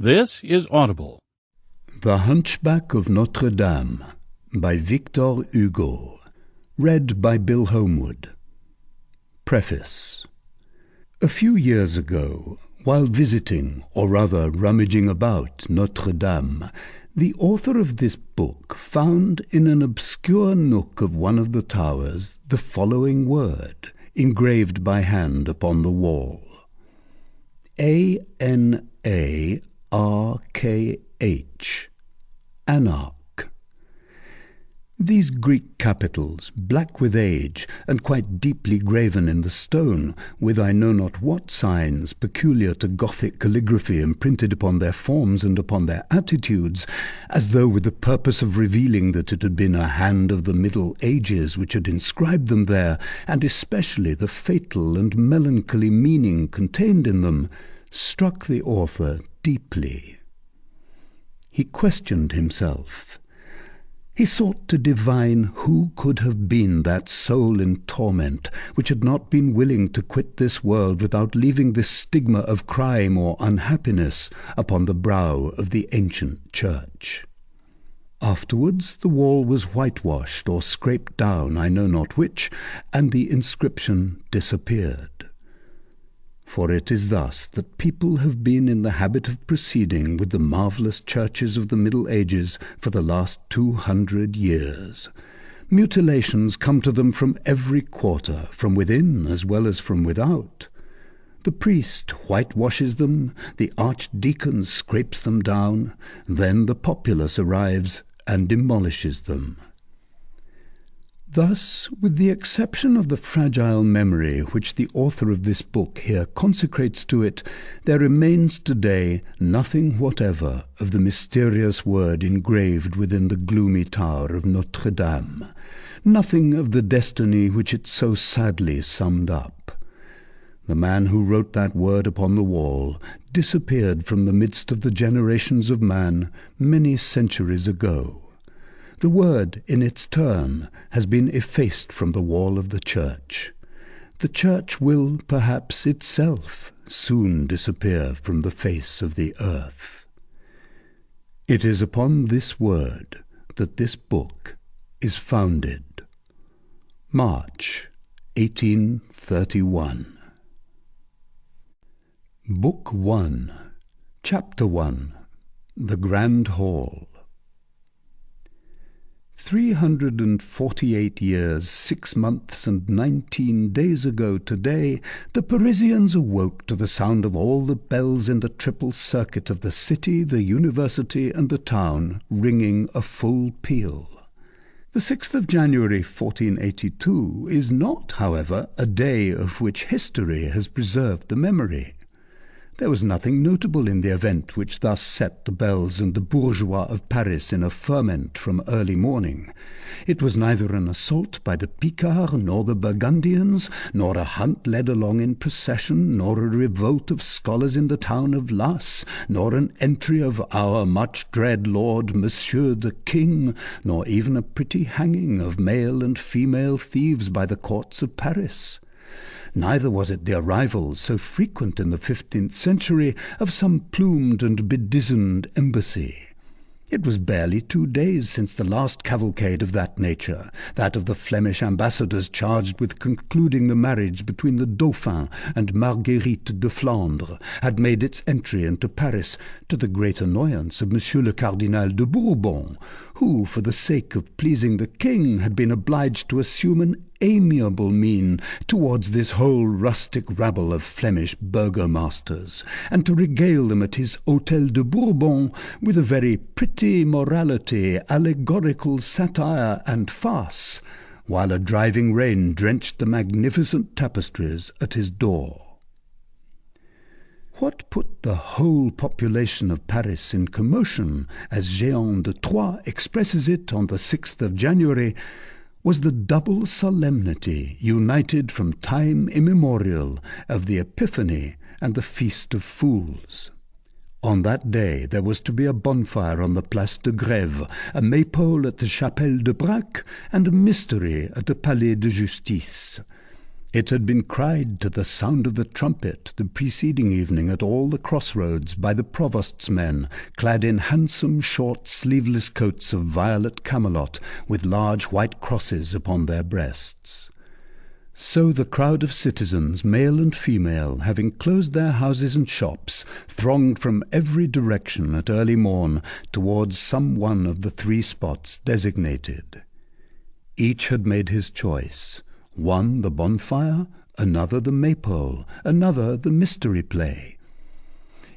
This is Audible. The Hunchback of Notre-Dame by Victor Hugo. Read by Bill Homewood. Preface. A few years ago, while visiting, or rather rummaging about, Notre-Dame, the author of this book found in an obscure nook of one of the towers the following word, engraved by hand upon the wall. A-N-A-R-K-H. Anarch. These Greek capitals, black with age, and quite deeply graven in the stone, with I know not what signs peculiar to Gothic calligraphy imprinted upon their forms and upon their attitudes, as though with the purpose of revealing that it had been a hand of the Middle Ages which had inscribed them there, and especially the fatal and melancholy meaning contained in them, struck the author deeply. He questioned himself. He sought to divine who could have been that soul in torment which had not been willing to quit this world without leaving this stigma of crime or unhappiness upon the brow of the ancient church. Afterwards the wall was whitewashed or scraped down, I know not which, and the inscription disappeared. For it is thus that people have been in the habit of proceeding with the marvellous churches of the Middle Ages for the last 200 years. Mutilations come to them from every quarter, from within as well as from without. The priest whitewashes them, the archdeacon scrapes them down, then the populace arrives and demolishes them. Thus, with the exception of the fragile memory which the author of this book here consecrates to it, there remains today nothing whatever of the mysterious word engraved within the gloomy tower of Notre-Dame, nothing of the destiny which it so sadly summed up. The man who wrote that word upon the wall disappeared from the midst of the generations of man many centuries ago. The word, in its turn, has been effaced from the wall of the church. The church will, perhaps, itself soon disappear from the face of the earth. It is upon this word that this book is founded. March 1831. Book 1, Chapter 1, The Grand Hall. 348 years, 6 months, and 19 days ago today, the Parisians awoke to the sound of all the bells in the triple circuit of the city, the university, and the town, ringing a full peal. The 6th of January, 1482, is not, however, a day of which history has preserved the memory. There was nothing notable in the event which thus set the belles and the bourgeois of Paris in a ferment from early morning. It was neither an assault by the Picards nor the Burgundians, nor a hunt led along in procession, nor a revolt of scholars in the town of Las, nor an entry of our much dread Lord Monsieur the King, nor even a pretty hanging of male and female thieves by the courts of Paris. Neither was it the arrival, so frequent in the 15th century, of some plumed and bedizened embassy. It was barely 2 days since the last cavalcade of that nature, that of the Flemish ambassadors charged with concluding the marriage between the Dauphin and Marguerite de Flandre, had made its entry into Paris, to the great annoyance of Monsieur le Cardinal de Bourbon, who, for the sake of pleasing the king, had been obliged to assume an amiable mien towards this whole rustic rabble of Flemish burgomasters, and to regale them at his Hôtel de Bourbon with a very pretty morality, allegorical satire, and farce, while a driving rain drenched the magnificent tapestries at his door. What put the whole population of Paris in commotion, as Jean de Troyes expresses it on the 6th of January, was the double solemnity, united from time immemorial, of the Epiphany and the Feast of Fools. On that day there was to be a bonfire on the Place de Grève, a maypole at the Chapelle de Braque, and a mystery at the Palais de Justice. It had been cried to the sound of the trumpet the preceding evening at all the crossroads by the provost's men, clad in handsome short sleeveless coats of violet camelot, with large white crosses upon their breasts. So the crowd of citizens, male and female, having closed their houses and shops, thronged from every direction at early morn towards some one of the 3 spots designated. Each had made his choice. One the bonfire, another the maypole, another the mystery play.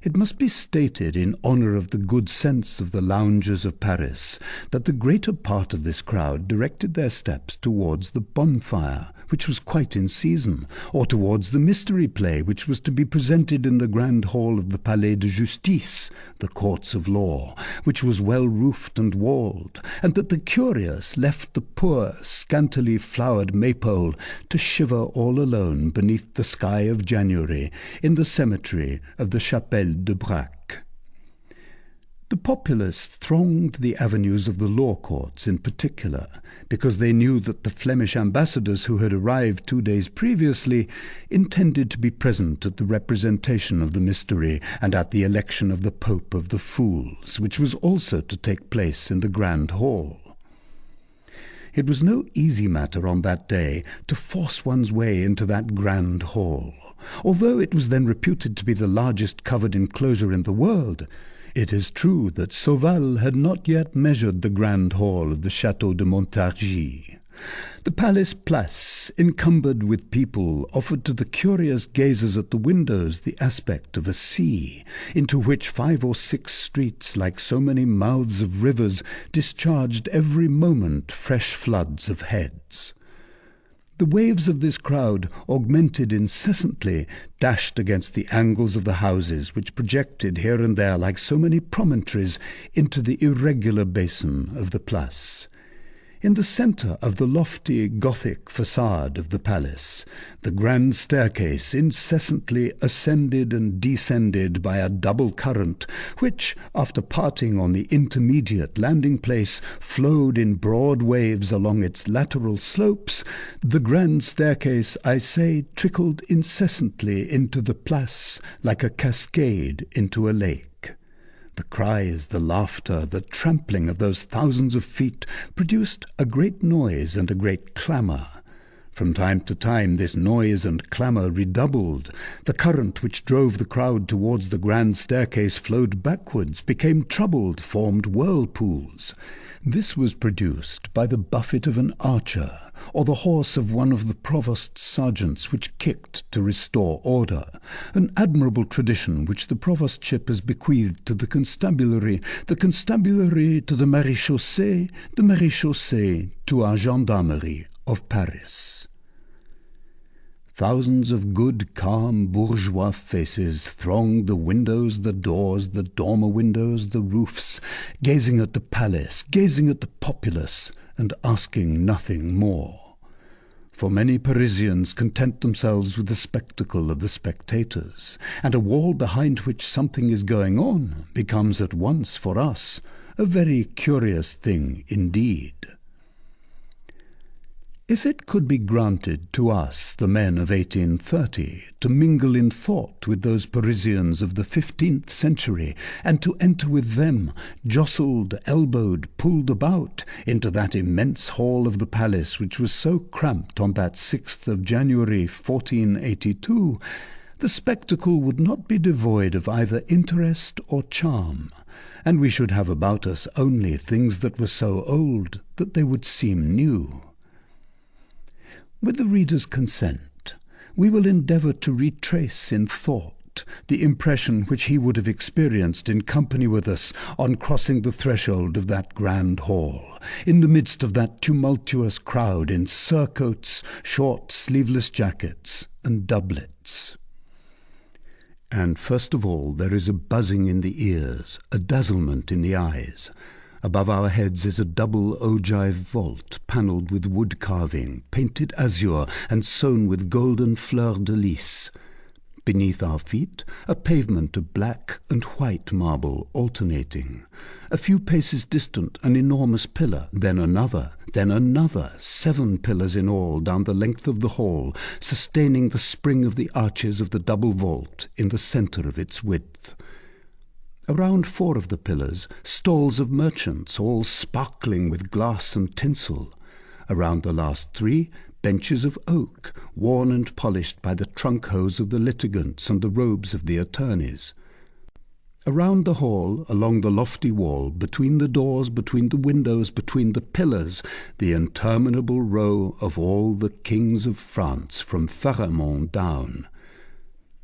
It must be stated in honour of the good sense of the loungers of Paris that the greater part of this crowd directed their steps towards the bonfire, which was quite in season, or towards the mystery play, which was to be presented in the grand hall of the Palais de Justice, the courts of law, which was well roofed and walled, and that the curious left the poor, scantily flowered maypole to shiver all alone beneath the sky of January in the cemetery of the Chapelle de Braque. The populace thronged the avenues of the law courts in particular, because they knew that the Flemish ambassadors who had arrived 2 days previously intended to be present at the representation of the mystery and at the election of the Pope of the Fools, which was also to take place in the Grand Hall. It was no easy matter on that day to force one's way into that Grand Hall. Although it was then reputed to be the largest covered enclosure in the world, it is true that Sauval had not yet measured the Grand Hall of the Château de Montargis. The Palace Place, encumbered with people, offered to the curious gazers at the windows the aspect of a sea, into which 5 or 6 streets, like so many mouths of rivers, discharged every moment fresh floods of heads. The waves of this crowd, augmented incessantly, dashed against the angles of the houses, which projected here and there like so many promontories into the irregular basin of the Place. In the centre of the lofty Gothic façade of the palace, the grand staircase incessantly ascended and descended by a double current, which, after parting on the intermediate landing-place, flowed in broad waves along its lateral slopes. The grand staircase, I say, trickled incessantly into the Place like a cascade into a lake. The cries, the laughter, the trampling of those thousands of feet produced a great noise and a great clamour. From time to time this noise and clamour redoubled. The current which drove the crowd towards the grand staircase flowed backwards, became troubled, formed whirlpools. This was produced by the buffet of an archer, or the horse of one of the provost's sergeants, which kicked to restore order, an admirable tradition which the provostship has bequeathed to the constabulary to the maréchaussée, the maréchaussée to our gendarmerie of Paris. Thousands of good, calm, bourgeois faces thronged the windows, the doors, the dormer windows, the roofs, gazing at the palace, gazing at the populace, and asking nothing more. For many Parisians content themselves with the spectacle of the spectators, and a wall behind which something is going on becomes at once for us a very curious thing indeed. If it could be granted to us, the men of 1830, to mingle in thought with those Parisians of the 15th century, and to enter with them, jostled, elbowed, pulled about, into that immense hall of the palace which was so cramped on that 6th of January 1482, the spectacle would not be devoid of either interest or charm, and we should have about us only things that were so old that they would seem new. With the reader's consent, we will endeavour to retrace in thought the impression which he would have experienced in company with us on crossing the threshold of that grand hall, in the midst of that tumultuous crowd in surcoats, short sleeveless jackets, and doublets. And first of all there is a buzzing in the ears, a dazzlement in the eyes. Above our heads is a double ogive vault, panelled with wood carving, painted azure, and sown with golden fleurs de lis. Beneath our feet, a pavement of black and white marble alternating. A few paces distant, an enormous pillar, then another, 7 pillars in all down the length of the hall, sustaining the spring of the arches of the double vault in the centre of its width. Around 4 of the pillars, stalls of merchants, all sparkling with glass and tinsel. Around the last 3, benches of oak, worn and polished by the trunk hose of the litigants and the robes of the attorneys. Around the hall, along the lofty wall, between the doors, between the windows, between the pillars, the interminable row of all the kings of France from Pharamond down.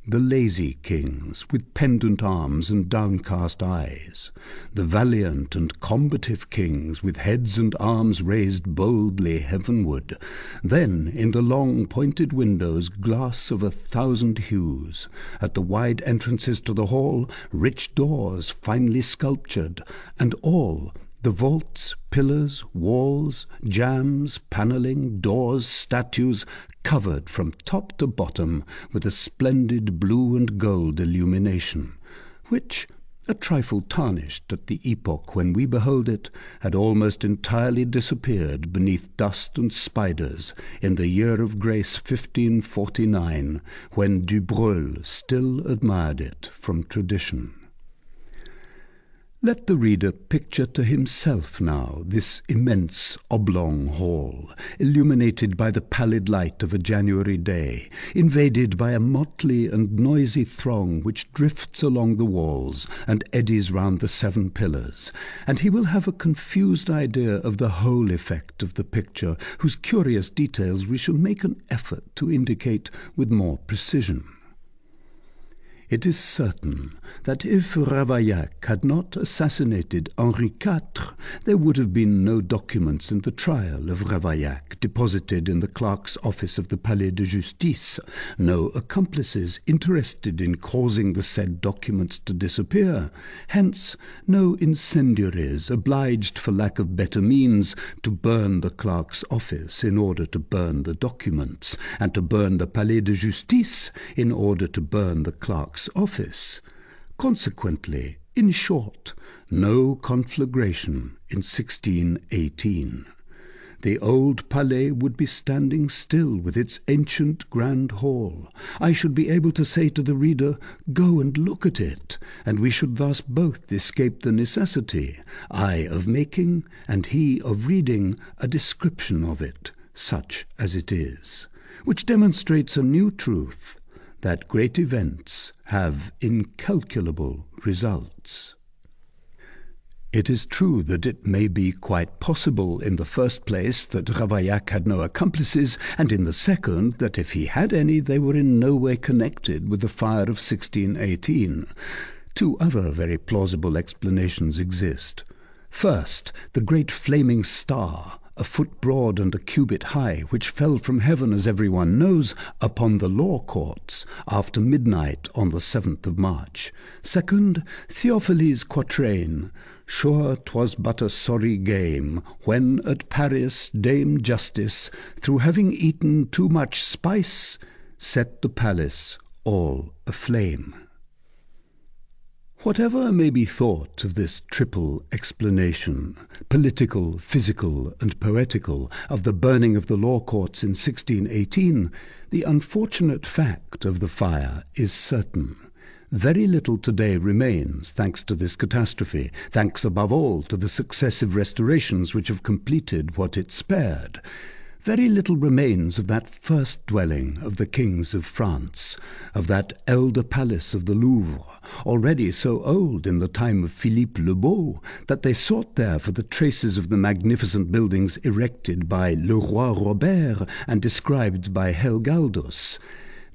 The lazy kings, with pendant arms and downcast eyes, the valiant and combative kings, with heads and arms raised boldly heavenward, then in the long pointed windows glass of 1,000 hues, at the wide entrances to the hall rich doors finely sculptured, and all, the vaults, pillars, walls, jambs, panelling, doors, statues, covered from top to bottom with a splendid blue and gold illumination, which, a trifle tarnished at the epoch when we behold it, had almost entirely disappeared beneath dust and spiders in the year of grace 1549, when Du Breul still admired it from tradition. Let the reader picture to himself now this immense oblong hall, illuminated by the pallid light of a January day, invaded by a motley and noisy throng which drifts along the walls and eddies round the 7 pillars, and he will have a confused idea of the whole effect of the picture, whose curious details we shall make an effort to indicate with more precision. It is certain that if Ravaillac had not assassinated Henri IV, there would have been no documents in the trial of Ravaillac deposited in the clerk's office of the Palais de Justice, no accomplices interested in causing the said documents to disappear, hence no incendiaries obliged for lack of better means to burn the clerk's office in order to burn the documents, and to burn the Palais de Justice in order to burn the clerk's office. Consequently, in short, no conflagration in 1618. The old Palais would be standing still with its ancient grand hall. I should be able to say to the reader, "Go and look at it," and we should thus both escape the necessity, I of making, and he of reading, a description of it, such as it is, which demonstrates a new truth, that great events have incalculable results. It is true that it may be quite possible, in the first place, that Ravaillac had no accomplices, and in the second, that if he had any, they were in no way connected with the fire of 1618. 2 other very plausible explanations exist. First, the great flaming star, a foot broad and a cubit high, which fell from heaven, as everyone knows, upon the law courts after midnight on the 7th of March. Second, Theophiles' quatrain, "Sure 'twas but a sorry game, when at Paris Dame Justice, through having eaten too much spice, set the palace all aflame." Whatever may be thought of this triple explanation, political, physical, and poetical, of the burning of the law courts in 1618, the unfortunate fact of the fire is certain. Very little today remains, thanks to this catastrophe, thanks above all to the successive restorations which have completed what it spared. Very little remains of that first dwelling of the kings of France, of that elder palace of the Louvre, already so old in the time of Philippe le Beau, that they sought there for the traces of the magnificent buildings erected by Le Roi Robert and described by Helgaldus.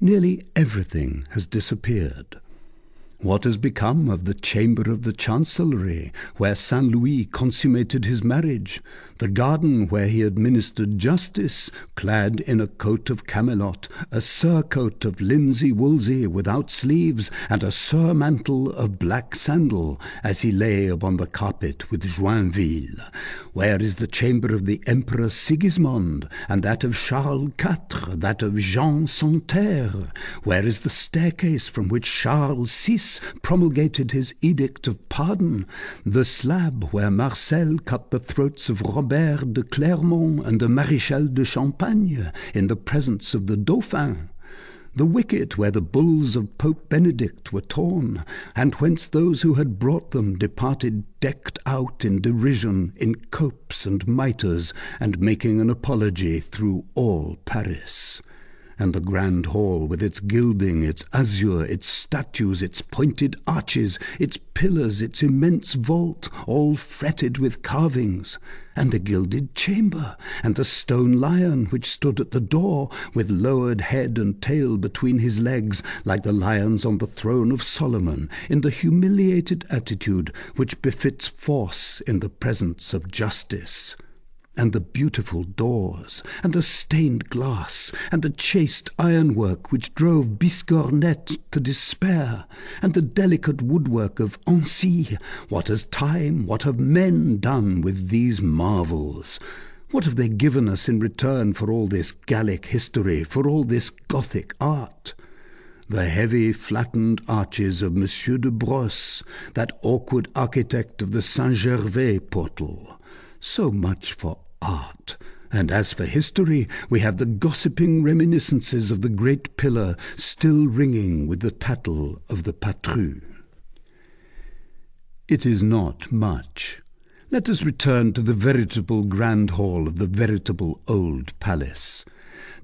Nearly everything has disappeared. What has become of the chamber of the Chancellery, where Saint Louis consummated his marriage, the garden where he administered justice, clad in a coat of camelot, a surcoat of linsey-woolsey without sleeves, and a surmantle of black sandal, as he lay upon the carpet with Joinville? Where is the chamber of the Emperor Sigismund, and that of Charles IV, that of Jean Santerre? Where is the staircase from which Charles VI promulgated his edict of pardon, the slab where Marcel cut the throats of Robert de Clermont and de Maréchal de Champagne in the presence of the Dauphin, the wicket where the bulls of Pope Benedict were torn, and whence those who had brought them departed decked out in derision in copes and mitres, and making an apology through all Paris? And the grand hall, with its gilding, its azure, its statues, its pointed arches, its pillars, its immense vault, all fretted with carvings, and the gilded chamber, and the stone lion which stood at the door, with lowered head and tail between his legs, like the lions on the throne of Solomon, in the humiliated attitude which befits force in the presence of justice. And the beautiful doors, and the stained glass, and the chaste ironwork which drove Biscornette to despair, and the delicate woodwork of Annecy. What has time, what have men done with these marvels? What have they given us in return for all this Gallic history, for all this Gothic art? The heavy flattened arches of Monsieur de Brosse, that awkward architect of the Saint-Gervais portal. So much for art. And as for history, we have the gossiping reminiscences of the great pillar still ringing with the tattle of the patru. It is not much. Let us return to the veritable grand hall of the veritable old palace.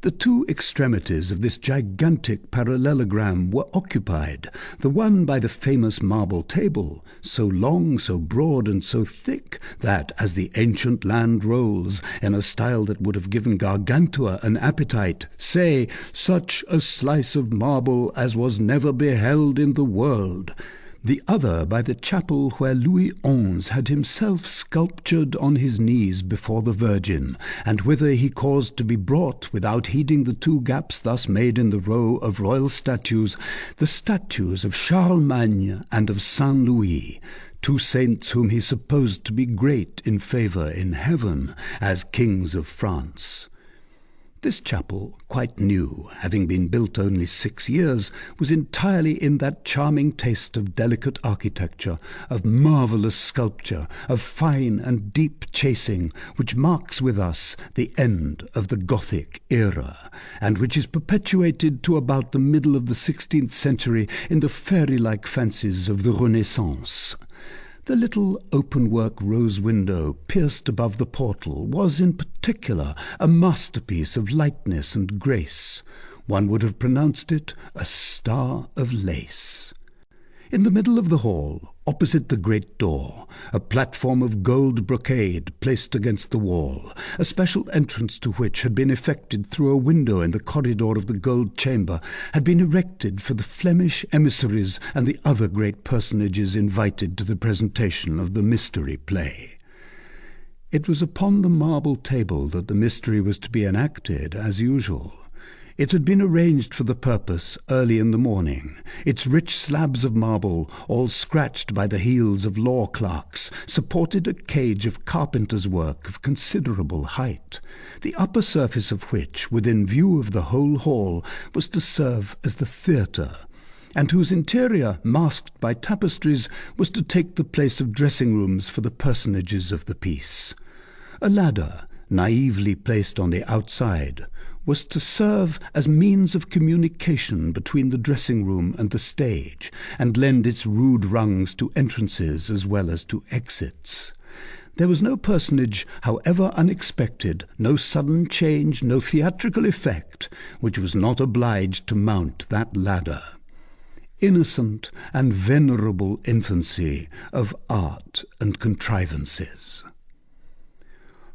The two extremities of this gigantic parallelogram were occupied, the one by the famous marble table, so long, so broad, and so thick, that, as the ancient land rolls, in a style that would have given Gargantua an appetite, say, such a slice of marble as was never beheld in the world. The other by the chapel where Louis XI had himself sculptured on his knees before the Virgin, and whither he caused to be brought, without heeding the two gaps thus made in the row of royal statues, the statues of Charlemagne and of Saint Louis, two saints whom he supposed to be great in favour in heaven, as kings of France. This chapel, quite new, having been built only 6 years, was entirely in that charming taste of delicate architecture, of marvellous sculpture, of fine and deep chasing, which marks with us the end of the Gothic era, and which is perpetuated to about the middle of the 16th century in the fairy-like fancies of the Renaissance. The little open-work rose window pierced above the portal was in particular a masterpiece of lightness and grace. One would have pronounced it a star of lace. In the middle of the hall, opposite the great door, a platform of gold brocade placed against the wall, a special entrance to which had been effected through a window in the corridor of the gold chamber, had been erected for the Flemish emissaries and the other great personages invited to the presentation of the mystery play. It was upon the marble table that the mystery was to be enacted as usual. It had been arranged for the purpose early in the morning. Its rich slabs of marble, all scratched by the heels of law clerks, supported a cage of carpenter's work of considerable height, the upper surface of which, within view of the whole hall, was to serve as the theatre, and whose interior, masked by tapestries, was to take the place of dressing-rooms for the personages of the piece. A ladder, naively placed on the outside, was to serve as means of communication between the dressing-room and the stage, and lend its rude rungs to entrances as well as to exits. There was no personage, however unexpected, no sudden change, no theatrical effect, which was not obliged to mount that ladder. Innocent and venerable infancy of art and contrivances.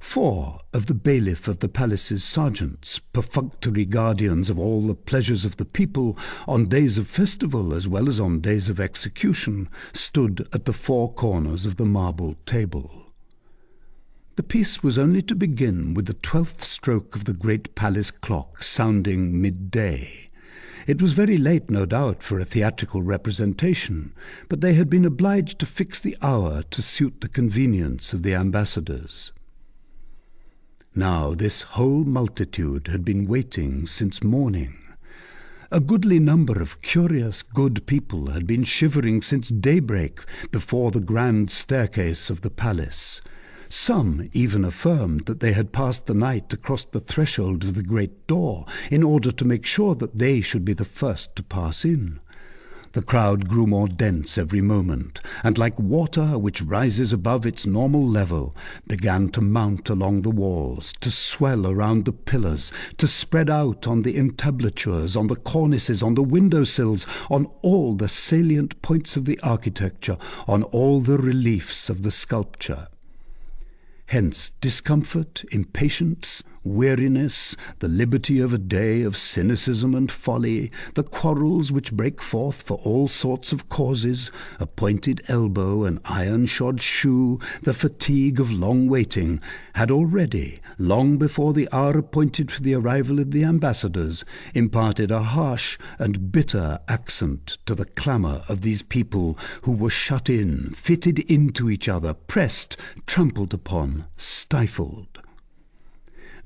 4 of the bailiff of the palace's sergeants, perfunctory guardians of all the pleasures of the people, on days of festival as well as on days of execution, stood at the 4 corners of the marble table. The piece was only to begin with the 12th stroke of the great palace clock sounding midday. It was very late, no doubt, for a theatrical representation, but they had been obliged to fix the hour to suit the convenience of the ambassadors. Now this whole multitude had been waiting since morning. A goodly number of curious, good people had been shivering since daybreak before the grand staircase of the palace. Some even affirmed that they had passed the night across the threshold of the great door in order to make sure that they should be the first to pass in. The crowd grew more dense every moment, and like water which rises above its normal level, began to mount along the walls, to swell around the pillars, to spread out on the entablatures, on the cornices, on the window-sills, on all the salient points of the architecture, on all the reliefs of the sculpture. Hence discomfort, impatience, weariness, the liberty of a day of cynicism and folly, the quarrels which break forth for all sorts of causes, a pointed elbow, an iron-shod shoe, the fatigue of long waiting, had already, long before the hour appointed for the arrival of the ambassadors, imparted a harsh and bitter accent to the clamour of these people who were shut in, fitted into each other, pressed, trampled upon, stifled.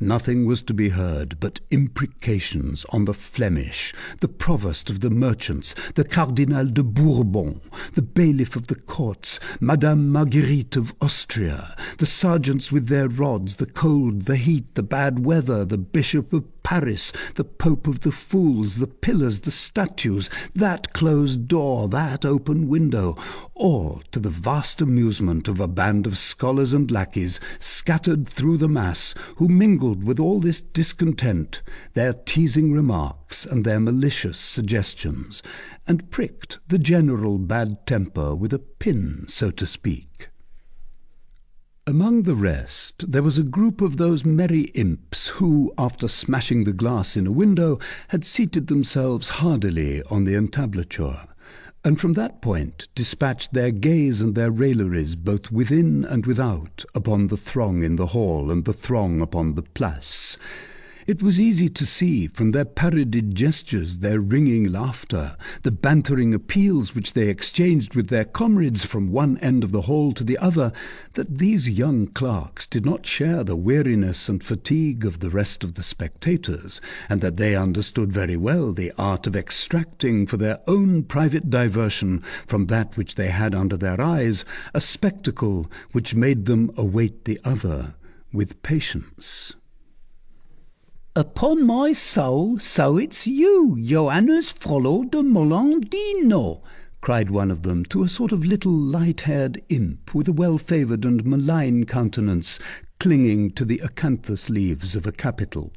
Nothing was to be heard but imprecations on the Flemish, the provost of the merchants, the Cardinal de Bourbon, the bailiff of the courts, Madame Marguerite of Austria, the sergeants with their rods, the cold, the heat, the bad weather, the Bishop of Paris, the Pope of the Fools, the pillars, the statues, that closed door, that open window, all to the vast amusement of a band of scholars and lackeys scattered through the mass, who mingled with all this discontent their teasing remarks and their malicious suggestions, and pricked the general bad temper with a pin, so to speak. Among the rest, there was a group of those merry imps who, after smashing the glass in a window, had seated themselves hardily on the entablature, and from that point dispatched their gaze and their railleries both within and without upon the throng in the hall and the throng upon the place. It was easy to see from their parodied gestures, their ringing laughter, the bantering appeals which they exchanged with their comrades from one end of the hall to the other, that these young clerks did not share the weariness and fatigue of the rest of the spectators, and that they understood very well the art of extracting for their own private diversion from that which they had under their eyes a spectacle which made them await the other with patience. "Upon my soul, so it's you, Johannes Frollo de Molandino," cried one of them to a sort of little light-haired imp with a well-favoured and malign countenance, clinging to the acanthus leaves of a capital.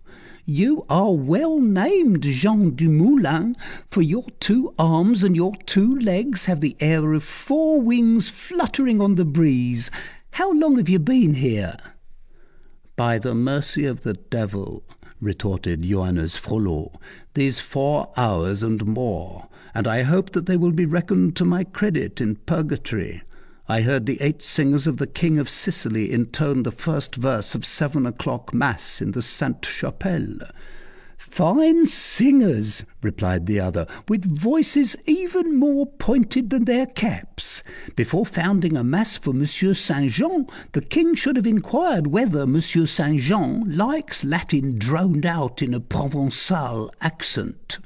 "You are well named, Jean du Moulin, for your 2 arms and your 2 legs have the air of 4 wings fluttering on the breeze. How long have you been here?" "By the mercy of the devil," retorted Johannes Frollo, "these 4 hours and more, and I hope that they will be reckoned to my credit in purgatory. I heard the 8 singers of the King of Sicily intone the first verse of 7 o'clock Mass in the Sainte-Chapelle." "Fine singers," replied the other, "with voices even more pointed than their caps. Before founding a mass for Monsieur Saint-Jean, the king should have inquired whether Monsieur Saint-Jean likes Latin droned out in a Provençal accent."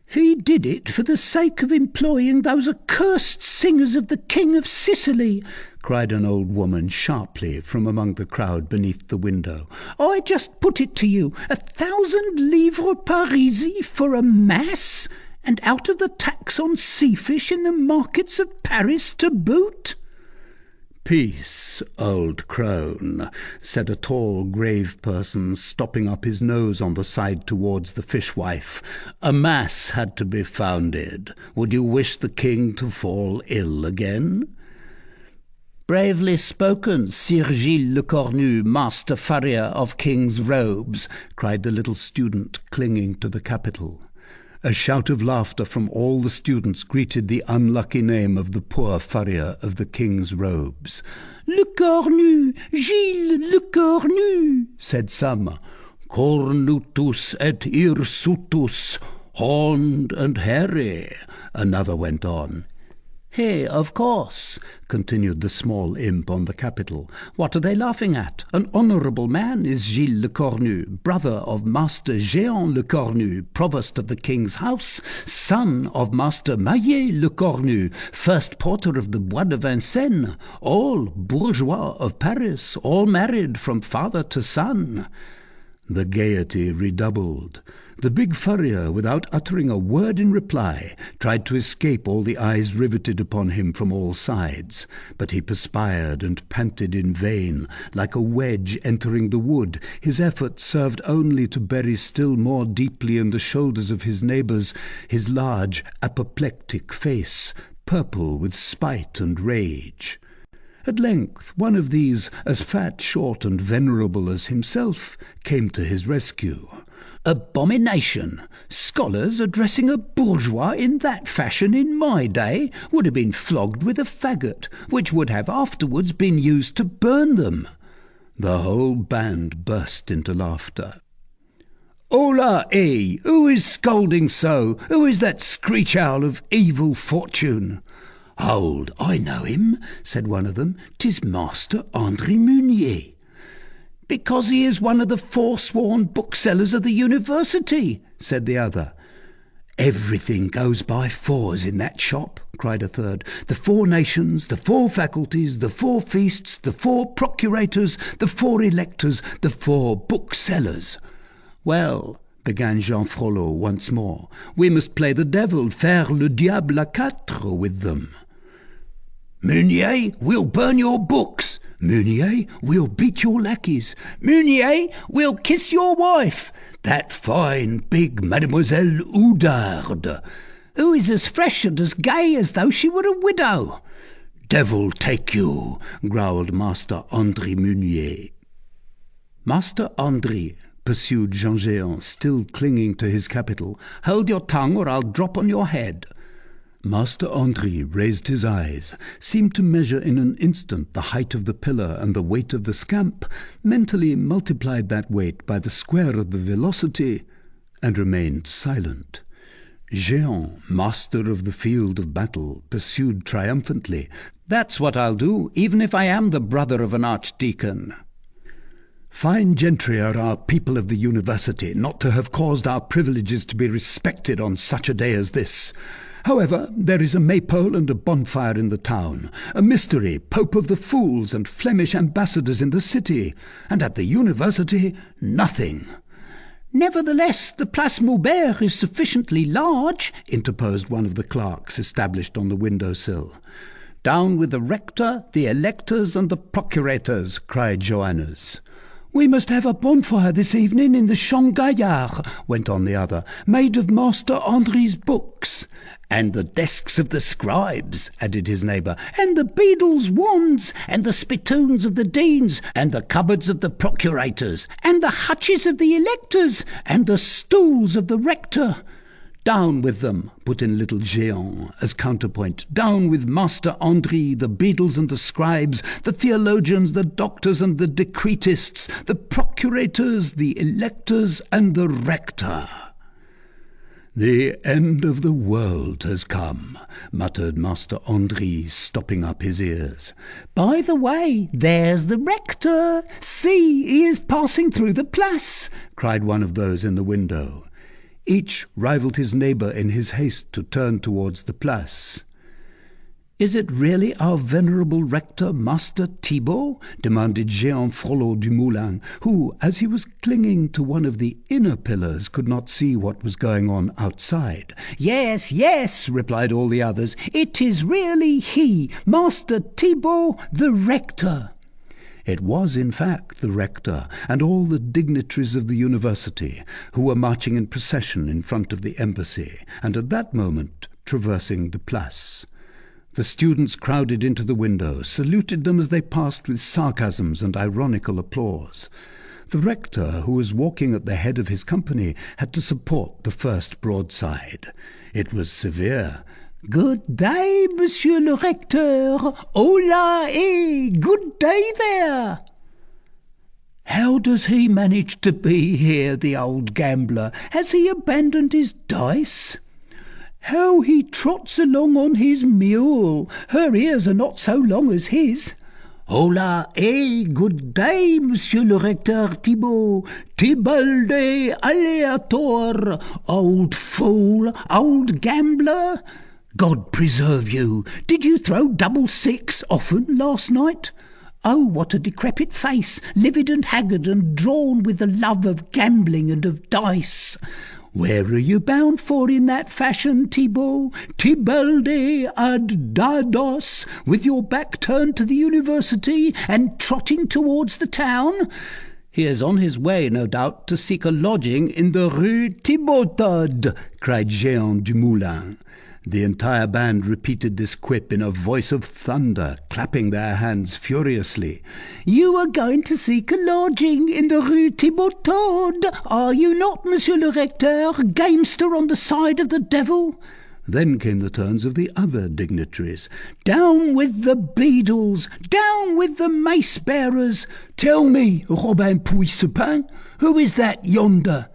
"He did it for the sake of employing those accursed singers of the King of Sicily," cried an old woman sharply from among the crowd beneath the window. "I just put it to you, 1,000 livres parisis for a mass, and out of the tax on sea-fish in the markets of Paris to boot." "Peace, old crone," said a tall, grave person, stopping up his nose on the side towards the fishwife. "A mass had to be founded. Would you wish the king to fall ill again?" "Bravely spoken, Sir Gilles Le Cornu, master furrier of king's robes," cried the little student clinging to the capital. A shout of laughter from all the students greeted the unlucky name of the poor furrier of the king's robes. "Le cornu! Gilles le cornu!" said some. "Cornutus et hirsutus, horned and hairy," another went on. "Hey, of course," continued the small imp on the capital. "What are they laughing at? An honourable man is Gilles le Cornu, brother of Master Jehan le Cornu, provost of the king's house, son of Master Maillet le Cornu, first porter of the Bois de Vincennes, all bourgeois of Paris, all married from father to son." The gaiety redoubled. The big furrier, without uttering a word in reply, tried to escape all the eyes riveted upon him from all sides, but he perspired and panted in vain, like a wedge entering the wood. His efforts served only to bury still more deeply in the shoulders of his neighbours his large apoplectic face, purple with spite and rage. At length one of these, as fat, short, and venerable as himself, came to his rescue. "Abomination! Scholars addressing a bourgeois in that fashion in my day would have been flogged with a faggot, which would have afterwards been used to burn them." The whole band burst into laughter. "Hola, who is scolding so? Who is that screech-owl of evil fortune?" "Hold, I know him," said one of them. "'Tis Master André Meunier." "Because he is one of the forsworn booksellers of the university," said the other. "Everything goes by fours in that shop," cried a third. "The 4 nations, the 4 faculties, the 4 feasts, the 4 procurators, the 4 electors, the 4 booksellers." "Well," began Jean Frollo once more, "we must play the devil, faire le diable à quatre with them." "Meunier, we'll burn your books." "Meunier, we'll beat your lackeys." "Meunier, we'll kiss your wife." "That fine big Mademoiselle Oudarde." "Who is as fresh and as gay as though she were a widow." "Devil take you," growled Master André Meunier. "Master André," pursued Jean Géant, still clinging to his capital, "hold your tongue or I'll drop on your head." Master André raised his eyes, seemed to measure in an instant the height of the pillar and the weight of the scamp, mentally multiplied that weight by the square of the velocity, and remained silent. Géant, master of the field of battle, pursued triumphantly, "That's what I'll do, even if I am the brother of an archdeacon." "Fine gentry are our people of the university, not to have caused our privileges to be respected on such a day as this. However, there is a maypole and a bonfire in the town, a mystery, Pope of the Fools and Flemish ambassadors in the city, and at the university nothing." "Nevertheless, the Place Maubert is sufficiently large," interposed one of the clerks established on the window-sill. "Down with the rector, the electors, and the procurators," cried Joannes. "We must have a bonfire this evening in the Champ Gaillard," went on the other, "made of Master André's books." "And the desks of the scribes," added his neighbour, "and the beadles' wands, and the spittoons of the deans, and the cupboards of the procurators, and the hutches of the electors, and the stools of the rector." "Down with them," put in little Géant as counterpoint. "Down with Master André, the beadles and the scribes, the theologians, the doctors and the decretists, the procurators, the electors, and the rector." "The end of the world has come," muttered Master André, stopping up his ears. "By the way, there's the rector. See, he is passing through the place," cried one of those in the window. Each rivalled his neighbour in his haste to turn towards the place. "Is it really our venerable rector, Master Thibault?" demanded Jehan Frollo du Moulin, who, as he was clinging to one of the inner pillars, could not see what was going on outside. "Yes, yes," replied all the others, "it is really he, Master Thibault, the rector." It was, in fact, the rector and all the dignitaries of the university, who were marching in procession in front of the embassy, and at that moment traversing the place. The students crowded into the window, saluted them as they passed with sarcasms and ironical applause. The rector, who was walking at the head of his company, had to support the first broadside. It was severe. "Good day, Monsieur le Recteur. Hola, good day there." "How does he manage to be here, the old gambler? Has he abandoned his dice?" "How he trots along on his mule. Her ears are not so long as his." "Hola, good day, Monsieur le Recteur Thibault. Tibalde aleator. Old fool, old gambler. God preserve you. Did you throw double six often last night? Oh, what a decrepit face, livid and haggard and drawn with the love of gambling and of dice. Where are you bound for in that fashion, Thibault? Tibalde ad dados, with your back turned to the university and trotting towards the town? He is on his way, no doubt, to seek a lodging in the Rue Thibautade, cried Jehan du Moulin. The entire band repeated this quip in a voice of thunder, clapping their hands furiously. "You are going to seek a lodging in the Rue Thibautade, are you not, Monsieur le Recteur, gamester on the side of the devil?" Then came the turns of the other dignitaries. "Down with the beadles! Down with the mace-bearers! Tell me, Robin Puissepin, who is that yonder?"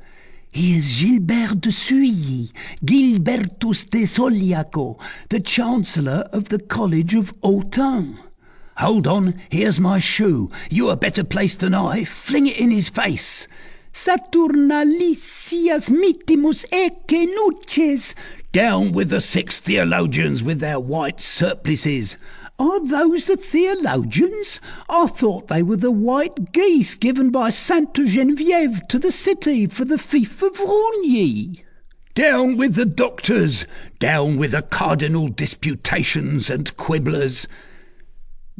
"He is Gilbert de Sully, Gilbertus de Soliaco, the Chancellor of the College of Autun." "Hold on, here's my shoe. You are better placed than I. Fling it in his face." "Saturnalicias mitimus ecce nuces." "Down with the 6 theologians with their white surplices." "Are those the theologians? I thought they were the white geese given by Sainte Geneviève to the city for the fief of Rougny." "Down with the doctors! Down with the cardinal disputations and quibblers!"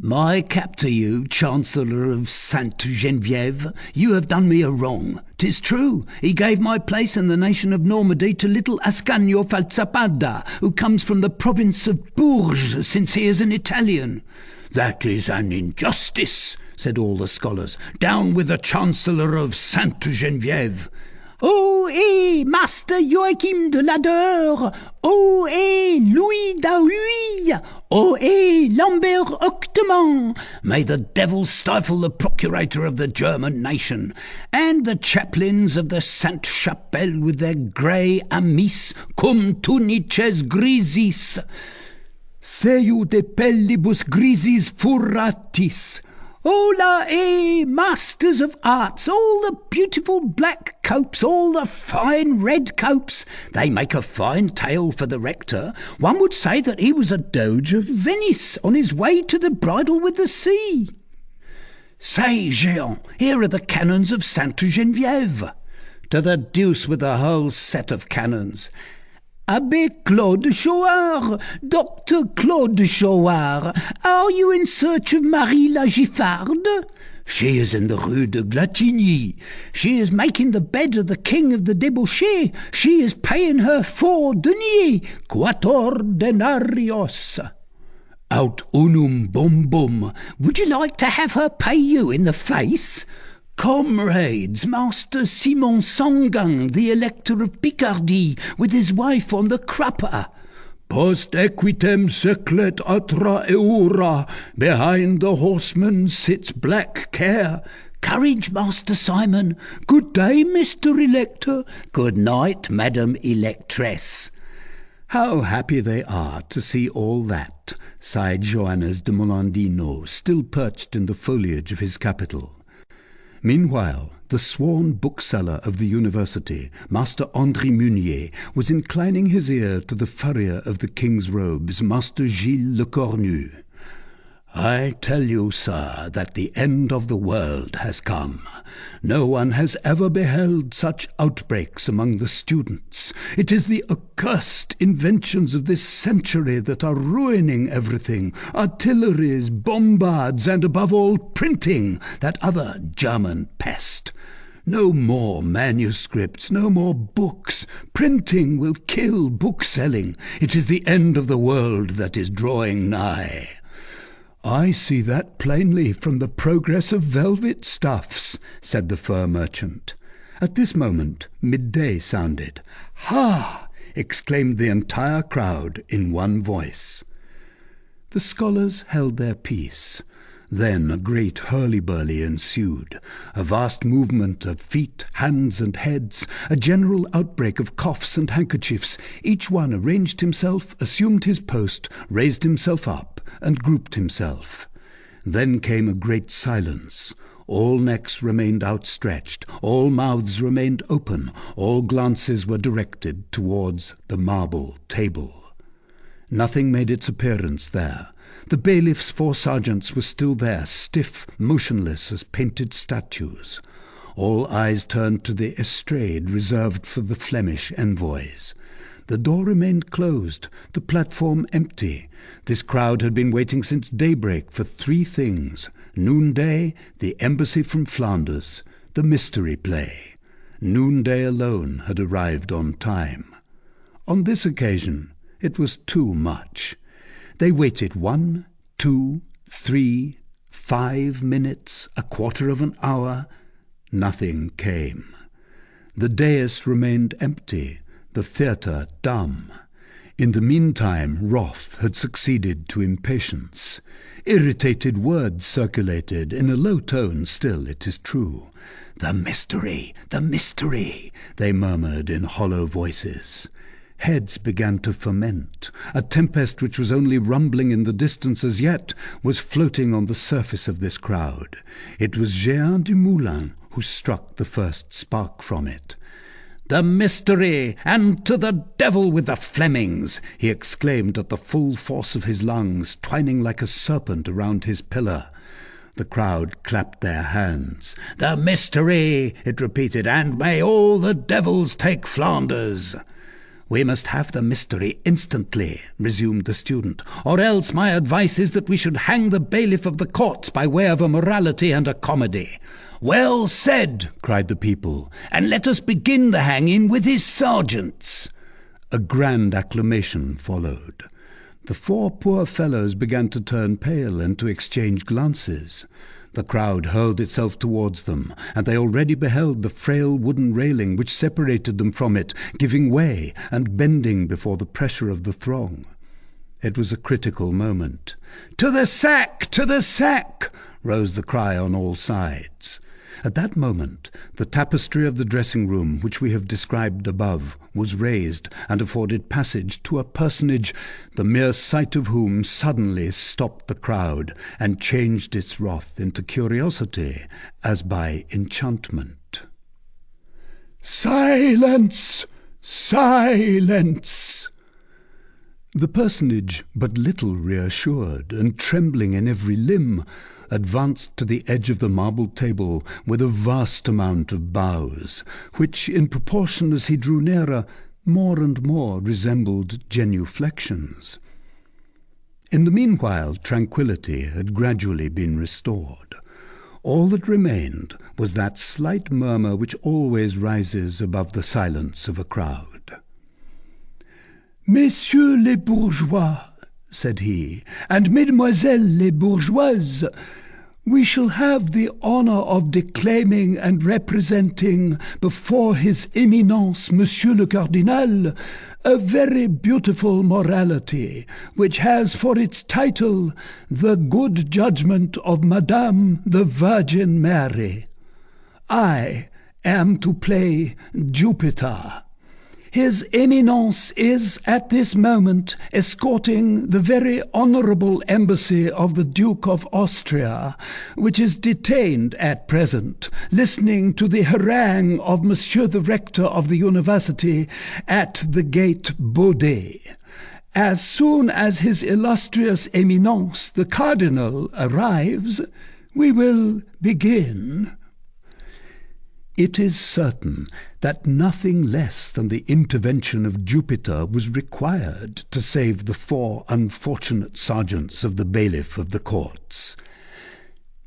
"My cap to you, Chancellor of Sainte Geneviève. You have done me a wrong. 'Tis true, he gave my place in the nation of Normandy to little Ascanio Falzapada, who comes from the province of Bourges, since he is an Italian." "That is an injustice," said all the scholars. "Down with the Chancellor of Sainte Geneviève." "Oh, Master Joachim de Ladeur! Oh, Louis d'Ahuille! Oh, Lambert Octomont! May the devil stifle the procurator of the German nation, and the chaplains of the Sainte-Chapelle with their grey amis cum tunices grisis. Seu de pellibus grisis furatis. Hola, masters of arts, all the beautiful black copes, all the fine red copes. They make a fine tale for the rector. One would say that he was a doge of Venice on his way to the bridal with the sea. Say, Jehan, here are the canons of Sainte Geneviève. To the deuce with the whole set of canons. Abbé Claude Chouard, Dr. Claude Chouard, are you in search of Marie la Giffarde? She is in the Rue de Glatigny. She is making the bed of the king of the debauchés. She is paying her 4 deniers, 4 denarios. Aut unum bombum. Would you like to have her pay you in the face? Comrades, Master Simon Sangang, the Elector of Picardy, with his wife on the crupper. Post equitem seclet atra eura. Behind the horseman sits black care. Courage, Master Simon. Good day, Mr. Elector. Good night, Madam Electress. How happy they are to see all that, sighed Joannes de Molandino, still perched in the foliage of his capital. Meanwhile, the sworn bookseller of the university, Master André Munier, was inclining his ear to the furrier of the king's robes, Master Gilles Le Cornu. I tell you, sir, that the end of the world has come. No one has ever beheld such outbreaks among the students. It is the accursed inventions of this century that are ruining everything. Artilleries, bombards, and above all printing, that other German pest. No more manuscripts, no more books. Printing will kill bookselling. It is the end of the world that is drawing nigh. "I see that plainly from the progress of velvet stuffs," said the fur merchant. At this moment midday sounded. "Ha!" exclaimed the entire crowd in one voice. The scholars held their peace. Then a great hurly-burly ensued, a vast movement of feet, hands, and heads, a general outbreak of coughs and handkerchiefs. Each one arranged himself, assumed his post, raised himself up, and grouped himself. Then came a great silence. All necks remained outstretched, all mouths remained open, all glances were directed towards the marble table. Nothing made its appearance there. The bailiff's 4 sergeants were still there, stiff, motionless as painted statues. All eyes turned to the estrade reserved for the Flemish envoys. The door remained closed, the platform empty. This crowd had been waiting since daybreak for 3 things: noonday, the embassy from Flanders, the mystery play. Noonday alone had arrived on time. On this occasion it was too much. They waited 1, 2, 3, 5 minutes, a quarter of an hour. Nothing came. The dais remained empty, the theatre dumb. In the meantime wrath had succeeded to impatience. Irritated words circulated, in a low tone still, it is true. "The mystery, the mystery," they murmured in hollow voices. Heads began to ferment. A tempest which was only rumbling in the distance as yet was floating on the surface of this crowd. It was Jehan du Moulin who struck the first spark from it. "The mystery, and to the devil with the Flemings!" he exclaimed at the full force of his lungs, twining like a serpent around his pillar. The crowd clapped their hands. "The mystery," it repeated, "and may all the devils take Flanders!" "We must have the mystery instantly," resumed the student, "or else my advice is that we should hang the bailiff of the courts by way of a morality and a comedy." "Well said," cried the people, "and let us begin the hanging with his sergeants." A grand acclamation followed. The 4 poor fellows began to turn pale and to exchange glances. The crowd hurled itself towards them, and they already beheld the frail wooden railing which separated them from it, giving way and bending before the pressure of the throng. It was a critical moment. "To the sack! To the sack!" rose the cry on all sides. At that moment the tapestry of the dressing-room, which we have described above, was raised and afforded passage to a personage, the mere sight of whom suddenly stopped the crowd and changed its wrath into curiosity, as by enchantment. "Silence! Silence!" The personage, but little reassured, and trembling in every limb, advanced to the edge of the marble table with a vast amount of bows, which, in proportion as he drew nearer, more and more resembled genuflections. In the meanwhile tranquillity had gradually been restored. All that remained was that slight murmur which always rises above the silence of a crowd. "Messieurs les bourgeois," said he, "and mesdemoiselles les bourgeoises, we shall have the honour of declaiming and representing before His Eminence Monsieur le Cardinal a very beautiful morality, which has for its title The Good Judgment of Madame the Virgin Mary. I am to play Jupiter. His Eminence is at this moment escorting the very honourable embassy of the Duke of Austria, which is detained at present, listening to the harangue of Monsieur the Rector of the University at the gate Baudet. As soon as His illustrious Eminence the Cardinal arrives, we will begin." It is certain that nothing less than the intervention of Jupiter was required to save the 4 unfortunate sergeants of the bailiff of the courts.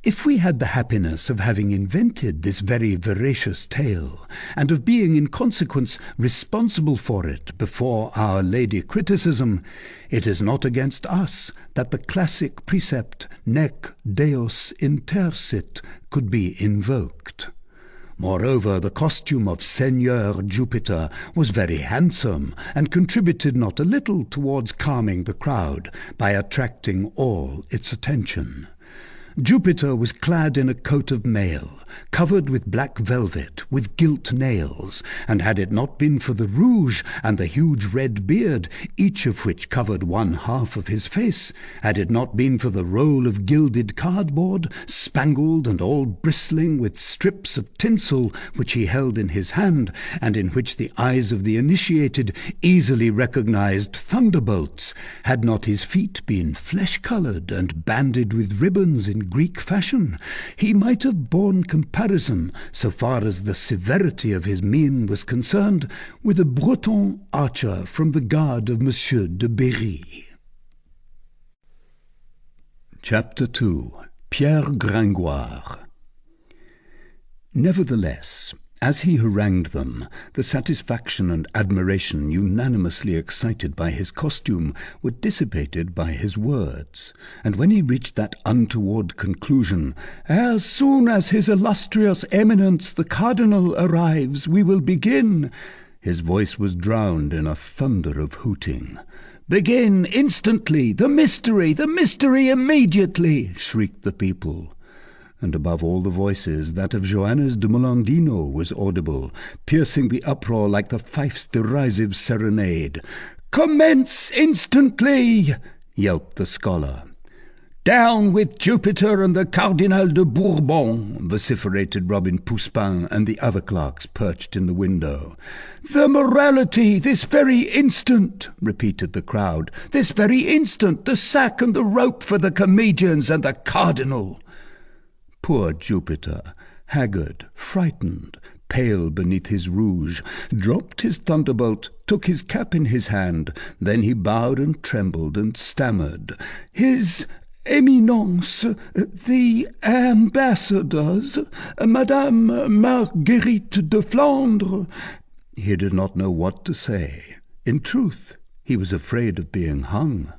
If we had the happiness of having invented this very veracious tale, and of being in consequence responsible for it before our Lady Criticism, it is not against us that the classic precept nec Deus intersit could be invoked. Moreover, the costume of Seigneur Jupiter was very handsome, and contributed not a little towards calming the crowd by attracting all its attention. Jupiter was clad in a coat of mail, covered with black velvet, with gilt nails, and had it not been for the rouge and the huge red beard, each of which covered one half of his face, had it not been for the roll of gilded cardboard, spangled and all bristling with strips of tinsel, which he held in his hand, and in which the eyes of the initiated easily recognized thunderbolts, had not his feet been flesh-coloured and banded with ribbons in Greek fashion, he might have borne comparison, so far as the severity of his mien was concerned, with a Breton archer from the guard of Monsieur de Berry. Chapter 2. Pierre Gringoire. Nevertheless, as he harangued them, the satisfaction and admiration unanimously excited by his costume were dissipated by his words, and when he reached that untoward conclusion, "As soon as his illustrious eminence the cardinal arrives, we will begin," his voice was drowned in a thunder of hooting. "Begin instantly! The mystery immediately!" shrieked the people. And above all the voices, that of Joannes de Molendino was audible, piercing the uproar like the fife's derisive serenade. "Commence instantly!" yelped the scholar. "Down with Jupiter and the Cardinal de Bourbon!" vociferated Robin Pousspin and the other clerks perched in the window. "The morality, this very instant!" repeated the crowd. "This very instant! The sack and the rope for the comedians and the cardinal!" Poor Jupiter, haggard, frightened, pale beneath his rouge, dropped his thunderbolt, took his cap in his hand, then he bowed and trembled and stammered, "His Eminence, the ambassadors, Madame Marguerite de Flandre." He did not know what to say. In truth, he was afraid of being hung.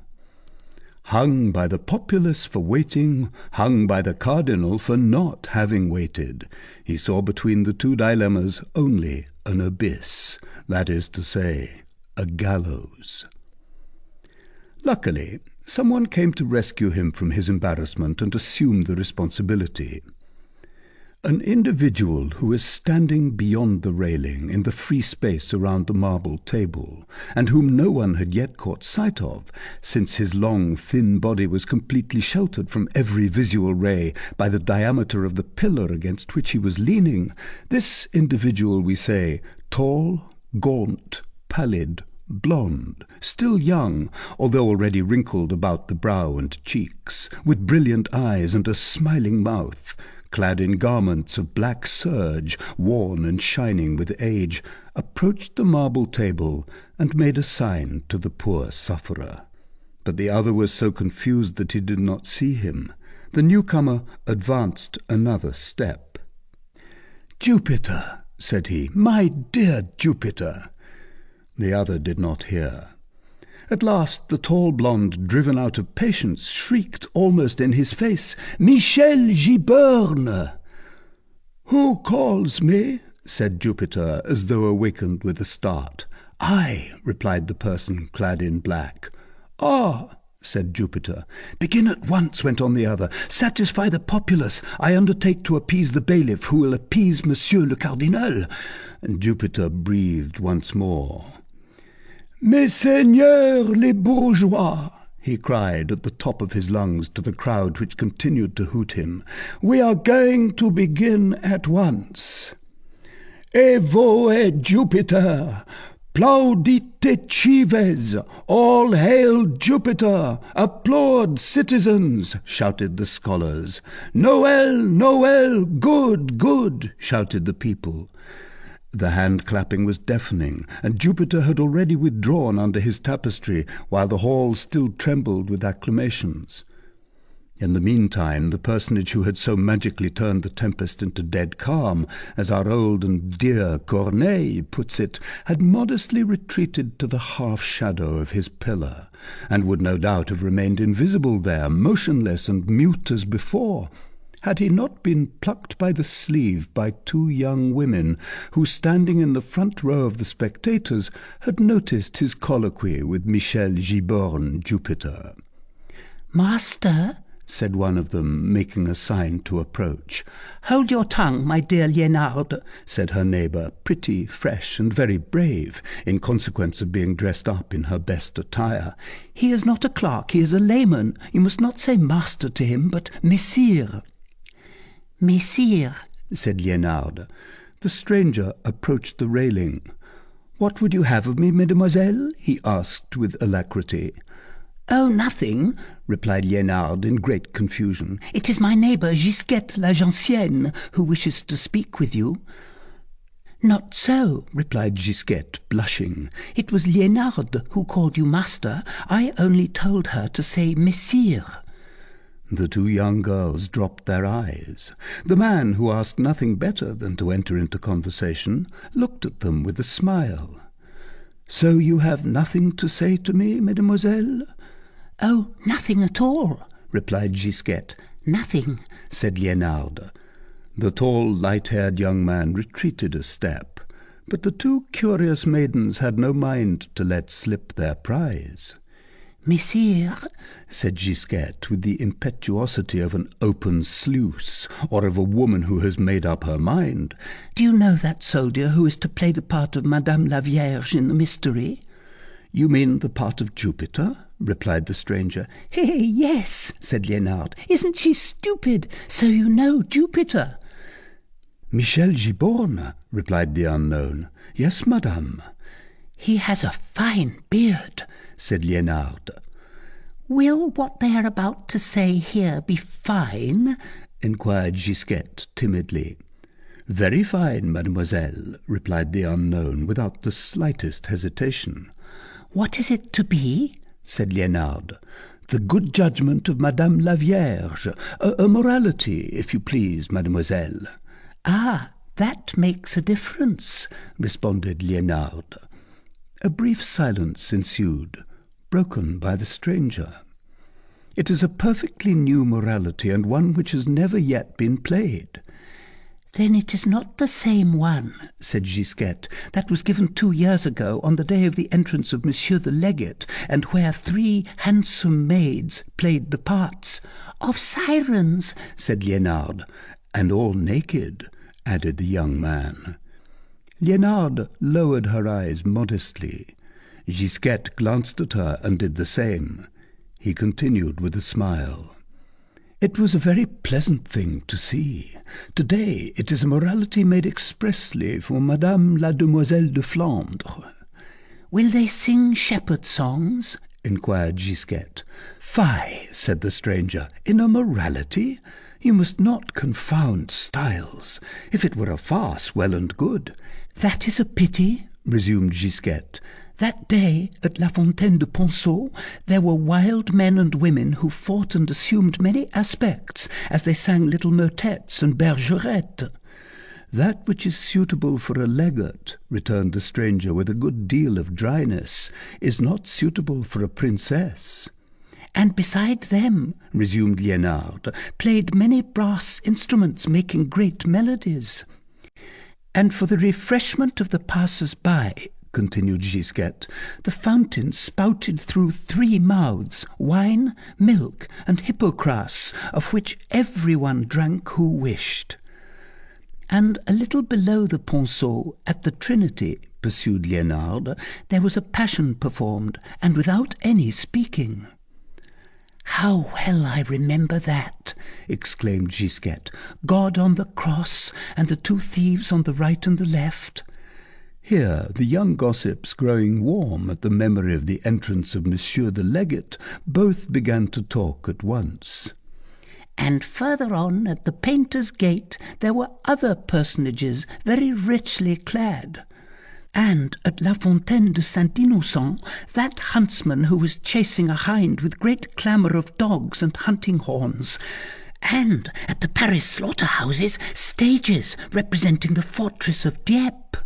Hung by the populace for waiting, hung by the cardinal for not having waited. He saw between the two dilemmas only an abyss, that is to say, a gallows. Luckily, someone came to rescue him from his embarrassment and assume the responsibility. An individual who was standing beyond the railing in the free space around the marble table, and whom no one had yet caught sight of, since his long, thin body was completely sheltered from every visual ray by the diameter of the pillar against which he was leaning. This individual, we say, tall, gaunt, pallid, blonde, still young, although already wrinkled about the brow and cheeks, with brilliant eyes and a smiling mouth, clad in garments of black serge, worn and shining with age, approached the marble table and made a sign to the poor sufferer. But the other was so confused that he did not see him. The newcomer advanced another step. "Jupiter," said he, "my dear Jupiter." The other did not hear. At last the tall blonde, driven out of patience, shrieked almost in his face, "Michel Giborne!" "Who calls me?" said Jupiter, as though awakened with a start. "I," replied the person clad in black. "Ah," said Jupiter. "Begin at once," went on the other. "Satisfy the populace. I undertake to appease the bailiff, who will appease Monsieur le Cardinal." And Jupiter breathed once more. "Mes seigneurs les bourgeois," he cried at the top of his lungs to the crowd which continued to hoot him, "we are going to begin at once. Evoe Jupiter, plaudite cives, all hail Jupiter, applaud citizens, shouted the scholars. Noel, Noel, good, good, shouted the people. The hand-clapping was deafening, and Jupiter had already withdrawn under his tapestry, while the hall still trembled with acclamations. In the meantime, the personage who had so magically turned the tempest into dead calm, as our old and dear Corneille puts it, had modestly retreated to the half-shadow of his pillar, and would no doubt have remained invisible there, motionless and mute as before, had he not been plucked by the sleeve by two young women, who, standing in the front row of the spectators, had noticed his colloquy with Michel Giborne Jupiter. "Master," said one of them, making a sign to approach. "Hold your tongue, my dear Liénarde," said her neighbour, pretty, fresh, and very brave, in consequence of being dressed up in her best attire. "He is not a clerk, he is a layman. You must not say master to him, but messire." "Messire," said Liénarde. The stranger approached the railing. "What would you have of me, mademoiselle?" he asked with alacrity. "Oh, nothing," replied Liénarde in great confusion. "It is my neighbour Gisquette la Gentienne who wishes to speak with you." "Not so," replied Gisquette, blushing. "It was Liénarde who called you master. I only told her to say messire." The two young girls dropped their eyes. The man, who asked nothing better than to enter into conversation, looked at them with a smile. "So you have nothing to say to me, mademoiselle?" "Oh, nothing at all," replied Gisquette. "Nothing," said Liénarde. The tall, light-haired young man retreated a step, but the two curious maidens had no mind to let slip their prize. "Messire," said Gisquette, with the impetuosity of an open sluice, or of a woman who has made up her mind, "do you know that soldier who is to play the part of Madame la Vierge in the mystery?" "You mean the part of Jupiter?" replied the stranger. "Hey, yes," said Liénarde. "Isn't she stupid? So you know Jupiter." "Michel Giborne," replied the unknown. "Yes, madame." "He has a fine beard," said Liénarde. "Will what they are about to say here be fine?" inquired Gisquette timidly. "Very fine, mademoiselle," replied the unknown, without the slightest hesitation. "What is it to be?" said Liénarde. "The good judgment of Madame la Vierge, a morality, if you please, mademoiselle." "Ah, that makes a difference," responded Liénarde. A brief silence ensued, broken by the stranger. "It is a perfectly new morality, and one which has never yet been played." "Then it is not the same one," said Gisquette, "that was given 2 years ago on the day of the entrance of Monsieur the Legate, and where 3 handsome maids played the parts." "Of sirens," said Liénarde. "And all naked," added the young man. Liénarde lowered her eyes modestly. Gisquette glanced at her and did the same. He continued with a smile. "It was a very pleasant thing to see. Today it is a morality made expressly for Madame la Demoiselle de Flandre." "Will they sing shepherd songs?" inquired Gisquette. "Fie," said the stranger, "in a morality? You must not confound styles. If it were a farce, well and good." "That is a pity," resumed Gisquette. "That day at La Fontaine de Ponceau there were wild men and women who fought and assumed many aspects as they sang little motets and bergerettes." "That which is suitable for a legate," returned the stranger with a good deal of dryness, "is not suitable for a princess." "And beside them," resumed Liénarde, "played many brass instruments making great melodies." "And for the refreshment of the passers-by," continued Gisquette, "the fountain spouted through 3 mouths, wine, milk, and hippocras, of which everyone drank who wished." "And a little below the Ponceau, at the Trinity," pursued Liénarde, "there was a passion performed, and without any speaking." "How well I remember that!" exclaimed Gisquette. "God on the cross, and the 2 thieves on the right and the left." Here the young gossips, growing warm at the memory of the entrance of Monsieur the Legate, both began to talk at once. "And further on, at the painter's gate, there were other personages very richly clad." And at La Fontaine de Saint-Innocent, that huntsman who was chasing a hind with great clamour of dogs and hunting horns. And at the Paris slaughterhouses, stages representing the fortress of Dieppe.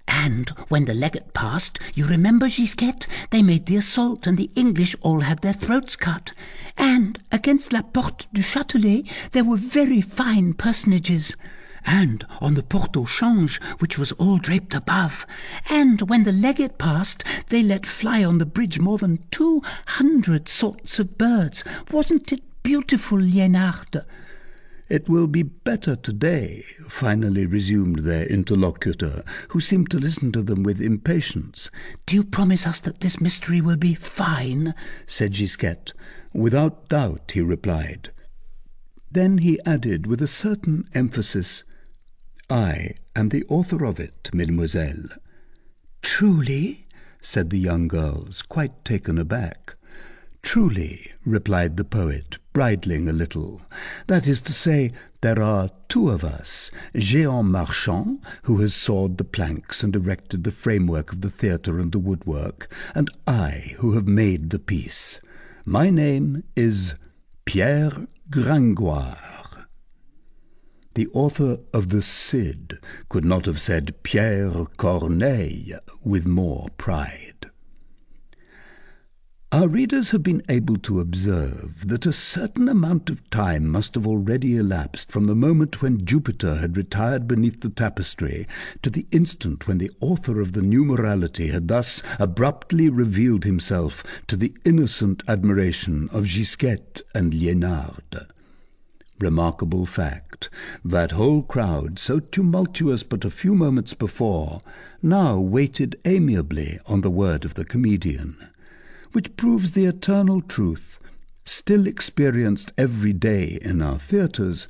And when the legate passed, you remember, Gisquette, they made the assault and the English all had their throats cut. And against La Porte du Châtelet there were very fine personages. And on the Porte au Change, which was all draped above. And when the legate passed, they let fly on the bridge more than 200 sorts of birds. Wasn't it beautiful, Liénarde? "It will be better today," finally resumed their interlocutor, who seemed to listen to them with impatience. "Do you promise us that this mystery will be fine?" said Gisquette. "Without doubt," he replied. Then he added with a certain emphasis, "I am the author of it, mademoiselle." "Truly?" said the young girls, quite taken aback. "Truly," replied the poet, bridling a little. "That is to say, there are two of us, Géant Marchand, who has sawed the planks and erected the framework of the theatre and the woodwork, and I, who have made the piece. My name is Pierre Gringoire." The author of the Cid could not have said Pierre Corneille with more pride. Our readers have been able to observe that a certain amount of time must have already elapsed from the moment when Jupiter had retired beneath the tapestry to the instant when the author of the New Morality had thus abruptly revealed himself to the innocent admiration of Gisquette and Liénarde. Remarkable fact, that whole crowd, so tumultuous but a few moments before, now waited amiably on the word of the comedian, which proves the eternal truth, still experienced every day in our theatres,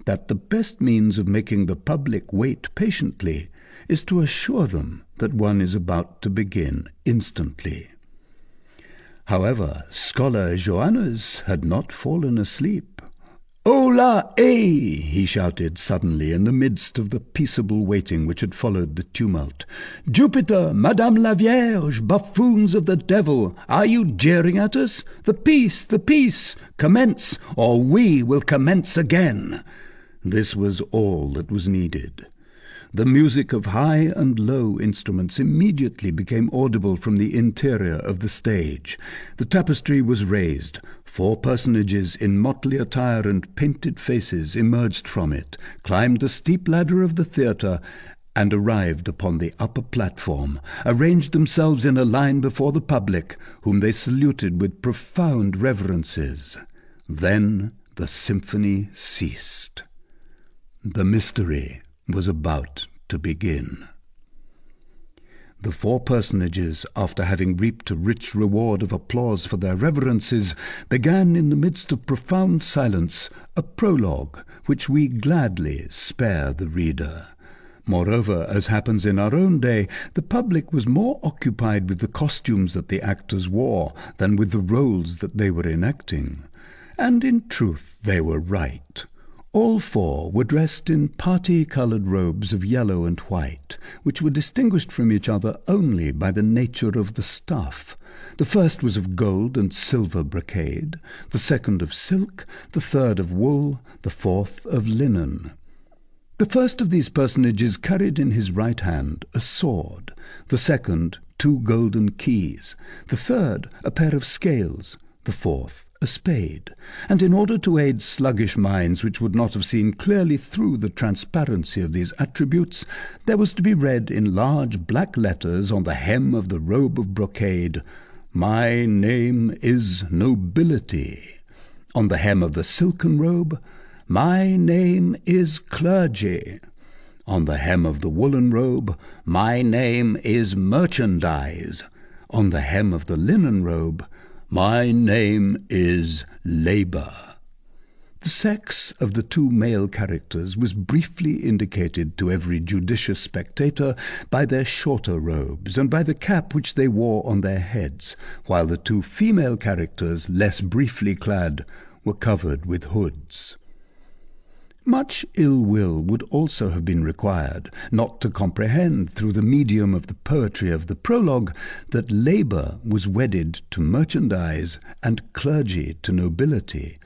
that the best means of making the public wait patiently is to assure them that one is about to begin instantly. However, Scholar Johannes had not fallen asleep. "Hola, eh!" he shouted suddenly in the midst of the peaceable waiting which had followed the tumult. "Jupiter, Madame la Vierge, buffoons of the devil, are you jeering at us? The peace! Commence, or we will commence again." This was all that was needed. The music of high and low instruments immediately became audible from the interior of the stage. The tapestry was raised. 4 personages in motley attire and painted faces emerged from it, climbed the steep ladder of the theatre, and arrived upon the upper platform, arranged themselves in a line before the public, whom they saluted with profound reverences. Then the symphony ceased. The mystery was about to begin. The 4 personages, after having reaped a rich reward of applause for their reverences, began in the midst of profound silence a prologue, which we gladly spare the reader. Moreover, as happens in our own day, the public was more occupied with the costumes that the actors wore than with the roles that they were enacting. And in truth they were right. All 4 were dressed in party-coloured robes of yellow and white, which were distinguished from each other only by the nature of the stuff. The first was of gold and silver brocade, the second of silk, the third of wool, the fourth of linen. The first of these personages carried in his right hand a sword, the second 2 golden keys, the third a pair of scales, the fourth a spade, and in order to aid sluggish minds which would not have seen clearly through the transparency of these attributes, there was to be read in large black letters on the hem of the robe of brocade, "My name is Nobility." On the hem of the silken robe, "My name is Clergy." On the hem of the woolen robe, "My name is Merchandise." On the hem of the linen robe, "My name is Labour." The sex of the 2 male characters was briefly indicated to every judicious spectator by their shorter robes and by the cap which they wore on their heads, while the 2 female characters, less briefly clad, were covered with hoods. Much ill will would also have been required, not to comprehend through the medium of the poetry of the prologue that labour was wedded to merchandise and clergy to nobility,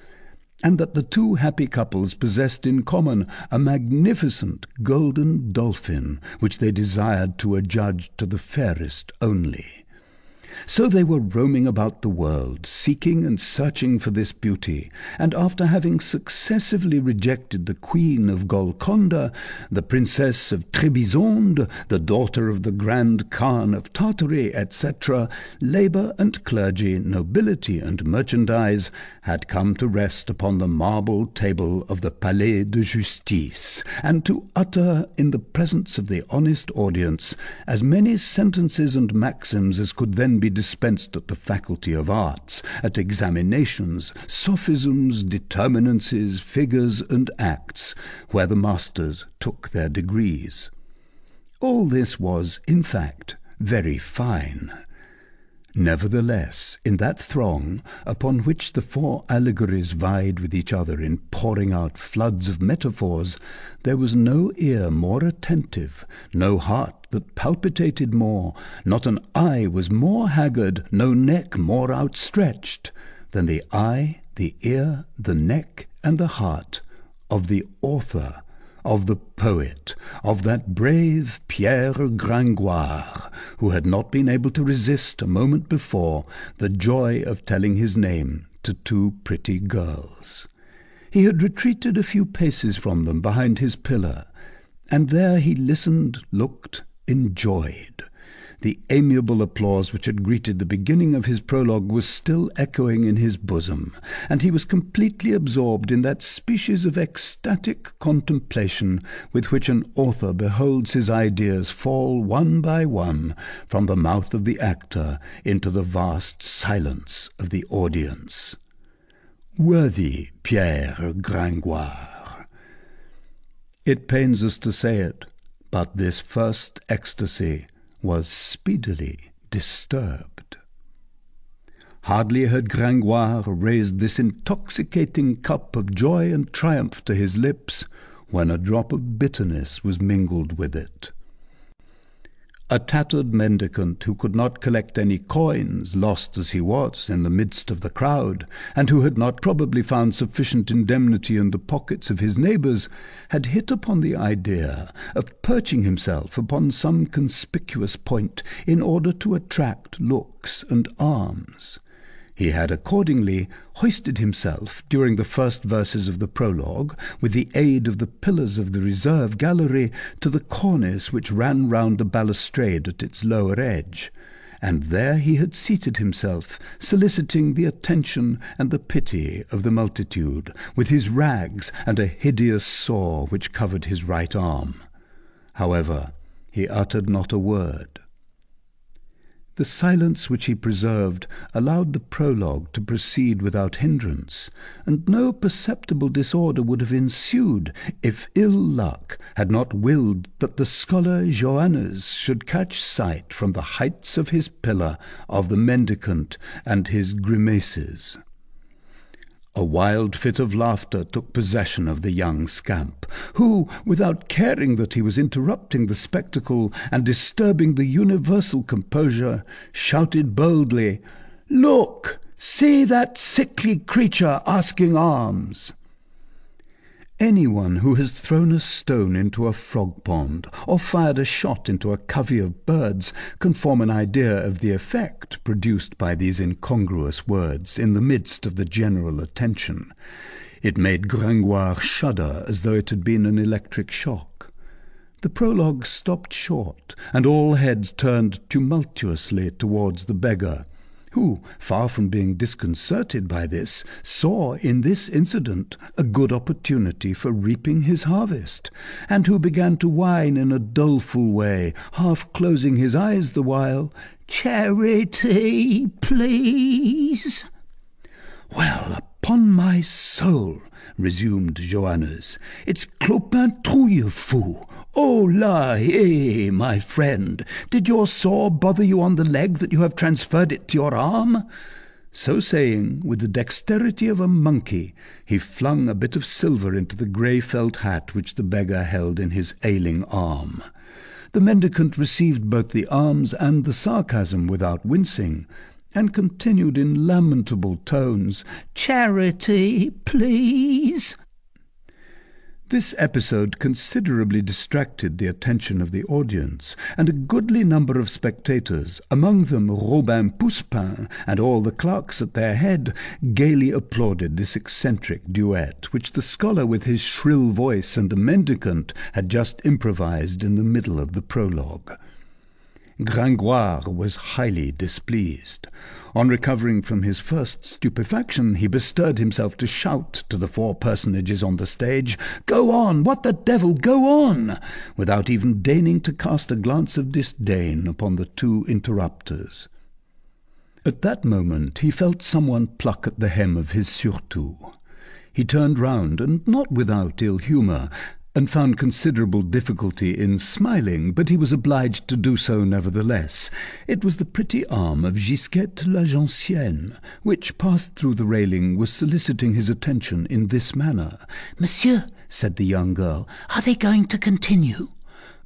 and that the two happy couples possessed in common a magnificent golden dolphin, which they desired to adjudge to the fairest only. So they were roaming about the world, seeking and searching for this beauty, and after having successively rejected the Queen of Golconda, the Princess of Trebizonde, the daughter of the Grand Khan of Tartary, etc., labour and clergy, nobility and merchandise had come to rest upon the marble table of the Palais de Justice, and to utter in the presence of the honest audience as many sentences and maxims as could then be dispensed at the Faculty of Arts, at examinations, sophisms, determinances, figures, and acts, where the masters took their degrees. All this was, in fact, very fine. Nevertheless, in that throng, upon which the four allegories vied with each other in pouring out floods of metaphors, there was no ear more attentive, no heart that palpitated more, not an eye was more haggard, no neck more outstretched, than the eye, the ear, the neck, and the heart of the author, of the poet, of that brave Pierre Gringoire, who had not been able to resist a moment before the joy of telling his name to two pretty girls. He had retreated a few paces from them behind his pillar, and there he listened, looked, enjoyed. The amiable applause which had greeted the beginning of his prologue was still echoing in his bosom, and he was completely absorbed in that species of ecstatic contemplation with which an author beholds his ideas fall one by one from the mouth of the actor into the vast silence of the audience. Worthy Pierre Gringoire! It pains us to say it, but this first ecstasy was speedily disturbed. Hardly had Gringoire raised this intoxicating cup of joy and triumph to his lips, when a drop of bitterness was mingled with it. A tattered mendicant who could not collect any coins, lost as he was in the midst of the crowd, and who had not probably found sufficient indemnity in the pockets of his neighbours, had hit upon the idea of perching himself upon some conspicuous point in order to attract looks and alms. He had accordingly hoisted himself, during the first verses of the prologue, with the aid of the pillars of the reserve gallery, to the cornice which ran round the balustrade at its lower edge, and there he had seated himself, soliciting the attention and the pity of the multitude, with his rags and a hideous sore which covered his right arm. However, he uttered not a word. The silence which he preserved allowed the prologue to proceed without hindrance, and no perceptible disorder would have ensued if ill luck had not willed that the scholar Joannes should catch sight from the heights of his pillar of the mendicant and his grimaces. A wild fit of laughter took possession of the young scamp, who, without caring that he was interrupting the spectacle and disturbing the universal composure, shouted boldly, "Look! See that sickly creature asking alms!" Anyone who has thrown a stone into a frog pond, or fired a shot into a covey of birds, can form an idea of the effect produced by these incongruous words in the midst of the general attention. It made Gringoire shudder as though it had been an electric shock. The prologue stopped short, and all heads turned tumultuously towards the beggar, who, far from being disconcerted by this, saw in this incident a good opportunity for reaping his harvest, and who began to whine in a doleful way, half closing his eyes the while, "Charity, please." "Well, upon my soul," resumed Joannes, "it's Clopin Trouillefou. Oh, la, eh, my friend, did your sore bother you on the leg that you have transferred it to your arm? So saying, with the dexterity of a monkey, he flung a bit of silver into the grey felt hat which the beggar held in his ailing arm. The mendicant received both the alms and the sarcasm without wincing, and continued in lamentable tones, "Charity, please." This episode considerably distracted the attention of the audience, and a goodly number of spectators, among them Robin Poussepain and all the clerks at their head, gaily applauded this eccentric duet, which the scholar with his shrill voice and the mendicant had just improvised in the middle of the prologue. Gringoire was highly displeased. On recovering from his first stupefaction, he bestirred himself to shout to the four personages on the stage, "Go on! What the devil! Go on!" without even deigning to cast a glance of disdain upon the two interrupters. At that moment he felt someone pluck at the hem of his surtout. He turned round, and not without ill humour, and found considerable difficulty in smiling, but he was obliged to do so nevertheless. It was the pretty arm of Gisquette la Gentienne, which, passed through the railing, was soliciting his attention in this manner. "Monsieur," said the young girl, "are they going to continue?"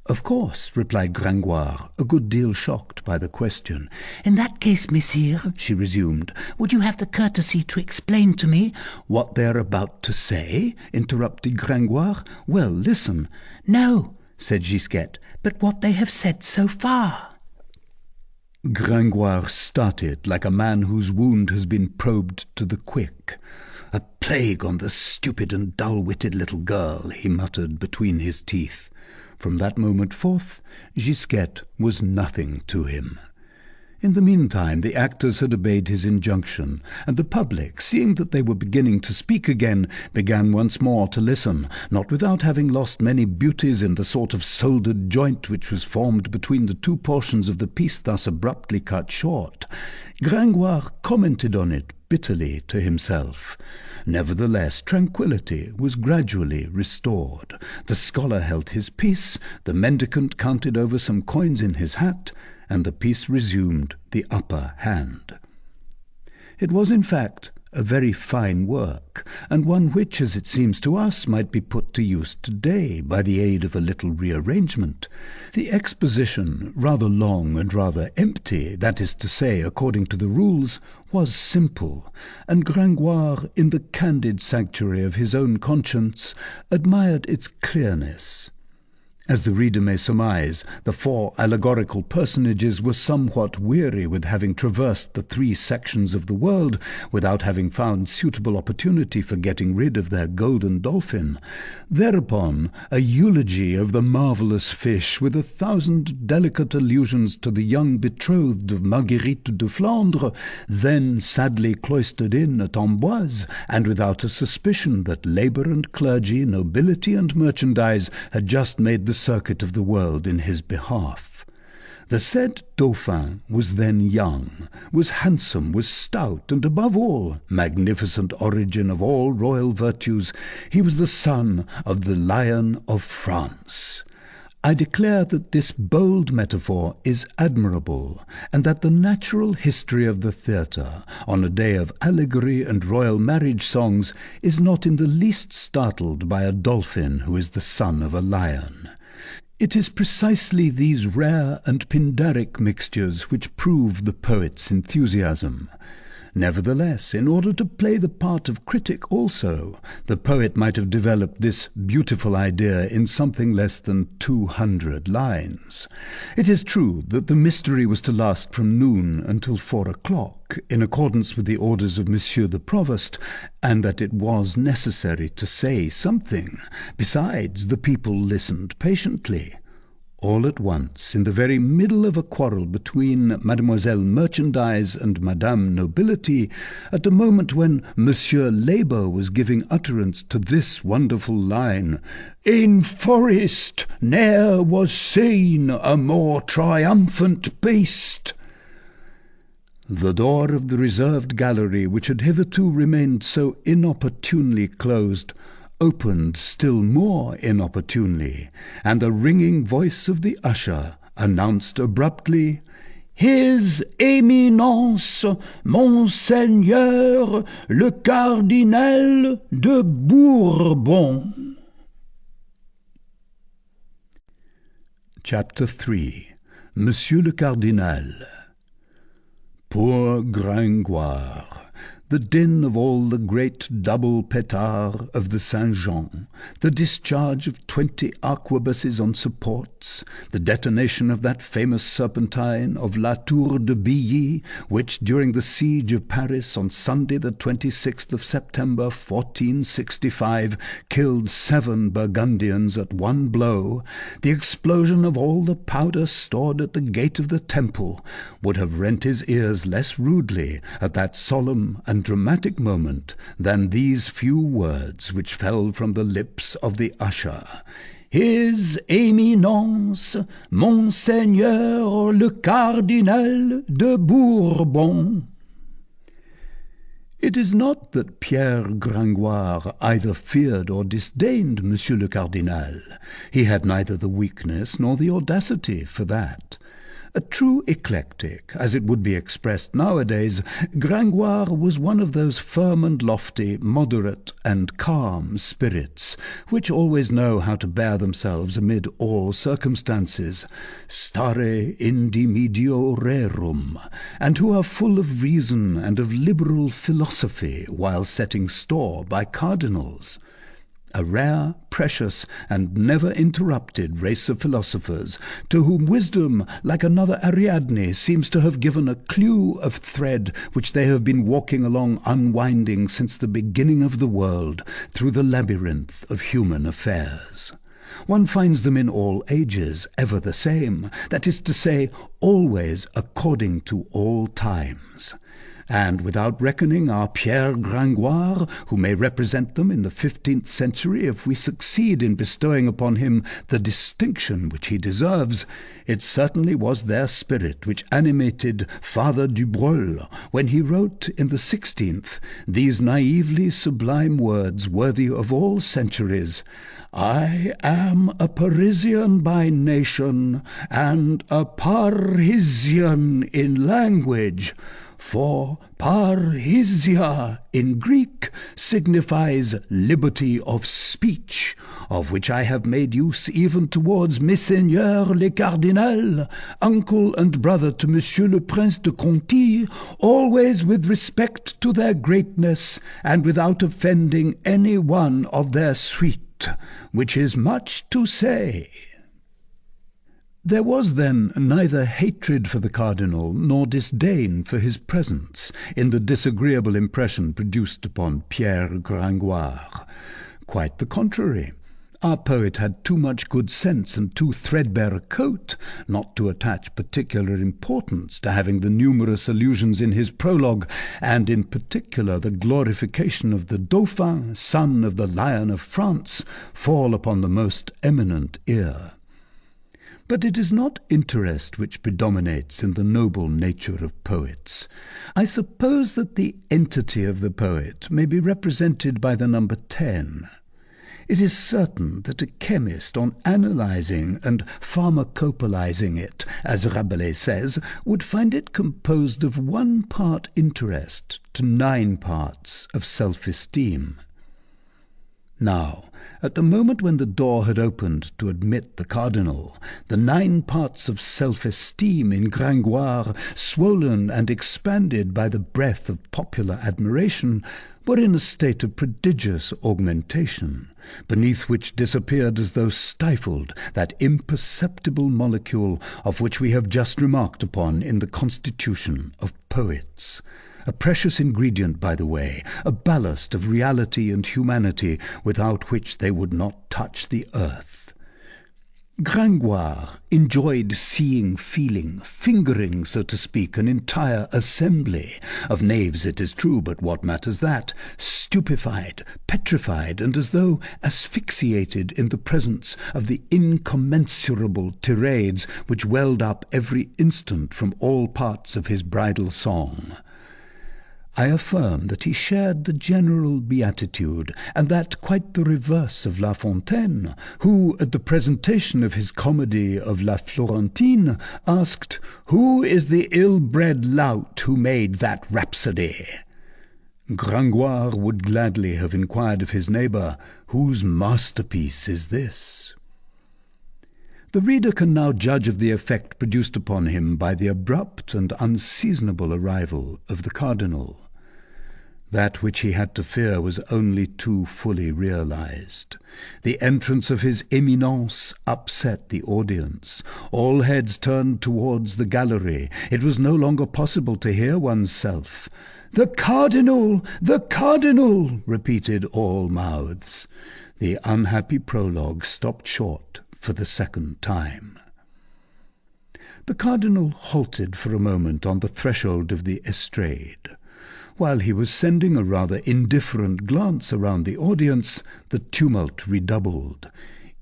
"Of course," replied Gringoire, a good deal shocked by the question. "In that case, messire," she resumed, "would you have the courtesy to explain to me—" "What they are about to say?" interrupted Gringoire. "Well, listen." "No," said Gisquette, "but what they have said so far." Gringoire started like a man whose wound has been probed to the quick. "A plague on the stupid and dull-witted little girl," he muttered between his teeth. From that moment forth, Gisquette was nothing to him. In the meantime, the actors had obeyed his injunction, and the public, seeing that they were beginning to speak again, began once more to listen, not without having lost many beauties in the sort of soldered joint which was formed between the two portions of the piece thus abruptly cut short. Gringoire commented on it bitterly to himself. Nevertheless, tranquillity was gradually restored. The scholar held his peace, the mendicant counted over some coins in his hat, and the piece resumed the upper hand. It was, in fact, a very fine work, and one which, as it seems to us, might be put to use today by the aid of a little rearrangement. The exposition, rather long and rather empty, that is to say, according to the rules, was simple, and Gringoire, in the candid sanctuary of his own conscience, admired its clearness. As the reader may surmise, the four allegorical personages were somewhat weary with having traversed the 3 sections of the world without having found suitable opportunity for getting rid of their golden dolphin. Thereupon, a eulogy of the marvellous fish, with 1,000 delicate allusions to the young betrothed of Marguerite de Flandre, then sadly cloistered in at Amboise, and without a suspicion that labour and clergy, nobility and merchandise had just made the circuit of the world in his behalf. The said Dauphin was then young, was handsome, was stout, and above all, magnificent origin of all royal virtues, he was the son of the Lion of France. I declare that this bold metaphor is admirable, and that the natural history of the theatre, on a day of allegory and royal marriage songs, is not in the least startled by a dolphin who is the son of a lion. It is precisely these rare and Pindaric mixtures which prove the poet's enthusiasm. Nevertheless, in order to play the part of critic also, the poet might have developed this beautiful idea in something less than 200 lines. It is true that the mystery was to last from noon until 4 o'clock, in accordance with the orders of Monsieur the Provost, and that it was necessary to say something. Besides, the people listened patiently. All at once, in the very middle of a quarrel between Mademoiselle Merchandise and Madame Nobility, at the moment when Monsieur Labour was giving utterance to this wonderful line, "In forest ne'er was seen a more triumphant beast," the door of the reserved gallery, which had hitherto remained so inopportunely closed, opened still more inopportunely, and the ringing voice of the usher announced abruptly, His Éminence, Monseigneur le Cardinal de Bourbon. Chapter 3. Monsieur le Cardinal. Poor Gringoire! The din of all the great double petard of the Saint-Jean, the discharge of 20 arquebuses on supports, the detonation of that famous serpentine of La Tour de Billy, which, during the siege of Paris on Sunday the 26th of September 1465, killed 7 Burgundians at one blow, the explosion of all the powder stored at the gate of the Temple, would have rent his ears less rudely at that solemn and dramatic moment than these few words which fell from the lips of the usher. His Éminence, Monseigneur le Cardinal de Bourbon. It is not that Pierre Gringoire either feared or disdained Monsieur le Cardinal. He had neither the weakness nor the audacity for that. A true eclectic, as it would be expressed nowadays, Gringoire was one of those firm and lofty, moderate and calm spirits, which always know how to bear themselves amid all circumstances, stare indi medio rerum, and who are full of reason and of liberal philosophy while setting store by cardinals. A rare, precious, and never interrupted race of philosophers, to whom wisdom, like another Ariadne, seems to have given a clue of thread which they have been walking along unwinding since the beginning of the world, through the labyrinth of human affairs. One finds them in all ages, ever the same, that is to say, always according to all times. And without reckoning our Pierre Gringoire, who may represent them in the 15th century if we succeed in bestowing upon him the distinction which he deserves, it certainly was their spirit which animated Father du Breul when he wrote in the 16th these naively sublime words worthy of all centuries: I am a Parisian by nation and a Parisian in language, for parrhesia in Greek signifies liberty of speech, of which I have made use even towards Messeigneur le Cardinal, uncle and brother to Monsieur le Prince de Conti, always with respect to their greatness, and without offending any one of their suite, which is much to say. There was then neither hatred for the cardinal nor disdain for his presence in the disagreeable impression produced upon Pierre Gringoire. Quite the contrary. Our poet had too much good sense and too threadbare a coat not to attach particular importance to having the numerous allusions in his prologue, and in particular the glorification of the Dauphin, son of the Lion of France, fall upon the most eminent ear. But it is not interest which predominates in the noble nature of poets. I suppose that the entity of the poet may be represented by the number 10. It is certain that a chemist, on analysing and pharmacopolizing it, as Rabelais says, would find it composed of 1 part interest to 9 parts of self-esteem. Now, at the moment when the door had opened to admit the cardinal, the 9 parts of self-esteem in Gringoire, swollen and expanded by the breath of popular admiration, were in a state of prodigious augmentation, beneath which disappeared as though stifled that imperceptible molecule of which we have just remarked upon in the constitution of poets. A precious ingredient, by the way, a ballast of reality and humanity without which they would not touch the earth. Gringoire enjoyed seeing, feeling, fingering, so to speak, an entire assembly of knaves, it is true, but what matters that, stupefied, petrified, and as though asphyxiated in the presence of the incommensurable tirades which welled up every instant from all parts of his bridal song. I affirm that he shared the general beatitude, and that quite the reverse of La Fontaine, who, at the presentation of his comedy of La Florentine, asked, "Who is the ill-bred lout who made that rhapsody?" Gringoire would gladly have inquired of his neighbour, "Whose masterpiece is this?" The reader can now judge of the effect produced upon him by the abrupt and unseasonable arrival of the cardinal. That which he had to fear was only too fully realized. The entrance of his Eminence upset the audience. All heads turned towards the gallery. It was no longer possible to hear oneself. "The Cardinal! The Cardinal!" repeated all mouths. The unhappy prologue stopped short for the second time. The cardinal halted for a moment on the threshold of the estrade. While he was sending a rather indifferent glance around the audience, the tumult redoubled.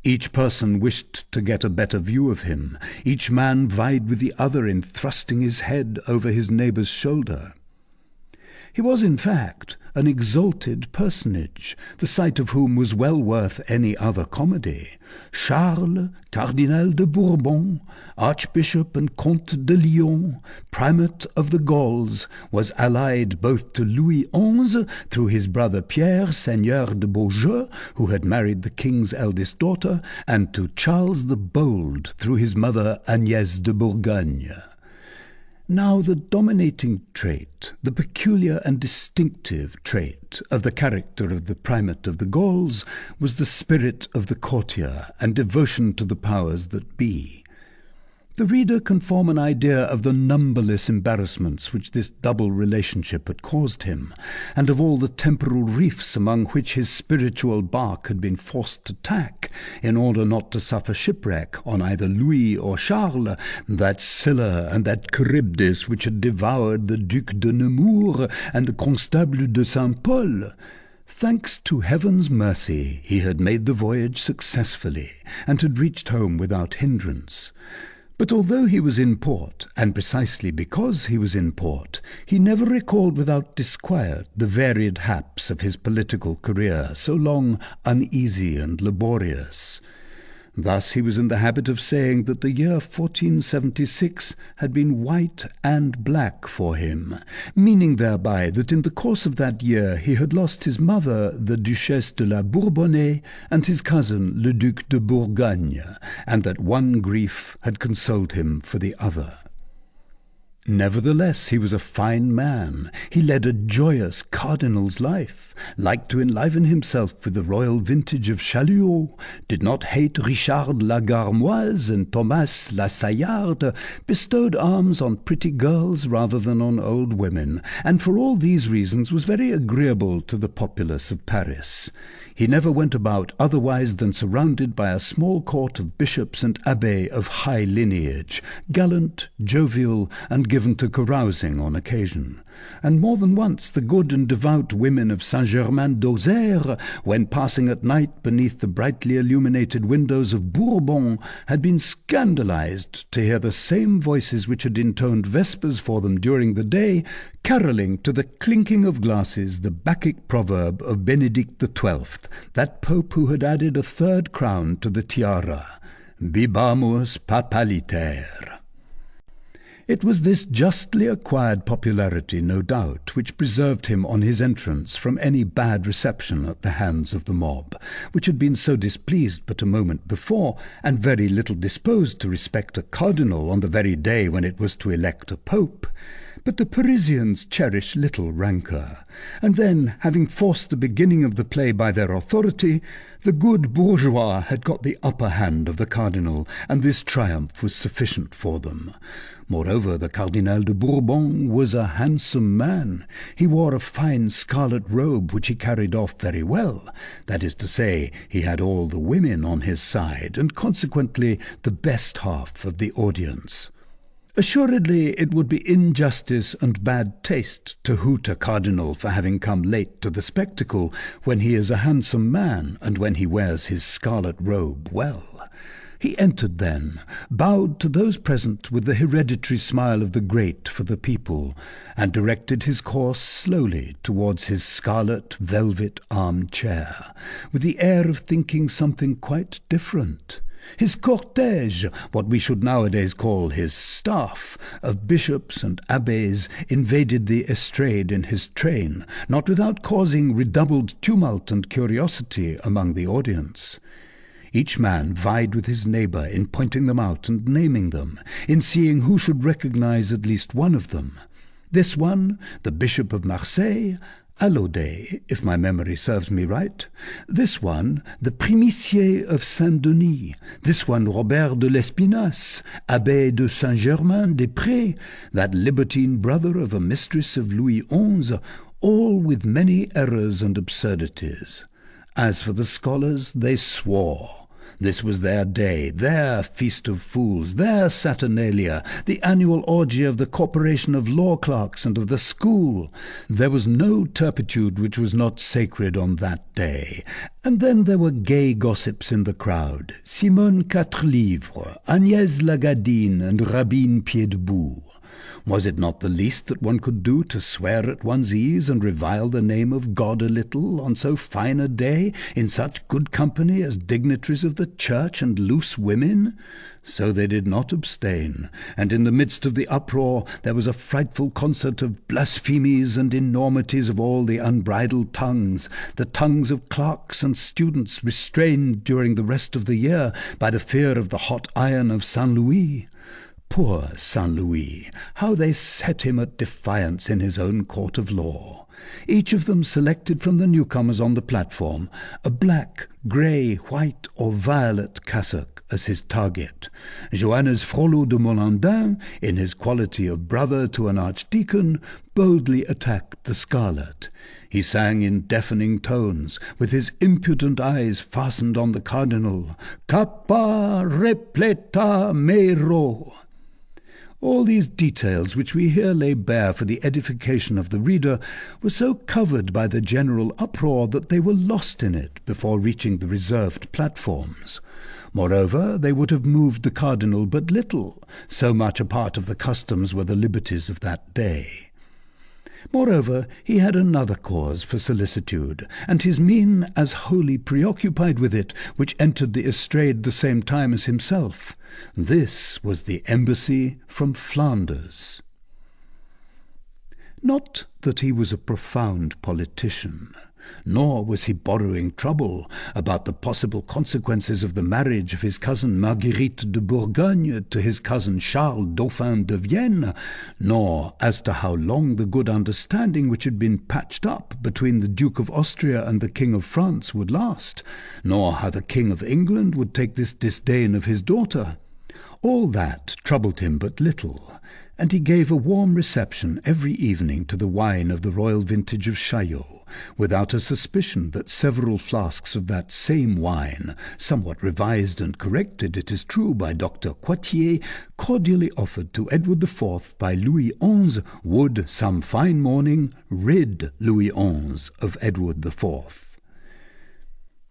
Each person wished to get a better view of him. Each man vied with the other in thrusting his head over his neighbour's shoulder. He was, in fact, an exalted personage, the sight of whom was well worth any other comedy. Charles, Cardinal de Bourbon, Archbishop and Comte de Lyon, Primate of the Gauls, was allied both to Louis XI through his brother Pierre, Seigneur de Beaujeu, who had married the king's eldest daughter, and to Charles the Bold through his mother Agnès de Bourgogne. Now the dominating trait, the peculiar and distinctive trait of the character of the Primate of the Gauls was the spirit of the courtier and devotion to the powers that be. The reader can form an idea of the numberless embarrassments which this double relationship had caused him, and of all the temporal reefs among which his spiritual bark had been forced to tack, in order not to suffer shipwreck on either Louis or Charles, that Scylla and that Charybdis which had devoured the Duc de Nemours and the Constable de Saint-Paul. Thanks to heaven's mercy, he had made the voyage successfully, and had reached home without hindrance. But although he was in port, and precisely because he was in port, he never recalled without disquiet the varied haps of his political career, so long uneasy and laborious. Thus he was in the habit of saying that the year 1476 had been white and black for him, meaning thereby that in the course of that year he had lost his mother, the Duchesse de la Bourbonnais, and his cousin, le Duc de Bourgogne, and that one grief had consoled him for the other. Nevertheless, he was a fine man. He led a joyous cardinal's life, liked to enliven himself with the royal vintage of Chaluot, did not hate Richard la Garmoise and Thomas la Saillarde, bestowed alms on pretty girls rather than on old women, and for all these reasons was very agreeable to the populace of Paris. He never went about otherwise than surrounded by a small court of bishops and abbés of high lineage, gallant, jovial, and given to carousing on occasion. And more than once the good and devout women of Saint-Germain-d'Auxerre, when passing at night beneath the brightly illuminated windows of Bourbon, had been scandalized to hear the same voices which had intoned vespers for them during the day, carolling to the clinking of glasses the Bacchic proverb of Benedict XII, that pope who had added a third crown to the tiara, Bibamus papaliter. It was this justly acquired popularity, no doubt, which preserved him on his entrance from any bad reception at the hands of the mob, which had been so displeased but a moment before, and very little disposed to respect a cardinal on the very day when it was to elect a pope. But the Parisians cherished little rancour, and then, having forced the beginning of the play by their authority, the good bourgeois had got the upper hand of the cardinal, and this triumph was sufficient for them. Moreover, the Cardinal de Bourbon was a handsome man. He wore a fine scarlet robe which he carried off very well. That is to say, he had all the women on his side, and consequently the best half of the audience. Assuredly, it would be injustice and bad taste to hoot a cardinal for having come late to the spectacle when he is a handsome man and when he wears his scarlet robe well. He entered then, bowed to those present with the hereditary smile of the great for the people, and directed his course slowly towards his scarlet velvet arm-chair, with the air of thinking something quite different. His cortège, what we should nowadays call his staff, of bishops and abbés, invaded the estrade in his train, not without causing redoubled tumult and curiosity among the audience. Each man vied with his neighbour in pointing them out and naming them, in seeing who should recognize at least one of them. This one, the Bishop of Marseille, Alaudet, if my memory serves me right. This one, the Primicier of Saint-Denis. This one, Robert de l'Espinasse, Abbé de Saint-Germain-des-Prés, that libertine brother of a mistress of Louis XI, all with many errors and absurdities. As for the scholars, they swore. This was their day, their feast of fools, their Saturnalia, the annual orgy of the corporation of law clerks and of the school. There was no turpitude which was not sacred on that day. And then there were gay gossips in the crowd, Simone Quatrelivre, Agnès Lagadine, and Rabine Pied-Debout. Was it not the least that one could do to swear at one's ease and revile the name of God a little on so fine a day, in such good company as dignitaries of the church and loose women? So they did not abstain, and in the midst of the uproar there was a frightful concert of blasphemies and enormities of all the unbridled tongues, the tongues of clerks and students restrained during the rest of the year by the fear of the hot iron of Saint Louis. Poor Saint Louis, how they set him at defiance in his own court of law. Each of them selected from the newcomers on the platform a black, grey, white, or violet cassock as his target. Joannes Frollo de Notre-Dame, in his quality of brother to an archdeacon, boldly attacked the scarlet. He sang in deafening tones, with his impudent eyes fastened on the cardinal, "Cappa repleta mero." All these details which we here lay bare for the edification of the reader were so covered by the general uproar that they were lost in it before reaching the reserved platforms. Moreover, they would have moved the cardinal but little, so much a part of the customs were the liberties of that day. Moreover, he had another cause for solicitude, and his mien as wholly preoccupied with it, which entered the estrade the same time as himself. This was the embassy from Flanders. Not that he was a profound politician, nor was he borrowing trouble about the possible consequences of the marriage of his cousin Marguerite de Bourgogne to his cousin Charles, Dauphin de Vienne, nor as to how long the good understanding which had been patched up between the Duke of Austria and the King of France would last, nor how the King of England would take this disdain of his daughter. All that troubled him but little, and he gave a warm reception every evening to the wine of the royal vintage of Chaillot, without a suspicion that several flasks of that same wine, somewhat revised and corrected, it is true, by Dr. Coitier, cordially offered to Edward IV by Louis XI, would, some fine morning, rid Louis XI of Edward IV.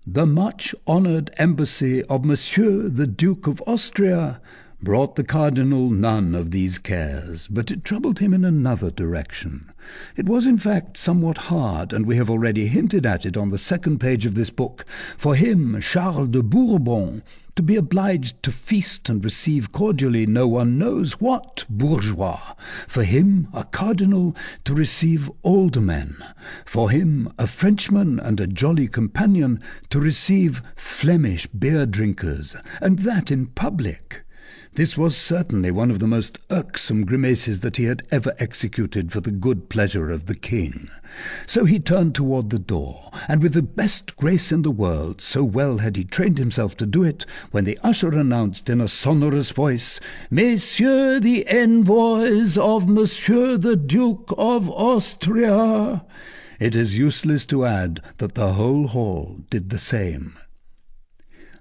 The much-honoured embassy of Monsieur the Duke of Austria brought the cardinal none of these cares, but it troubled him in another direction. It was, in fact, somewhat hard, and we have already hinted at it on the second page of this book, for him, Charles de Bourbon, to be obliged to feast and receive cordially no one knows what bourgeois, for him, a cardinal, to receive aldermen, for him, a Frenchman and a jolly companion, to receive Flemish beer-drinkers, and that in public. This was certainly one of the most irksome grimaces that he had ever executed for the good pleasure of the king. So he turned toward the door, and with the best grace in the world, so well had he trained himself to do it, when the usher announced in a sonorous voice, "Messieurs the envoys of Monsieur the Duke of Austria," it is useless to add that the whole hall did the same.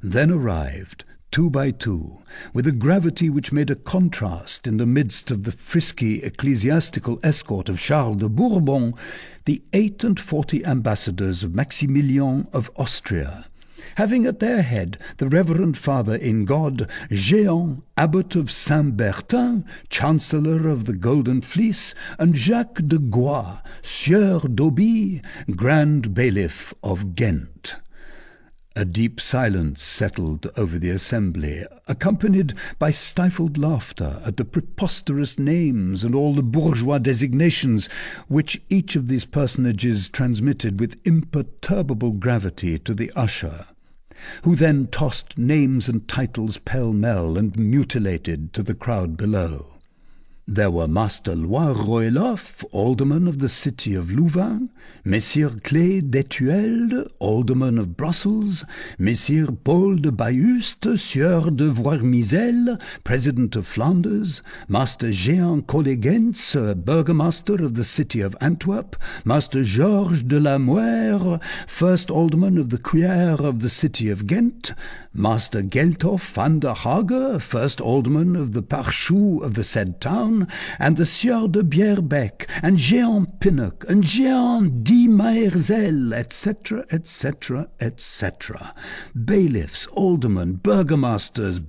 Then arrived, two by two, with a gravity which made a contrast in the midst of the frisky ecclesiastical escort of Charles de Bourbon, the 48 ambassadors of Maximilian of Austria. having at their head the Reverend Father in God, Jehan, Abbot of Saint-Bertin, Chancellor of the Golden Fleece, and Jacques de Gois, Sieur d'Auby, Grand Bailiff of Ghent. A deep silence settled over the assembly, accompanied by stifled laughter at the preposterous names and all the bourgeois designations which each of these personages transmitted with imperturbable gravity to the usher, who then tossed names and titles pell-mell and mutilated to the crowd below. There were Master Lois Roelof, Alderman of the city of Louvain, Messire Clé d'Etuelde, Alderman of Brussels, Messire Paul de Bayuste, Sieur de Voirmizelle, President of Flanders, Master Jehan Collegentz, Burgomaster of the city of Antwerp, Master Georges de la Moire, First Alderman of the Cuillère of the city of Ghent, Master Gelthoff van der Hage, First Alderman of the Parchou of the said town, and the Sieur de Bierbeck, and Jehan Pinnock, and Jehan de Maerzel, etc., etc., etc. Bailiffs, aldermen, burgomasters,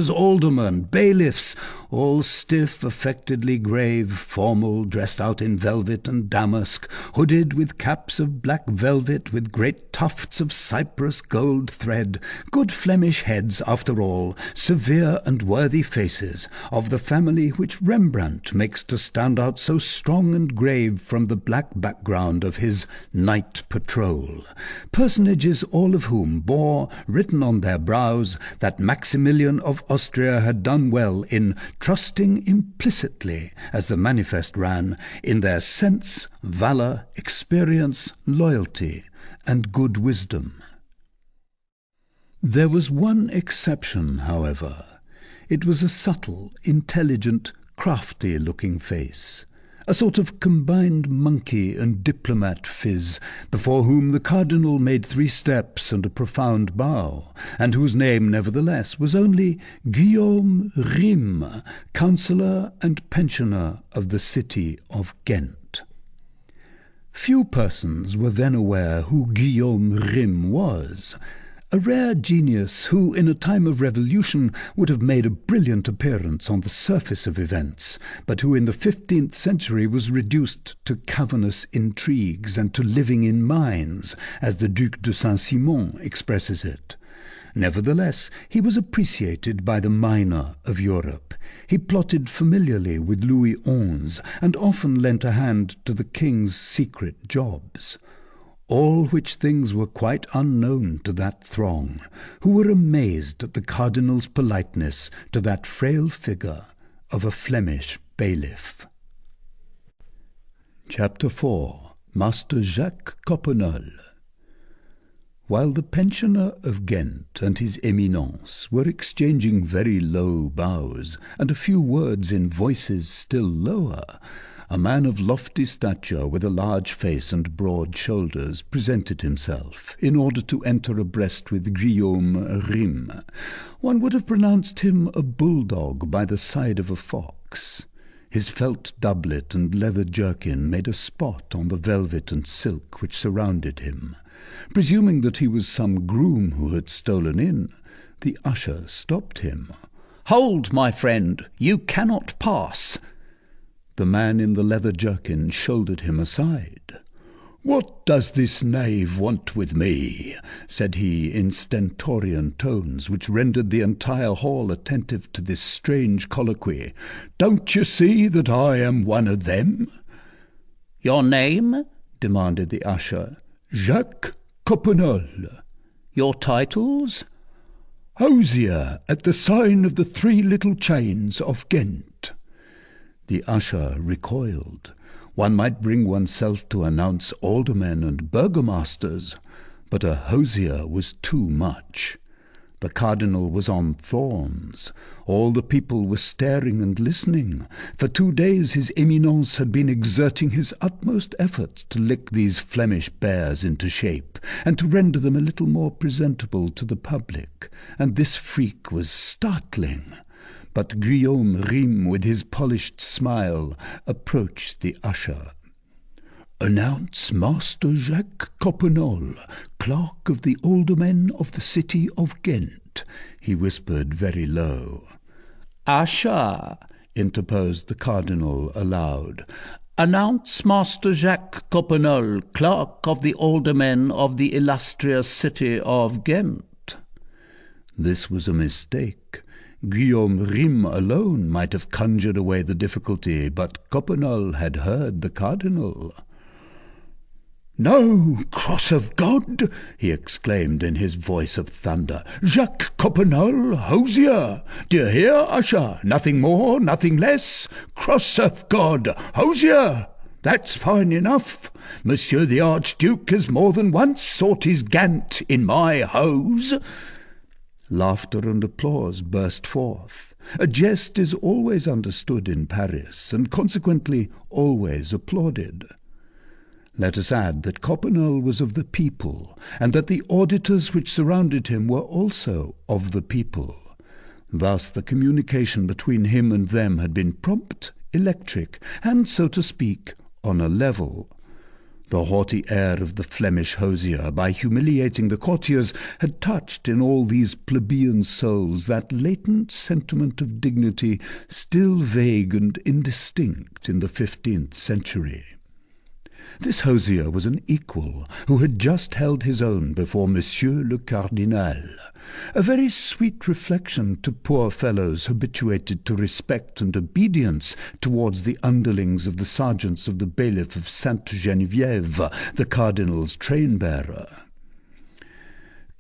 aldermen, bailiffs, all stiff, affectedly grave, formal, dressed out in velvet and damask, hooded with caps of black velvet with great tufts of cypress gold thread, good Flemish heads, after all, severe and worthy faces, of the family which Rembrandt makes to stand out so strong and grave from the black background of his Night Patrol, personages all of whom bore, written on their brows, that Maximilian of Austria had done well in trusting implicitly, as the manifest ran, in their sense, valour, experience, loyalty, and good wisdom. There was one exception, however. It was a subtle, intelligent, crafty-looking face, a sort of combined monkey and diplomat phiz, before whom the cardinal made 3 steps and a profound bow, and whose name, nevertheless, was only Guillaume Rym, councillor and pensioner of the city of Ghent. Few persons were then aware who Guillaume Rym was, a rare genius who, in a time of revolution, would have made a brilliant appearance on the surface of events, but who in the 15th century was reduced to cavernous intrigues and to living in mines, as the Duc de Saint-Simon expresses it. Nevertheless, he was appreciated by the miner of Europe. He plotted familiarly with Louis XI, and often lent a hand to the king's secret jobs. All which things were quite unknown to that throng, who were amazed at the cardinal's politeness to that frail figure of a Flemish bailiff. Chapter 4. Master Jacques Coppenole. While the pensioner of Ghent and his Eminence were exchanging very low bows, and a few words in voices still lower, a man of lofty stature with a large face and broad shoulders presented himself, in order to enter abreast with Guillaume Rym. One would have pronounced him a bulldog by the side of a fox. His felt doublet and leather jerkin made a spot on the velvet and silk which surrounded him. Presuming that he was some groom who had stolen in, the usher stopped him. "Hold, my friend, you cannot pass." The man in the leather jerkin shouldered him aside. "What does this knave want with me?" said he in stentorian tones, which rendered the entire hall attentive to this strange colloquy. "Don't you see that I am one of them?" "Your name?" demanded the usher. "Jacques Coppenole." "Your titles?" "Hosier at the sign of the 3 little chains of Ghent." The usher recoiled. One might bring oneself to announce aldermen and burgomasters, but a hosier was too much. The cardinal was on thorns. All the people were staring and listening. For 2 days his Eminence had been exerting his utmost efforts to lick these Flemish bears into shape, and to render them a little more presentable to the public, and this freak was startling. But Guillaume Rym, with his polished smile, approached the usher. "Announce Master Jacques Coppenole, clerk of the aldermen of the city of Ghent," he whispered very low. "Usher," interposed the cardinal aloud, "announce Master Jacques Coppenole, clerk of the aldermen of the illustrious city of Ghent." This was a mistake. Guillaume Rym alone might have conjured away the difficulty, but Coppenole had heard the cardinal. "No, cross of God!" he exclaimed in his voice of thunder. "Jacques Coppenole, hosier! Do you hear, usher? Nothing more, nothing less. Cross of God, hosier! That's fine enough. Monsieur the Archduke has more than once sought his gant in my hose." Laughter and applause burst forth. A jest is always understood in Paris, and consequently always applauded. Let us add that Coppenole was of the people, and that the auditors which surrounded him were also of the people. Thus the communication between him and them had been prompt, electric, and, so to speak, on a level. The haughty air of the Flemish hosier, by humiliating the courtiers, had touched in all these plebeian souls that latent sentiment of dignity still vague and indistinct in the 15th century. This hosier was an equal who had just held his own before Monsieur le Cardinal, a very sweet reflection to poor fellows habituated to respect and obedience towards the underlings of the sergeants of the bailiff of Sainte-Geneviève, the cardinal's train-bearer.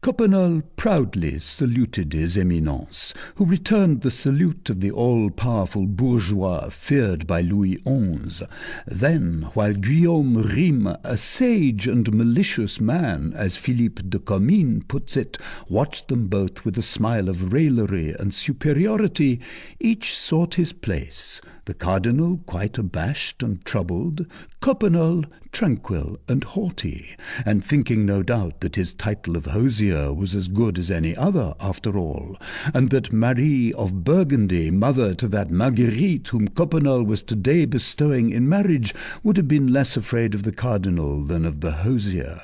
Coppenole proudly saluted his Eminence, who returned the salute of the all-powerful bourgeois feared by Louis XI. Then, while Guillaume Rym, a sage and malicious man, as Philippe de Comines puts it, watched them both with a smile of raillery and superiority, each sought his place, the cardinal quite abashed and troubled, Coppenole tranquil and haughty, and thinking no doubt that his title of hosier was as good as any other after all, and that Marie of Burgundy, mother to that Marguerite whom Coppenole was today bestowing in marriage, would have been less afraid of the cardinal than of the hosier.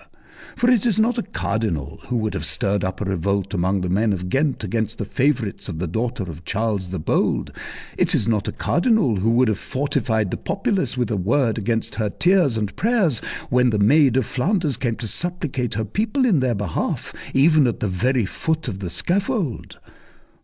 For it is not a cardinal who would have stirred up a revolt among the men of Ghent against the favourites of the daughter of Charles the Bold. It is not a cardinal who would have fortified the populace with a word against her tears and prayers when the Maid of Flanders came to supplicate her people in their behalf, even at the very foot of the scaffold,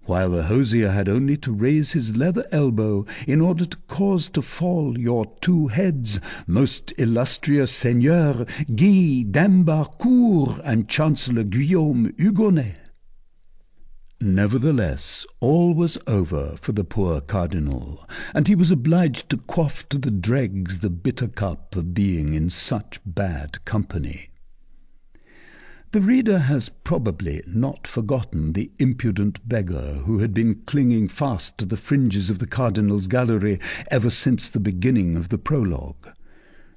while the hosier had only to raise his leather elbow in order to cause to fall your two heads, most illustrious Seigneur Guy d'Ambarcourt and Chancellor Guillaume Hugonnet. Nevertheless, all was over for the poor cardinal, and he was obliged to quaff to the dregs the bitter cup of being in such bad company. The reader has probably not forgotten the impudent beggar who had been clinging fast to the fringes of the cardinal's gallery ever since the beginning of the prologue.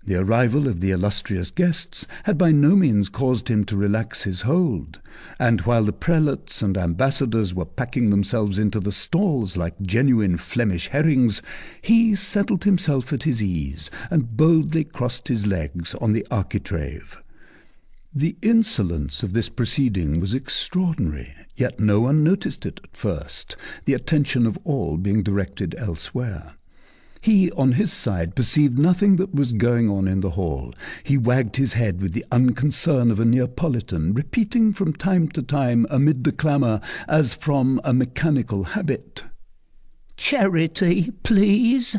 The arrival of the illustrious guests had by no means caused him to relax his hold, and while the prelates and ambassadors were packing themselves into the stalls like genuine Flemish herrings, he settled himself at his ease and boldly crossed his legs on the architrave. The insolence of this proceeding was extraordinary, yet no one noticed it at first, the attention of all being directed elsewhere. He, on his side, perceived nothing that was going on in the hall. He wagged his head with the unconcern of a Neapolitan, repeating from time to time amid the clamour, as from a mechanical habit, "Charity, please."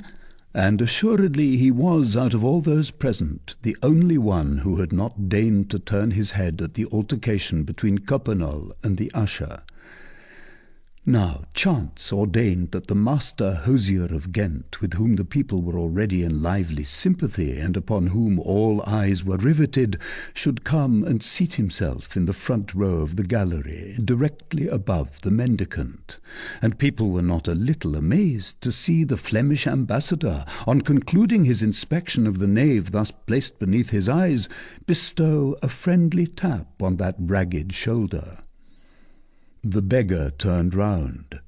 And assuredly he was, out of all those present, the only one who had not deigned to turn his head at the altercation between Coppenole and the usher. Now chance ordained that the master hosier of Ghent, with whom the people were already in lively sympathy, and upon whom all eyes were riveted, should come and seat himself in the front row of the gallery, directly above the mendicant, and people were not a little amazed to see the Flemish ambassador, on concluding his inspection of the nave thus placed beneath his eyes, bestow a friendly tap on that ragged shoulder. The beggar turned round.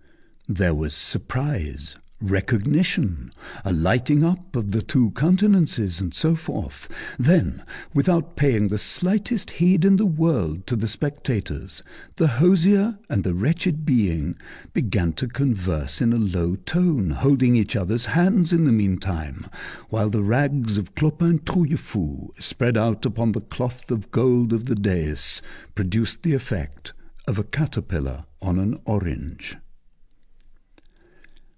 There was surprise, recognition, a lighting up of the two countenances, and so forth. Then, without paying the slightest heed in the world to the spectators, the hosier and the wretched being began to converse in a low tone, holding each other's hands in the meantime, while the rags of Clopin Trouillefou, spread out upon the cloth of gold of the dais, produced the effect of a caterpillar on an orange.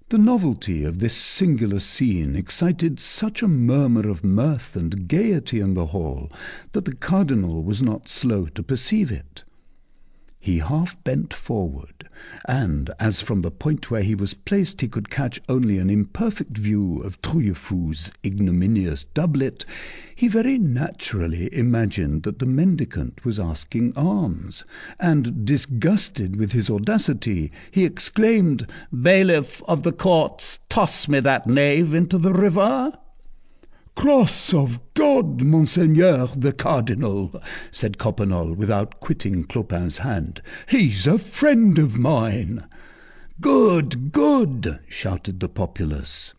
The novelty of this singular scene excited such a murmur of mirth and gaiety in the hall that the cardinal was not slow to perceive it. He half bent forward, and, as from the point where he was placed he could catch only an imperfect view of Trouillefou's ignominious doublet, he very naturally imagined that the mendicant was asking alms, and, disgusted with his audacity, he exclaimed, "Bailiff of the courts, toss me that knave into the river!" "Cross of God, Monseigneur the Cardinal," said Coppenole, without quitting Clopin's hand. "He's a friend of mine." "Good, good!" shouted the populace.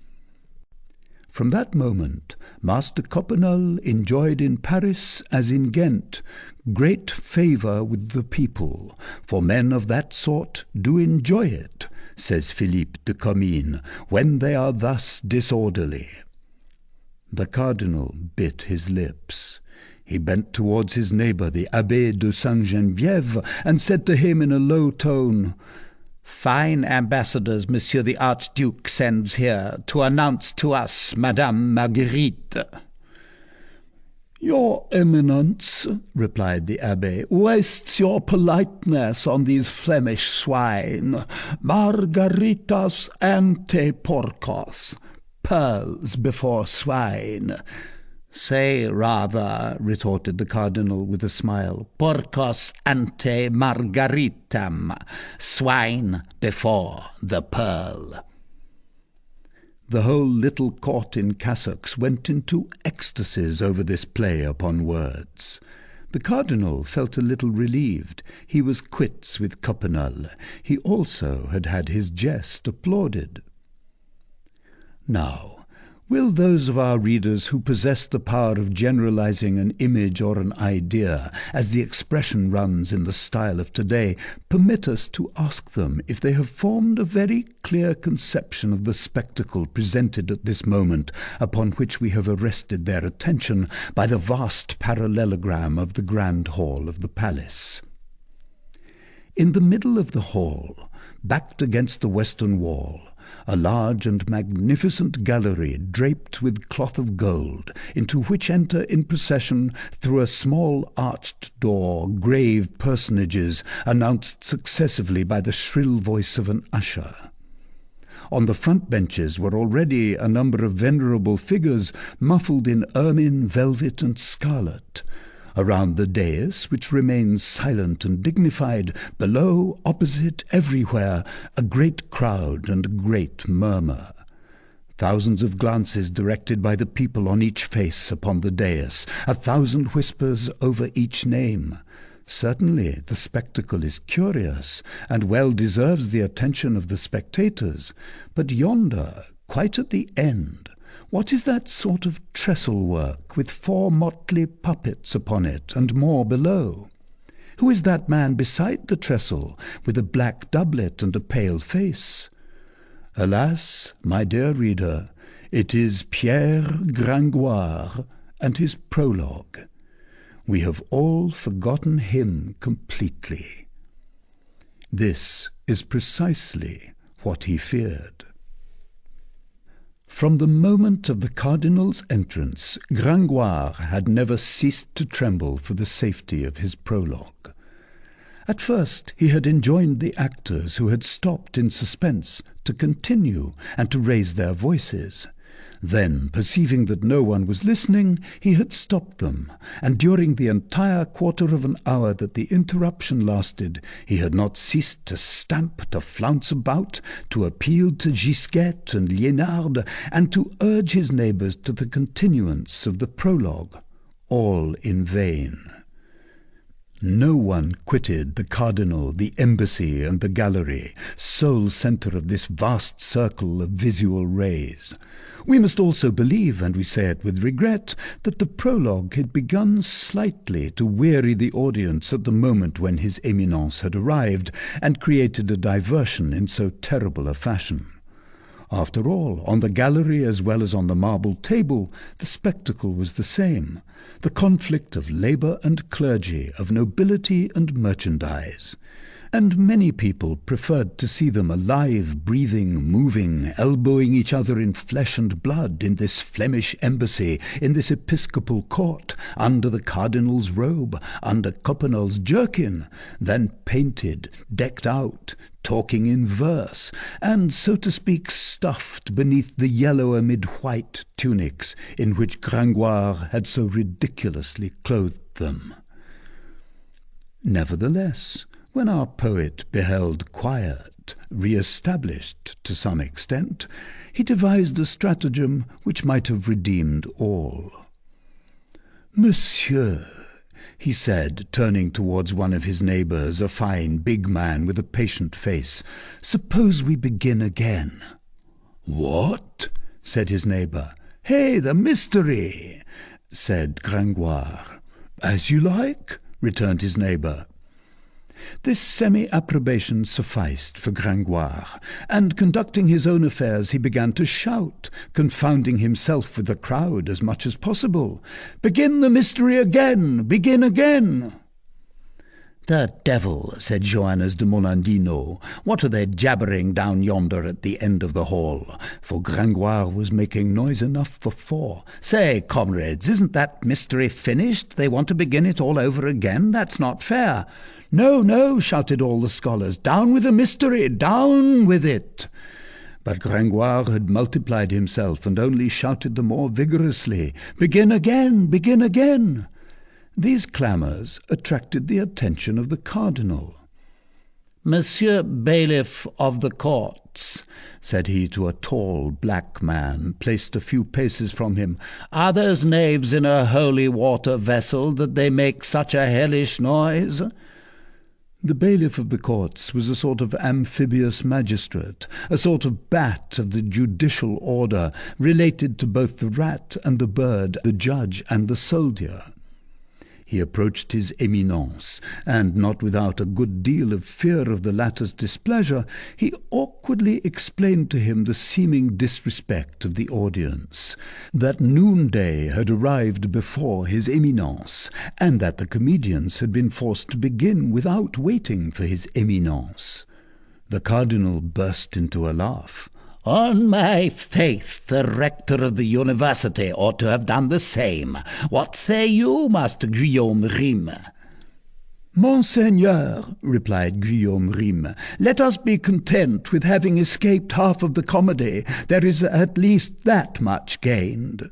From that moment, Master Coppenole enjoyed in Paris, as in Ghent, great favour with the people, for men of that sort do enjoy it, says Philippe de Comines, when they are thus disorderly. The cardinal bit his lips. He bent towards his neighbour, the Abbé de Sainte-Geneviève, and said to him in a low tone, "Fine ambassadors Monsieur the Archduke sends here to announce to us Madame Marguerite." "Your Eminence," replied the Abbé, "wastes your politeness on these Flemish swine. Margaritas ante porcos. Pearls before swine." "Say rather," retorted the cardinal with a smile, "porcos ante margaritam, swine before the pearl." The whole little court in cassocks went into ecstasies over this play upon words. The cardinal felt a little relieved. He was quits with Coppenole. He also had had his jest applauded. Now, will those of our readers who possess the power of generalizing an image or an idea, as the expression runs in the style of today, permit us to ask them if they have formed a very clear conception of the spectacle presented at this moment, upon which we have arrested their attention by the vast parallelogram of the grand hall of the palace? In the middle of the hall, backed against the western wall, a large and magnificent gallery draped with cloth of gold, into which enter in procession through a small arched door grave personages announced successively by the shrill voice of an usher. On the front benches were already a number of venerable figures muffled in ermine, velvet, and scarlet. Around the dais, which remains silent and dignified, below, opposite, everywhere, a great crowd and a great murmur. Thousands of glances directed by the people on each face upon the dais, 1,000 whispers over each name. Certainly the spectacle is curious, and well deserves the attention of the spectators. But yonder, quite at the end, what is that sort of trestle work with 4 motley puppets upon it, and more below? Who is that man beside the trestle, with a black doublet and a pale face? Alas, my dear reader, it is Pierre Gringoire and his prologue. We have all forgotten him completely. This is precisely what he feared. From the moment of the cardinal's entrance, Gringoire had never ceased to tremble for the safety of his prologue. At first he had enjoined the actors who had stopped in suspense to continue and to raise their voices. Then, perceiving that no one was listening, he had stopped them, and during the entire quarter of an hour that the interruption lasted, he had not ceased to stamp, to flounce about, to appeal to Gisquette and Liénard, and to urge his neighbours to the continuance of the prologue, all in vain. No one quitted the cardinal, the embassy, and the gallery, sole centre of this vast circle of visual rays. We must also believe, and we say it with regret, that the prologue had begun slightly to weary the audience at the moment when His Eminence had arrived, and created a diversion in so terrible a fashion. After all, on the gallery as well as on the marble table, the spectacle was the same, the conflict of labour and clergy, of nobility and merchandise. And many people preferred to see them alive, breathing, moving, elbowing each other in flesh and blood in this Flemish embassy, in this episcopal court, under the cardinal's robe, under Coppenol's jerkin, than painted, decked out, talking in verse, and, so to speak, stuffed beneath the yellow amid white tunics in which Gringoire had so ridiculously clothed them. Nevertheless, when our poet beheld quiet re-established to some extent, he devised a stratagem which might have redeemed all. "Monsieur," he said, turning towards one of his neighbours, a fine big man with a patient face, "suppose we begin again." "What?" said his neighbour. "Hey, the mystery," said Gringoire. "As you like," returned his neighbour. This semi-approbation sufficed for Gringoire, and conducting his own affairs he began to shout, confounding himself with the crowd as much as possible. "Begin the mystery again! Begin again!" "The devil," said Joannes de Molandino. "What are they jabbering down yonder at the end of the hall?" For Gringoire was making noise enough for four. "Say, comrades, isn't that mystery finished? They want to begin it all over again? That's not fair." "No, no," shouted all the scholars. "Down with the mystery! Down with it!" But Gringoire had multiplied himself and only shouted the more vigorously, "Begin again! Begin again!" These clamours attracted the attention of the cardinal. "Monsieur Bailiff of the courts," said he to a tall black man, placed a few paces from him, "are those knaves in a holy water vessel that they make such a hellish noise?" The bailiff of the courts was a sort of amphibious magistrate, a sort of bat of the judicial order, related to both the rat and the bird, the judge and the soldier. He approached His Eminence, and, not without a good deal of fear of the latter's displeasure, he awkwardly explained to him the seeming disrespect of the audience, that noonday had arrived before His Eminence, and that the comedians had been forced to begin without waiting for His Eminence. The cardinal burst into a laugh. "On my faith, the rector of the university ought to have done the same. What say you, Master Guillaume Rime?" "Monseigneur," replied Guillaume Rime, "let us be content with having escaped half of the comedy. There is at least that much gained."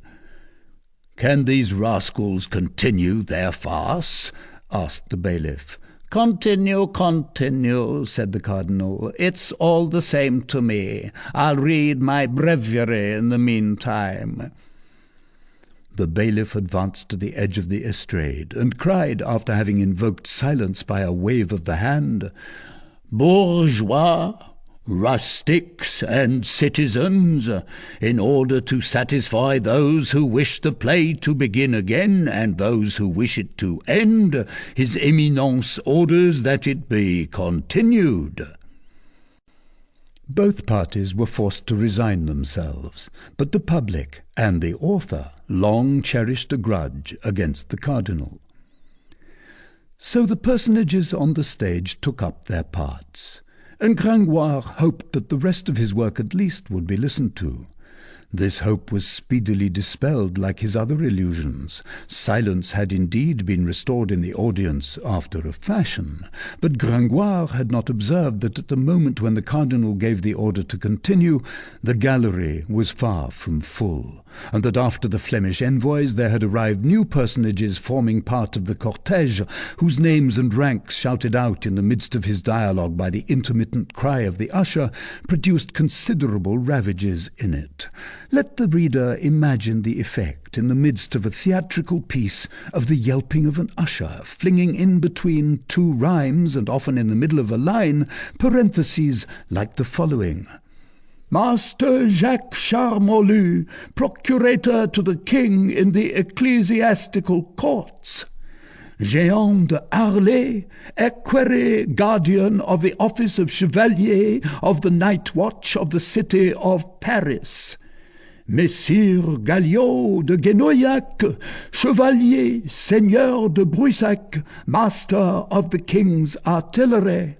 "Can these rascals continue their farce?" asked the bailiff. "Continue, continue," said the cardinal. "It's all the same to me. I'll read my breviary in the meantime." The bailiff advanced to the edge of the estrade, and cried, after having invoked silence by a wave of the hand, "Bourgeois, rustics, and citizens, in order to satisfy those who wish the play to begin again and those who wish it to end, His Eminence orders that it be continued." Both parties were forced to resign themselves, but the public and the author long cherished a grudge against the cardinal. So the personages on the stage took up their parts, and Gringoire hoped that the rest of his work at least would be listened to. This hope was speedily dispelled like his other illusions. Silence had indeed been restored in the audience after a fashion, but Gringoire had not observed that at the moment when the cardinal gave the order to continue, the gallery was far from full, and that after the Flemish envoys there had arrived new personages forming part of the cortège, whose names and ranks, shouted out in the midst of his dialogue by the intermittent cry of the usher, produced considerable ravages in it. Let the reader imagine the effect in the midst of a theatrical piece of the yelping of an usher, flinging in between two rhymes, and often in the middle of a line, parentheses like the following: Master Jacques Charmolue, procurator to the king in the ecclesiastical courts. Jean de Harlay, equerry guardian of the office of Chevalier of the Night Watch of the city of Paris. Messire Galliot de Guenoyac, Chevalier, Seigneur de Brusac, Master of the King's Artillery.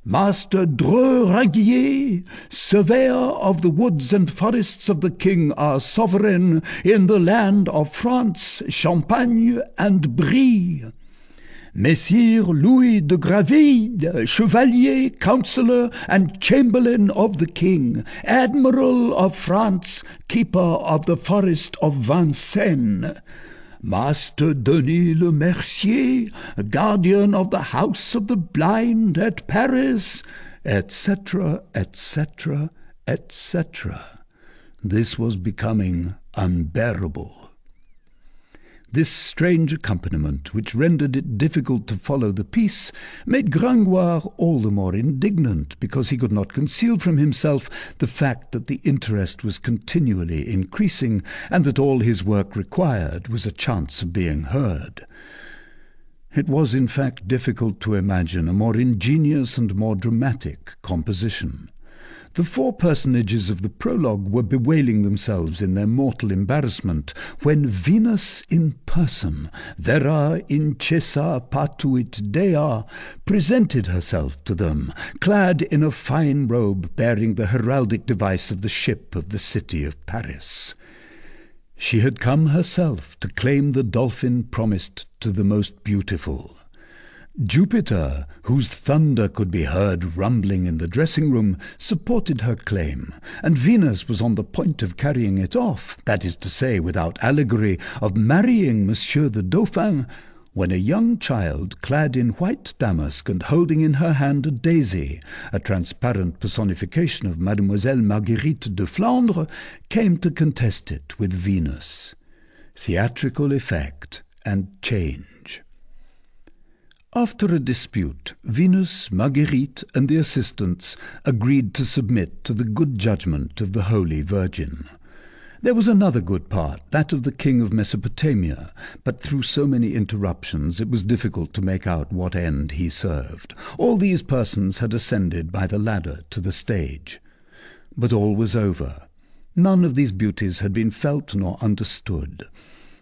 Master Dreux Raguier, surveyor of the woods and forests of the King our sovereign in the land of France, Champagne, and Brie. Messire Louis de Graville, Chevalier, Counsellor, and Chamberlain of the King, Admiral of France, Keeper of the Forest of Vincennes. Master Denis le Mercier, guardian of the House of the Blind at Paris, etc., etc., etc. This was becoming unbearable. This strange accompaniment, which rendered it difficult to follow the piece, made Gringoire all the more indignant, because he could not conceal from himself the fact that the interest was continually increasing, and that all his work required was a chance of being heard. It was, in fact, difficult to imagine a more ingenious and more dramatic composition. The four personages of the prologue were bewailing themselves in their mortal embarrassment, when Venus in person, vera incessa patuit dea, presented herself to them, clad in a fine robe bearing the heraldic device of the ship of the city of Paris. She had come herself to claim the dolphin promised to the most beautiful. Jupiter, whose thunder could be heard rumbling in the dressing-room, supported her claim, and Venus was on the point of carrying it off, that is to say, without allegory, of marrying Monsieur the Dauphin, when a young child, clad in white damask and holding in her hand a daisy, a transparent personification of Mademoiselle Marguerite de Flandre, came to contest it with Venus. Theatrical effect and change. After a dispute, Venus, Marguerite, and the assistants agreed to submit to the good judgment of the Holy Virgin. There was another good part, that of the King of Mesopotamia, but through so many interruptions it was difficult to make out what end he served. All these persons had ascended by the ladder to the stage. But all was over. None of these beauties had been felt nor understood.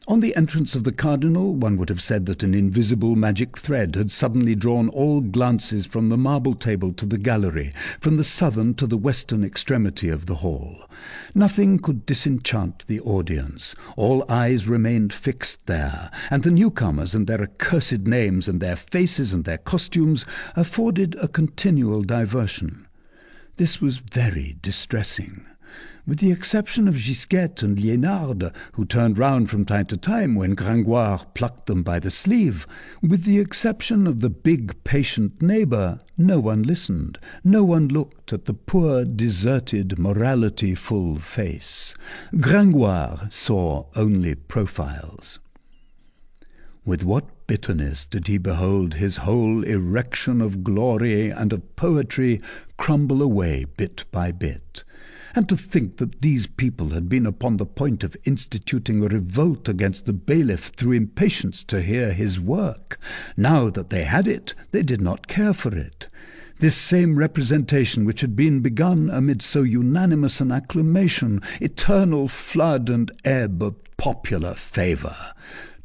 On the entrance of the cardinal, one would have said that an invisible magic thread had suddenly drawn all glances from the marble table to the gallery, from the southern to the western extremity of the hall. Nothing could disenchant the audience. All eyes remained fixed there, and the newcomers and their accursed names and their faces and their costumes afforded a continual diversion. This was very distressing. With the exception of Gisquette and Liénarde, who turned round from time to time when Gringoire plucked them by the sleeve, with the exception of the big patient neighbour, no one listened, no one looked at the poor, deserted, morality-full face. Gringoire saw only profiles. With what bitterness did he behold his whole erection of glory and of poetry crumble away bit by bit! And to think that these people had been upon the point of instituting a revolt against the bailiff through impatience to hear his work. Now that they had it, they did not care for it. This same representation which had been begun amid so unanimous an acclamation, eternal flood and ebb of popular favour.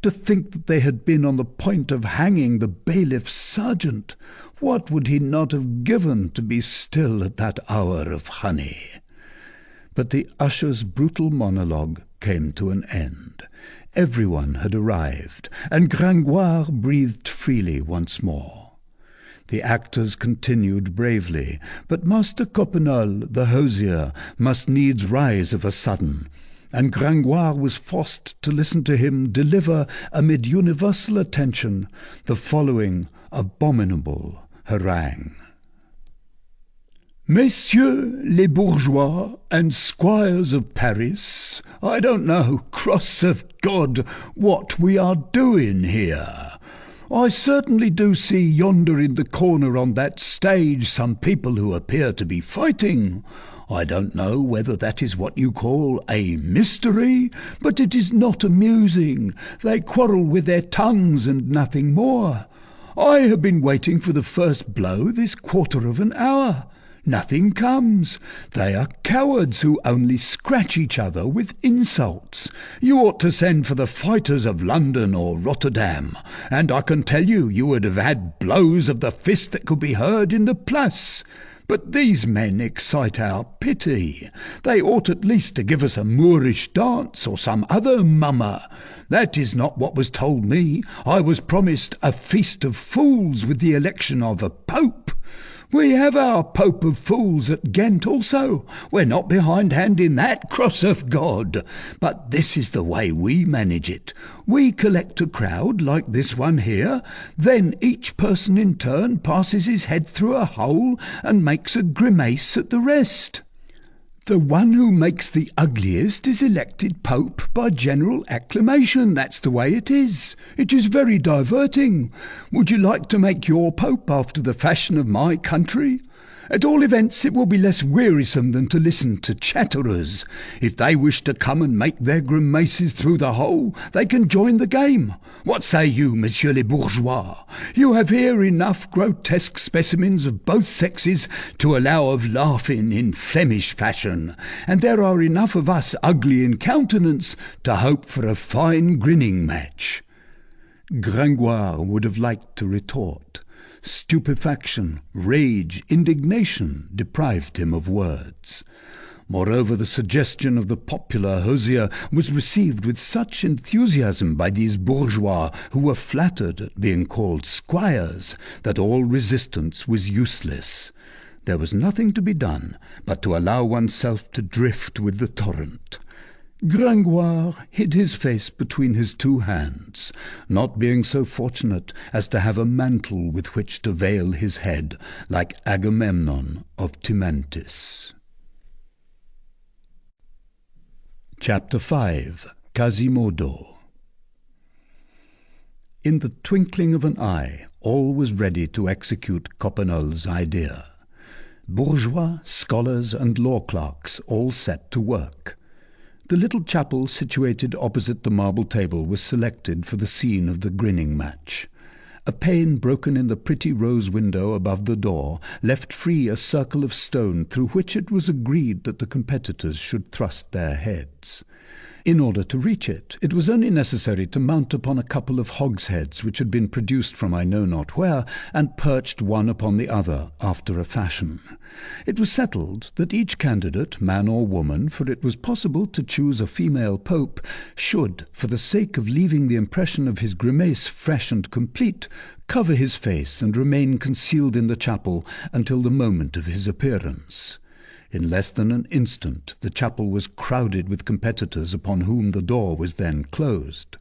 To think that they had been on the point of hanging the bailiff's sergeant! What would he not have given to be still at that hour of honey? But the usher's brutal monologue came to an end. Everyone had arrived, and Gringoire breathed freely once more. The actors continued bravely, but Master Coppenole, the hosier, must needs rise of a sudden, and Gringoire was forced to listen to him deliver, amid universal attention, the following abominable harangue. Messieurs les bourgeois and squires of Paris, I don't know, cross of God, what we are doing here. I certainly do see yonder in the corner on that stage some people who appear to be fighting. I don't know whether that is what you call a mystery, but it is not amusing. They quarrel with their tongues and nothing more. I have been waiting for the first blow this quarter of an hour. Nothing comes. They are cowards who only scratch each other with insults. You ought to send for the fighters of London or Rotterdam, and I can tell you, you would have had blows of the fist that could be heard in the Place. But these men excite our pity. They ought at least to give us a Moorish dance or some other mummer. That is not what was told me. I was promised a feast of fools with the election of a pope. We have our Pope of Fools at Ghent also. We're not behindhand in that, cross of God. But this is the way we manage it. We collect a crowd like this one here, then each person in turn passes his head through a hole and makes a grimace at the rest. The one who makes the ugliest is elected Pope by general acclamation. That's the way it is. It is very diverting. Would you like to make your Pope after the fashion of my country? At all events, it will be less wearisome than to listen to chatterers. If they wish to come and make their grimaces through the hole, they can join the game. What say you, Monsieur les Bourgeois? You have here enough grotesque specimens of both sexes to allow of laughing in Flemish fashion, and there are enough of us ugly in countenance to hope for a fine grinning match. Gringoire would have liked to retort. Stupefaction, rage, indignation deprived him of words. Moreover, the suggestion of the popular hosier was received with such enthusiasm by these bourgeois who were flattered at being called squires that all resistance was useless. There was nothing to be done but to allow oneself to drift with the torrent. Gringoire hid his face between his two hands, not being so fortunate as to have a mantle with which to veil his head, like Agamemnon of Timantis. Chapter 5. Quasimodo. In the twinkling of an eye, all was ready to execute Coppenol's idea. Bourgeois, scholars, and law clerks all set to work. The little chapel situated opposite the marble table was selected for the scene of the grinning match. A pane broken in the pretty rose window above the door left free a circle of stone through which it was agreed that the competitors should thrust their heads. In order to reach it, it was only necessary to mount upon a couple of hogsheads which had been produced from I know not where, and perched one upon the other after a fashion. It was settled that each candidate, man or woman, for it was possible to choose a female pope, should, for the sake of leaving the impression of his grimace fresh and complete, cover his face and remain concealed in the chapel until the moment of his appearance. In less than an instant the chapel was crowded with competitors upon whom the door was then closed.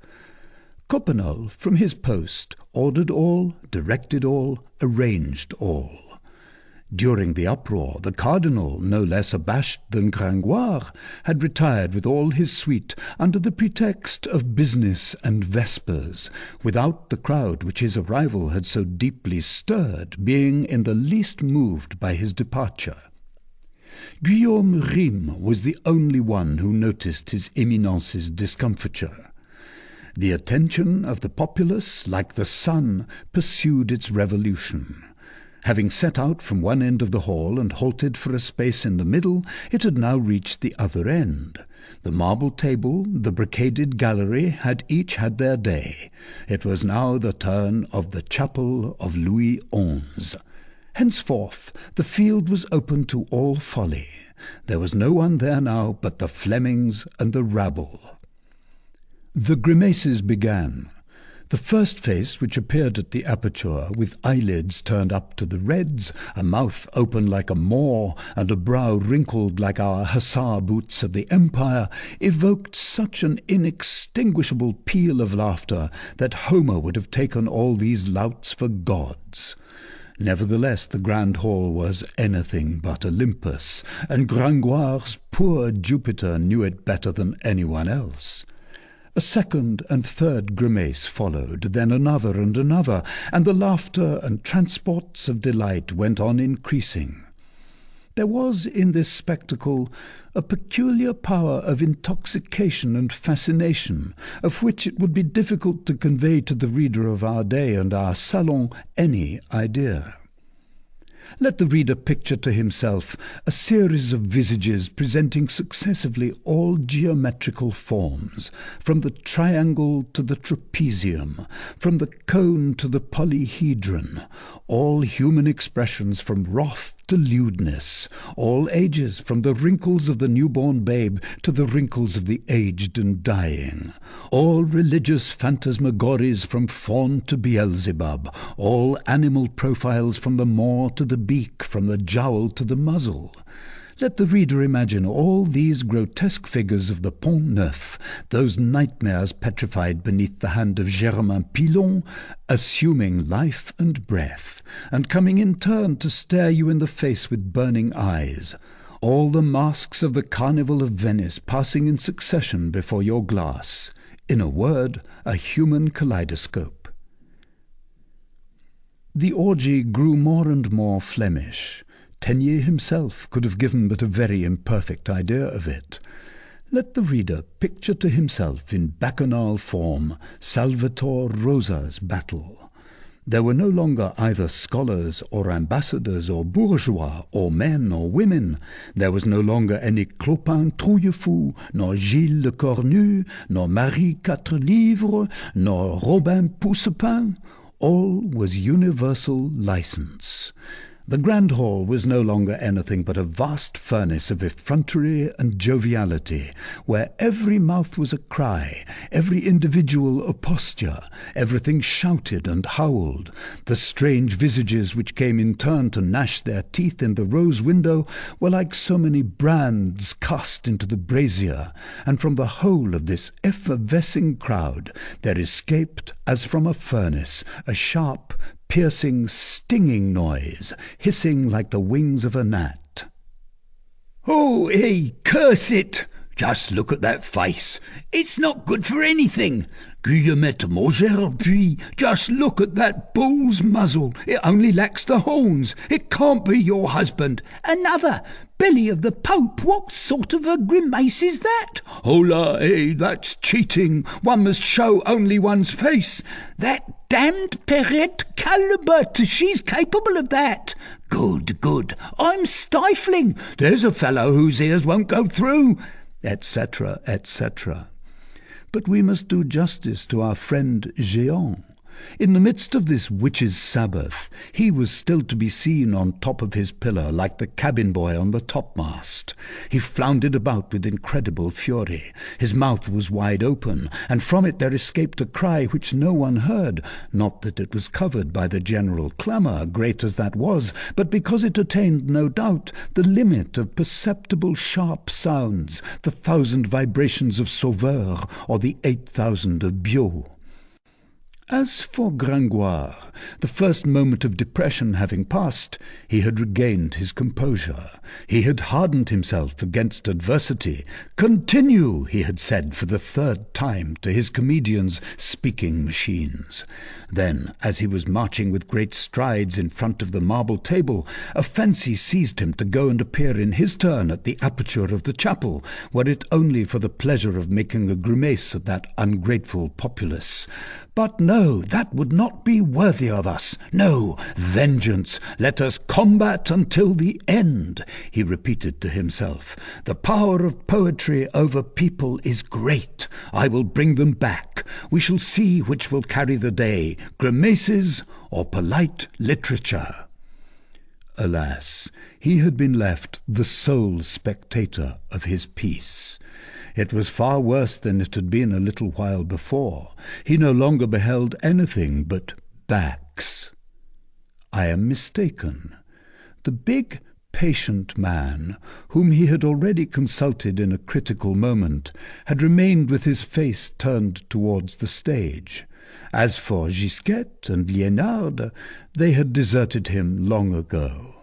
Coppenol, from his post, ordered all, directed all, arranged all. During the uproar, the cardinal, no less abashed than Gringoire, had retired with all his suite under the pretext of business and vespers, without the crowd which his arrival had so deeply stirred being in the least moved by his departure. Guillaume Rym was the only one who noticed his Eminence's discomfiture. The attention of the populace, like the sun, pursued its revolution. Having set out from one end of the hall and halted for a space in the middle, it had now reached the other end. The marble table, the brocaded gallery had each had their day. It was now the turn of the chapel of Louis XI. Henceforth the field was open to all folly. There was no one there now but the Flemings and the rabble. The grimaces began. The first face which appeared at the aperture, with eyelids turned up to the reds, a mouth open like a Moor, and a brow wrinkled like our hussar boots of the Empire, evoked such an inextinguishable peal of laughter that Homer would have taken all these louts for gods. Nevertheless, the grand hall was anything but Olympus, and Gringoire's poor Jupiter knew it better than anyone else. A second and third grimace followed, then another and another, and the laughter and transports of delight went on increasing. There was in this spectacle a peculiar power of intoxication and fascination, of which it would be difficult to convey to the reader of our day and our salon any idea. Let the reader picture to himself a series of visages presenting successively all geometrical forms, from the triangle to the trapezium, from the cone to the polyhedron, all human expressions from wrath to lewdness, all ages, from the wrinkles of the newborn babe to the wrinkles of the aged and dying, all religious phantasmagories from Faun to Beelzebub, all animal profiles from the maw to the beak, from the jowl to the muzzle. Let the reader imagine all these grotesque figures of the Pont Neuf, those nightmares petrified beneath the hand of Germain Pilon, assuming life and breath, and coming in turn to stare you in the face with burning eyes, all the masks of the Carnival of Venice passing in succession before your glass. In a word, a human kaleidoscope. The orgy grew more and more Flemish. Teniers himself could have given but a very imperfect idea of it. Let the reader picture to himself in bacchanal form Salvator Rosa's battle. There were no longer either scholars or ambassadors or bourgeois or men or women. There was no longer any Clopin Trouillefou, nor Gilles Le Cornu, nor Marie Quatrelivre, nor Robin Poussepin. All was universal license. The grand hall was no longer anything but a vast furnace of effrontery and joviality, where every mouth was a cry, every individual a posture, everything shouted and howled. The strange visages which came in turn to gnash their teeth in the rose window were like so many brands cast into the brazier, and from the whole of this effervescing crowd there escaped, as from a furnace, a sharp, piercing, stinging noise, hissing like the wings of a gnat. "Oh, hey, curse it! Just look at that face. It's not good for anything. Guillemette Maugerepuis, just look at that bull's muzzle. It only lacks the horns. It can't be your husband. Another. Belly of the Pope. What sort of a grimace is that? Hola, hey, that's cheating. One must show only one's face. That damned Perrette Calibert, she's capable of that. Good, good. I'm stifling. There's a fellow whose ears won't go through, etc., etc. But we must do justice to our friend Géant. In the midst of this witches' Sabbath, he was still to be seen on top of his pillar like the cabin boy on the topmast. He floundered about with incredible fury. His mouth was wide open, and from it there escaped a cry which no one heard, not that it was covered by the general clamour, great as that was, but because it attained, no doubt, the limit of perceptible sharp sounds, the 1,000 vibrations of Sauveur, or the 8,000 of Biot. As for Gringoire, the first moment of depression having passed, he had regained his composure. He had hardened himself against adversity. "Continue," he had said for the third time to his comedians' speaking machines. Then, as he was marching with great strides in front of the marble table, a fancy seized him to go and appear in his turn at the aperture of the chapel, were it only for the pleasure of making a grimace at that ungrateful populace. But no, that would not be worthy of us. No, vengeance, let us combat until the end, he repeated to himself. The power of poetry over people is great. I will bring them back. We shall see which will carry the day, grimaces or polite literature. Alas, he had been left the sole spectator of his piece. It was far worse than it had been a little while before. He no longer beheld anything but backs. I am mistaken. The big, patient man, whom he had already consulted in a critical moment, had remained with his face turned towards the stage. As for Gisquette and Liénarde, they had deserted him long ago.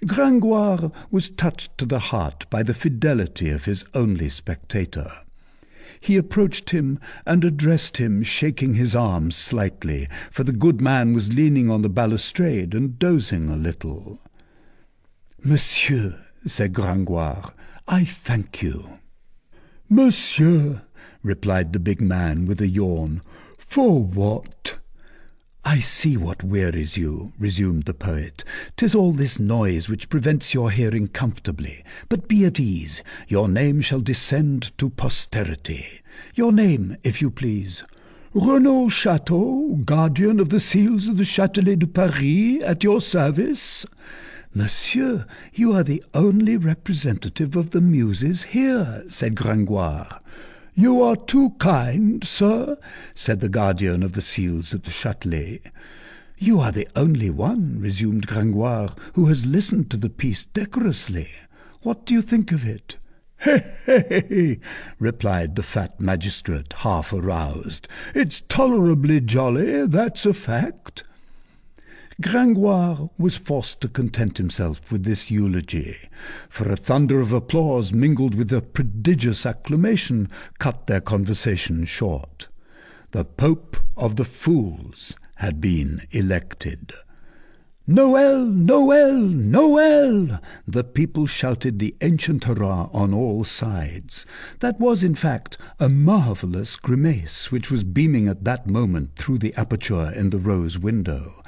Gringoire was touched to the heart by the fidelity of his only spectator. He approached him and addressed him, shaking his arms slightly, for the good man was leaning on the balustrade and dozing a little. "Monsieur," said Gringoire, "I thank you." "Monsieur," replied the big man with a yawn, "for what?" "I see what wearies you," resumed the poet. "'Tis all this noise which prevents your hearing comfortably. But be at ease. Your name shall descend to posterity. Your name, if you please." "Renaud Chateau, guardian of the seals of the Châtelet de Paris, at your service." "Monsieur, you are the only representative of the Muses here," said Gringoire. "You are too kind, sir," said the guardian of the seals at the Châtelet. "You are the only one," resumed Gringoire, "who has listened to the piece decorously. What do you think of it?" "He, he, he," replied the fat magistrate, half aroused. "It's tolerably jolly, that's a fact." Gringoire was forced to content himself with this eulogy, for a thunder of applause mingled with a prodigious acclamation cut their conversation short. The Pope of the Fools had been elected. "Noël! Noël! Noël!" The people shouted the ancient hurrah on all sides. That was, in fact, a marvellous grimace which was beaming at that moment through the aperture in the rose window.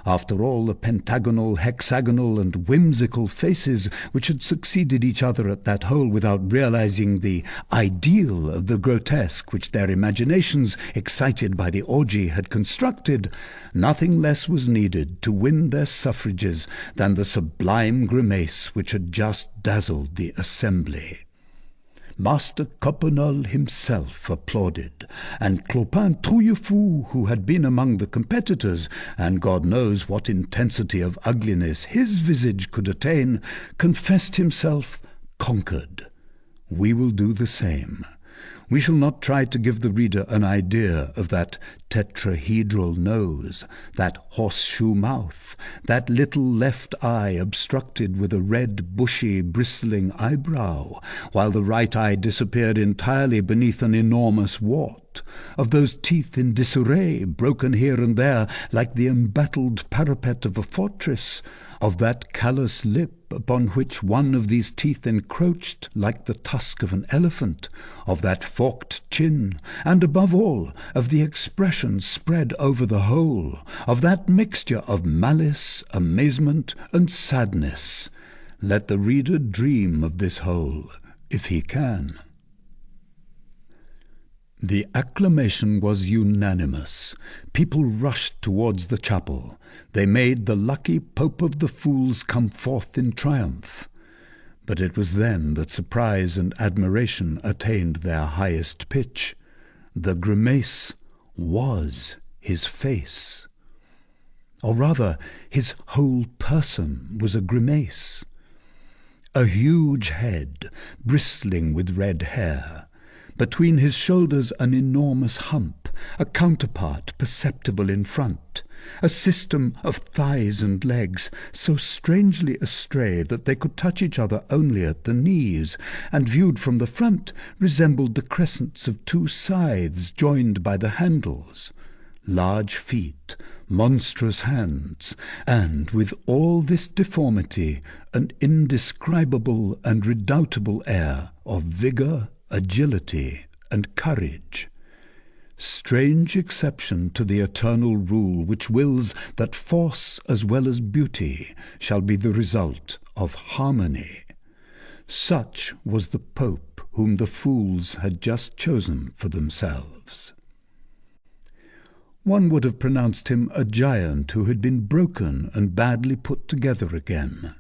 After all the pentagonal, hexagonal, and whimsical faces which had succeeded each other at that hole without realizing the ideal of the grotesque which their imaginations, excited by the orgy, had constructed, nothing less was needed to win their suffrages than the sublime grimace which had just dazzled the assembly. Master Coppenole himself applauded, and Clopin Trouillefou, who had been among the competitors, and God knows what intensity of ugliness his visage could attain, confessed himself conquered. We will do the same. We shall not try to give the reader an idea of that tetrahedral nose, that horseshoe mouth, that little left eye obstructed with a red, bushy, bristling eyebrow, while the right eye disappeared entirely beneath an enormous wart, of those teeth in disarray, broken here and there like the embattled parapet of a fortress, of that callous lip upon which one of these teeth encroached like the tusk of an elephant, of that forked chin, and above all, of the expression spread over the whole, of that mixture of malice, amazement, and sadness. Let the reader dream of this whole, if he can. The acclamation was unanimous. People rushed towards the chapel. They made the lucky Pope of the Fools come forth in triumph. But it was then that surprise and admiration attained their highest pitch. The grimace was his face. Or rather, his whole person was a grimace. A huge head, bristling with red hair. Between his shoulders an enormous hump, a counterpart perceptible in front, a system of thighs and legs so strangely astray that they could touch each other only at the knees, and viewed from the front resembled the crescents of two scythes joined by the handles, large feet, monstrous hands, and with all this deformity an indescribable and redoubtable air of vigour, agility, and courage. Strange exception to the eternal rule which wills that force as well as beauty shall be the result of harmony. Such was the Pope whom the fools had just chosen for themselves. One would have pronounced him a giant who had been broken and badly put together again.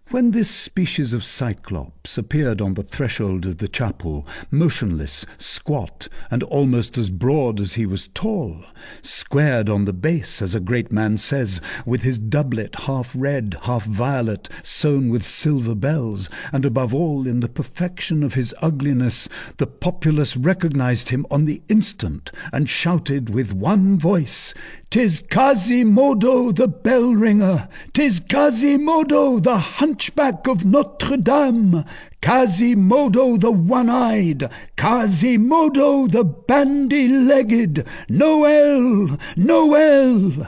When this species of cyclops appeared on the threshold of the chapel, motionless, squat, and almost as broad as he was tall, squared on the base, as a great man says, with his doublet half red, half violet, sewn with silver bells, and above all in the perfection of his ugliness, the populace recognized him on the instant, and shouted with one voice, "'Tis Quasimodo the bell-ringer! 'Tis Quasimodo the Hunchback of Notre-Dame! Quasimodo the one-eyed! Quasimodo the bandy-legged! Noel! Noel!"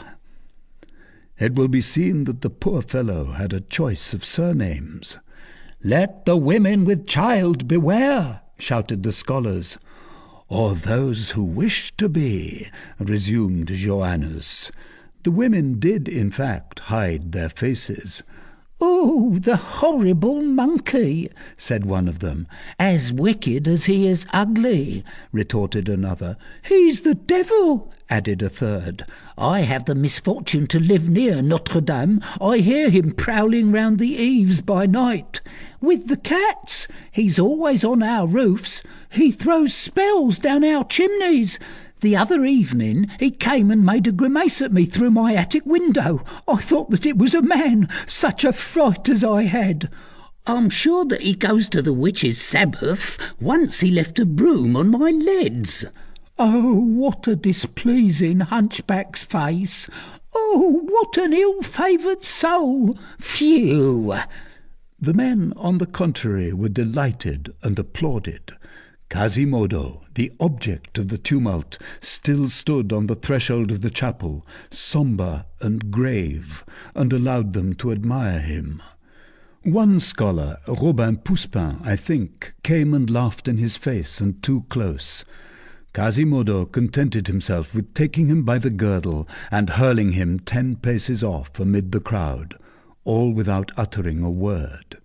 It will be seen that the poor fellow had a choice of surnames. "Let the women with child beware!" shouted the scholars. "Or those who wish to be," resumed Joannes. The women did, in fact, hide their faces. "Oh, the horrible monkey!" said one of them. "As wicked as he is ugly," retorted another. "He's the devil," added a third. "I have the misfortune to live near Notre-Dame. I hear him prowling round the eaves by night. With the cats, he's always on our roofs. He throws spells down our chimneys. The other evening he came and made a grimace at me through my attic window. I thought that it was a man, such a fright as I had. I'm sure that he goes to the witch's Sabbath. Once he left a broom on my leads. Oh, what a displeasing hunchback's face! Oh, what an ill-favoured soul! Phew!" The men, on the contrary, were delighted and applauded. Quasimodo, the object of the tumult, still stood on the threshold of the chapel, sombre and grave, and allowed them to admire him. One scholar, Robin Poussin, I think, came and laughed in his face, and too close. Quasimodo contented himself with taking him by the girdle and hurling him 10 paces off amid the crowd, all without uttering a word.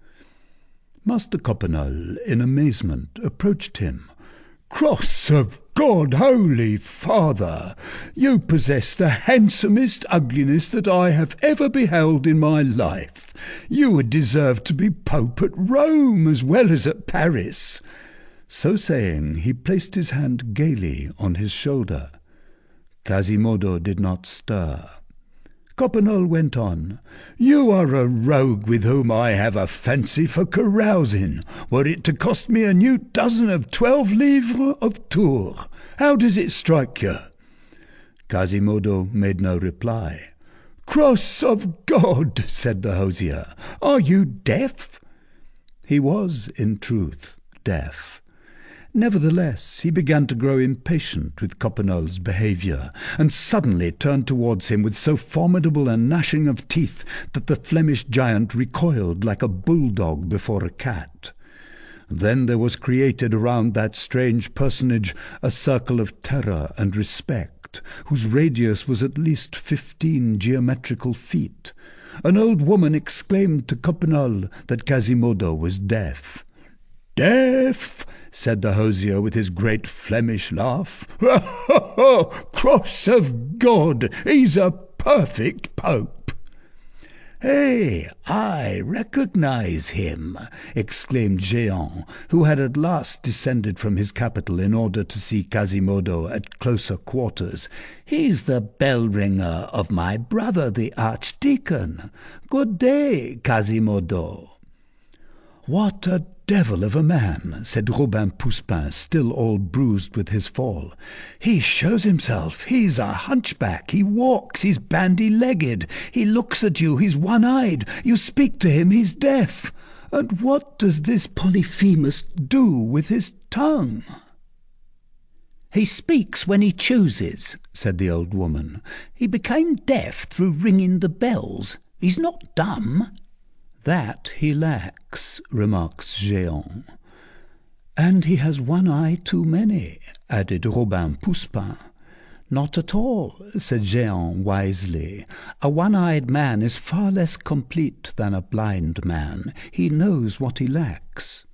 Master Coppenole, in amazement, approached him. "Cross of God, Holy Father, you possess the handsomest ugliness that I have ever beheld in my life. You would deserve to be Pope at Rome as well as at Paris." So saying, he placed his hand gaily on his shoulder. Quasimodo did not stir. Coppenole went on, "You are a rogue with whom I have a fancy for carousing, were it to cost me a new dozen of 12 livres of Tours. How does it strike you?" Quasimodo made no reply. "Cross of God," said the hosier, "are you deaf?" He was, in truth, deaf. Nevertheless, he began to grow impatient with Coppenole's behaviour, and suddenly turned towards him with so formidable a gnashing of teeth that the Flemish giant recoiled like a bulldog before a cat. Then there was created around that strange personage a circle of terror and respect, whose radius was at least 15 geometrical feet. An old woman exclaimed to Coppenole that Quasimodo was deaf. "Deaf!" said the hosier with his great Flemish laugh. "Ha, ha, ha! Cross of God! He's a perfect pope!" "Hey, I recognize him!" exclaimed Jehan, who had at last descended from his capital in order to see Quasimodo at closer quarters. "He's the bell-ringer of my brother, the archdeacon. Good day, Quasimodo." "What a devil of a man," said Robin Poussin, still all bruised with his fall. "He shows himself. He's a hunchback. He walks. He's bandy-legged. He looks at you. He's one-eyed. You speak to him. He's deaf. And what does this Polyphemus do with his tongue?" "He speaks when he chooses," said the old woman. "He became deaf through ringing the bells. He's not dumb." "That he lacks," remarks Jehan. "And he has one eye too many," added Robin Poussin. "Not at all," said Jehan wisely. "A one-eyed man is far less complete than a blind man. He knows what he lacks."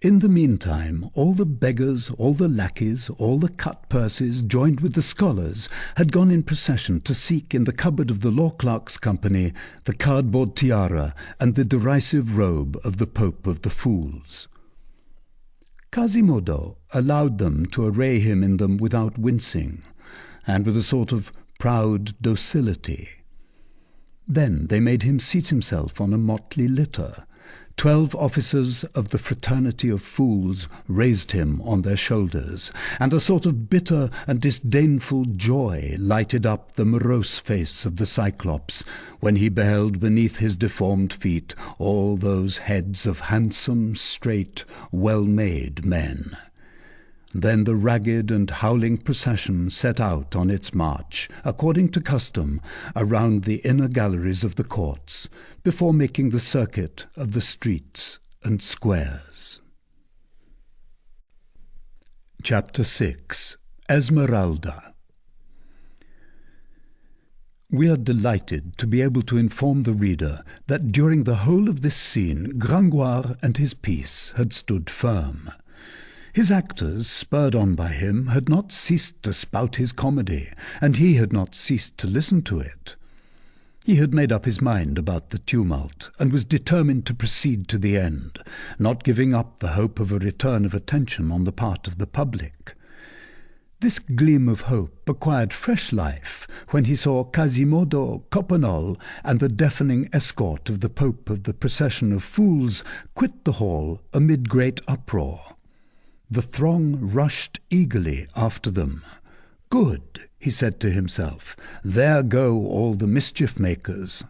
In the meantime, all the beggars, all the lackeys, all the cut-purses, joined with the scholars, had gone in procession to seek in the cupboard of the law clerk's company the cardboard tiara and the derisive robe of the Pope of the Fools. Quasimodo allowed them to array him in them without wincing, and with a sort of proud docility. Then they made him seat himself on a motley litter. 12 officers of the fraternity of fools raised him on their shoulders, and a sort of bitter and disdainful joy lighted up the morose face of the Cyclops when he beheld beneath his deformed feet all those heads of handsome, straight, well-made men. Then the ragged and howling procession set out on its march, according to custom, around the inner galleries of the courts, before making the circuit of the streets and squares. Chapter 6. Esmeralda. We are delighted to be able to inform the reader that during the whole of this scene Gringoire and his piece had stood firm. His actors, spurred on by him, had not ceased to spout his comedy, and he had not ceased to listen to it. He had made up his mind about the tumult, and was determined to proceed to the end, not giving up the hope of a return of attention on the part of the public. This gleam of hope acquired fresh life when he saw Quasimodo, Coppenole, and the deafening escort of the Pope of the procession of fools quit the hall amid great uproar. The throng rushed eagerly after them. "Good," he said to himself, "there go all the mischief-makers."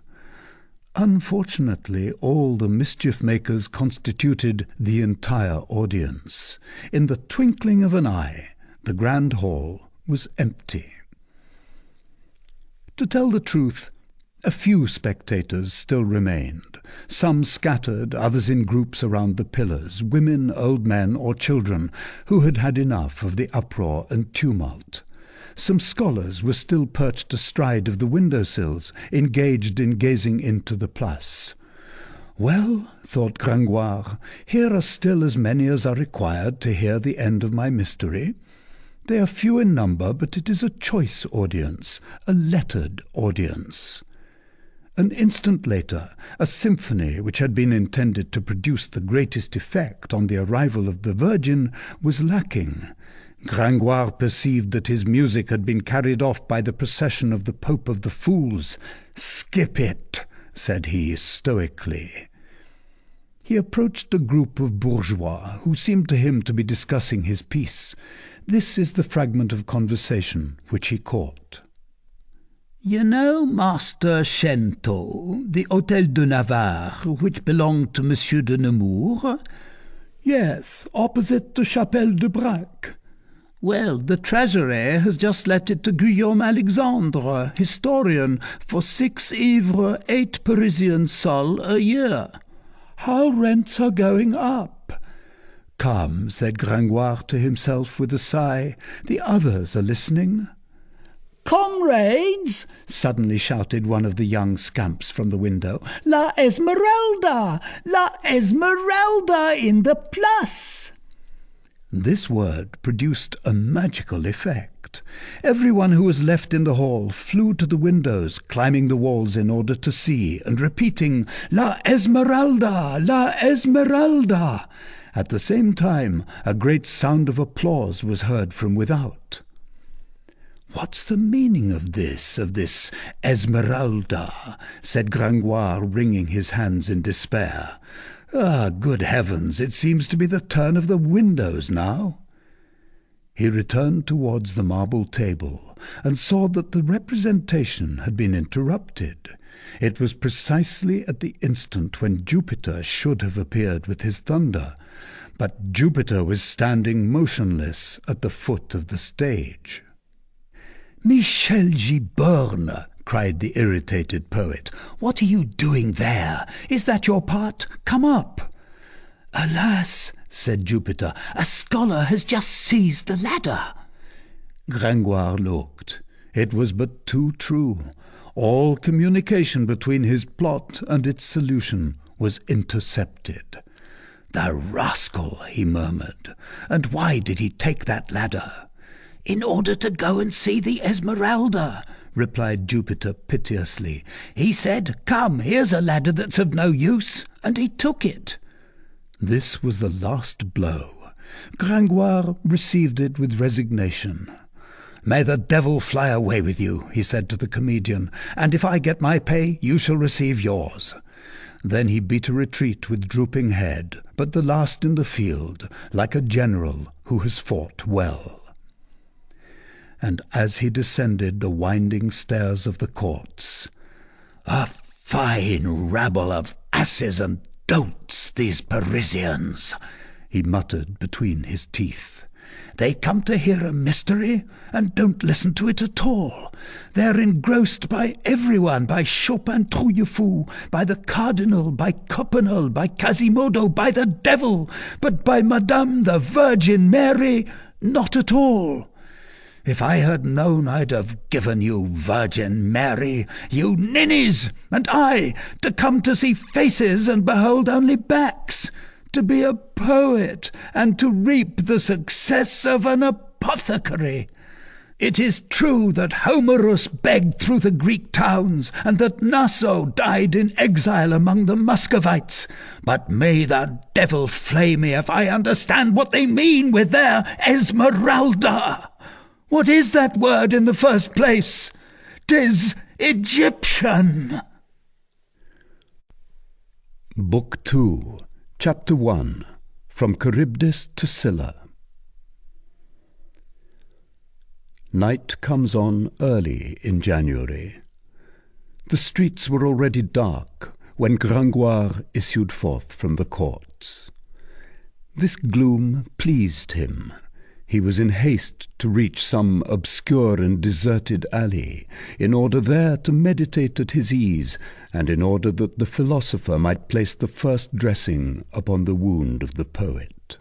Unfortunately, all the mischief-makers constituted the entire audience. In the twinkling of an eye, the grand hall was empty. To tell the truth, a few spectators still remained, some scattered, others in groups around the pillars, women, old men, or children, who had had enough of the uproar and tumult. Some scholars were still perched astride of the window-sills, engaged in gazing into the Place. "Well," thought Gringoire, "here are still as many as are required to hear the end of my mystery. They are few in number, but it is a choice audience, a lettered audience." An instant later, a symphony which had been intended to produce the greatest effect on the arrival of the Virgin was lacking. Gringoire perceived that his music had been carried off by the procession of the Pope of the Fools. "Skip it," said he stoically. He approached a group of bourgeois who seemed to him to be discussing his piece. This is the fragment of conversation which he caught. "You know, Master Chenteau, the Hôtel de Navarre, which belonged to Monsieur de Nemours?" "Yes, opposite the Chapelle de Braque." "Well, the Treasury has just let it to Guillaume Alexandre, historian, for 6 livres 8 Parisian sols a year." "How rents are going up!" "Come," said Gringoire to himself with a sigh, "the others are listening." "Comrades!" suddenly shouted one of the young scamps from the window. "La Esmeralda! La Esmeralda in the Place!" This word produced a magical effect. Everyone who was left in the hall flew to the windows, climbing the walls in order to see, and repeating, "La Esmeralda! La Esmeralda!" At the same time, a great sound of applause was heard from without. "What's the meaning of this Esmeralda?" said Gringoire, wringing his hands in despair. "Ah, good heavens, it seems to be the turn of the windows now." He returned towards the marble table, and saw that the representation had been interrupted. It was precisely at the instant when Jupiter should have appeared with his thunder, but Jupiter was standing motionless at the foot of the stage. "Michel Giborne!" cried the irritated poet. "What are you doing there? Is that your part? Come up." "Alas," said Jupiter, "a scholar has just seized the ladder." Gringoire looked. It was but too true. All communication between his plot and its solution was intercepted. "The rascal," he murmured. "And why did he take that ladder?" "In order to go and see the Esmeralda," replied Jupiter piteously. "He said, 'Come, here's a ladder that's of no use,' and he took it." This was the last blow. Gringoire received it with resignation. "May the devil fly away with you," he said to the comedian, "and if I get my pay, you shall receive yours." Then he beat a retreat with drooping head, but the last in the field, like a general who has fought well. And as he descended the winding stairs of the courts, "A fine rabble of asses and dolts, these Parisians," he muttered between his teeth. "They come to hear a mystery and don't listen to it at all. They're engrossed by everyone, by Chopin Trouillefou, by the Cardinal, by Coppenole, by Quasimodo, by the devil, but by Madame the Virgin Mary, not at all. If I had known, I'd have given you Virgin Mary, you ninnies, and I, to come to see faces and behold only backs, to be a poet, and to reap the success of an apothecary. It is true that Homerus begged through the Greek towns, and that Naso died in exile among the Muscovites, but may the devil flay me if I understand what they mean with their Esmeralda. What is that word in the first place? 'Tis Egyptian." Book 2, Chapter 1, From Charybdis to Scylla. Night comes on early in January. The streets were already dark when Gringoire issued forth from the courts. This gloom pleased him. He was in haste to reach some obscure and deserted alley, in order there to meditate at his ease, and in order that the philosopher might place the first dressing upon the wound of the poet.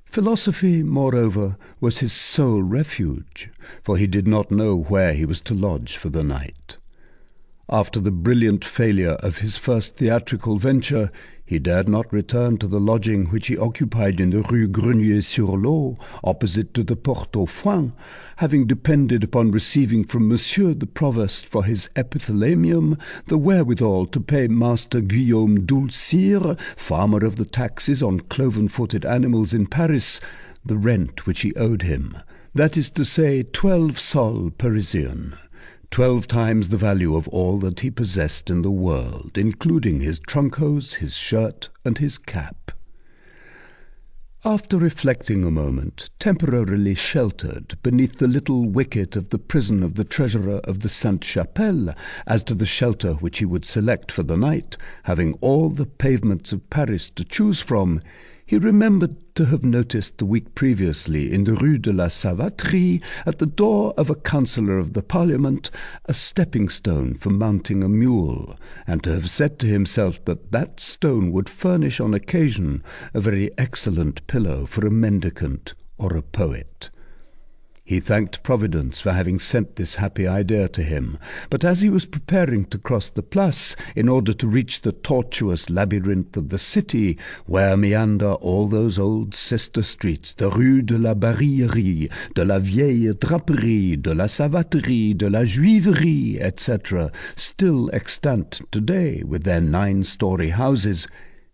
Philosophy, moreover, was his sole refuge, for he did not know where he was to lodge for the night. After the brilliant failure of his first theatrical venture, he dared not return to the lodging which he occupied in the Rue Grenier-sur-Lot, opposite to the Porte aux Foins, having depended upon receiving from Monsieur the Provost for his epithalamium the wherewithal to pay Master Guillaume Dulcire, farmer of the taxes on cloven-footed animals in Paris, the rent which he owed him, that is to say 12 sols Parisian. 12 times the value of all that he possessed in the world, including his trunk-hose, his shirt, and his cap. After reflecting a moment, temporarily sheltered beneath the little wicket of the prison of the treasurer of the Sainte-Chapelle, as to the shelter which he would select for the night, having all the pavements of Paris to choose from, he remembered to have noticed the week previously in the Rue de la Savaterie, at the door of a councillor of the Parliament, a stepping-stone for mounting a mule, and to have said to himself that that stone would furnish on occasion a very excellent pillow for a mendicant or a poet. He thanked Providence for having sent this happy idea to him, but as he was preparing to cross the Place in order to reach the tortuous labyrinth of the city, where meander all those old sister streets, the Rue de la Barillerie, de la Vieille Draperie, de la Savaterie, de la Juiverie, etc., still extant today with their 9-story houses,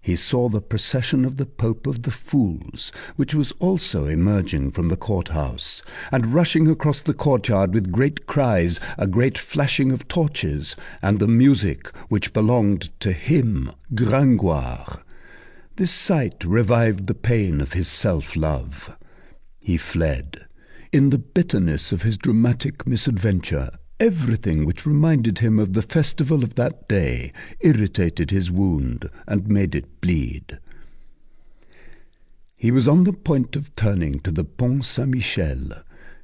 he saw the procession of the Pope of the Fools, which was also emerging from the courthouse, and rushing across the courtyard with great cries, a great flashing of torches, and the music which belonged to him, Gringoire. This sight revived the pain of his self-love. He fled. In the bitterness of his dramatic misadventure, everything which reminded him of the festival of that day irritated his wound and made it bleed. He was on the point of turning to the Pont Saint-Michel.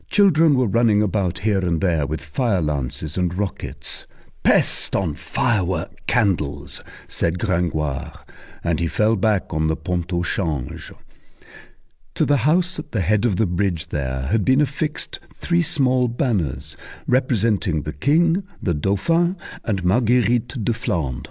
Children were running about here and there with fire-lances and rockets. "Peste on firework candles," said Gringoire, and he fell back on the Pont au Change. To the house at the head of the bridge there had been affixed 3 small banners, representing the king, the Dauphin, and Marguerite de Flandre,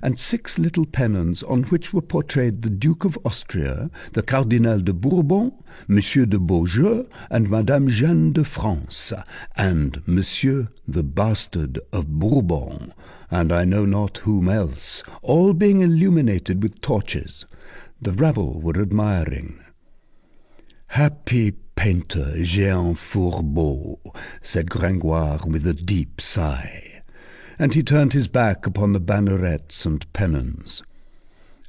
and 6 little pennons on which were portrayed the Duke of Austria, the Cardinal de Bourbon, Monsieur de Beaujeu, and Madame Jeanne de France, and Monsieur the Bastard of Bourbon, and I know not whom else, all being illuminated with torches. The rabble were admiring. "Happy painter Jehan Fourbeau," said Gringoire with a deep sigh, and he turned his back upon the bannerets and pennons.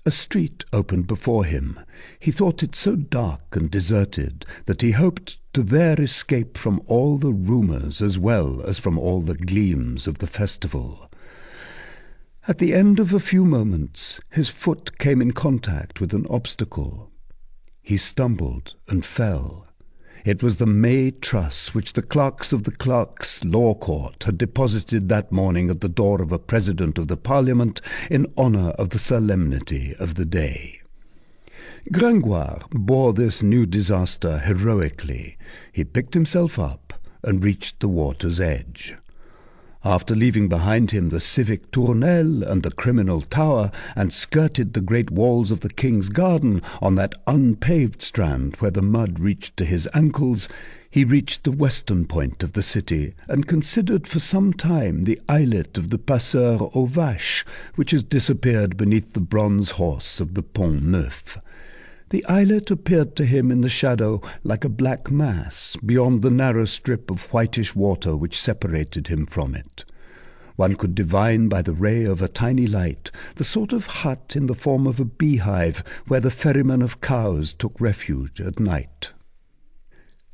A street opened before him. He thought it so dark and deserted that he hoped to there escape from all the rumours as well as from all the gleams of the festival. At the end of a few moments his foot came in contact with an obstacle. He stumbled and fell. It was the May truss which the clerks of the clerks' law court had deposited that morning at the door of a president of the Parliament in honour of the solemnity of the day. Gringoire bore this new disaster heroically. He picked himself up and reached the water's edge. After leaving behind him the civic tournelle and the criminal tower, and skirted the great walls of the King's Garden on that unpaved strand where the mud reached to his ankles, he reached the western point of the city, and considered for some time the islet of the Passeur aux Vaches, which has disappeared beneath the bronze horse of the Pont Neuf. The islet appeared to him in the shadow like a black mass beyond the narrow strip of whitish water which separated him from it. One could divine by the ray of a tiny light the sort of hut in the form of a beehive where the ferrymen of Cowes took refuge at night.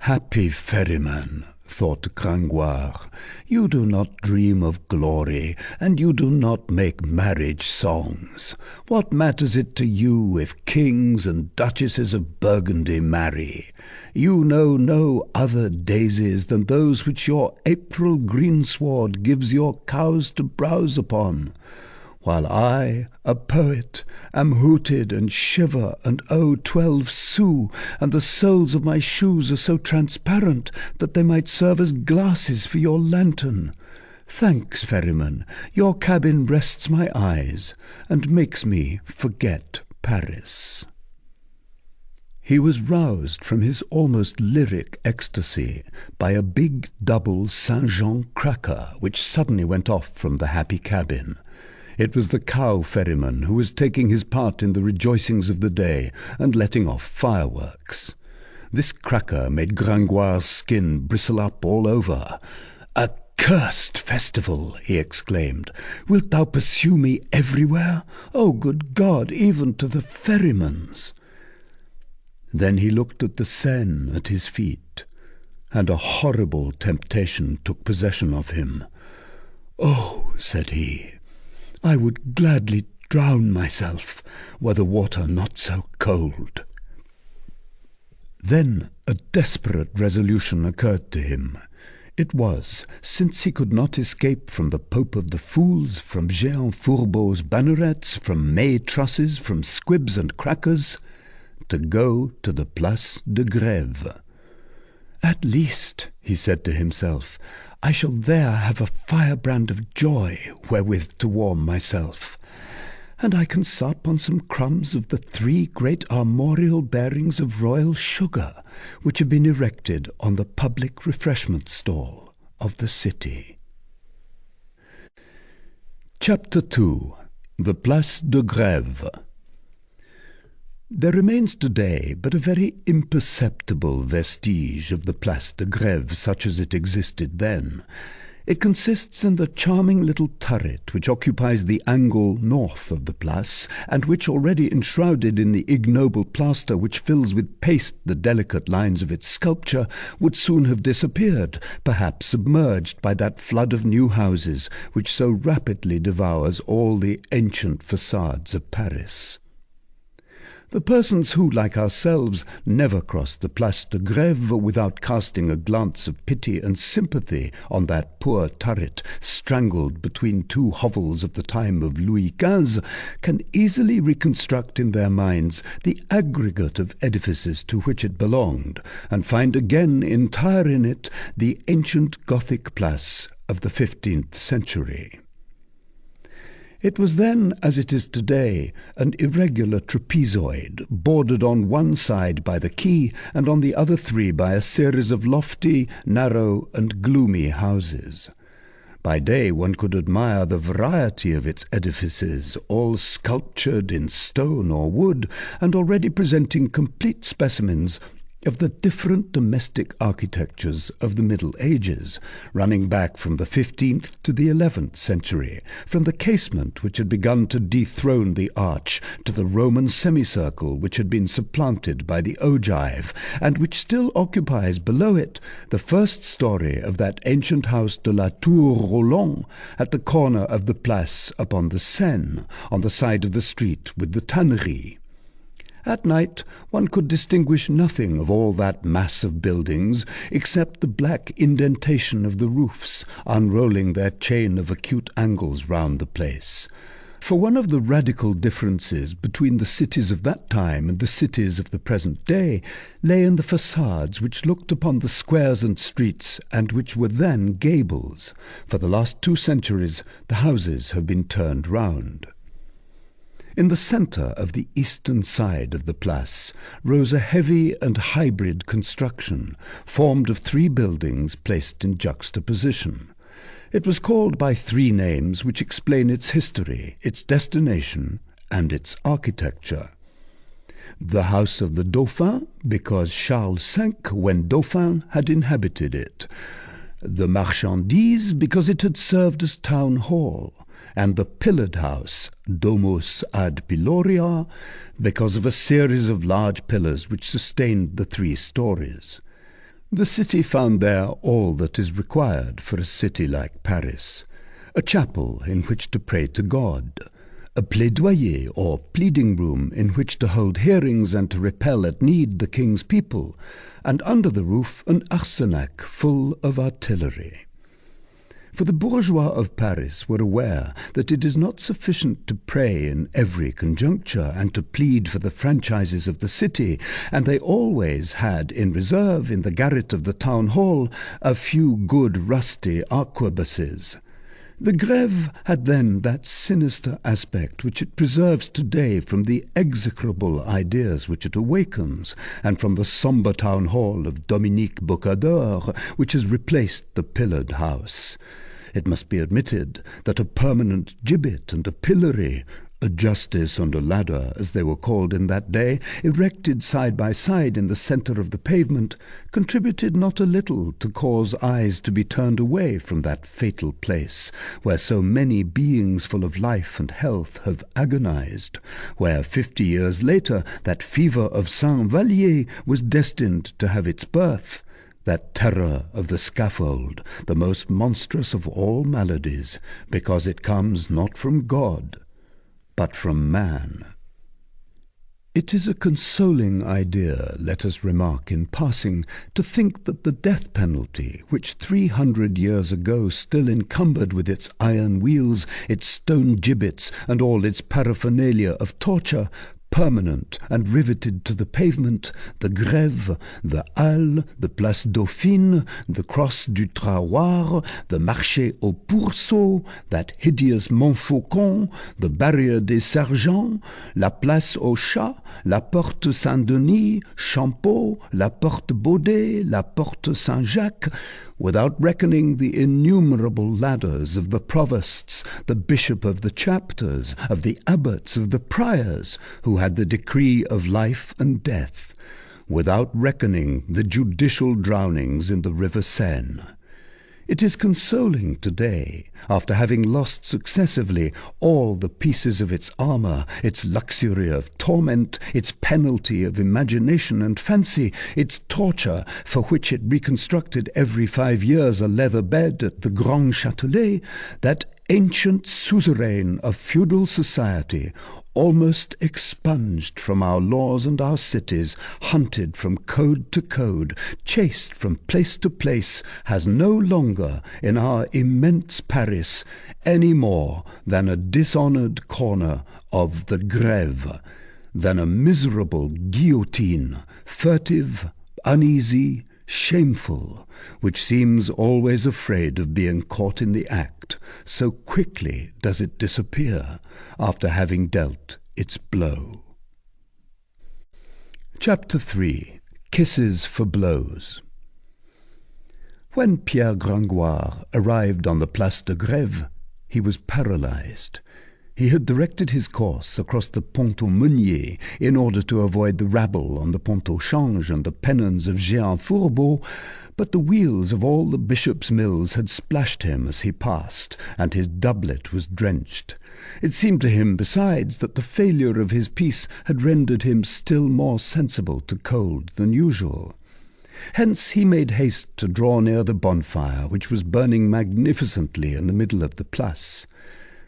"Happy ferryman," thought Gringoire, "you do not dream of glory, and you do not make marriage songs. What matters it to you if kings and duchesses of Burgundy marry? You know no other daisies than those which your April greensward gives your cows to browse upon, while I, a poet, am hooted and shiver and owe 12 sous, and the soles of my shoes are so transparent that they might serve as glasses for your lantern. Thanks, ferryman, your cabin rests my eyes and makes me forget Paris." He was roused from his almost lyric ecstasy by a big double Saint-Jean cracker which suddenly went off from the happy cabin. It was the cow ferryman who was taking his part in the rejoicings of the day and letting off fireworks. This cracker made Gringoire's skin bristle up all over. "A cursed festival!" he exclaimed. "Wilt thou pursue me everywhere? Oh, good God, even to the ferryman's!" Then he looked at the Seine at his feet, and a horrible temptation took possession of him. "Oh," said he, "I would gladly drown myself, were the water not so cold." Then a desperate resolution occurred to him. It was, since he could not escape from the Pope of the Fools, from Jehan Fourbeau's bannerets, from May trusses, from squibs and crackers, to go to the Place de Grève. "At least," he said to himself, "I shall there have a firebrand of joy wherewith to warm myself, and I can sup on some crumbs of the 3 great armorial bearings of royal sugar which have been erected on the public refreshment stall of the city." Chapter 2. The Place de Grève. There remains today but a very imperceptible vestige of the Place de Grève such as it existed then. It consists in the charming little turret which occupies the angle north of the place, and which, already enshrouded in the ignoble plaster which fills with paste the delicate lines of its sculpture, would soon have disappeared, perhaps submerged by that flood of new houses which so rapidly devours all the ancient facades of Paris. The persons who, like ourselves, never cross the Place de Grève without casting a glance of pity and sympathy on that poor turret strangled between 2 hovels of the time of Louis XV, can easily reconstruct in their minds the aggregate of edifices to which it belonged, and find again entire in it the ancient Gothic place of the 15th century. It was then, as it is today, an irregular trapezoid, bordered on one side by the quay and on the other three by a series of lofty, narrow, and gloomy houses. By day one could admire the variety of its edifices, all sculptured in stone or wood, and already presenting complete specimens of the different domestic architectures of the Middle Ages, running back from the 15th to the 11th century, from the casement which had begun to dethrone the arch to the Roman semicircle which had been supplanted by the ogive, and which still occupies below it the first story of that ancient house de la Tour Roland at the corner of the Place upon the Seine, on the side of the street with the tannery. At night one could distinguish nothing of all that mass of buildings except the black indentation of the roofs, unrolling their chain of acute angles round the place. For one of the radical differences between the cities of that time and the cities of the present day lay in the facades which looked upon the squares and streets, and which were then gables. For the last 2 centuries the houses have been turned round. In the centre of the eastern side of the Place rose a heavy and hybrid construction, formed of 3 buildings placed in juxtaposition. It was called by 3 names which explain its history, its destination, and its architecture. The House of the Dauphin, because Charles V, when Dauphin, had inhabited it. The Marchandise, because it had served as town hall. And the pillared house, Domus ad Piloria, because of a series of large pillars which sustained the 3 stories. The city found there all that is required for a city like Paris: a chapel in which to pray to God, a plaidoyer or pleading room in which to hold hearings and to repel at need the king's people, and under the roof an arsenac full of artillery. For the bourgeois of Paris were aware that it is not sufficient to pray in every conjuncture and to plead for the franchises of the city, and they always had in reserve in the garret of the town hall a few good rusty arquebuses. The grève had then that sinister aspect which it preserves today from the execrable ideas which it awakens, and from the sombre town hall of Dominique Bocador, which has replaced the pillared house. It must be admitted that a permanent gibbet and a pillory, a justice and a ladder, as they were called in that day, erected side by side in the centre of the pavement, contributed not a little to cause eyes to be turned away from that fatal place, where so many beings full of life and health have agonized, where 50 years later that fever of Saint-Vallier was destined to have its birth, that terror of the scaffold, the most monstrous of all maladies, because it comes not from God, but from man. It is a consoling idea, let us remark in passing, to think that the death penalty, which 300 years ago still encumbered with its iron wheels, its stone gibbets, and all its paraphernalia of torture, permanent and riveted to the pavement, the Grève, the Halles, the Place Dauphine, the Cross du Trahoir, the Marché aux Pourceaux, that hideous Montfaucon, the Barrière des Sergents, la Place aux Chats, la Porte Saint-Denis, Champeau, la Porte Baudet, la Porte Saint-Jacques, without reckoning the innumerable ladders of the provosts, the bishop of the chapters, of the abbots, of the priors, who had the decree of life and death, without reckoning the judicial drownings in the river Seine. It is consoling today, after having lost successively all the pieces of its armour, its luxury of torment, its penalty of imagination and fancy, its torture, for which it reconstructed every 5 years a leather bed at the Grand Châtelet, that ancient suzerain of feudal society, almost expunged from our laws and our cities, hunted from code to code, chased from place to place, has no longer in our immense Paris any more than a dishonoured corner of the Grève, than a miserable guillotine, furtive, uneasy, shameful, which seems always afraid of being caught in the act, so quickly does it disappear after having dealt its blow. Chapter 3. Kisses for Blows. When Pierre Gringoire arrived on the Place de Grève, he was paralyzed. He had directed his course across the Pont aux Meuniers in order to avoid the rabble on the Pont au Change and the pennons of Géant-Fourbeau, but the wheels of all the bishop's mills had splashed him as he passed, and his doublet was drenched. It seemed to him, besides, that the failure of his piece had rendered him still more sensible to cold than usual. Hence he made haste to draw near the bonfire, which was burning magnificently in the middle of the place.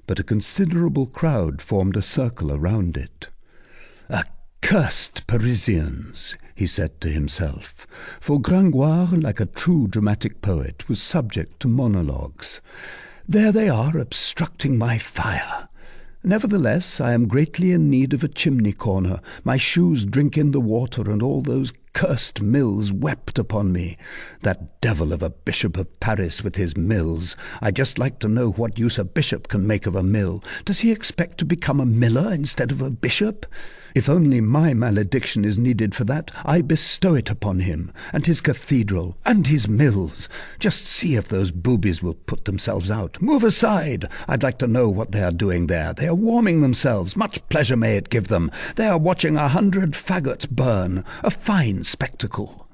But a considerable crowd formed a circle around it. "Accursed Parisians," he said to himself, for Gringoire, like a true dramatic poet, was subject to monologues. "There they are, obstructing my fire. Nevertheless, I am greatly in need of a chimney-corner. My shoes drink in the water, and all those cursed mills wept upon me. That devil of a Bishop of Paris with his mills. I'd just like to know what use a bishop can make of a mill. Does he expect to become a miller instead of a bishop? If only my malediction is needed for that, I bestow it upon him, and his cathedral, and his mills. Just see if those boobies will put themselves out. Move aside! I'd like to know what they are doing there. They are warming themselves. Much pleasure may it give them. They are watching 100 faggots burn. A fine spectacle."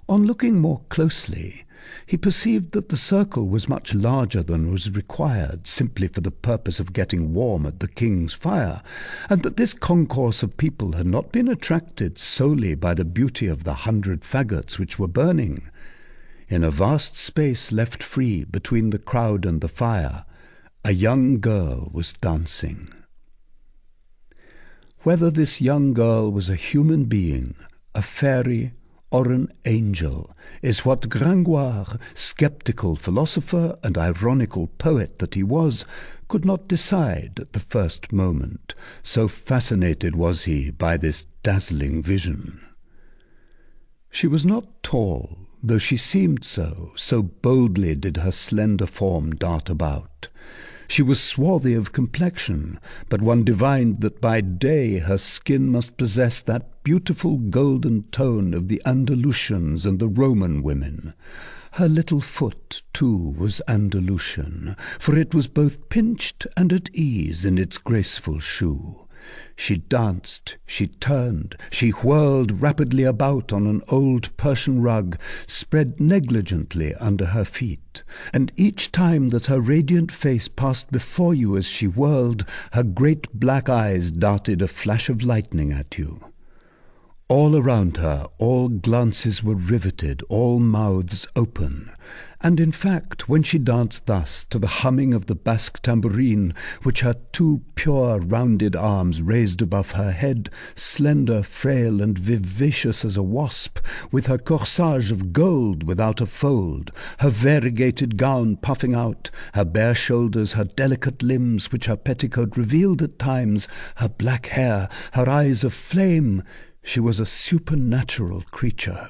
On looking more closely, he perceived that the circle was much larger than was required simply for the purpose of getting warm at the king's fire, and that this concourse of people had not been attracted solely by the beauty of the 100 faggots which were burning. In a vast space left free between the crowd and the fire, a young girl was dancing. Whether this young girl was a human being, a fairy, or an angel, is what Gringoire, sceptical philosopher and ironical poet that he was, could not decide at the first moment, so fascinated was he by this dazzling vision. She was not tall, though she seemed so boldly did her slender form dart about. She was swarthy of complexion, but one divined that by day her skin must possess that beautiful golden tone of the Andalusians and the Roman women. Her little foot, too, was Andalusian, for it was both pinched and at ease in its graceful shoe. She danced, she turned, she whirled rapidly about on an old Persian rug spread negligently under her feet, and each time that her radiant face passed before you as she whirled, her great black eyes darted a flash of lightning at you. All around her, all glances were riveted, all mouths open, and in fact, when she danced thus to the humming of the Basque tambourine, which her two pure rounded arms raised above her head, slender, frail, and vivacious as a wasp, with her corsage of gold without a fold, her variegated gown puffing out, her bare shoulders, her delicate limbs, which her petticoat revealed at times, her black hair, her eyes of flame, she was a supernatural creature.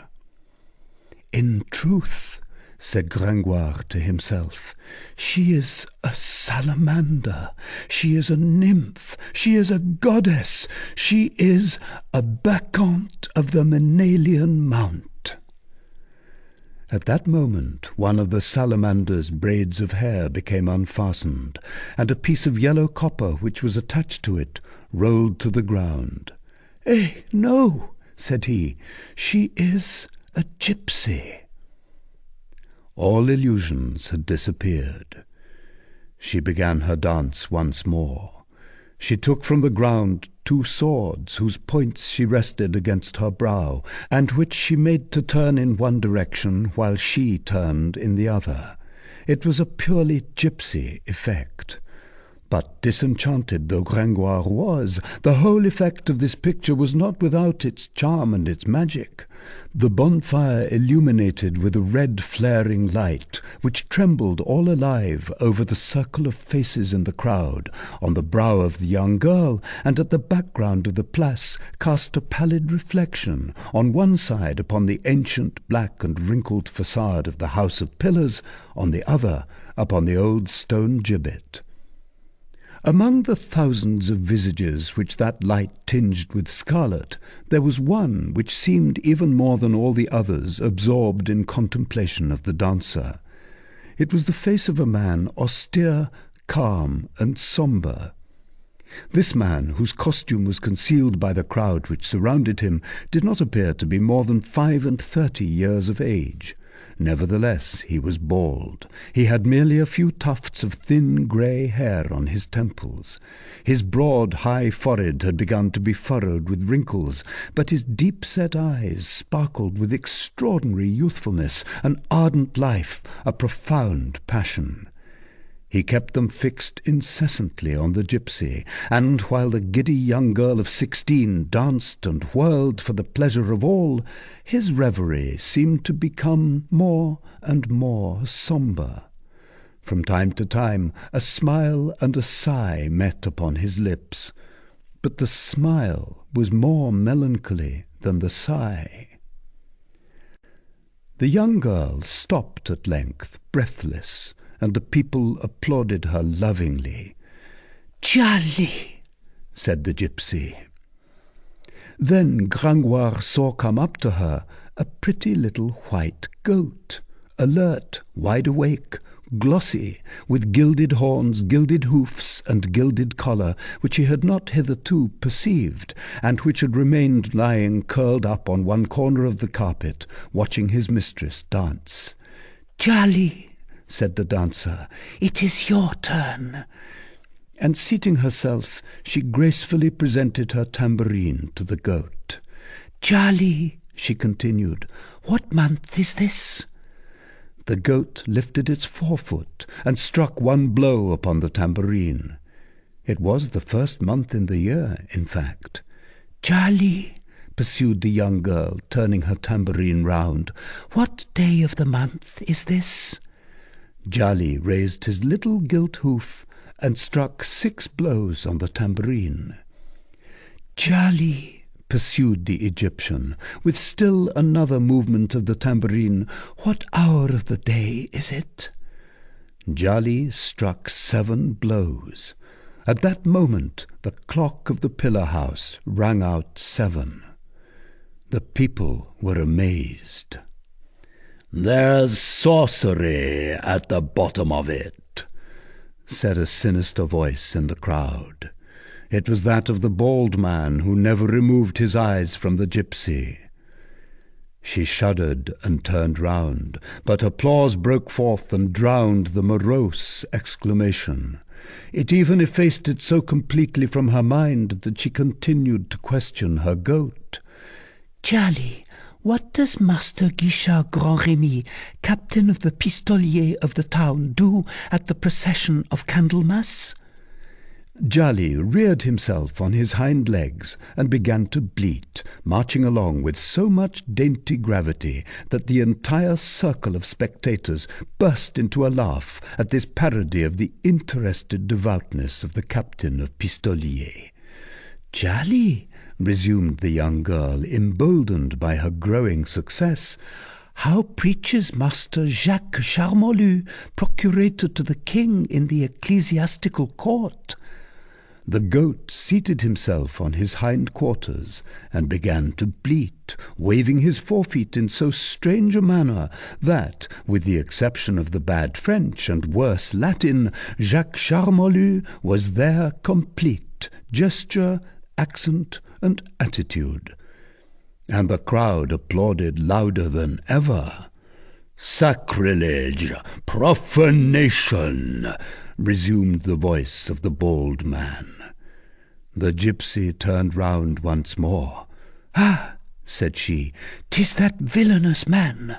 "In truth," said Gringoire to himself, "she is a salamander, she is a nymph, she is a goddess, she is a bacchante of the Menalian Mount." At that moment one of the salamander's braids of hair became unfastened, and a piece of yellow copper which was attached to it rolled to the ground. "Eh, no," said he, "she is a gypsy." All illusions had disappeared. She began her dance once more. She took from the ground 2 swords, whose points she rested against her brow, and which she made to turn in one direction while she turned in the other. It was a purely gypsy effect. But disenchanted though Gringoire was, the whole effect of this picture was not without its charm and its magic. The bonfire illuminated with a red flaring light, which trembled all alive over the circle of faces in the crowd, on the brow of the young girl, and at the background of the place cast a pallid reflection, on one side upon the ancient black and wrinkled facade of the House of Pillars, on the other upon the old stone gibbet. Among the thousands of visages which that light tinged with scarlet, there was one which seemed even more than all the others absorbed in contemplation of the dancer. It was the face of a man austere, calm, and sombre. This man, whose costume was concealed by the crowd which surrounded him, did not appear to be more than 35 years of age. Nevertheless, he was bald. He had merely a few tufts of thin grey hair on his temples. His broad, high forehead had begun to be furrowed with wrinkles, but his deep-set eyes sparkled with extraordinary youthfulness, an ardent life, a profound passion. He kept them fixed incessantly on the gypsy, and while the giddy young girl of 16 danced and whirled for the pleasure of all, his reverie seemed to become more and more sombre. From time to time a smile and a sigh met upon his lips, but the smile was more melancholy than the sigh. The young girl stopped at length, breathless, and the people applauded her lovingly. "Jolly," said the gypsy. Then Gringoire saw come up to her a pretty little white goat, alert, wide awake, glossy, with gilded horns, gilded hoofs, and gilded collar, which he had not hitherto perceived, and which had remained lying curled up on one corner of the carpet, watching his mistress dance. "Jolly," said the dancer, "it is your turn." And seating herself, she gracefully presented her tambourine to the goat. "Jolly," she continued, "what month is this?" The goat lifted its forefoot and struck one blow upon the tambourine. It was the first month in the year, in fact. "Jolly," pursued the young girl, turning her tambourine round, "what day of the month is this?" Jolly raised his little gilt hoof and struck 6 blows on the tambourine. "Jolly," pursued the Egyptian, with still another movement of the tambourine, "what hour of the day is it?" Jolly struck 7 blows. At that moment the clock of the pillar house rang out 7. The people were amazed. "There's sorcery at the bottom of it," said a sinister voice in the crowd. It was that of the bald man who never removed his eyes from the gypsy. She shuddered and turned round, but applause broke forth and drowned the morose exclamation. It even effaced it so completely from her mind that she continued to question her goat. "Jolly, what does Master Guichard Grand-Remy, captain of the pistolier of the town, do at the procession of Candlemas?" Jolly reared himself on his hind legs and began to bleat, marching along with so much dainty gravity that the entire circle of spectators burst into a laugh at this parody of the interested devoutness of the captain of pistolier. "Jolly," resumed the young girl, emboldened by her growing success, "how preaches Master Jacques Charmolue, procurator to the king in the ecclesiastical court?" The goat seated himself on his hind quarters and began to bleat, waving his forefeet in so strange a manner that, with the exception of the bad French and worse Latin, Jacques Charmolue was there complete, gesture, accent, and attitude. And the crowd applauded louder than ever. "Sacrilege! Profanation!" resumed the voice of the bald man. The gypsy turned round once more. "Ah," said she, "'tis that villainous man."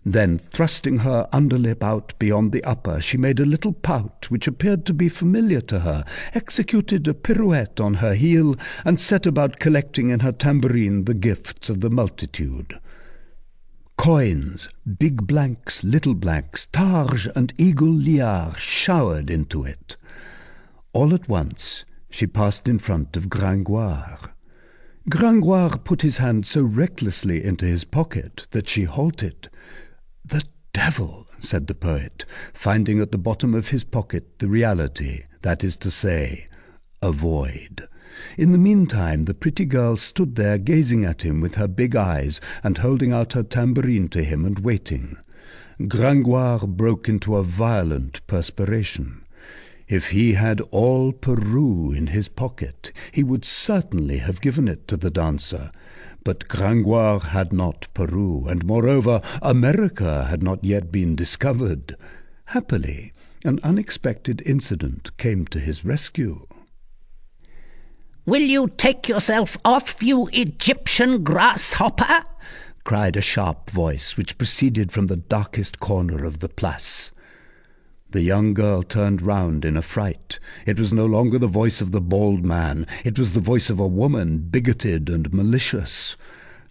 Then, thrusting her underlip out beyond the upper, she made a little pout which appeared to be familiar to her, executed a pirouette on her heel, and set about collecting in her tambourine the gifts of the multitude. Coins, big blancs, little blancs, targe and eagle liard showered into it. All at once she passed in front of Gringoire. Gringoire put his hand so recklessly into his pocket that she halted. "The devil," said the poet, finding at the bottom of his pocket the reality, that is to say, a void. In the meantime the pretty girl stood there gazing at him with her big eyes and holding out her tambourine to him and waiting. Gringoire broke into a violent perspiration. If he had all Peru in his pocket, he would certainly have given it to the dancer. But Gringoire had not Peru, and moreover America had not yet been discovered. Happily, an unexpected incident came to his rescue. "Will you take yourself off, you Egyptian grasshopper?" cried a sharp voice which proceeded from the darkest corner of the place. The young girl turned round in a fright. It was no longer the voice of the bald man. It was the voice of a woman, bigoted and malicious.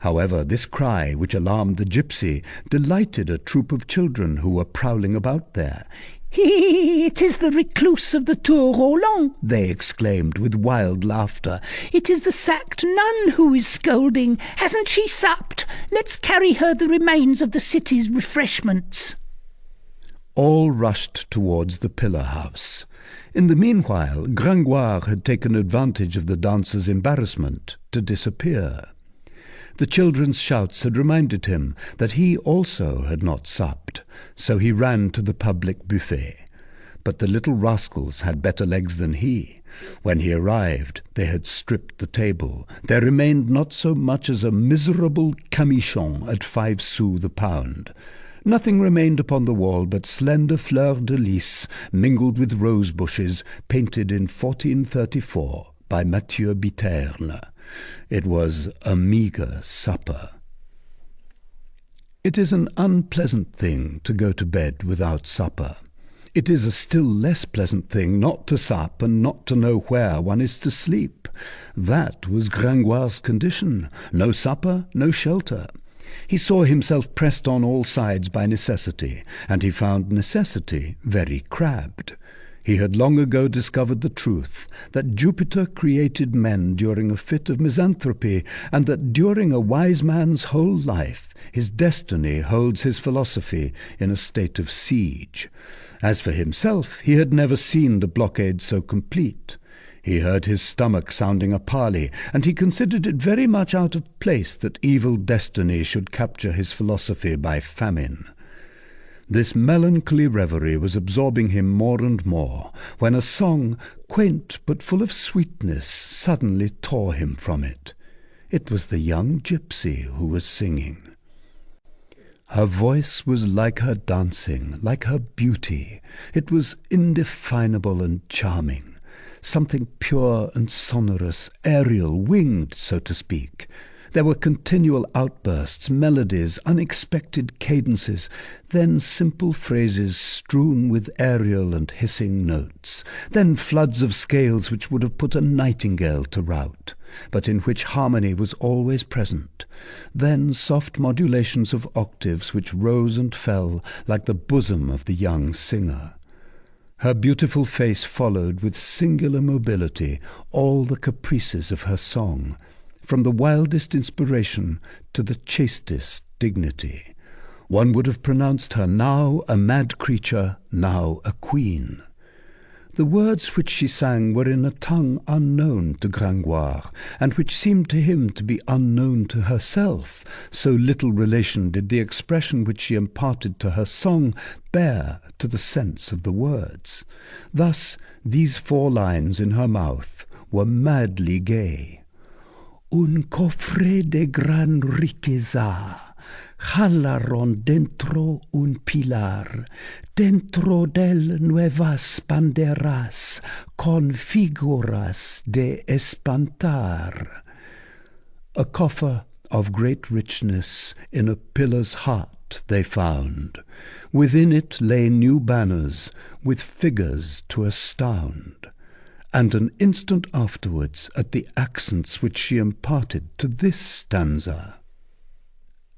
However, this cry, which alarmed the gypsy, delighted a troop of children who were prowling about there. "It is the recluse of the Tour Roland," they exclaimed with wild laughter. "It is the sacked nun who is scolding. Hasn't she supped? Let's carry her the remains of the city's refreshments." All rushed towards the pillar house. In the meanwhile, Gringoire had taken advantage of the dancer's embarrassment to disappear. The children's shouts had reminded him that he also had not supped, so he ran to the public buffet. But the little rascals had better legs than he. When he arrived, they had stripped the table. There remained not so much as a miserable camichon at 5 sous the pound. Nothing remained upon the wall but slender fleurs de lis mingled with rose bushes, painted in 1434 by Mathieu Biterne. It was a meagre supper. It is an unpleasant thing to go to bed without supper. It is a still less pleasant thing not to sup and not to know where one is to sleep. That was Gringoire's condition. No supper, no shelter. He saw himself pressed on all sides by necessity, and he found necessity very crabbed. He had long ago discovered the truth, that Jupiter created men during a fit of misanthropy, and that during a wise man's whole life his destiny holds his philosophy in a state of siege. As for himself, he had never seen the blockade so complete. He heard his stomach sounding a parley, and he considered it very much out of place that evil destiny should capture his philosophy by famine. This melancholy reverie was absorbing him more and more, when a song, quaint but full of sweetness, suddenly tore him from it. It was the young gypsy who was singing. Her voice was like her dancing, like her beauty. It was indefinable and charming. Something pure and sonorous, aerial, winged, so to speak. There were continual outbursts, melodies, unexpected cadences, then simple phrases strewn with aerial and hissing notes, then floods of scales which would have put a nightingale to rout, but in which harmony was always present, then soft modulations of octaves which rose and fell like the bosom of the young singer. Her beautiful face followed with singular mobility all the caprices of her song, from the wildest inspiration to the chastest dignity. One would have pronounced her now a mad creature, now a queen. The words which she sang were in a tongue unknown to Gringoire, and which seemed to him to be unknown to herself, so little relation did the expression which she imparted to her song bear to the sense of the words. Thus these 4 lines in her mouth were madly gay. Un cofre de gran riqueza, jalaron dentro un pilar, dentro del nuevas banderas, con figuras de espantar. A coffer of great richness in a pillar's heart heart they found. Within it lay new banners, with figures to astound. And an instant afterwards, at the accents which she imparted to this stanza: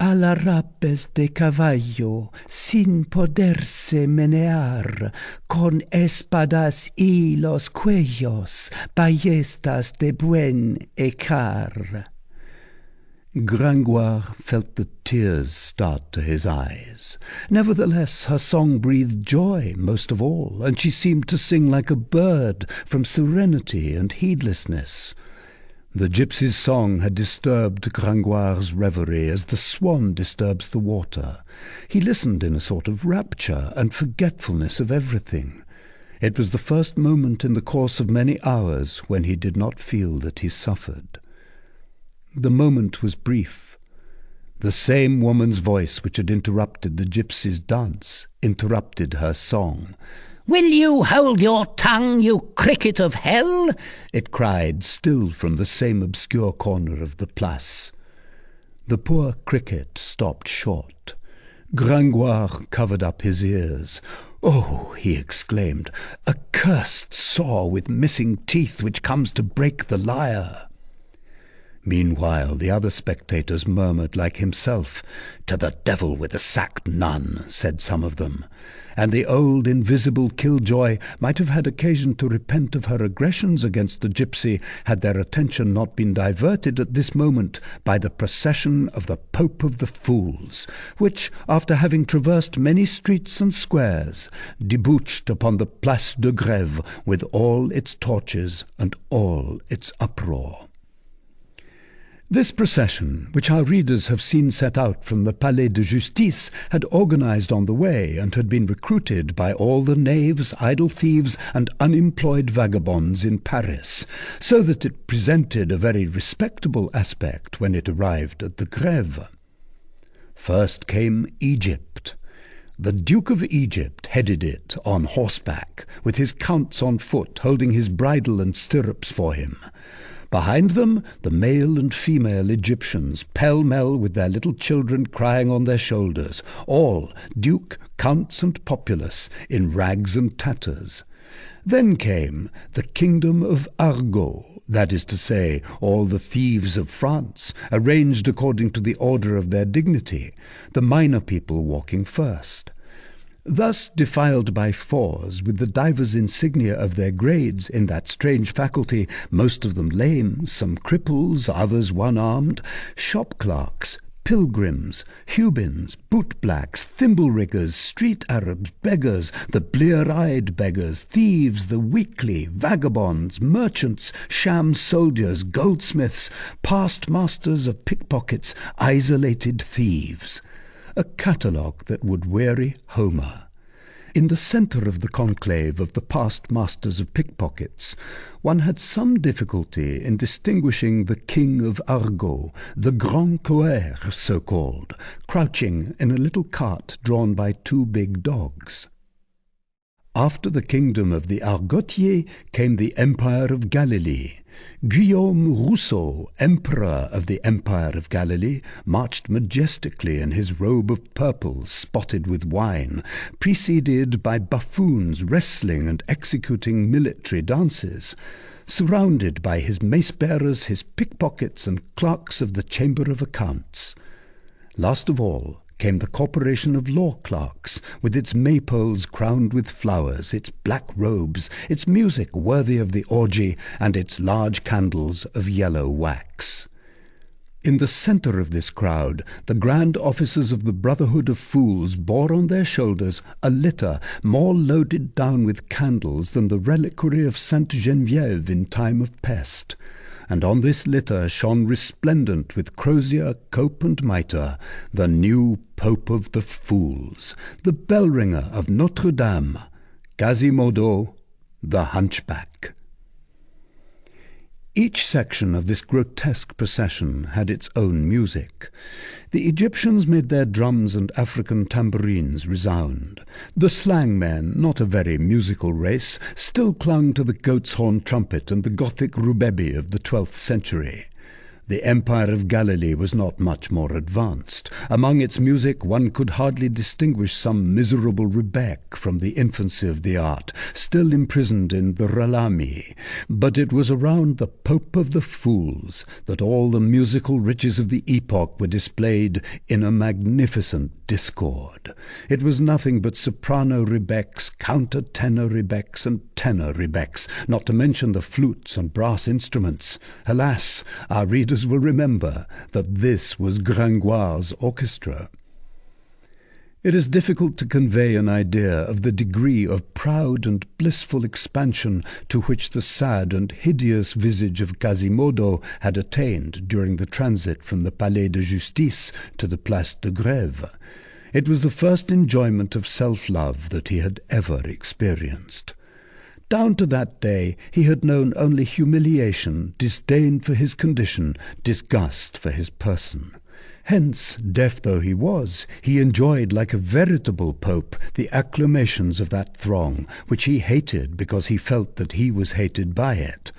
Alla rapes de caballo, sin poderse menear, con espadas y los cuellos, ballestas de buen ecar. Gringoire felt the tears start to his eyes. Nevertheless, her song breathed joy most of all, and she seemed to sing like a bird from serenity and heedlessness. The gypsy's song had disturbed Gringoire's reverie as the swan disturbs the water. He listened in a sort of rapture and forgetfulness of everything. It was the first moment in the course of many hours when he did not feel that he suffered. The moment was brief. The same woman's voice which had interrupted the gypsy's dance interrupted her song. "Will you hold your tongue, you cricket of hell?" it cried, still from the same obscure corner of the place. The poor cricket stopped short. Gringoire covered up his ears. "Oh," he exclaimed, "a cursed saw with missing teeth which comes to break the lyre." Meanwhile the other spectators murmured like himself. "To the devil with the sacked nun," said some of them. And the old invisible killjoy might have had occasion to repent of her aggressions against the gypsy had their attention not been diverted at this moment by the procession of the Pope of the Fools, which, after having traversed many streets and squares, debouched upon the Place de Grève with all its torches and all its uproar. This procession, which our readers have seen set out from the Palais de Justice, had organized on the way, and had been recruited by all the knaves, idle thieves, and unemployed vagabonds in Paris, so that it presented a very respectable aspect when it arrived at the Grève. First came Egypt. The Duke of Egypt headed it on horseback, with his counts on foot, holding his bridle and stirrups for him. Behind them, the male and female Egyptians, pell-mell with their little children crying on their shoulders, all, duke, counts, and populace, in rags and tatters. Then came the kingdom of Argot, that is to say, all the thieves of France, arranged according to the order of their dignity, the minor people walking first. Thus defiled by fours, with the divers insignia of their grades in that strange faculty, most of them lame, some cripples, others one-armed, shop-clerks, pilgrims, Hubins, boot-blacks, thimble-riggers, street Arabs, beggars, the blear-eyed beggars, thieves, the weakly, vagabonds, merchants, sham soldiers, goldsmiths, past masters of pickpockets, isolated thieves. A catalogue that would weary Homer. In the centre of the conclave of the past masters of pickpockets, one had some difficulty in distinguishing the king of Argot, the Grand Coeur, so called, crouching in a little cart drawn by two big dogs. After the kingdom of the Argotiers came the Empire of Galilee. Guillaume Rousseau, emperor of the Empire of Galilee, marched majestically in his robe of purple spotted with wine, preceded by buffoons wrestling and executing military dances, surrounded by his mace-bearers, his pickpockets, and clerks of the Chamber of Accounts. Last of all came the Corporation of Law Clerks, with its maypoles crowned with flowers, its black robes, its music worthy of the orgy, and its large candles of yellow wax. In the centre of this crowd, the grand officers of the Brotherhood of Fools bore on their shoulders a litter more loaded down with candles than the reliquary of Sainte Geneviève in time of pest. And on this litter shone resplendent with crozier, cope, and mitre, the new Pope of the Fools, the bell-ringer of Notre-Dame, Quasimodo, the Hunchback. Each section of this grotesque procession had its own music. The Egyptians made their drums and African tambourines resound. The slang men, not a very musical race, still clung to the goat's horn trumpet and the Gothic rubebi of the 12th century. The Empire of Galilee was not much more advanced. Among its music one could hardly distinguish some miserable rebec from the infancy of the art, still imprisoned in the Relami. But it was around the Pope of the Fools that all the musical riches of the epoch were displayed in a magnificent discord. It was nothing but soprano rebecs, counter-tenor rebecs, and tenor rebecs, not to mention the flutes and brass instruments. Alas, our readers will remember that this was Gringoire's orchestra. It is difficult to convey an idea of the degree of proud and blissful expansion to which the sad and hideous visage of Quasimodo had attained during the transit from the Palais de Justice to the Place de Grève. It was the first enjoyment of self-love that he had ever experienced. Down to that day he had known only humiliation, disdain for his condition, disgust for his person. Hence, deaf though he was, he enjoyed like a veritable pope the acclamations of that throng, which he hated because he felt that he was hated by it.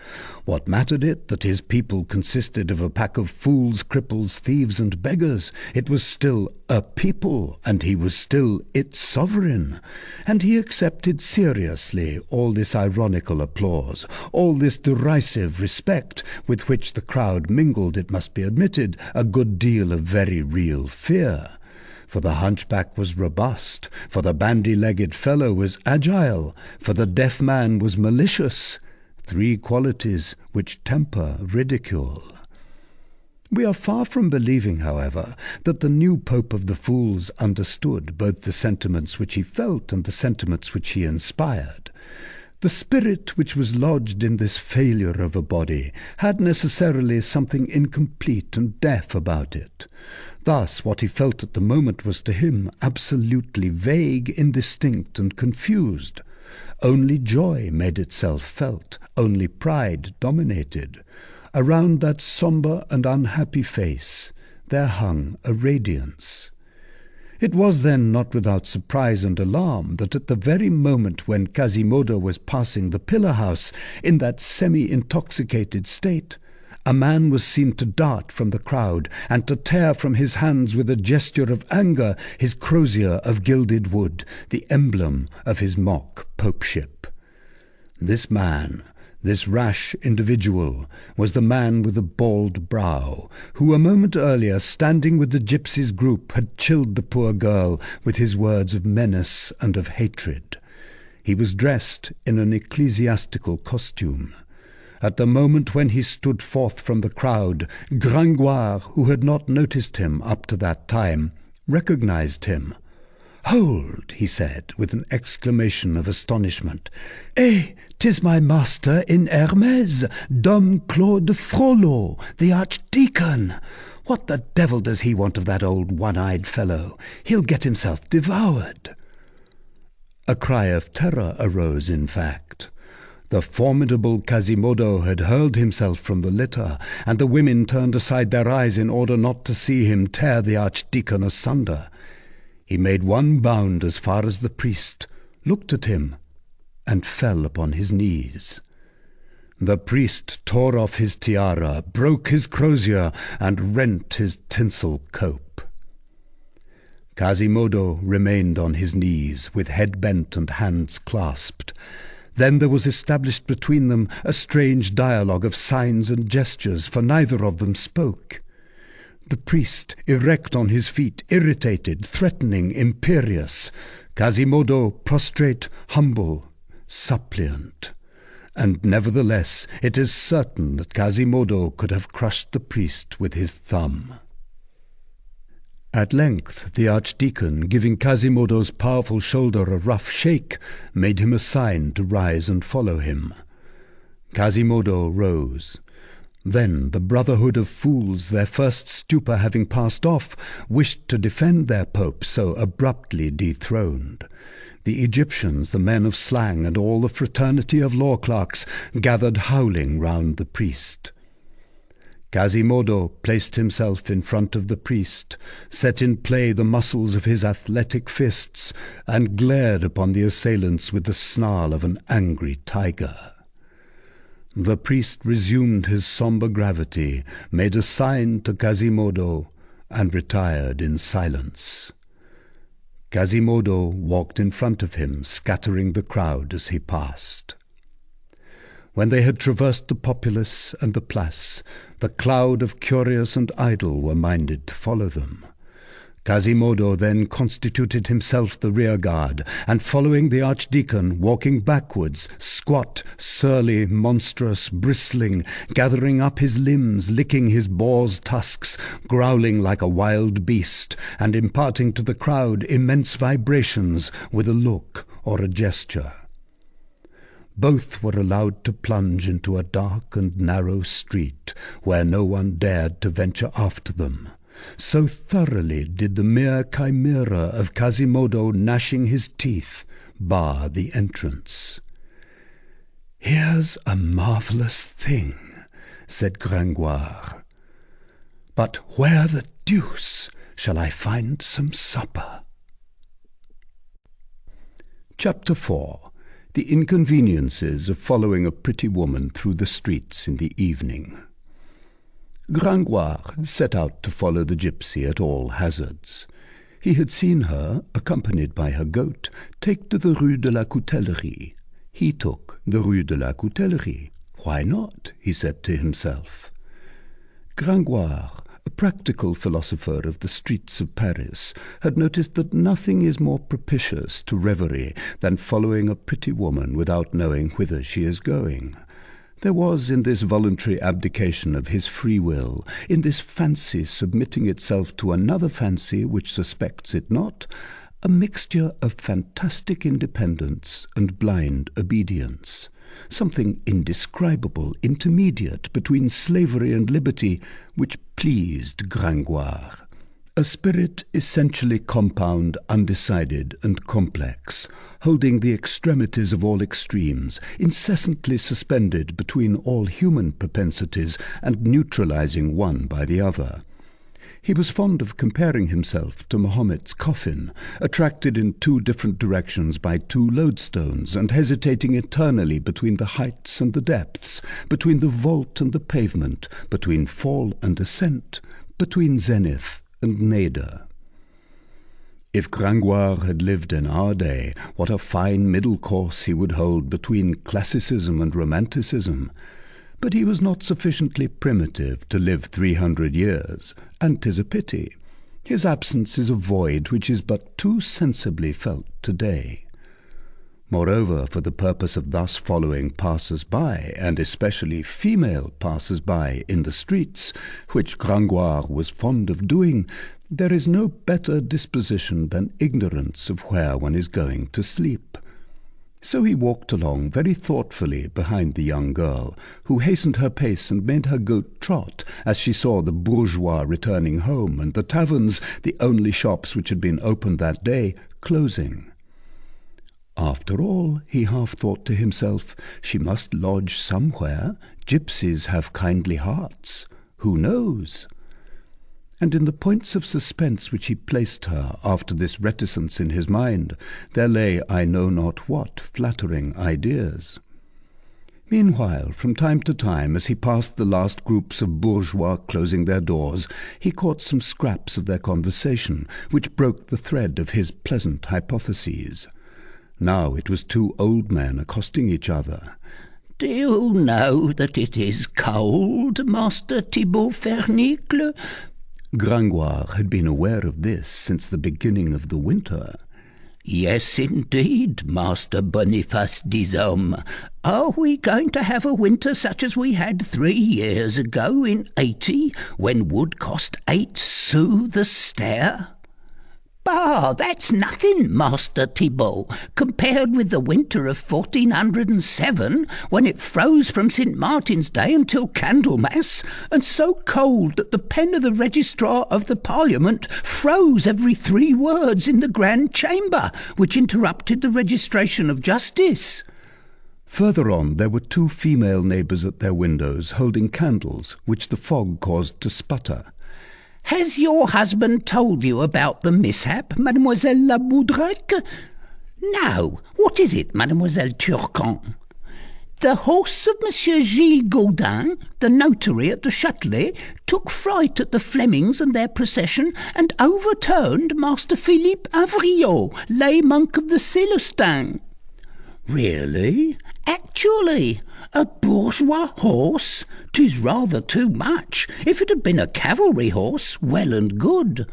What mattered it that his people consisted of a pack of fools, cripples, thieves, and beggars? It was still a people, and he was still its sovereign. And he accepted seriously all this ironical applause, all this derisive respect, with which the crowd mingled, it must be admitted, a good deal of very real fear. For the hunchback was robust, for the bandy-legged fellow was agile, for the deaf man was malicious, 3 qualities which temper ridicule. We are far from believing, however, that the new Pope of the Fools understood both the sentiments which he felt and the sentiments which he inspired. The spirit which was lodged in this failure of a body had necessarily something incomplete and deaf about it. Thus, what he felt at the moment was to him absolutely vague, indistinct, and confused. Only joy made itself felt, only pride dominated. Around that sombre and unhappy face there hung a radiance. It was then not without surprise and alarm that at the very moment when Quasimodo was passing the pillar-house in that semi-intoxicated state, a man was seen to dart from the crowd and to tear from his hands with a gesture of anger his crozier of gilded wood, the emblem of his mock popeship. This man, this rash individual, was the man with the bald brow, who a moment earlier, standing with the gypsies' group, had chilled the poor girl with his words of menace and of hatred. He was dressed in an ecclesiastical costume. At the moment when he stood forth from the crowd, Gringoire, who had not noticed him up to that time, recognized him. "Hold," he said, with an exclamation of astonishment. "Eh, 'tis my master in Hermes, Dom Claude Frollo, the archdeacon. What the devil does he want of that old one-eyed fellow? He'll get himself devoured." A cry of terror arose, in fact. The formidable Quasimodo had hurled himself from the litter, and the women turned aside their eyes in order not to see him tear the archdeacon asunder. He made one bound as far as the priest, looked at him, and fell upon his knees. The priest tore off his tiara, broke his crozier, and rent his tinsel cope. Quasimodo remained on his knees, with head bent and hands clasped. Then there was established between them a strange dialogue of signs and gestures, for neither of them spoke. The priest, erect on his feet, irritated, threatening, imperious. Quasimodo, prostrate, humble, suppliant. And nevertheless, it is certain that Quasimodo could have crushed the priest with his thumb. At length the archdeacon, giving Quasimodo's powerful shoulder a rough shake, made him a sign to rise and follow him. Quasimodo rose. Then the brotherhood of fools, their first stupor having passed off, wished to defend their pope so abruptly dethroned. The Egyptians, the men of slang, and all the fraternity of law clerks gathered howling round the priest. Quasimodo placed himself in front of the priest, set in play the muscles of his athletic fists, and glared upon the assailants with the snarl of an angry tiger. The priest resumed his sombre gravity, made a sign to Quasimodo, and retired in silence. Quasimodo walked in front of him, scattering the crowd as he passed. When they had traversed the populace and the place, the cloud of curious and idle were minded to follow them. Quasimodo then constituted himself the rear-guard, and following the archdeacon, walking backwards, squat, surly, monstrous, bristling, gathering up his limbs, licking his boar's tusks, growling like a wild beast, and imparting to the crowd immense vibrations with a look or a gesture. Both were allowed to plunge into a dark and narrow street, where no one dared to venture after them. So thoroughly did the mere chimera of Quasimodo gnashing his teeth bar the entrance. "Here's a marvellous thing," said Gringoire. "But where the deuce shall I find some supper?" Chapter 4. The inconveniences of following a pretty woman through the streets in the evening. Gringoire set out to follow the gypsy at all hazards. He had seen her, accompanied by her goat, take to the Rue de la Coutellerie. He took the Rue de la Coutellerie. Why not? He said to himself. Gringoire, a practical philosopher of the streets of Paris, had noticed that nothing is more propitious to reverie than following a pretty woman without knowing whither she is going. There was in this voluntary abdication of his free will, in this fancy submitting itself to another fancy which suspects it not, a mixture of fantastic independence and blind obedience, something indescribable, intermediate between slavery and liberty, which pleased Gringoire. A spirit essentially compound, undecided, and complex, holding the extremities of all extremes, incessantly suspended between all human propensities, and neutralizing one by the other. He was fond of comparing himself to Mahomet's coffin, attracted in two different directions by two lodestones, and hesitating eternally between the heights and the depths, between the vault and the pavement, between fall and ascent, between zenith and nadir. If Gringoire had lived in our day, what a fine middle course he would hold between classicism and romanticism. But he was not sufficiently primitive to live 300 years, and 'tis a pity. His absence is a void which is but too sensibly felt today. Moreover, for the purpose of thus following passers-by, and especially female passers-by in the streets, which Gringoire was fond of doing, there is no better disposition than ignorance of where one is going to sleep. So he walked along very thoughtfully behind the young girl, who hastened her pace and made her goat trot as she saw the bourgeois returning home, and the taverns, the only shops which had been opened that day, closing. After all, he half thought to himself, she must lodge somewhere. Gypsies have kindly hearts. Who knows? And in the points of suspense which he placed her after this reticence in his mind, there lay I know not what flattering ideas. Meanwhile, from time to time, as he passed the last groups of bourgeois closing their doors, he caught some scraps of their conversation, which broke the thread of his pleasant hypotheses. Now it was two old men accosting each other. "Do you know that it is cold, Master Thibault Fernicle?" Gringoire had been aware of this since the beginning of the winter. "Yes, indeed, Master Boniface Dishommes. Are we going to have a winter such as we had 3 years ago in '80, when wood cost 8 sous the stare?" "Bah, that's nothing, Master Thibault, compared with the winter of 1407, when it froze from St. Martin's Day until Candlemas, and so cold that the pen of the registrar of the Parliament froze every 3 words in the Grand Chamber, which interrupted the registration of justice." Further on there were 2 female neighbours at their windows holding candles, which the fog caused to sputter. "Has your husband told you about the mishap, Mademoiselle La Boudraque?" "No. What is it, Mademoiselle Turquin?" The horse of Monsieur Gilles Gaudin, the notary at the Châtelet, took fright at the Flemings and their procession, and overturned Master Philippe Avriot, lay monk of the Célestins." "Really?" "Actually. A bourgeois horse? 'Tis rather too much. If it had been a cavalry horse, well and good."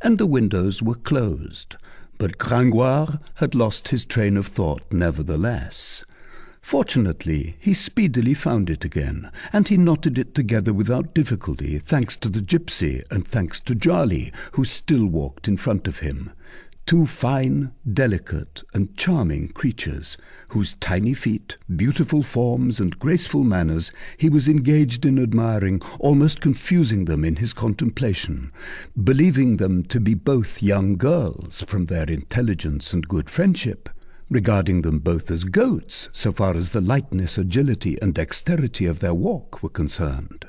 And the windows were closed. But Gringoire had lost his train of thought nevertheless. Fortunately, he speedily found it again, and he knotted it together without difficulty, thanks to the gypsy and thanks to Jolly, who still walked in front of him. Two fine, delicate, and charming creatures, whose tiny feet, beautiful forms, and graceful manners he was engaged in admiring, almost confusing them in his contemplation, believing them to be both young girls from their intelligence and good friendship, regarding them both as goats, so far as the lightness, agility, and dexterity of their walk were concerned.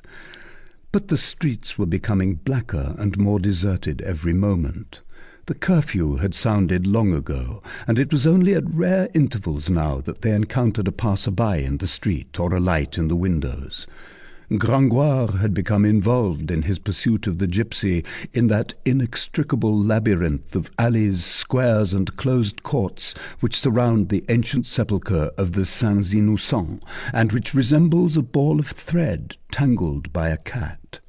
But the streets were becoming blacker and more deserted every moment. The curfew had sounded long ago, and it was only at rare intervals now that they encountered a passer-by in the street or a light in the windows. Gringoire had become involved in his pursuit of the gypsy in that inextricable labyrinth of alleys, squares, and closed courts which surround the ancient sepulchre of the Saints Innocents, and which resembles a ball of thread tangled by a cat.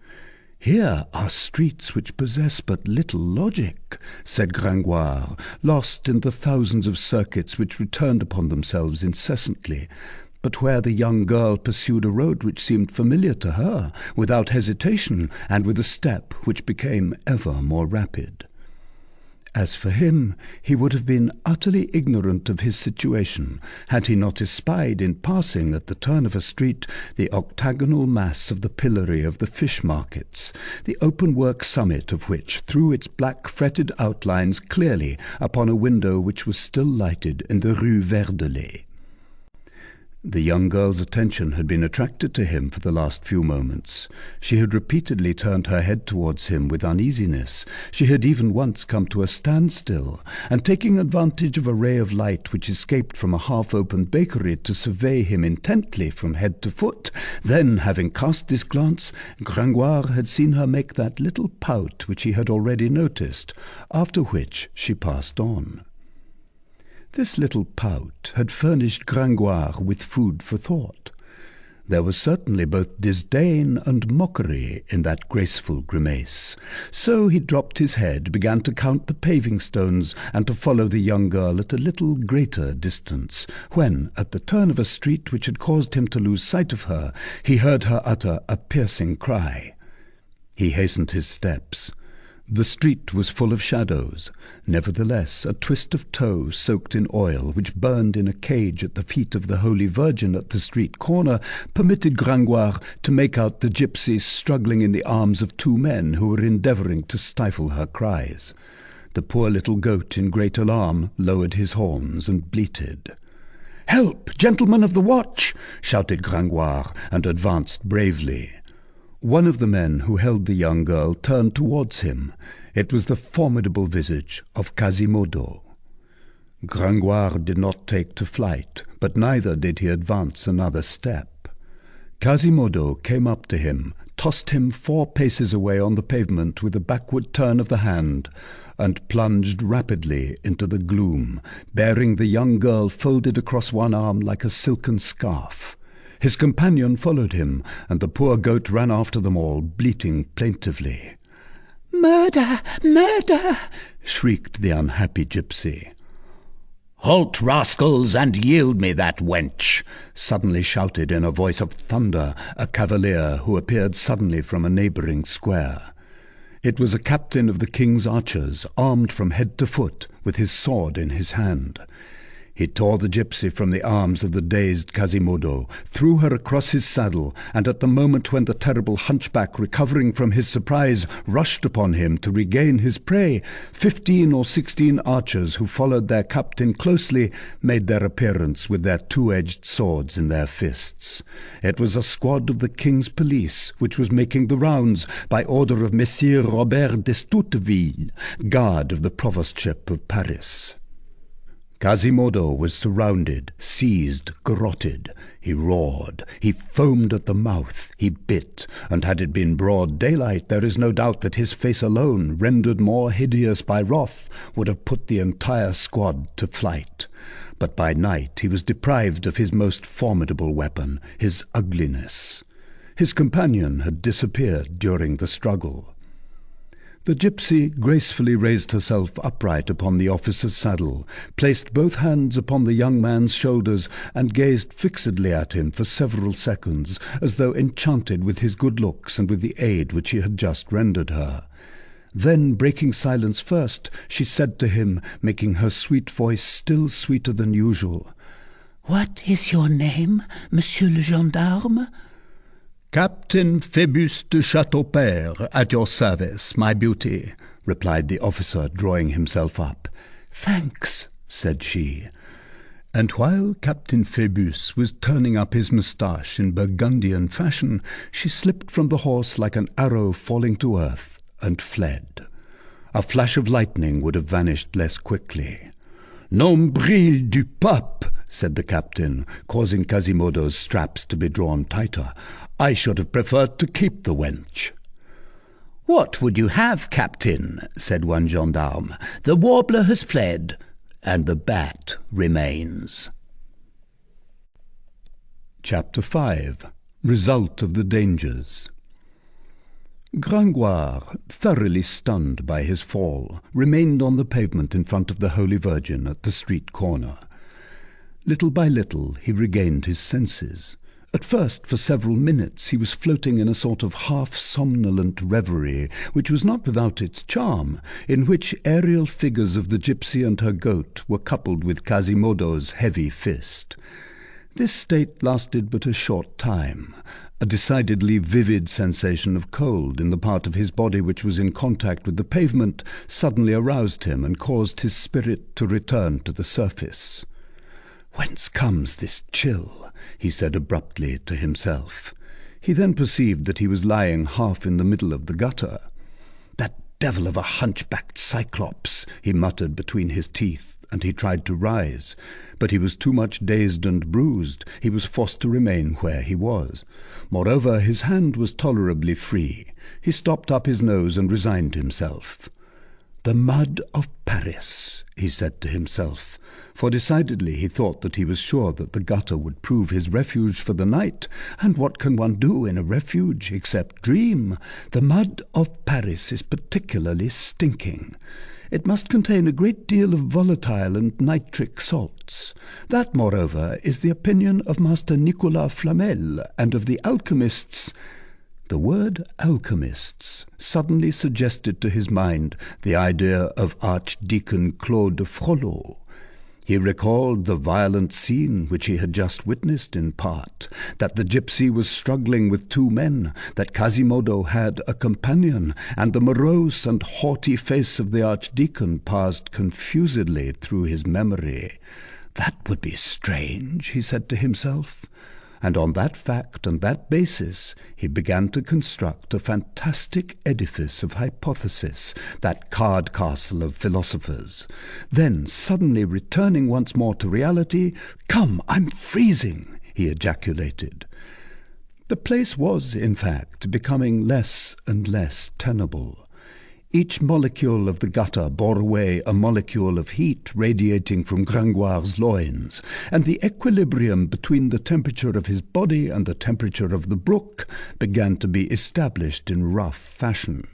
"Here are streets which possess but little logic," said Gringoire, lost in the thousands of circuits which returned upon themselves incessantly, but where the young girl pursued a road which seemed familiar to her, without hesitation, and with a step which became ever more rapid. As for him, he would have been utterly ignorant of his situation, had he not espied in passing at the turn of a street the octagonal mass of the pillory of the fish markets, the open-work summit of which threw its black fretted outlines clearly upon a window which was still lighted in the Rue Verdelet. The young girl's attention had been attracted to him for the last few moments. She had repeatedly turned her head towards him with uneasiness. She had even once come to a standstill, and taking advantage of a ray of light which escaped from a half-opened bakery to survey him intently from head to foot. Then, having cast this glance, Gringoire had seen her make that little pout which he had already noticed, after which she passed on. This little pout had furnished Gringoire with food for thought. There was certainly both disdain and mockery in that graceful grimace. So he dropped his head, began to count the paving stones, and to follow the young girl at a little greater distance, when, at the turn of a street which had caused him to lose sight of her, he heard her utter a piercing cry. He hastened his steps. The street was full of shadows. Nevertheless, a twist of tow soaked in oil, which burned in a cage at the feet of the Holy Virgin at the street corner, permitted Gringoire to make out the gypsy struggling in the arms of two men who were endeavouring to stifle her cries. The poor little goat, in great alarm, lowered his horns and bleated. "Help, gentlemen of the watch!" shouted Gringoire, and advanced bravely. One of the men who held the young girl turned towards him. It was the formidable visage of Quasimodo. Gringoire did not take to flight, but neither did he advance another step. Quasimodo came up to him, tossed him 4 paces away on the pavement with a backward turn of the hand, and plunged rapidly into the gloom, bearing the young girl folded across one arm like a silken scarf. His companion followed him, and the poor goat ran after them all, bleating plaintively. "Murder! Murder!" shrieked the unhappy gypsy. "Halt, rascals, and yield me that wench!" suddenly shouted in a voice of thunder a cavalier who appeared suddenly from a neighbouring square. It was a captain of the king's archers, armed from head to foot, with his sword in his hand. He tore the gypsy from the arms of the dazed Quasimodo, threw her across his saddle, and at the moment when the terrible hunchback, recovering from his surprise, rushed upon him to regain his prey, 15 or 16 archers who followed their captain closely made their appearance with their 2-edged swords in their fists. It was a squad of the king's police, which was making the rounds by order of Messire Robert d'Estouteville, guard of the provostship of Paris. Quasimodo was surrounded, seized, garroted. He roared, he foamed at the mouth, he bit, and had it been broad daylight, there is no doubt that his face alone, rendered more hideous by wrath, would have put the entire squad to flight. But by night he was deprived of his most formidable weapon, his ugliness. His companion had disappeared during the struggle. The gypsy gracefully raised herself upright upon the officer's saddle, placed both hands upon the young man's shoulders, and gazed fixedly at him for several seconds, as though enchanted with his good looks and with the aid which he had just rendered her. Then, breaking silence first, she said to him, making her sweet voice still sweeter than usual, "What is your name, monsieur le gendarme?" "Captain Phoebus de Chateaupert, at your service, my beauty," replied the officer, drawing himself up. "Thanks," said she. And while Captain Phoebus was turning up his moustache in Burgundian fashion, she slipped from the horse like an arrow falling to earth, and fled. A flash of lightning would have vanished less quickly. "Nombril du pape!" said the captain, causing Quasimodo's straps to be drawn tighter. "I should have preferred to keep the wench." "What would you have, captain?" said one gendarme. "The warbler has fled, and the bat remains." Chapter 5. Result of the Dangers. Gringoire, thoroughly stunned by his fall, remained on the pavement in front of the Holy Virgin at the street corner. Little by little he regained his senses. At first, for several minutes, he was floating in a sort of half-somnolent reverie, which was not without its charm, in which aerial figures of the gypsy and her goat were coupled with Quasimodo's heavy fist. This state lasted but a short time. A decidedly vivid sensation of cold in the part of his body which was in contact with the pavement suddenly aroused him and caused his spirit to return to the surface. "Whence comes this chill?" he said abruptly to himself. He then perceived that he was lying half in the middle of the gutter. "That devil of a hunchbacked cyclops," he muttered between his teeth, and he tried to rise. But he was too much dazed and bruised. He was forced to remain where he was. Moreover, his hand was tolerably free. He stopped up his nose and resigned himself. "The mud of Paris," he said to himself, for decidedly he thought that he was sure that the gutter would prove his refuge for the night, and what can one do in a refuge except dream? The mud of Paris is particularly stinking. It must contain a great deal of volatile and nitric salts. That, moreover, is the opinion of Master Nicolas Flamel and of the alchemists. The word alchemists suddenly suggested to his mind the idea of Archdeacon Claude de Frollo. He recalled the violent scene which he had just witnessed in part, that the gypsy was struggling with two men, that Quasimodo had a companion, and the morose and haughty face of the archdeacon passed confusedly through his memory. That would be strange, he said to himself. And on that fact and that basis he began to construct a fantastic edifice of hypothesis, that card castle of philosophers. Then, suddenly returning once more to reality, "Come, I'm freezing!" he ejaculated. The place was, in fact, becoming less and less tenable. Each molecule of the gutter bore away a molecule of heat radiating from Gringoire's loins, and the equilibrium between the temperature of his body and the temperature of the brook began to be established in rough fashion.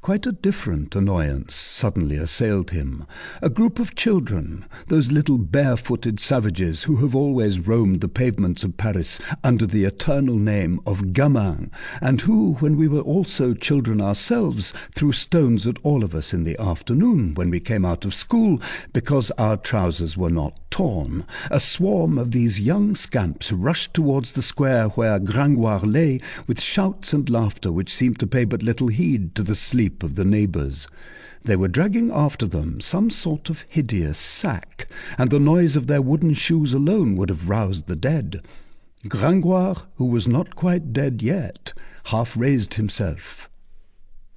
Quite a different annoyance suddenly assailed him. A group of children, those little barefooted savages who have always roamed the pavements of Paris under the eternal name of gamins, and who, when we were also children ourselves, threw stones at all of us in the afternoon when we came out of school because our trousers were not torn. A swarm of these young scamps rushed towards the square where Gringoire lay, with shouts and laughter which seemed to pay but little heed to the sleep of the neighbours. They were dragging after them some sort of hideous sack, and the noise of their wooden shoes alone would have roused the dead. Gringoire, who was not quite dead yet, half raised himself.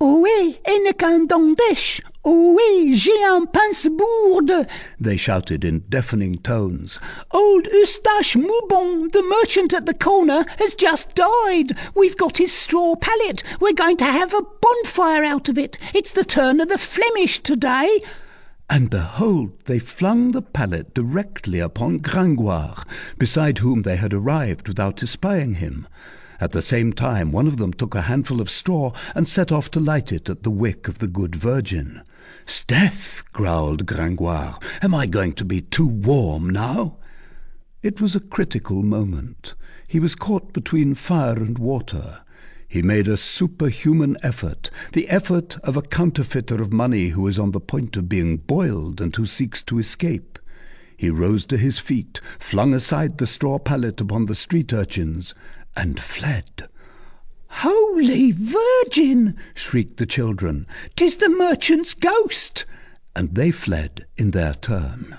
Ohé, en qu'un dandèche! Ohé, j'ai un pince-bourde! They shouted in deafening tones. Old Eustache Moubon, the merchant at the corner, has just died. We've got his straw pallet. We're going to have a bonfire out of it. It's the turn of the Flemish today. And behold, they flung the pallet directly upon Gringoire, beside whom they had arrived without espying him. At the same time, one of them took a handful of straw and set off to light it at the wick of the good Virgin. "'Sdeath!' growled Gringoire. "'Am I going to be too warm now?' It was a critical moment. He was caught between fire and water. He made a superhuman effort, the effort of a counterfeiter of money who is on the point of being boiled and who seeks to escape. He rose to his feet, flung aside the straw pallet upon the street urchins, and fled. "Holy Virgin!" shrieked the children. "'Tis the merchant's ghost!" And they fled in their turn.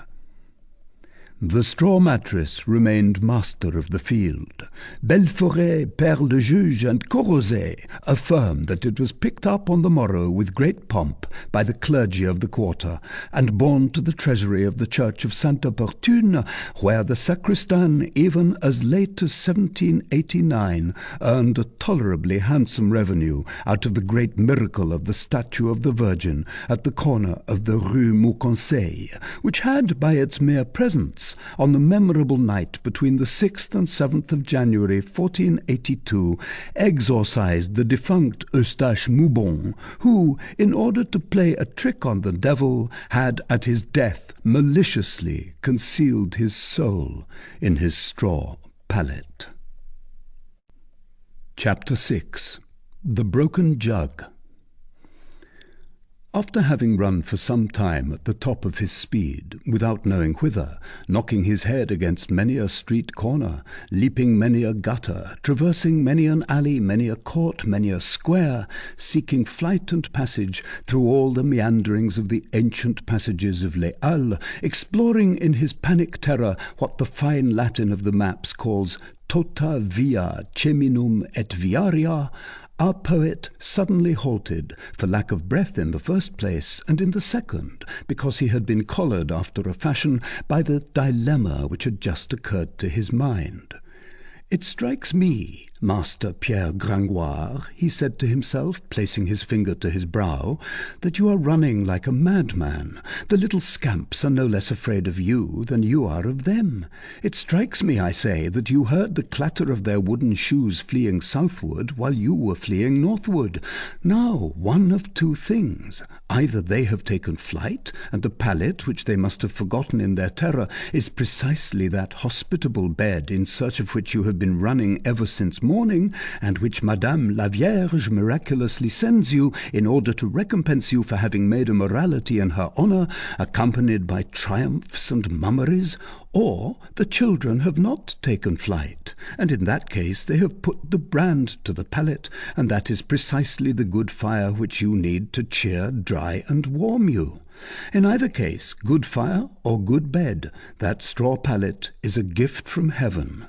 The straw mattress remained master of the field. Belforêt, Père le Juge, and Corrozet affirmed that it was picked up on the morrow with great pomp by the clergy of the quarter, and borne to the treasury of the church of Sainte Opportune, where the sacristan, even as late as 1789, earned a tolerably handsome revenue out of the great miracle of the statue of the Virgin at the corner of the Rue Mauconseil, which had, by its mere presence, on the memorable night between the 6th and 7th of January 1482, exorcised the defunct Eustache Moubon, who, in order to play a trick on the devil, had at his death maliciously concealed his soul in his straw pallet. Chapter 6. The Broken Jug. After having run for some time at the top of his speed, without knowing whither, knocking his head against many a street corner, leaping many a gutter, traversing many an alley, many a court, many a square, seeking flight and passage through all the meanderings of the ancient passages of Les Halles, exploring in his panic terror what the fine Latin of the maps calls tota via ceminum et viaria, our poet suddenly halted, for lack of breath in the first place, and in the second, because he had been collared after a fashion by the dilemma which had just occurred to his mind. "It strikes me, Master Pierre Gringoire," he said to himself, placing his finger to his brow, "that you are running like a madman. The little scamps are no less afraid of you than you are of them. It strikes me, I say, that you heard the clatter of their wooden shoes fleeing southward while you were fleeing northward. Now, one of two things. Either they have taken flight, and the pallet, which they must have forgotten in their terror, is precisely that hospitable bed in search of which you have been running ever since morning, and which Madame la Vierge miraculously sends you in order to recompense you for having made a morality in her honour, accompanied by triumphs and mummeries, or the children have not taken flight, and in that case they have put the brand to the pallet, and that is precisely the good fire which you need to cheer, dry, and warm you. In either case, good fire or good bed, that straw pallet is a gift from heaven.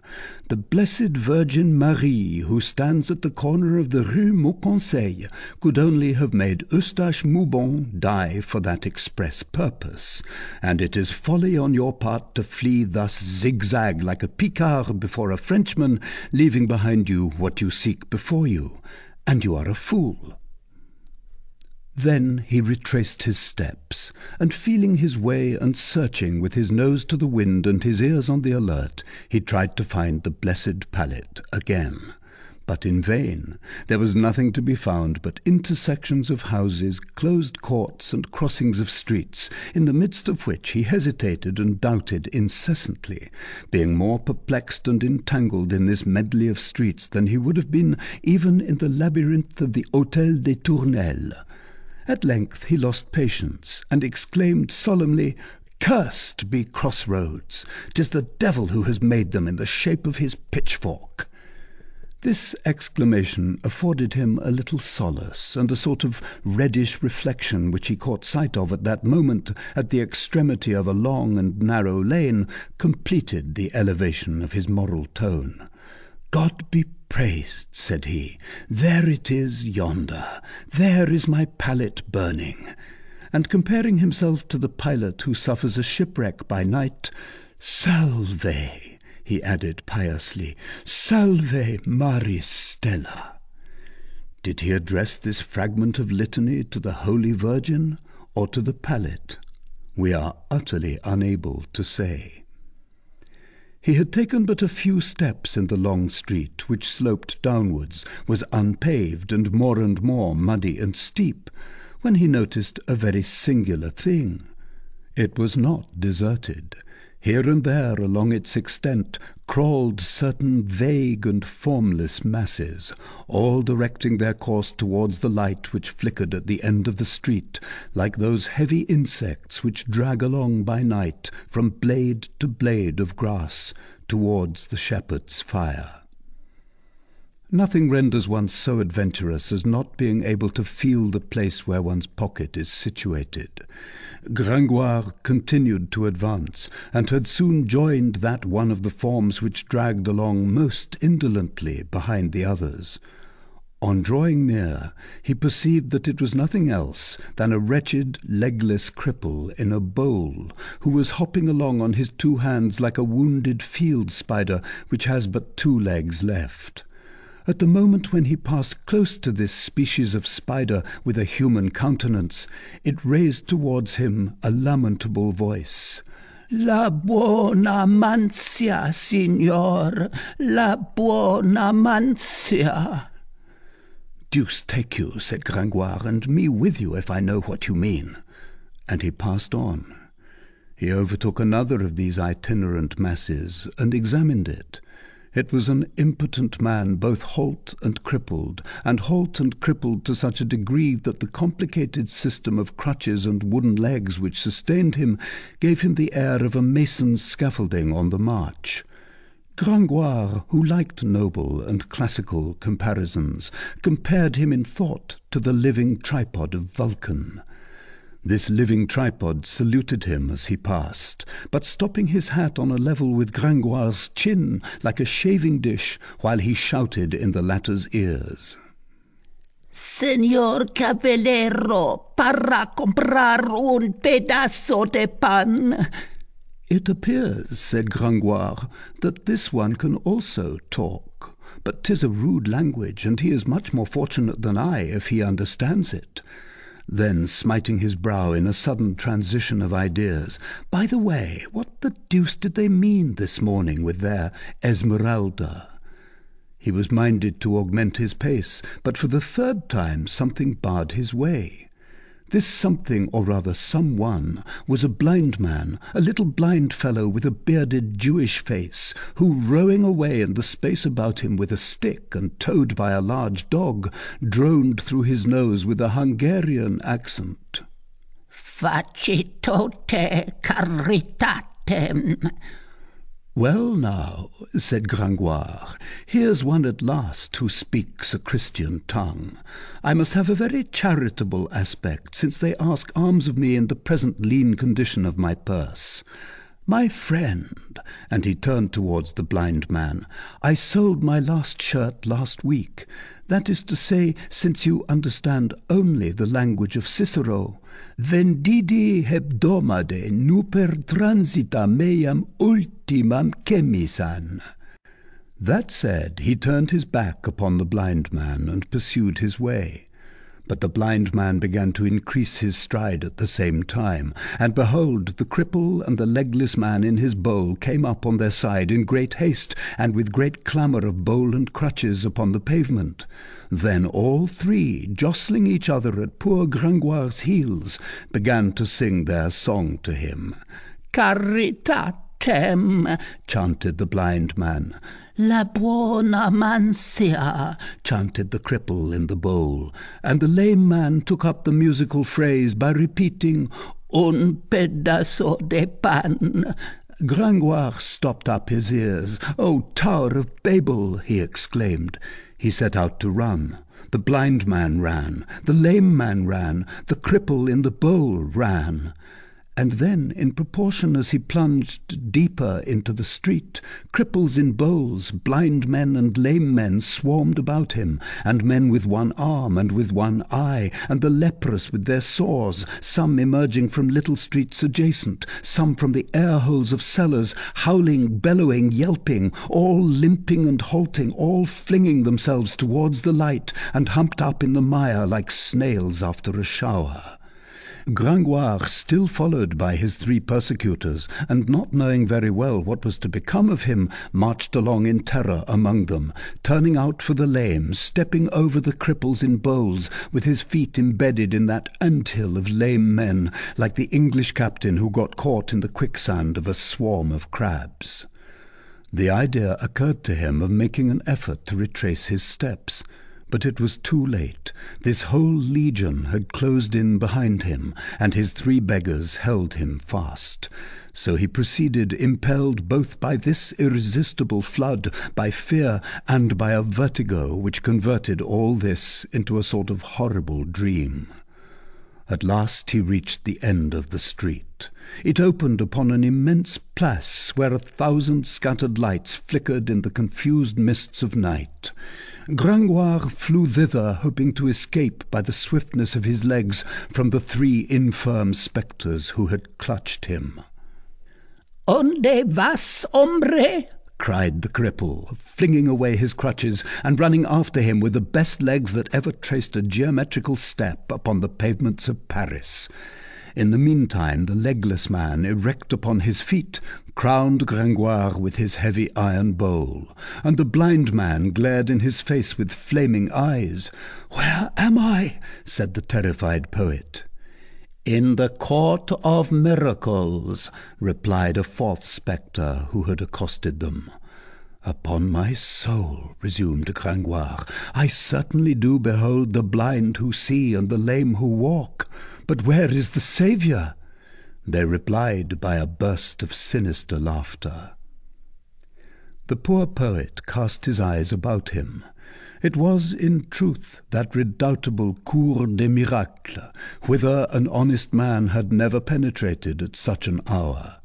The Blessed Virgin Marie, who stands at the corner of the Rue Mauconseil, could only have made Eustache Moubon die for that express purpose, and it is folly on your part to flee thus zigzag like a Picard before a Frenchman, leaving behind you what you seek before you, and you are a fool." Then he retraced his steps, and feeling his way and searching with his nose to the wind and his ears on the alert, he tried to find the blessed pallet again. But in vain. There was nothing to be found but intersections of houses, closed courts, and crossings of streets, in the midst of which he hesitated and doubted incessantly, being more perplexed and entangled in this medley of streets than he would have been even in the labyrinth of the Hôtel des Tournelles. At length he lost patience, and exclaimed solemnly, "Cursed be crossroads! 'Tis the devil who has made them in the shape of his pitchfork." This exclamation afforded him a little solace, and a sort of reddish reflection which he caught sight of at that moment at the extremity of a long and narrow lane completed the elevation of his moral tone. God be praised, said he. There it is yonder. There is my pallet burning. And comparing himself to the pilot who suffers a shipwreck by night, Salve, he added piously, Salve Maris Stella. Did he address this fragment of litany to the Holy Virgin or to the pallet? We are utterly unable to say. He had taken but a few steps in the long street, which sloped downwards, was unpaved and more muddy and steep, when he noticed a very singular thing. It was not deserted. Here and there along its extent crawled certain vague and formless masses, all directing their course towards the light which flickered at the end of the street, like those heavy insects which drag along by night from blade to blade of grass towards the shepherd's fire. Nothing renders one so adventurous as not being able to feel the place where one's pocket is situated. Gringoire continued to advance, and had soon joined that one of the forms which dragged along most indolently behind the others. On drawing near, he perceived that it was nothing else than a wretched, legless cripple in a bowl, who was hopping along on his 2 hands like a wounded field spider which has but 2 legs left. At the moment when he passed close to this species of spider with a human countenance, it raised towards him a lamentable voice. La buona mansia, signor, la buona mansia. Deuce take you, said Gringoire, and me with you if I know what you mean. And he passed on. He overtook another of these itinerant masses and examined it. It was an impotent man, both halt and crippled to such a degree that the complicated system of crutches and wooden legs which sustained him gave him the air of a mason's scaffolding on the march. Gringoire, who liked noble and classical comparisons, compared him in thought to the living tripod of Vulcan. This living tripod saluted him as he passed, but stopping his hat on a level with Gringoire's chin like a shaving dish, while he shouted in the latter's ears. Señor Caballero, para comprar un pedazo de pan. It appears, said Gringoire, that this one can also talk, but 'tis a rude language, and he is much more fortunate than I if he understands it. Then, smiting his brow in a sudden transition of ideas, by the way, what the deuce did they mean this morning with their Esmeralda? He was minded to augment his pace, but for the 3rd time something barred his way. This something, or rather someone, was a blind man, a little blind fellow with a bearded Jewish face, who, rowing away in the space about him with a stick and towed by a large dog, droned through his nose with a Hungarian accent. Facitote caritatem. Well now, said Gringoire, here's one at last who speaks a Christian tongue. I must have a very charitable aspect, since they ask alms of me in the present lean condition of my purse. My friend, and he turned towards the blind man, I sold my last shirt last week. That is to say, since you understand only the language of Cicero, vendidi hebdomade nuper transita meam ultimam chemisan. That said, he turned his back upon the blind man and pursued his way. But the blind man began to increase his stride at the same time, and behold, the cripple and the legless man in his bowl came up on their side in great haste, and with great clamour of bowl and crutches upon the pavement. Then all 3, jostling each other at poor Gringoire's heels, began to sing their song to him. Caritatem, chanted the blind man. La buona mansia, chanted the cripple in the bowl, and the lame man took up the musical phrase by repeating un pedazo de pan. Gringoire stopped up his ears. "Oh, Tower of Babel!" he exclaimed. He set out to run. The blind man ran, the lame man ran, the cripple in the bowl ran. And then, in proportion as he plunged deeper into the street, cripples in bowls, blind men and lame men swarmed about him, and men with one arm and with one eye, and the leprous with their sores, some emerging from little streets adjacent, some from the air-holes of cellars, howling, bellowing, yelping, all limping and halting, all flinging themselves towards the light, and humped up in the mire like snails after a shower. Gringoire, still followed by his 3 persecutors, and not knowing very well what was to become of him, marched along in terror among them, turning out for the lame, stepping over the cripples in bowls, with his feet embedded in that ant-hill of lame men, like the English captain who got caught in the quicksand of a swarm of crabs. The idea occurred to him of making an effort to retrace his steps. But it was too late. This whole legion had closed in behind him, and his 3 beggars held him fast. So he proceeded, impelled both by this irresistible flood, by fear, and by a vertigo which converted all this into a sort of horrible dream. At last he reached the end of the street. It opened upon an immense place where 1,000 scattered lights flickered in the confused mists of night. Gringoire flew thither, hoping to escape by the swiftness of his legs from the 3 infirm spectres who had clutched him. "Onde vas, hombre?" cried the cripple, flinging away his crutches and running after him with the best legs that ever traced a geometrical step upon the pavements of Paris. In the meantime, the legless man, erect upon his feet, crowned Gringoire with his heavy iron bowl, and the blind man glared in his face with flaming eyes. "Where am I?" said the terrified poet. "In the court of miracles," replied a 4th spectre who had accosted them. "Upon my soul," resumed Gringoire, "I certainly do behold the blind who see and the lame who walk. But where is the Saviour?" They replied by a burst of sinister laughter. The poor poet cast his eyes about him. It was, in truth, that redoubtable Cour des Miracles, whither an honest man had never penetrated at such an hour.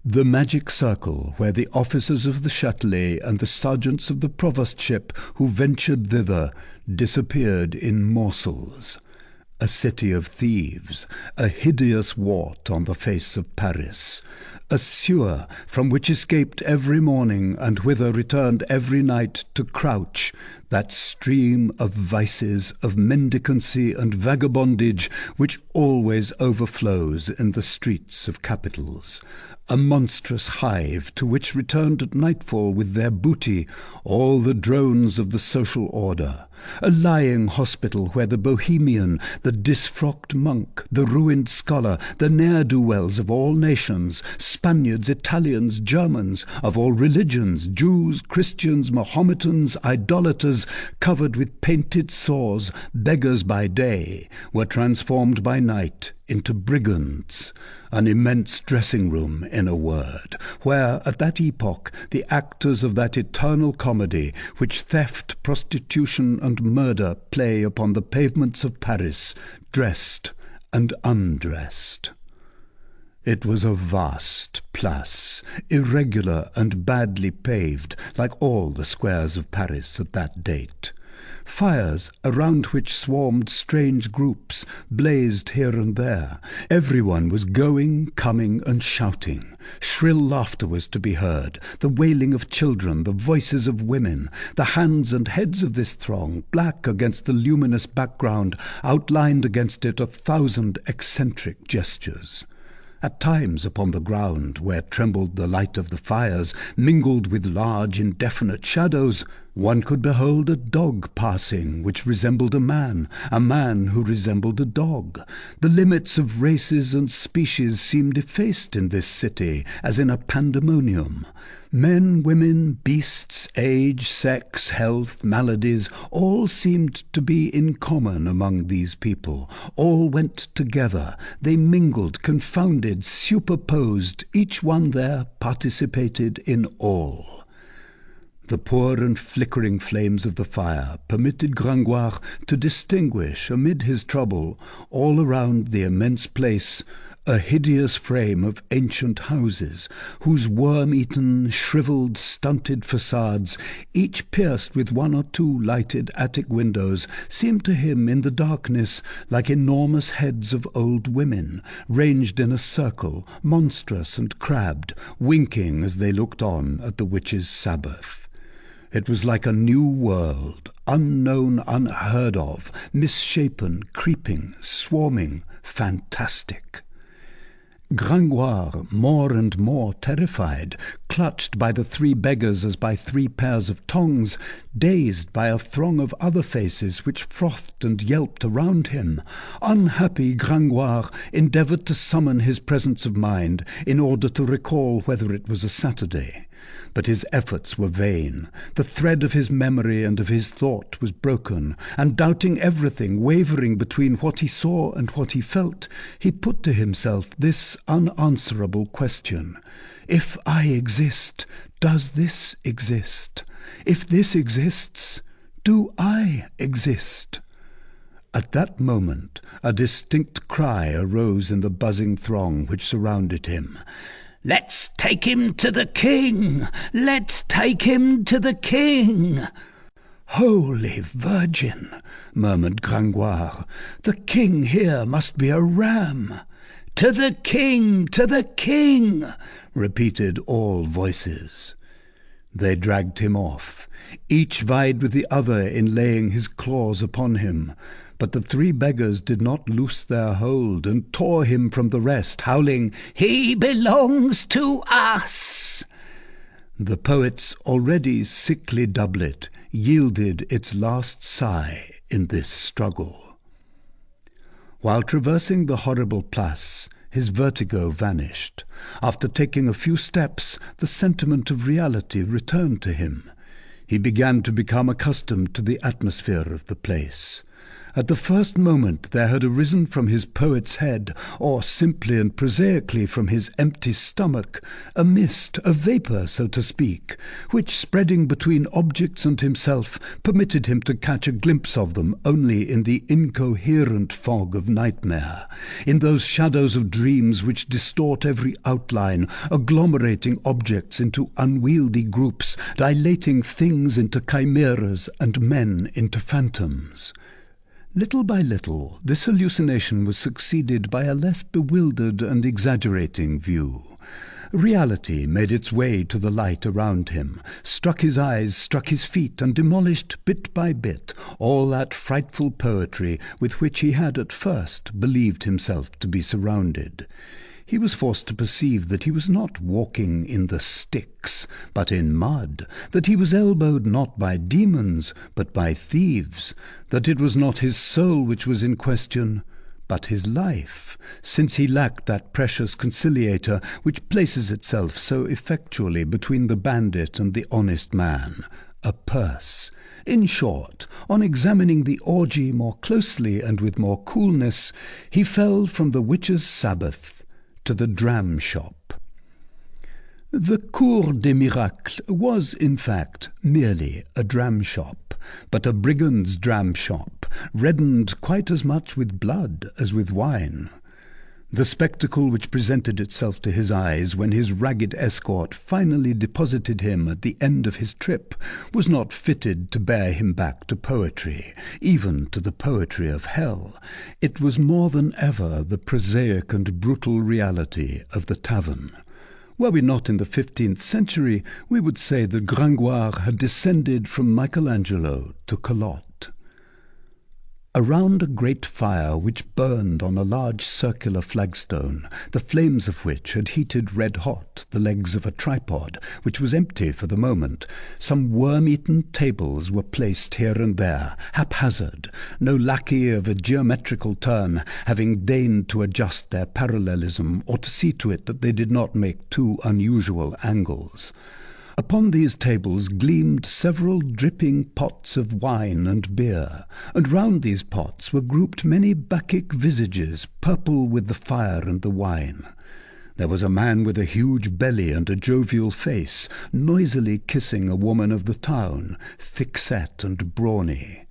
The magic circle where the officers of the Châtelet and the sergeants of the provostship who ventured thither disappeared in morsels. A city of thieves, a hideous wart on the face of Paris, a sewer from which escaped every morning and whither returned every night to crouch that stream of vices, of mendicancy and vagabondage which always overflows in the streets of capitals, a monstrous hive to which returned at nightfall with their booty all the drones of the social order, a lying hospital where the bohemian, the disfrocked monk, the ruined scholar, the ne'er-do-wells of all nations, Spaniards, Italians, Germans, of all religions, Jews, Christians, Mahometans, idolaters, covered with painted sores, beggars by day, were transformed by night into brigands, an immense dressing-room, in a word, where, at that epoch, the actors of that eternal comedy which theft, prostitution, and murder play upon the pavements of Paris, dressed and undressed. It was a vast place, irregular and badly paved, like all the squares of Paris at that date. Fires, around which swarmed strange groups, blazed here and there. Everyone was going, coming, and shouting. Shrill laughter was to be heard, the wailing of children, the voices of women. The hands and heads of this throng, black against the luminous background, outlined against it 1,000 eccentric gestures. At times upon the ground, where trembled the light of the fires, mingled with large indefinite shadows, one could behold a dog passing which resembled a man who resembled a dog. The limits of races and species seemed effaced in this city, as in a pandemonium. Men, women, beasts, age, sex, health, maladies, all seemed to be in common among these people. All went together. They mingled, confounded, superposed. Each one there participated in all. The poor and flickering flames of the fire permitted Gringoire to distinguish, amid his trouble, all around the immense place, a hideous frame of ancient houses, whose worm-eaten, shriveled, stunted facades, each pierced with one or two lighted attic windows, seemed to him in the darkness like enormous heads of old women, ranged in a circle, monstrous and crabbed, winking as they looked on at the witches' Sabbath. It was like a new world, unknown, unheard of, misshapen, creeping, swarming, fantastic. Gringoire, more and more terrified, clutched by the three beggars as by three pairs of tongs, dazed by a throng of other faces which frothed and yelped around him, unhappy Gringoire endeavoured to summon his presence of mind in order to recall whether it was a Saturday. But his efforts were vain. The thread of his memory and of his thought was broken, and doubting everything, wavering between what he saw and what he felt, he put to himself this unanswerable question: if I exist, does this exist? If this exists, do I exist? At that moment a distinct cry arose in the buzzing throng which surrounded him. "Let's take him to the king! Let's take him to the king!" "Holy Virgin!" murmured Gringoire. "The king here must be a ram." "To the king! To the king!" repeated all voices. They dragged him off. Each vied with the other in laying his claws upon him. But the three beggars did not loose their hold, and tore him from the rest, howling, "He belongs to us!" The poet's already sickly doublet yielded its last sigh in this struggle. While traversing the horrible place, his vertigo vanished. After taking a few steps, the sentiment of reality returned to him. He began to become accustomed to the atmosphere of the place. At the first moment there had arisen from his poet's head, or simply and prosaically from his empty stomach, a mist, a vapour, so to speak, which, spreading between objects and himself, permitted him to catch a glimpse of them only in the incoherent fog of nightmare, in those shadows of dreams which distort every outline, agglomerating objects into unwieldy groups, dilating things into chimeras and men into phantoms. Little by little, this hallucination was succeeded by a less bewildered and exaggerating view. Reality made its way to the light around him, struck his eyes, struck his feet, and demolished bit by bit all that frightful poetry with which he had at first believed himself to be surrounded. He was forced to perceive that he was not walking in the Styx, but in mud, that he was elbowed not by demons, but by thieves, that it was not his soul which was in question, but his life, since he lacked that precious conciliator which places itself so effectually between the bandit and the honest man, a purse. In short, on examining the orgy more closely and with more coolness, he fell from the witch's Sabbath to the dram shop. The Cour des Miracles was, in fact, merely a dram shop, but a brigand's dram shop, reddened quite as much with blood as with wine. The spectacle which presented itself to his eyes when his ragged escort finally deposited him at the end of his trip was not fitted to bear him back to poetry, even to the poetry of hell. It was more than ever the prosaic and brutal reality of the tavern. Were we not in the 15th century, we would say that Gringoire had descended from Michelangelo to Calotte. Around a great fire which burned on a large circular flagstone, the flames of which had heated red-hot the legs of a tripod, which was empty for the moment, some worm-eaten tables were placed here and there, haphazard, no lackey of a geometrical turn having deigned to adjust their parallelism or to see to it that they did not make too unusual angles. Upon these tables gleamed several dripping pots of wine and beer, and round these pots were grouped many Bacchic visages, purple with the fire and the wine. There was a man with a huge belly and a jovial face, noisily kissing a woman of the town, thick-set and brawny.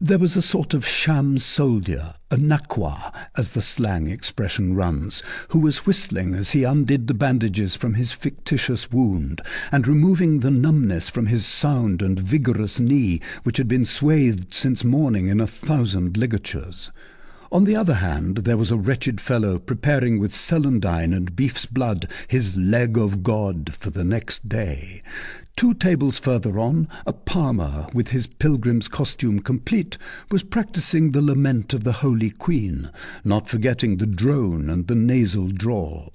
There was a sort of sham soldier, a nakwa, as the slang expression runs, who was whistling as he undid the bandages from his fictitious wound, and removing the numbness from his sound and vigorous knee, which had been swathed since morning in 1,000 ligatures. On the other hand, there was a wretched fellow preparing with celandine and beef's blood his leg of God for the next day. 2 tables further on, a palmer, with his pilgrim's costume complete, was practising the lament of the Holy Queen, not forgetting the drone and the nasal drawl.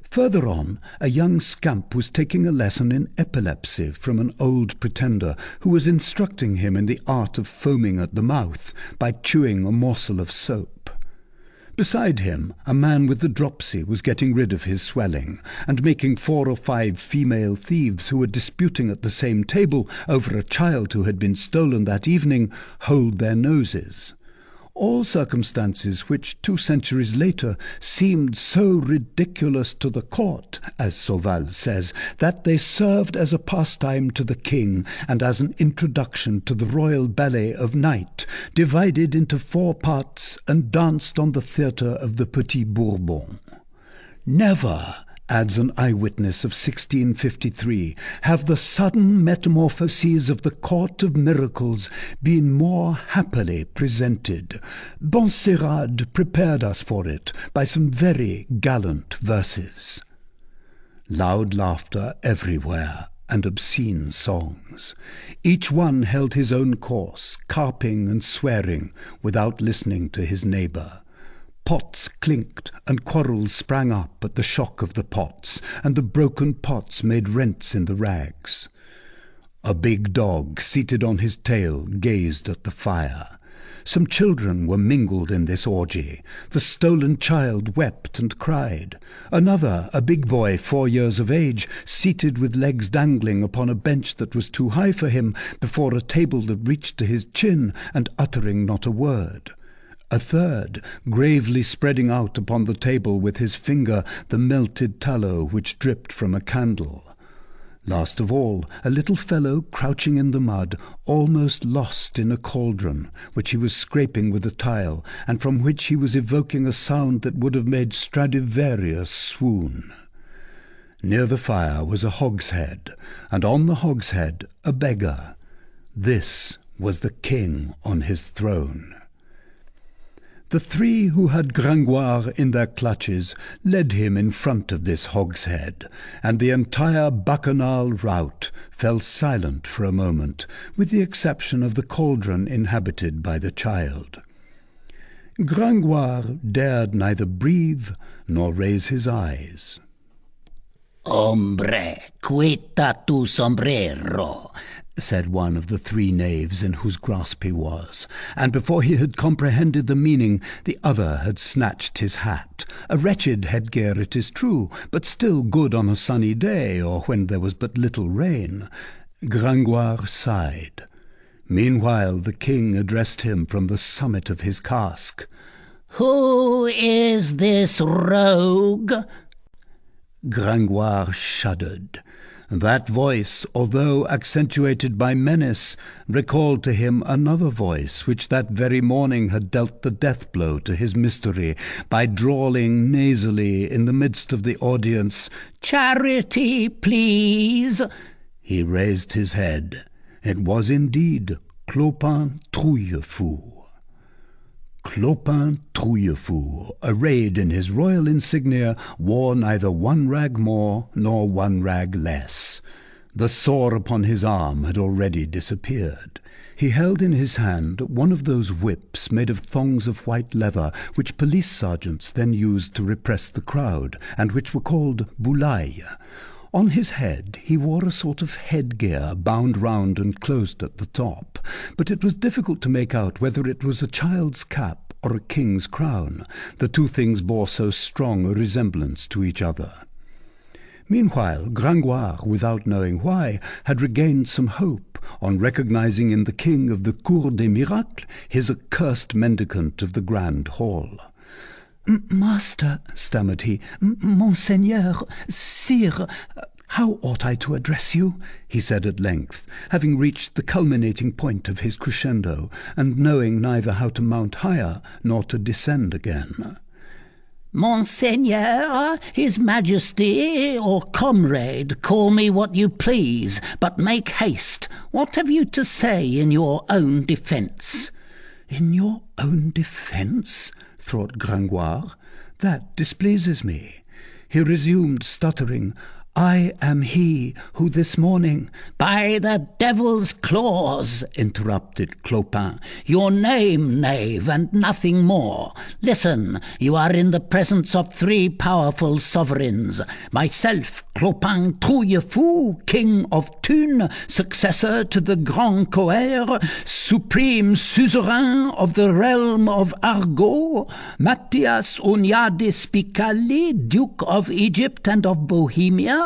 Further on, a young scamp was taking a lesson in epilepsy from an old pretender who was instructing him in the art of foaming at the mouth by chewing a morsel of soap. Beside him, a man with the dropsy was getting rid of his swelling, and making 4 or 5 female thieves who were disputing at the same table over a child who had been stolen that evening hold their noses. All circumstances which 2 centuries later seemed so ridiculous to the court, as Sauval says, that they served as a pastime to the king and as an introduction to the royal ballet of night, divided into 4 parts and danced on the theatre of the Petit Bourbon. Never, adds an eyewitness of 1653, have the sudden metamorphoses of the court of miracles been more happily presented. Bonserade prepared us for it by some very gallant verses. Loud laughter everywhere, and obscene songs. Each one held his own course, carping and swearing, without listening to his neighbour. Pots clinked, and quarrels sprang up at the shock of the pots, and the broken pots made rents in the rags. A big dog, seated on his tail, gazed at the fire. Some children were mingled in this orgy. The stolen child wept and cried. Another, a big boy 4 years of age, seated with legs dangling upon a bench that was too high for him, before a table that reached to his chin, and uttering not a word. A third, gravely spreading out upon the table with his finger the melted tallow which dripped from a candle. Last of all, a little fellow crouching in the mud, almost lost in a cauldron, which he was scraping with a tile, and from which he was evoking a sound that would have made Stradivarius swoon. Near the fire was a hogshead, and on the hogshead a beggar. This was the king on his throne. The 3 who had Gringoire in their clutches led him in front of this hogshead, and the entire bacchanal rout fell silent for a moment, with the exception of the cauldron inhabited by the child. Gringoire dared neither breathe nor raise his eyes. "Hombre, quita tu sombrero," said one of the 3 knaves in whose grasp he was, and before he had comprehended the meaning, the other had snatched his hat, a wretched headgear it is true, but still good on a sunny day, or when there was but little rain. Gringoire sighed. Meanwhile the king addressed him from the summit of his cask. "Who is this rogue?" Gringoire shuddered. That voice, although accentuated by menace, recalled to him another voice which that very morning had dealt the death-blow to his mystery by drawling nasally in the midst of the audience, "Charity, please." He raised his head. It was indeed Clopin Trouillefou. Clopin Trouillefou, arrayed in his royal insignia, wore neither 1 rag more nor 1 rag less. The sore upon his arm had already disappeared. He held in his hand one of those whips made of thongs of white leather which police sergeants then used to repress the crowd, and which were called boulailles. On his head he wore a sort of headgear bound round and closed at the top, but it was difficult to make out whether it was a child's cap or a king's crown. The 2 things bore so strong a resemblance to each other. Meanwhile, Gringoire, without knowing why, had regained some hope on recognizing in the king of the Cour des Miracles his accursed mendicant of the Grand Hall. "Master," stammered he, "Monseigneur, sire, "How ought I to address you?" he said at length, having reached the culminating point of his crescendo, and knowing neither how to mount higher nor to descend again. Monseigneur, His Majesty, or comrade, call me what you please, but make haste. What have you to say in your own defence? "In your own defence?" thought Gringoire. "That displeases me." He resumed, stuttering, "I am he who this morning—" "By the devil's claws," interrupted Clopin. "Your name, knave, and nothing more. Listen, you are in the presence of 3 powerful sovereigns. Myself, Clopin Trouillefou, King of Thunes, successor to the Grand Coeur, supreme suzerain of the realm of Argot, Matthias Oniadis Picali, Duke of Egypt and of Bohemia,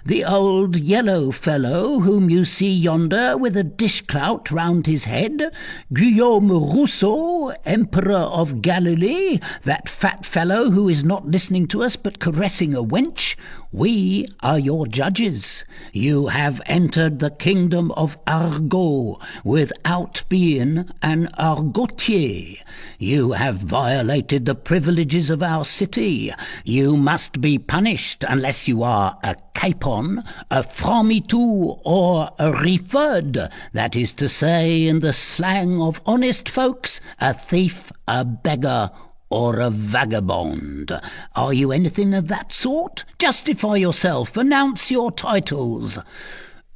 the old yellow fellow whom you see yonder with a dishclout round his head, Guillaume Rousseau, Emperor of Galilee, that fat fellow who is not listening to us but caressing a wench. We are your judges. You have entered the kingdom of Argot without being an Argotier. You have violated the privileges of our city. You must be punished unless you are a capon, a franc-mitou, or a rifod, that is to say, in the slang of honest folks, a thief, a beggar, or a vagabond. Are you anything of that sort? Justify yourself, announce your titles."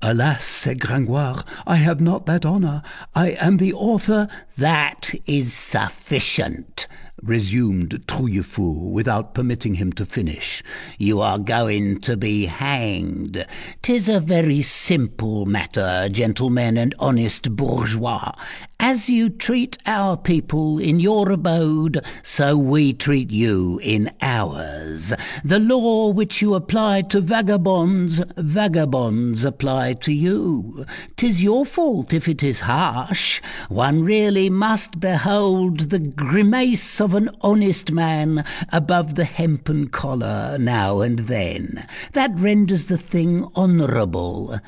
"Alas," said Gringoire, "I have not that honour. I am the author—" "That is sufficient," resumed Trouillefou, without permitting him to finish. "You are going to be hanged. 'Tis a very simple matter, gentlemen and honest bourgeois. As you treat our people in your abode, so we treat you in ours. The law which you apply to vagabonds, vagabonds apply to you. 'Tis your fault if it is harsh. One really must behold the grimace of an honest man above the hempen collar now and then. That renders the thing honourable.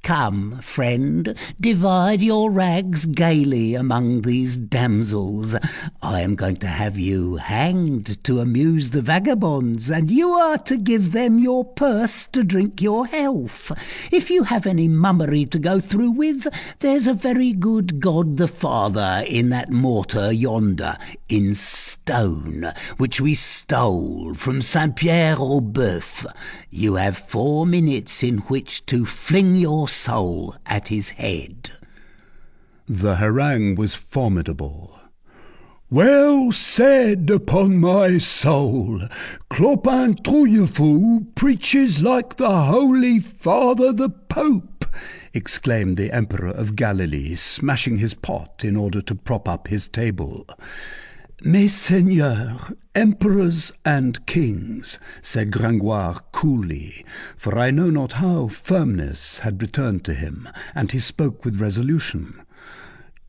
Come, friend, divide your rags gaily among these damsels. I am going to have you hanged to amuse the vagabonds, and you are to give them your purse to drink your health. If you have any mummery to go through with, there's a very good God the Father in that mortar yonder, in stone, which we stole from Saint-Pierre-au-Boeuf. You have 4 minutes in which to fling your soul at his head." The harangue was formidable. "Well said, upon my soul. Clopin Trouillefou preaches like the Holy Father the Pope," exclaimed the Emperor of Galilee, smashing his pot in order to prop up his table. "Mes seigneurs, emperors and kings," said Gringoire coolly, for I know not how firmness had returned to him, and he spoke with resolution.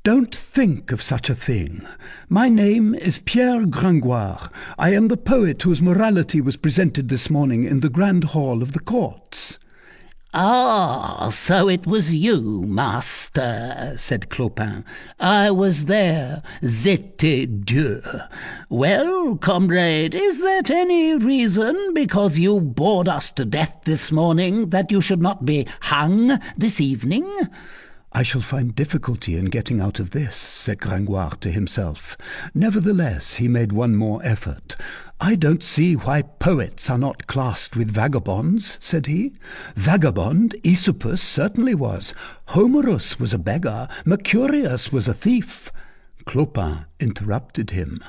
"Don't think of such a thing. My name is Pierre Gringoire. I am the poet whose morality was presented this morning in the grand hall of the courts." "Ah, so it was you, master," said Clopin. "I was there. J'étais Dieu. Well, comrade, is that any reason, because you bored us to death this morning, that you should not be hung this evening?" "I shall find difficulty in getting out of this," said Gringoire to himself. Nevertheless, he made one more effort. "I don't see why poets are not classed with vagabonds," said he. "Vagabond Aesopus certainly was. Homerus was a beggar. Mercurius was a thief." Clopin interrupted him.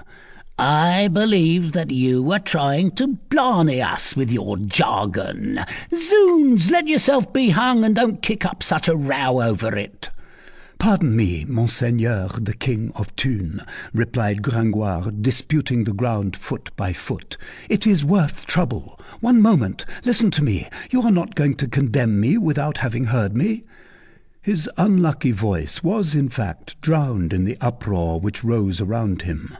"I believe that you are trying to blarney us with your jargon. Zoons, let yourself be hung and don't kick up such a row over it." "Pardon me, Monseigneur the King of Thunes," replied Gringoire, disputing the ground foot by foot. "It is worth trouble. One moment, listen to me. You are not going to condemn me without having heard me?" His unlucky voice was, in fact, drowned in the uproar which rose around him.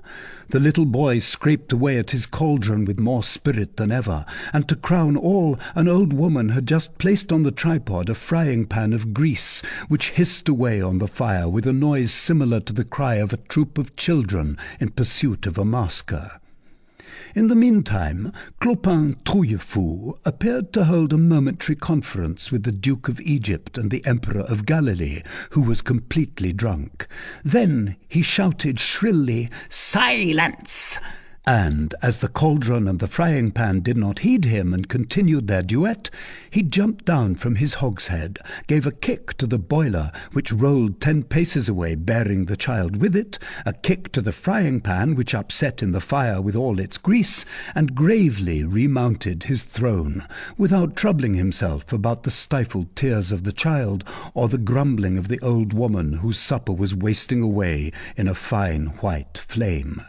The little boy scraped away at his cauldron with more spirit than ever, and to crown all, an old woman had just placed on the tripod a frying-pan of grease, which hissed away on the fire with a noise similar to the cry of a troop of children in pursuit of a masker. In the meantime, Clopin Trouillefou appeared to hold a momentary conference with the Duke of Egypt and the Emperor of Galilee, who was completely drunk. Then he shouted shrilly, "Silence!" And, as the cauldron and the frying-pan did not heed him and continued their duet, he jumped down from his hogshead, gave a kick to the boiler, which rolled 10 paces away, bearing the child with it, a kick to the frying-pan, which upset in the fire with all its grease, and gravely remounted his throne, without troubling himself about the stifled tears of the child or the grumbling of the old woman whose supper was wasting away in a fine white flame.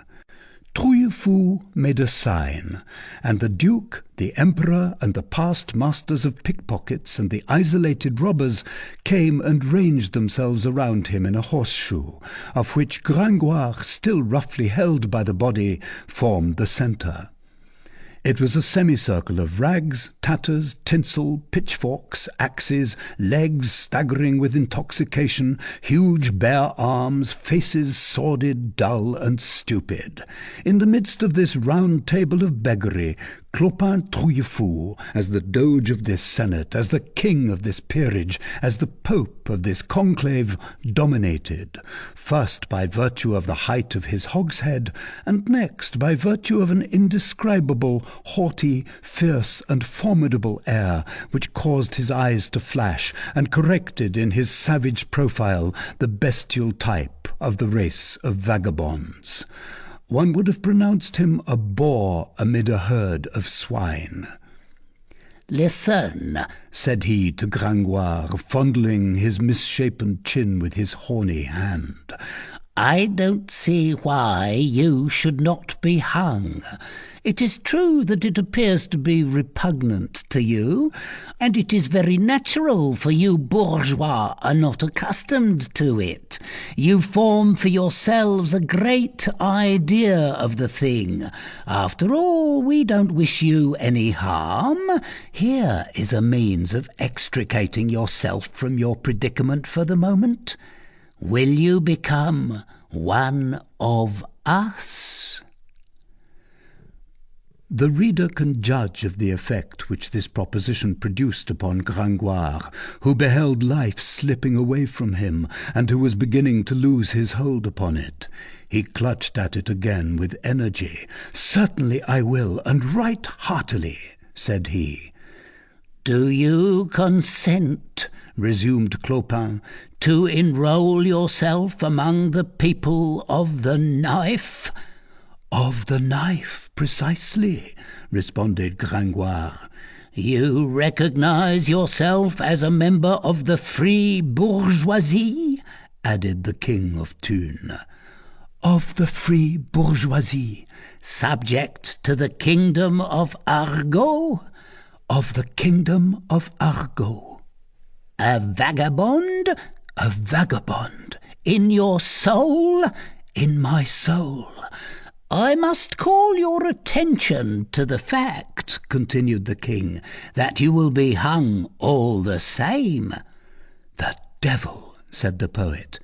Trouillefou made a sign, and the Duke, the Emperor, and the past masters of pickpockets and the isolated robbers came and ranged themselves around him in a horseshoe, of which Gringoire, still roughly held by the body, formed the centre. It was a semicircle of rags, tatters, tinsel, pitchforks, axes, legs staggering with intoxication, huge bare arms, faces sordid, dull, and stupid. In the midst of this round table of beggary, Clopin Trouillefou, as the Doge of this Senate, as the King of this peerage, as the Pope of this conclave, dominated, first by virtue of the height of his hogshead, and next by virtue of an indescribable, haughty, fierce, and formidable air, which caused his eyes to flash, and corrected in his savage profile the bestial type of the race of vagabonds. One would have pronounced him a boar amid a herd of swine. "Listen," said he to Gringoire, fondling his misshapen chin with his horny hand. "I don't see why you should not be hung. It is true that it appears to be repugnant to you, and it is very natural, for you bourgeois are not accustomed to it. You form for yourselves a great idea of the thing. After all, we don't wish you any harm. Here is a means of extricating yourself from your predicament for the moment. Will you become one of us?" The reader can judge of the effect which this proposition produced upon Gringoire, who beheld life slipping away from him, and who was beginning to lose his hold upon it. He clutched at it again with energy. "Certainly I will, and right heartily," said he. "Do you consent," resumed Clopin, "to enroll yourself among the people of the knife?" "Of the knife, precisely," responded Gringoire. "You recognize yourself as a member of the free bourgeoisie?" added the King of Thun. "Of the free bourgeoisie." "Subject to the kingdom of Argot?" "Of the kingdom of Argot." "A vagabond?" "A vagabond." "In your soul?" "In my soul." "I must call your attention to the fact," continued the king, "that you will be hung all the same." "The devil," said the poet.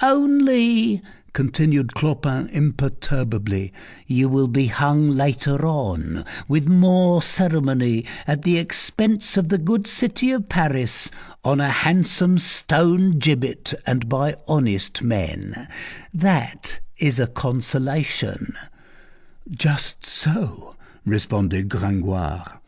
"Only," continued Clopin imperturbably, "you will be hung later on, with more ceremony, at the expense of the good city of Paris, on a handsome stone gibbet, and by honest men. That is a consolation." "Just so," responded Gringoire.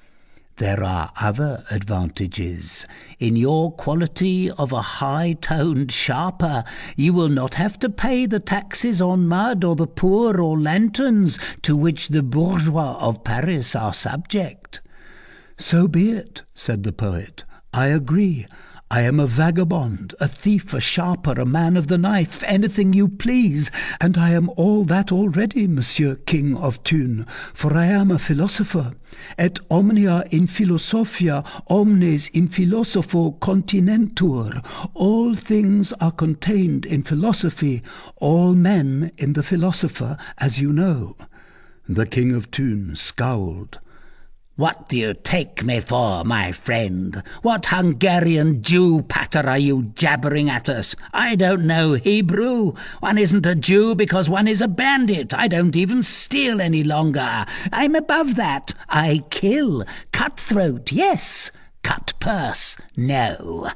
"There are other advantages. In your quality of a high-toned sharper, you will not have to pay the taxes on mud or the poor or lanterns to which the bourgeois of Paris are subject." "So be it," said the poet. "I agree. I am a vagabond, a thief, a sharper, a man of the knife, anything you please, and I am all that already, Monsieur King of Thun, for I am a philosopher. Et omnia in philosophia, omnes in philosopho continentur. All things are contained in philosophy, all men in the philosopher, as you know." The King of Thun scowled. "What do you take me for, my friend? What Hungarian Jew patter are you jabbering at us? I don't know Hebrew. One isn't a Jew because one is a bandit. I don't even steal any longer. I'm above that. I kill. Cutthroat, yes. Cut purse, no."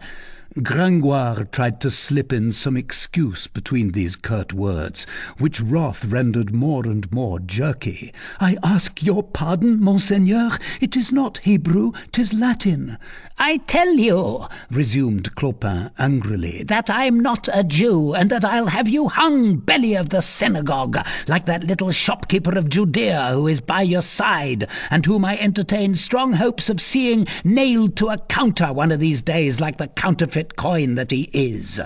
Gringoire tried to slip in some excuse between these curt words, which wrath rendered more and more jerky. "I ask your pardon, monseigneur. It is not Hebrew, 'tis Latin." "I tell you," resumed Clopin angrily, "that I'm not a Jew, and that I'll have you hung, belly of the synagogue, like that little shopkeeper of Judea who is by your side, and whom I entertain strong hopes of seeing nailed to a counter one of these days like the counterfeit coin that he is."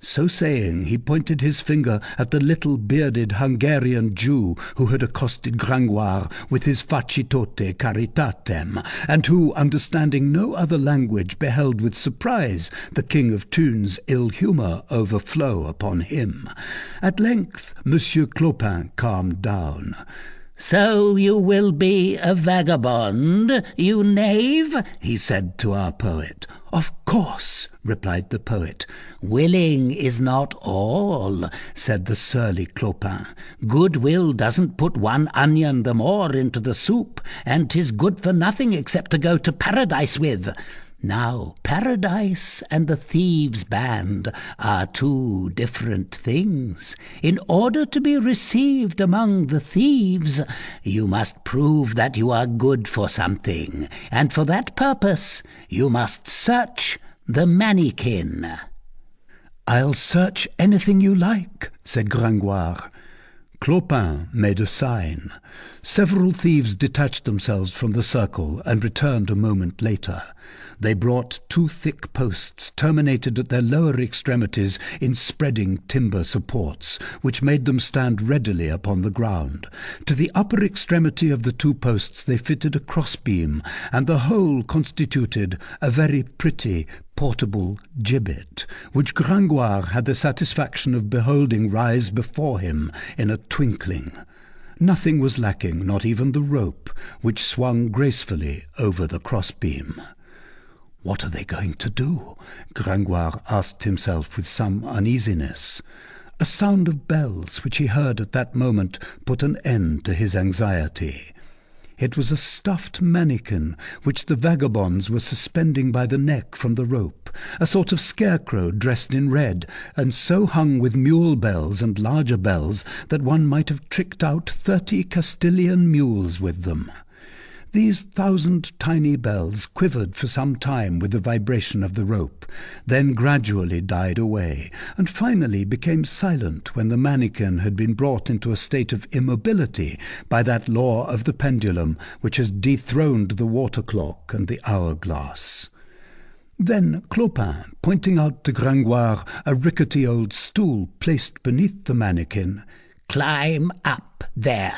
So saying, he pointed his finger at the little bearded Hungarian Jew who had accosted Gringoire with his facitote caritatem, and who, understanding no other language, beheld with surprise the King of Thun's ill-humour overflow upon him. At length Monsieur Clopin calmed down. "So you will be a vagabond, you knave?" he said to our poet. "Of course," replied the poet. "Willing is not all," said the surly Clopin. "Goodwill doesn't put one onion the more into the soup, and 'tis good for nothing except to go to paradise with. Now, paradise and the thieves' band are two different things. In order to be received among the thieves, you must prove that you are good for something, and for that purpose you must search the mannequin." "I'll search anything you like," said Gringoire. Clopin made a sign. Several thieves detached themselves from the circle and returned a moment later. They brought 2 thick posts, terminated at their lower extremities in spreading timber supports, which made them stand readily upon the ground. To the upper extremity of the 2 posts they fitted a crossbeam, and the whole constituted a very pretty portable gibbet, which Gringoire had the satisfaction of beholding rise before him in a twinkling. Nothing was lacking, not even the rope, which swung gracefully over the crossbeam. "What are they going to do?" Gringoire asked himself with some uneasiness. A sound of bells, which he heard at that moment, put an end to his anxiety. It was a stuffed mannequin, which the vagabonds were suspending by the neck from the rope, a sort of scarecrow dressed in red, and so hung with mule bells and larger bells that one might have tricked out 30 Castilian mules with them. These 1,000 tiny bells quivered for some time with the vibration of the rope, then gradually died away, and finally became silent when the mannequin had been brought into a state of immobility by that law of the pendulum which has dethroned the water clock and the hourglass. Then Clopin, pointing out to Gringoire a rickety old stool placed beneath the mannequin, "Climb up there."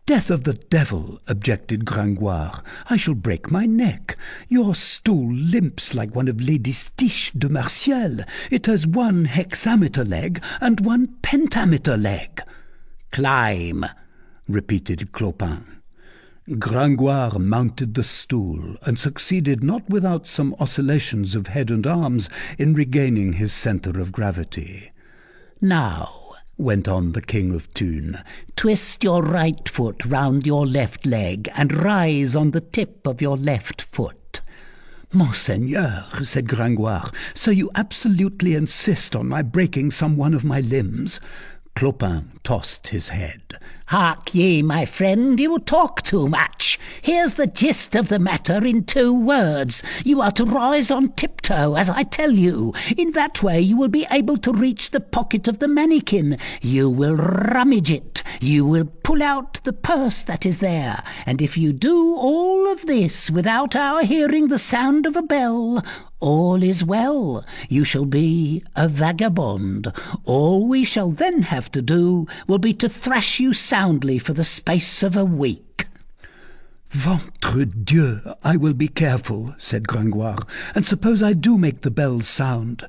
"Death of the devil," objected Gringoire. "I shall break my neck. Your stool limps like one of Lady Stiche de Martial. It has 1 hexameter leg and 1 pentameter leg." "Climb," repeated Clopin. Gringoire mounted the stool, and succeeded not without some oscillations of head and arms in regaining his centre of gravity. "Now," went on the King of Thun, "twist your right foot round your left leg, and rise on the tip of your left foot." "Monseigneur," said Gringoire, "so you absolutely insist on my breaking some one of my limbs?" Clopin tossed his head. "Hark ye, my friend, you talk too much. Here's the gist of the matter in 2 words. You are to rise on tiptoe, as I tell you. In that way you will be able to reach the pocket of the mannequin. You will rummage it. You will pull out the purse that is there, and if you do all of this without our hearing the sound of a bell, all is well. You shall be a vagabond. All we shall then have to do will be to thrash you soundly for the space of a week." "Ventre Dieu, I will be careful," said Gringoire. "And suppose I do make the bells sound?"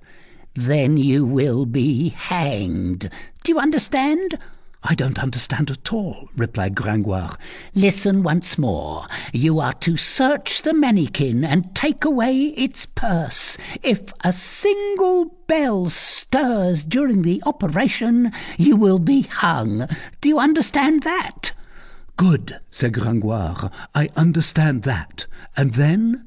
"Then you will be hanged. Do you understand?" "I don't understand at all," replied Gringoire. "Listen once more. You are to search the mannequin and take away its purse. If a single bell stirs during the operation, you will be hung. Do you understand that?" "Good," said Gringoire. "I understand that. And then?"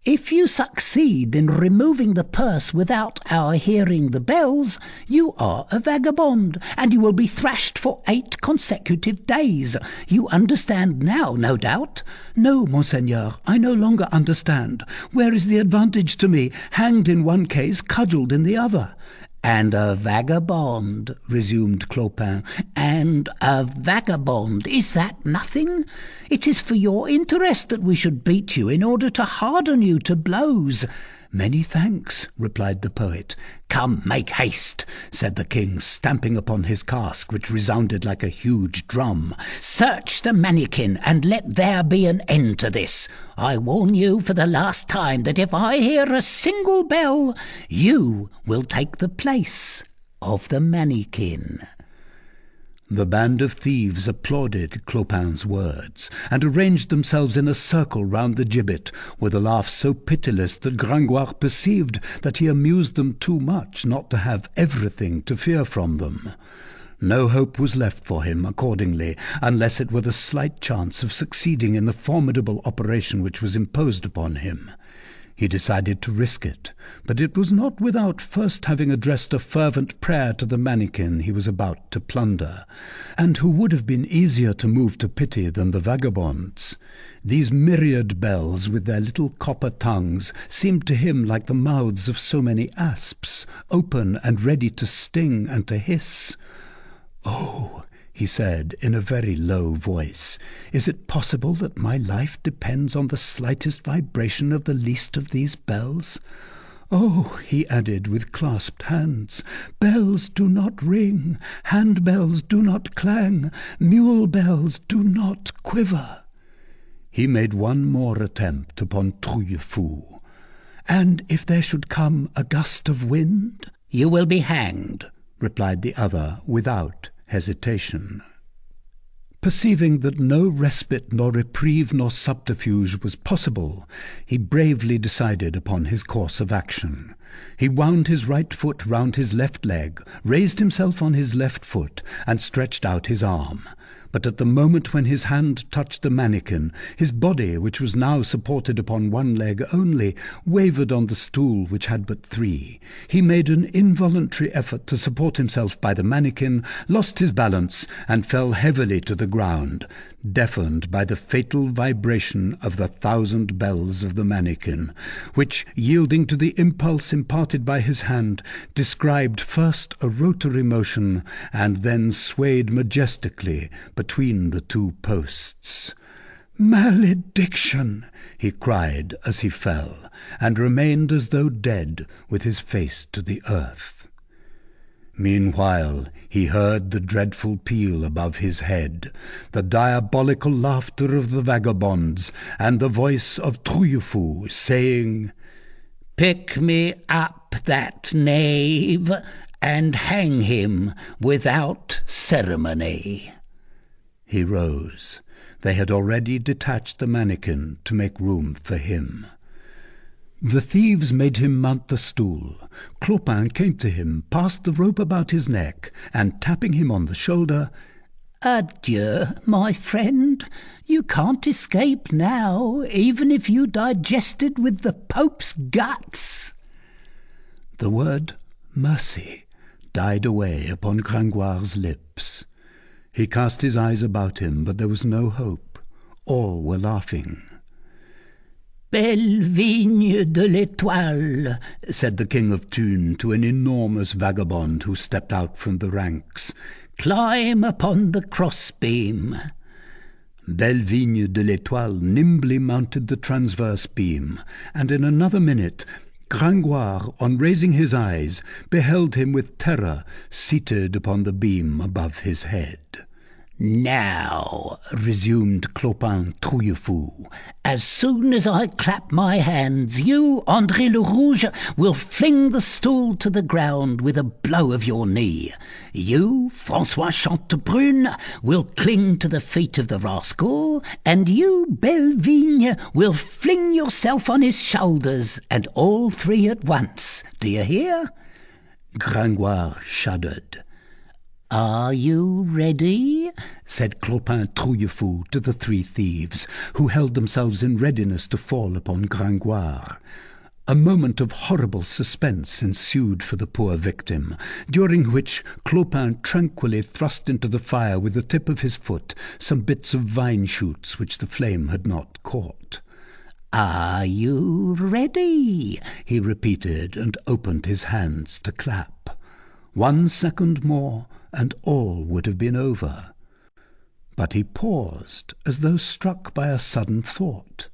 "If you succeed in removing the purse without our hearing the bells, you are a vagabond, and you will be thrashed for 8 consecutive days. You understand now, no doubt?" "No, monseigneur, I no longer understand. Where is the advantage to me, hanged in one case, cudgelled in the other?" "And a vagabond," resumed Clopin, "and a vagabond. Is that nothing? It is for your interest that we should beat you in order to harden you to blows." "Many thanks," replied the poet. "Come, make haste," said the king, stamping upon his cask, which resounded like a huge drum. "Search the mannequin, and let there be an end to this. I warn you for the last time that if I hear a single bell, you will take the place of the mannequin." The band of thieves applauded Clopin's words, and arranged themselves in a circle round the gibbet, with a laugh so pitiless that Gringoire perceived that he amused them too much not to have everything to fear from them. No hope was left for him, accordingly, unless it were the slight chance of succeeding in the formidable operation which was imposed upon him. He decided to risk it, but it was not without first having addressed a fervent prayer to the mannequin he was about to plunder, and who would have been easier to move to pity than the vagabonds. These myriad bells, with their little copper tongues, seemed to him like the mouths of so many asps, open and ready to sting and to hiss. "Oh," he said in a very low voice, "is it possible that my life depends on the slightest vibration of the least of these bells? Oh," he added with clasped hands, "bells do not ring, handbells do not clang, mule bells do not quiver." He made one more attempt upon Trouillefou. "And if there should come a gust of wind?" "You will be hanged," replied the other without hesitation. Perceiving that no respite nor reprieve nor subterfuge was possible, he bravely decided upon his course of action. He wound his right foot round his left leg, raised himself on his left foot, and stretched out his arm. But at the moment when his hand touched the mannequin, his body, which was now supported upon one leg only, wavered on the stool which had but 3. He made an involuntary effort to support himself by the mannequin, lost his balance, and fell heavily to the ground, deafened by the fatal vibration of the 1,000 bells of the mannequin, which, yielding to the impulse imparted by his hand, described first a rotary motion, and then swayed majestically between the 2 posts. "Malediction!" he cried as he fell, and remained as though dead, with his face to the earth. Meanwhile he heard the dreadful peal above his head, the diabolical laughter of the vagabonds, and the voice of Trouillefou saying, "Pick me up that knave, and hang him without ceremony." He rose. They had already detached the mannequin to make room for him. The thieves made him mount the stool. Clopin came to him, passed the rope about his neck, and tapping him on the shoulder, "Adieu, my friend. You can't escape now, even if you digested with the Pope's guts." The word mercy died away upon Gringoire's lips. He cast his eyes about him, but there was no hope. All were laughing. "Belle vigne de l'Étoile," said the King of Thunes to an enormous vagabond who stepped out from the ranks. Climb upon the cross-beam. Bellevigne de l'Étoile nimbly mounted the transverse beam, and in another minute Gringoire, on raising his eyes, beheld him with terror seated upon the beam above his head. Now, resumed Clopin Trouillefou, as soon as I clap my hands, you, André le Rouge, will fling the stool to the ground with a blow of your knee. You, François Chantebrune, will cling to the feet of the rascal, and you, Bellevigne, will fling yourself on his shoulders, and all three at once. Do you hear? Gringoire shuddered. Are you ready? Said Clopin Trouillefou to the three thieves, who held themselves in readiness to fall upon Gringoire. A moment of horrible suspense ensued for the poor victim, during which Clopin tranquilly thrust into the fire with the tip of his foot some bits of vine shoots which the flame had not caught. Are you ready? He repeated, and opened his hands to clap. 1 second more, and all would have been over. But he paused, as though struck by a sudden thought.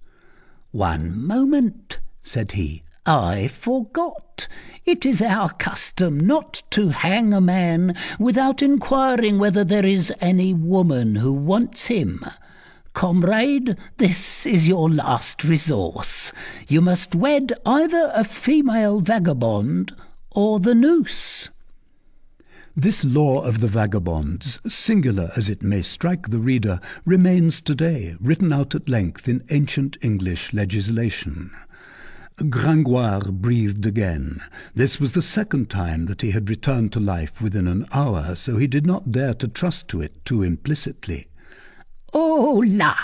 1 moment, said he. I forgot. It is our custom not to hang a man without inquiring whether there is any woman who wants him. Comrade, this is your last resource. You must wed either a female vagabond or the noose. This law of the vagabonds, singular as it may strike the reader, remains today, written out at length in ancient English legislation. Gringoire breathed again. This was the second time that he had returned to life within an hour, so he did not dare to trust to it too implicitly. Oh la!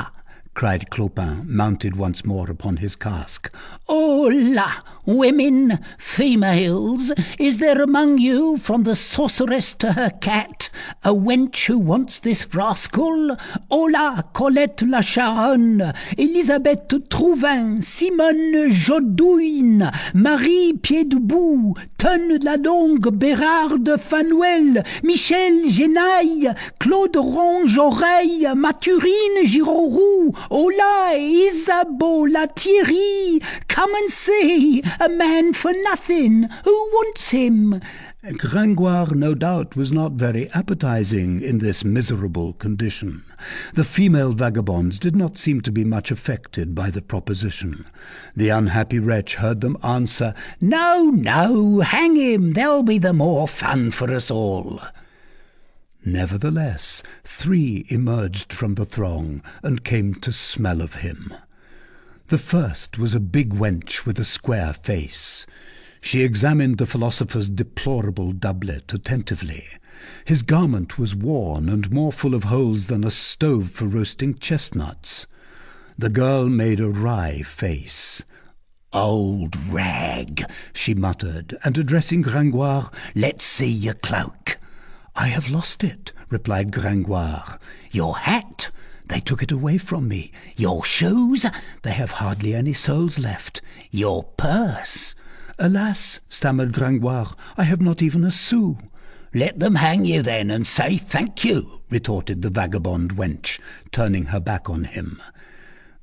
cried Clopin, mounted once more upon his cask. Oh la! Women, females, is there among you, from the sorceress to her cat, a wench who wants this rascal? Hola, Colette la Charonne, Elisabeth Trouvin, Simone Jodouine, Marie Pied-Debout, Tonne la Longue, Bérarde Fanuel, Michel Genaille, Claude Ronge-Oreille, Mathurine Giroroux, Hola, Isabeau la Thierry, come and see, a man for nothing, who wants him? Gringoire, no doubt, was not very appetizing in this miserable condition. The female vagabonds did not seem to be much affected by the proposition. The unhappy wretch heard them answer, No, no, hang him, there'll be the more fun for us all. Nevertheless, 3 emerged from the throng and came to smell of him. The first was a big wench with a square face. She examined the philosopher's deplorable doublet attentively. His garment was worn and more full of holes than a stove for roasting chestnuts. The girl made a wry face. Old rag, she muttered, and addressing Gringoire, let's see your cloak. I have lost it, replied Gringoire. Your hat? They took it away from me. Your shoes? They have hardly any soles left. Your purse? Alas, stammered Gringoire, I have not even a sou. Let them hang you then, and say thank you, retorted the vagabond wench, turning her back on him.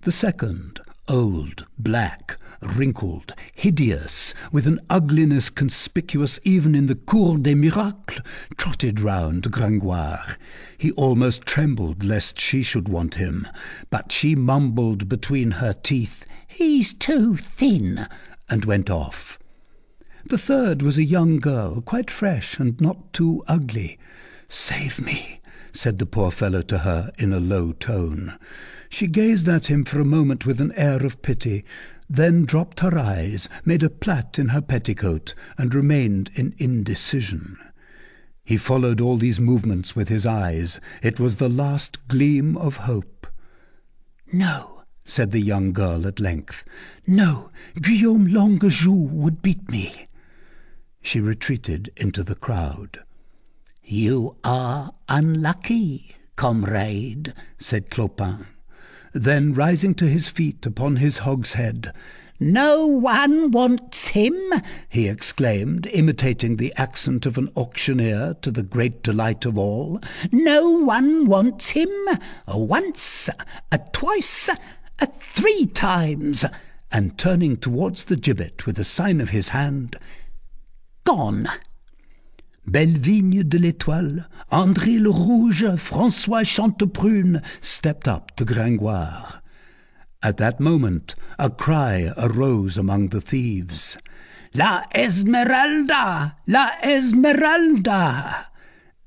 The second, old, black, wrinkled, hideous, with an ugliness conspicuous even in the Cour des Miracles, trotted round Gringoire. He almost trembled lest she should want him, but she mumbled between her teeth, He's too thin, and went off. The third was a young girl, quite fresh and not too ugly. Save me, said the poor fellow to her in a low tone. She gazed at him for a moment with an air of pity, then dropped her eyes, made a plait in her petticoat, and remained in indecision. He followed all these movements with his eyes. It was the last gleam of hope. No, said the young girl at length. No, Guillaume Longuejoue would beat me. She retreated into the crowd. You are unlucky, comrade, said Clopin. Then, rising to his feet upon his hogshead, No one wants him, he exclaimed, imitating the accent of an auctioneer to the great delight of all. No one wants him. Once, twice, 3 times. And turning towards the gibbet with a sign of his hand, gone. Bellevigne de l'Étoile, André le Rouge, François Chanteprune stepped up to Gringoire. At that moment a cry arose among the thieves. La Esmeralda! La Esmeralda!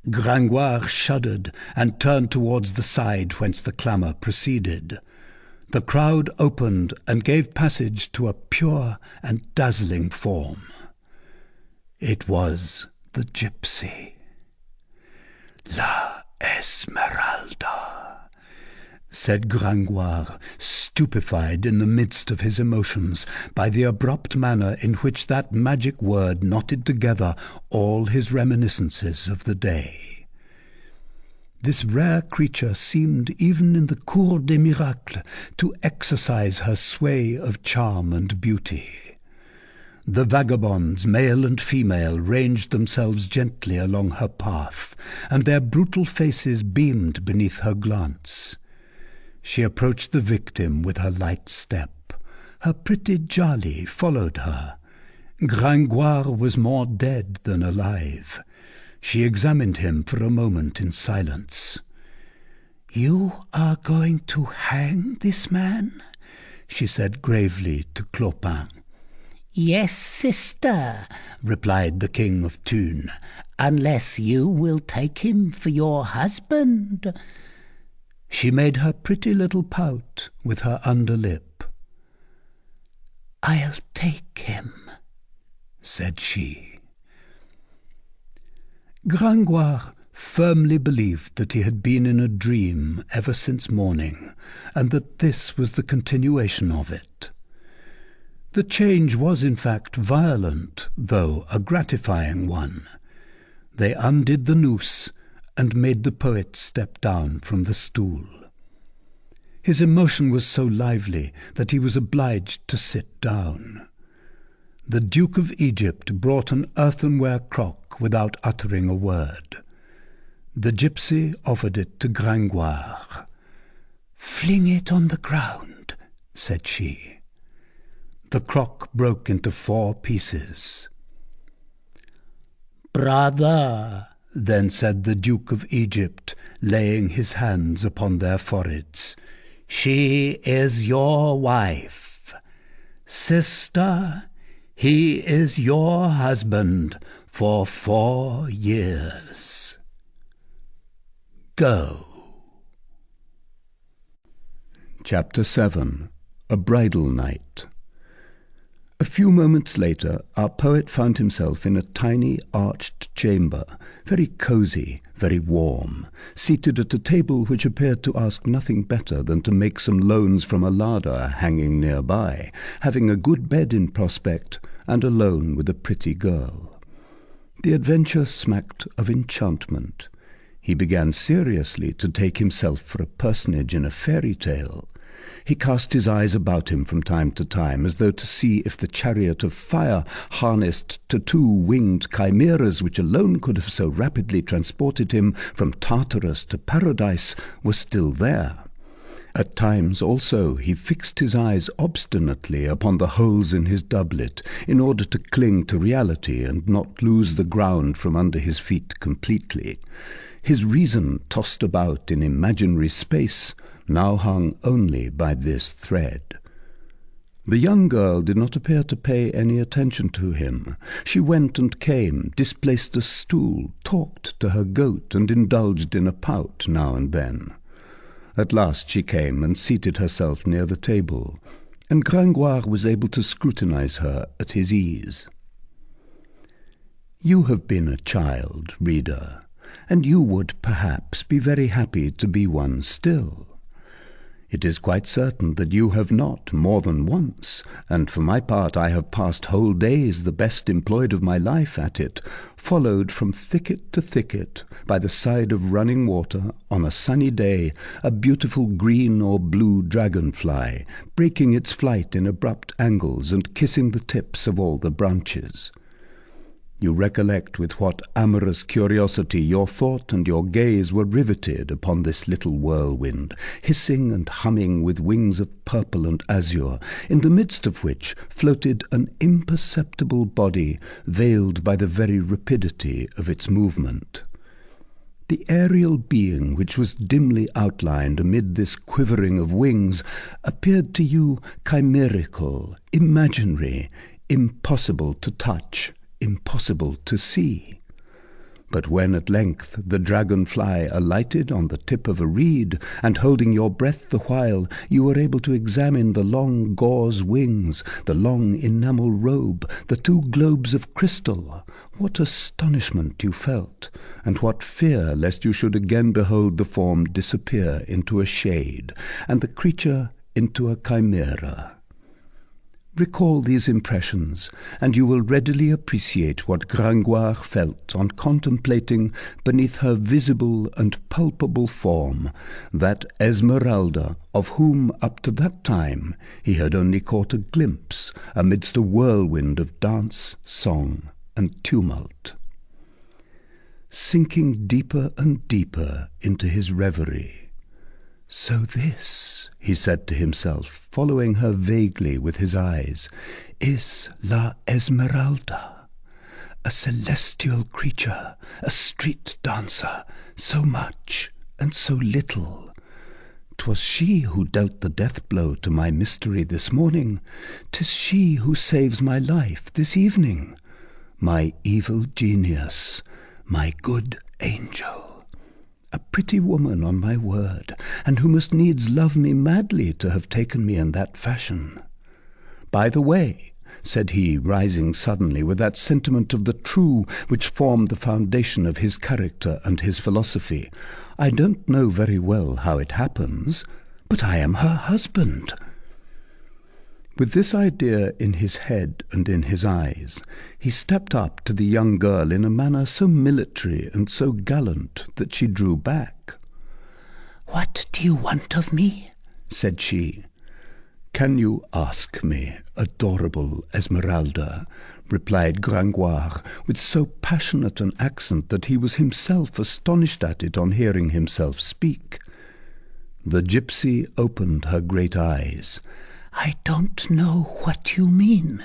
Gringoire shuddered and turned towards the side whence the clamour proceeded. The crowd opened and gave passage to a pure and dazzling form. It was the gypsy. La Esmeralda, said Gringoire, stupefied in the midst of his emotions by the abrupt manner in which that magic word knotted together all his reminiscences of the day. This rare creature seemed, even in the Cour des Miracles, to exercise her sway of charm and beauty. The vagabonds, male and female, ranged themselves gently along her path, and their brutal faces beamed beneath her glance. She approached the victim with her light step. Her pretty Djali followed her. Gringoire was more dead than alive. She examined him for a moment in silence. "You are going to hang this man?" she said gravely to Clopin. "Yes, sister," replied the King of Thunes, "unless you will take him for your husband." She made her pretty little pout with her under lip. "I'll take him," said she. Gringoire firmly believed that he had been in a dream ever since morning, and that this was the continuation of it. The change was in fact violent, though a gratifying one. They undid the noose and made the poet step down from the stool. His emotion was so lively that he was obliged to sit down. The Duke of Egypt brought an earthenware crock without uttering a word. The gypsy offered it to Gringoire. "Fling it on the ground," said she. The crock broke into 4 pieces. "Brother," then said the Duke of Egypt, laying his hands upon their foreheads, "she is your wife. Sister, he is your husband for 4 years. Go." Chapter 7. A Bridal Night. A few moments later, our poet found himself in a tiny arched chamber, very cosy, very warm, seated at a table which appeared to ask nothing better than to make some loans from a larder hanging nearby, having a good bed in prospect, and alone with a pretty girl. The adventure smacked of enchantment. He began seriously to take himself for a personage in a fairy tale. He cast his eyes about him from time to time, as though to see if the chariot of fire, harnessed to 2 winged chimeras which alone could have so rapidly transported him from Tartarus to Paradise, was still there. At times also he fixed his eyes obstinately upon the holes in his doublet, in order to cling to reality and not lose the ground from under his feet completely. His reason, tossed about in imaginary space, now hung only by this thread. The young girl did not appear to pay any attention to him. She went and came, displaced a stool, talked to her goat, and indulged in a pout now and then. At last she came and seated herself near the table, and Gringoire was able to scrutinize her at his ease. You have been a child, reader, and you would perhaps be very happy to be one still. It is quite certain that you have not more than once, and for my part I have passed whole days, the best employed of my life, at it, followed from thicket to thicket, by the side of running water, on a sunny day, a beautiful green or blue dragonfly, breaking its flight in abrupt angles and kissing the tips of all the branches. You recollect with what amorous curiosity your thought and your gaze were riveted upon this little whirlwind, hissing and humming with wings of purple and azure, in the midst of which floated an imperceptible body, veiled by the very rapidity of its movement. The aerial being which was dimly outlined amid this quivering of wings appeared to you chimerical, imaginary, impossible to touch, impossible to see. But when at length the dragonfly alighted on the tip of a reed, and holding your breath the while, you were able to examine the long gauze wings, the long enamel robe, the two globes of crystal, what astonishment you felt, and what fear lest you should again behold the form disappear into a shade, and the creature into a chimera. Recall these impressions, and you will readily appreciate what Gringoire felt on contemplating, beneath her visible and palpable form, that Esmeralda, of whom up to that time he had only caught a glimpse amidst a whirlwind of dance, song, and tumult. Sinking deeper and deeper into his reverie, "So this," he said to himself, following her vaguely with his eyes, "is La Esmeralda, a celestial creature, a street dancer, so much and so little. 'Twas she who dealt the death blow to my mystery this morning. 'Tis she who saves my life this evening. My evil genius, my good angel. A pretty woman, on my word, and who must needs love me madly to have taken me in that fashion. By the way," said he, rising suddenly with that sentiment of the true which formed the foundation of his character and his philosophy, "I don't know very well how it happens, but I am her husband." With this idea in his head and in his eyes, he stepped up to the young girl in a manner so military and so gallant that she drew back. "What do you want of me?" said she. "Can you ask me, adorable Esmeralda?" replied Gringoire, with so passionate an accent that he was himself astonished at it on hearing himself speak. The gypsy opened her great eyes. "I don't know what you mean."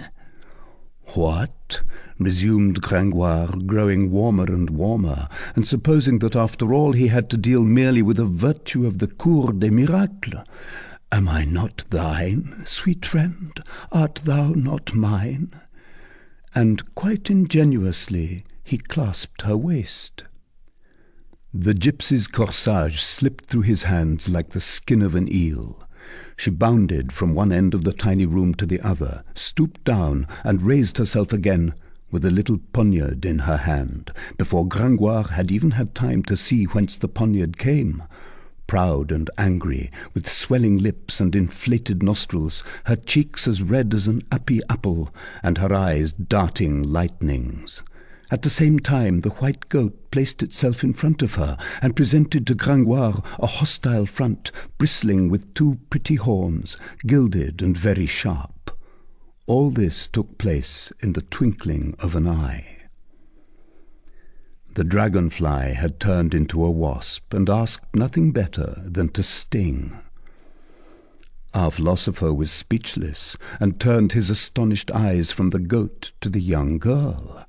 "What?" resumed Gringoire, growing warmer and warmer, and supposing that after all he had to deal merely with a virtue of the Cour des Miracles. "Am I not thine, sweet friend? Art thou not mine?" And quite ingenuously he clasped her waist. The gypsy's corsage slipped through his hands like the skin of an eel. She bounded from one end of the tiny room to the other, stooped down, and raised herself again with a little poniard in her hand, before Gringoire had even had time to see whence the poniard came. Proud and angry, with swelling lips and inflated nostrils, her cheeks as red as an appy apple, and her eyes darting lightnings. At the same time the white goat placed itself in front of her, and presented to Gringoire a hostile front, bristling with two pretty horns, gilded and very sharp. All this took place in the twinkling of an eye. The dragonfly had turned into a wasp, and asked nothing better than to sting. Our philosopher was speechless, and turned his astonished eyes from the goat to the young girl.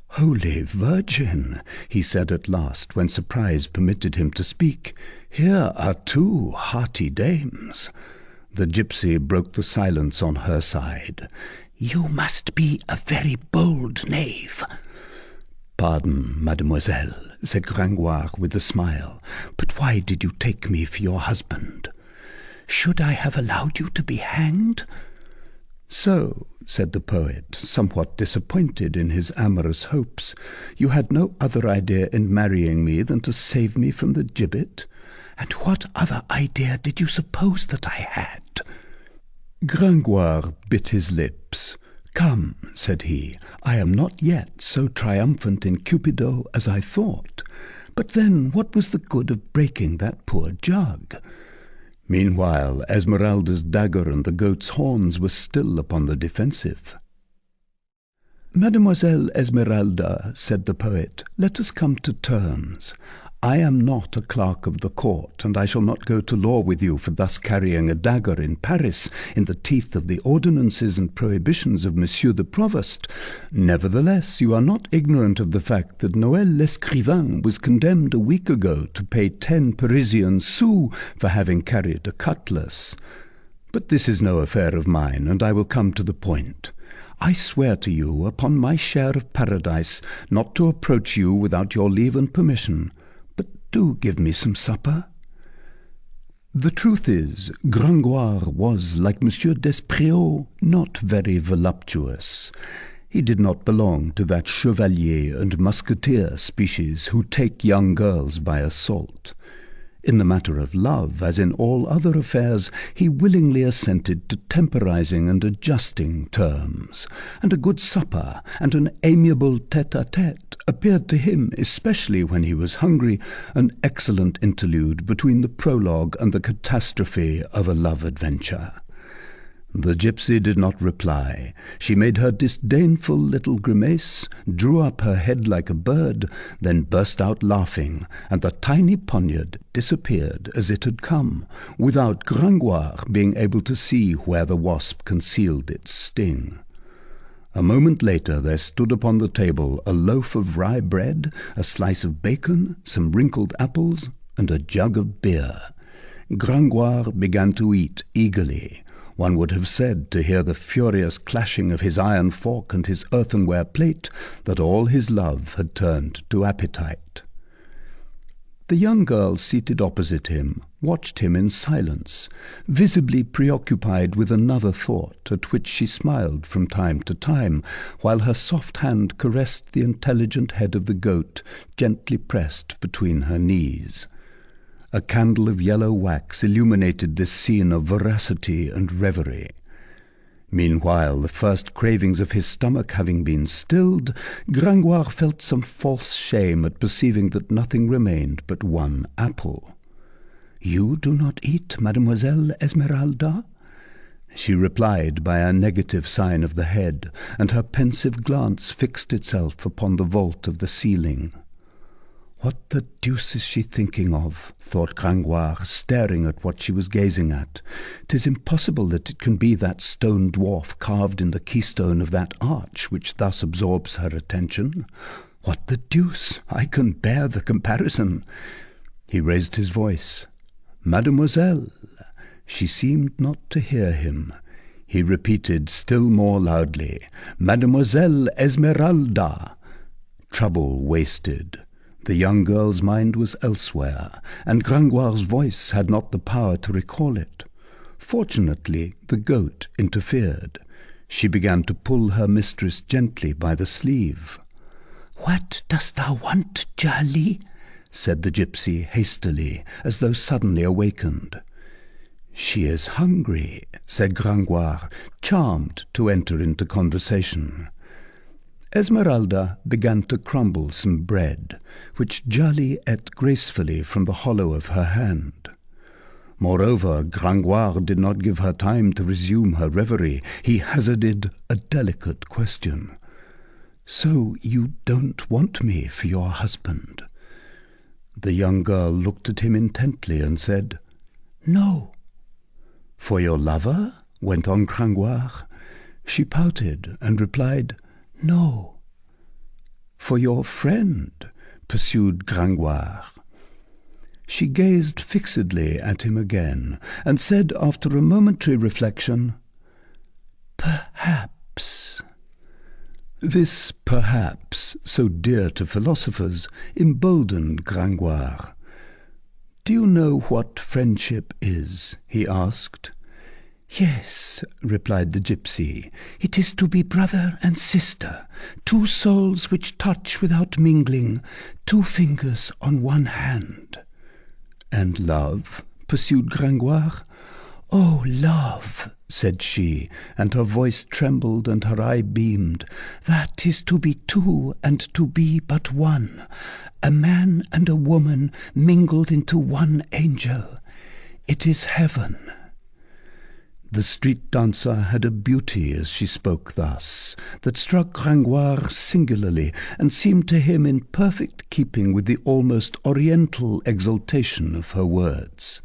"Holy Virgin," he said at last, when surprise permitted him to speak, "here are two hearty dames." The gypsy broke the silence on her side. "You must be a very bold knave." "Pardon, mademoiselle," said Gringoire with a smile, "but why did you take me for your husband?" "Should I have allowed you to be hanged?" "So," said the poet, somewhat disappointed in his amorous hopes, "you had no other idea in marrying me than to save me from the gibbet? And what other idea did you suppose that I had?" Gringoire bit his lips. "Come," said he, "I am not yet so triumphant in Cupido as I thought. But then what was the good of breaking that poor jug?" Meanwhile, Esmeralda's dagger and the goat's horns were still upon the defensive. "Mademoiselle Esmeralda," said the poet, "let us come to terms. I am not a clerk of the court, and I shall not go to law with you for thus carrying a dagger in Paris in the teeth of the ordinances and prohibitions of Monsieur the Provost. Nevertheless, you are not ignorant of the fact that Noël l'Escrivain was condemned a week ago to pay 10 Parisian sous for having carried a cutlass. But this is no affair of mine, and I will come to the point. I swear to you, upon my share of paradise, not to approach you without your leave and permission. Do give me some supper." The truth is, Gringoire was, like Monsieur Despreaux, not very voluptuous. He did not belong to that chevalier and musketeer species who take young girls by assault. In the matter of love, as in all other affairs, he willingly assented to temporizing and adjusting terms, and a good supper and an amiable tête-à-tête appeared to him, especially when he was hungry, an excellent interlude between the prologue and the catastrophe of a love adventure. The gypsy did not reply. She made her disdainful little grimace, drew up her head like a bird, then burst out laughing, and the tiny poniard disappeared as it had come, without Gringoire being able to see where the wasp concealed its sting. A moment later there stood upon the table a loaf of rye bread, a slice of bacon, some wrinkled apples, and a jug of beer. Gringoire began to eat eagerly. One would have said, to hear the furious clashing of his iron fork and his earthenware plate, that all his love had turned to appetite. The young girl seated opposite him watched him in silence, visibly preoccupied with another thought, at which she smiled from time to time, while her soft hand caressed the intelligent head of the goat, gently pressed between her knees. A candle of yellow wax illuminated this scene of voracity and reverie. Meanwhile, the first cravings of his stomach having been stilled, Gringoire felt some false shame at perceiving that nothing remained but one apple. "You do not eat, Mademoiselle Esmeralda?" She replied by a negative sign of the head, and her pensive glance fixed itself upon the vault of the ceiling. "What the deuce is she thinking of?" thought Gringoire, staring at what she was gazing at. "'Tis impossible that it can be that stone dwarf carved in the keystone of that arch which thus absorbs her attention. What the deuce! I can bear the comparison." He raised his voice. "Mademoiselle!" She seemed not to hear him. He repeated still more loudly, "Mademoiselle Esmeralda!" Trouble wasted. The young girl's mind was elsewhere, and Gringoire's voice had not the power to recall it. Fortunately, the goat interfered. She began to pull her mistress gently by the sleeve. "What dost thou want, Jali?" said the gypsy hastily, as though suddenly awakened. "She is hungry," said Gringoire, charmed to enter into conversation. Esmeralda began to crumble some bread, which Jali ate gracefully from the hollow of her hand. Moreover, Gringoire did not give her time to resume her reverie. He hazarded a delicate question. "So you don't want me for your husband?" The young girl looked at him intently and said, "No." "For your lover?" went on Gringoire. She pouted and replied, "No." "For your friend?" pursued Gringoire. She gazed fixedly at him again, and said after a momentary reflection, "Perhaps." This perhaps, so dear to philosophers, emboldened Gringoire. "Do you know what friendship is?" he asked. "Yes," replied the gypsy, "it is to be brother and sister, two souls which touch without mingling, two fingers on one hand." "And love?" pursued Gringoire. "Oh, love," said she, and her voice trembled and her eye beamed, "that is to be two and to be but one, a man and a woman mingled into one angel. It is heaven." The street dancer had a beauty as she spoke thus, that struck Gringoire singularly, and seemed to him in perfect keeping with the almost oriental exaltation of her words.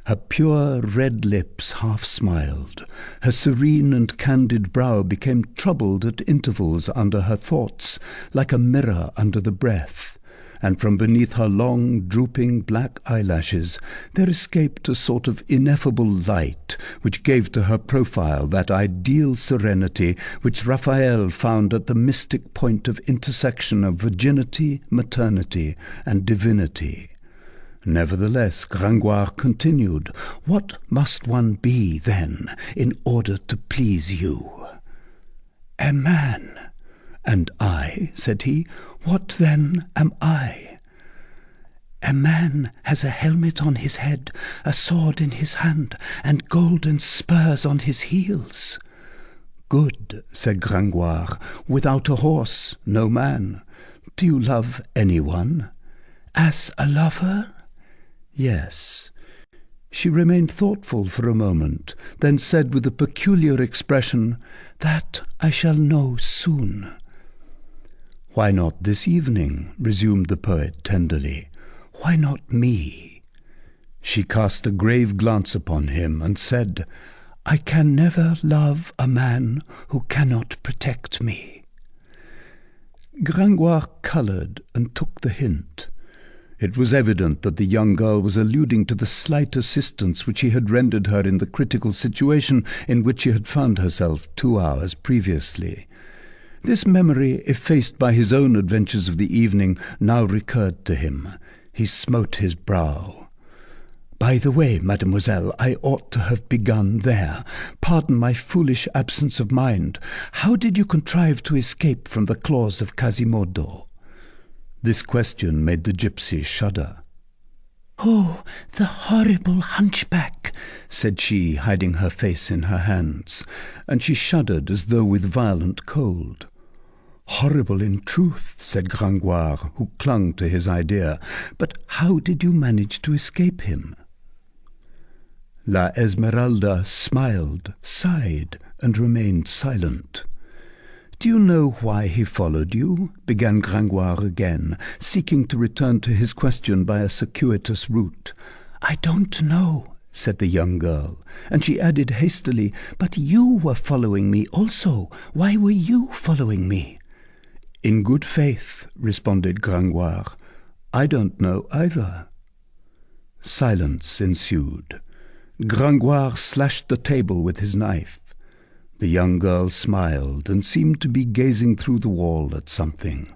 Her pure red lips half smiled, her serene and candid brow became troubled at intervals under her thoughts, like a mirror under the breath, and from beneath her long, drooping black eyelashes there escaped a sort of ineffable light, which gave to her profile that ideal serenity which Raphael found at the mystic point of intersection of virginity, maternity, and divinity. Nevertheless, Gringoire continued, "What must one be, then, in order to please you?" "A man." "And I," said he, "what then am I?" "A man has a helmet on his head, a sword in his hand, and golden spurs on his heels." "Good," said Gringoire. "Without a horse, no man. Do you love anyone?" "As a lover?" "Yes." She remained thoughtful for a moment, then said with a peculiar expression, "That I shall know soon." "Why not this evening?" resumed the poet tenderly. "Why not me?" She cast a grave glance upon him and said, "I can never love a man who cannot protect me." Gringoire coloured and took the hint. It was evident that the young girl was alluding to the slight assistance which he had rendered her in the critical situation in which she had found herself 2 hours previously. This memory, effaced by his own adventures of the evening, now recurred to him. He smote his brow. "By the way, mademoiselle, I ought to have begun there. Pardon my foolish absence of mind. How did you contrive to escape from the claws of Quasimodo?" This question made the gypsy shudder. "Oh, the horrible hunchback," said she, hiding her face in her hands, and she shuddered as though with violent cold. "Horrible in truth," said Gringoire, who clung to his idea. "But how did you manage to escape him?" La Esmeralda smiled, sighed, and remained silent. "Do you know why he followed you?" began Gringoire again, seeking to return to his question by a circuitous route. "I don't know," said the young girl, and she added hastily, "But you were following me also. Why were you following me?" "In good faith," responded Gringoire. "I don't know either." Silence ensued. Gringoire slashed the table with his knife. The young girl smiled and seemed to be gazing through the wall at something.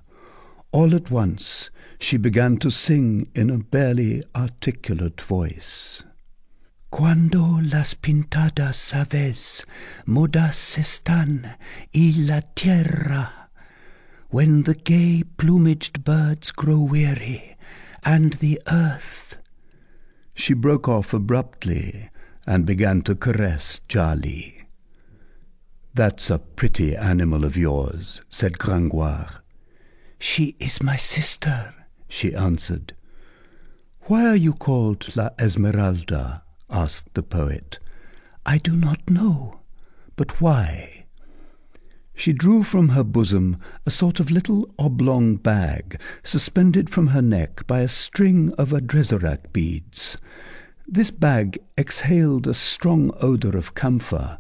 All at once she began to sing in a barely articulate voice. Cuando las pintadas aves mudas están y la tierra, when the gay plumaged birds grow weary, and the earth. She broke off abruptly and began to caress Jali. "That's a pretty animal of yours," said Gringoire. "She is my sister," she answered. "Why are you called La Esmeralda?" asked the poet. "I do not know, but why?" She drew from her bosom a sort of little oblong bag, suspended from her neck by a string of adrezarak beads. This bag exhaled a strong odour of camphor.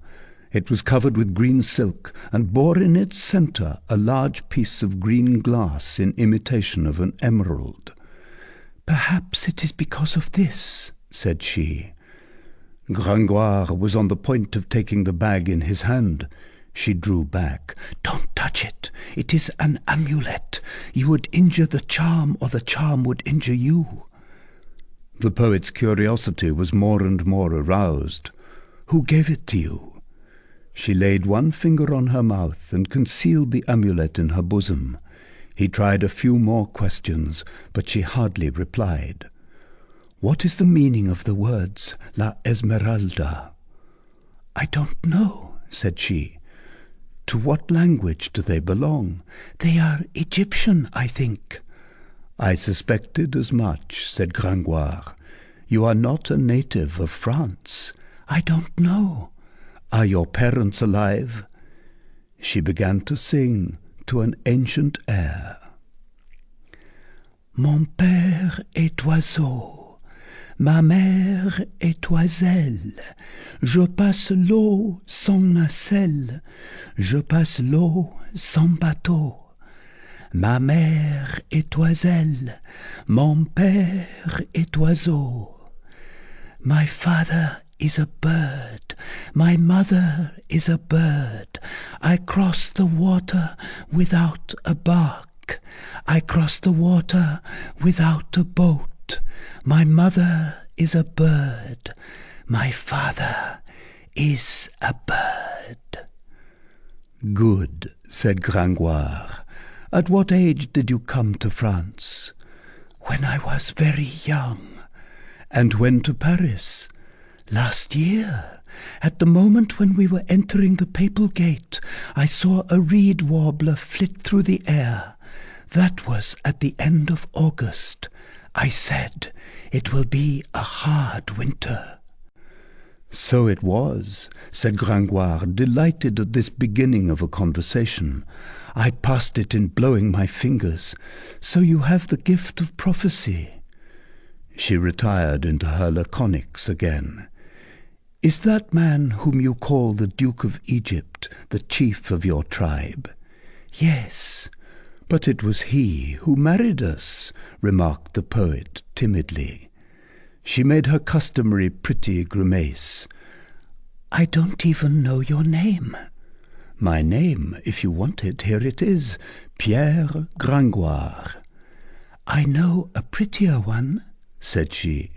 It was covered with green silk, and bore in its centre a large piece of green glass in imitation of an emerald. "Perhaps it is because of this," said she. Gringoire was on the point of taking the bag in his hand. She drew back. "Don't touch it. It is an amulet. You would injure the charm, or the charm would injure you." The poet's curiosity was more and more aroused. "Who gave it to you?" She laid one finger on her mouth and concealed the amulet in her bosom. He tried a few more questions, but she hardly replied. What is the meaning of the words La Esmeralda? I don't know, said she. To what language do they belong? They are Egyptian, I think. I suspected as much, said Gringoire. You are not a native of France. I don't know. Are your parents alive? She began to sing to an ancient air. Mon père est oiseau, ma mère est oiselle. Je passe l'eau sans nacelle, je passe l'eau sans bateau. Ma mère est oiselle, mon père est oiseau. My father is a bird, my mother is a bird. I cross the water without a bark. I cross the water without a boat. My mother is a bird, my father is a bird. Good, said Gringoire. At what age did you come to France? When I was very young. And when to Paris? Last year. At the moment when we were entering the Papal Gate, I saw a reed warbler flit through the air. That was at the end of August. I said, it will be a hard winter. So it was, said Gringoire, delighted at this beginning of a conversation. I passed it in blowing my fingers. So you have the gift of prophecy. She retired into her laconics again. Is that man whom you call the Duke of Egypt the chief of your tribe? Yes. But it was he who married us, remarked the poet timidly. She made her customary pretty grimace. I don't even know your name. My name, if you want it, here it is, Pierre Gringoire. I know a prettier one, said she.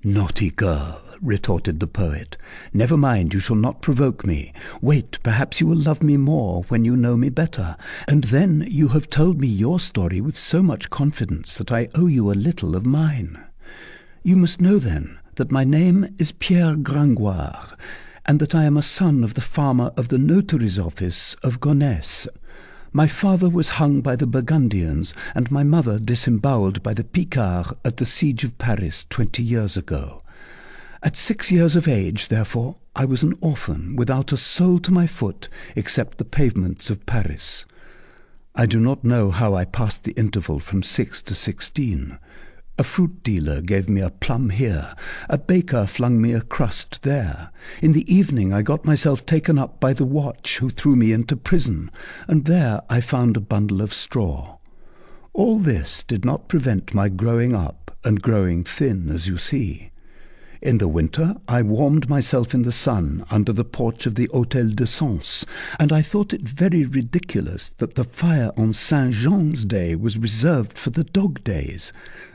Naughty girl, retorted the poet. Never mind, you shall not provoke me. Wait, perhaps you will love me more when you know me better. And then you have told me your story with so much confidence that I owe you a little of mine. You must know, then, that my name is Pierre Gringoire, and that I am a son of the farmer of the notary's office of Gonesse. My father was hung by the Burgundians, and my mother disembowelled by the Picards at the siege of Paris 20 years ago. At 6 years of age, therefore, I was an orphan, without a sole to my foot except the pavements of Paris. I do not know how I passed the interval from 6 to 16. A fruit dealer gave me a plum here, a baker flung me a crust there. In the evening I got myself taken up by the watch, who threw me into prison, and there I found a bundle of straw. All this did not prevent my growing up and growing thin, as you see. In the winter I warmed myself in the sun under the porch of the Hôtel de Sens, and I thought it very ridiculous that the fire on Saint Jean's Day was reserved for the dog days.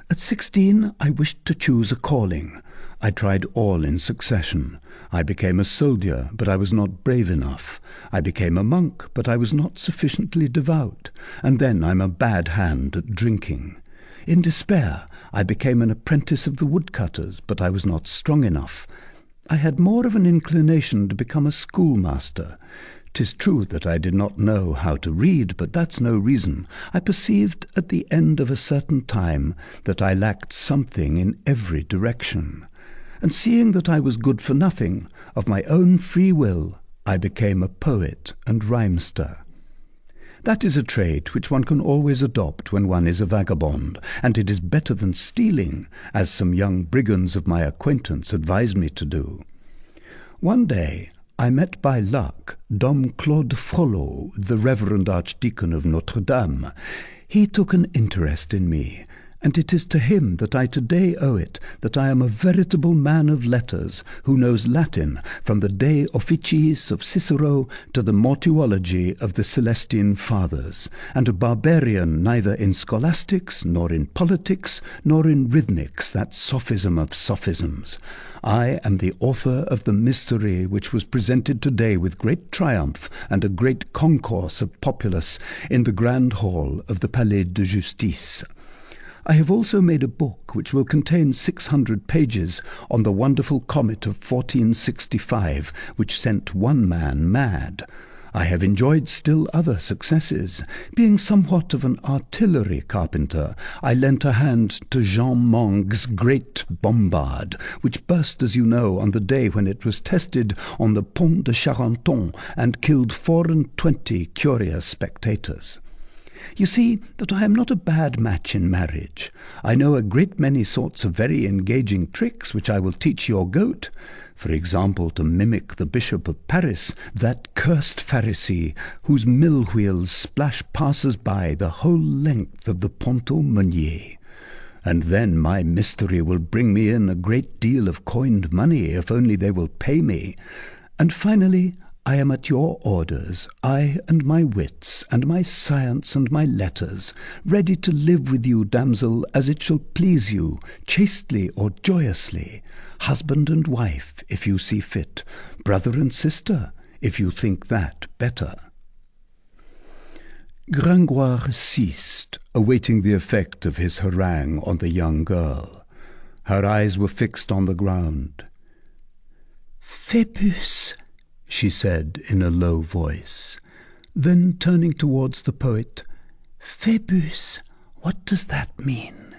At 16 I wished to choose a calling. I tried all in succession. I became a soldier, but I was not brave enough. I became a monk, but I was not sufficiently devout. And then I'm a bad hand at drinking. In despair, I became an apprentice of the woodcutters, but I was not strong enough. I had more of an inclination to become a schoolmaster. 'Tis true that I did not know how to read, but that's no reason. I perceived at the end of a certain time that I lacked something in every direction. And seeing that I was good for nothing, of my own free will, I became a poet and rhymester. That is a trait which one can always adopt when one is a vagabond, and it is better than stealing, as some young brigands of my acquaintance advised me to do. One day I met by luck Dom Claude Frollo, the Reverend Archdeacon of Notre-Dame. He took an interest in me, and it is to him that I today owe it that I am a veritable man of letters who knows Latin from the De Officiis of Cicero to the Mortuology of the Celestine Fathers, and a barbarian neither in scholastics, nor in politics, nor in rhythmics, that sophism of sophisms. I am the author of the mystery which was presented today with great triumph and a great concourse of populace in the grand hall of the Palais de Justice. I have also made a book which will contain 600 pages on the wonderful comet of 1465, which sent one man mad. I have enjoyed still other successes. Being somewhat of an artillery carpenter, I lent a hand to Jean Monge's great bombard, which burst, as you know, on the day when it was tested on the Pont de Charenton and killed 24 curious spectators. You see that I am not a bad match in marriage. I know a great many sorts of very engaging tricks which I will teach your goat. For example, to mimic the Bishop of Paris, that cursed Pharisee, whose mill wheels splash passers-by the whole length of the Pont au Meunier. And then my mystery will bring me in a great deal of coined money, if only they will pay me. And finally, I am at your orders, I and my wits, and my science and my letters, ready to live with you, damsel, as it shall please you, chastely or joyously, husband and wife, if you see fit, brother and sister, if you think that better. Gringoire ceased, awaiting the effect of his harangue on the young girl. Her eyes were fixed on the ground. Phébus, she said in a low voice. Then, turning towards the poet, Phébus, what does that mean?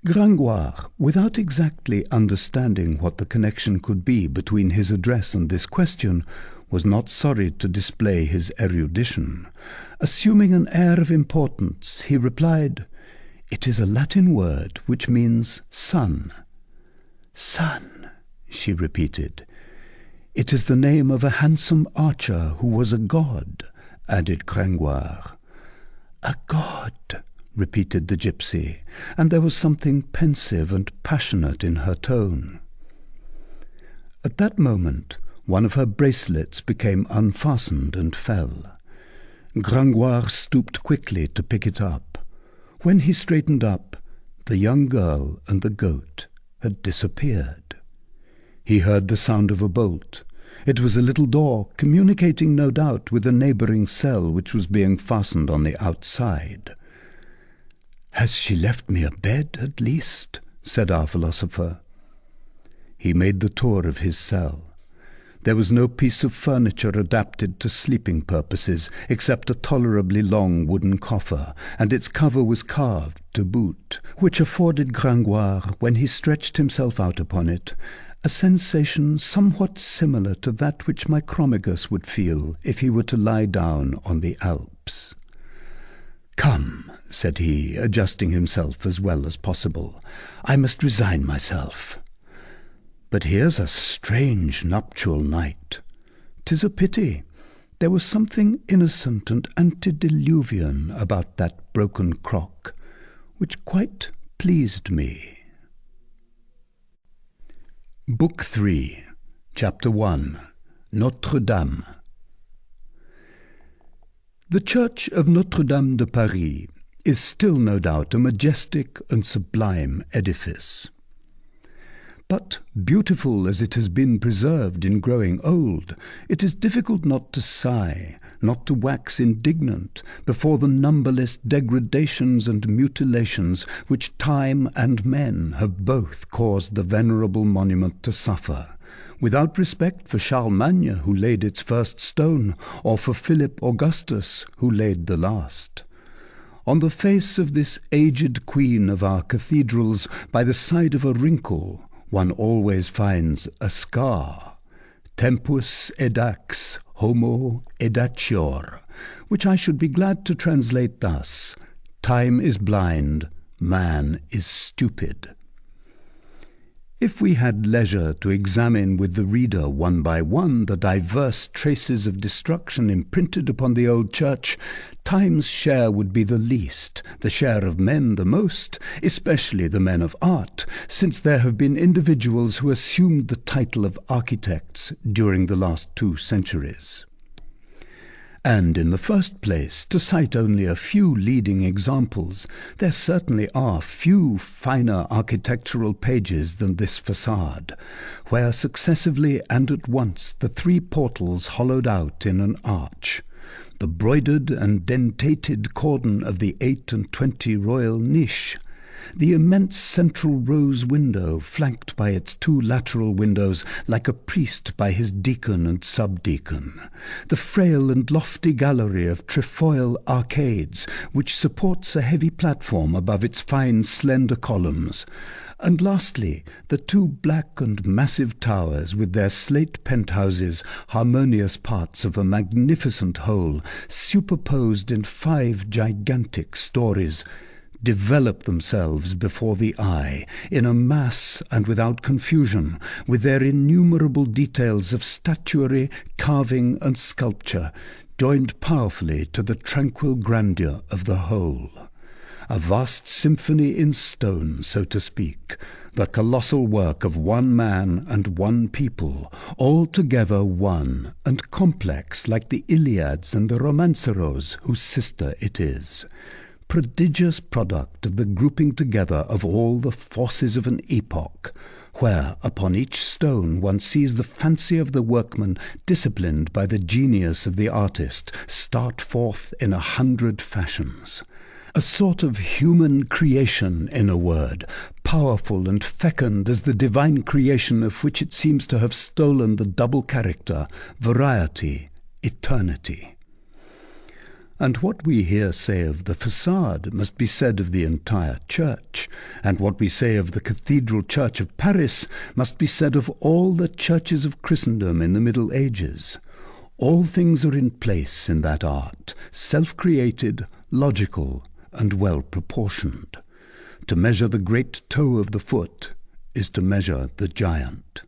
Gringoire, without exactly understanding what the connection could be between his address and this question, was not sorry to display his erudition. Assuming an air of importance, he replied, "It is a Latin word which means sun." Sun, she repeated. "It is the name of a handsome archer who was a god," added Gringoire. A god, repeated the gypsy, and there was something pensive and passionate in her tone. At that moment, one of her bracelets became unfastened and fell. Gringoire stooped quickly to pick it up. When he straightened up, the young girl and the goat had disappeared. He heard the sound of a bolt. It was a little door, communicating no doubt with a neighbouring cell which was being fastened on the outside. "Has she left me a bed, at least?" said our philosopher. He made the tour of his cell. There was no piece of furniture adapted to sleeping purposes, except a tolerably long wooden coffer, and its cover was carved to boot, which afforded Gringoire, when he stretched himself out upon it, a sensation somewhat similar to that which Micromegas would feel if he were to lie down on the Alps. "Come," said he, adjusting himself as well as possible, "I must resign myself. But here's a strange nuptial night. 'Tis a pity. There was something innocent and antediluvian about that broken crock, which quite pleased me." Book 3, Chapter 1, Notre-Dame. The church of Notre-Dame de Paris is still no doubt a majestic and sublime edifice. But, beautiful as it has been preserved in growing old, it is difficult not to sigh, not to wax indignant, before the numberless degradations and mutilations which time and men have both caused the venerable monument to suffer, without respect for Charlemagne, who laid its first stone, or for Philip Augustus, who laid the last. On the face of this aged queen of our cathedrals, by the side of a wrinkle, one always finds a scar. Tempus edax, homo edacior, which I should be glad to translate thus: time is blind, man is stupid. If we had leisure to examine with the reader one by one the diverse traces of destruction imprinted upon the old church, time's share would be the least, the share of men the most, especially the men of art, since there have been individuals who assumed the title of architects during the last 2 centuries. And in the first place, to cite only a few leading examples, there certainly are few finer architectural pages than this façade, where successively and at once the 3 portals hollowed out in an arch, the broidered and dentated cordon of the 28 royal niche, the immense central rose window flanked by its 2 lateral windows like a priest by his deacon and subdeacon, the frail and lofty gallery of trefoil arcades which supports a heavy platform above its fine slender columns, and lastly the 2 black and massive towers with their slate penthouses, harmonious parts of a magnificent whole, superposed in 5 gigantic stories, develop themselves before the eye in a mass and without confusion, with their innumerable details of statuary, carving, and sculpture, joined powerfully to the tranquil grandeur of the whole. A vast symphony in stone, so to speak, the colossal work of one man and one people, altogether one and complex like the Iliads and the Romanceros whose sister it is. Prodigious product of the grouping together of all the forces of an epoch, where upon each stone one sees the fancy of the workman disciplined by the genius of the artist start forth in 100 fashions. A sort of human creation, in a word, powerful and fecund as the divine creation of which it seems to have stolen the double character, variety, eternity. And what we here say of the façade must be said of the entire church, and what we say of the Cathedral Church of Paris must be said of all the churches of Christendom in the Middle Ages. All things are in place in that art, self-created, logical, and well-proportioned. To measure the great toe of the foot is to measure the giant.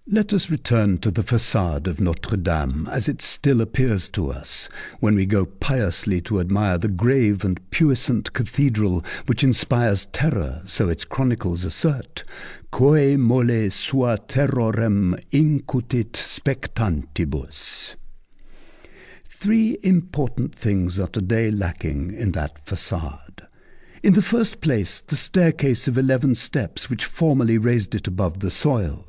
Let us return to the façade of Notre-Dame as it still appears to us, when we go piously to admire the grave and puissant cathedral which inspires terror, so its chronicles assert, quae mole sua terrorem incutit spectantibus. 3 important things are today lacking in that façade. In the first place, the staircase of 11 steps which formerly raised it above the soil.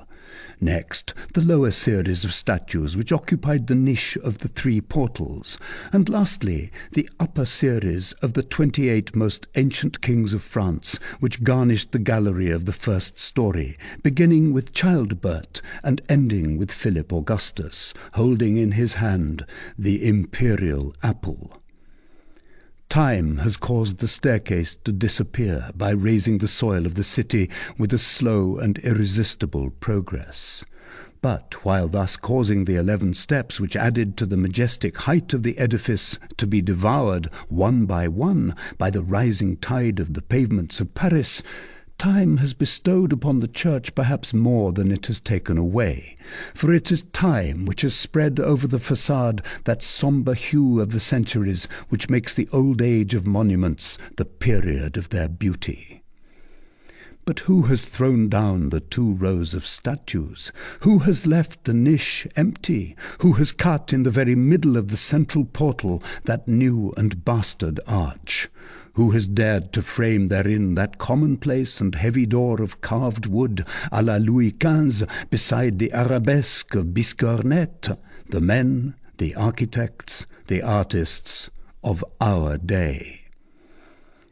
Next, the lower series of statues which occupied the niche of the 3 portals, and lastly, the upper series of the 28 most ancient kings of France, which garnished the gallery of the first story, beginning with Childebert and ending with Philip Augustus, holding in his hand the imperial apple. Time has caused the staircase to disappear by raising the soil of the city with a slow and irresistible progress. But while thus causing the 11 steps which added to the majestic height of the edifice to be devoured one by the rising tide of the pavements of Paris, time has bestowed upon the church perhaps more than it has taken away, for it is time which has spread over the façade that sombre hue of the centuries which makes the old age of monuments the period of their beauty. But who has thrown down the 2 rows of statues? Who has left the niche empty? Who has cut in the very middle of the central portal that new and bastard arch? Who has dared to frame therein that commonplace and heavy door of carved wood à la Louis XV beside the arabesque of Biscornette, the men, the architects, the artists of our day?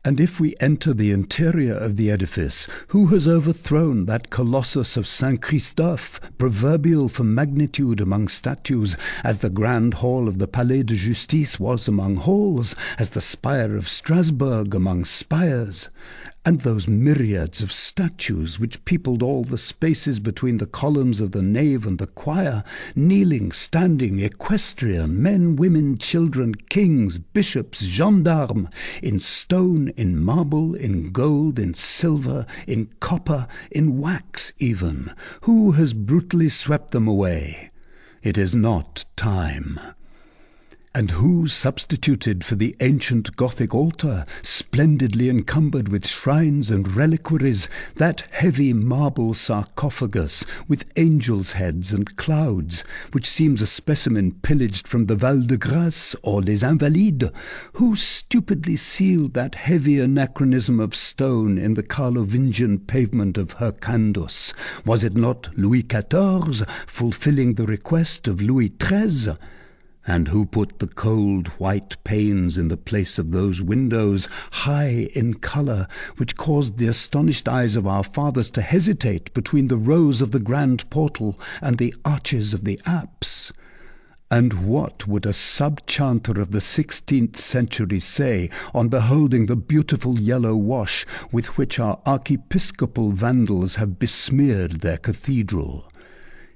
And if we enter the interior of the edifice, who has overthrown that colossus of Saint Christophe, proverbial for magnitude among statues, as the grand hall of the Palais de Justice was among halls, as the spire of Strasbourg among spires? And those myriads of statues which peopled all the spaces between the columns of the nave and the choir, kneeling, standing, equestrian, men, women, children, kings, bishops, gendarmes, in stone, in marble, in gold, in silver, in copper, in wax even. Who has brutally swept them away? It is not time. And who substituted for the ancient Gothic altar, splendidly encumbered with shrines and reliquaries, that heavy marble sarcophagus with angels' heads and clouds, which seems a specimen pillaged from the Val de Grâce or Les Invalides? Who stupidly sealed that heavy anachronism of stone in the Carlovingian pavement of Hercandus? Was it not Louis XIV fulfilling the request of Louis XIII? And who put the cold white panes in the place of those windows, high in colour, which caused the astonished eyes of our fathers to hesitate between the rows of the grand portal and the arches of the apse? And what would a sub-chanter of the 16th century say on beholding the beautiful yellow wash with which our archiepiscopal vandals have besmeared their cathedral?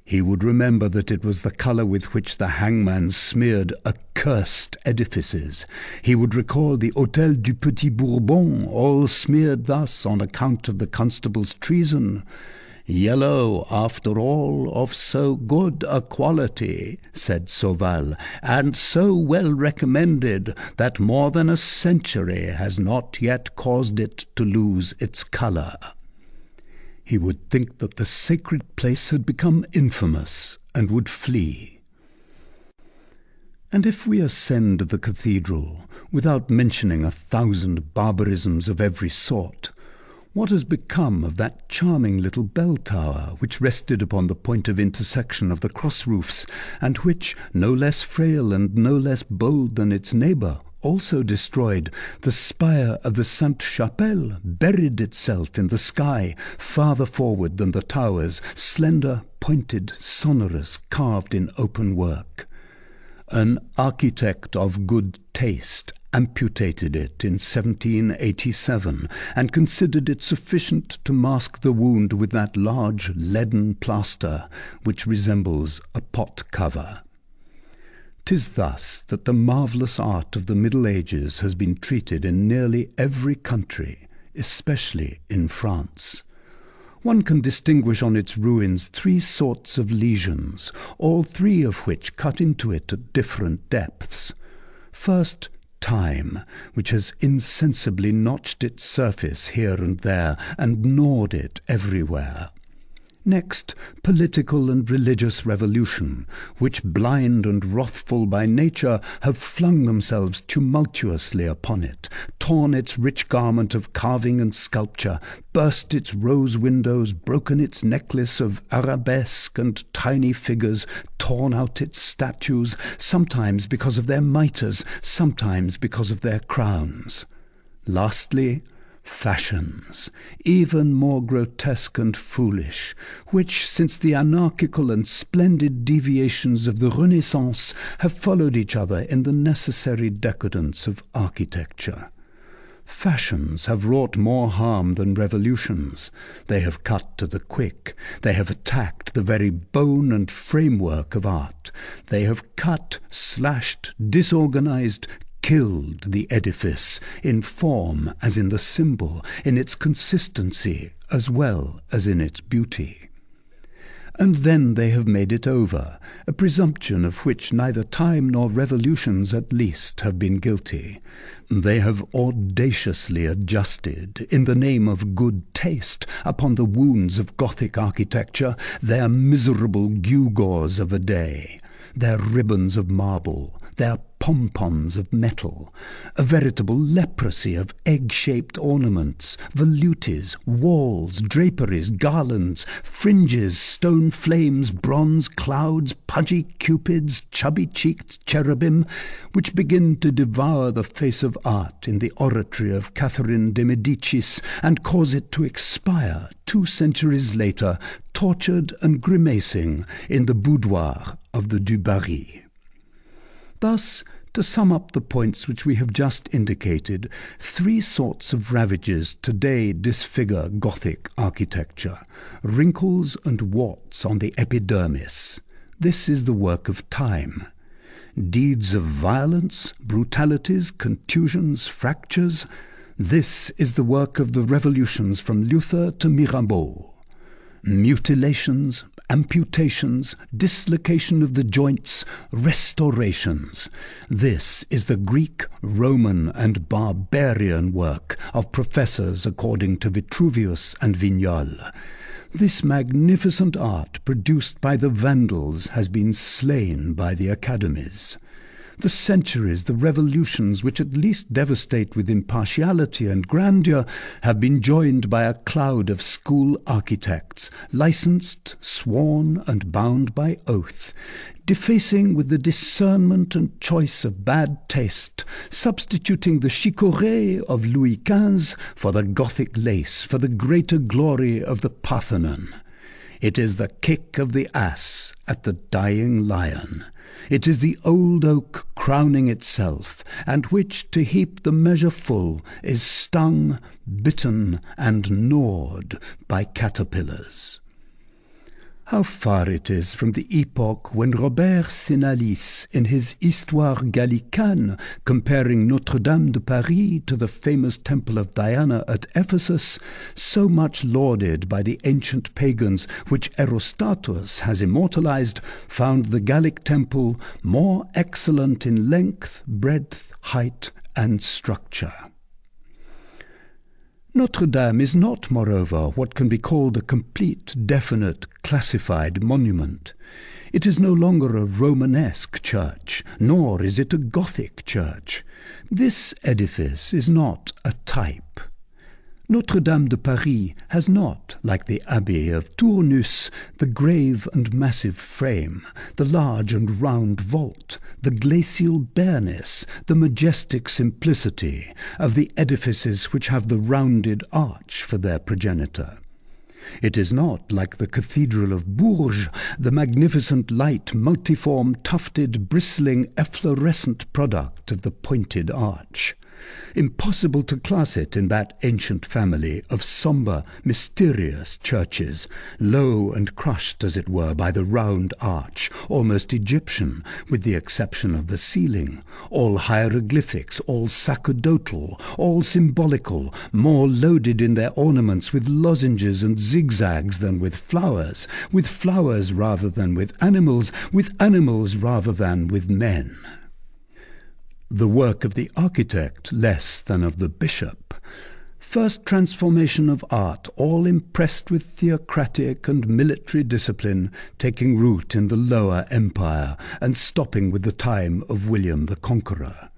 He would remember that it was the colour with which the hangman smeared accursed edifices. He would recall the Hôtel du Petit Bourbon, all smeared thus on account of the constable's treason. "Yellow, after all, of so good a quality," said Sauval, "and so well recommended, that more than a century has not yet caused it to lose its colour." He would think that the sacred place had become infamous, and would flee. And if we ascend the cathedral, without mentioning 1,000 barbarisms of every sort, what has become of that charming little bell tower which rested upon the point of intersection of the cross roofs, and which, no less frail and no less bold than its neighbour, also destroyed, the spire of the Sainte-Chapelle buried itself in the sky, farther forward than the towers, slender, pointed, sonorous, carved in open work? An architect of good taste amputated it in 1787, and considered it sufficient to mask the wound with that large leaden plaster, which resembles a pot cover. 'Tis thus that the marvellous art of the Middle Ages has been treated in nearly every country, especially in France. One can distinguish on its ruins 3 sorts of lesions, all 3 of which cut into it at different depths. First, time, which has insensibly notched its surface here and there, and gnawed it everywhere. Next, political and religious revolution, which, blind and wrathful by nature, have flung themselves tumultuously upon it, torn its rich garment of carving and sculpture, burst its rose windows, broken its necklace of arabesque and tiny figures, torn out its statues, sometimes because of their mitres, sometimes because of their crowns. Lastly, fashions, even more grotesque and foolish, which, since the anarchical and splendid deviations of the Renaissance, have followed each other in the necessary decadence of architecture. Fashions have wrought more harm than revolutions. They have cut to the quick. They have attacked the very bone and framework of art. They have cut, slashed, disorganized, killed the edifice, in form as in the symbol, in its consistency as well as in its beauty. And then they have made it over, a presumption of which neither time nor revolutions at least have been guilty. They have audaciously adjusted, in the name of good taste, upon the wounds of Gothic architecture, their miserable gewgaws of a day, their ribbons of marble, their pompons of metal, a veritable leprosy of egg-shaped ornaments, volutes, walls, draperies, garlands, fringes, stone flames, bronze clouds, pudgy cupids, chubby-cheeked cherubim, which begin to devour the face of art in the oratory of Catherine de Medicis, and cause it to expire 2 centuries later, tortured and grimacing in the boudoir of the Du Barry. Thus, to sum up the points which we have just indicated, 3 sorts of ravages today disfigure Gothic architecture: wrinkles and warts on the epidermis. This is the work of time. Deeds of violence, brutalities, contusions, fractures. This is the work of the revolutions from Luther to Mirabeau. Mutilations, amputations, dislocation of the joints, restorations. This is the Greek, Roman, and barbarian work of professors according to Vitruvius and Vignol. This magnificent art produced by the Vandals has been slain by the academies. The centuries, the revolutions which at least devastate with impartiality and grandeur, have been joined by a cloud of school architects, licensed, sworn, and bound by oath, defacing with the discernment and choice of bad taste, substituting the chicorée of Louis XV for the Gothic lace, for the greater glory of the Parthenon. It is the kick of the ass at the dying lion. It is the old oak crowning itself, and which, to heap the measure full, is stung, bitten, and gnawed by caterpillars. How far it is from the epoch when Robert Senalis, in his Histoire gallicane, comparing Notre-Dame de Paris to the famous temple of Diana at Ephesus, so much lauded by the ancient pagans, which Erostatus has immortalized, found the Gallic temple more excellent in length, breadth, height, and structure. Notre-Dame is not, moreover, what can be called a complete, definite, classified monument. It is no longer a Romanesque church, nor is it a Gothic church. This edifice is not a type. Notre-Dame de Paris has not, like the Abbey of Tournus, the grave and massive frame, the large and round vault, the glacial bareness, the majestic simplicity of the edifices which have the rounded arch for their progenitor. It is not, like the Cathedral of Bourges, the magnificent, light, multiform, tufted, bristling, efflorescent product of the pointed arch. Impossible to class it in that ancient family of sombre, mysterious churches, low and crushed, as it were, by the round arch, almost Egyptian, with the exception of the ceiling, all hieroglyphics, all sacerdotal, all symbolical, more loaded in their ornaments with lozenges and zigzags than with flowers rather than with animals rather than with men. The work of the architect less than of the bishop. First transformation of art, all impressed with theocratic and military discipline, taking root in the lower empire and stopping with the time of William the Conqueror.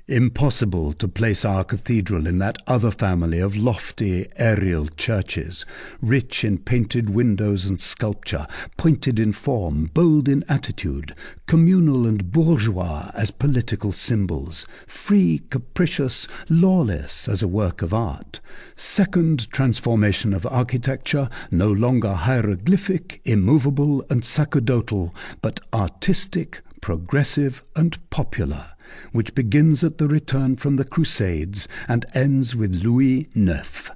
Impossible to place our cathedral in that other family of lofty aerial churches, rich in painted windows and sculpture, pointed in form, bold in attitude, communal and bourgeois as political symbols, free, capricious, lawless as a work of art. Second transformation of architecture, no longer hieroglyphic, immovable, and sacerdotal, but artistic, progressive, and popular, which begins at the return from the Crusades and ends with Louis IX.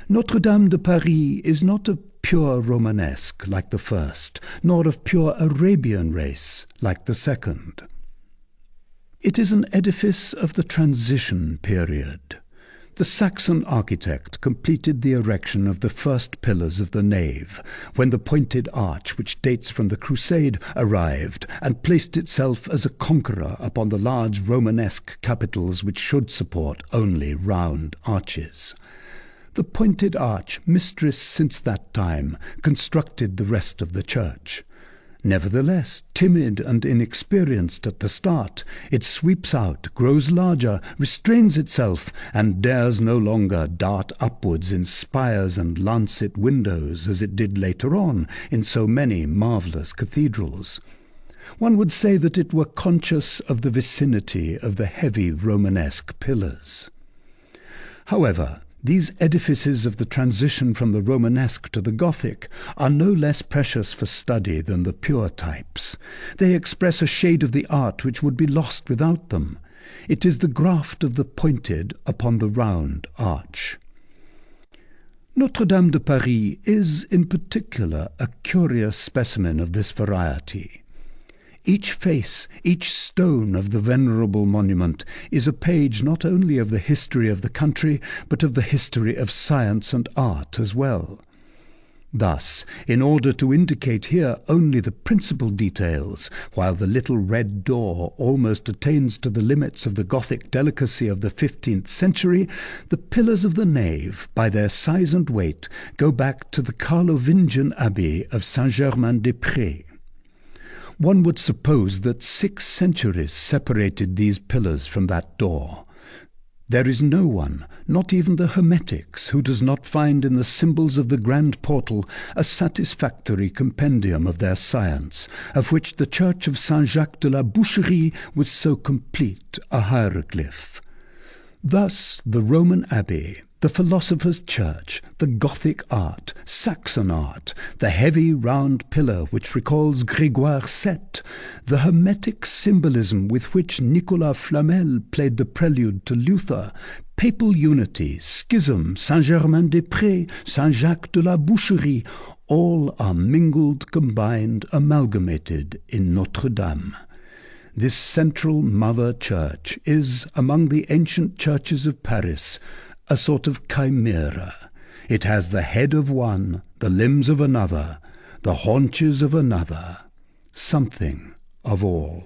Notre-Dame de Paris is not of pure Romanesque like the first, nor of pure Arabian race like the second. It is an edifice of the transition period. The Saxon architect completed the erection of the first pillars of the nave, when the pointed arch, which dates from the Crusade, arrived, and placed itself as a conqueror upon the large Romanesque capitals which should support only round arches. The pointed arch, mistress since that time, constructed the rest of the church. Nevertheless, timid and inexperienced at the start, it sweeps out, grows larger, restrains itself, and dares no longer dart upwards in spires and lancet windows as it did later on in so many marvellous cathedrals. One would say that it were conscious of the vicinity of the heavy Romanesque pillars. However, these edifices of the transition from the Romanesque to the Gothic are no less precious for study than the pure types. They express a shade of the art which would be lost without them. It is the graft of the pointed upon the round arch. Notre-Dame de Paris is, in particular, a curious specimen of this variety. Each face, each stone of the venerable monument is a page not only of the history of the country, but of the history of science and art as well. Thus, in order to indicate here only the principal details, while the little red door almost attains to the limits of the Gothic delicacy of the 15th century, the pillars of the nave, by their size and weight, go back to the Carlovingian abbey of Saint-Germain-des-Prés. One would suppose that 6 centuries separated these pillars from that door. There is no one, not even the Hermetics, who does not find in the symbols of the grand portal a satisfactory compendium of their science, of which the church of Saint-Jacques de la Boucherie was so complete a hieroglyph. Thus the Roman abbey, the philosopher's church, the Gothic art, Saxon art, the heavy round pillar which recalls Grégoire VII, the hermetic symbolism with which Nicolas Flamel played the prelude to Luther, papal unity, schism, Saint-Germain-des-Prés, Saint-Jacques de la Boucherie, all are mingled, combined, amalgamated in Notre-Dame. This central mother church is, among the ancient churches of Paris, a sort of chimera. It has the head of one, the limbs of another, the haunches of another, something of all.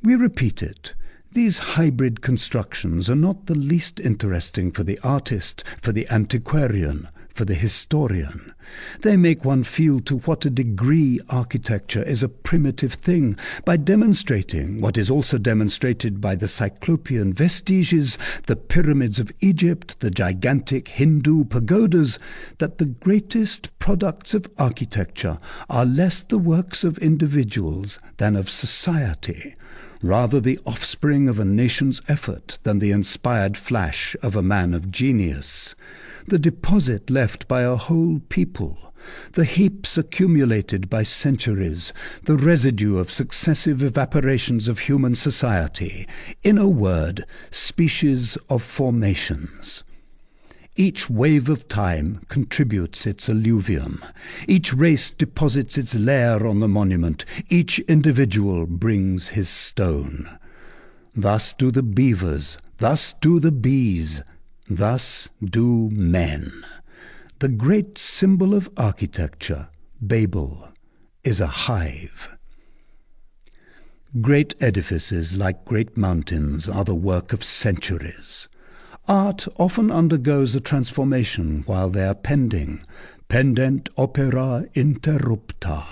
We repeat it. These hybrid constructions are not the least interesting for the artist, for the antiquarian, for the historian. They make one feel to what a degree architecture is a primitive thing by demonstrating what is also demonstrated by the Cyclopean vestiges, the pyramids of Egypt, the gigantic Hindu pagodas, that the greatest products of architecture are less the works of individuals than of society, rather the offspring of a nation's effort than the inspired flash of a man of genius, the deposit left by a whole people, the heaps accumulated by centuries, the residue of successive evaporations of human society, in a word, species of formations. Each wave of time contributes its alluvium. Each race deposits its layer on the monument. Each individual brings his stone. Thus do the beavers, thus do the bees, thus do men. The great symbol of architecture, Babel, is a hive. Great edifices, like great mountains, are the work of centuries. Art often undergoes a transformation while they are pending, pendent opera interrupta.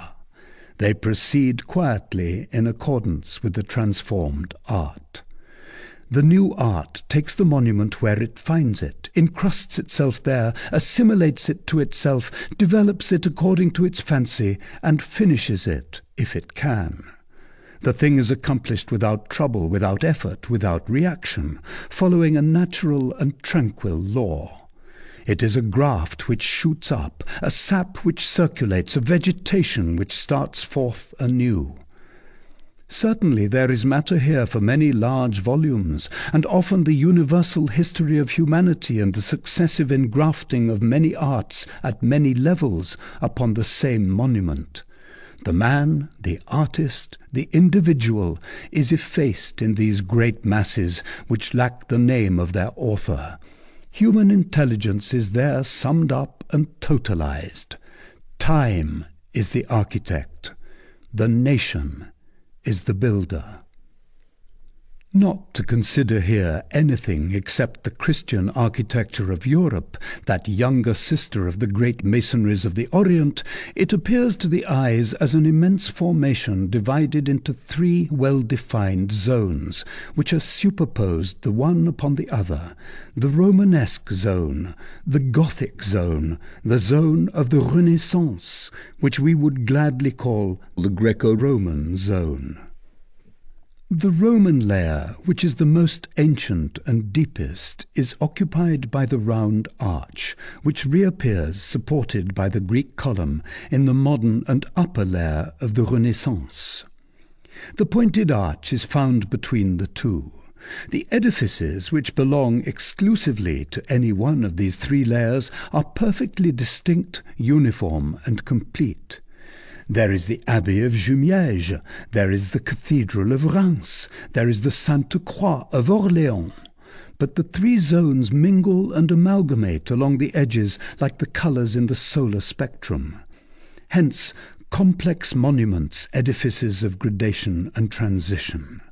They proceed quietly in accordance with the transformed art. The new art takes the monument where it finds it, incrusts itself there, assimilates it to itself, develops it according to its fancy, and finishes it, if it can. The thing is accomplished without trouble, without effort, without reaction, following a natural and tranquil law. It is a graft which shoots up, a sap which circulates, a vegetation which starts forth anew. Certainly there is matter here for many large volumes, and often the universal history of humanity and the successive engrafting of many arts at many levels upon the same monument. The man, the artist, the individual is effaced in these great masses which lack the name of their author. Human intelligence is there summed up and totalized. Time is the architect. The nation is the builder. Not to consider here anything except the Christian architecture of Europe, that younger sister of the great masonries of the Orient, it appears to the eyes as an immense formation divided into 3 well-defined zones, which are superposed the one upon the other: the Romanesque zone, the Gothic zone, the zone of the Renaissance, which we would gladly call the Greco-Roman zone. The Roman layer, which is the most ancient and deepest, is occupied by the round arch, which reappears supported by the Greek column in the modern and upper layer of the Renaissance. The pointed arch is found between the two. The edifices which belong exclusively to any one of these 3 layers are perfectly distinct, uniform, and complete. There is the Abbey of Jumièges, there is the Cathedral of Reims, there is the Sainte Croix of Orléans. But the 3 zones mingle and amalgamate along the edges like the colours in the solar spectrum. Hence, complex monuments, edifices of gradation and transition.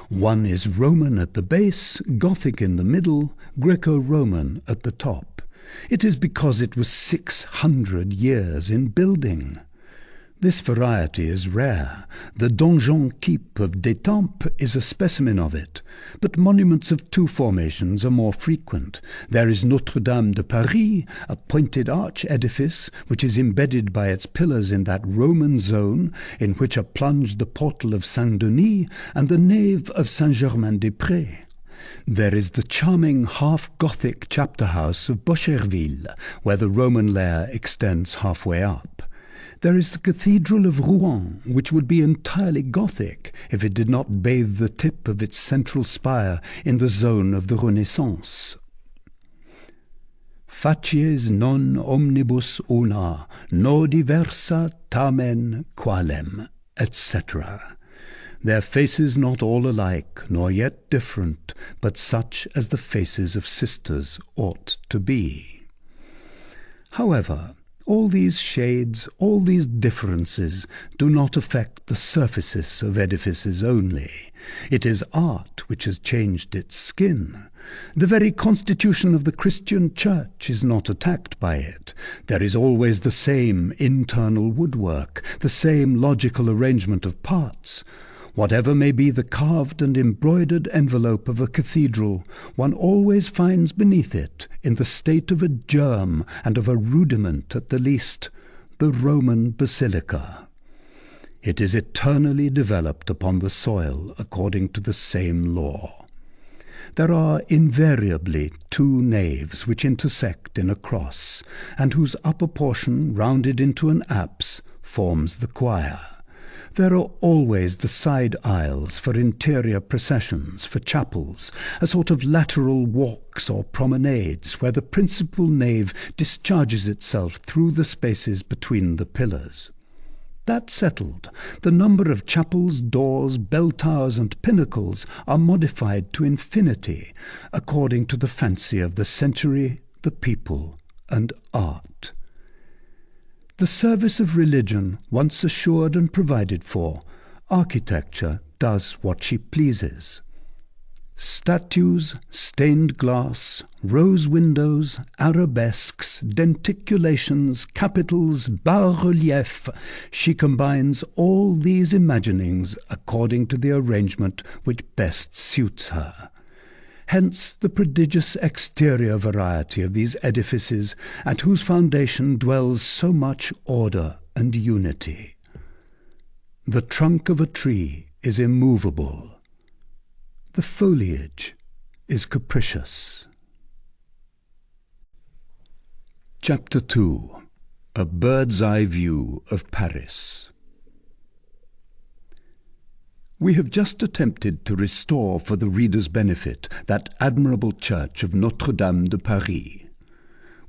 One is Roman at the base, Gothic in the middle, Greco-Roman at the top. It is because it was 600 years in building. This variety is rare. The donjon keep of Détampes is a specimen of it, but monuments of two formations are more frequent. There is Notre-Dame de Paris, a pointed arch edifice which is embedded by its pillars in that Roman zone in which are plunged the portal of Saint-Denis and the nave of Saint-Germain-des-Prés. There is the charming half-Gothic chapter house of Bocherville, where the Roman layer extends halfway up. There is the Cathedral of Rouen, which would be entirely Gothic if it did not bathe the tip of its central spire in the zone of the Renaissance. Facies non omnibus una, no diversa tamen qualem, etc. Their faces not all alike, nor yet different, but such as the faces of sisters ought to be. However, all these shades, all these differences, do not affect the surfaces of edifices only. It is art which has changed its skin. The very constitution of the Christian Church is not attacked by it. There is always the same internal woodwork, the same logical arrangement of parts. Whatever may be the carved and embroidered envelope of a cathedral, one always finds beneath it, in the state of a germ and of a rudiment at the least, the Roman basilica. It is eternally developed upon the soil according to the same law. There are invariably two naves which intersect in a cross, and whose upper portion, rounded into an apse, forms the choir. There are always the side aisles for interior processions, for chapels, a sort of lateral walks or promenades where the principal nave discharges itself through the spaces between the pillars. That settled, the number of chapels, doors, bell towers, and pinnacles are modified to infinity, according to the fancy of the century, the people, and art. The service of religion once assured and provided for, architecture does what she pleases. Statues, stained glass, rose windows, arabesques, denticulations, capitals, bas-relief, she combines all these imaginings according to the arrangement which best suits her. Hence the prodigious exterior variety of these edifices, at whose foundation dwells so much order and unity. The trunk of a tree is immovable. The foliage is capricious. Chapter 2. A Bird's Eye View of Paris. We have just attempted to restore for the reader's benefit that admirable church of Notre-Dame de Paris.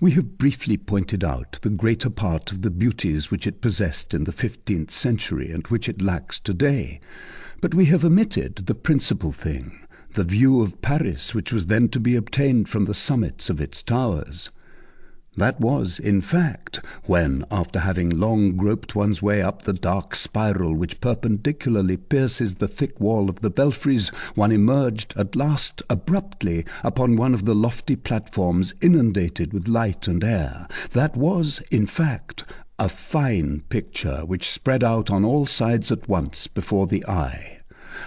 We have briefly pointed out the greater part of the beauties which it possessed in the 15th century and which it lacks today, but we have omitted the principal thing, the view of Paris which was then to be obtained from the summits of its towers. That was, in fact, when, after having long groped one's way up the dark spiral which perpendicularly pierces the thick wall of the belfries, one emerged at last abruptly upon one of the lofty platforms inundated with light and air. That was, in fact, a fine picture which spread out on all sides at once before the eye.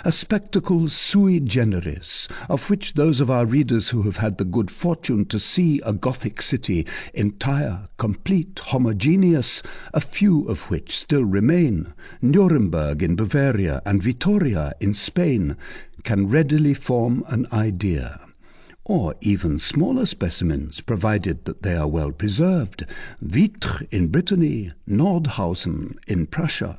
A spectacle sui generis, of which those of our readers who have had the good fortune to see a Gothic city, entire, complete, homogeneous, a few of which still remain, Nuremberg in Bavaria and Vitoria in Spain, can readily form an idea. Or even smaller specimens, provided that they are well preserved, Vitre in Brittany, Nordhausen in Prussia.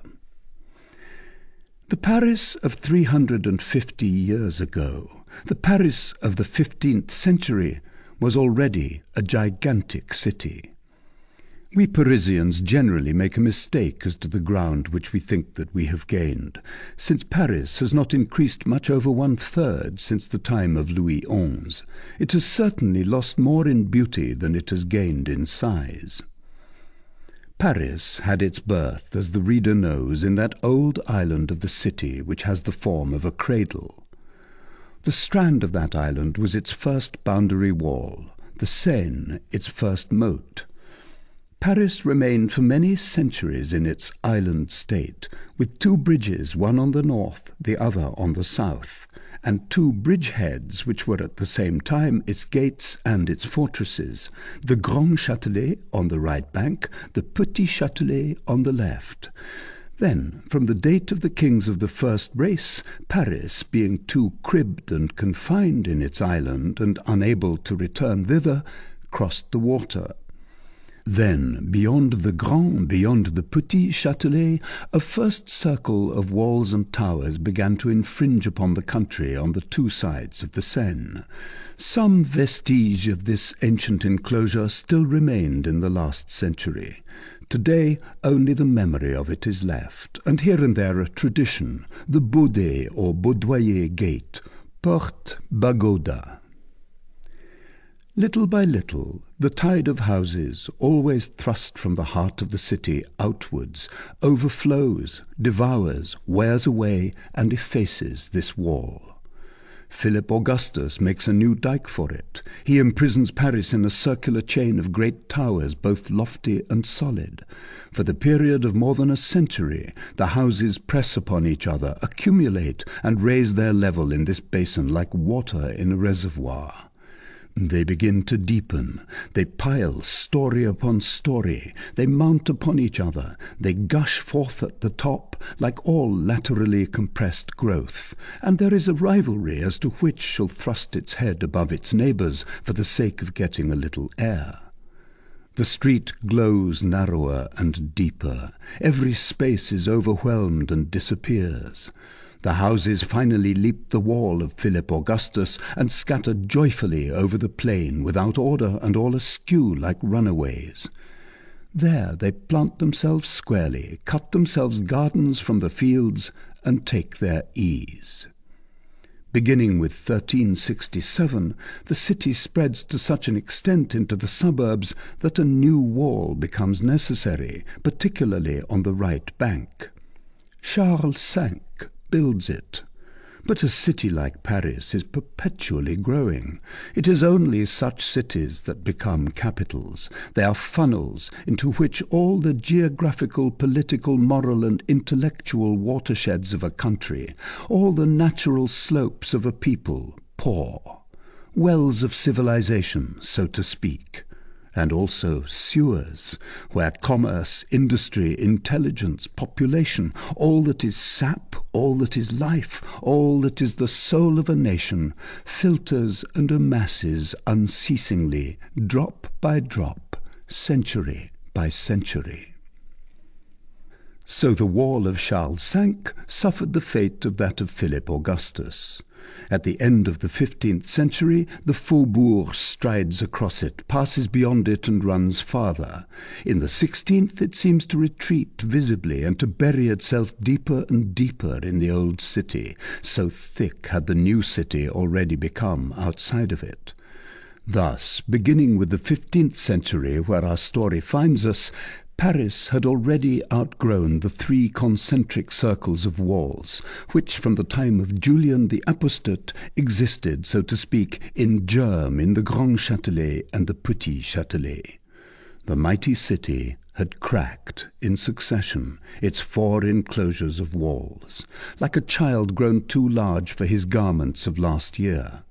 The Paris of 350 years ago, the Paris of the 15th century, was already a gigantic city. We Parisians generally make a mistake as to the ground which we think that we have gained, since Paris has not increased much over 1/3 since the time of Louis XI. It has certainly lost more in beauty than it has gained in size. Paris had its birth, as the reader knows, in that old island of the city which has the form of a cradle. The strand of that island was its first boundary wall, the Seine its first moat. Paris remained for many centuries in its island state, with two bridges, one on the north, the other on the south, and two bridgeheads which were at the same time its gates and its fortresses, the Grand Châtelet on the right bank, the Petit Châtelet on the left. Then, from the date of the kings of the first race, Paris, being too cribbed and confined in its island and unable to return thither, crossed the water. Then, beyond the Grand, beyond the Petit Châtelet, a first circle of walls and towers began to infringe upon the country on the two sides of the Seine. Some vestige of this ancient enclosure still remained in the last century. Today only the memory of it is left, and here and there a tradition, the Baudet or Baudoyer gate, Porte Bagoda. Little by little, the tide of houses, always thrust from the heart of the city outwards, overflows, devours, wears away, and effaces this wall. Philip Augustus makes a new dike for it. He imprisons Paris in a circular chain of great towers, both lofty and solid. For the period of more than a century, the houses press upon each other, accumulate, and raise their level in this basin like water in a reservoir. They begin to deepen, they pile story upon story, they mount upon each other, they gush forth at the top like all laterally compressed growth, and there is a rivalry as to which shall thrust its head above its neighbours for the sake of getting a little air. The street glows narrower and deeper, every space is overwhelmed and disappears. The houses finally leap the wall of Philip Augustus and scatter joyfully over the plain without order and all askew like runaways. There they plant themselves squarely, cut themselves gardens from the fields, and take their ease. Beginning with 1367, the city spreads to such an extent into the suburbs that a new wall becomes necessary, particularly on the right bank. Charles V builds it. But a city like Paris is perpetually growing. It is only such cities that become capitals. They are funnels into which all the geographical, political, moral, and intellectual watersheds of a country, all the natural slopes of a people, pour. Wells of civilization, so to speak. And also sewers, where commerce, industry, intelligence, population, all that is sap, all that is life, all that is the soul of a nation, filters and amasses unceasingly, drop by drop, century by century. So the wall of Charles V suffered the fate of that of Philip Augustus. At the end of the 15th century, the faubourg strides across it, passes beyond it, and runs farther. In the 16th, it seems to retreat visibly and to bury itself deeper and deeper in the old city, so thick had the new city already become outside of it. Thus, beginning with the 15th century, where our story finds us, Paris had already outgrown the three concentric circles of walls, which from the time of Julian the Apostate existed, so to speak, in germ in the Grand Châtelet and the Petit Châtelet. The mighty city had cracked in succession its four enclosures of walls, like a child grown too large for his garments of last year.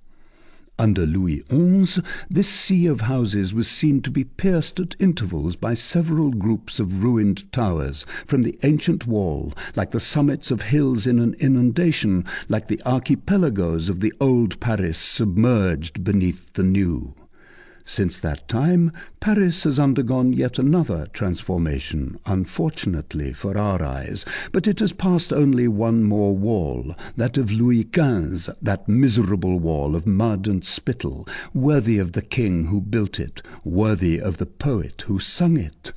Under Louis XI, this sea of houses was seen to be pierced at intervals by several groups of ruined towers from the ancient wall, like the summits of hills in an inundation, like the archipelagos of the old Paris submerged beneath the new. Since that time, Paris has undergone yet another transformation, unfortunately for our eyes, but it has passed only one more wall, that of Louis XV, that miserable wall of mud and spittle, worthy of the king who built it, worthy of the poet who sung it.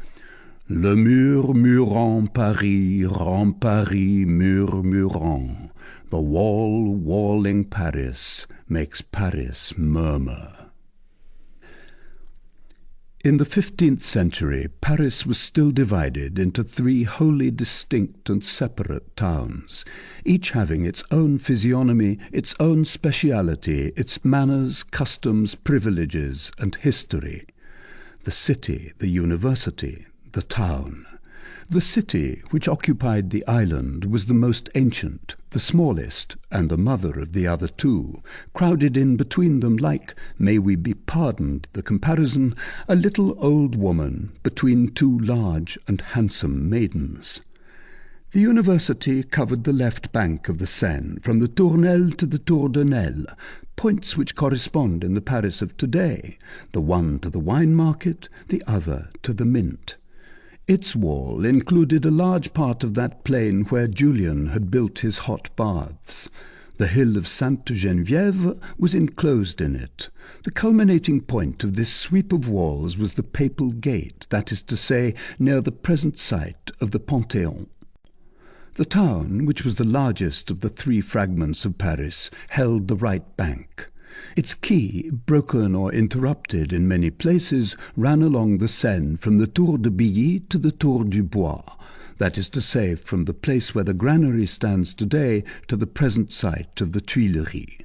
Le mur murant Paris, rend Paris murmurant. The wall walling Paris makes Paris murmur. In the 15th century, Paris was still divided into three wholly distinct and separate towns, each having its own physiognomy, its own speciality, its manners, customs, privileges, and history. the city, the university, the town. The city, which occupied the island, was the most ancient, the smallest, and the mother of the other two, crowded in between them like, may we be pardoned the comparison, a little old woman between two large and handsome maidens. The university covered the left bank of the Seine, from the Tournelle to the Tour de Nesle, points which correspond in the Paris of today, the one to the wine market, the other to the mint. Its wall included a large part of that plain where Julian had built his hot baths. The hill of Sainte-Geneviève was enclosed in it. The culminating point of this sweep of walls was the Papal Gate, that is to say, near the present site of the Panthéon. The town, which was the largest of the three fragments of Paris, held the right bank. Its quay, broken or interrupted in many places, ran along the Seine from the Tour de Billy to the Tour du Bois, that is to say, from the place where the granary stands today to the present site of the Tuileries.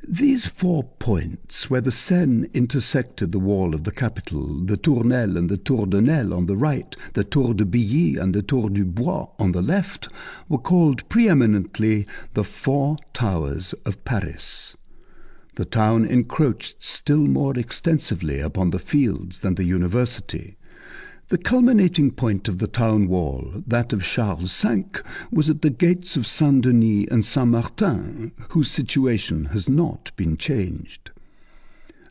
These 4 points, where the Seine intersected the wall of the capital, the Tournelle and the Tour de Nesle on the right, the Tour de Billy and the Tour du Bois on the left, were called preeminently the 4 Towers of Paris. The town encroached still more extensively upon the fields than the university. The culminating point of the town wall, that of Charles V, was at the gates of Saint-Denis and Saint-Martin, whose situation has not been changed.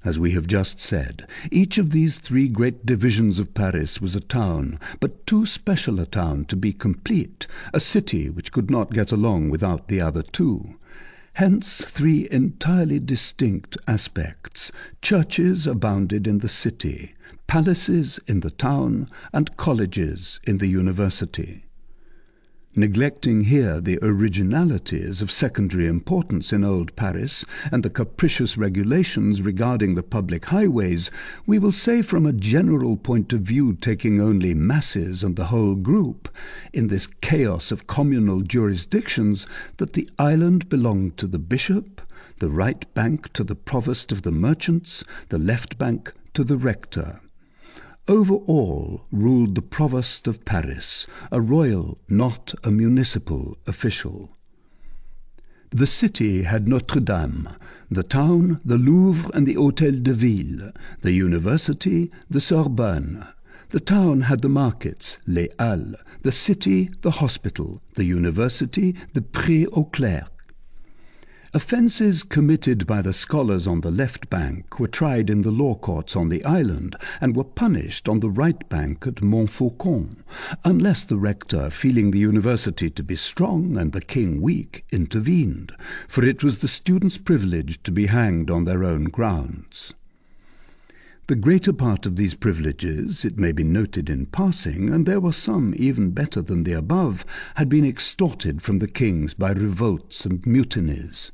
As we have just said, each of these 3 great divisions of Paris was a town, but too special a town to be complete, a city which could not get along without the other 2. Hence 3 entirely distinct aspects. Churches abounded in the city, palaces in the town, and colleges in the university. Neglecting here the originalities of secondary importance in old Paris and the capricious regulations regarding the public highways, we will say from a general point of view, taking only masses and the whole group, in this chaos of communal jurisdictions, that the island belonged to the bishop, the right bank to the provost of the merchants, the left bank to the rector. Over all ruled the provost of Paris, a royal, not a municipal official. The city had Notre-Dame, the town the Louvre and the Hôtel de Ville, the university the Sorbonne. The town had the markets, les Halles, the city the hospital, the university the Pré aux Clercs. Offences committed by the scholars on the left bank were tried in the law courts on the island, and were punished on the right bank at Montfaucon, unless the rector, feeling the university to be strong and the king weak, intervened, for it was the students' privilege to be hanged on their own grounds. The greater part of these privileges, it may be noted in passing, and there were some even better than the above, had been extorted from the kings by revolts and mutinies.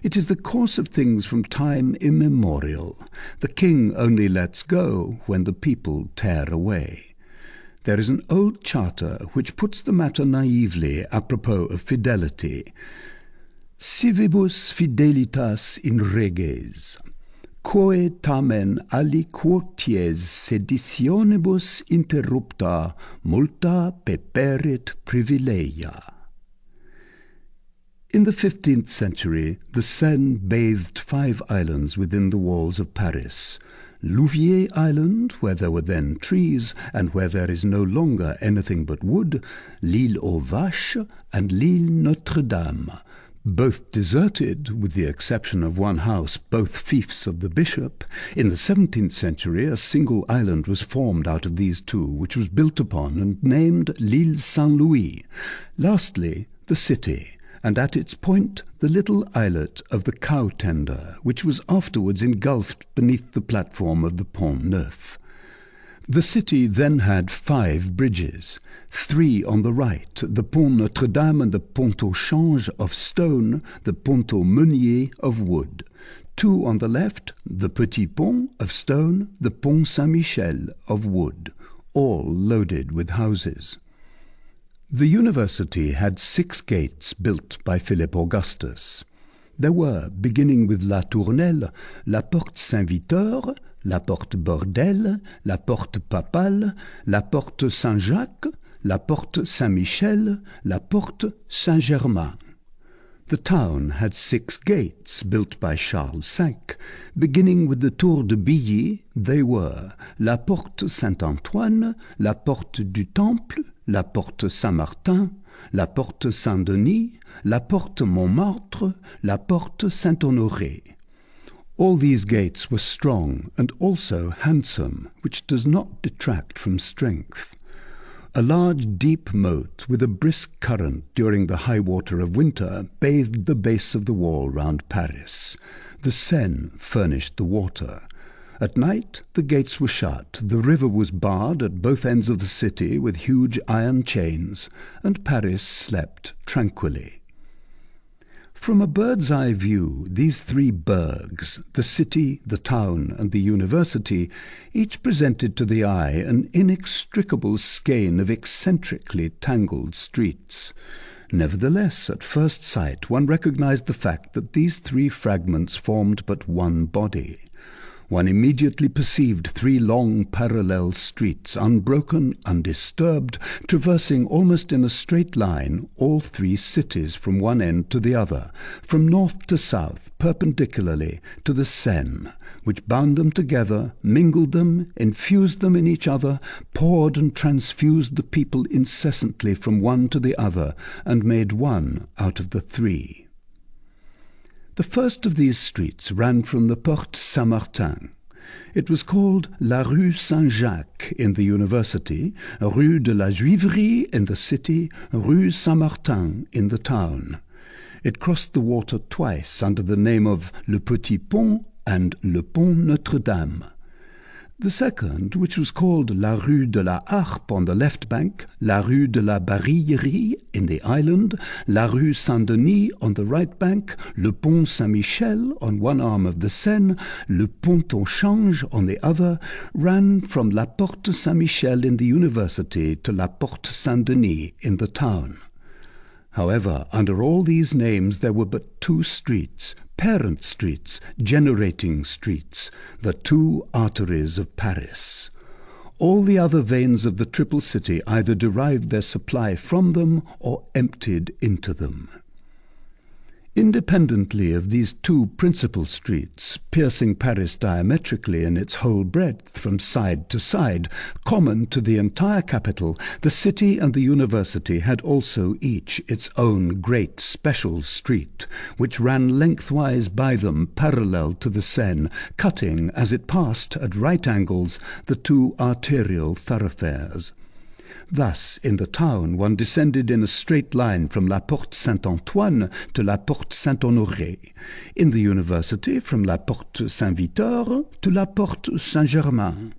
It is the course of things from time immemorial. The king only lets go when the people tear away. There is an old charter which puts the matter naively apropos of fidelity. Civibus fidelitas in reges. Quae tamen aliquoties seditionibus interrupta multa peperit privilegia. In the 15th century, the Seine bathed 5 islands within the walls of Paris. Louviers Island, where there were then trees, and where there is no longer anything but wood, l'Île aux Vaches, and l'Île Notre-Dame, both deserted, with the exception of one house, both fiefs of the bishop. In the 17th century a single island was formed out of these 2, which was built upon and named l'Île Saint-Louis. Lastly, the city, and at its point the little islet of the cow tender, which was afterwards engulfed beneath the platform of the Pont Neuf. The city then had 5 bridges, 3 on the right, the Pont Notre-Dame and the Pont au Change of stone, the Pont au Meunier of wood. 2 on the left, the Petit Pont of stone, the Pont Saint-Michel of wood, all loaded with houses. The university had 6 gates built by Philip Augustus. There were, beginning with La Tournelle, La Porte Saint-Victor, la porte Bordelle, la porte Papale, la porte Saint-Jacques, la porte Saint-Michel, la porte Saint-Germain. The town had 6 gates built by Charles V. Beginning with the Tour de Billy, they were la porte Saint-Antoine, la porte du Temple, la porte Saint-Martin, la porte Saint-Denis, la porte Montmartre, la porte Saint-Honoré. All these gates were strong and also handsome, which does not detract from strength. A large deep moat with a brisk current during the high water of winter bathed the base of the wall round Paris. The Seine furnished the water. At night the gates were shut, the river was barred at both ends of the city with huge iron chains, and Paris slept tranquilly. From a bird's-eye view, these 3 burgs, the city, the town, and the university, each presented to the eye an inextricable skein of eccentrically tangled streets. Nevertheless, at first sight, one recognized the fact that these 3 fragments formed but one body. One immediately perceived 3 long parallel streets, unbroken, undisturbed, traversing almost in a straight line all 3 cities from one end to the other, from north to south, perpendicularly to the Seine, which bound them together, mingled them, infused them in each other, poured and transfused the people incessantly from one to the other, and made one out of the 3. The first of these streets ran from the Porte Saint-Martin. It was called La Rue Saint-Jacques in the university, Rue de la Juiverie in the city, Rue Saint-Martin in the town. It crossed the water twice under the name of Le Petit Pont and Le Pont Notre-Dame. The second, which was called La Rue de la Harpe on the left bank, La Rue de la Barillerie in the island, La Rue Saint-Denis on the right bank, Le Pont Saint-Michel on one arm of the Seine, Le Pont au Change on the other, ran from La Porte Saint-Michel in the university to La Porte Saint-Denis in the town. However, under all these names there were but 2 streets, parent streets, generating streets, the 2 arteries of Paris. All the other veins of the triple city either derived their supply from them or emptied into them. Independently of these 2 principal streets, piercing Paris diametrically in its whole breadth from side to side, common to the entire capital, the city and the university had also each its own great special street, which ran lengthwise by them parallel to the Seine, cutting, as it passed at right angles, the 2 arterial thoroughfares. Thus, in the town, one descended in a straight line from La Porte Saint-Antoine to La Porte Saint-Honoré. In the university, from La Porte Saint-Victor to La Porte Saint-Germain.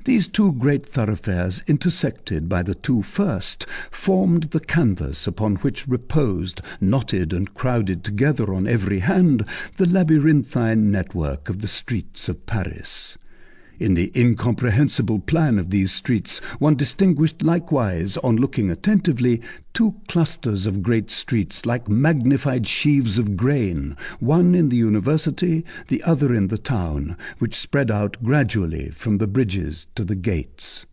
These 2 great thoroughfares, intersected by the 2 first, formed the canvas upon which reposed, knotted and crowded together on every hand, the labyrinthine network of the streets of Paris. In the incomprehensible plan of these streets, one distinguished likewise, on looking attentively, 2 clusters of great streets like magnified sheaves of grain, one in the university, the other in the town, which spread out gradually from the bridges to the gates.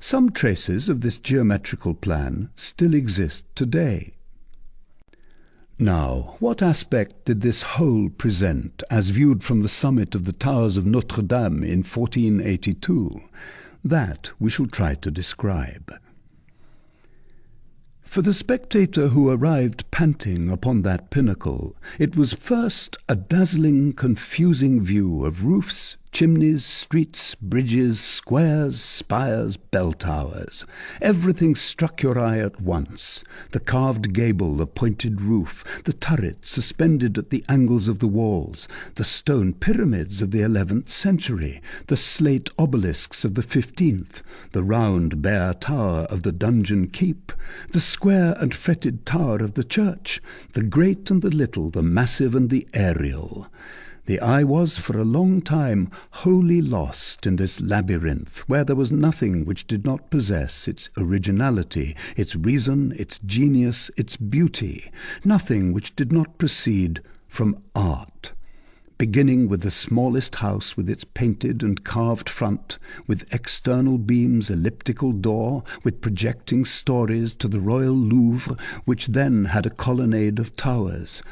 Some traces of this geometrical plan still exist today. Now, what aspect did this whole present, as viewed from the summit of the towers of Notre-Dame in 1482? That we shall try to describe. For the spectator who arrived panting upon that pinnacle, it was first a dazzling, confusing view of roofs, chimneys, streets, bridges, squares, spires, bell towers. Everything struck your eye at once. The carved gable, the pointed roof, the turrets suspended at the angles of the walls, the stone pyramids of the 11th century, the slate obelisks of the 15th, the round bare tower of the donjon keep, the square and fretted tower of the church, the great and the little, the massive and the aerial. The eye was for a long time wholly lost in this labyrinth, where there was nothing which did not possess its originality, its reason, its genius, its beauty, nothing which did not proceed from art. beginning with the smallest house with its painted and carved front, with external beams, elliptical door, with projecting stories, to the Royal Louvre, which then had a colonnade of towers.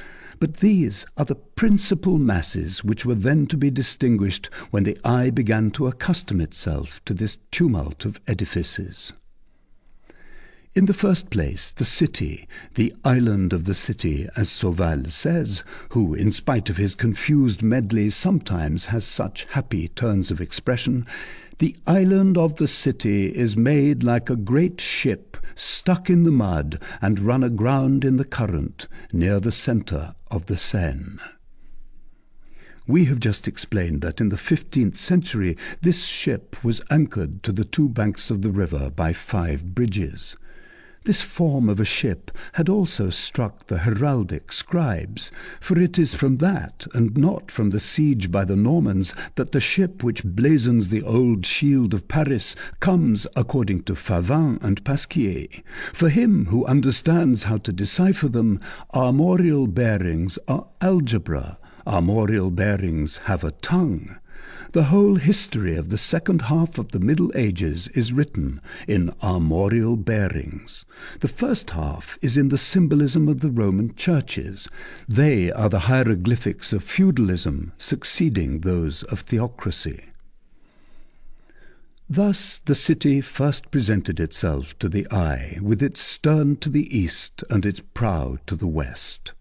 But these are the principal masses which were then to be distinguished when the eye began to accustom itself to this tumult of edifices. In the first place, the city, the island of the city, as Sauval says, who, in spite of his confused medley, sometimes has such happy turns of expression, the island of the city is made like a great ship stuck in the mud and run aground in the current near the centre of the Seine. We have just explained that in the 15th century this ship was anchored to the two banks of the river by 5 bridges. This form of a ship had also struck the heraldic scribes, for it is from that, and not from the siege by the Normans, that the ship which blazons the old shield of Paris comes, according to Favin and Pasquier. For him who understands how to decipher them, armorial bearings are algebra, armorial bearings have a tongue. The whole history of the second half of the Middle Ages is written in armorial bearings. The first half is in the symbolism of the Roman churches. They are the hieroglyphics of feudalism, succeeding those of theocracy. Thus the city first presented itself to the eye, with its stern to the east and its prow to the west.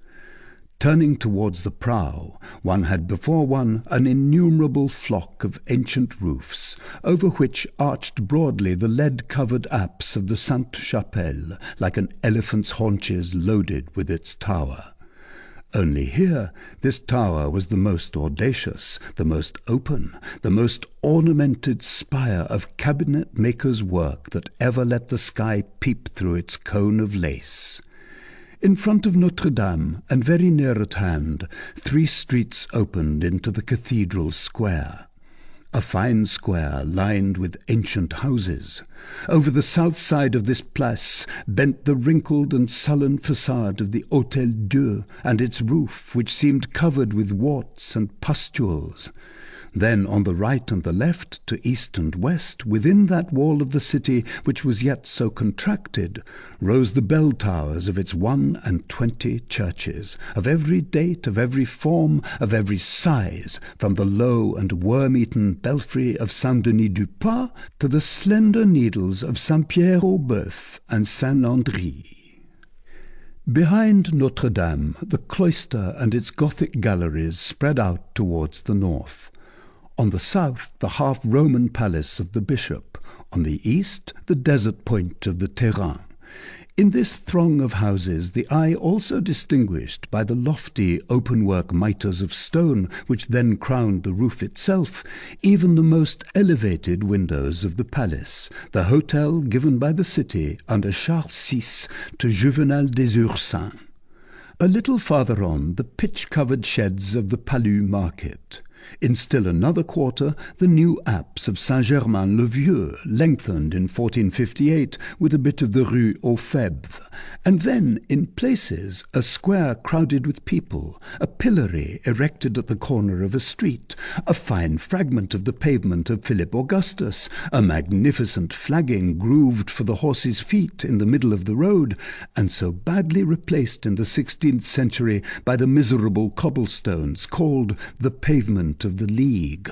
Turning towards the prow, one had before one an innumerable flock of ancient roofs, over which arched broadly the lead-covered apse of the Sainte-Chapelle, like an elephant's haunches loaded with its tower. Only here this tower was the most audacious, the most open, the most ornamented spire of cabinet-maker's work that ever let the sky peep through its cone of lace. In front of Notre-Dame, and very near at hand, 3 streets opened into the cathedral square. A fine square lined with ancient houses. Over the south side of this place bent the wrinkled and sullen facade of the Hôtel Dieu, and its roof, which seemed covered with warts and pustules. Then on the right and the left, to east and west, within that wall of the city which was yet so contracted, rose the bell towers of its 21 churches, of every date, of every form, of every size, from the low and worm-eaten belfry of Saint-Denis-du-Pas to the slender needles of Saint-Pierre-au-Boeuf and Saint-Landry. Behind Notre-Dame, the cloister and its Gothic galleries spread out towards the north. On the south, the half-Roman palace of the bishop. On the east, the desert point of the Terrain. In this throng of houses, the eye also distinguished by the lofty open-work mitres of stone which then crowned the roof itself, even the most elevated windows of the palace, the hotel given by the city under Charles VI to Juvenal des Ursins. A little farther on, the pitch-covered sheds of the Palu market. In still another quarter, the new apse of Saint-Germain-le-Vieux, lengthened in 1458 with a bit of the Rue aux Febres, and then, in places, a square crowded with people, a pillory erected at the corner of a street, a fine fragment of the pavement of Philip Augustus, a magnificent flagging grooved for the horses' feet in the middle of the road, and so badly replaced in the 16th century by the miserable cobblestones called the pavement of the League,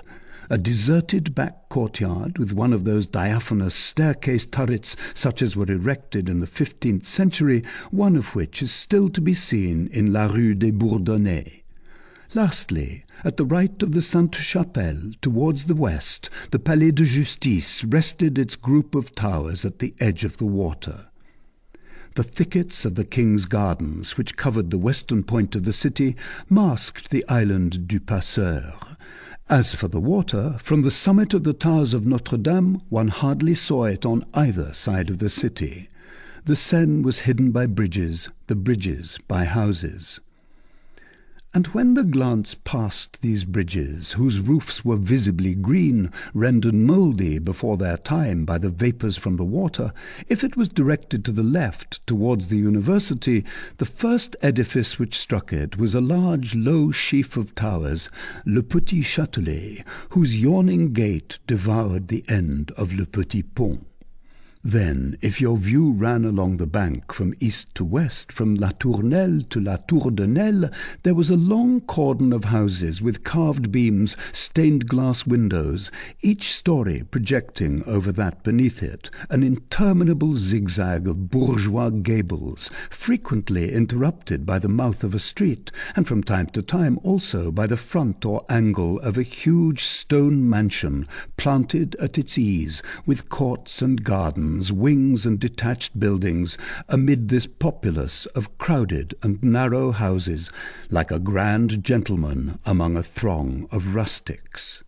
a deserted back courtyard with one of those diaphanous staircase turrets such as were erected in the 15th century, one of which is still to be seen in La Rue des Bourdonnais. Lastly, at the right of the Sainte-Chapelle, towards the west, the Palais de Justice rested its group of towers at the edge of the water. The thickets of the King's Gardens, which covered the western point of the city, masked the island du Passeur. As for the water, from the summit of the towers of Notre-Dame, one hardly saw it on either side of the city. The Seine was hidden by bridges, the bridges by houses. And when the glance passed these bridges, whose roofs were visibly green, rendered mouldy before their time by the vapours from the water, if it was directed to the left, towards the university, the first edifice which struck it was a large low sheaf of towers, Le Petit Châtelet, whose yawning gate devoured the end of Le Petit Pont. Then, if your view ran along the bank from east to west, from La Tournelle to La Tour de Nesle, there was a long cordon of houses with carved beams, stained glass windows, each story projecting over that beneath it, an interminable zigzag of bourgeois gables, frequently interrupted by the mouth of a street, and from time to time also by the front or angle of a huge stone mansion, planted at its ease, with courts and gardens, wings and detached buildings, amid this populace of crowded and narrow houses, like a grand gentleman among a throng of rustics.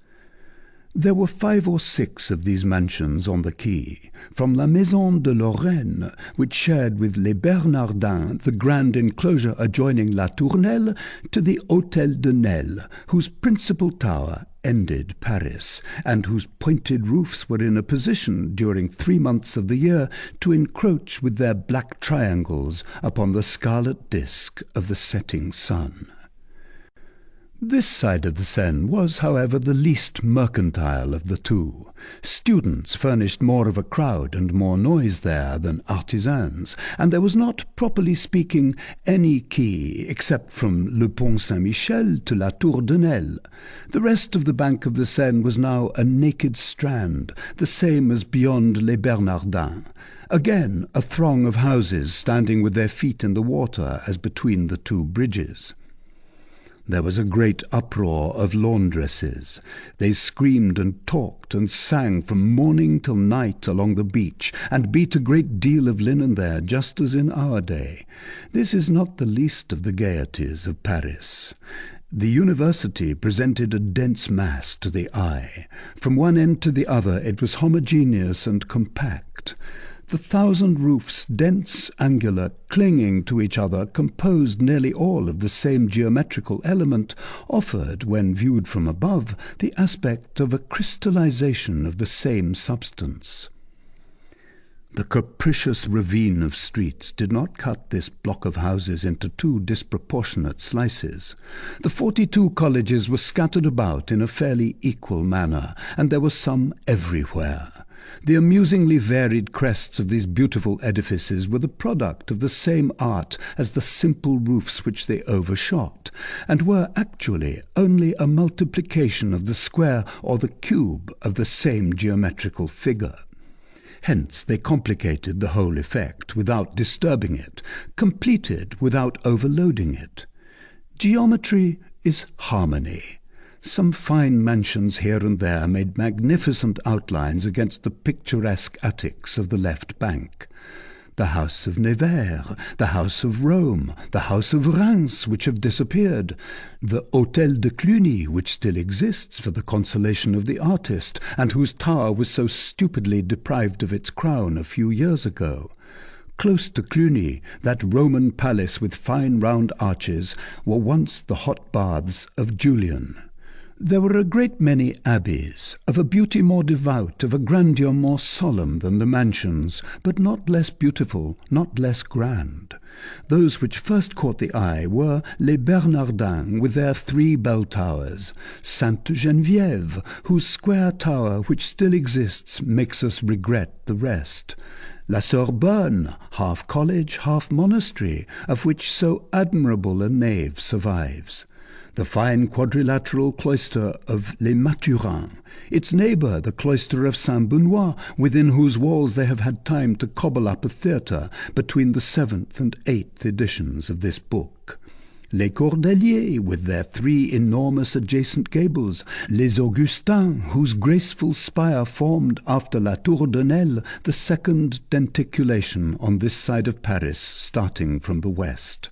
There were 5 or 6 of these mansions on the quay, from La Maison de Lorraine, which shared with Les Bernardins the grand enclosure adjoining La Tournelle, to the Hôtel de Nesle, whose principal tower ended Paris, and whose pointed roofs were in a position, during 3 months of the year, to encroach with their black triangles upon the scarlet disk of the setting sun. This side of the Seine was, however, the least mercantile of the two. Students furnished more of a crowd and more noise there than artisans, and there was not, properly speaking, any quay except from Le Pont Saint-Michel to La Tour de Nesle. The rest of the bank of the Seine was now a naked strand, the same as beyond Les Bernardins. Again, a throng of houses standing with their feet in the water as between the two bridges. There was a great uproar of laundresses. They screamed and talked and sang from morning till night along the beach, and beat a great deal of linen there, just as in our day. This is not the least of the gaieties of Paris. The university presented a dense mass to the eye. From one end to the other it was homogeneous and compact. The 1,000 roofs, dense, angular, clinging to each other, composed nearly all of the same geometrical element, offered, when viewed from above, the aspect of a crystallization of the same substance. The capricious ravine of streets did not cut this block of houses into 2 disproportionate slices. The 42 colleges were scattered about in a fairly equal manner, and there were some everywhere. The amusingly varied crests of these beautiful edifices were the product of the same art as the simple roofs which they overshot, and were actually only a multiplication of the square or the cube of the same geometrical figure. Hence they complicated the whole effect without disturbing it, completed without overloading it. Geometry is harmony. Some fine mansions here and there made magnificent outlines against the picturesque attics of the left bank. The house of Nevers, the house of Rome, the house of Reims, which have disappeared, the Hôtel de Cluny, which still exists for the consolation of the artist, and whose tower was so stupidly deprived of its crown a few years ago. Close to Cluny, that Roman palace with fine round arches, were once the hot baths of Julian. There were a great many abbeys, of a beauty more devout, of a grandeur more solemn than the mansions, but not less beautiful, not less grand. Those which first caught the eye were Les Bernardins, with their 3 bell towers, Sainte Geneviève, whose square tower, which still exists, makes us regret the rest, La Sorbonne, half college, half monastery, of which so admirable a nave survives, the fine quadrilateral cloister of Les Mathurins, its neighbour the cloister of Saint-Benoît, within whose walls they have had time to cobble up a theatre between the 7th and 8th editions of this book. Les Cordeliers, with their 3 enormous adjacent gables, Les Augustins, whose graceful spire formed, after La Tour de Nesle, the 2nd denticulation on this side of Paris, starting from the west.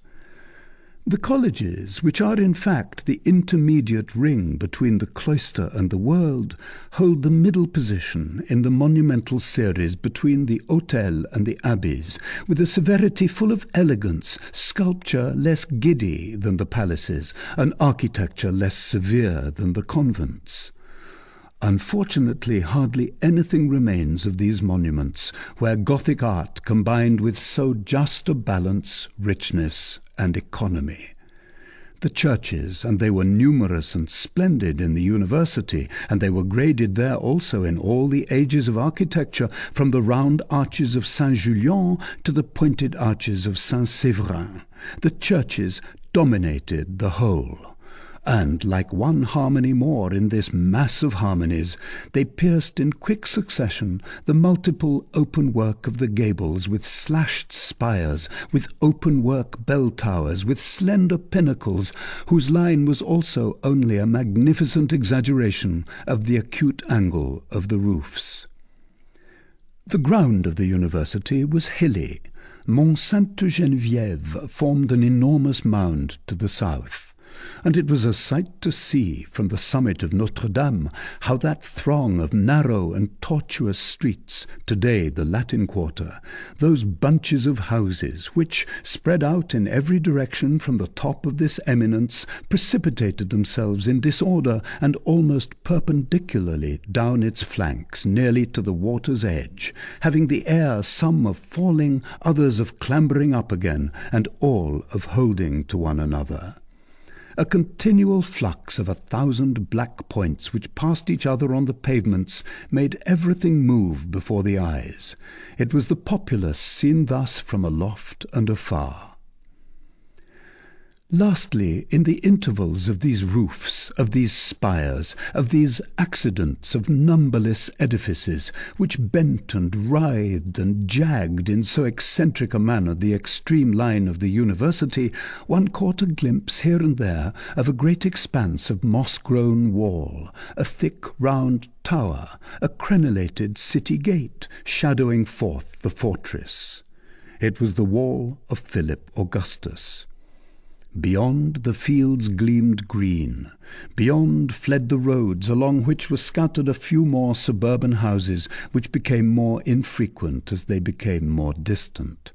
The colleges, which are in fact the intermediate ring between the cloister and the world, hold the middle position in the monumental series between the hôtel and the abbeys, with a severity full of elegance, sculpture less giddy than the palaces, and architecture less severe than the convents. Unfortunately, hardly anything remains of these monuments, where Gothic art combined with so just a balance, richness, and economy. The churches, and they were numerous and splendid in the university, and they were graded there also in all the ages of architecture, from the round arches of Saint-Julien to the pointed arches of Saint-Séverin. The churches dominated the whole. And, like one harmony more in this mass of harmonies, they pierced in quick succession the multiple open-work of the gables with slashed spires, with open-work bell-towers, with slender pinnacles, whose line was also only a magnificent exaggeration of the acute angle of the roofs. The ground of the university was hilly. Mont Sainte-Geneviève formed an enormous mound to the south. And it was a sight to see, from the summit of Notre-Dame, how that throng of narrow and tortuous streets, today the Latin Quarter, those bunches of houses which, spread out in every direction from the top of this eminence, precipitated themselves in disorder and almost perpendicularly down its flanks, nearly to the water's edge, having the air some of falling, others of clambering up again, and all of holding to one another. A continual flux of 1,000 black points which passed each other on the pavements made everything move before the eyes. It was the populace seen thus from aloft and afar. Lastly, in the intervals of these roofs, of these spires, of these accidents of numberless edifices, which bent and writhed and jagged in so eccentric a manner the extreme line of the university, one caught a glimpse here and there of a great expanse of moss-grown wall, a thick round tower, a crenellated city gate, shadowing forth the fortress. It was the wall of Philip Augustus. Beyond, the fields gleamed green. Beyond fled the roads, along which were scattered a few more suburban houses, which became more infrequent as they became more distant.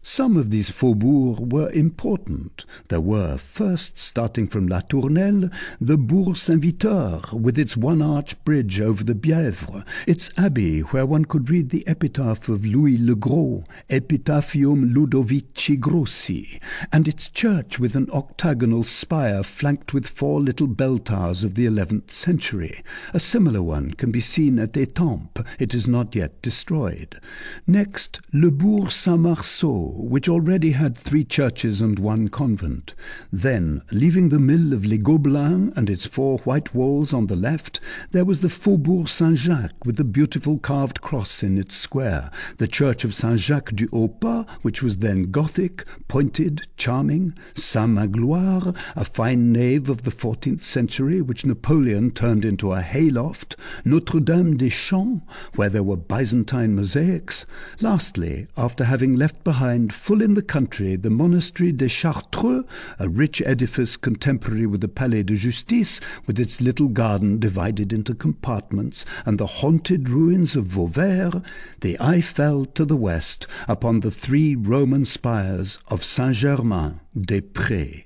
Some of these faubourgs were important. There were, first, starting from La Tournelle, the Bourg Saint-Victor, with its one-arch bridge over the Bièvre, its abbey, where one could read the epitaph of Louis le Gros, Epitaphium Ludovici Grossi, and its church with an octagonal spire flanked with 4 little bell towers of the 11th century. A similar one can be seen at Étampes. It is not yet destroyed. Next, Le Bourg Saint-Marceau, which already had 3 churches and 1 convent. Then, leaving the mill of Les Gobelins and its 4 white walls on the left, there was the Faubourg Saint-Jacques with the beautiful carved cross in its square, the church of Saint-Jacques-du-Haut-Pas, which was then Gothic, pointed, charming, Saint-Magloire, a fine nave of the 14th century, which Napoleon turned into a hayloft, Notre-Dame des Champs, where there were Byzantine mosaics. Lastly, after having left behind full in the country the monastery des Chartreux, a rich edifice contemporary with the Palais de Justice, with its little garden divided into compartments, and the haunted ruins of Vauvert, the eye fell to the west upon the 3 Roman spires of Saint-Germain-des-Prés.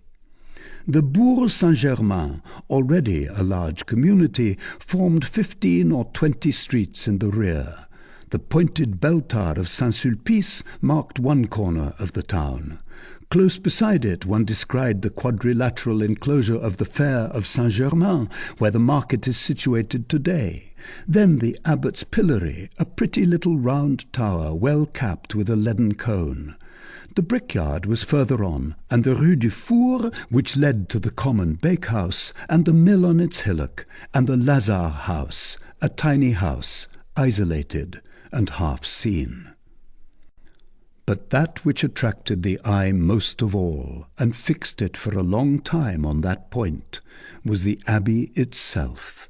The Bourg Saint-Germain, already a large community, formed 15 or 20 streets in the rear. The pointed bell tower of Saint-Sulpice marked one corner of the town. Close beside it one descried the quadrilateral enclosure of the Fair of Saint-Germain, where the market is situated today. Then the abbot's pillory, a pretty little round tower, well capped with a leaden cone. The brickyard was further on, and the Rue du Four, which led to the common bakehouse, and the mill on its hillock, and the Lazare house, a tiny house, isolated and half seen. But that which attracted the eye most of all, and fixed it for a long time on that point, was the abbey itself.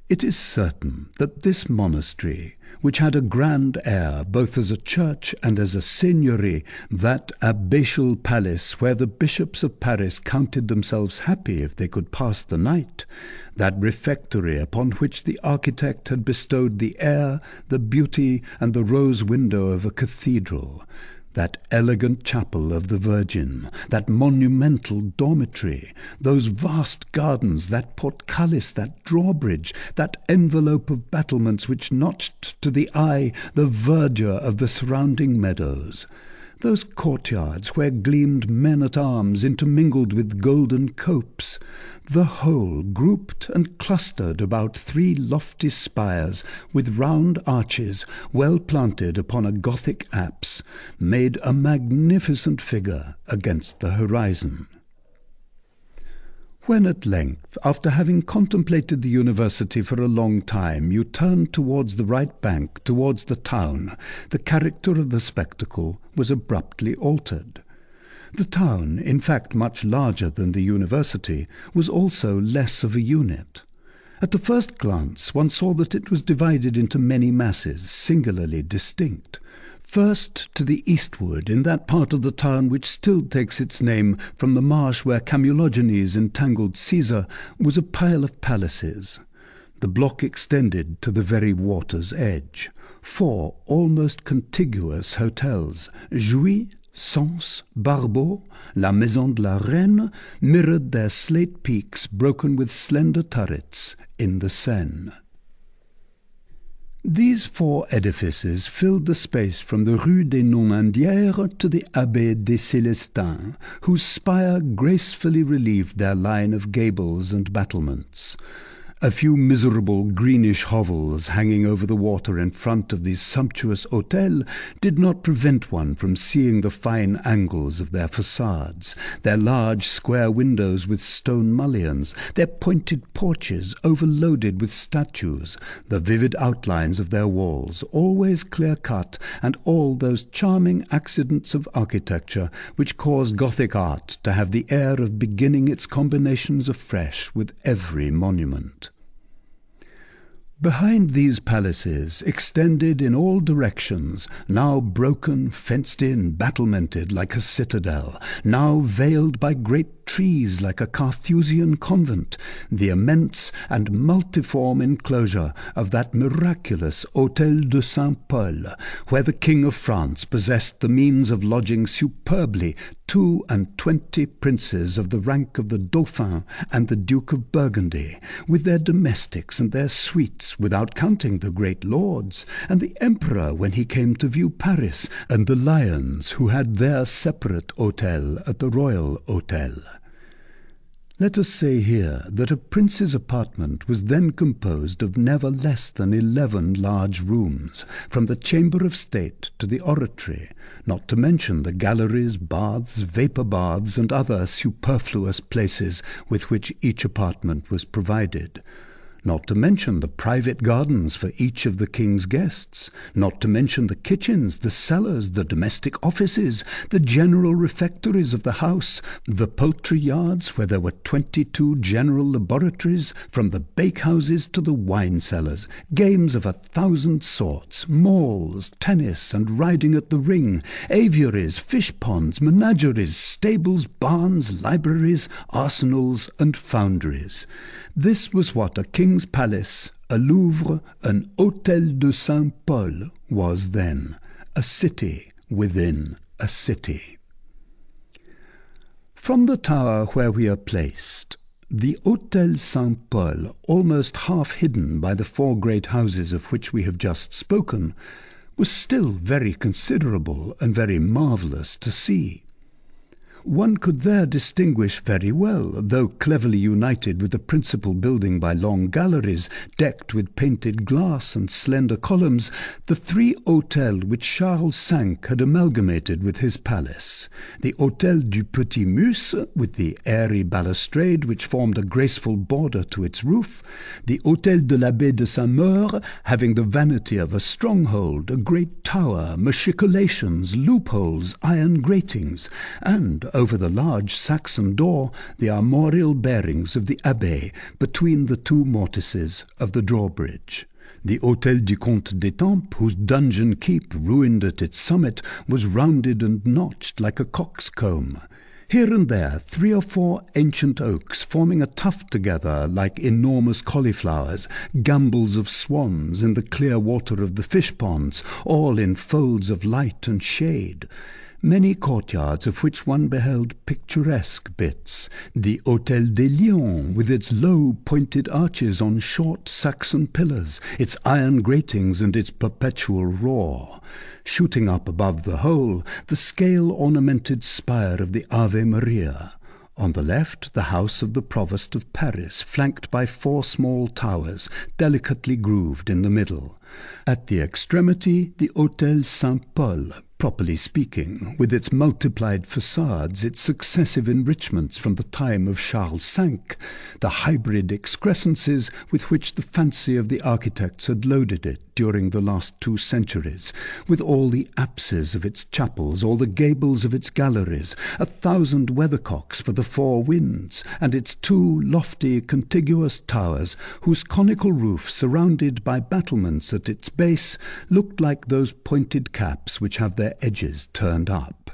It is certain that this monastery, which had a grand air, both as a church and as a seigneury, that abbatial palace where the bishops of Paris counted themselves happy if they could pass the night, that refectory upon which the architect had bestowed the air, the beauty, and the rose window of a cathedral, that elegant chapel of the Virgin, that monumental dormitory, those vast gardens, that portcullis, that drawbridge, that envelope of battlements which notched to the eye the verdure of the surrounding meadows, those courtyards where gleamed men-at-arms intermingled with golden copes, the whole grouped and clustered about 3 lofty spires with round arches well planted upon a Gothic apse, made a magnificent figure against the horizon. When at length, after having contemplated the university for a long time, you turned towards the right bank, towards the town, the character of the spectacle was abruptly altered. The town, in fact much larger than the university, was also less of a unit. At the first glance one saw that it was divided into many masses, singularly distinct. First, to the eastward, in that part of the town which still takes its name from the marsh where Camulogenes entangled Caesar, was a pile of palaces. The block extended to the very water's edge. 4 almost contiguous hotels, Jouy, Sens, Barbeau, La Maison de la Reine, mirrored their slate peaks broken with slender turrets in the Seine. These 4 edifices filled the space from the Rue des Nonaindières to the Abbaye des Célestins, whose spire gracefully relieved their line of gables and battlements. A few miserable greenish hovels hanging over the water in front of these sumptuous hôtels did not prevent one from seeing the fine angles of their facades, their large square windows with stone mullions, their pointed porches overloaded with statues, the vivid outlines of their walls, always clear-cut, and all those charming accidents of architecture which cause Gothic art to have the air of beginning its combinations afresh with every monument. Behind these palaces, extended in all directions, now broken, fenced-in, battlemented like a citadel, now veiled by great trees like a Carthusian convent, the immense and multiform enclosure of that miraculous Hôtel de Saint-Paul, where the King of France possessed the means of lodging superbly 22 princes of the rank of the Dauphin and the Duke of Burgundy, with their domestics and their suites, without counting the great lords, and the Emperor when he came to view Paris, and the Lions, who had their separate hôtel at the Royal Hôtel. Let us say here that a prince's apartment was then composed of never less than 11 large rooms, from the chamber of state to the oratory, not to mention the galleries, baths, vapour baths, and other superfluous places with which each apartment was provided. Not to mention the private gardens for each of the king's guests, not to mention the kitchens, the cellars, the domestic offices, the general refectories of the house, the poultry yards where there were 22 general laboratories, from the bakehouses to the wine cellars, games of 1,000 sorts, malls, tennis and riding at the ring, aviaries, fish ponds, menageries, stables, barns, libraries, arsenals and foundries. This was what a king's palace, a Louvre, an Hôtel de Saint-Paul was then, a city within a city. From the tower where we are placed, the Hôtel Saint-Paul, almost half hidden by the 4 great houses of which we have just spoken, was still very considerable and very marvellous to see. One could there distinguish very well, though cleverly united with the principal building by long galleries, decked with painted glass and slender columns, the 3 hôtels which Charles V had amalgamated with his palace. The Hôtel du Petit Mus, with the airy balustrade which formed a graceful border to its roof, the Hôtel de l'Abbaye de Saint-Maur, having the vanity of a stronghold, a great tower, machicolations, loopholes, iron gratings, and over the large Saxon door, the armorial bearings of the Abbey between the 2 mortices of the drawbridge. The Hôtel du Comte d'Étampes, whose dungeon keep, ruined at its summit, was rounded and notched like a coxcomb. Here and there 3 or 4 ancient oaks, forming a tuft together like enormous cauliflowers, gambols of swans in the clear water of the fish ponds, all in folds of light and shade. Many courtyards of which one beheld picturesque bits. The Hôtel des Lions, with its low pointed arches on short Saxon pillars, its iron gratings and its perpetual roar. Shooting up above the whole, the scale-ornamented spire of the Ave Maria. On the left, the house of the Provost of Paris, flanked by 4 small towers, delicately grooved in the middle. At the extremity, the Hôtel Saint-Paul, properly speaking, with its multiplied facades, its successive enrichments from the time of Charles V, the hybrid excrescences with which the fancy of the architects had loaded it during the last 2 centuries, with all the apses of its chapels, all the gables of its galleries, 1,000 weathercocks for the 4 winds, and its 2 lofty contiguous towers, whose conical roof, surrounded by battlements at its base, looked like those pointed caps which have their edges turned up.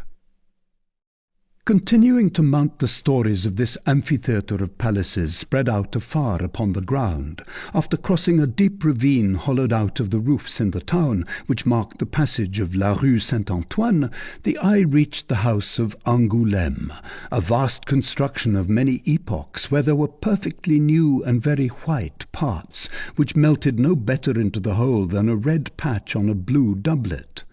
Continuing to mount the stories of this amphitheatre of palaces spread out afar upon the ground, after crossing a deep ravine hollowed out of the roofs in the town, which marked the passage of La Rue Saint-Antoine, the eye reached the house of Angoulême, a vast construction of many epochs, where there were perfectly new and very white parts, which melted no better into the whole than a red patch on a blue doublet.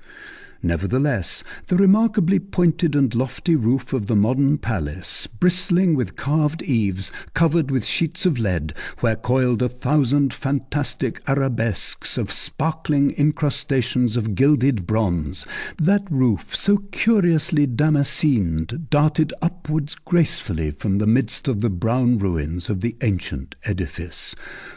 Nevertheless, the remarkably pointed and lofty roof of the modern palace, bristling with carved eaves, covered with sheets of lead, where coiled 1,000 fantastic arabesques of sparkling incrustations of gilded bronze, that roof, so curiously damascened, darted upwards gracefully from the midst of the brown ruins of the ancient edifice,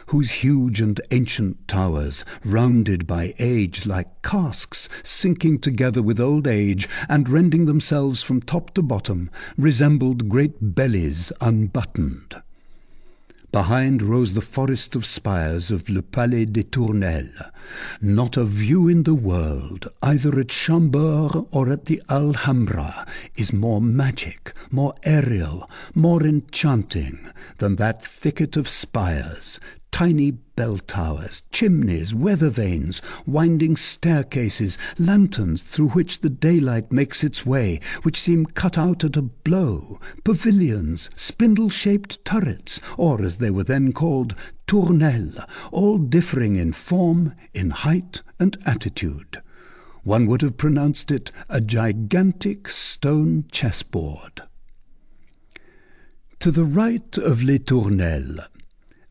whose huge and ancient towers, rounded by age like casks, sinking together with old age, and rending themselves from top to bottom, resembled great bellies unbuttoned. Behind rose the forest of spires of Le Palais des Tournelles. Not a view in the world, either at Chambord or at the Alhambra, is more magic, more aerial, more enchanting than that thicket of spires, tiny bell towers, chimneys, weather vanes, winding staircases, lanterns through which the daylight makes its way, which seem cut out at a blow, pavilions, spindle-shaped turrets, or, as they were then called, tournelles, all differing in form, in height, and attitude. One would have pronounced it a gigantic stone chessboard. To the right of Les Tournelles,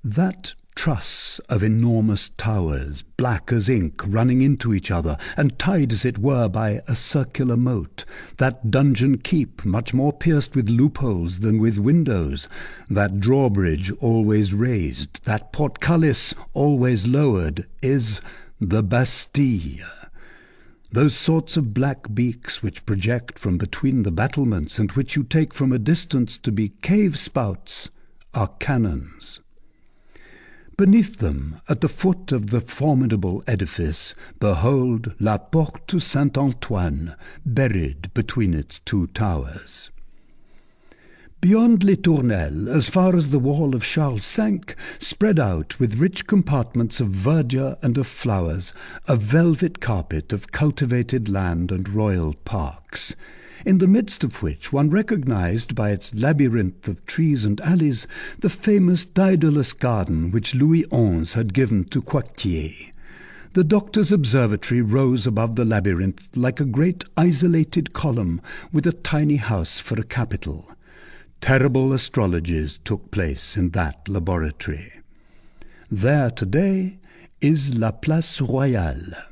that truss of enormous towers, black as ink, running into each other, and tied as it were by a circular moat, that dungeon keep, much more pierced with loopholes than with windows, that drawbridge always raised, that portcullis always lowered, is the Bastille. Those sorts of black beaks which project from between the battlements, and which you take from a distance to be cave spouts, are cannons. Beneath them, at the foot of the formidable edifice, behold La Porte Saint-Antoine, buried between its 2 towers. Beyond Les Tournelles, as far as the wall of Charles V, spread out with rich compartments of verdure and of flowers, a velvet carpet of cultivated land and royal parks, in the midst of which one recognized by its labyrinth of trees and alleys the famous Daedalus garden which Louis XI had given to Poitiers. The doctor's observatory rose above the labyrinth like a great isolated column with a tiny house for a capital. Terrible astrologies took place in that laboratory. There today is La Place Royale.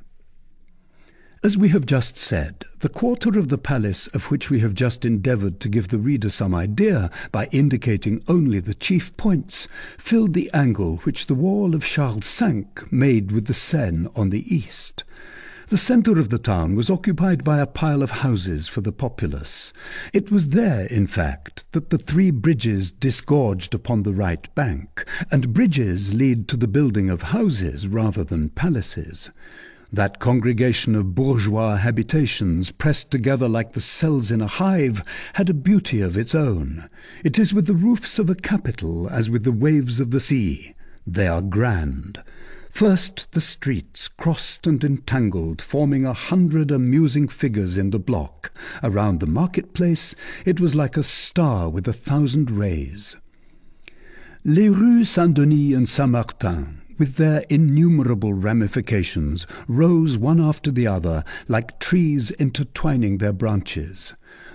As we have just said, the quarter of the palace of which we have just endeavoured to give the reader some idea by indicating only the chief points, filled the angle which the wall of Charles V made with the Seine on the east. The centre of the town was occupied by a pile of houses for the populace. It was there, in fact, that the 3 bridges disgorged upon the right bank, and bridges lead to the building of houses rather than palaces. That congregation of bourgeois habitations, pressed together like the cells in a hive, had a beauty of its own. It is with the roofs of a capital as with the waves of the sea. They are grand. First the streets, crossed and entangled, forming 100 amusing figures in the block. Around the marketplace it was like a star with 1,000 rays. Les rues Saint-Denis and Saint-Martin, with their innumerable ramifications, rose one after the other, like trees intertwining their branches.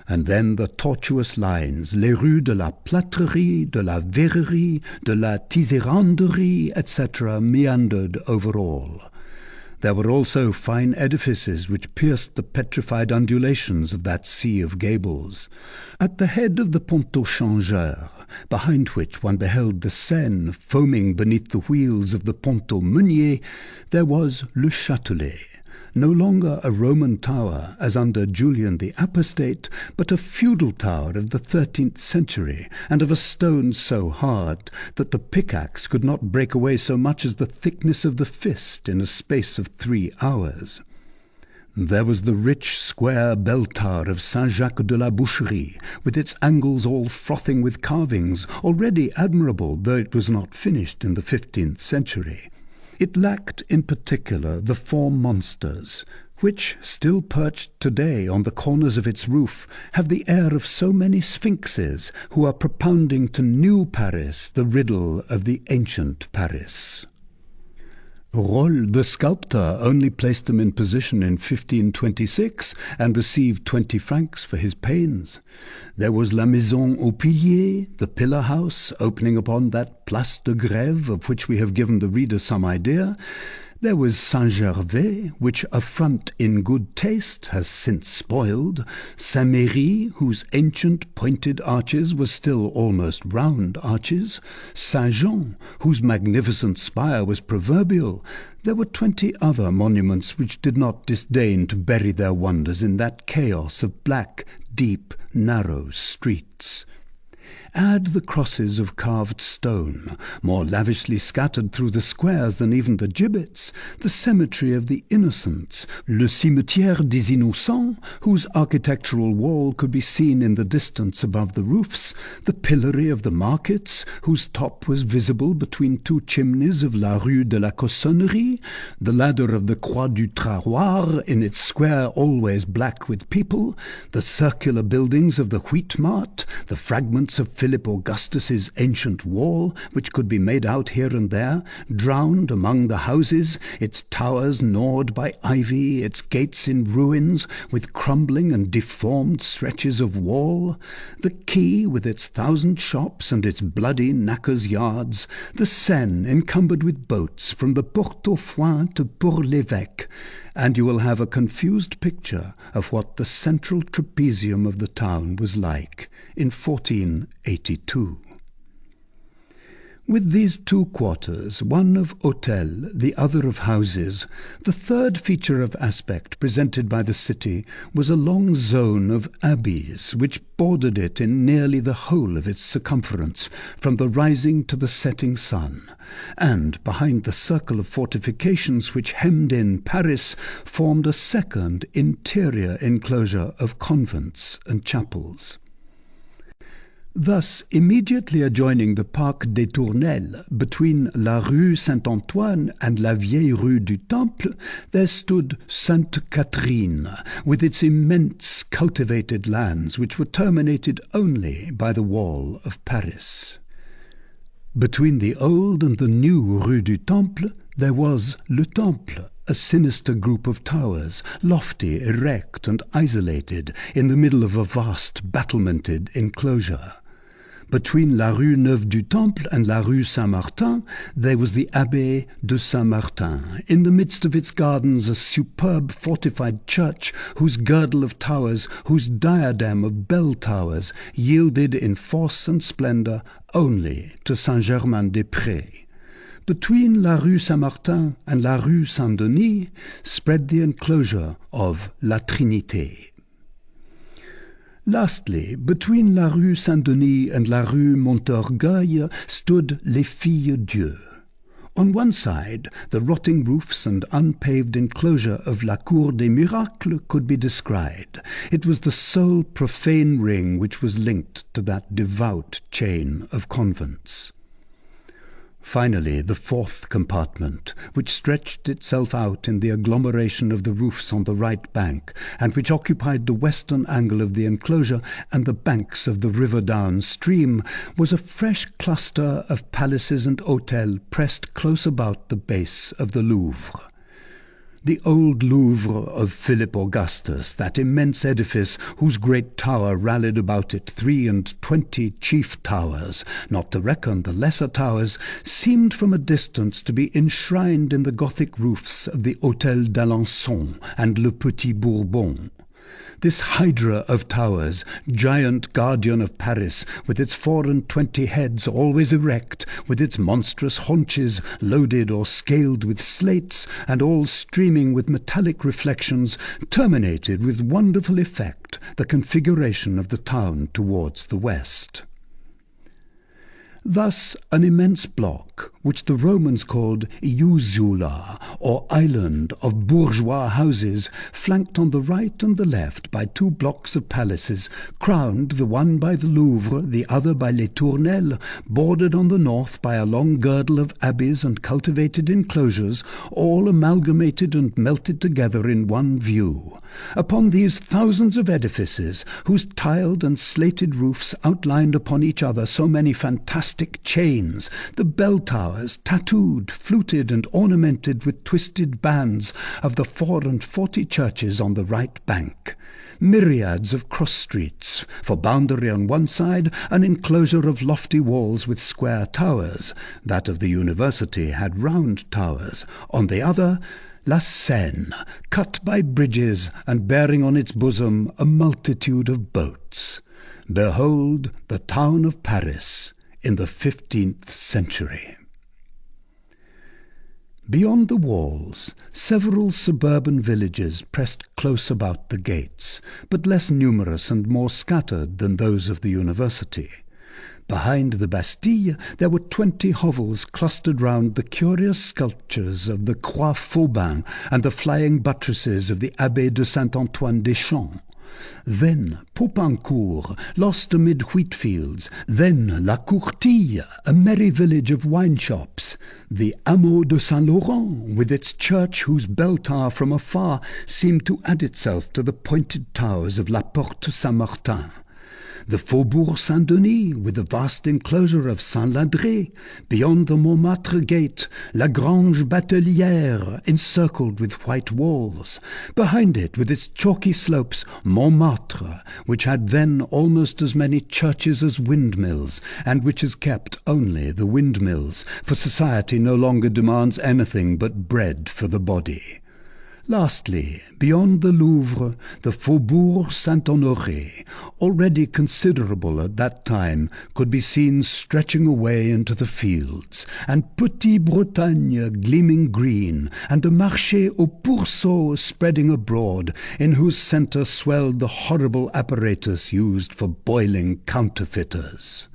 And then the tortuous lines, les rues de la Plâtrerie, de la Verrerie, de la Tiseranderie, etc., meandered over all. There were also fine edifices which pierced the petrified undulations of that sea of gables. At the head of the Pont aux Changeurs, behind which one beheld the Seine foaming beneath the wheels of the Pont aux Meuniers, there was Le Châtelet, no longer a Roman tower as under Julian the Apostate, but a feudal tower of the 13th century, and of a stone so hard that the pickaxe could not break away so much as the thickness of the fist in a space of 3 hours. There was the rich square bell tower of Saint-Jacques de la Boucherie, with its angles all frothing with carvings, already admirable, though it was not finished in the 15th century. It lacked in particular the 4 monsters, which, still perched today on the corners of its roof, have the air of so many sphinxes who are propounding to new Paris the riddle of the ancient Paris. Roll, the sculptor, only placed them in position in 1526 and received 20 francs for his pains. There was La Maison aux Piliers, the pillar house, opening upon that Place de Grève of which we have given the reader some idea. There was Saint-Gervais, which a front in good taste has since spoiled, Saint-Méry, whose ancient pointed arches were still almost round arches, Saint-Jean, whose magnificent spire was proverbial. There were 20 other monuments which did not disdain to bury their wonders in that chaos of black, deep, narrow streets. Add the crosses of carved stone, more lavishly scattered through the squares than even the gibbets, the cemetery of the innocents, le cimetière des innocents, whose architectural wall could be seen in the distance above the roofs, the pillory of the markets, whose top was visible between 2 chimneys of la rue de la Cossonnerie, the ladder of the Croix du Trahoir, in its square always black with people, the circular buildings of the Wheat Mart, the fragments of Philip Augustus's ancient wall, which could be made out here and there, drowned among the houses, its towers gnawed by ivy, its gates in ruins, with crumbling and deformed stretches of wall, the quay with its 1,000 shops and its bloody knackers' yards, the Seine encumbered with boats from the Porte aux Foins to Port-l'Évêque, and you will have a confused picture of what the central trapezium of the town was like in 1482. With these 2 quarters, one of hôtels, the other of houses, the third feature of aspect presented by the city was a long zone of abbeys, which bordered it in nearly the whole of its circumference, from the rising to the setting sun, and, behind the circle of fortifications which hemmed in Paris, formed a second interior enclosure of convents and chapels. Thus, immediately adjoining the Parc des Tournelles, between la rue Saint-Antoine and la vieille rue du Temple, there stood Sainte Catherine, with its immense cultivated lands, which were terminated only by the wall of Paris. Between the old and the new rue du Temple, there was Le Temple, a sinister group of towers, lofty, erect, and isolated, in the middle of a vast battlemented enclosure. Between la rue Neuve du Temple and la rue Saint-Martin, there was the Abbey de Saint-Martin, in the midst of its gardens a superb fortified church, whose girdle of towers, whose diadem of bell towers, yielded in force and splendour only to Saint-Germain-des-Prés. Between La Rue Saint-Martin and La Rue Saint-Denis spread the enclosure of La Trinité. Lastly, between La Rue Saint-Denis and La Rue Montorgueil stood Les Filles Dieu. On one side, the rotting roofs and unpaved enclosure of La Cour des Miracles could be descried. It was the sole profane ring which was linked to that devout chain of convents. Finally, the fourth compartment, which stretched itself out in the agglomeration of the roofs on the right bank, and which occupied the western angle of the enclosure and the banks of the river down stream, was a fresh cluster of palaces and hotels pressed close about the base of the Louvre. The old Louvre of Philip Augustus, that immense edifice whose great tower rallied about it 23 chief towers, not to reckon the lesser towers, seemed from a distance to be enshrined in the Gothic roofs of the Hôtel d'Alençon and Le Petit Bourbon. This hydra of towers, giant guardian of Paris, with its 24 heads always erect, with its monstrous haunches loaded or scaled with slates, and all streaming with metallic reflections, terminated with wonderful effect the configuration of the town towards the west. Thus an immense block, which the Romans called Iusula, or island of bourgeois houses, flanked on the right and the left by 2 blocks of palaces, crowned the one by the Louvre, the other by Les Tournelles, bordered on the north by a long girdle of abbeys and cultivated enclosures, all amalgamated and melted together in one view. Upon these thousands of edifices, whose tiled and slated roofs outlined upon each other so many fantastic chains, the bell towers, tattooed, fluted, and ornamented with twisted bands of the 44 churches on the right bank. Myriads of cross-streets, for boundary on one side, an enclosure of lofty walls with square towers. That of the university had round towers. On the other, La Seine, cut by bridges and bearing on its bosom a multitude of boats. Behold the town of Paris in the 15th century. Beyond the walls, several suburban villages pressed close about the gates, but less numerous and more scattered than those of the university. Behind the Bastille there were 20 hovels clustered round the curious sculptures of the Croix Faubin and the flying buttresses of the Abbé de Saint-Antoine-des-Champs. Then Popincourt, lost amid wheatfields. Then La Courtille, a merry village of wine-shops. The Hameau de Saint-Laurent, with its church whose bell tower from afar seemed to add itself to the pointed towers of La Porte Saint-Martin. The Faubourg Saint-Denis, with the vast enclosure of Saint-Ladré. Beyond the Montmartre gate, La Grange Batelière, encircled with white walls. Behind it, with its chalky slopes, Montmartre, which had then almost as many churches as windmills, and which has kept only the windmills, for society no longer demands anything but bread for the body. Lastly, beyond the Louvre, the Faubourg Saint-Honoré, already considerable at that time, could be seen stretching away into the fields, and Petit Bretagne gleaming green, and a Marché aux Pourceaux spreading abroad, in whose centre swelled the horrible apparatus used for boiling counterfeiters.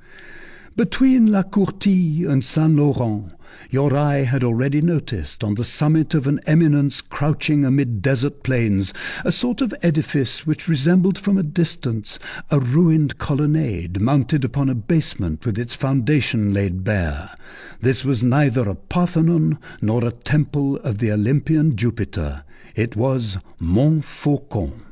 Between La Courtille and Saint-Laurent, your eye had already noticed, on the summit of an eminence crouching amid desert plains, a sort of edifice which resembled from a distance a ruined colonnade mounted upon a basement with its foundation laid bare. This was neither a Parthenon nor a temple of the Olympian Jupiter. It was Montfaucon.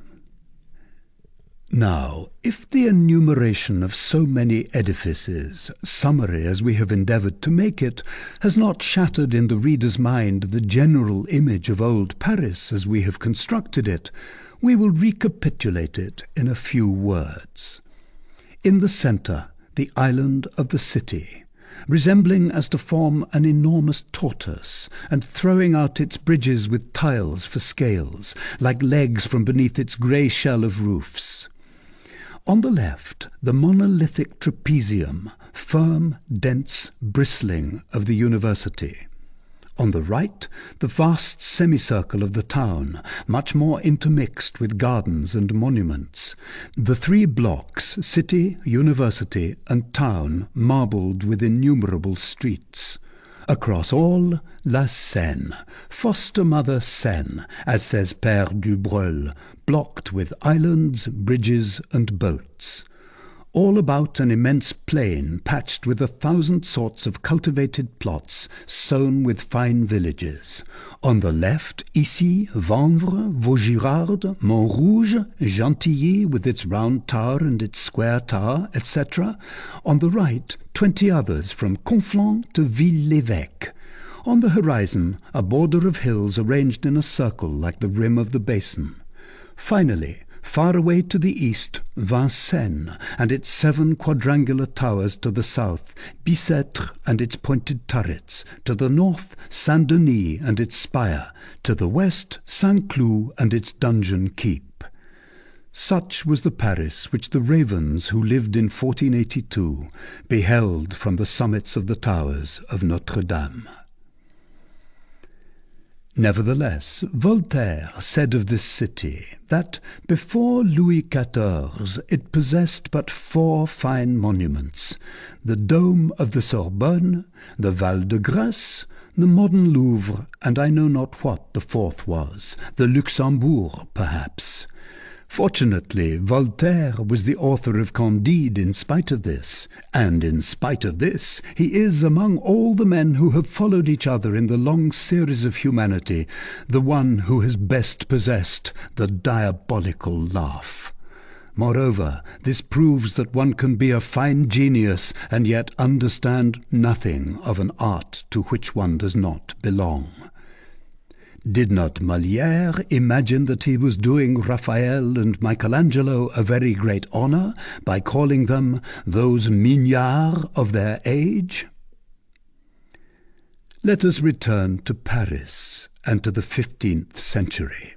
Now, if the enumeration of so many edifices, summary as we have endeavoured to make it, has not shattered in the reader's mind the general image of old Paris as we have constructed it, we will recapitulate it in a few words. In the centre, the island of the city, resembling as to form an enormous tortoise, and throwing out its bridges with tiles for scales, like legs from beneath its grey shell of roofs. On the left, the monolithic trapezium, firm, dense, bristling, of the university. On the right, the vast semicircle of the town, much more intermixed with gardens and monuments. The three blocks, city, university, and town, marbled with innumerable streets. Across all, la Seine, foster mother Seine, as says Père Dubreuil, blocked with islands, bridges, and boats. All about an immense plain patched with 1,000 sorts of cultivated plots, sown with fine villages. On the left, Issy, Vanvres, Vaugirard, Montrouge, Gentilly with its round tower and its square tower, etc. On the right, 20 others from Conflans to Ville-l'Évêque. On the horizon, a border of hills arranged in a circle like the rim of the basin. Finally, far away to the east, Vincennes and its 7 quadrangular towers to the south, Bicêtre and its pointed turrets, to the north, Saint-Denis and its spire, to the west, Saint-Cloud and its donjon keep. Such was the Paris which the ravens who lived in 1482 beheld from the summits of the towers of Notre-Dame. Nevertheless, Voltaire said of this city that before Louis XIV it possessed but 4 fine monuments: the dome of the Sorbonne, the Val de Grâce, the modern Louvre, and I know not what the 4th was, the Luxembourg, perhaps. Fortunately, Voltaire was the author of Candide in spite of this, and in spite of this, he is, among all the men who have followed each other in the long series of humanity, the one who has best possessed the diabolical laugh. Moreover, this proves that one can be a fine genius and yet understand nothing of an art to which one does not belong. Did not Molière imagine that he was doing Raphael and Michelangelo a very great honour by calling them those mignards of their age? Let us return to Paris and to the 15th century.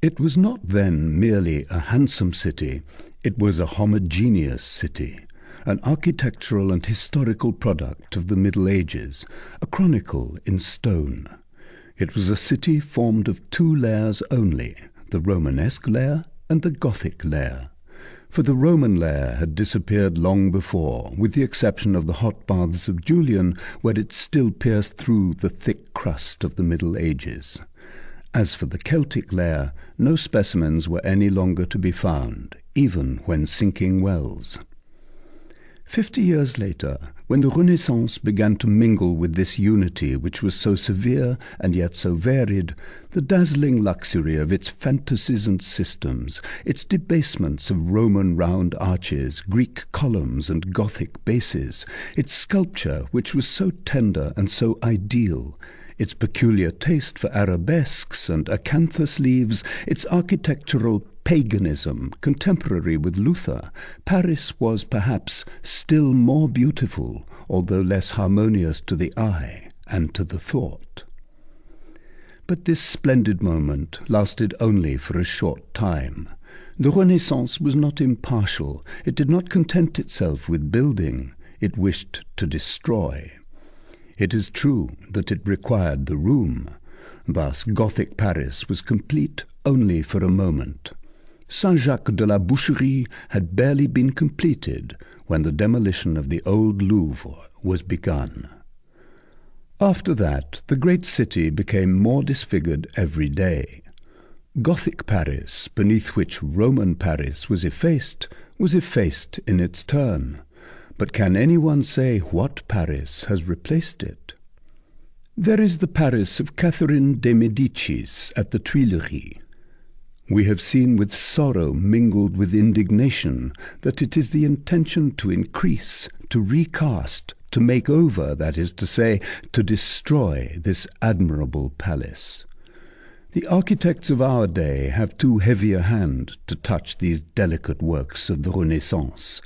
It was not then merely a handsome city, it was a homogeneous city, an architectural and historical product of the Middle Ages, a chronicle in stone. It was a city formed of 2 layers only, the Romanesque layer and the Gothic layer. For the Roman layer had disappeared long before, with the exception of the hot baths of Julian, where it still pierced through the thick crust of the Middle Ages. As for the Celtic layer, no specimens were any longer to be found, even when sinking wells. 50 years later, when the Renaissance began to mingle with this unity which was so severe and yet so varied, the dazzling luxury of its fantasies and systems, its debasements of Roman round arches, Greek columns and Gothic bases, its sculpture which was so tender and so ideal, its peculiar taste for arabesques and acanthus leaves, its architectural paganism contemporary with Luther, Paris was perhaps still more beautiful, although less harmonious to the eye and to the thought. But this splendid moment lasted only for a short time. The Renaissance was not impartial. It did not content itself with building. It wished to destroy. It is true that it required the room. Thus Gothic Paris was complete only for a moment. Saint-Jacques de la Boucherie had barely been completed when the demolition of the old Louvre was begun. After that, the great city became more disfigured every day. Gothic Paris, beneath which Roman Paris was effaced in its turn. But can anyone say what Paris has replaced it? There is the Paris of Catherine de Medicis at the Tuileries. We have seen with sorrow mingled with indignation that it is the intention to increase, to recast, to make over, that is to say, to destroy this admirable palace. The architects of our day have too heavy a hand to touch these delicate works of the Renaissance.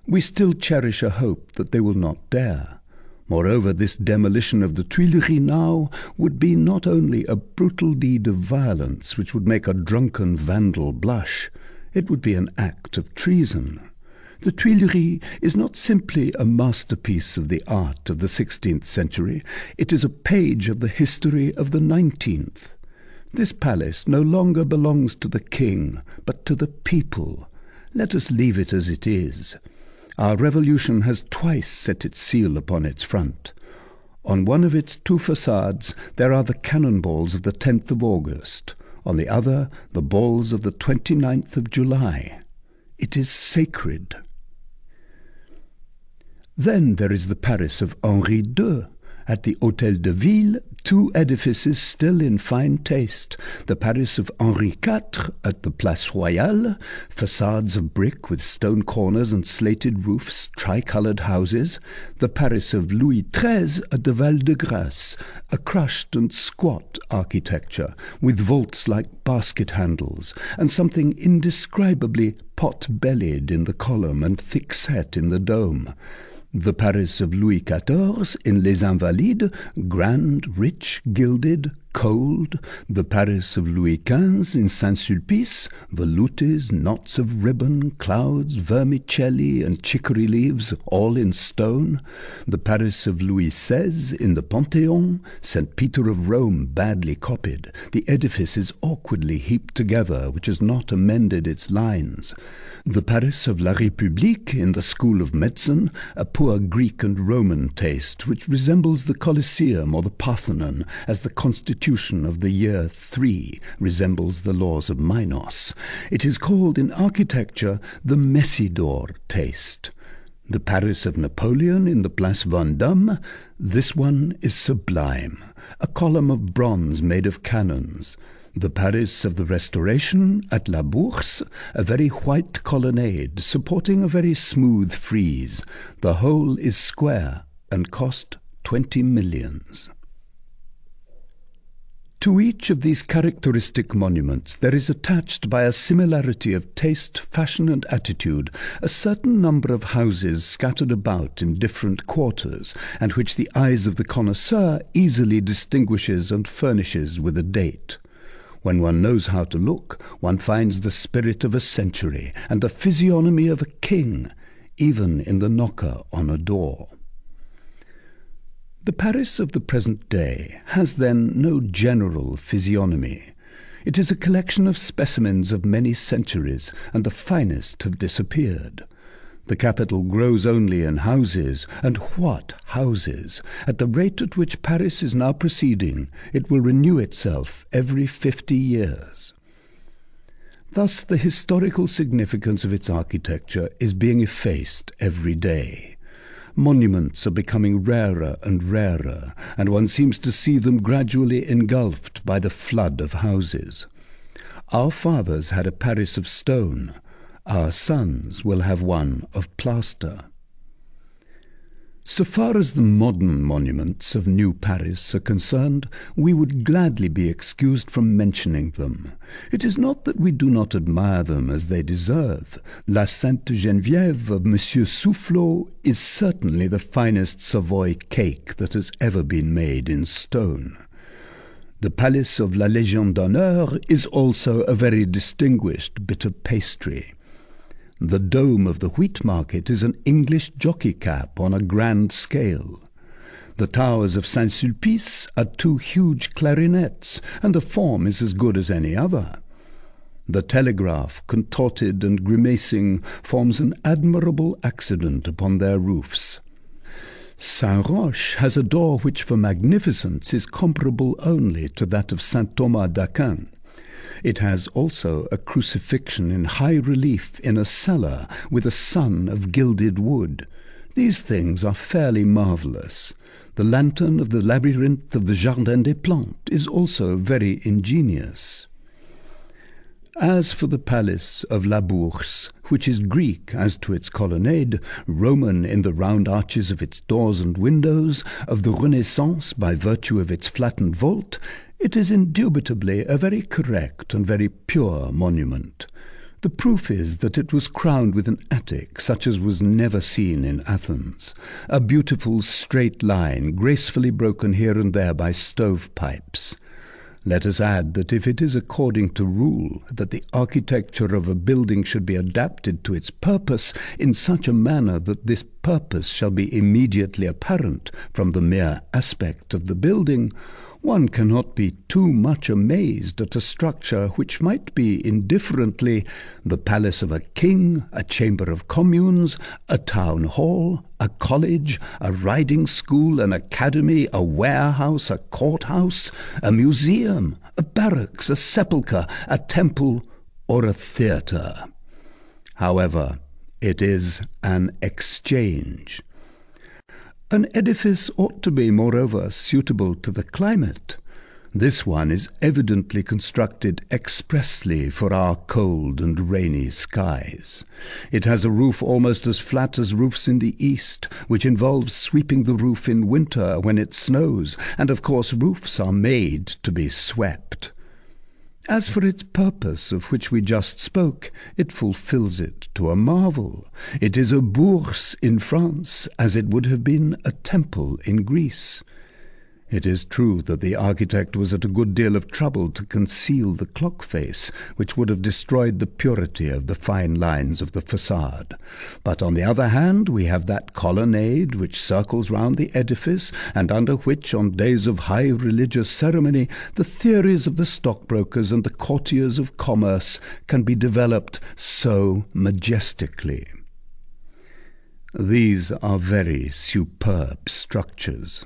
We still cherish a hope that they will not dare. Moreover, this demolition of the Tuileries now would be not only a brutal deed of violence which would make a drunken vandal blush, It would be an act of treason. The Tuileries is not simply a masterpiece of the art of the 16th century, it is a page of the history of the 19th. This palace no longer belongs to the king, but to the people. Let us leave it as it is. Our revolution has twice set its seal upon its front. On one of its two facades there are the cannonballs of the 10th of August, on the other the balls of the 29th of July. It is sacred. Then there is the Paris of Henri II. At the Hôtel de Ville, two edifices still in fine taste. The Paris of Henri IV at the Place Royale, facades of brick with stone corners and slated roofs, tricoloured houses. The Paris of Louis XIII at the Val-de-Grâce, a crushed and squat architecture, with vaults like basket handles, and something indescribably pot-bellied in the column and thick-set in the dome. The Paris of Louis XIV in Les Invalides, grand, rich, gilded, cold. The Paris of Louis XV in Saint-Sulpice, volutes, knots of ribbon, clouds, vermicelli, and chicory leaves, all in stone. The Paris of Louis XVI in the Panthéon, St. Peter of Rome badly copied. The edifice is awkwardly heaped together, which has not amended its lines. The Paris of La République in the School of Medicine, a poor Greek and Roman taste, which resembles the Colosseum or the Parthenon, as the constitution of the year 3 resembles the laws of Minos. It is called in architecture the Messidor taste. The Paris of Napoleon in the Place Vendôme, this one is sublime, a column of bronze made of cannons. The Paris of the Restoration at La Bourse, a very white colonnade supporting a very smooth frieze. The whole is square and cost 20 millions. To each of these characteristic monuments there is attached by a similarity of taste, fashion, and attitude a certain number of houses scattered about in different quarters, and which the eyes of the connoisseur easily distinguishes and furnishes with a date. When one knows how to look, one finds the spirit of a century and the physiognomy of a king, even in the knocker on a door. The Paris of the present day has then no general physiognomy. It is a collection of specimens of many centuries, and the finest have disappeared. The capital grows only in houses, and what houses! At the rate at which Paris is now proceeding, it will renew itself every 50 years. Thus the historical significance of its architecture is being effaced every day. Monuments are becoming rarer and rarer, and one seems to see them gradually engulfed by the flood of houses. Our fathers had a Paris of stone. Our sons will have one of plaster. So far as the modern monuments of New Paris are concerned, we would gladly be excused from mentioning them. It is not that we do not admire them as they deserve. La Sainte Geneviève of Monsieur Soufflot is certainly the finest Savoy cake that has ever been made in stone. The Palace of la Légion d'Honneur is also a very distinguished bit of pastry. The dome of the wheat market is an English jockey cap on a grand scale. The towers of Saint-Sulpice are two huge clarinets, and the form is as good as any other. The telegraph, contorted and grimacing, forms an admirable accident upon their roofs. Saint-Roch has a door which for magnificence is comparable only to that of Saint Thomas d'Aquin. It has also a crucifixion in high relief in a cellar with a sun of gilded wood. These things are fairly marvellous. The lantern of the labyrinth of the Jardin des Plantes is also very ingenious. As for the palace of La Bourse, which is Greek as to its colonnade, Roman in the round arches of its doors and windows, of the Renaissance by virtue of its flattened vault, it is indubitably a very correct and very pure monument. The proof is that it was crowned with an attic such as was never seen in Athens, a beautiful straight line gracefully broken here and there by stovepipes. Let us add that if it is according to rule that the architecture of a building should be adapted to its purpose in such a manner that this purpose shall be immediately apparent from the mere aspect of the building, one cannot be too much amazed at a structure which might be indifferently the palace of a king, a chamber of communes, a town hall, a college, a riding school, an academy, a warehouse, a courthouse, a museum, a barracks, a sepulchre, a temple, or a theatre. However, it is an exchange. An edifice ought to be, moreover, suitable to the climate. This one is evidently constructed expressly for our cold and rainy skies. It has a roof almost as flat as roofs in the East, which involves sweeping the roof in winter when it snows, and of course roofs are made to be swept. As for its purpose, of which we just spoke, it fulfills it to a marvel. It is a bourse in France, as it would have been a temple in Greece. It is true that the architect was at a good deal of trouble to conceal the clock face, which would have destroyed the purity of the fine lines of the facade. But on the other hand, we have that colonnade which circles round the edifice, and under which, on days of high religious ceremony, the theories of the stockbrokers and the courtiers of commerce can be developed so majestically. These are very superb structures.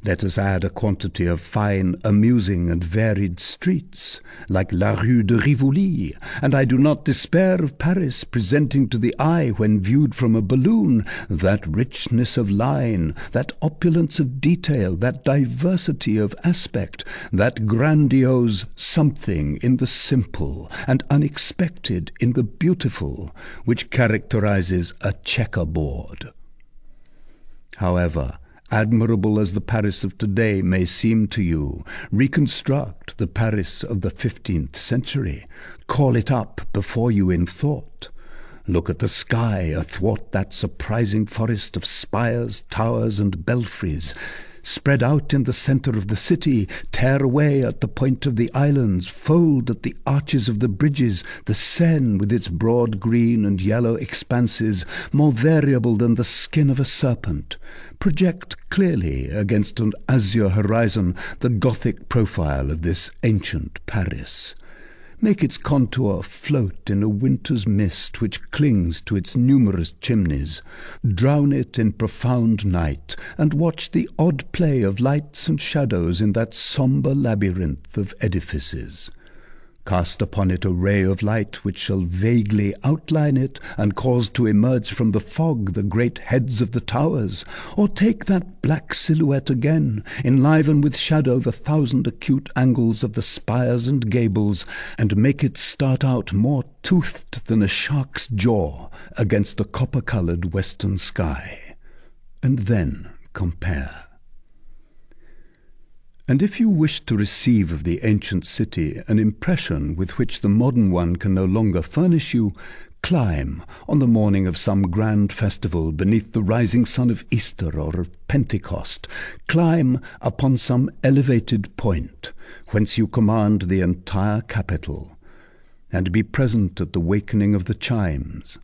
Let us add a quantity of fine, amusing, and varied streets, like La Rue de Rivoli, and I do not despair of Paris presenting to the eye, when viewed from a balloon, that richness of line, that opulence of detail, that diversity of aspect, that grandiose something in the simple, and unexpected in the beautiful, which characterizes a checkerboard. However, admirable as the Paris of today may seem to you, reconstruct the Paris of the 15th century. Call it up before you in thought. Look at the sky athwart that surprising forest of spires, towers, and belfries. Spread out in the centre of the city, tear away at the point of the islands, fold at the arches of the bridges, the Seine with its broad green and yellow expanses, more variable than the skin of a serpent. Project clearly against an azure horizon the Gothic profile of this ancient Paris. Make its contour float in a winter's mist which clings to its numerous chimneys. Drown it in profound night, and watch the odd play of lights and shadows in that sombre labyrinth of edifices. Cast upon it a ray of light which shall vaguely outline it, and cause to emerge from the fog the great heads of the towers. Or take that black silhouette again, enliven with shadow the thousand acute angles of the spires and gables, and make it start out more toothed than a shark's jaw against the copper-coloured western sky. And then compare. And if you wish to receive of the ancient city an impression with which the modern one can no longer furnish you, climb, on the morning of some grand festival beneath the rising sun of Easter or of Pentecost, climb upon some elevated point, whence you command the entire capital, and be present at the wakening of the chimes.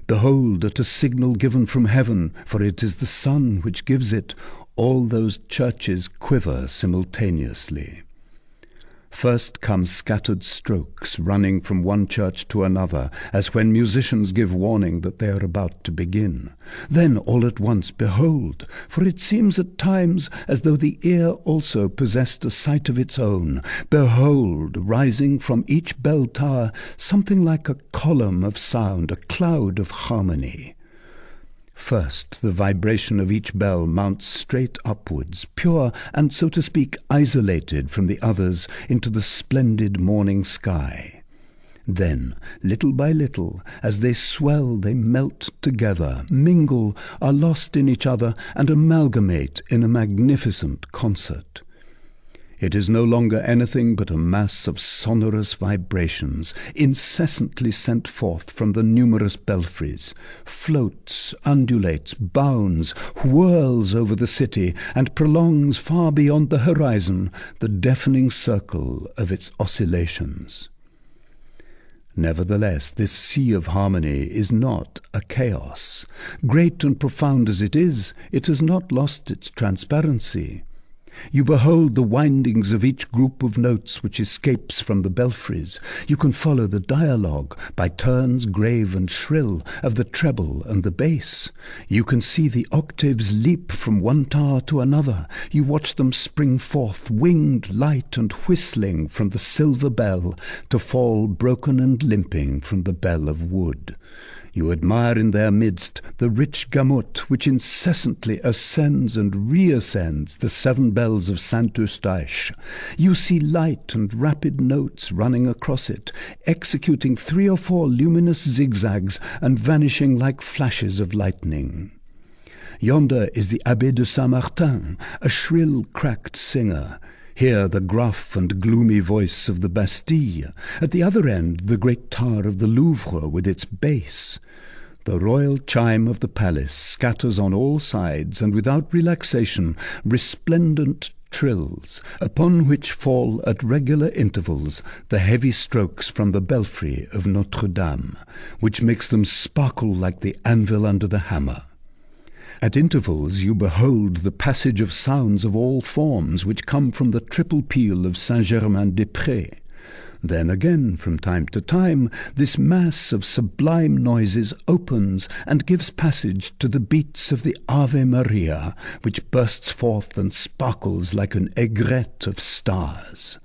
Behold, at a signal given from heaven, for it is the sun which gives it, all those churches quiver simultaneously. First come scattered strokes running from one church to another, as when musicians give warning that they are about to begin. Then all at once, behold, for it seems at times as though the ear also possessed a sight of its own, behold, rising from each bell tower, something like a column of sound, a cloud of harmony. First, the vibration of each bell mounts straight upwards, pure and, so to speak, isolated from the others into the splendid morning sky. Then, little by little, as they swell, they melt together, mingle, are lost in each other, and amalgamate in a magnificent concert. It is no longer anything but a mass of sonorous vibrations, incessantly sent forth from the numerous belfries, floats, undulates, bounds, whirls over the city, and prolongs far beyond the horizon the deafening circle of its oscillations. Nevertheless, this sea of harmony is not a chaos. Great and profound as it is, it has not lost its transparency. You behold the windings of each group of notes which escapes from the belfries. You can follow the dialogue, by turns grave and shrill, of the treble and the bass. You can see the octaves leap from one tower to another. You watch them spring forth, winged, light, and whistling from the silver bell, to fall broken and limping from the bell of wood. You admire in their midst the rich gamut which incessantly ascends and reascends the 7 bells of Saint Eustache. You see light and rapid notes running across it, executing 3 or 4 luminous zigzags and vanishing like flashes of lightning. Yonder is the Abbé de Saint-Martin, a shrill, cracked singer. Here the gruff and gloomy voice of the Bastille. At the other end, the great tower of the Louvre with its bass. The royal chime of the palace scatters on all sides, and without relaxation, resplendent trills, upon which fall at regular intervals the heavy strokes from the belfry of Notre-Dame, which makes them sparkle like the anvil under the hammer. At intervals you behold the passage of sounds of all forms which come from the triple peal of Saint-Germain-des-Prés. Then again, from time to time, this mass of sublime noises opens and gives passage to the beats of the Ave Maria, which bursts forth and sparkles like an aigrette of stars.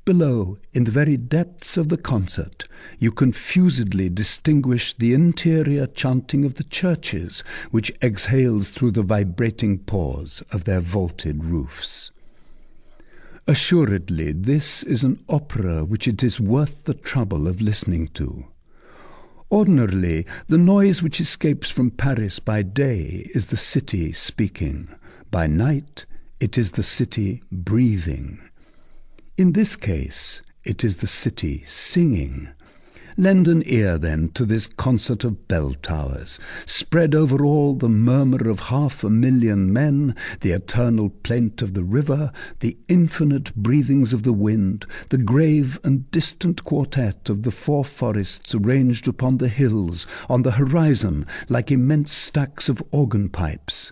Below, in the very depths of the concert, you confusedly distinguish the interior chanting of the churches, which exhales through the vibrating pores of their vaulted roofs. Assuredly, this is an opera which it is worth the trouble of listening to. Ordinarily, the noise which escapes from Paris by day is the city speaking. By night, it is the city breathing. In this case, it is the city singing. Lend an ear, then, to this concert of bell towers. Spread over all the murmur of 500,000 men, the eternal plaint of the river, the infinite breathings of the wind, the grave and distant quartet of the 4 forests ranged upon the hills, on the horizon, like immense stacks of organ pipes.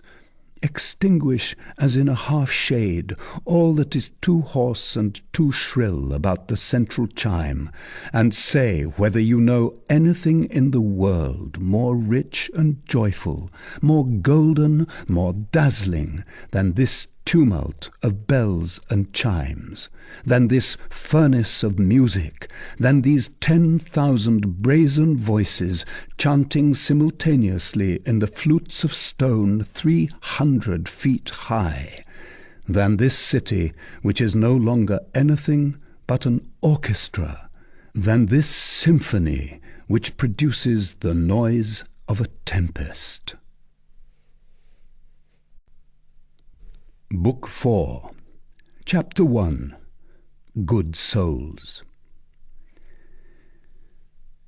Extinguish, as in a half-shade, all that is too hoarse and too shrill about the central chime, and say whether you know anything in the world more rich and joyful, more golden, more dazzling, than this tumult of bells and chimes, than this furnace of music, than these 10,000 brazen voices chanting simultaneously in the flutes of stone 300 feet high, than this city which is no longer anything but an orchestra, than this symphony which produces the noise of a tempest. Book 4, Chapter 1, Good Souls.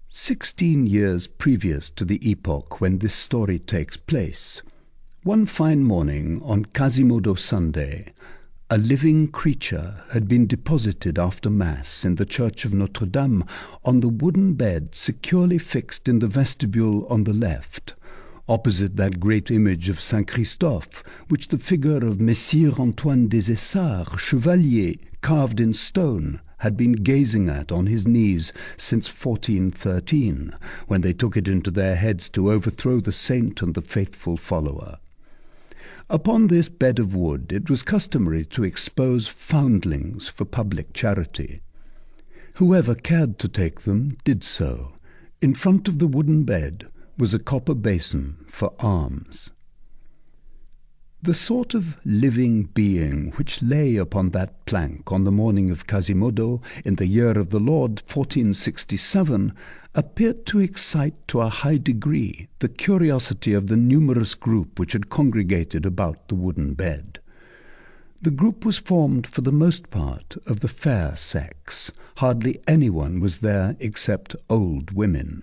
16 years previous to the epoch when this story takes place, one fine morning on Quasimodo Sunday, a living creature had been deposited after Mass in the church of Notre-Dame on the wooden bed securely fixed in the vestibule on the left, opposite that great image of Saint Christophe, which the figure of Messire Antoine des Essarts, Chevalier, carved in stone, had been gazing at on his knees since 1413, when they took it into their heads to overthrow the saint and the faithful follower. Upon this bed of wood it was customary to expose foundlings for public charity. Whoever cared to take them did so. In front of the wooden bed was a copper basin for alms. The sort of living being which lay upon that plank on the morning of Quasimodo in the year of the Lord 1467 appeared to excite to a high degree the curiosity of the numerous group which had congregated about the wooden bed. The group was formed for the most part of the fair sex. Hardly anyone was there except old women.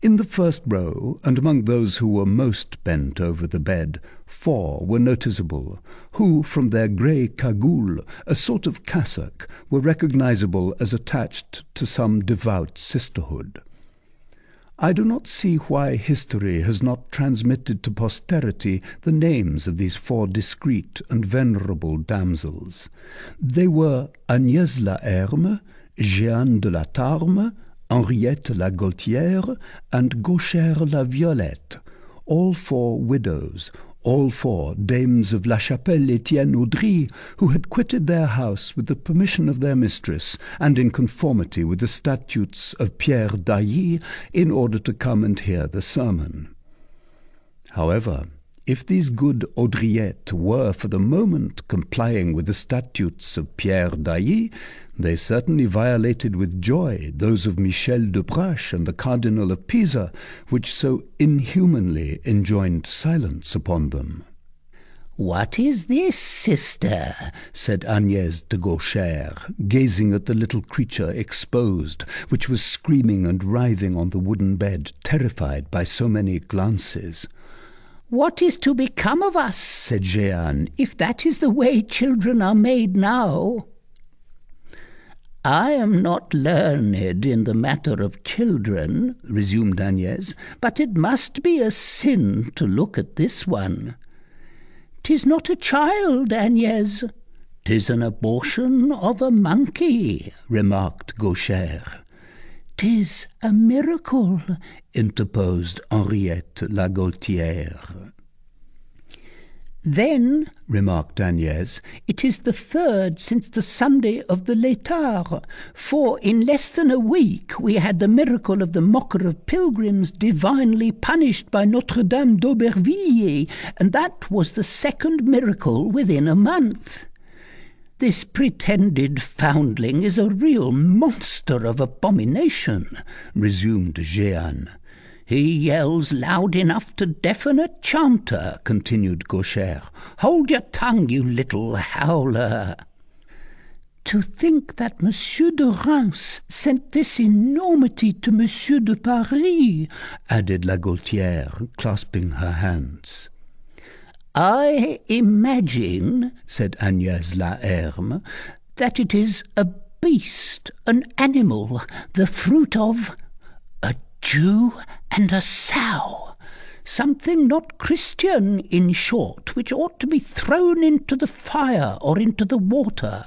In the first row, and among those who were most bent over the bed, 4 were noticeable, who, from their grey cagoule, a sort of cassock, were recognizable as attached to some devout sisterhood. I do not see why history has not transmitted to posterity the names of these 4 discreet and venerable damsels. They were Agnès la Herme, Jeanne de la Tarme, Henriette la Gaultière, and Gauchère la Violette, all 4 widows, all 4 dames of La Chapelle-Étienne-Audry, who had quitted their house with the permission of their mistress, and in conformity with the statutes of Pierre d'Ailly, in order to come and hear the sermon. However, if these good Audriettes were for the moment complying with the statutes of Pierre d'Ailly, they certainly violated with joy those of Michel de Brache and the Cardinal of Pisa, which so inhumanly enjoined silence upon them. "What is this, sister?" said Agnès de Gauchère, gazing at the little creature exposed, which was screaming and writhing on the wooden bed, terrified by so many glances. "What is to become of us," said Jeanne, "if that is the way children are made now?" "I am not learned in the matter of children," resumed Agnès, "but it must be a sin to look at this one." "'Tis not a child, Agnès." "'Tis an abortion of a monkey," remarked Gauchère. "'Tis a miracle," interposed Henriette la Gaultière. "Then," remarked Agnès, "it is the 3rd since the Sunday of the Létard, for in less than a week we had the miracle of the mocker of pilgrims divinely punished by Notre-Dame d'Aubervilliers, and that was the 2nd miracle within a month. This pretended foundling is a real monster of abomination," resumed Jeanne. "He yells loud enough to deafen a chanter," continued Gauchère. "Hold your tongue, you little howler." "To think that Monsieur de Reims sent this enormity to Monsieur de Paris," added la Gaultière, clasping her hands. "I imagine," said Agnès la Herme, "that it is a beast, an animal, the fruit of a Jew and a sow, something not Christian, in short, which ought to be thrown into the fire or into the water."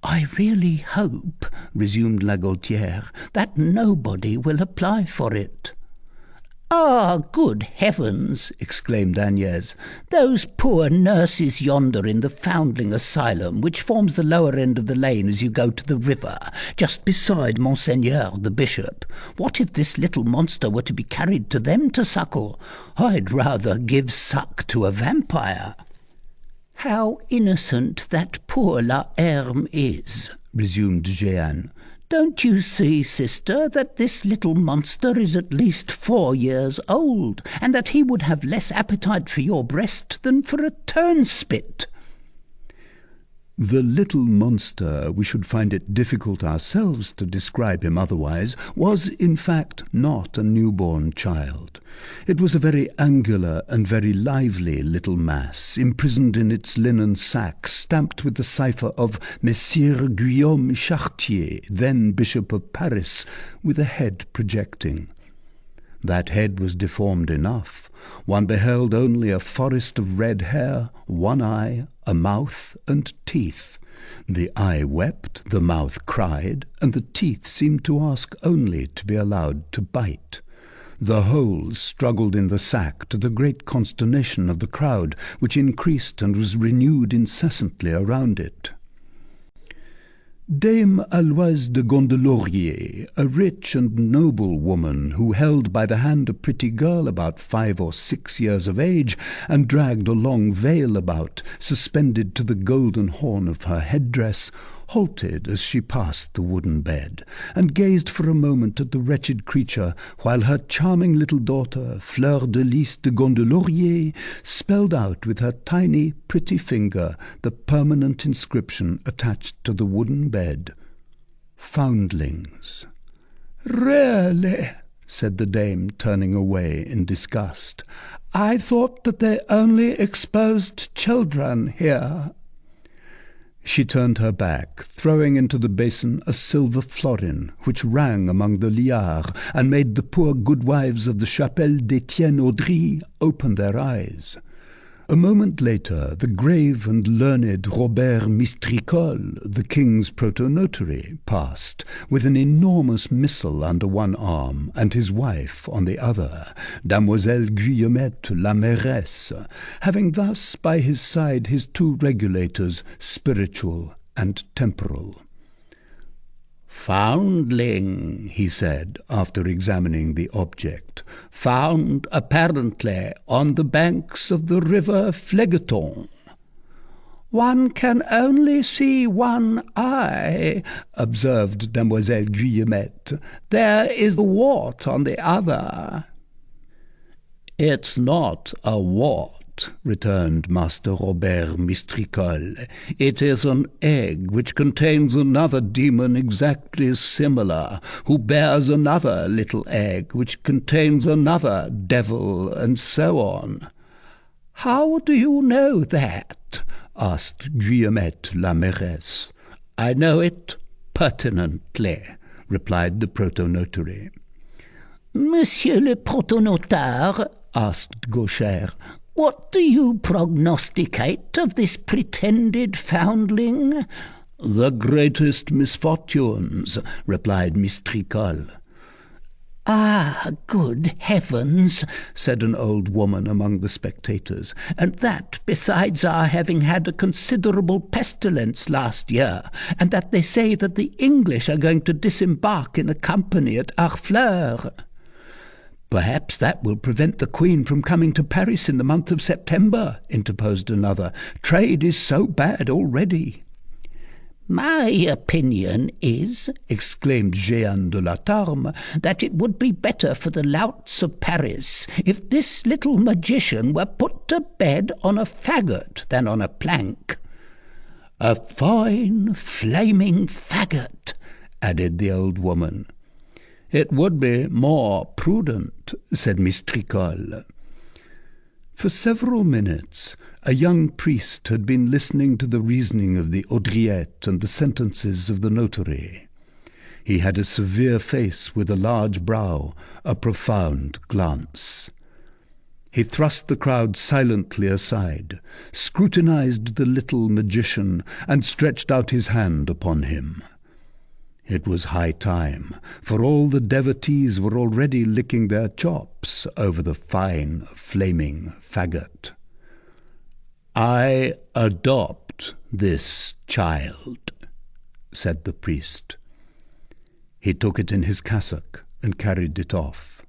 "I really hope," resumed la Gaultière, "that nobody will apply for it." "Ah, good heavens!" exclaimed Agnès. "Those poor nurses yonder in the foundling asylum, which forms the lower end of the lane as you go to the river, just beside Monseigneur the Bishop. What if this little monster were to be carried to them to suckle? I'd rather give suck to a vampire." "How innocent that poor La Herme is," resumed Jeanne. "Don't you see, sister, that this little monster is at least 4 years old, and that he would have less appetite for your breast than for a turnspit?" The little monster, we should find it difficult ourselves to describe him otherwise, was in fact not a newborn child. It was a very angular and very lively little mass, imprisoned in its linen sack, stamped with the cipher of Messire Guillaume Chartier, then Bishop of Paris, with a head projecting. That head was deformed enough. One beheld only a forest of red hair, one eye, a mouth, and teeth. The eye wept, the mouth cried, and the teeth seemed to ask only to be allowed to bite. The holes struggled in the sack, to the great consternation of the crowd, which increased and was renewed incessantly around it. Dame Aloise de Gondelaurier, a rich and noble woman, who held by the hand a pretty girl about 5 or 6 years of age, and dragged a long veil about, suspended to the golden horn of her headdress, halted as she passed the wooden bed, and gazed for a moment at the wretched creature, while her charming little daughter, Fleur de Lys de Gondelaurier, spelled out with her tiny, pretty finger the permanent inscription attached to the wooden bed: "Foundlings." "Really," said the dame, turning away in disgust, "I thought that they only exposed children here." She turned her back, throwing into the basin a silver florin, which rang among the liards, and made the poor goodwives of the Chapelle d'Étienne Audry open their eyes. A moment later, the grave and learned Robert Mistricole, the king's protonotary, passed, with an enormous missal under one arm, and his wife on the other, Damoiselle Guillemette la mairesse, having thus by his side his two regulators, spiritual and temporal. "Foundling," he said, after examining the object, "found apparently on the banks of the river Phlegethon." "One can only see one eye," observed Damoiselle Guillemette. "There is a wart on the other." "It's not a wart," returned Master Robert Mistricole. "It is an egg which contains another demon exactly similar, who bears another little egg which contains another devil, and so on." "How do you know that?" asked Guillemette la mairesse. "I know it pertinently," replied the protonotary. Monsieur le protonotare, asked Gaucher, what do you prognosticate of this pretended foundling? "The greatest misfortunes," replied Mistricole. "Ah, good heavens," said an old woman among the spectators, "and that besides our having had a considerable pestilence last year, and that they say that the English are going to disembark in a company at Harfleur." "Perhaps that will prevent the Queen from coming to Paris in the month of September," interposed another. "Trade is so bad already." "My opinion is," exclaimed Jeanne de la Tarme, "that it would be better for the louts of Paris if this little magician were put to bed on a faggot than on a plank." "A fine flaming faggot," added the old woman. "It would be more prudent," said Mistricole. For several minutes a young priest had been listening to the reasoning of the Haudriette and the sentences of the notary. He had a severe face with a large brow, a profound glance. He thrust the crowd silently aside, scrutinized the little magician, and stretched out his hand upon him. It was high time, for all the devotees were already licking their chops over the fine, flaming faggot. "I adopt this child," said the priest. He took it in his cassock and carried it off.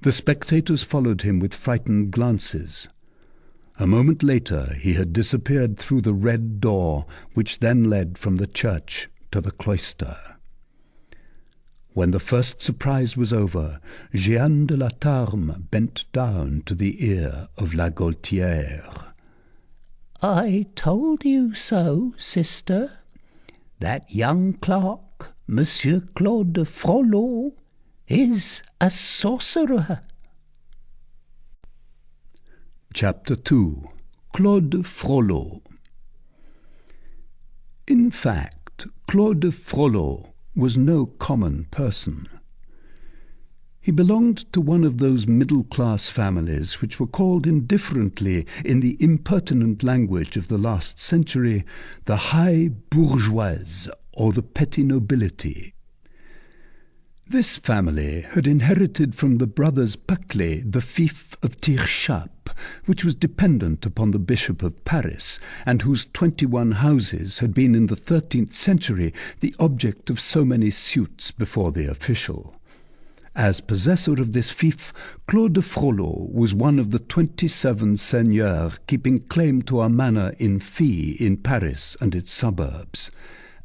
The spectators followed him with frightened glances. A moment later he had disappeared through the red door, which then led from the church to the cloister. When the first surprise was over, Jeanne de la Tarme bent down to the ear of La Gaultière. "I told you so, sister. That young clerk, Monsieur Claude de Frollo, is a sorcerer." Chapter 2. Claude Frollo. In fact, Claude Frollo was no common person. He belonged to one of those middle-class families which were called indifferently, in the impertinent language of the last century, the high bourgeoise, or the petty nobility. This family had inherited from the brothers Paclet the fief of Tirchappe, which was dependent upon the Bishop of Paris, and whose 21 houses had been in the 13th century the object of so many suits before the official. As possessor of this fief, Claude de Frollo was one of the 27 seigneurs keeping claim to a manor in fee in Paris and its suburbs.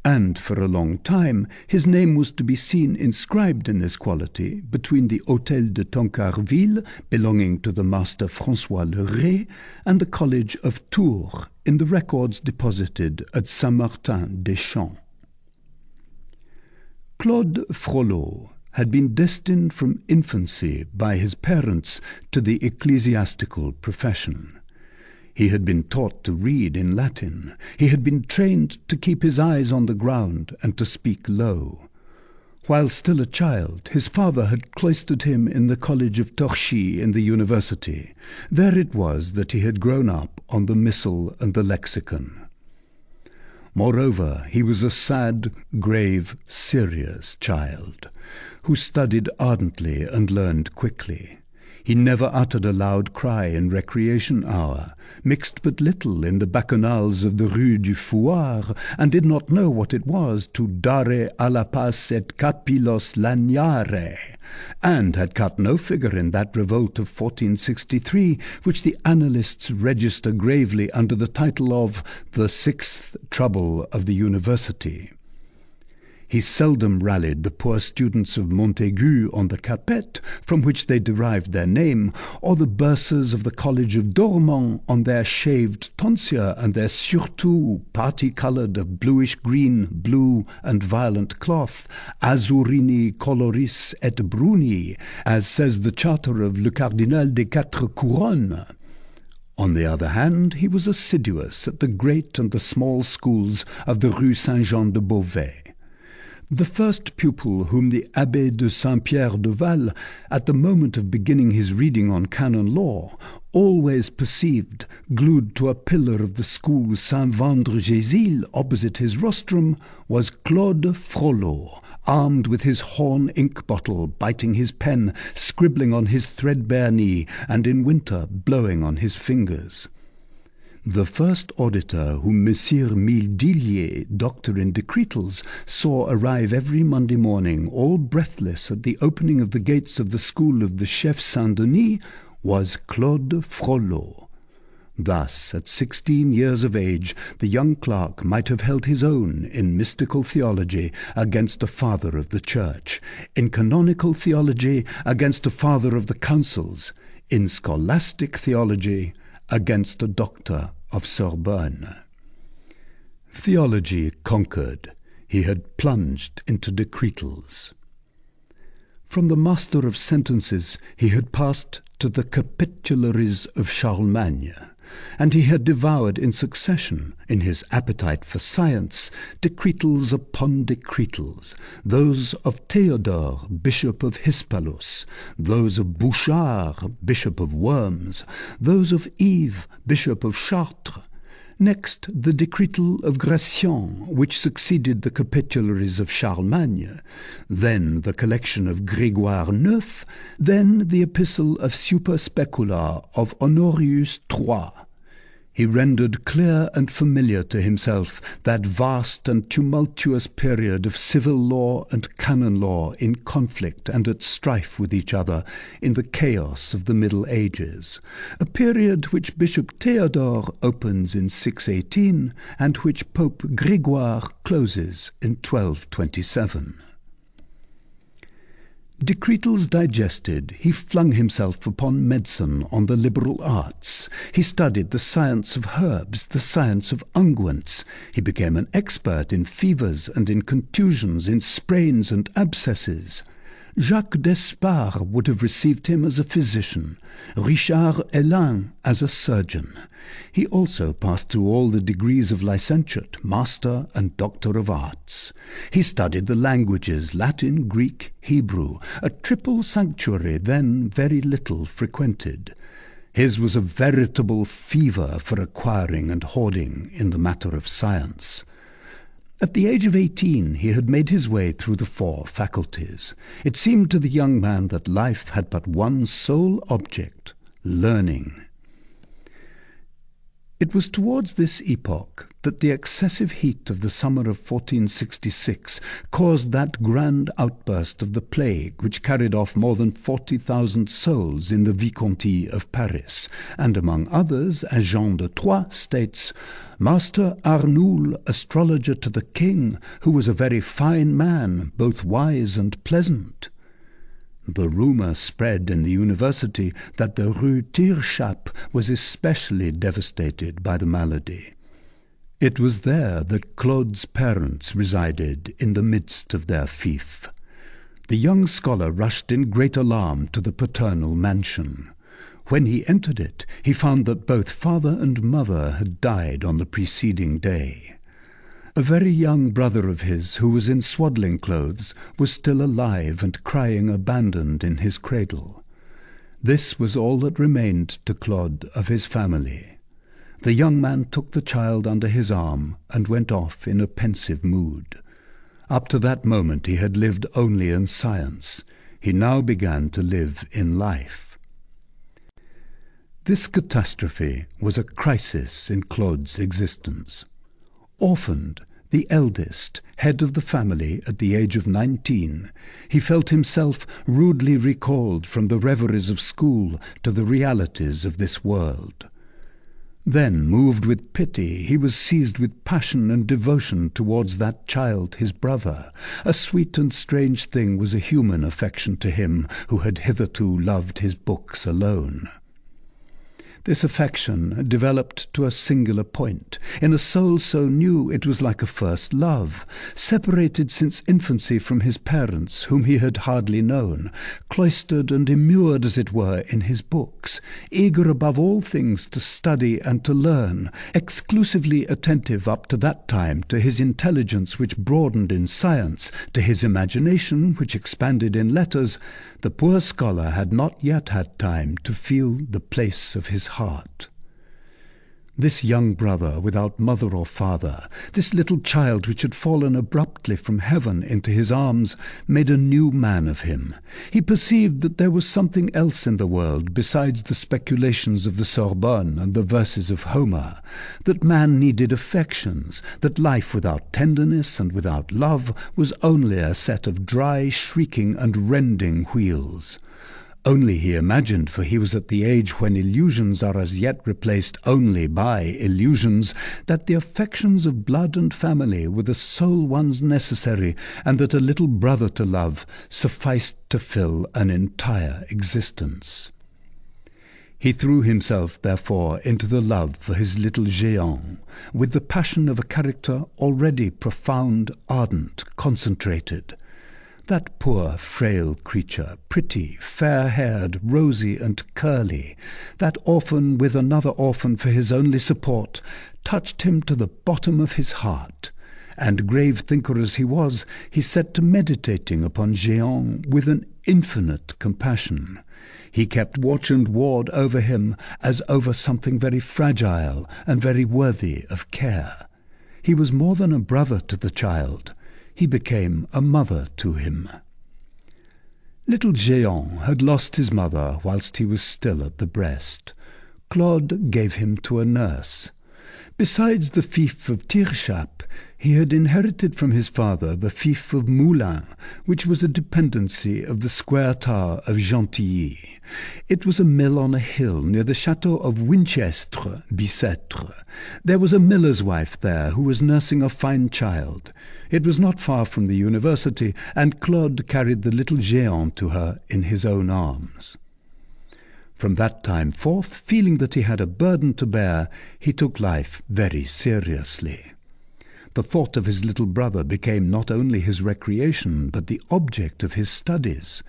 and for a long time his name was to be seen inscribed in this quality between the Hôtel de Tancarville, belonging to the master François Le Ray, and the College of Tours, in the records deposited at Saint-Martin-des-Champs. Claude Frollo had been destined from infancy by his parents to the ecclesiastical profession. He had been taught to read in Latin. He had been trained to keep his eyes on the ground and to speak low. While still a child, his father had cloistered him in the College of Torchy in the university. There it was that he had grown up on the Missal and the Lexicon. Moreover, he was a sad, grave, serious child, who studied ardently and learned quickly. He never uttered a loud cry in recreation hour, mixed but little in the bacchanals of the Rue du Fouard, and did not know what it was to dare à la pace et capillos lagnare, and had cut no figure in that revolt of 1463, which the annalists register gravely under the title of the Sixth Trouble of the University. He seldom rallied the poor students of Montaigu on the Capet, from which they derived their name, or the bursars of the College of Dormant on their shaved tonsure and their surtout party-coloured of bluish-green, blue, and violet cloth, azurini coloris et bruni, as says the charter of Le Cardinal des Quatre Couronnes. On the other hand, he was assiduous at the great and the small schools of the Rue Saint-Jean-de-Beauvais. The first pupil whom the Abbé de Saint-Pierre de Val, at the moment of beginning his reading on canon law, always perceived, glued to a pillar of the school Saint-Vendre-Gésil opposite his rostrum, was Claude Frollo, armed with his horn ink bottle, biting his pen, scribbling on his threadbare knee, and in winter blowing on his fingers. The first auditor whom Messire Mildillier, doctor in decretals, saw arrive every Monday morning, all breathless, at the opening of the gates of the school of the Chef Saint-Denis, was Claude Frollo. Thus, at 16 years of age, the young clerk might have held his own in mystical theology against a father of the Church, in canonical theology against a father of the councils, in scholastic theology against a doctor of Sorbonne. Theology conquered, he had plunged into decretals. From the master of sentences he had passed to the capitularies of Charlemagne, and he had devoured in succession, in his appetite for science, decretals upon decretals, those of Theodore, Bishop of Hispalos, those of Bouchard, Bishop of Worms, those of Yves, Bishop of Chartres, next the decretal of Gratien, which succeeded the capitularies of Charlemagne, then the collection of Grégoire IX, then the epistle of Super Specula of Honorius III. He rendered clear and familiar to himself that vast and tumultuous period of civil law and canon law in conflict and at strife with each other in the chaos of the Middle Ages, a period which Bishop Theodore opens in 618 and which Pope Grégoire closes in 1227. Decretals digested, he flung himself upon medicine on the liberal arts. He studied the science of herbs, the science of unguents. He became an expert in fevers and in contusions, in sprains and abscesses. Jacques d'Espard would have received him as a physician, Richard Hélin as a surgeon. He also passed through all the degrees of licentiate, master and doctor of arts. He studied the languages, Latin, Greek, Hebrew, a triple sanctuary then very little frequented. His was a veritable fever for acquiring and hoarding in the matter of science. At the age of 18 he had made his way through the 4 faculties. It seemed to the young man that life had but one sole object, learning. It was towards this epoch that the excessive heat of the summer of 1466 caused that grand outburst of the plague which carried off more than 40,000 souls in the Vicomté of Paris, and among others, as Jean de Troyes states, Master Arnoul, astrologer to the king, who was a very fine man, both wise and pleasant. The rumour spread in the university that the Rue Tirechappe was especially devastated by the malady. It was there that Claude's parents resided in the midst of their fief. The young scholar rushed in great alarm to the paternal mansion. When he entered it, he found that both father and mother had died on the preceding day. A very young brother of his, who was in swaddling clothes, was still alive and crying abandoned in his cradle. This was all that remained to Claude of his family. The young man took the child under his arm and went off in a pensive mood. Up to that moment he had lived only in science. He now began to live in life. This catastrophe was a crisis in Claude's existence. Orphaned, the eldest, head of the family at the age of 19, he felt himself rudely recalled from the reveries of school to the realities of this world. Then, moved with pity, he was seized with passion and devotion towards that child, his brother. A sweet and strange thing was a human affection to him who had hitherto loved his books alone. This affection developed to a singular point. In a soul so new it was like a first love, separated since infancy from his parents, whom he had hardly known, cloistered and immured, as it were, in his books, eager above all things to study and to learn, exclusively attentive up to that time to his intelligence which broadened in science, to his imagination which expanded in letters, the poor scholar had not yet had time to feel the place of his heart. This young brother without mother or father, this little child which had fallen abruptly from heaven into his arms, made a new man of him. He perceived that there was something else in the world besides the speculations of the Sorbonne and the verses of Homer, that man needed affections, that life without tenderness and without love was only a set of dry, shrieking and rending wheels. Only he imagined, for he was at the age when illusions are as yet replaced only by illusions, that the affections of blood and family were the sole ones necessary, and that a little brother to love sufficed to fill an entire existence. He threw himself, therefore, into the love for his little Géant, with the passion of a character already profound, ardent, concentrated. That poor, frail creature, pretty, fair-haired, rosy and curly, that orphan with another orphan for his only support, touched him to the bottom of his heart, and, grave thinker as he was, he set to meditating upon Géant with an infinite compassion. He kept watch and ward over him as over something very fragile and very worthy of care. He was more than a brother to the child. He became a mother to him. Little Géant had lost his mother whilst he was still at the breast. Claude gave him to a nurse. Besides the fief of Tirechappe, he had inherited from his father the fief of Moulins, which was a dependency of the square tower of Gentilly. It was a mill on a hill near the chateau of Winchestre, Bicêtre. There was a miller's wife there who was nursing a fine child. It was not far from the university, and Claude carried the little Géant to her in his own arms. From that time forth, feeling that he had a burden to bear, he took life very seriously. The thought of his little brother became not only his recreation, but the object of his studies.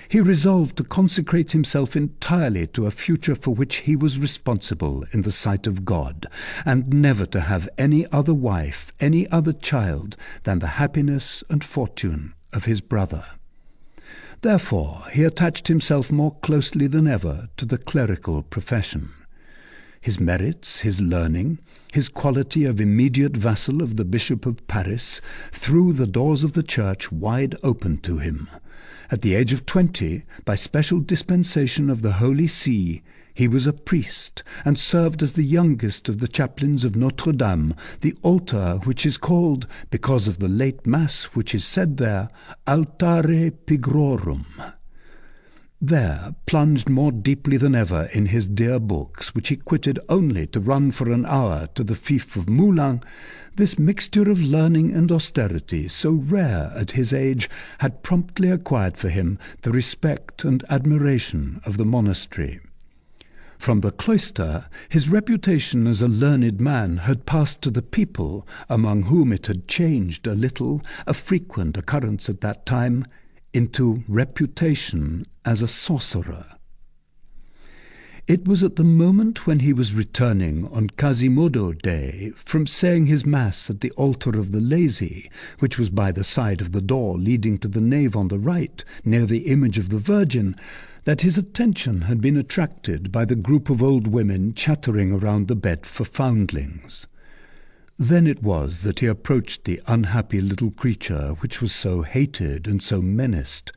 He resolved to consecrate himself entirely to a future for which he was responsible in the sight of God, and never to have any other wife, any other child, than the happiness and fortune of his brother. Therefore, he attached himself more closely than ever to the clerical profession. His merits, his learning, his quality of immediate vassal of the Bishop of Paris, threw the doors of the church wide open to him. At the age of 20, by special dispensation of the Holy See, He was a priest, and served as the youngest of the chaplains of Notre-Dame, the altar which is called, because of the late Mass which is said there, altare pigrorum. There, plunged more deeply than ever in his dear books, which he quitted only to run for an hour to the fief of Moulins, this mixture of learning and austerity, so rare at his age, had promptly acquired for him the respect and admiration of the monastery. From the cloister, his reputation as a learned man had passed to the people, among whom it had changed a little, a frequent occurrence at that time, into reputation as a sorcerer. It was at the moment when he was returning on Quasimodo day from saying his Mass at the altar of the Lazy, which was by the side of the door leading to the nave on the right, near the image of the Virgin, that his attention had been attracted by the group of old women chattering around the bed for foundlings. Then it was that he approached the unhappy little creature which was so hated and so menaced.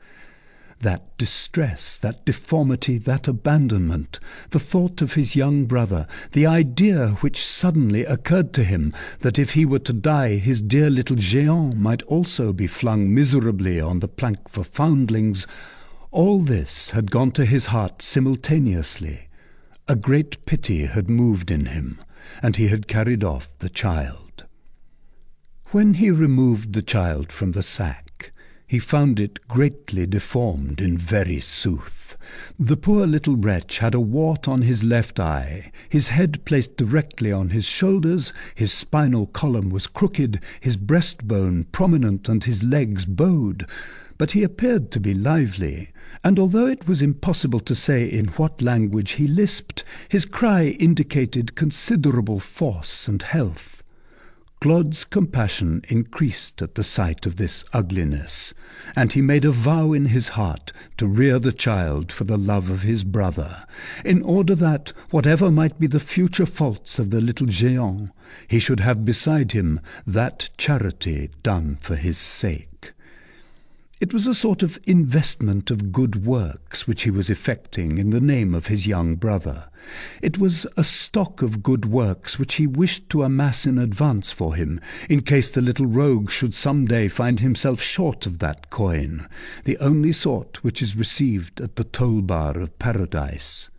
That distress, that deformity, that abandonment, the thought of his young brother, the idea which suddenly occurred to him that if he were to die his dear little Géant might also be flung miserably on the plank for foundlings, all this had gone to his heart simultaneously. A great pity had moved in him, and he had carried off the child. When he removed the child from the sack, he found it greatly deformed in very sooth. The poor little wretch had a wart on his left eye, his head placed directly on his shoulders, his spinal column was crooked, his breastbone prominent, and his legs bowed. But he appeared to be lively, and although it was impossible to say in what language he lisped, his cry indicated considerable force and health. Claude's compassion increased at the sight of this ugliness, and he made a vow in his heart to rear the child for the love of his brother, in order that, whatever might be the future faults of the little Géant, he should have beside him that charity done for his sake. It was a sort of investment of good works which he was effecting in the name of his young brother. It was a stock of good works which he wished to amass in advance for him, in case the little rogue should some day find himself short of that coin, the only sort which is received at the toll-bar of paradise.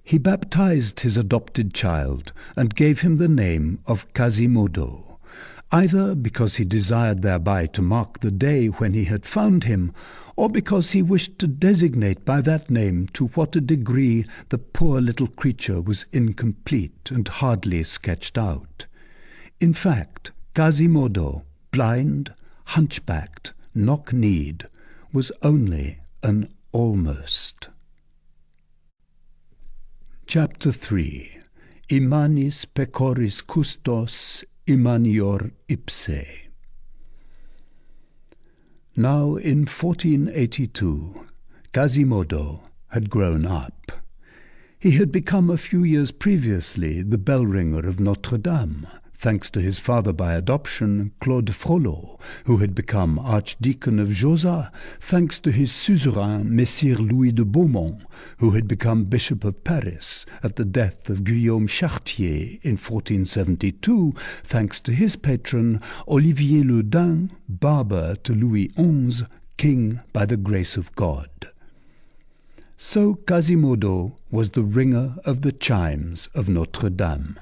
He baptized his adopted child, and gave him the name of Quasimodo, either because he desired thereby to mark the day when he had found him, or because he wished to designate by that name to what a degree the poor little creature was incomplete and hardly sketched out. In fact, Quasimodo, blind, hunchbacked, knock-kneed, was only an almost. Chapter 3. Immanis pecoris custos immanior ipse. Now in 1482, Quasimodo had grown up. He had become a few years previously the bell-ringer of Notre-Dame, thanks to his father by adoption, Claude Frollo, who had become archdeacon of Josas, thanks to his suzerain, Messire Louis de Beaumont, who had become Bishop of Paris at the death of Guillaume Chartier in 1472, thanks to his patron, Olivier le Dain, barber to Louis XI, king by the grace of God. So Quasimodo was the ringer of the chimes of Notre-Dame.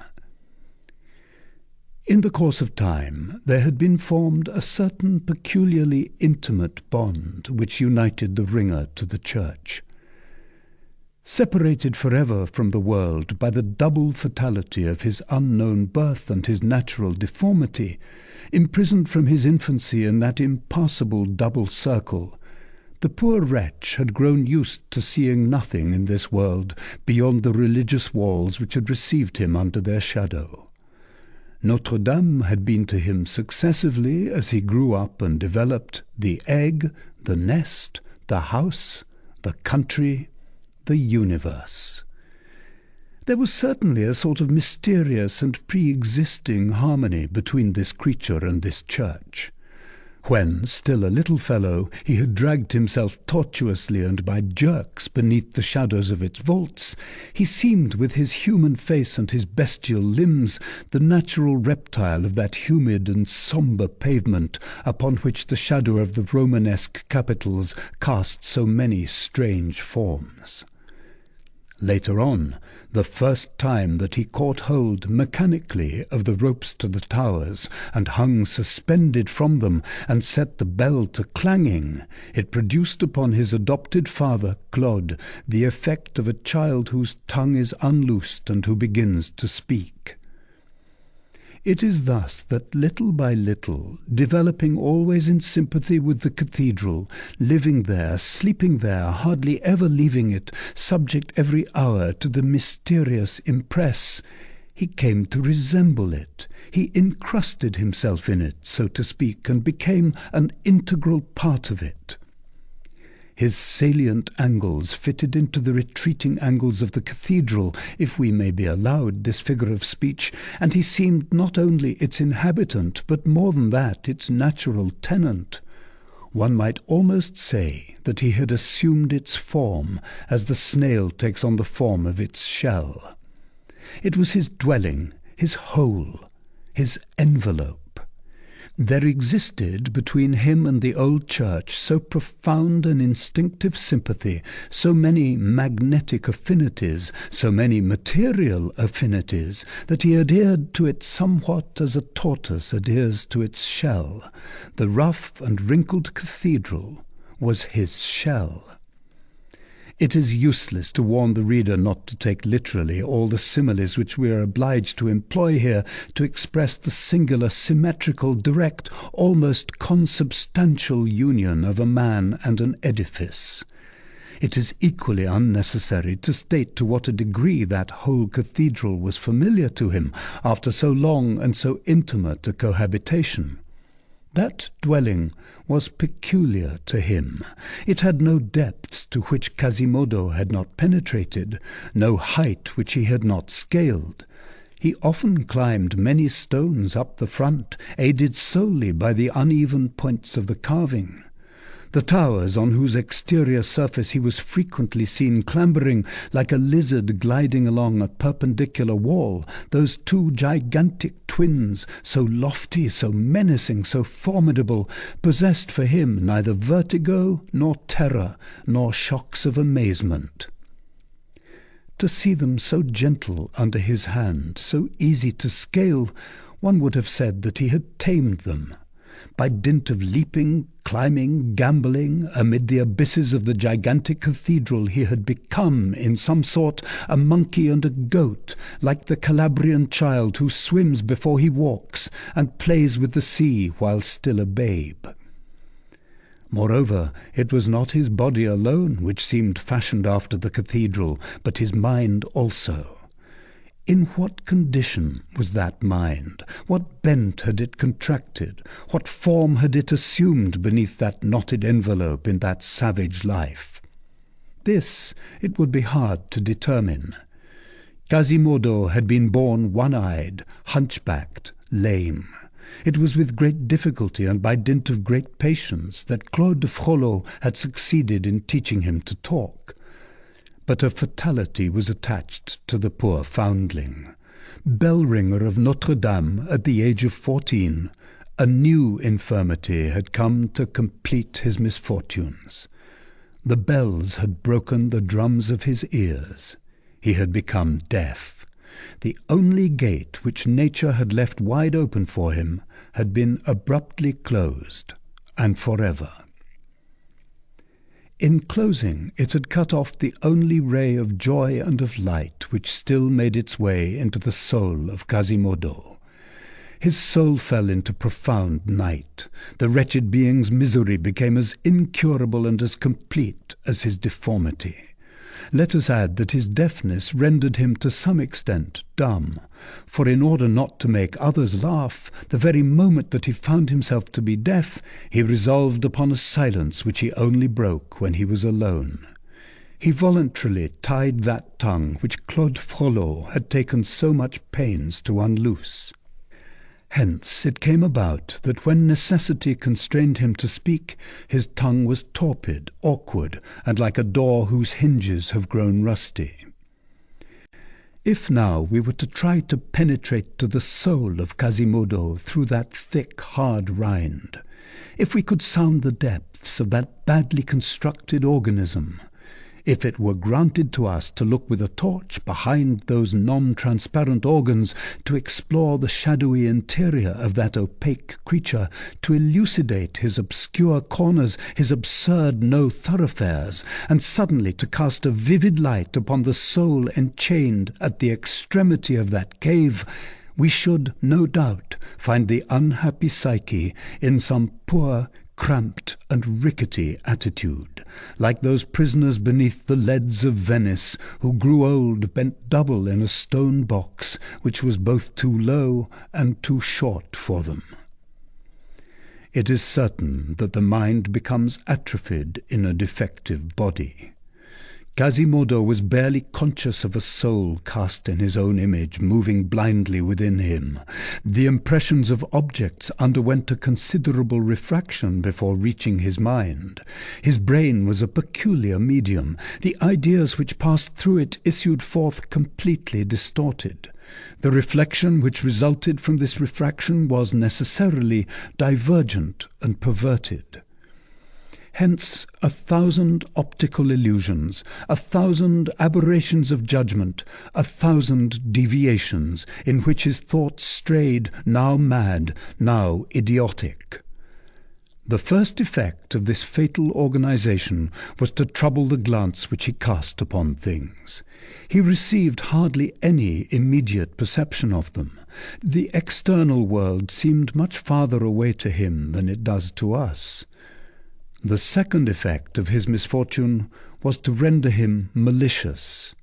In the course of time, there had been formed a certain peculiarly intimate bond which united the ringer to the church. Separated forever from the world by the double fatality of his unknown birth and his natural deformity, imprisoned from his infancy in that impassable double circle, the poor wretch had grown used to seeing nothing in this world beyond the religious walls which had received him under their shadow. Notre-Dame had been to him successively, as he grew up and developed, the egg, the nest, the house, the country, the universe. There was certainly a sort of mysterious and pre-existing harmony between this creature and this church. When, still a little fellow, he had dragged himself tortuously and by jerks beneath the shadows of its vaults, he seemed, with his human face and his bestial limbs, the natural reptile of that humid and sombre pavement upon which the shadow of the Romanesque capitals cast so many strange forms. Later on, the first time that he caught hold mechanically of the ropes to the towers, and hung suspended from them, and set the bell to clanging, it produced upon his adopted father, Claude, the effect of a child whose tongue is unloosed and who begins to speak. It is thus that little by little, developing always in sympathy with the cathedral, living there, sleeping there, hardly ever leaving it, subject every hour to the mysterious impress, he came to resemble it. He incrusted himself in it, so to speak, and became an integral part of it. His salient angles fitted into the retreating angles of the cathedral, if we may be allowed this figure of speech, and he seemed not only its inhabitant, but more than that, its natural tenant. One might almost say that he had assumed its form, as the snail takes on the form of its shell. It was his dwelling, his hole, his envelope. There existed between him and the old church so profound an instinctive sympathy, so many magnetic affinities, so many material affinities, that he adhered to it somewhat as a tortoise adheres to its shell. The rough and wrinkled cathedral was his shell. It is useless to warn the reader not to take literally all the similes which we are obliged to employ here to express the singular, symmetrical, direct, almost consubstantial union of a man and an edifice. It is equally unnecessary to state to what a degree that whole cathedral was familiar to him after so long and so intimate a cohabitation. That dwelling was peculiar to him. It had no depths to which Quasimodo had not penetrated, no height which he had not scaled. He often climbed many stones up the front, aided solely by the uneven points of the carving. The towers, on whose exterior surface he was frequently seen clambering like a lizard gliding along a perpendicular wall, those two gigantic twins, so lofty, so menacing, so formidable, possessed for him neither vertigo nor terror, nor shocks of amazement. To see them so gentle under his hand, so easy to scale, one would have said that he had tamed them. By dint of leaping, climbing, gambolling, amid the abysses of the gigantic cathedral, he had become, in some sort, a monkey and a goat, like the Calabrian child who swims before he walks, and plays with the sea while still a babe. Moreover, it was not his body alone which seemed fashioned after the cathedral, but his mind also. In what condition was that mind? What bent had it contracted? What form had it assumed beneath that knotted envelope in that savage life? This it would be hard to determine. Quasimodo had been born one-eyed, hunchbacked, lame. It was with great difficulty and by dint of great patience that Claude de Frollo had succeeded in teaching him to talk. But a fatality was attached to the poor foundling. Bell-ringer of Notre-Dame at the age of 14, a new infirmity had come to complete his misfortunes. The bells had broken the drums of his ears. He had become deaf. The only gate which nature had left wide open for him had been abruptly closed, and forever. In closing, it had cut off the only ray of joy and of light which still made its way into the soul of Quasimodo. His soul fell into profound night. The wretched being's misery became as incurable and as complete as his deformity. Let us add that his deafness rendered him to some extent dumb, for in order not to make others laugh, the very moment that he found himself to be deaf, he resolved upon a silence which he only broke when he was alone. He voluntarily tied that tongue which Claude Frollo had taken so much pains to unloose. Hence it came about that when necessity constrained him to speak, his tongue was torpid, awkward, and like a door whose hinges have grown rusty. If now we were to try to penetrate to the soul of Quasimodo through that thick, hard rind, if we could sound the depths of that badly constructed organism, if it were granted to us to look with a torch behind those non-transparent organs, to explore the shadowy interior of that opaque creature, to elucidate his obscure corners, his absurd no-thoroughfares, and suddenly to cast a vivid light upon the soul enchained at the extremity of that cave, we should, no doubt, find the unhappy Psyche in some poor, cramped and rickety attitude, like those prisoners beneath the leads of Venice, who grew old bent double in a stone box, which was both too low and too short for them. It is certain that the mind becomes atrophied in a defective body. Quasimodo was barely conscious of a soul cast in his own image, moving blindly within him. The impressions of objects underwent a considerable refraction before reaching his mind. His brain was a peculiar medium. The ideas which passed through it issued forth completely distorted. The reflection which resulted from this refraction was necessarily divergent and perverted. Hence 1,000 optical illusions, 1,000 aberrations of judgment, 1,000 deviations, in which his thoughts strayed, now mad, now idiotic. The first effect of this fatal organization was to trouble the glance which he cast upon things. He received hardly any immediate perception of them. The external world seemed much farther away to him than it does to us. The second effect of his misfortune was to render him malicious.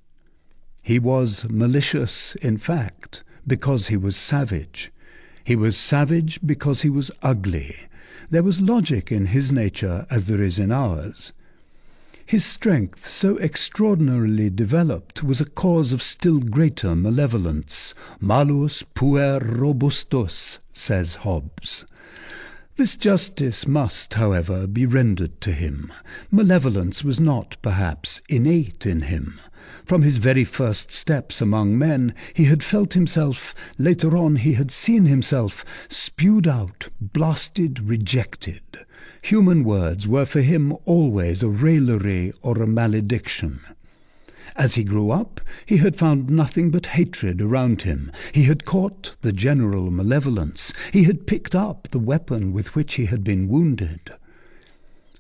He was malicious, in fact, because he was savage. He was savage because he was ugly. There was logic in his nature as there is in ours. His strength, so extraordinarily developed, was a cause of still greater malevolence. Malus puer robustus, says Hobbes. This justice must, however, be rendered to him. Malevolence was not, perhaps, innate in him. From his very first steps among men, he had felt himself, later on he had seen himself, spewed out, blasted, rejected. Human words were for him always a raillery or a malediction. As he grew up, he had found nothing but hatred around him. He had caught the general malevolence. He had picked up the weapon with which he had been wounded.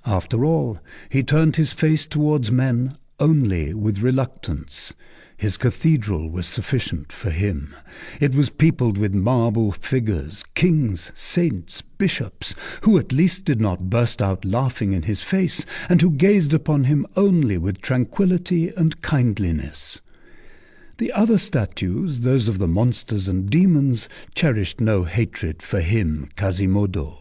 After all, he turned his face towards men only with reluctance. His cathedral was sufficient for him. It was peopled with marble figures, kings, saints, bishops, who at least did not burst out laughing in his face, and who gazed upon him only with tranquillity and kindliness. The other statues, those of the monsters and demons, cherished no hatred for him, Quasimodo.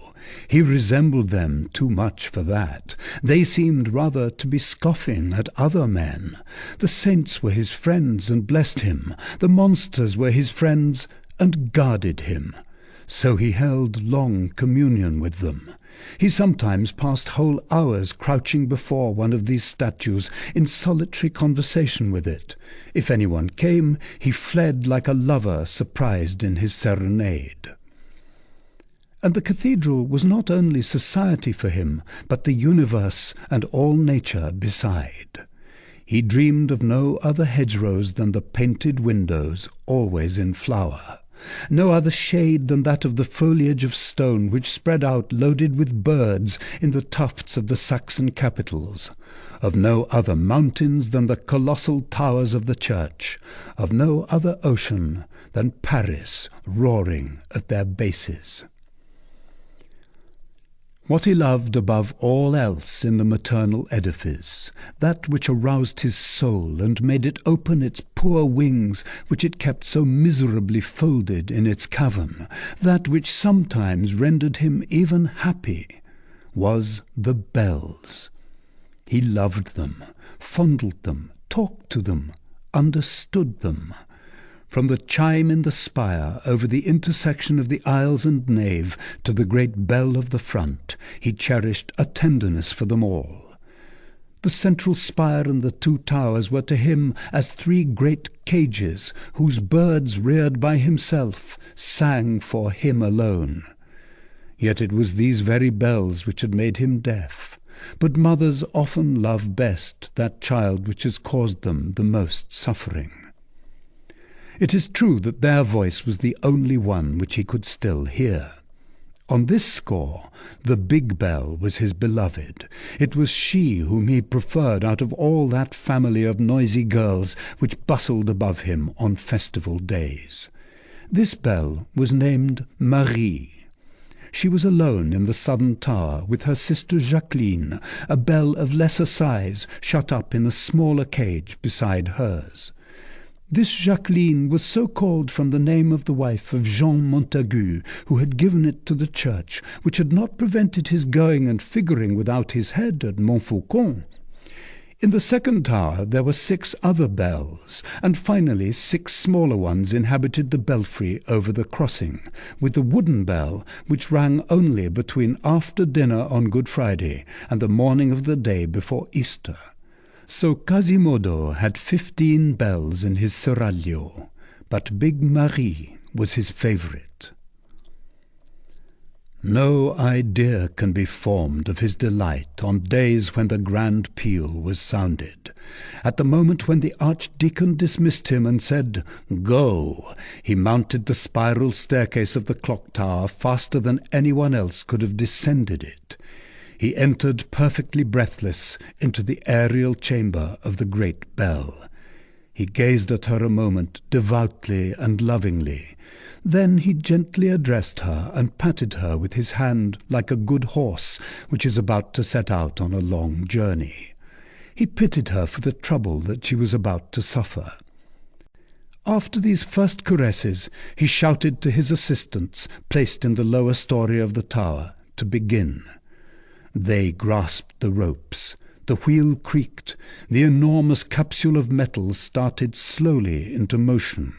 He resembled them too much for that. They seemed rather to be scoffing at other men. The saints were his friends and blessed him. The monsters were his friends and guarded him. So he held long communion with them. He sometimes passed whole hours crouching before one of these statues in solitary conversation with it. If anyone came, he fled like a lover surprised in his serenade. And the cathedral was not only society for him, but the universe and all nature beside. He dreamed of no other hedgerows than the painted windows, always in flower, no other shade than that of the foliage of stone which spread out loaded with birds in the tufts of the Saxon capitals, of no other mountains than the colossal towers of the church, of no other ocean than Paris roaring at their bases. What he loved above all else in the maternal edifice, that which aroused his soul and made it open its poor wings which it kept so miserably folded in its cavern, that which sometimes rendered him even happy, was the bells. He loved them, fondled them, talked to them, understood them. From the chime in the spire over the intersection of the aisles and nave to the great bell of the front, he cherished a tenderness for them all. The central spire and the two towers were to him as three great cages whose birds, reared by himself, sang for him alone. Yet it was these very bells which had made him deaf. But mothers often love best that child which has caused them the most suffering. It is true that their voice was the only one which he could still hear. On this score, the big bell was his beloved. It was she whom he preferred out of all that family of noisy girls which bustled above him on festival days. This bell was named Marie. She was alone in the southern tower with her sister Jacqueline, a bell of lesser size, shut up in a smaller cage beside hers. This Jacqueline was so called from the name of the wife of Jean Montagu, who had given it to the church, which had not prevented his going and figuring without his head at Montfaucon. In the second tower there were 6 other bells, and finally 6 smaller ones inhabited the belfry over the crossing, with the wooden bell, which rang only between after dinner on Good Friday and the morning of the day before Easter. So Quasimodo had 15 bells in his seraglio, but Big Marie was his favourite. No idea can be formed of his delight on days when the grand peal was sounded. At the moment when the archdeacon dismissed him and said, "Go," he mounted the spiral staircase of the clock tower faster than anyone else could have descended it. He entered perfectly breathless into the aerial chamber of the great bell. He gazed at her a moment devoutly and lovingly. Then he gently addressed her and patted her with his hand like a good horse which is about to set out on a long journey. He pitied her for the trouble that she was about to suffer. After these first caresses, he shouted to his assistants, placed in the lower story of the tower, to begin. They grasped the ropes. The wheel creaked. The enormous capsule of metal started slowly into motion.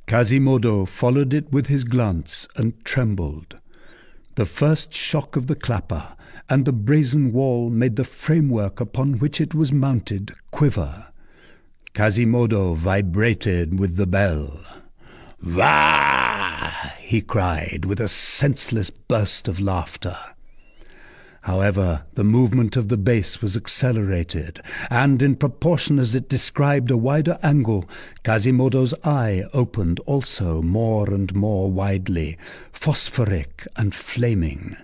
Quasimodo followed it with his glance and trembled. The first shock of the clapper and the brazen wall made the framework upon which it was mounted quiver. Quasimodo vibrated with the bell. "Wah!" he cried with a senseless burst of laughter. However, the movement of the base was accelerated, and in proportion as it described a wider angle, Quasimodo's eye opened also more and more widely, phosphoric and flaming.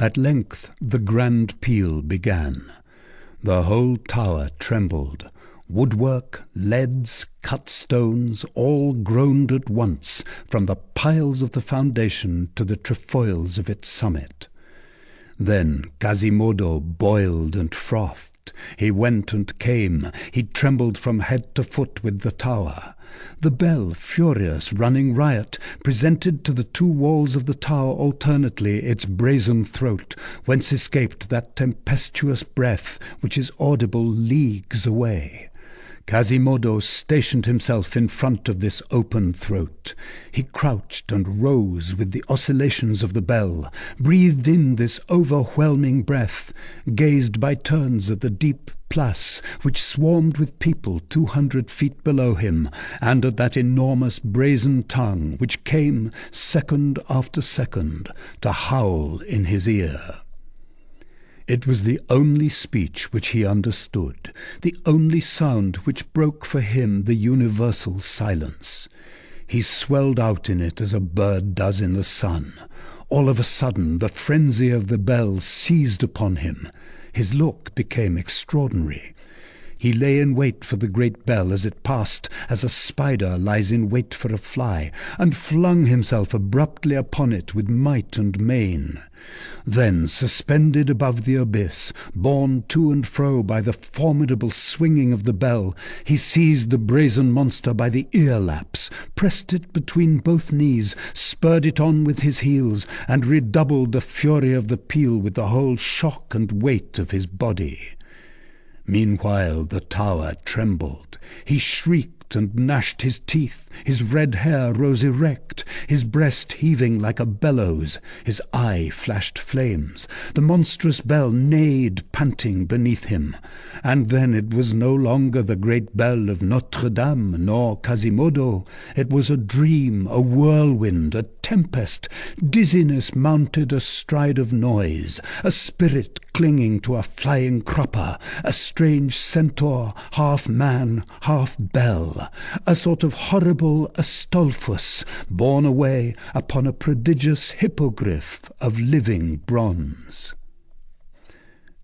At length the grand peal began. The whole tower trembled. Woodwork, leads, cut stones, all groaned at once, from the piles of the foundation to the trefoils of its summit. Then Quasimodo boiled and frothed. He went and came. He trembled from head to foot with the tower. The bell, furious, running riot, presented to the 2 walls of the tower alternately its brazen throat, whence escaped that tempestuous breath which is audible leagues away. Quasimodo stationed himself in front of this open throat. He crouched and rose with the oscillations of the bell, breathed in this overwhelming breath, gazed by turns at the deep place which swarmed with people 200 feet below him, and at that enormous brazen tongue which came, second after second, to howl in his ear. It was the only speech which he understood, the only sound which broke for him the universal silence. He swelled out in it as a bird does in the sun. All of a sudden the frenzy of the bell seized upon him. His look became extraordinary. He lay in wait for the great bell as it passed, as a spider lies in wait for a fly, and flung himself abruptly upon it with might and main. Then, suspended above the abyss, borne to and fro by the formidable swinging of the bell, he seized the brazen monster by the ear-laps, pressed it between both knees, spurred it on with his heels, and redoubled the fury of the peal with the whole shock and weight of his body. Meanwhile the tower trembled. He shrieked barked and gnashed his teeth, his red hair rose erect, his breast heaving like a bellows, his eye flashed flames, the monstrous bell neighed panting beneath him, and then it was no longer the great bell of Notre-Dame nor Quasimodo, it was a dream, a whirlwind, a tempest, dizziness mounted astride of noise, a spirit clinging to a flying crupper, a strange centaur, half man, half bell, a sort of horrible Astolphus, borne away upon a prodigious hippogriff of living bronze.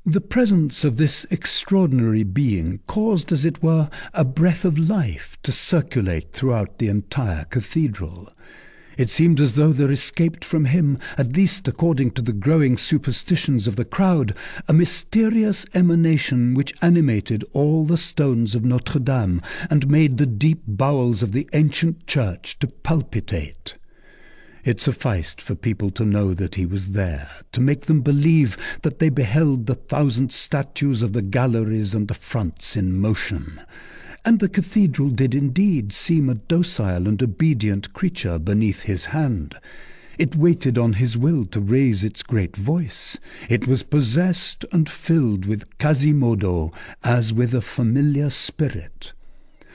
The presence of this extraordinary being caused, as it were, a breath of life to circulate throughout the entire cathedral. It seemed as though there escaped from him, at least according to the growing superstitions of the crowd, a mysterious emanation which animated all the stones of Notre-Dame and made the deep bowels of the ancient church to palpitate. It sufficed for people to know that he was there, to make them believe that they beheld the 1,000 statues of the galleries and the fronts in motion. And the cathedral did indeed seem a docile and obedient creature beneath his hand. It waited on his will to raise its great voice. It was possessed and filled with Quasimodo as with a familiar spirit.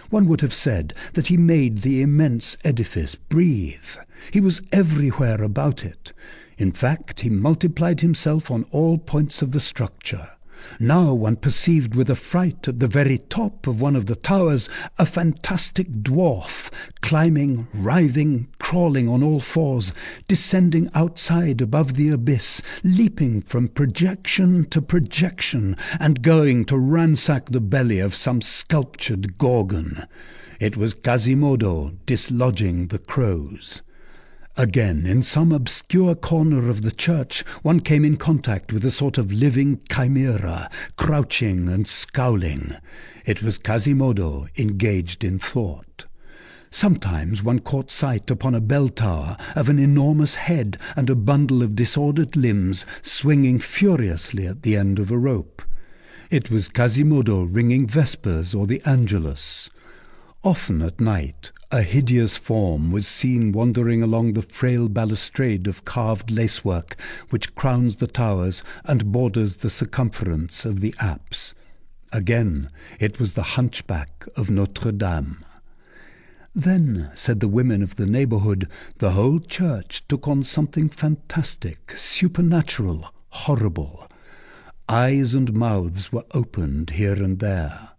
One would have said that he made the immense edifice breathe. He was everywhere about it. In fact, he multiplied himself on all points of the structure. Now one perceived with affright at the very top of one of the towers a fantastic dwarf, climbing, writhing, crawling on all fours, descending outside above the abyss, leaping from projection to projection, and going to ransack the belly of some sculptured gorgon. It was Quasimodo dislodging the crows. Again, in some obscure corner of the church, one came in contact with a sort of living chimera, crouching and scowling. It was Quasimodo engaged in thought. Sometimes one caught sight upon a bell tower of an enormous head and a bundle of disordered limbs swinging furiously at the end of a rope. It was Quasimodo ringing vespers or the Angelus. Often at night a hideous form was seen wandering along the frail balustrade of carved lacework which crowns the towers and borders the circumference of the apse. Again, it was the Hunchback of Notre-Dame. Then, said the women of the neighbourhood, the whole church took on something fantastic, supernatural, horrible. Eyes and mouths were opened here and there.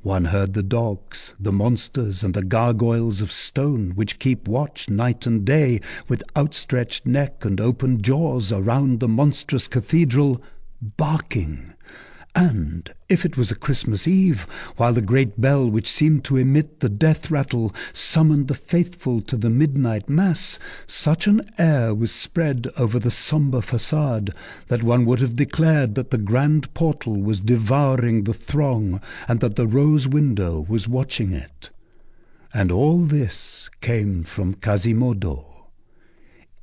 One heard the dogs, the monsters, and the gargoyles of stone, which keep watch night and day, with outstretched neck and open jaws around the monstrous cathedral, barking. And, if it was a Christmas Eve, while the great bell which seemed to emit the death rattle summoned the faithful to the midnight mass, such an air was spread over the sombre facade that one would have declared that the grand portal was devouring the throng and that the rose window was watching it. And all this came from Quasimodo.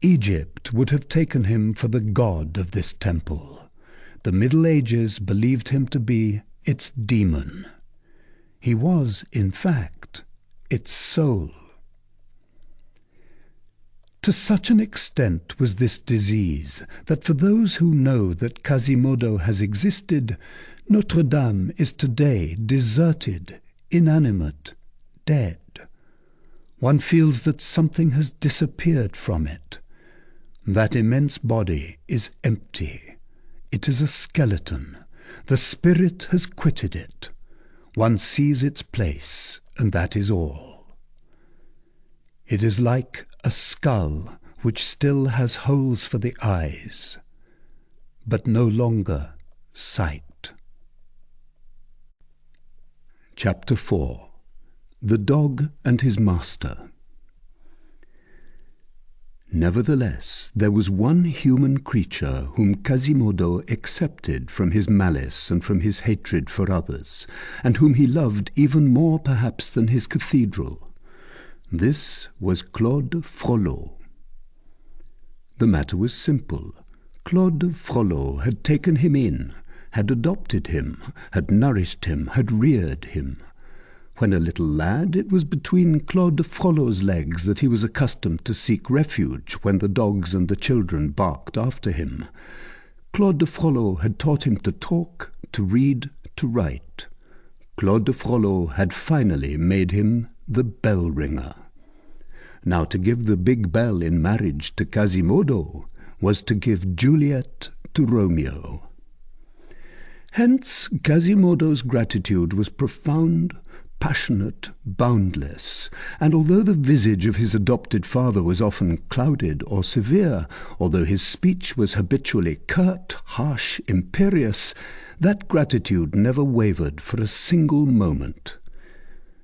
Egypt would have taken him for the god of this temple. The Middle Ages believed him to be its demon. He was, in fact, its soul. To such an extent was this disease that for those who know that Quasimodo has existed, Notre-Dame is today deserted, inanimate, dead. One feels that something has disappeared from it. That immense body is empty. It is a skeleton. The spirit has quitted it. One sees its place, and that is all. It is like a skull which still has holes for the eyes, but no longer sight. Chapter 4. The Dog and His Master. Nevertheless, there was one human creature whom Quasimodo accepted from his malice and from his hatred for others, and whom he loved even more perhaps than his cathedral. This was Claude Frollo. The matter was simple. Claude Frollo had taken him in, had adopted him, had nourished him, had reared him. When a little lad, it was between Claude Frollo's legs that he was accustomed to seek refuge when the dogs and the children barked after him. Claude Frollo had taught him to talk, to read, to write. Claude Frollo had finally made him the bell ringer. Now to give the big bell in marriage to Quasimodo was to give Juliet to Romeo. Hence Quasimodo's gratitude was profound, passionate, boundless, and although the visage of his adopted father was often clouded or severe, although his speech was habitually curt, harsh, imperious, that gratitude never wavered for a single moment.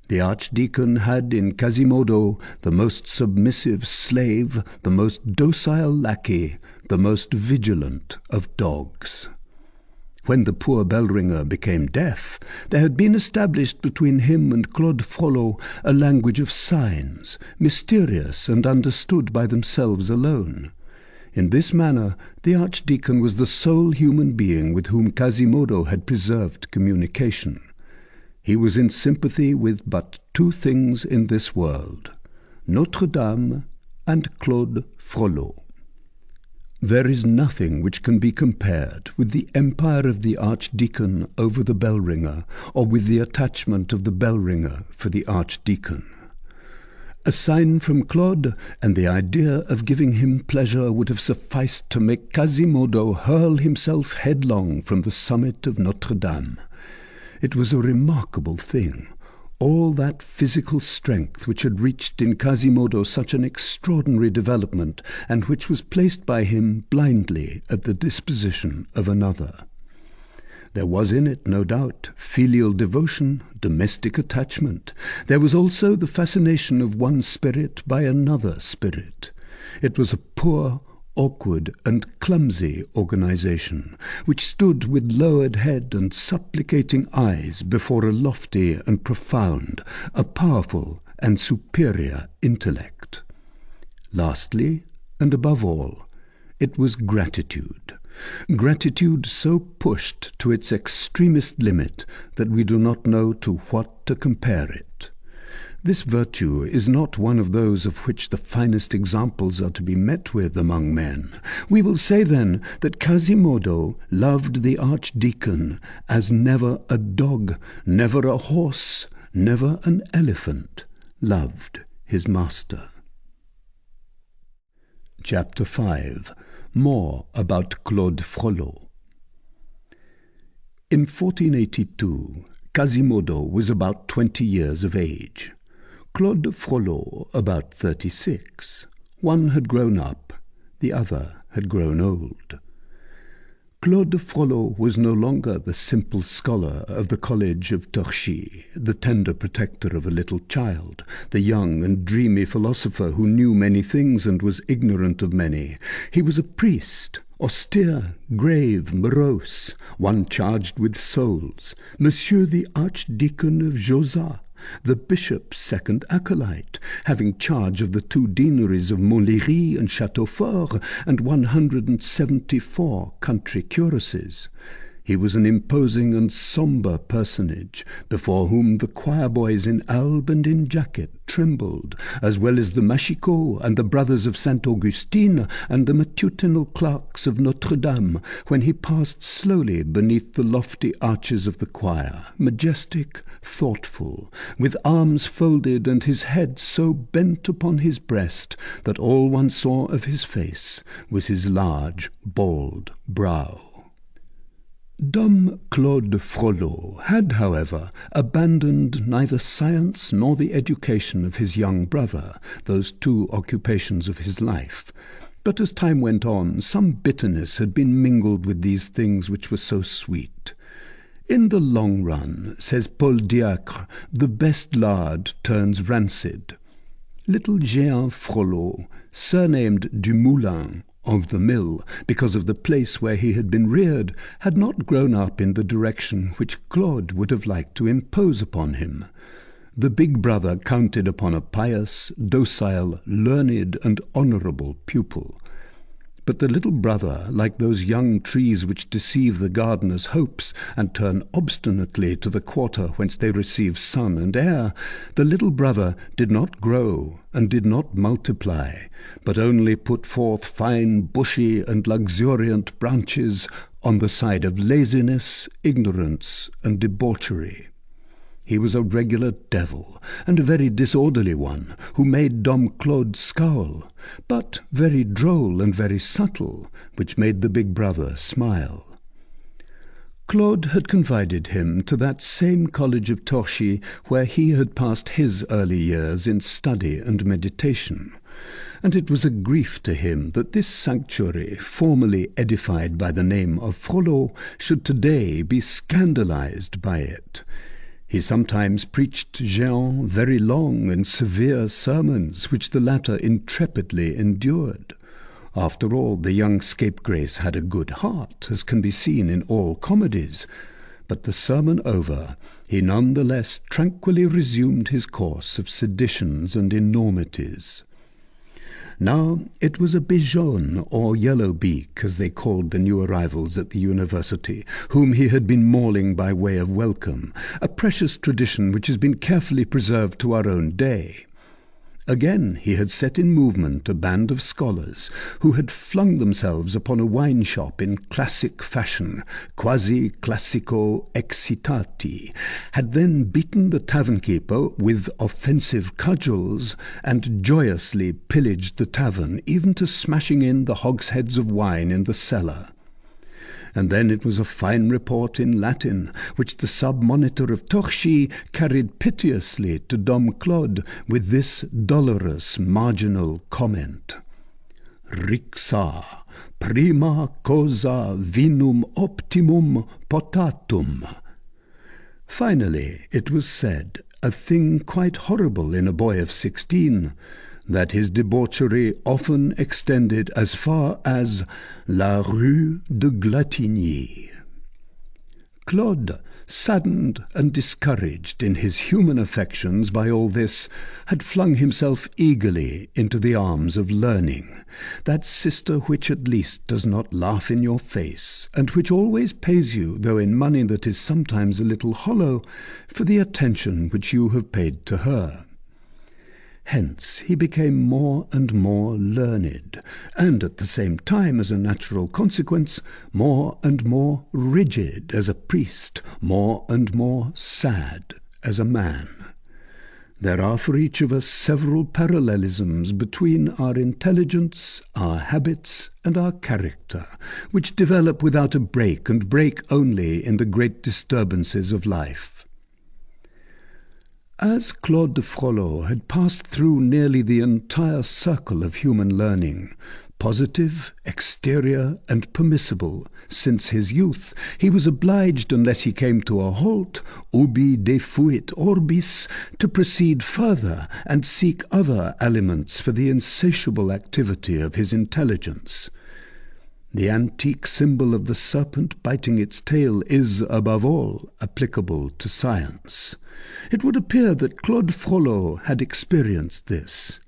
The archdeacon had in Quasimodo the most submissive slave, the most docile lackey, the most vigilant of dogs. When the poor bell-ringer became deaf, there had been established between him and Claude Frollo a language of signs, mysterious and understood by themselves alone. In this manner, the archdeacon was the sole human being with whom Quasimodo had preserved communication. He was in sympathy with but two things in this world, Notre-Dame and Claude Frollo. There is nothing which can be compared with the empire of the archdeacon over the bell-ringer, or with the attachment of the bell-ringer for the archdeacon. A sign from Claude, and the idea of giving him pleasure would have sufficed to make Quasimodo hurl himself headlong from the summit of Notre-Dame. It was a remarkable thing, all that physical strength which had reached in Quasimodo such an extraordinary development, and which was placed by him blindly at the disposition of another. There was in it, no doubt, filial devotion, domestic attachment. There was also the fascination of one spirit by another spirit. It was a poor, awkward and clumsy organization, which stood with lowered head and supplicating eyes before a lofty and profound, a powerful and superior intellect. Lastly, and above all, it was gratitude. Gratitude so pushed to its extremest limit that we do not know to what to compare it. This virtue is not one of those of which the finest examples are to be met with among men. We will say, then, that Quasimodo loved the archdeacon as never a dog, never a horse, never an elephant loved his master. Chapter 5. More about Claude Frollo. In 1482, Quasimodo was about 20 years of age. Claude Frollo about 36. One had grown up, the other had grown old. Claude Frollo was no longer the simple scholar of the college of Torchy, the tender protector of a little child, the young and dreamy philosopher who knew many things and was ignorant of many. He was a priest, austere, grave, morose, one charged with souls, Monsieur the Archdeacon of Josas, the bishop's second acolyte, having charge of the 2 deaneries of Montlhéry and Châteaufort, and 174 country curacies. He was an imposing and sombre personage, before whom the choir-boys in alb and in jacket trembled, as well as the machicots and the brothers of Saint Augustine and the matutinal clerks of Notre-Dame, when he passed slowly beneath the lofty arches of the choir, majestic, thoughtful, with arms folded and his head so bent upon his breast that all one saw of his face was his large, bald brow. Dumb Claude Frollo had, however, abandoned neither science nor the education of his young brother, those 2 occupations of his life. But as time went on, some bitterness had been mingled with these things which were so sweet. In the long run, says Paul Diacre, the best lard turns rancid. Little Jehan Frollo, surnamed du Moulin, of the mill, because of the place where he had been reared, had not grown up in the direction which Claude would have liked to impose upon him. The big brother counted upon a pious, docile, learned, and honourable pupil. But the little brother, like those young trees which deceive the gardener's hopes, and turn obstinately to the quarter whence they receive sun and air, the little brother did not grow and did not multiply, but only put forth fine, bushy, and luxuriant branches on the side of laziness, ignorance, and debauchery. He was a regular devil, and a very disorderly one, who made Dom Claude scowl, but very droll and very subtle, which made the big brother smile. Claude had confided him to that same college of Torchy where he had passed his early years in study and meditation, and it was a grief to him that this sanctuary, formerly edified by the name of Frollo, should today be scandalized by it. He sometimes preached Jean very long and severe sermons, which the latter intrepidly endured. After all, the young scapegrace had a good heart, as can be seen in all comedies. But the sermon over, he none the less tranquilly resumed his course of seditions and enormities. Now it was a bijaune, or yellow beak, as they called the new arrivals at the university, whom he had been mauling by way of welcome, a precious tradition which has been carefully preserved to our own day. Again he had set in movement a band of scholars, who had flung themselves upon a wine-shop in classic fashion, quasi classico excitati, had then beaten the tavern-keeper with offensive cudgels, and joyously pillaged the tavern, even to smashing in the hogsheads of wine in the cellar. And then it was a fine report in Latin, which the sub-monitor of Torchy carried piteously to Dom Claude with this dolorous marginal comment: Rixa, prima cosa vinum optimum potatum. Finally, it was said, a thing quite horrible in a boy of 16, that his debauchery often extended as far as la rue de Glatigny. Claude, saddened and discouraged in his human affections by all this, had flung himself eagerly into the arms of learning, that sister which at least does not laugh in your face, and which always pays you, though in money that is sometimes a little hollow, for the attention which you have paid to her. Hence he became more and more learned, and at the same time, as a natural consequence, more and more rigid as a priest, more and more sad as a man. There are for each of us several parallelisms between our intelligence, our habits, and our character, which develop without a break, and break only in the great disturbances of life. As Claude de Frollo had passed through nearly the entire circle of human learning, positive, exterior, and permissible, since his youth, he was obliged, unless he came to a halt, ubi defuit orbis, to proceed further and seek other aliments for the insatiable activity of his intelligence. The antique symbol of the serpent biting its tail is, above all, applicable to science. It would appear that Claude Frollo had experienced this.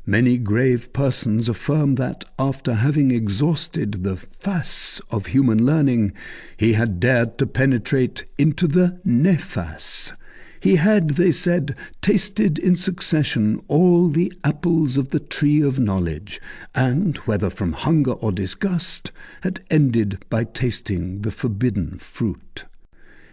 Many grave persons affirm that, after having exhausted the face of human learning, he had dared to penetrate into the nefas. He had, they said, tasted in succession all the apples of the tree of knowledge, and, whether from hunger or disgust, had ended by tasting the forbidden fruit.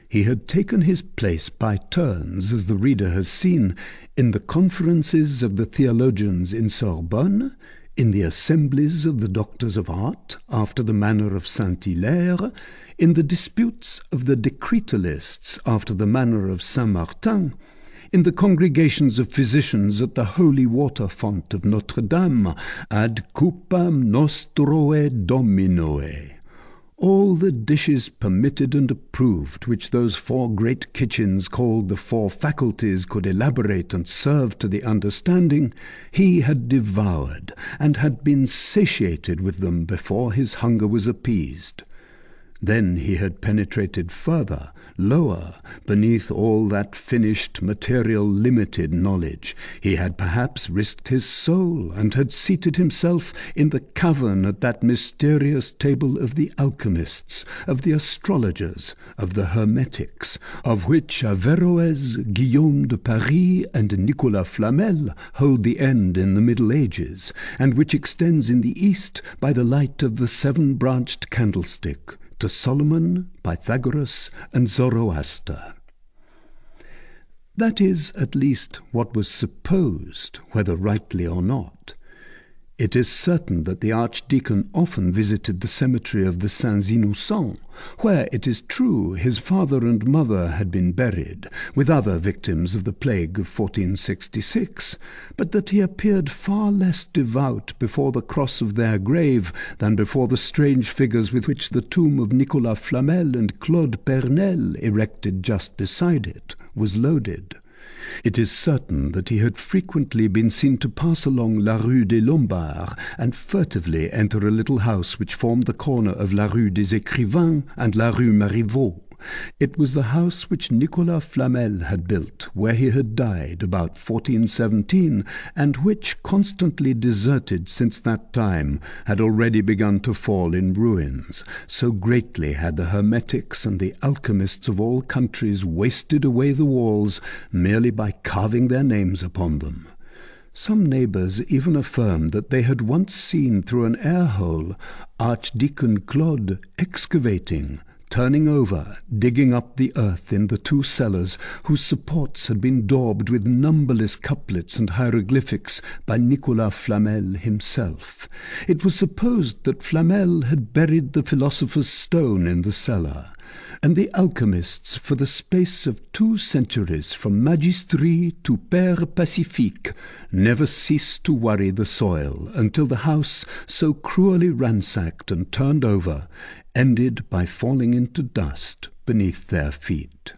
He had taken his place by turns, as the reader has seen, in the conferences of the theologians in Sorbonne, in the assemblies of the doctors of art, after the manner of Saint-Hilaire, in the disputes of the Decretalists, after the manner of Saint-Martin, in the congregations of physicians at the holy water font of Notre-Dame, ad cupam nostroe dominoe. All the dishes permitted and approved which those four great kitchens called the four faculties could elaborate and serve to the understanding, he had devoured, and had been satiated with them before his hunger was appeased. Then he had penetrated further, lower, beneath all that finished, material, limited knowledge. He had perhaps risked his soul, and had seated himself in the cavern at that mysterious table of the alchemists, of the astrologers, of the hermetics, of which Averroès, Guillaume de Paris, and Nicolas Flamel hold the end in the Middle Ages, and which extends in the East by the light of the seven-branched candlestick, to Solomon, Pythagoras, and Zoroaster. That is at least what was supposed, whether rightly or not. It is certain that the archdeacon often visited the cemetery of the Saints Innocents, where, it is true, his father and mother had been buried, with other victims of the plague of 1466, but that he appeared far less devout before the cross of their grave than before the strange figures with which the tomb of Nicolas Flamel and Claude Pernelle, erected just beside it, was loaded. It is certain that he had frequently been seen to pass along la rue des Lombards and furtively enter a little house which formed the corner of la rue des Écrivains and la rue Marivaux. It was the house which Nicolas Flamel had built, where he had died about 1417, and which, constantly deserted since that time, had already begun to fall in ruins, so greatly had the hermetics and the alchemists of all countries wasted away the walls merely by carving their names upon them. Some neighbours even affirmed that they had once seen through an air-hole Archdeacon Claude excavating, turning over, digging up the earth in the two cellars whose supports had been daubed with numberless couplets and hieroglyphics by Nicolas Flamel himself. It was supposed that Flamel had buried the philosopher's stone in the cellar, and the alchemists, for the space of 2 centuries, from Magistri to Père Pacifique, never ceased to worry the soil until the house, so cruelly ransacked and turned over, ended by falling into dust beneath their feet.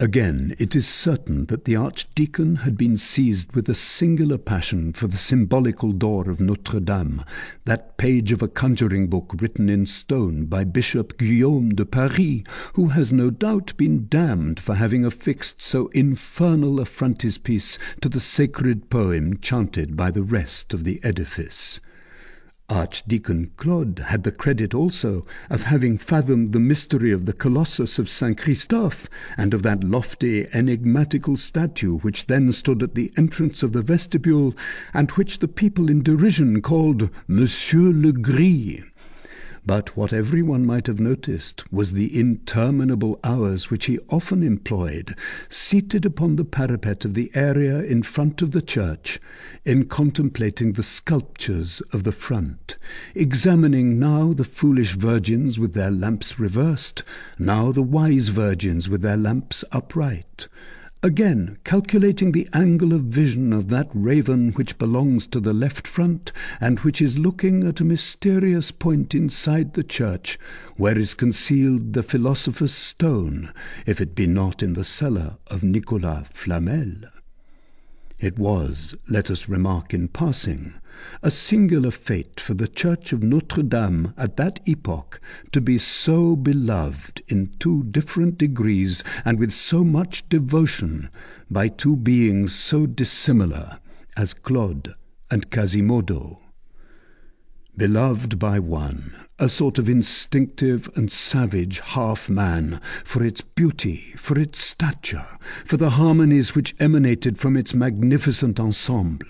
Again, it is certain that the archdeacon had been seized with a singular passion for the symbolical door of Notre-Dame, that page of a conjuring book written in stone by Bishop Guillaume de Paris, who has no doubt been damned for having affixed so infernal a frontispiece to the sacred poem chanted by the rest of the edifice. Archdeacon Claude had the credit also of having fathomed the mystery of the Colossus of Saint Christophe, and of that lofty, enigmatical statue which then stood at the entrance of the vestibule, and which the people in derision called Monsieur le Gris. But what everyone might have noticed was the interminable hours which he often employed, seated upon the parapet of the area in front of the church, in contemplating the sculptures of the front, examining now the foolish virgins with their lamps reversed, now the wise virgins with their lamps upright, again calculating the angle of vision of that raven which belongs to the left front, and which is looking at a mysterious point inside the church, where is concealed the philosopher's stone, if it be not in the cellar of Nicolas Flamel. It was, let us remark in passing, a singular fate for the church of Notre-Dame at that epoch to be so beloved in 2 different degrees and with so much devotion by 2 beings so dissimilar as Claude and Quasimodo. Beloved by one, a sort of instinctive and savage half-man, for its beauty, for its stature, for the harmonies which emanated from its magnificent ensemble.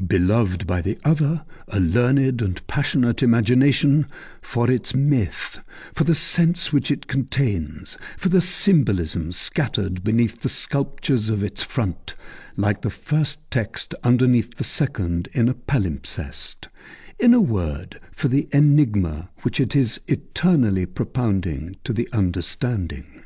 Beloved by the other, a learned and passionate imagination, for its myth, for the sense which it contains, for the symbolism scattered beneath the sculptures of its front, like the first text underneath the second in a palimpsest. In a word, for the enigma which it is eternally propounding to the understanding.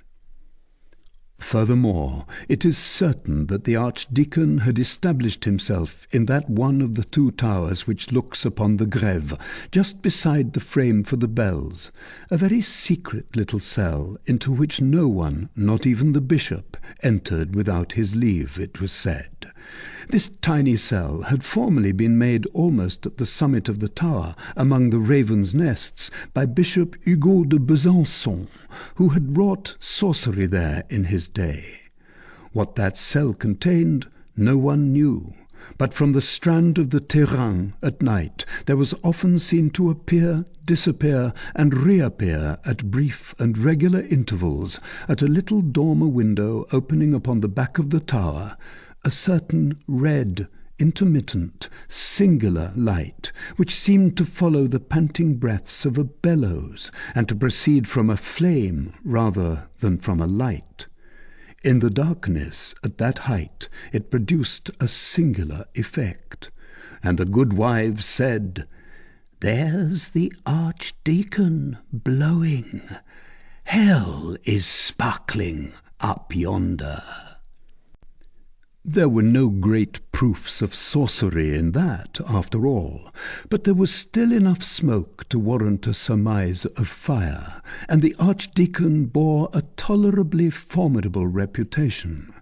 Furthermore, it is certain that the archdeacon had established himself in that one of the 2 towers which looks upon the Grève, just beside the frame for the bells, a very secret little cell into which no one, not even the bishop, entered without his leave, it was said. This tiny cell had formerly been made almost at the summit of the tower, among the ravens' nests, by Bishop Hugo de Besançon, who had wrought sorcery there in his day. What that cell contained, no one knew, but from the strand of the Terrain at night there was often seen to appear, disappear, and reappear at brief and regular intervals, at a little dormer window opening upon the back of the tower, a certain red, intermittent, singular light, which seemed to follow the panting breaths of a bellows, and to proceed from a flame rather than from a light. In the darkness, at that height, it produced a singular effect, and the good wives said, "There's the archdeacon blowing. Hell is sparkling up yonder." There were no great proofs of sorcery in that, after all, but there was still enough smoke to warrant a surmise of fire, and the archdeacon bore a tolerably formidable reputation.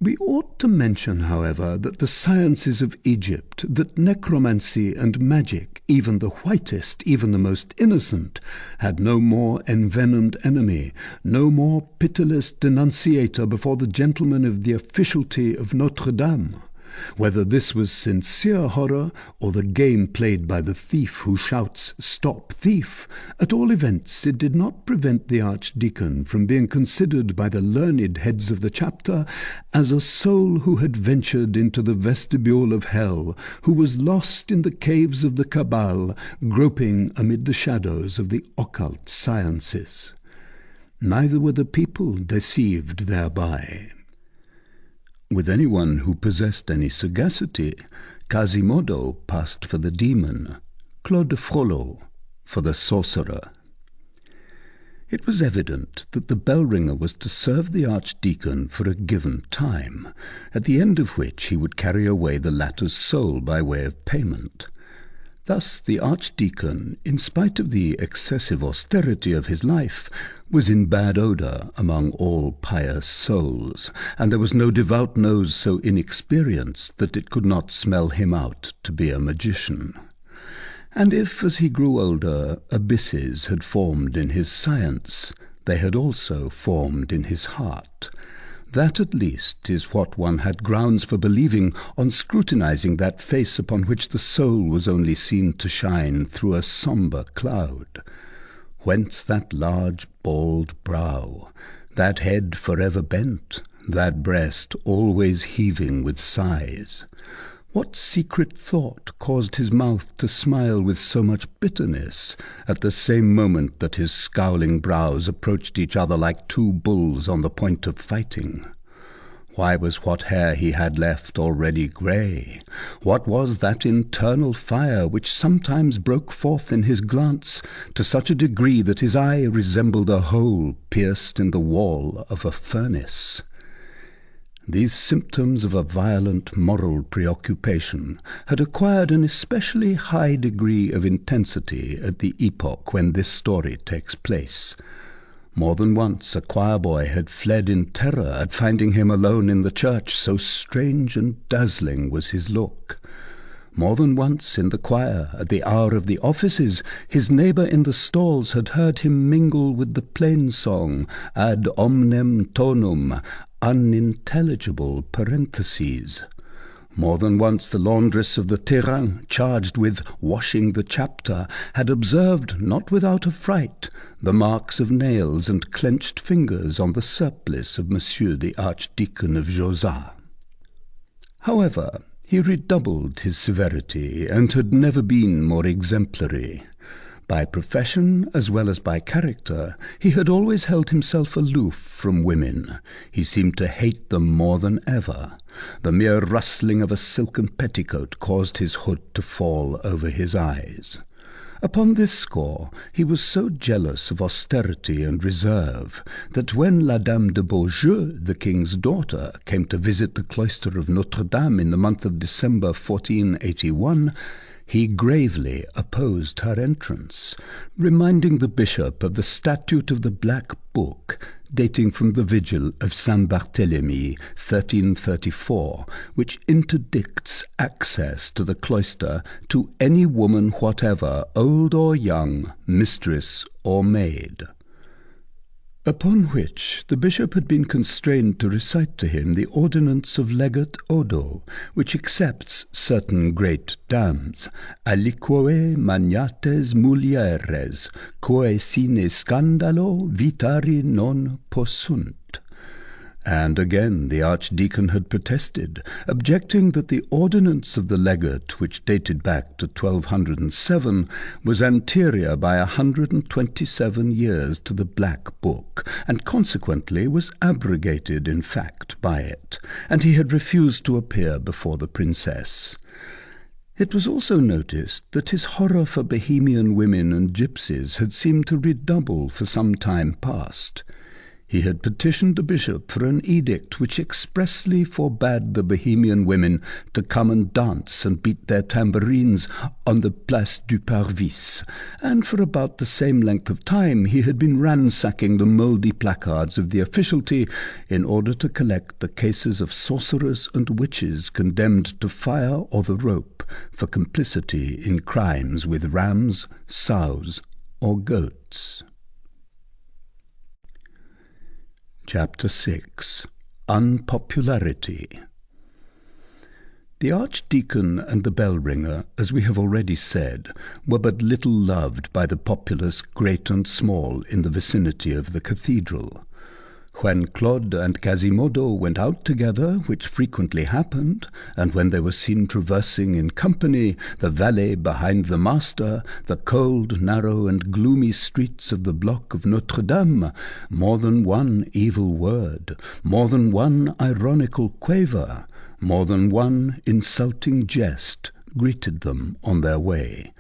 We ought to mention, however, that the sciences of Egypt, that necromancy and magic, even the whitest, even the most innocent, had no more envenomed enemy, no more pitiless denunciator before the gentlemen of the officialty of Notre-Dame. Whether this was sincere horror, or the game played by the thief who shouts, "Stop thief!" at all events it did not prevent the archdeacon from being considered by the learned heads of the chapter as a soul who had ventured into the vestibule of hell, who was lost in the caves of the cabal, groping amid the shadows of the occult sciences. Neither were the people deceived thereby. With anyone who possessed any sagacity, Quasimodo passed for the demon, Claude Frollo for the sorcerer. It was evident that the bell-ringer was to serve the archdeacon for a given time, at the end of which he would carry away the latter's soul by way of payment. Thus the archdeacon, in spite of the excessive austerity of his life, was in bad odour among all pious souls, and there was no devout nose so inexperienced that it could not smell him out to be a magician. And if, as he grew older, abysses had formed in his science, they had also formed in his heart. That at least is what one had grounds for believing on scrutinizing that face upon which the soul was only seen to shine through a sombre cloud. Whence that large bald brow, that head forever bent, that breast always heaving with sighs? What secret thought caused his mouth to smile with so much bitterness, at the same moment that his scowling brows approached each other like two bulls on the point of fighting? Why was what hair he had left already grey? What was that internal fire which sometimes broke forth in his glance to such a degree that his eye resembled a hole pierced in the wall of a furnace? These symptoms of a violent moral preoccupation had acquired an especially high degree of intensity at the epoch when this story takes place. More than once a choir-boy had fled in terror at finding him alone in the church, so strange and dazzling was his look. More than once in the choir, at the hour of the offices, his neighbour in the stalls had heard him mingle with the plain song, ad omnem tonum, unintelligible parentheses. More than once the laundress of the Terrain, charged with washing the chapter, had observed, not without affright, the marks of nails and clenched fingers on the surplice of Monsieur the Archdeacon of Josas. However, he redoubled his severity, and had never been more exemplary. By profession, as well as by character, he had always held himself aloof from women. He seemed to hate them more than ever. The mere rustling of a silken petticoat caused his hood to fall over his eyes. Upon this score he was so jealous of austerity and reserve that when la Dame de Beaujeu, the king's daughter, came to visit the cloister of Notre-Dame in the month of December 1481, he gravely opposed her entrance, reminding the bishop of the statute of the Black Book, dating from the vigil of Saint Barthélemy, 1334, which interdicts access to the cloister to any woman whatever, old or young, mistress or maid. Upon which the bishop had been constrained to recite to him the ordinance of Legate Odo, which accepts certain great dames, aliquoe magnates mulieres, quae sine scandalo vitari non possunt. And again the archdeacon had protested, objecting that the ordinance of the legate, which dated back to 1207, was anterior by 127 years to the Black Book, and consequently was abrogated in fact by it, and he had refused to appear before the princess. It was also noticed that his horror for Bohemian women and gypsies had seemed to redouble for some time past. He had petitioned the bishop for an edict which expressly forbade the Bohemian women to come and dance and beat their tambourines on the Place du Parvis, and for about the same length of time he had been ransacking the mouldy placards of the officialty in order to collect the cases of sorcerers and witches condemned to fire or the rope for complicity in crimes with rams, sows, or goats. Chapter 6. Unpopularity. The archdeacon and the bell-ringer, as we have already said, were but little loved by the populace great and small in the vicinity of the cathedral. When Claude and Quasimodo went out together, which frequently happened, and when they were seen traversing in company the valet behind the master, the cold, narrow, and gloomy streets of the block of Notre-Dame, more than one evil word, more than one ironical quaver, more than one insulting jest greeted them on their way,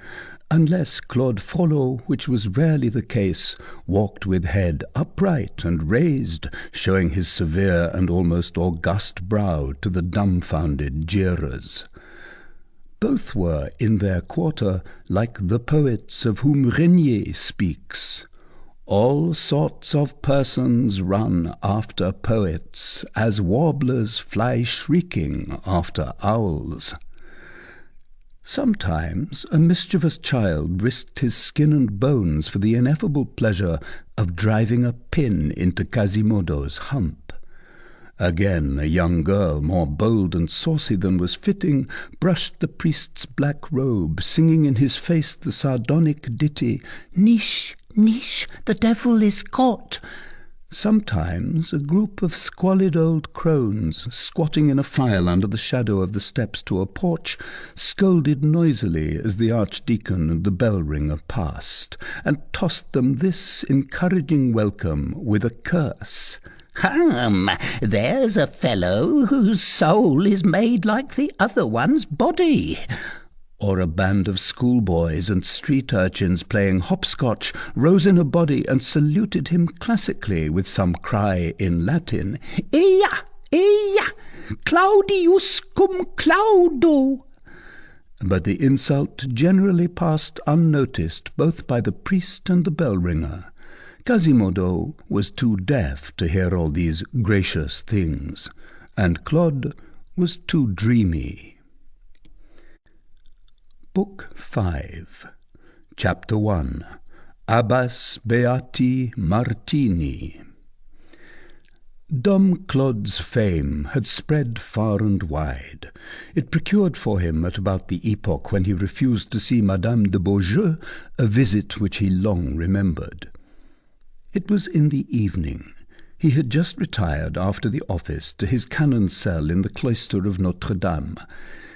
unless Claude Frollo, which was rarely the case, walked with head upright and raised, showing his severe and almost august brow to the dumbfounded jeerers. Both were, in their quarter, like the poets of whom Regnier speaks. All sorts of persons run after poets, as warblers fly shrieking after owls. Sometimes a mischievous child risked his skin and bones for the ineffable pleasure of driving a pin into Quasimodo's hump. Again, a young girl, more bold and saucy than was fitting, brushed the priest's black robe, singing in his face the sardonic ditty, "Niche, niche, the devil is caught." Sometimes a group of squalid old crones, squatting in a file under the shadow of the steps to a porch, scolded noisily as the archdeacon and the bell-ringer passed, and tossed them this encouraging welcome with a curse. There's a fellow whose soul is made like the other one's body." Or a band of schoolboys and street urchins playing hopscotch rose in a body and saluted him classically with some cry in Latin, "Eia, eia, Claudius cum Claudo." But the insult generally passed unnoticed both by the priest and the bell-ringer. Quasimodo was too deaf to hear all these gracious things, and Claude was too dreamy. Book 5, Chapter 1. Abbas Beati Martini. Dom Claude's fame had spread far and wide. It procured for him, at about the epoch when he refused to see Madame de Beaujeu, a visit which he long remembered. It was in the evening. He had just retired after the office to his canon's cell in the cloister of Notre-Dame.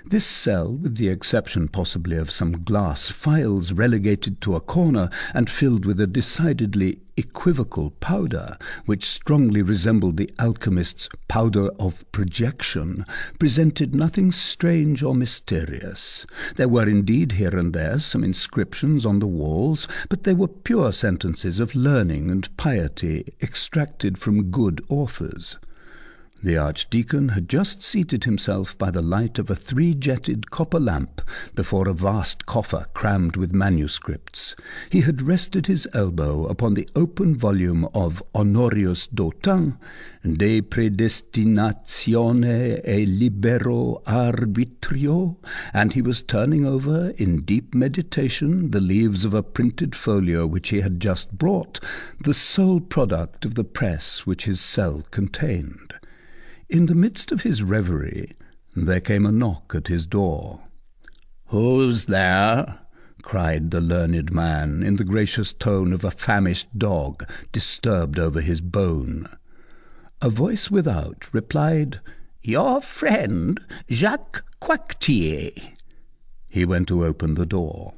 This cell, with the exception possibly of some glass phials relegated to a corner and filled with a decidedly equivocal powder, which strongly resembled the alchemist's powder of projection, presented nothing strange or mysterious. There were indeed here and there some inscriptions on the walls, but they were pure sentences of learning and piety extracted from good authors. The archdeacon had just seated himself by the light of a 3-jetted copper lamp before a vast coffer crammed with manuscripts. He had rested his elbow upon the open volume of Honorius Dautin, De Predestinatione e Libero Arbitrio, and he was turning over in deep meditation the leaves of a printed folio which he had just brought, the sole product of the press which his cell contained. In the midst of his reverie, there came a knock at his door. "Who's there?" cried the learned man, in the gracious tone of a famished dog disturbed over his bone. A voice without replied, "Your friend, Jacques Coictier." He went to open the door.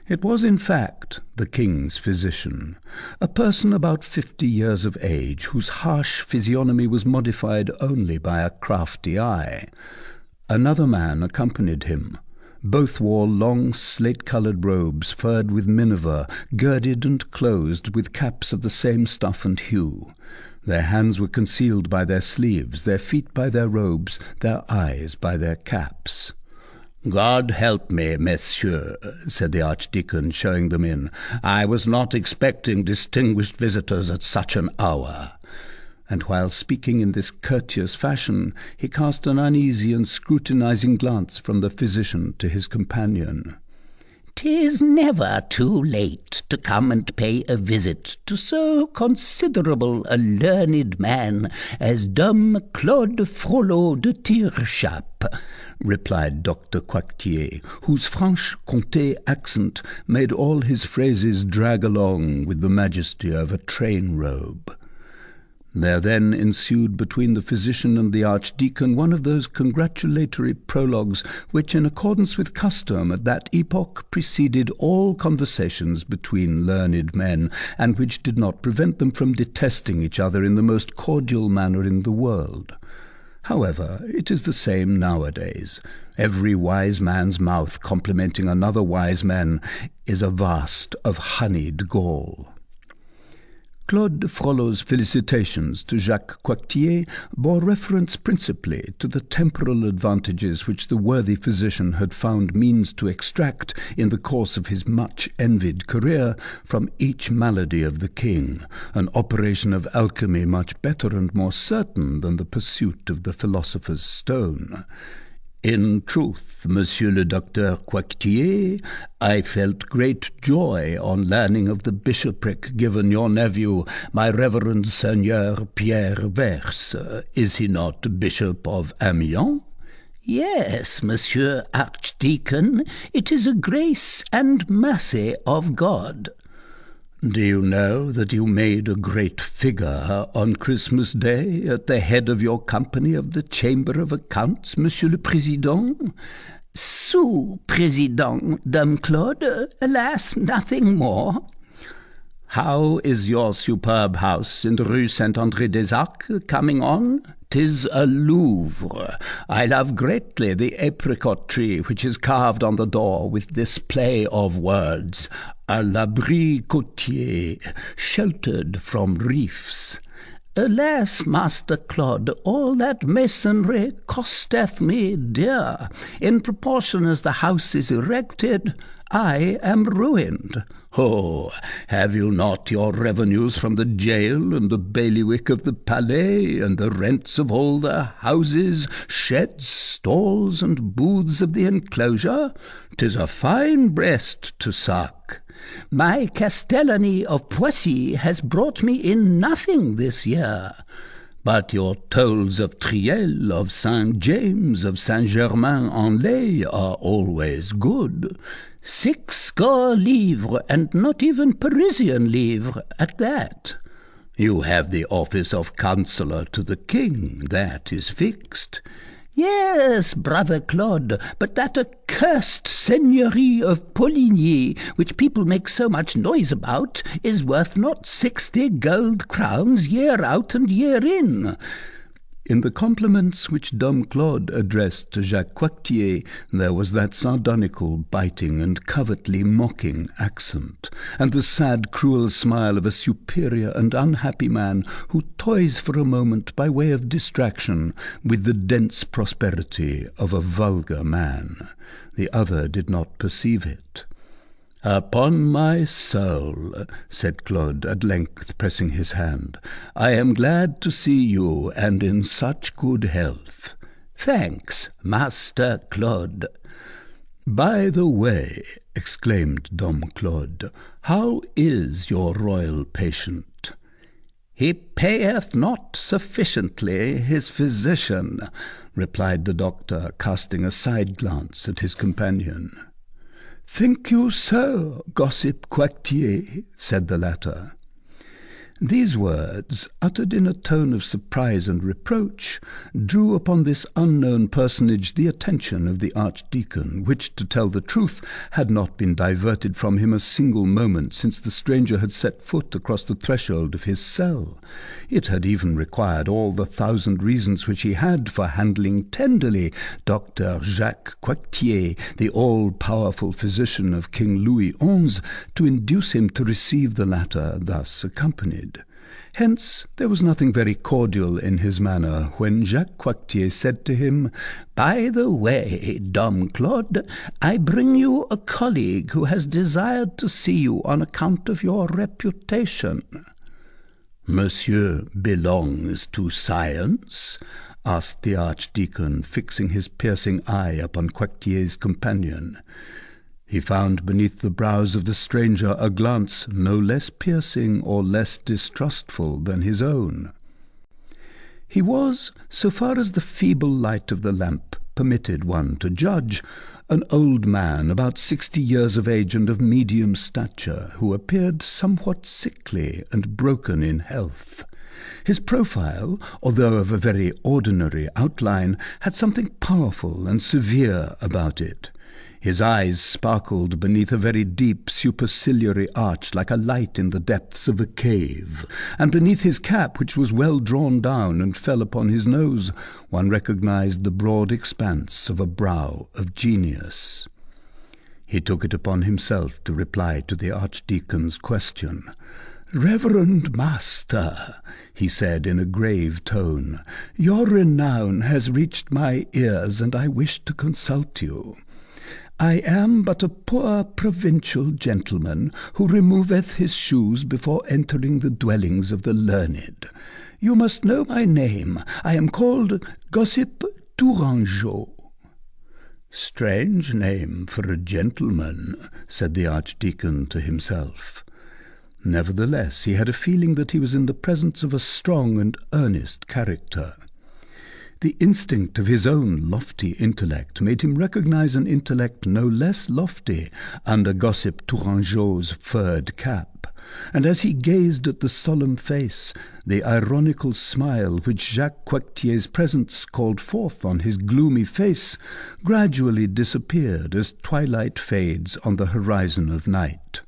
It was, in fact, the king's physician, a person about 50 years of age, whose harsh physiognomy was modified only by a crafty eye. Another man accompanied him. Both wore long slate-coloured robes furred with minever, girded and closed with caps of the same stuff and hue. Their hands were concealed by their sleeves, their feet by their robes, their eyes by their caps. "God help me, messieurs," said the archdeacon, showing them in. "I was not expecting distinguished visitors at such an hour." And while speaking in this courteous fashion, he cast an uneasy and scrutinizing glance from the physician to his companion. "'Tis never too late to come and pay a visit to so considerable a learned man as Dom Claude Frollo de Tirechappe," replied Dr. Coictier, whose Franche-Comté accent made all his phrases drag along with the majesty of a train robe. There then ensued between the physician and the archdeacon one of those congratulatory prologues which, in accordance with custom at that epoch, preceded all conversations between learned men, and which did not prevent them from detesting each other in the most cordial manner in the world. However, it is the same nowadays. Every wise man's mouth complimenting another wise man is a vast of honeyed gall. Claude Frollo's felicitations to Jacques Coictier bore reference principally to the temporal advantages which the worthy physician had found means to extract in the course of his much-envied career from each malady of the king, an operation of alchemy much better and more certain than the pursuit of the philosopher's stone. "In truth, Monsieur le Docteur Coictier, I felt great joy on learning of the bishopric given your nephew, my reverend Seigneur Pierre Verse. Is he not Bishop of Amiens?" "Yes, Monsieur Archdeacon, it is a grace and mercy of God." "Do you know that you made a great figure on Christmas Day at the head of your company of the Chamber of Accounts, Monsieur le Président?" "Sous-Président, Dom Claude, alas, nothing more." "How is your superb house in the Rue Saint-André-des-Arcs coming on?" "'Tis a Louvre. I love greatly the apricot tree which is carved on the door with this play of words, à l'abri côtier, sheltered from reefs." "Alas, Master Claude, all that masonry costeth me dear. In proportion as the house is erected, I am ruined." "Oh, have you not your revenues from the jail and the bailiwick of the palais, and the rents of all the houses, sheds, stalls, and booths of the enclosure? 'Tis a fine breast to suck." "My castellany of Poissy has brought me in nothing this year." "But your tolls of Triel, of Saint James, of Saint-Germain-en-Laye are always good." 60 livres, and not even Parisian livres at that." "You have the office of counsellor to the king, that is fixed." "Yes, brother Claude, but that accursed seigneurie of Poligny, which people make so much noise about, is worth not 60 gold crowns year out and year in." In the compliments which Dom Claude addressed to Jacques Coictier there was that sardonical, biting, and covertly mocking accent, and the sad, cruel smile of a superior and unhappy man who toys for a moment by way of distraction with the dense prosperity of a vulgar man. The other did not perceive it. "Upon my soul," said Claude, at length pressing his hand, "I am glad to see you, and in such good health." "Thanks, Master Claude." "By the way," exclaimed Dom Claude, "how is your royal patient?" "He payeth not sufficiently his physician," replied the doctor, casting a side-glance at his companion. "Think you so, gossip Coictier?" said the latter. These words, uttered in a tone of surprise and reproach, drew upon this unknown personage the attention of the archdeacon, which, to tell the truth, had not been diverted from him a single moment since the stranger had set foot across the threshold of his cell. It had even required all the 1,000 reasons which he had for handling tenderly Dr. Jacques Coictier, the all-powerful physician of King Louis XI, to induce him to receive the latter thus accompanied. Hence there was nothing very cordial in his manner when Jacques Coictier said to him, "By the way, Dom Claude, I bring you a colleague who has desired to see you on account of your reputation." "Monsieur belongs to science?" asked the archdeacon, fixing his piercing eye upon Coictier's companion. He found beneath the brows of the stranger a glance no less piercing or less distrustful than his own. He was, so far as the feeble light of the lamp permitted one to judge, an old man about 60 years of age and of medium stature, who appeared somewhat sickly and broken in health. His profile, although of a very ordinary outline, had something powerful and severe about it. His eyes sparkled beneath a very deep superciliary arch like a light in the depths of a cave, and beneath his cap, which was well drawn down and fell upon his nose, one recognized the broad expanse of a brow of genius. He took it upon himself to reply to the archdeacon's question. "Reverend Master," he said in a grave tone, "your renown has reached my ears, and I wish to consult you. I am but a poor provincial gentleman who removeth his shoes before entering the dwellings of the learned. You must know my name. I am called Gossip Tourangeau." "Strange name for a gentleman," said the archdeacon to himself. Nevertheless, he had a feeling that he was in the presence of a strong and earnest character. The instinct of his own lofty intellect made him recognize an intellect no less lofty under Gossip Tourangeau's furred cap, and as he gazed at the solemn face, the ironical smile which Jacques Coictier's presence called forth on his gloomy face gradually disappeared as twilight fades on the horizon of night.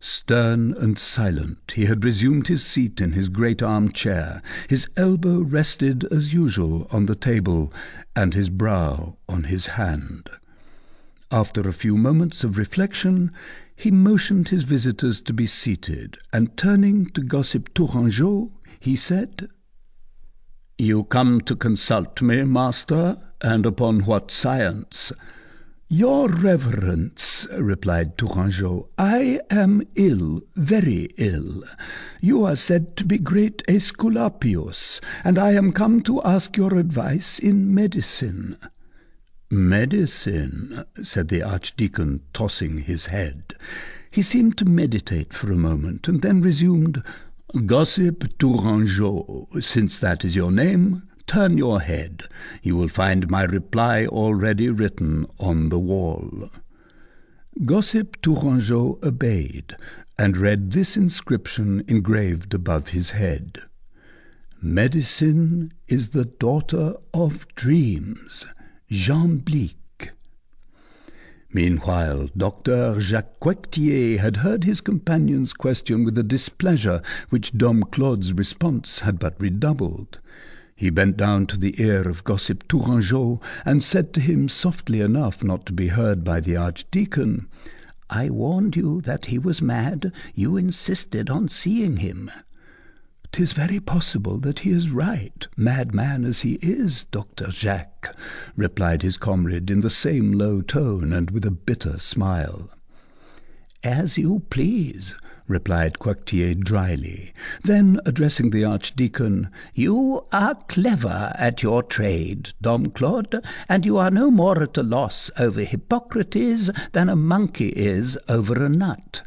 Stern and silent, he had resumed his seat in his great arm-chair, his elbow rested as usual on the table, and his brow on his hand. After a few moments of reflection, he motioned his visitors to be seated, and turning to Gossip Tourangeau, he said, "You come to consult me, master, and upon what science?" "Your reverence," replied Tourangeau, "I am ill, very ill. You are said to be great Aesculapius, and I am come to ask your advice in medicine." "Medicine," said the archdeacon, tossing his head. He seemed to meditate for a moment, and then resumed, "Gossip Tourangeau, since that is your name, turn your head. You will find my reply already written on the wall." Gossip Tourangeau obeyed, and read this inscription engraved above his head: "Medicine is the daughter of dreams. Jean Blique." Meanwhile, Dr. Jacques Coictier had heard his companion's question with a displeasure which Dom Claude's response had but redoubled. He bent down to the ear of gossip Tourangeau and said to him softly enough not to be heard by the archdeacon, "I warned you that he was mad. You insisted on seeing him." "'Tis very possible that he is right, madman as he is, Dr. Jacques," replied his comrade in the same low tone and with a bitter smile. "As you please," replied Coictier dryly. Then, addressing the archdeacon, "You are clever at your trade, Dom Claude, and you are no more at a loss over Hippocrates than a monkey is over a nut.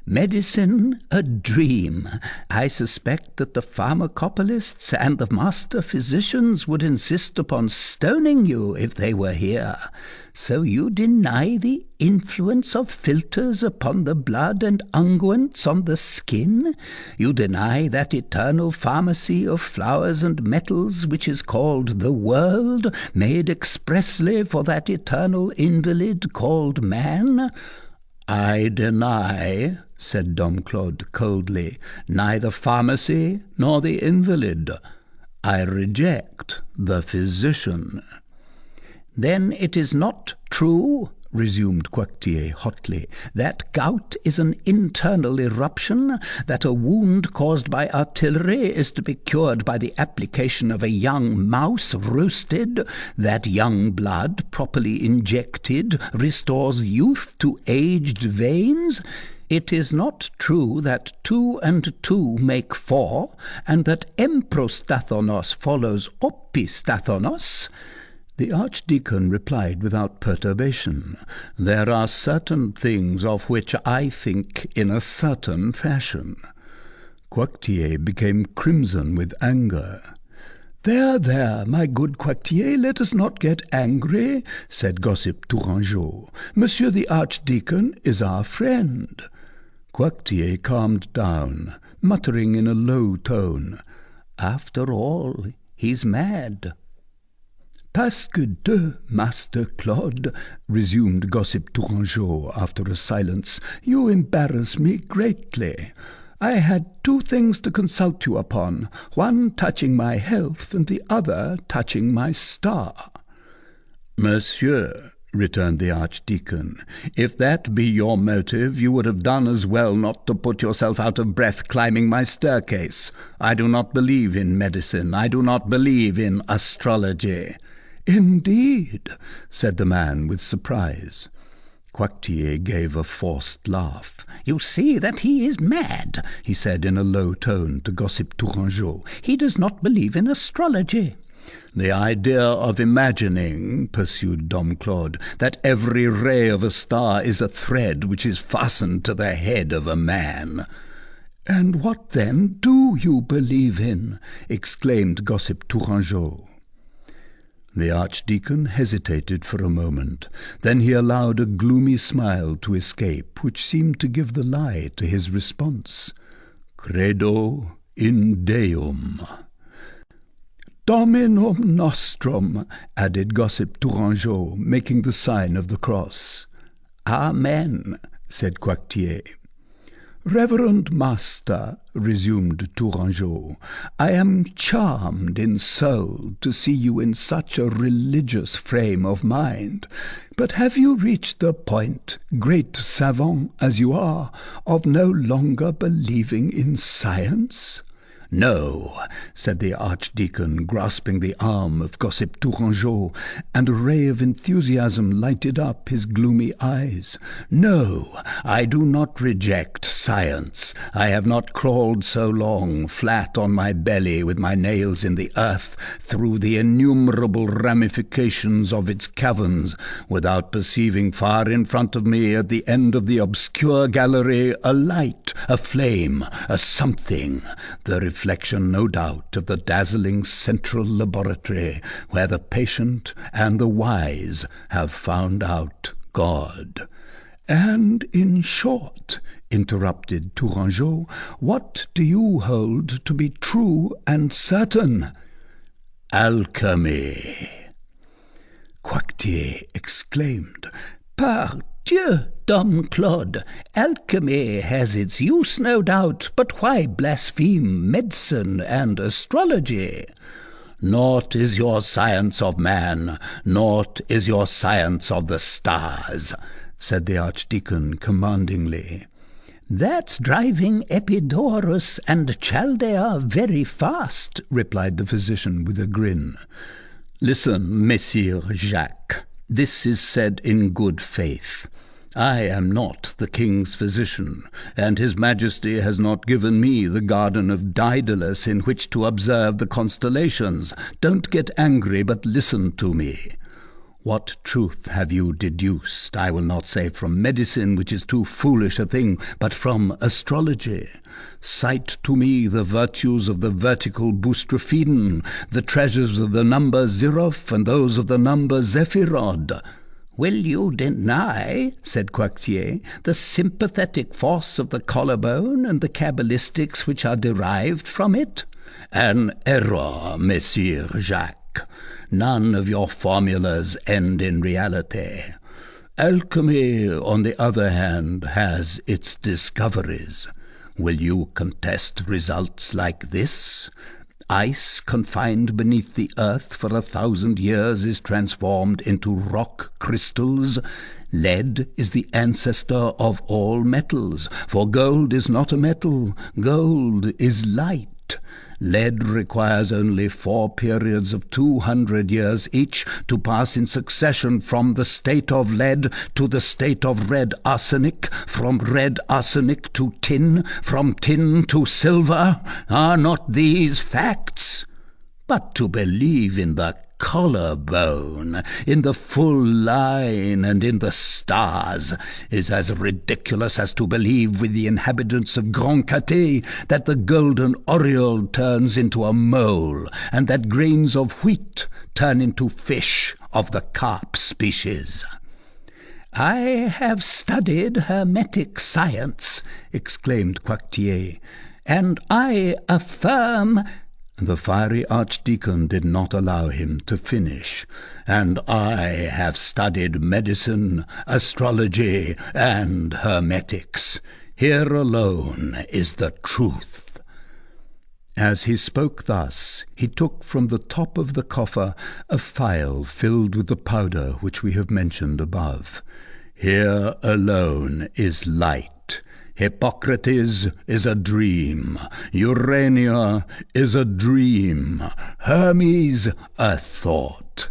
Medicine, a dream. I suspect that the pharmacopolists and the master physicians would insist upon stoning you if they were here. So you deny the influence of philters upon the blood and unguents on the skin? You deny that eternal pharmacy of flowers and metals which is called the world, made expressly for that eternal invalid called man?" "I deny," said Dom Claude coldly, "neither pharmacy nor the invalid. I reject the physician." "Then it is not true," resumed Coictier hotly, "that gout is an internal eruption, that a wound caused by artillery is to be cured by the application of a young mouse roasted, that young blood, properly injected, restores youth to aged veins? It is not true that 2 and 2 make 4, and that emprostathonos follows opistathonos?" The archdeacon replied without perturbation, "There are certain things of which I think in a certain fashion." Coictier became crimson with anger. "There, my good Coictier, let us not get angry," said gossip Tourangeau. "Monsieur the archdeacon is our friend." Coictier calmed down, muttering in a low tone, "After all, he's mad." "Parce que Master Claude," resumed gossip Tourangeau after a silence, "you embarrass me greatly. I had 2 things to consult you upon, one touching my health and the other touching my star." "Monsieur," returned the archdeacon, "if that be your motive, you would have done as well not to put yourself out of breath climbing my staircase. I do not believe in medicine. I do not believe in astrology." "Indeed," said the man with surprise. Coictier gave a forced laugh. "You see that he is mad," he said in a low tone to gossip Tourangeau. "He does not believe in astrology." "The idea of imagining," pursued Dom Claude, "that every ray of a star is a thread which is fastened to the head of a man." "And what then do you believe in?" exclaimed gossip Tourangeau. The archdeacon hesitated for a moment. Then he allowed a gloomy smile to escape, which seemed to give the lie to his response. "Credo in Deum." "Dominum nostrum," added gossip Tourangeau, making the sign of the cross. "Amen," said Coictier. "Reverend Master," resumed Tourangeau, "I am charmed in soul to see you in such a religious frame of mind. But have you reached the point, great savant as you are, of no longer believing in science?" "No," said the archdeacon, grasping the arm of gossip Tourangeau, and a ray of enthusiasm lighted up his gloomy eyes. "No, I do not reject science. I have not crawled so long, flat on my belly, with my nails in the earth, through the innumerable ramifications of its caverns, without perceiving far in front of me, at the end of the obscure gallery, a light, a flame, a something, the reflection, no doubt, of the dazzling central laboratory, where the patient and the wise have found out God." "And in short," interrupted Tourangeau, "what do you hold to be true and certain?" "Alchemy." Coictier exclaimed, "Pardieu, Dom Claude, alchemy has its use, no doubt, but why blaspheme medicine and astrology?" Naught is your science of man, naught is your science of the stars, said the archdeacon commandingly. That's driving Epidaurus and Chaldea very fast, replied the physician with a grin. Listen, Messire Jacques, this is said in good faith. I am not the king's physician, and his majesty has not given me the garden of Daedalus in which to observe the constellations. Don't get angry, but listen to me. What truth have you deduced, I will not say from medicine, which is too foolish a thing, but from astrology? Cite to me the virtues of the vertical boustrophedon, the treasures of the number Ziraph, and those of the number Zephirod. Will you deny, said Coictier, the sympathetic force of the collarbone and the cabalistics which are derived from it? An error, Messire Jacques. None of your formulas end in reality. Alchemy, on the other hand, has its discoveries. Will you contest results like this? Ice confined beneath the earth for 1,000 years is transformed into rock crystals. Lead is the ancestor of all metals, for gold is not a metal, gold is light. Lead requires only 4 periods of 200 years each to pass in succession from the state of lead to the state of red arsenic, from red arsenic to tin, from tin to silver. Are not these facts? But to believe in the collarbone, in the full line, and in the stars, is as ridiculous as to believe with the inhabitants of Grand Cathay that the golden oriole turns into a mole, and that grains of wheat turn into fish of the carp species. I have studied hermetic science, exclaimed Coictier, and I affirm— The fiery archdeacon did not allow him to finish. And I have studied medicine, astrology, and hermetics. Here alone is the truth. As he spoke thus, he took from the top of the coffer a phial filled with the powder which we have mentioned above. Here alone is light. Hippocrates is a dream, Urania is a dream, Hermes a thought.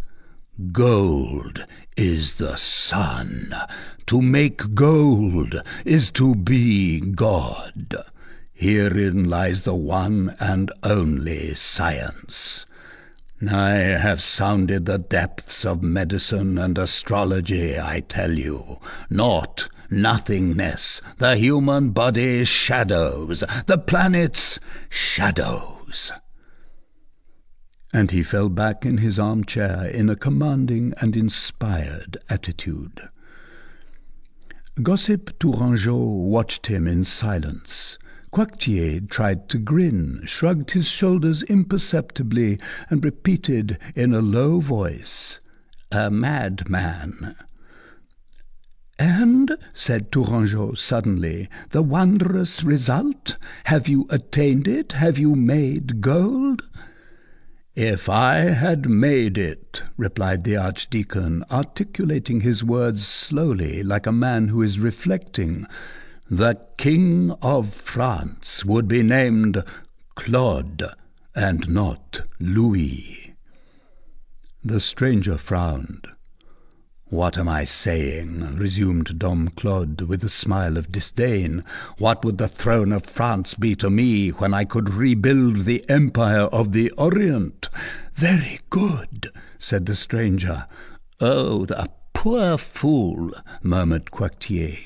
Gold is the sun. To make gold is to be God. Herein lies the one and only science. I have sounded the depths of medicine and astrology, I tell you, not nothingness. The human body is shadows, the planets shadows. And he fell back in his armchair in a commanding and inspired attitude. Gossip Tourangeau watched him in silence. Coictier tried to grin, shrugged his shoulders imperceptibly, and repeated in a low voice, "A madman." "And," said Tourangeau suddenly, "the wondrous result? Have you attained it? Have you made gold?" "If I had made it," replied the archdeacon, articulating his words slowly, like a man who is reflecting, "the King of France would be named Claude and not Louis." The stranger frowned. "What am I saying?" resumed Dom Claude with a smile of disdain. "What would the throne of France be to me when I could rebuild the empire of the Orient?" "Very good," said the stranger. "Oh, the poor fool," murmured Coictier.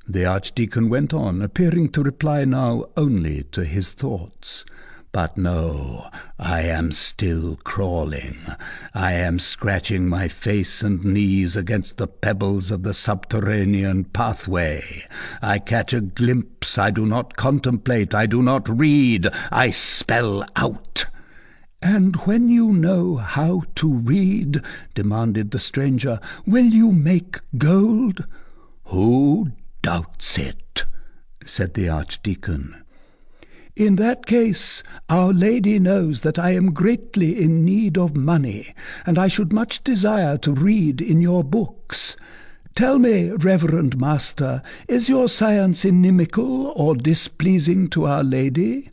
The archdeacon went on, appearing to reply now only to his thoughts. "But no, I am still crawling. I am scratching my face and knees against the pebbles of the subterranean pathway. I catch a glimpse, I do not contemplate, I do not read, I spell out." "And when you know how to read," demanded the stranger, "will you make gold?" "Who doubts it?" said the archdeacon. In that case, Our Lady knows that I am greatly in need of money, and I should much desire to read in your books. Tell me, Reverend Master, is your science inimical or displeasing to Our Lady?"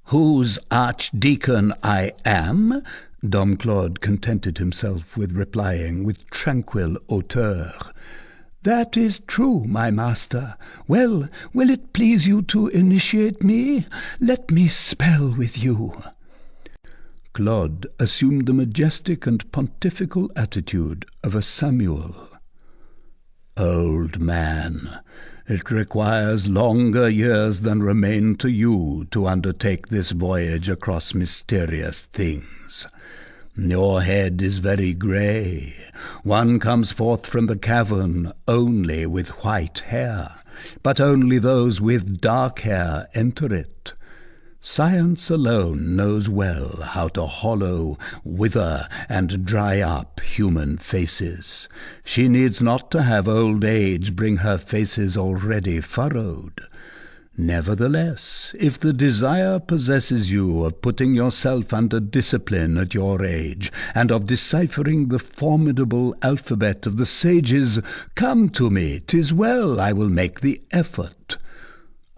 "Whose archdeacon I am?" Dom Claude contented himself with replying with tranquil hauteur. "That is true, my master. Well, will it please you to initiate me? Let me spell with you." Claude assumed the majestic and pontifical attitude of a Samuel. "Old man, it requires longer years than remain to you to undertake this voyage across mysterious things. Your head is very grey. One comes forth from the cavern only with white hair, but only those with dark hair enter it. Science alone knows well how to hollow, wither, and dry up human faces. She needs not to have old age bring her faces already furrowed. Nevertheless, if the desire possesses you of putting yourself under discipline at your age, and of deciphering the formidable alphabet of the sages, come to me. 'Tis well, I will make the effort.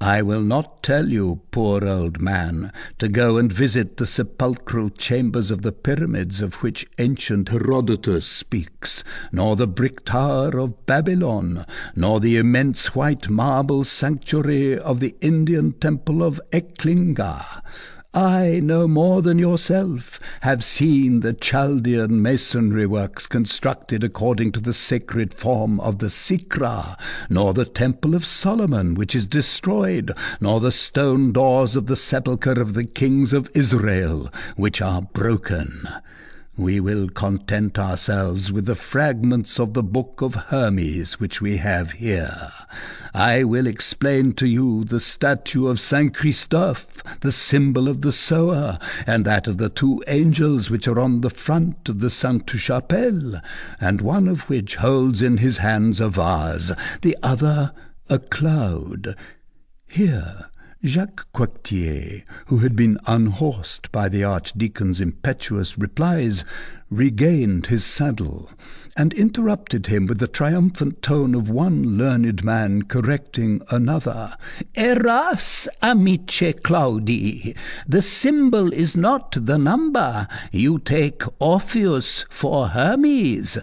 I will not tell you, poor old man, to go and visit the sepulchral chambers of the pyramids of which ancient Herodotus speaks, nor the brick tower of Babylon, nor the immense white marble sanctuary of the Indian temple of Eklinga. I, no more than yourself, have seen the Chaldean masonry works constructed according to the sacred form of the Sikra, nor the temple of Solomon, which is destroyed, nor the stone doors of the sepulchre of the kings of Israel, which are broken. We will content ourselves with the fragments of the book of Hermes which we have here. I will explain to you the statue of Saint Christophe, the symbol of the sower, and that of the two angels which are on the front of the Sainte Chapelle, and one of which holds in his hands a vase, the other a cloud. Here Jacques Coictier, who had been unhorsed by the archdeacon's impetuous replies, regained his saddle, and interrupted him with the triumphant tone of one learned man correcting another. "Eras, amice Claudi, the symbol is not the number. You take Orpheus for Hermes."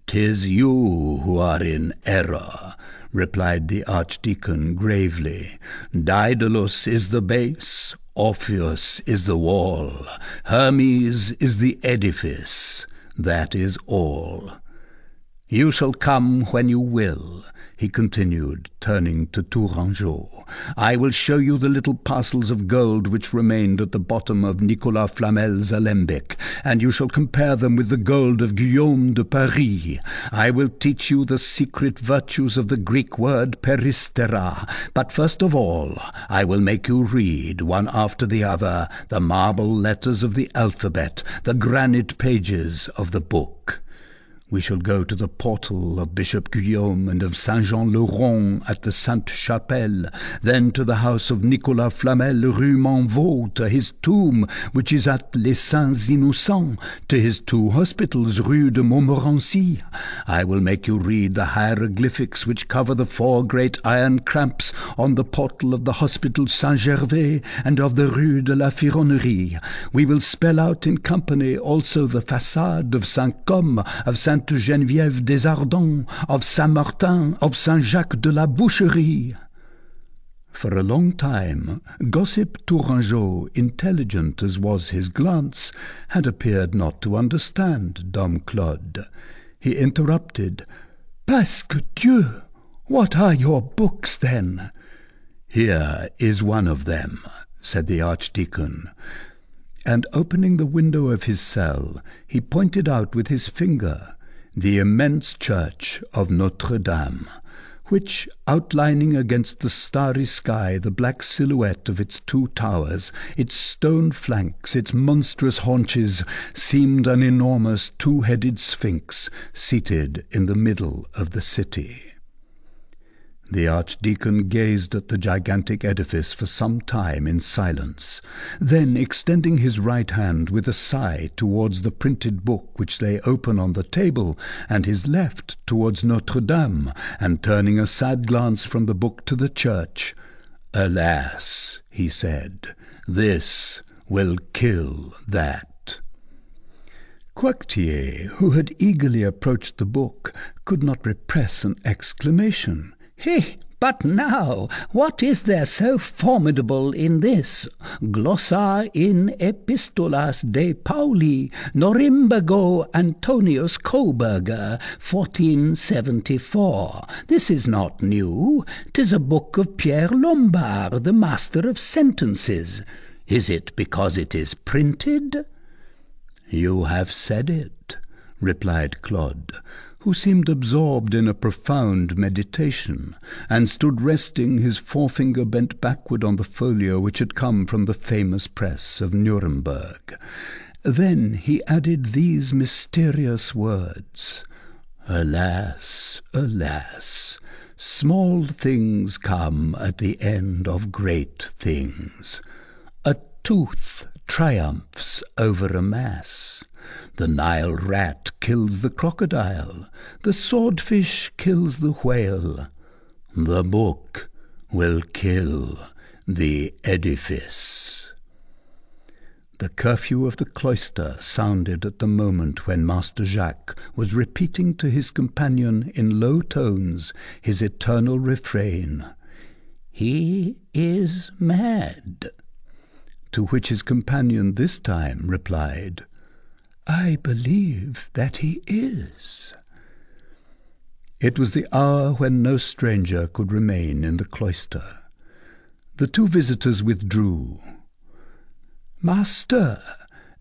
"'Tis you who are in error," replied the archdeacon gravely. "Daedalus is the base, Orpheus is the wall, Hermes is the edifice. That is all. You shall come when you will," he continued, turning to Tourangeau. "I will show you the little parcels of gold which remained at the bottom of Nicolas Flamel's alembic, and you shall compare them with the gold of Guillaume de Paris. I will teach you the secret virtues of the Greek word peristera, but first of all I will make you read, one after the other, the marble letters of the alphabet, the granite pages of the book. We shall go to the portal of Bishop Guillaume and of Saint-Jean-le-Rond at the Sainte-Chapelle, then to the house of Nicolas Flamel rue Manvaux, to his tomb, which is at Les Saints Innocents, to his two hospitals rue de Montmorency. I will make you read the hieroglyphics which cover the 4 great iron cramps on the portal of the hospital Saint-Gervais and of the rue de la Fironnerie. We will spell out in company also the façade of Saint-Côme, of Sainte-Geneviève des Ardents, of Saint-Martin, of Saint-Jacques de la Boucherie." For a long time, gossip Tourangeau, intelligent as was his glance, had appeared not to understand Dom Claude. He interrupted. "Pasque Dieu! What are your books, then?" "Here is one of them," said the archdeacon. And opening the window of his cell, he pointed out with his finger the immense church of Notre-Dame, which, outlining against the starry sky the black silhouette of its 2 towers, its stone flanks, its monstrous haunches, seemed an enormous 2-headed sphinx seated in the middle of the city. The archdeacon gazed at the gigantic edifice for some time in silence. Then, extending his right hand with a sigh towards the printed book which lay open on the table, and his left towards Notre-Dame, and turning a sad glance from the book to the church, "Alas," he said, "this will kill that." Coictier, who had eagerly approached the book, could not repress an exclamation. But now, what is there so formidable in this? Glossa in epistolas de Pauli, Norimbergo Antonius Coburger, 1474. This is not new. 'Tis a book of Pierre Lombard, the master of sentences. Is it because it is printed? "You have said it," replied Claude, who seemed absorbed in a profound meditation, and stood resting, his forefinger bent backward on the folio which had come from the famous press of Nuremberg. Then he added these mysterious words, "Alas, alas, small things come at the end of great things. A tooth triumphs over a mass. The Nile rat kills the crocodile. The swordfish kills the whale. The book will kill the edifice." The curfew of the cloister sounded at the moment when Master Jacques was repeating to his companion in low tones his eternal refrain, "He is mad," to which his companion this time replied, "I believe that he is." It was the hour when no stranger could remain in the cloister. The two visitors withdrew. "Master,"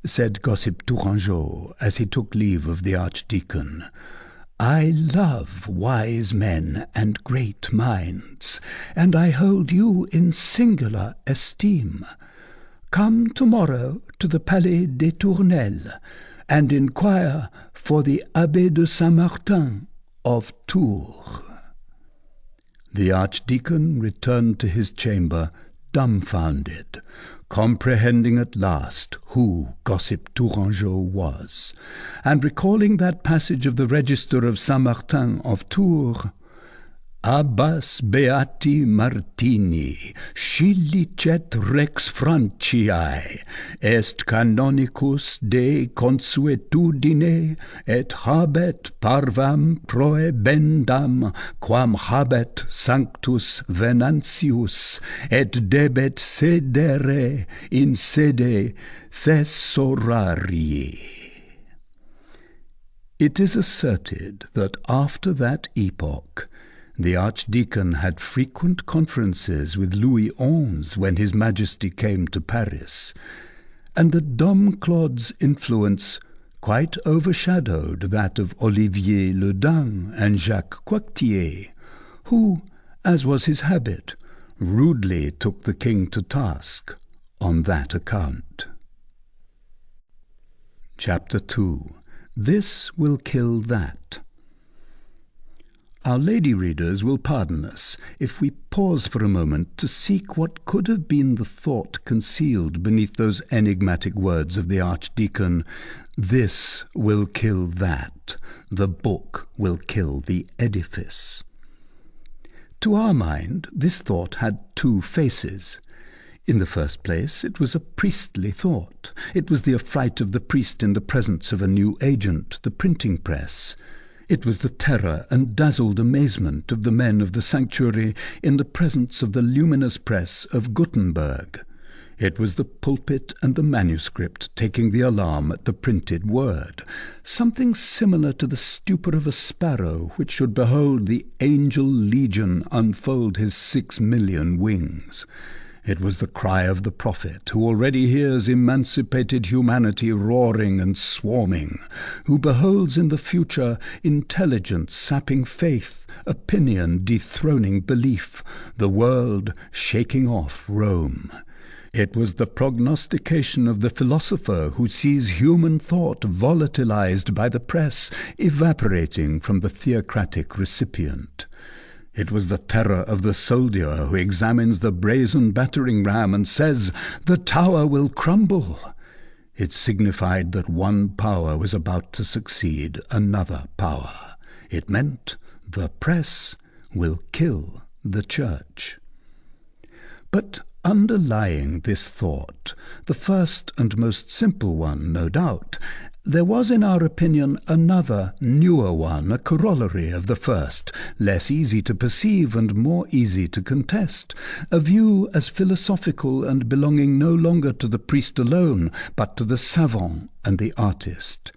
said Gossip Tourangeau as he took leave of the archdeacon, "I love wise men and great minds, and I hold you in singular esteem. Come tomorrow to the Palais des Tournelles, and inquire for the Abbé de Saint-Martin of Tours." The archdeacon returned to his chamber, dumbfounded, comprehending at last who Gossip Tourangeau was, and recalling that passage of the Register of Saint-Martin of Tours, "Abbas beati Martini, scilicet rex Franciae, est canonicus de consuetudine, et habet parvam proebendam, quam habet sanctus Venantius, et debet sedere in sede Thesaurarii." It is asserted that after that epoch the archdeacon had frequent conferences with Louis XI when His Majesty came to Paris, and that Dom Claude's influence quite overshadowed that of Olivier le Dain and Jacques Coictier, who, as was his habit, rudely took the king to task on that account. Chapter 2. This will kill that. Our lady readers will pardon us if we pause for a moment to seek what could have been the thought concealed beneath those enigmatic words of the archdeacon, "This will kill that. The book will kill the edifice." To our mind, this thought had two faces. In the first place, it was a priestly thought. It was the affright of the priest in the presence of a new agent, the printing press. It was the terror and dazzled amazement of the men of the sanctuary in the presence of the luminous press of Gutenberg. It was the pulpit and the manuscript taking the alarm at the printed word, something similar to the stupor of a sparrow which should behold the angel legion unfold his 6,000,000 wings. It was the cry of the prophet, who already hears emancipated humanity roaring and swarming, who beholds in the future intelligence sapping faith, opinion dethroning belief, the world shaking off Rome. It was the prognostication of the philosopher who sees human thought volatilized by the press, evaporating from the theocratic recipient. It was the terror of the soldier who examines the brazen battering ram and says, "The tower will crumble." It signified that one power was about to succeed another power. It meant the press will kill the church. But underlying this thought, the first and most simple one, no doubt, there was, in our opinion, another, newer one, a corollary of the first, less easy to perceive and more easy to contest, a view as philosophical and belonging no longer to the priest alone, but to the savant and the artist.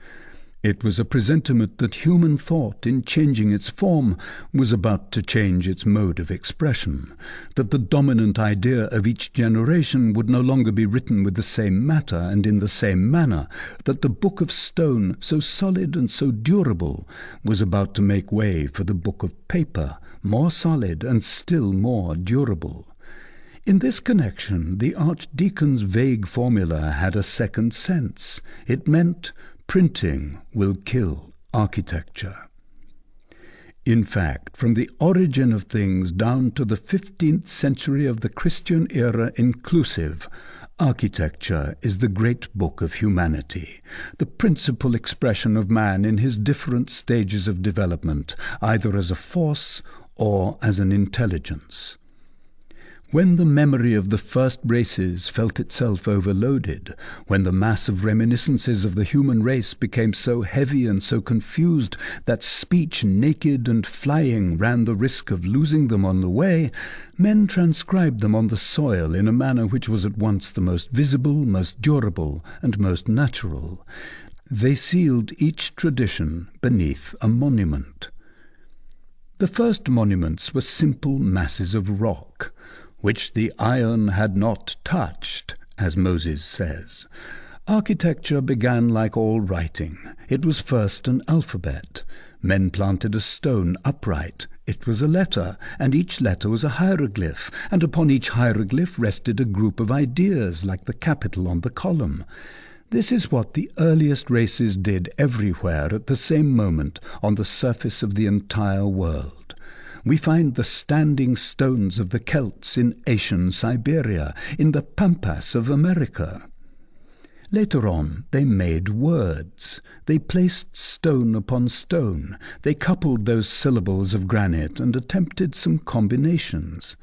It was a presentiment that human thought, in changing its form, was about to change its mode of expression, that the dominant idea of each generation would no longer be written with the same matter and in the same manner, that the book of stone, so solid and so durable, was about to make way for the book of paper, more solid and still more durable. In this connection, the archdeacon's vague formula had a second sense. It meant printing will kill architecture. In fact, from the origin of things down to the 15th century of the Christian era inclusive, architecture is the great book of humanity, the principal expression of man in his different stages of development, either as a force or as an intelligence. When the memory of the first races felt itself overloaded, when the mass of reminiscences of the human race became so heavy and so confused that speech naked and flying ran the risk of losing them on the way, men transcribed them on the soil in a manner which was at once the most visible, most durable, and most natural. They sealed each tradition beneath a monument. The first monuments were simple masses of rock, which the iron had not touched, as Moses says. Architecture began like all writing. It was first an alphabet. Men planted a stone upright. It was a letter, and each letter was a hieroglyph, and upon each hieroglyph rested a group of ideas, like the capital on the column. This is what the earliest races did everywhere at the same moment on the surface of the entire world. We find the standing stones of the Celts in Asian Siberia, in the pampas of America. Later on, they made words. They placed stone upon stone. They coupled those syllables of granite and attempted some combinations.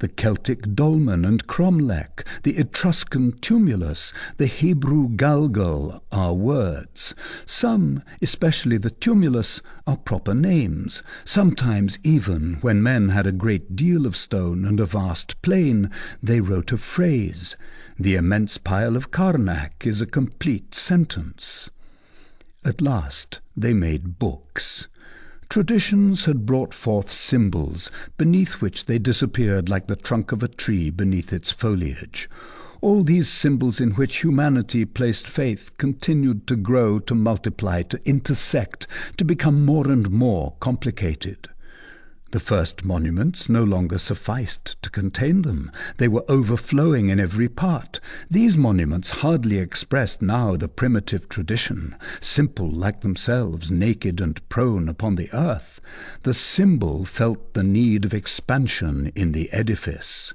The Celtic dolmen and cromlech, the Etruscan tumulus, the Hebrew galgal are words. Some, especially the tumulus, are proper names. Sometimes even, when men had a great deal of stone and a vast plain, they wrote a phrase. The immense pile of Karnak is a complete sentence. At last they made books. Traditions had brought forth symbols, beneath which they disappeared like the trunk of a tree beneath its foliage. All these symbols in which humanity placed faith continued to grow, to multiply, to intersect, to become more and more complicated. The first monuments no longer sufficed to contain them. They were overflowing in every part. These monuments hardly expressed now the primitive tradition, simple like themselves, naked and prone upon the earth. The symbol felt the need of expansion in the edifice.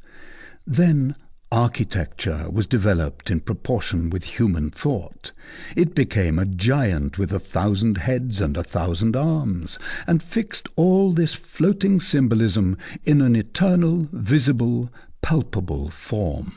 Then architecture was developed in proportion with human thought. It became a giant with 1,000 heads and 1,000 arms, and fixed all this floating symbolism in an eternal, visible, palpable form.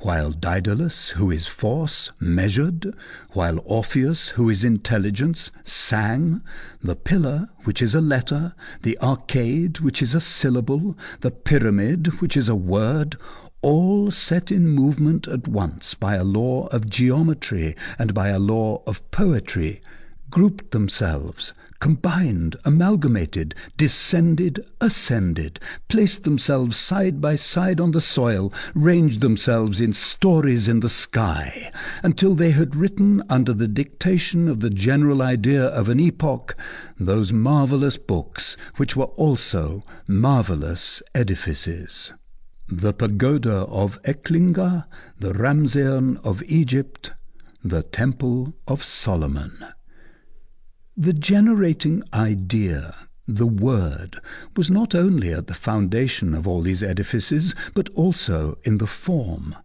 While Daedalus, who is force, measured, while Orpheus, who is intelligence, sang, the pillar, which is a letter, the arcade, which is a syllable, the pyramid, which is a word, all set in movement at once by a law of geometry and by a law of poetry, grouped themselves, combined, amalgamated, descended, ascended, placed themselves side by side on the soil, ranged themselves in stories in the sky, until they had written, under the dictation of the general idea of an epoch, those marvellous books which were also marvellous edifices. The pagoda of Eklinga, the Ramseon of Egypt, the Temple of Solomon. The generating idea The Word was not only at the foundation of all these edifices, but also in the form.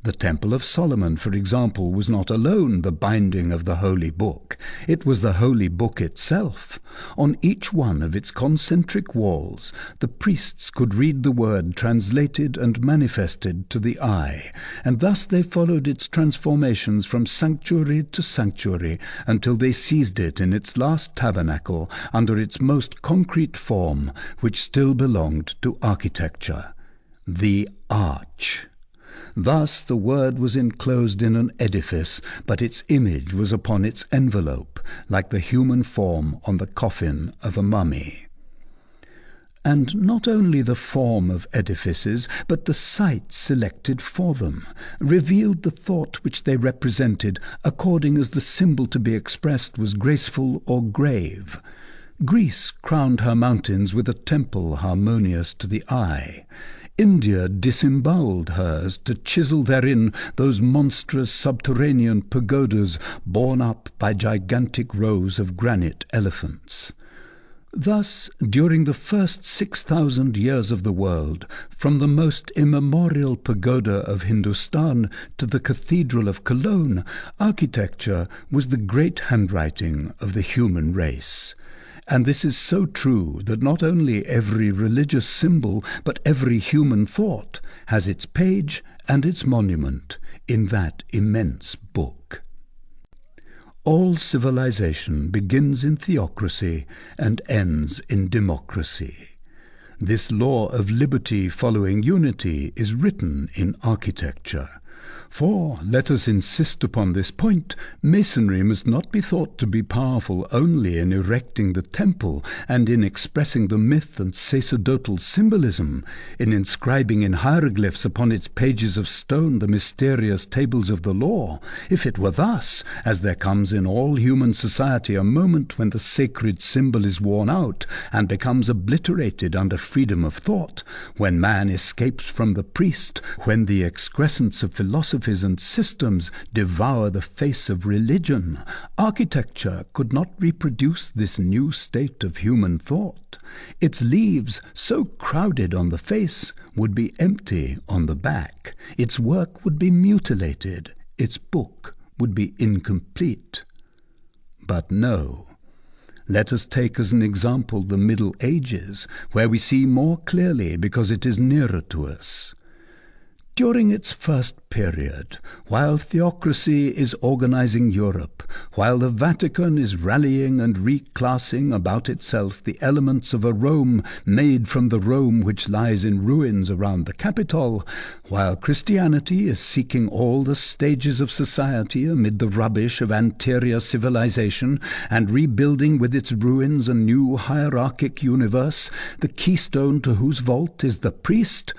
The Temple of Solomon, for example, was not alone the binding of the Holy Book. It was the Holy Book itself. On each one of its concentric walls, the priests could read the Word translated and manifested to the eye, and thus they followed its transformations from sanctuary to sanctuary until they seized it in its last tabernacle under its most concrete form, which still belonged to architecture, the arch. Thus the Word was enclosed in an edifice, but its image was upon its envelope, like the human form on the coffin of a mummy. And not only the form of edifices, but the site selected for them, revealed the thought which they represented, according as the symbol to be expressed was graceful or grave. Greece crowned her mountains with a temple harmonious to the eye. India disembowelled hers to chisel therein those monstrous subterranean pagodas borne up by gigantic rows of granite elephants. Thus, during the first 6,000 years of the world, from the most immemorial pagoda of Hindustan to the Cathedral of Cologne, architecture was the great handwriting of the human race. And this is so true that not only every religious symbol, but every human thought has its page and its monument in that immense book. All civilization begins in theocracy and ends in democracy. This law of liberty following unity is written in architecture. For, let us insist upon this point, masonry must not be thought to be powerful only in erecting the temple and in expressing the myth and sacerdotal symbolism, in inscribing in hieroglyphs upon its pages of stone the mysterious tables of the law. If it were thus, as there comes in all human society a moment when the sacred symbol is worn out and becomes obliterated under freedom of thought, when man escapes from the priest, when the excrescence of philosophy and systems devour the face of religion, architecture could not reproduce this new state of human thought. Its leaves, so crowded on the face, would be empty on the back. Its work would be mutilated. Its book would be incomplete. But no. Let us take as an example the Middle Ages, where we see more clearly because it is nearer to us. During its first period, while theocracy is organizing Europe, while the Vatican is rallying and reclassing about itself the elements of a Rome made from the Rome which lies in ruins around the Capitol, while Christianity is seeking all the stages of society amid the rubbish of anterior civilization and rebuilding with its ruins a new hierarchic universe, the keystone to whose vault is the priest,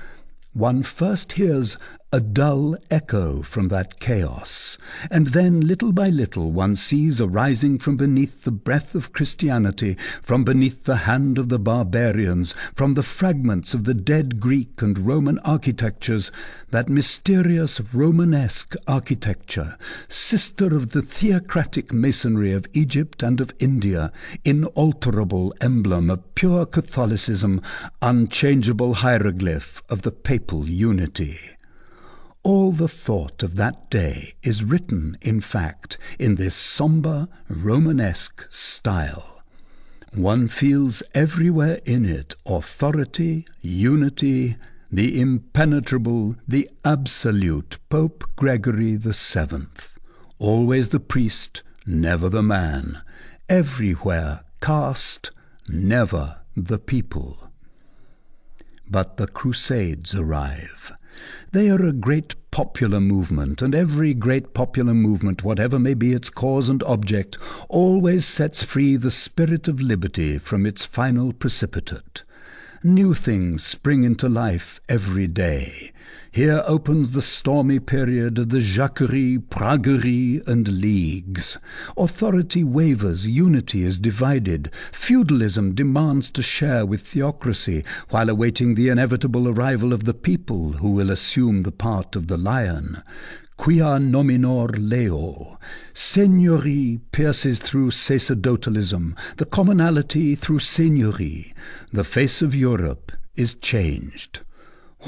one first hears a dull echo from that chaos, and then little by little one sees arising from beneath the breath of Christianity, from beneath the hand of the barbarians, from the fragments of the dead Greek and Roman architectures, that mysterious Romanesque architecture, sister of the theocratic masonry of Egypt and of India, inalterable emblem of pure Catholicism, unchangeable hieroglyph of the papal unity. All the thought of that day is written, in fact, in this sombre Romanesque style. One feels everywhere in it authority, unity, the impenetrable, the absolute Pope Gregory VII. Always the priest, never the man. Everywhere caste, never the people. But the Crusades arrive. They are a great popular movement, and every great popular movement, whatever may be its cause and object, always sets free the spirit of liberty from its final precipitate. New things spring into life every day. Here opens the stormy period of the Jacquerie, Praguerie, and Leagues. Authority wavers, unity is divided. Feudalism demands to share with theocracy, while awaiting the inevitable arrival of the people who will assume the part of the lion. quia nominor leo. Seigneury pierces through sacerdotalism, the commonality through seigneury. The face of Europe is changed.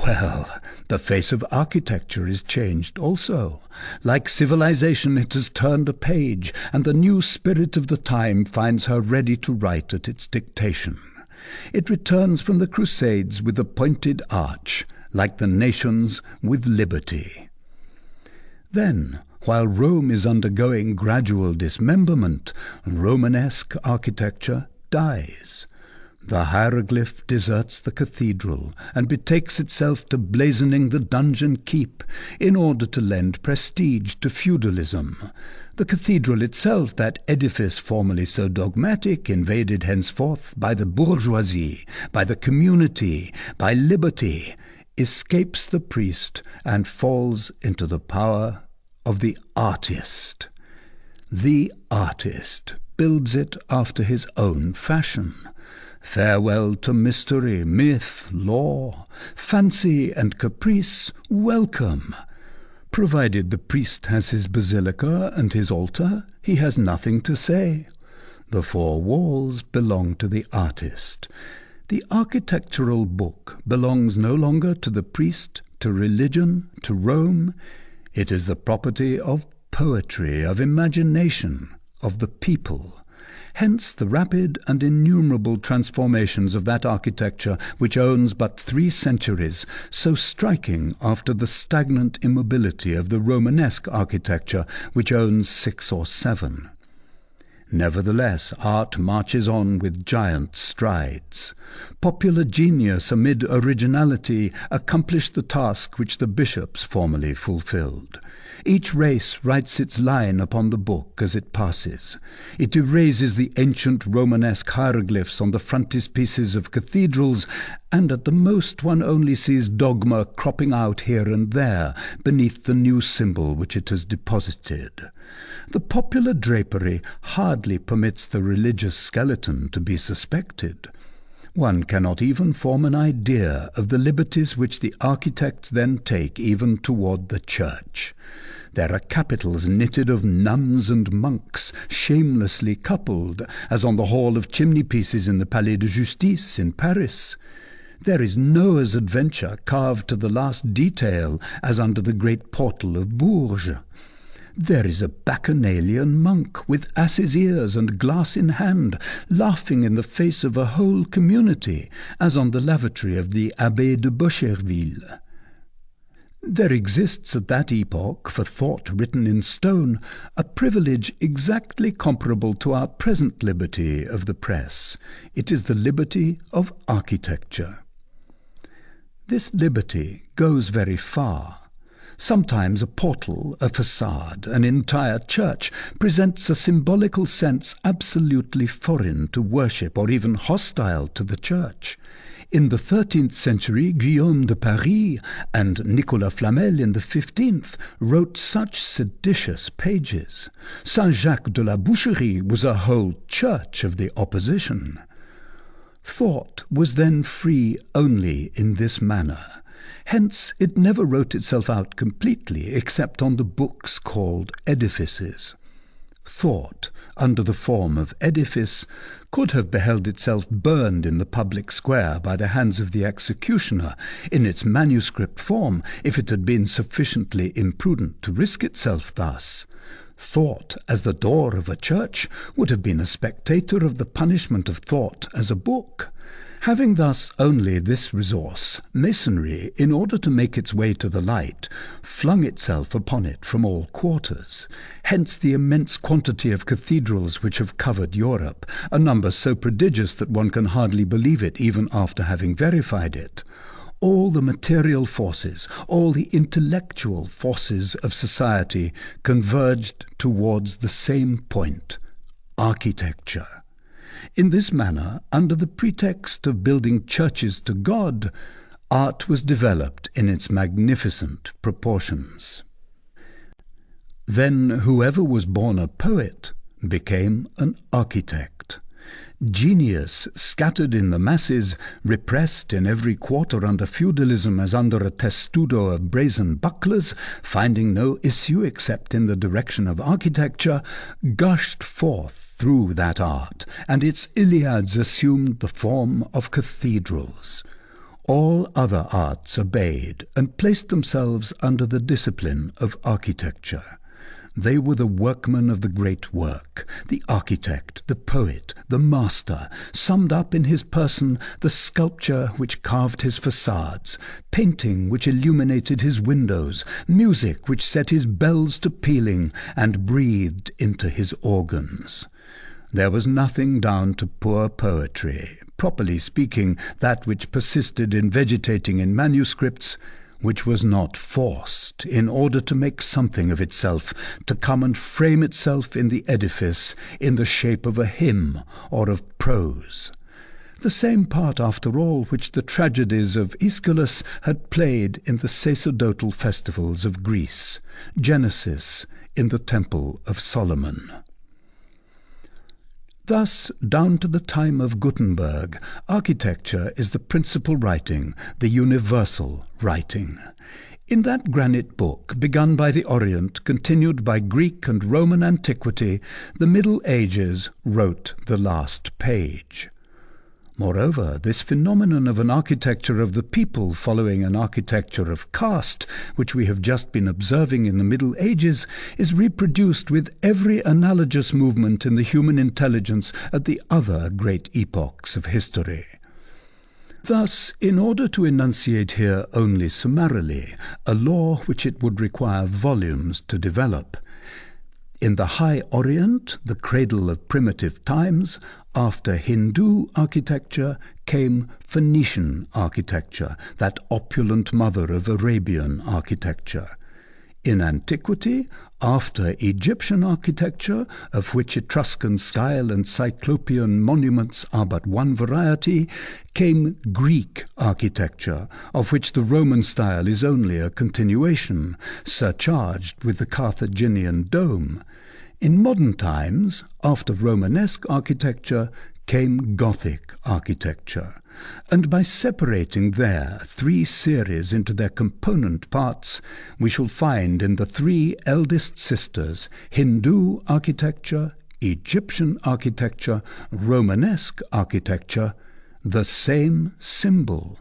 Well, the face of architecture is changed also. Like civilization, it has turned a page, and the new spirit of the time finds her ready to write at its dictation. It returns from the Crusades with a pointed arch, like the nations with liberty. Then, while Rome is undergoing gradual dismemberment, Romanesque architecture dies. The hieroglyph deserts the cathedral and betakes itself to blazoning the dungeon keep in order to lend prestige to feudalism. The cathedral itself, that edifice formerly so dogmatic, invaded henceforth by the bourgeoisie, by the community, by liberty, escapes the priest and falls into the power of the artist. The artist builds it after his own fashion. Farewell to mystery, myth, law, fancy and caprice, welcome. Provided the priest has his basilica and his altar, he has nothing to say. The four walls belong to the artist. The architectural book belongs no longer to the priest, to religion, to Rome. It is the property of poetry, of imagination, of the people. Hence the rapid and innumerable transformations of that architecture which owns but 3 centuries, so striking after the stagnant immobility of the Romanesque architecture which owns 6 or 7. Nevertheless, art marches on with giant strides. Popular genius amid originality accomplished the task which the bishops formerly fulfilled. Each race writes its line upon the book as it passes. It erases the ancient Romanesque hieroglyphs on the frontispieces of cathedrals, and at the most one only sees dogma cropping out here and there beneath the new symbol which it has deposited. The popular drapery hardly permits the religious skeleton to be suspected. One cannot even form an idea of the liberties which the architects then take even toward the church. There are capitals knitted of nuns and monks, shamelessly coupled, as on the hall of chimney-pieces in the Palais de Justice in Paris. There is Noah's adventure carved to the last detail, as under the great portal of Bourges. There is a bacchanalian monk with ass's ears and glass in hand, laughing in the face of a whole community, as on the lavatory of the Abbé de Bocherville. There exists at that epoch, for thought written in stone, a privilege exactly comparable to our present liberty of the press. It is the liberty of architecture. This liberty goes very far. Sometimes a portal, a facade, an entire church presents a symbolical sense absolutely foreign to worship or even hostile to the church. In the 13th century, Guillaume de Paris and Nicolas Flamel in the 15th wrote such seditious pages. Saint-Jacques de la Boucherie was a whole church of the opposition. Thought was then free only in this manner. Hence it never wrote itself out completely except on the books called edifices. Thought, under the form of edifice, could have beheld itself burned in the public square by the hands of the executioner in its manuscript form, if it had been sufficiently imprudent to risk itself thus. Thought as the door of a church would have been a spectator of the punishment of thought as a book. Having thus only this resource, Masonry, in order to make its way to the light, flung itself upon it from all quarters. Hence the immense quantity of cathedrals which have covered Europe, a number so prodigious that one can hardly believe it even after having verified it. All the material forces, all the intellectual forces of society converged towards the same point: architecture. In this manner, under the pretext of building churches to God, art was developed in its magnificent proportions. Then whoever was born a poet became an architect. Genius scattered in the masses, repressed in every quarter under feudalism as under a testudo of brazen bucklers, finding no issue except in the direction of architecture, gushed forth through that art, and its Iliads assumed the form of cathedrals. All other arts obeyed and placed themselves under the discipline of architecture. They were the workmen of the great work, the architect, the poet, the master, summed up in his person the sculpture which carved his facades, painting which illuminated his windows, music which set his bells to pealing and breathed into his organs. There was nothing down to poor poetry, properly speaking, that which persisted in vegetating in manuscripts, which was not forced in order to make something of itself, to come and frame itself in the edifice in the shape of a hymn or of prose. The same part, after all, which the tragedies of Aeschylus had played in the sacerdotal festivals of Greece, Genesis in the Temple of Solomon. Thus, down to the time of Gutenberg, architecture is the principal writing, the universal writing. In that granite book, begun by the Orient, continued by Greek and Roman antiquity, the Middle Ages wrote the last page. Moreover, this phenomenon of an architecture of the people following an architecture of caste, which we have just been observing in the Middle Ages, is reproduced with every analogous movement in the human intelligence at the other great epochs of history. Thus, in order to enunciate here only summarily a law which it would require volumes to develop, in the High Orient, the cradle of primitive times, after Hindu architecture came Phoenician architecture, that opulent mother of Arabian architecture. In antiquity, after Egyptian architecture, of which Etruscan style and Cyclopean monuments are but one variety, came Greek architecture, of which the Roman style is only a continuation, surcharged with the Carthaginian dome. In modern times, after Romanesque architecture, came Gothic architecture, and by separating their three series into their component parts, we shall find in the three eldest sisters, Hindu architecture, Egyptian architecture, Romanesque architecture, the same symbol,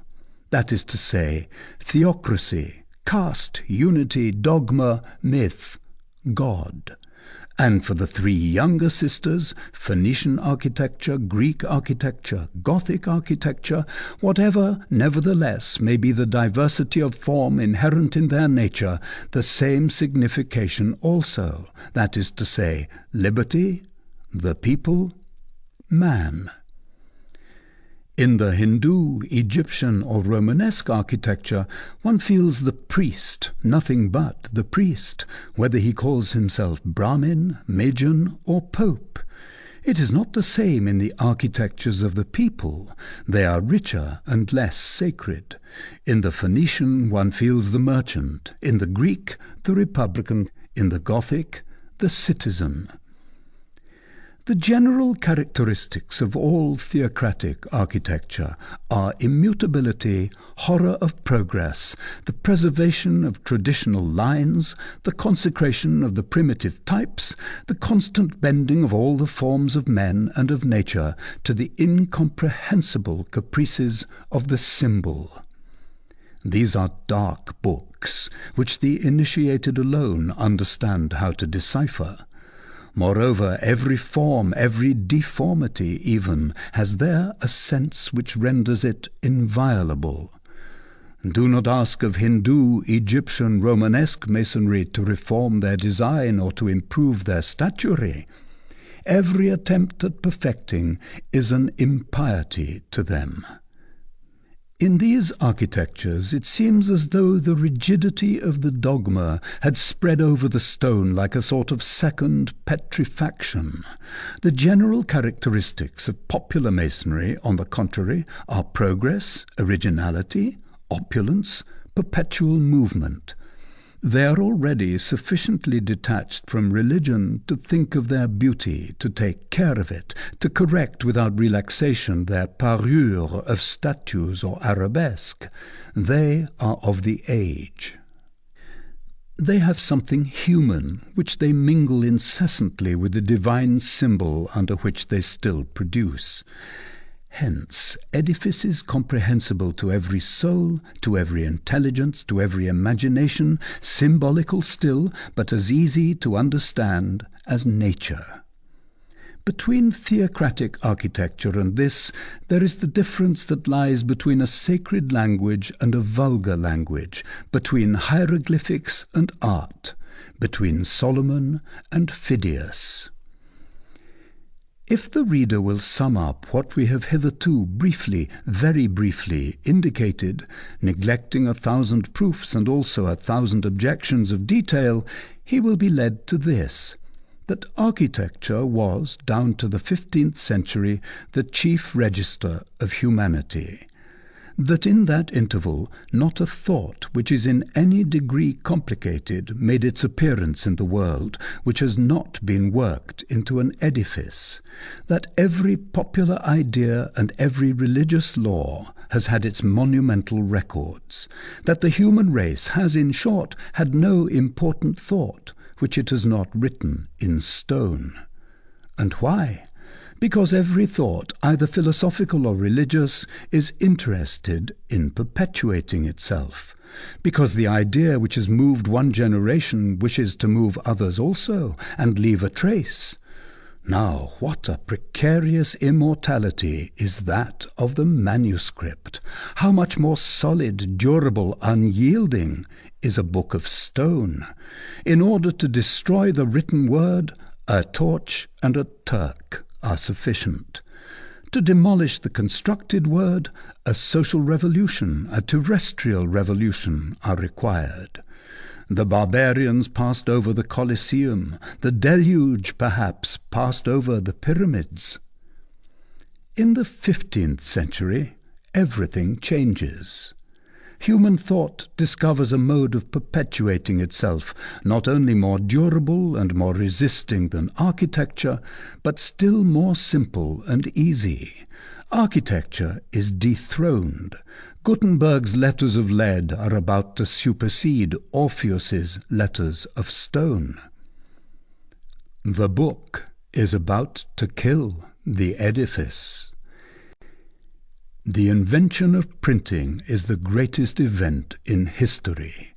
that is to say, theocracy, caste, unity, dogma, myth, God. And for the three younger sisters, Phoenician architecture, Greek architecture, Gothic architecture, whatever, nevertheless, may be the diversity of form inherent in their nature, the same signification also, that is to say, liberty, the people, man. In the Hindu, Egyptian, or Romanesque architecture, one feels the priest, nothing but the priest, whether he calls himself Brahmin, Magian, or Pope. It is not the same in the architectures of the people. They are richer and less sacred. In the Phoenician, one feels the merchant. In the Greek, the republican. In the Gothic, the citizen. The general characteristics of all theocratic architecture are immutability, horror of progress, the preservation of traditional lines, the consecration of the primitive types, the constant bending of all the forms of men and of nature to the incomprehensible caprices of the symbol. These are dark books, which the initiated alone understand how to decipher. Moreover, every form, every deformity even, has there a sense which renders it inviolable. Do not ask of Hindu, Egyptian, Romanesque masonry to reform their design or to improve their statuary. Every attempt at perfecting is an impiety to them. In these architectures it seems as though the rigidity of the dogma had spread over the stone like a sort of second petrifaction. The general characteristics of popular masonry, on the contrary, are progress, originality, opulence, perpetual movement. They are already sufficiently detached from religion to think of their beauty, to take care of it, to correct without relaxation their parure of statues or arabesque. They are of the age. They have something human, which they mingle incessantly with the divine symbol under which they still produce. Hence, edifices comprehensible to every soul, to every intelligence, to every imagination, symbolical still, but as easy to understand as nature. Between theocratic architecture and this, there is the difference that lies between a sacred language and a vulgar language, between hieroglyphics and art, between Solomon and Phidias. If the reader will sum up what we have hitherto briefly, very briefly, indicated, neglecting 1,000 proofs and also 1,000 objections of detail, he will be led to this, that architecture was, down to the 15th century, the chief register of humanity. That in that interval not a thought which is in any degree complicated made its appearance in the world, which has not been worked into an edifice, that every popular idea and every religious law has had its monumental records, that the human race has, in short, had no important thought which it has not written in stone. And why? Because every thought, either philosophical or religious, is interested in perpetuating itself. Because the idea which has moved one generation wishes to move others also, and leave a trace. Now, what a precarious immortality is that of the manuscript! How much more solid, durable, unyielding is a book of stone! In order to destroy the written word, a torch and a Turk are sufficient. To demolish the constructed word, a social revolution, a terrestrial revolution are required. The barbarians passed over the Colosseum, the deluge, perhaps, passed over the pyramids. In the 15th century, everything changes. Human thought discovers a mode of perpetuating itself, not only more durable and more resisting than architecture, but still more simple and easy. Architecture is dethroned. Gutenberg's letters of lead are about to supersede Orpheus's letters of stone. The book is about to kill the edifice. The invention of printing is the greatest event in history.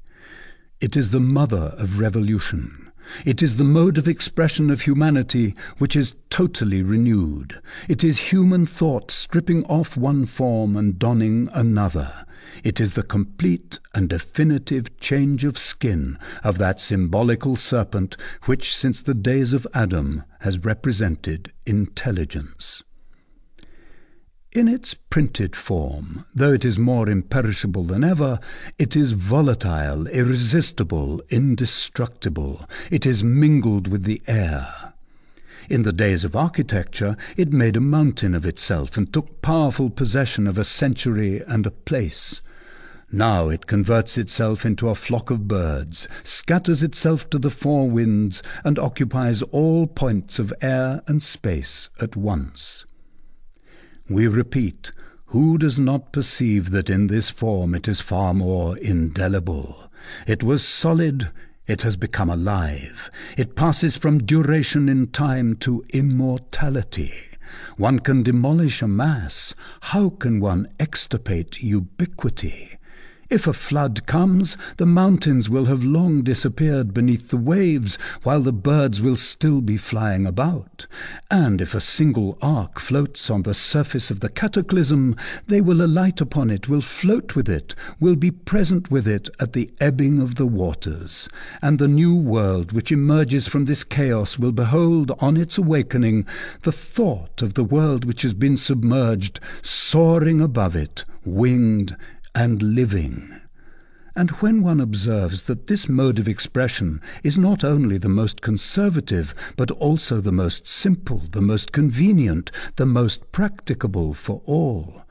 It is the mother of revolution. It is the mode of expression of humanity which is totally renewed. It is human thought stripping off one form and donning another. It is the complete and definitive change of skin of that symbolical serpent which, since the days of Adam, has represented intelligence. In its printed form, though it is more imperishable than ever, it is volatile, irresistible, indestructible. It is mingled with the air. In the days of architecture, it made a mountain of itself and took powerful possession of a century and a place. Now it converts itself into a flock of birds, scatters itself to the four winds, and occupies all points of air and space at once. We repeat, who does not perceive that in this form it is far more indelible? It was solid, it has become alive. It passes from duration in time to immortality. One can demolish a mass. How can one extirpate ubiquity? If a flood comes, the mountains will have long disappeared beneath the waves, while the birds will still be flying about. And if a single ark floats on the surface of the cataclysm, they will alight upon it, will float with it, will be present with it at the ebbing of the waters. And the new world which emerges from this chaos will behold on its awakening the thought of the world which has been submerged, soaring above it, winged and living. And when one observes that this mode of expression is not only the most conservative, but also the most simple, the most convenient, the most practicable for all,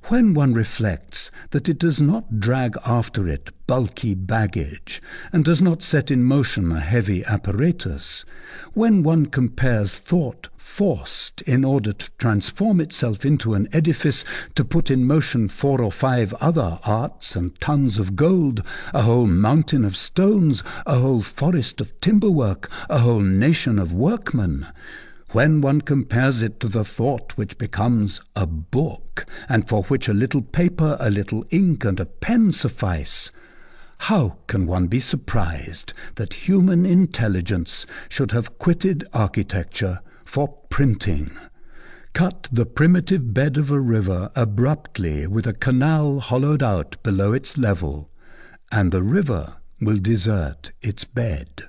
When one reflects that it does not drag after it bulky baggage, and does not set in motion a heavy apparatus, when one compares thought forced in order to transform itself into an edifice to put in motion 4 or 5 other arts and tons of gold, a whole mountain of stones, a whole forest of timber-work, a whole nation of workmen, when one compares it to the thought which becomes a book, and for which a little paper, a little ink, and a pen suffice, how can one be surprised that human intelligence should have quitted architecture for printing, cut the primitive bed of a river abruptly with a canal hollowed out below its level, and the river will desert its bed?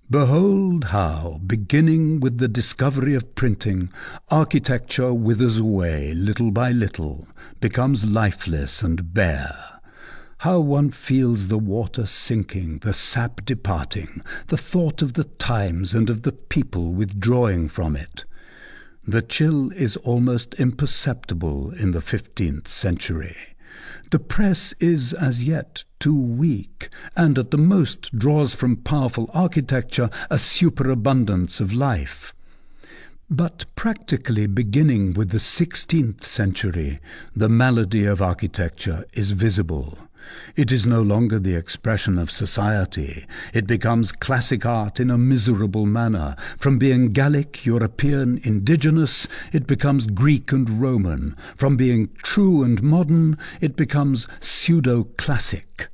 Behold how, beginning with the discovery of printing, architecture withers away little by little, becomes lifeless and bare. How one feels the water sinking, the sap departing, the thought of the times and of the people withdrawing from it. The chill is almost imperceptible in the 15th century. The press is as yet too weak, and at the most draws from powerful architecture a superabundance of life. But practically beginning with the 16th century, the malady of architecture is visible. It is no longer the expression of society. It becomes classic art in a miserable manner. From being Gallic, European, indigenous, it becomes Greek and Roman. From being true and modern, it becomes pseudo-classic.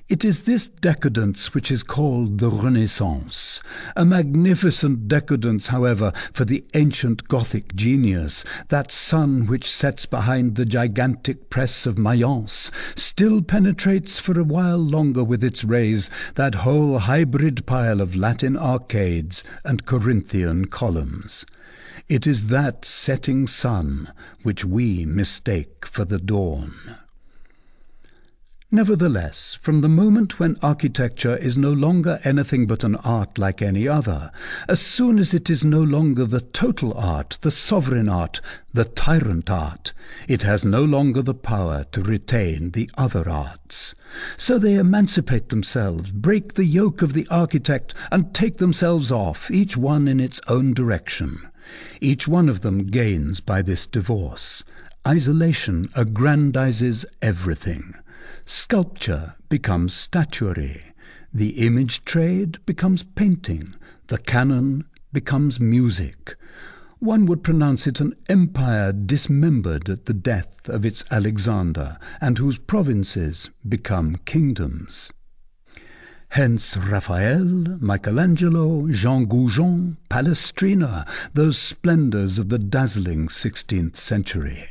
It is this decadence which is called the Renaissance, a magnificent decadence, however, for the ancient Gothic genius, that sun which sets behind the gigantic press of Mayence, still penetrates for a while longer with its rays that whole hybrid pile of Latin arcades and Corinthian columns. It is that setting sun which we mistake for the dawn. Nevertheless, from the moment when architecture is no longer anything but an art like any other, as soon as it is no longer the total art, the sovereign art, the tyrant art, it has no longer the power to retain the other arts. So they emancipate themselves, break the yoke of the architect, and take themselves off, each one in its own direction. Each one of them gains by this divorce. Isolation aggrandizes everything. Sculpture becomes statuary, the image trade becomes painting, the canon becomes music. One would pronounce it an empire dismembered at the death of its Alexander, and whose provinces become kingdoms. Hence Raphael, Michelangelo, Jean Goujon, Palestrina, those splendours of the dazzling 16th century.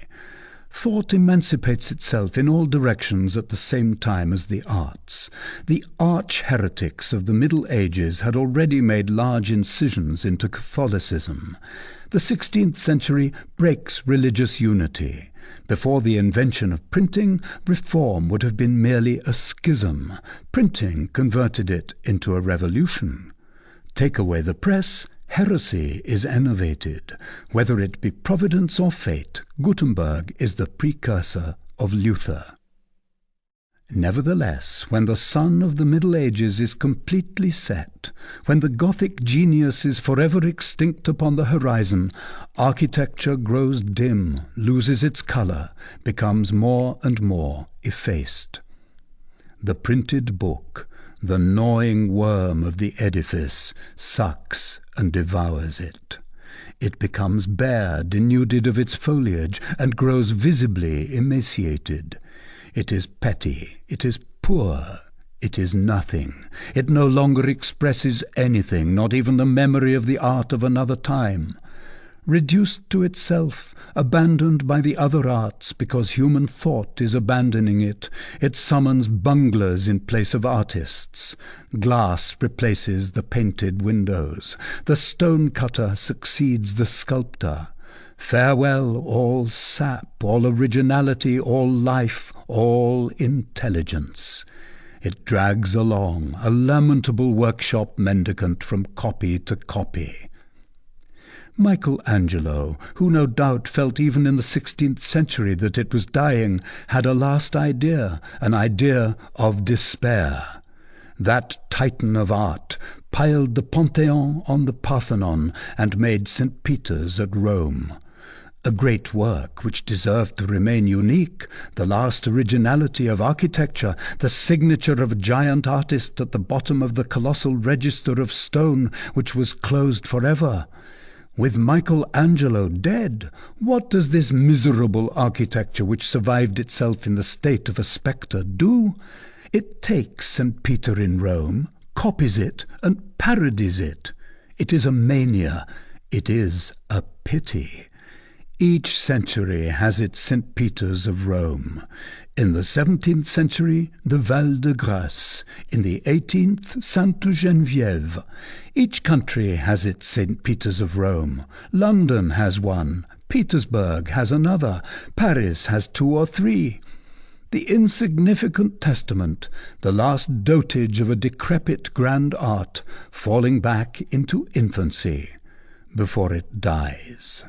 Thought emancipates itself in all directions at the same time as the arts. The arch-heretics of the Middle Ages had already made large incisions into Catholicism. The 16th century breaks religious unity. Before the invention of printing, reform would have been merely a schism. Printing converted it into a revolution. Take away the press, heresy is enervated. Whether it be providence or fate, Gutenberg is the precursor of Luther. Nevertheless, when the sun of the Middle Ages is completely set, when the Gothic genius is forever extinct upon the horizon, architecture grows dim, loses its colour, becomes more and more effaced. The printed book, the gnawing worm of the edifice, sucks and devours it. It becomes bare, denuded of its foliage, and grows visibly emaciated. It is petty, it is poor, it is nothing. It no longer expresses anything, not even the memory of the art of another time. Reduced to itself, abandoned by the other arts because human thought is abandoning it, it summons bunglers in place of artists. Glass replaces the painted windows. The stone-cutter succeeds the sculptor. Farewell all sap, all originality, all life, all intelligence. It drags along, a lamentable workshop mendicant from copy to copy. Michelangelo, who no doubt felt even in the 16th century that it was dying, had a last idea, an idea of despair. That titan of art piled the Pantheon on the Parthenon and made St. Peter's at Rome. A great work which deserved to remain unique, the last originality of architecture, the signature of a giant artist at the bottom of the colossal register of stone which was closed forever. With Michelangelo dead, what does this miserable architecture which survived itself in the state of a spectre do? It takes St. Peter in Rome, copies it, and parodies it. It is a mania. It is a pity. Each century has its St. Peter's of Rome. In the 17th century, the Val de Grâce. In the 18th, Sainte Geneviève. Each country has its St. Peter's of Rome. London has one. Petersburg has another. Paris has 2 or 3. The insignificant testament, the last dotage of a decrepit grand art, falling back into infancy before it dies.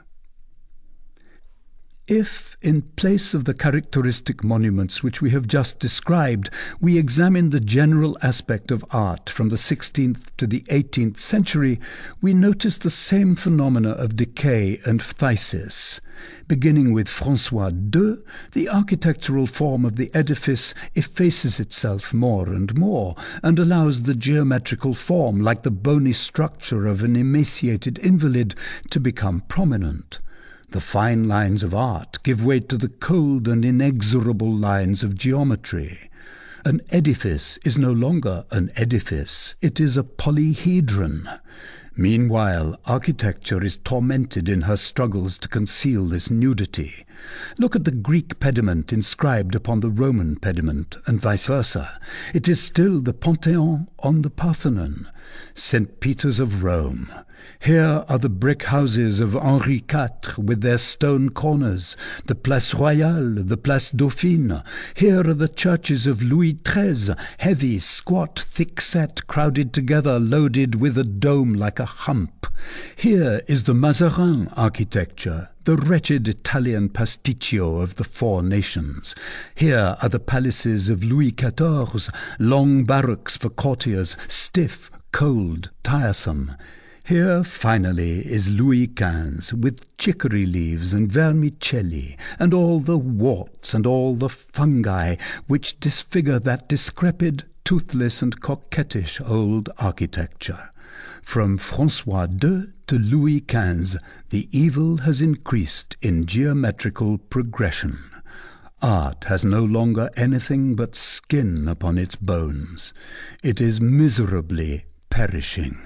If, in place of the characteristic monuments which we have just described, we examine the general aspect of art from the 16th to the 18th century, we notice the same phenomena of decay and phthisis. Beginning with François II, the architectural form of the edifice effaces itself more and more, and allows the geometrical form, like the bony structure of an emaciated invalid, to become prominent. The fine lines of art give way to the cold and inexorable lines of geometry. An edifice is no longer an edifice, it is a polyhedron. Meanwhile, architecture is tormented in her struggles to conceal this nudity. Look at the Greek pediment inscribed upon the Roman pediment, and vice versa. It is still the Pantheon on the Parthenon. St. Peter's of Rome. Here are the brick houses of Henri IV with their stone corners, the Place Royale, the Place Dauphine. Here are the churches of Louis XIII, heavy, squat, thick-set, crowded together, loaded with a dome like a hump. Here is the Mazarin architecture, the wretched Italian pasticcio of the 4 nations. Here are the palaces of Louis XIV, long barracks for courtiers, stiff, cold, tiresome. Here, finally, is Louis XV, with chicory leaves and vermicelli, and all the warts and all the fungi which disfigure that decrepit, toothless and coquettish old architecture. From François II to Louis XV, the evil has increased in geometrical progression. Art has no longer anything but skin upon its bones. It is miserably perishing.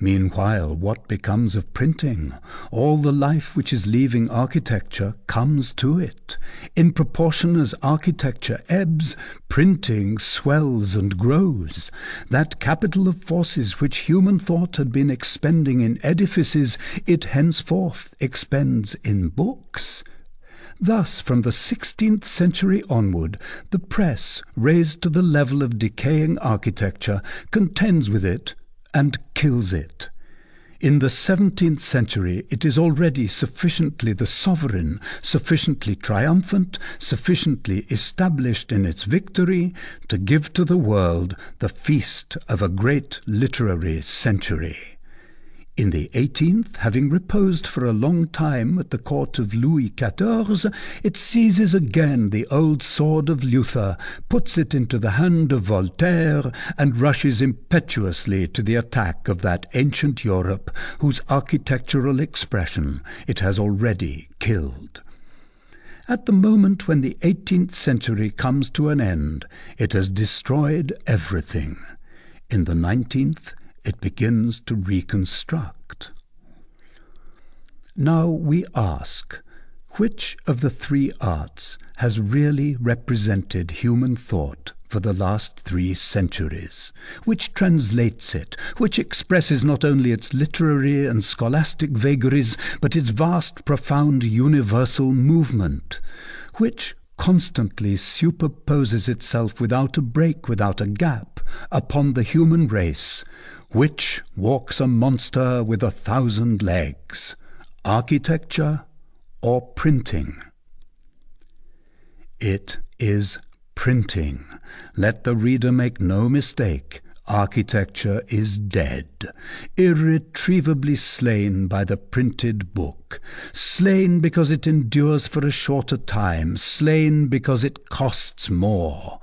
Meanwhile, what becomes of printing? All the life which is leaving architecture comes to it. In proportion as architecture ebbs, printing swells and grows. That capital of forces which human thought had been expending in edifices, it henceforth expends in books. Thus, from the 16th century onward, the press, raised to the level of decaying architecture, contends with it and kills it. In the 17th century it is already sufficiently the sovereign, sufficiently triumphant, sufficiently established in its victory to give to the world the feast of a great literary century. In the 18th, having reposed for a long time at the court of Louis XIV, it seizes again the old sword of Luther, puts it into the hand of Voltaire, and rushes impetuously to the attack of that ancient Europe whose architectural expression it has already killed. At the moment when the 18th century comes to an end, it has destroyed everything. In the 19th, it begins to reconstruct. Now we ask, which of the 3 arts has really represented human thought for the last 3 centuries? Which translates it? Which expresses not only its literary and scholastic vagaries, but its vast, profound, universal movement? Which constantly superposes itself without a break, without a gap, upon the human race? Which walks a monster with 1,000 legs, architecture or printing? It is printing. Let the reader make no mistake. Architecture is dead, irretrievably slain by the printed book, slain because it endures for a shorter time, slain because it costs more.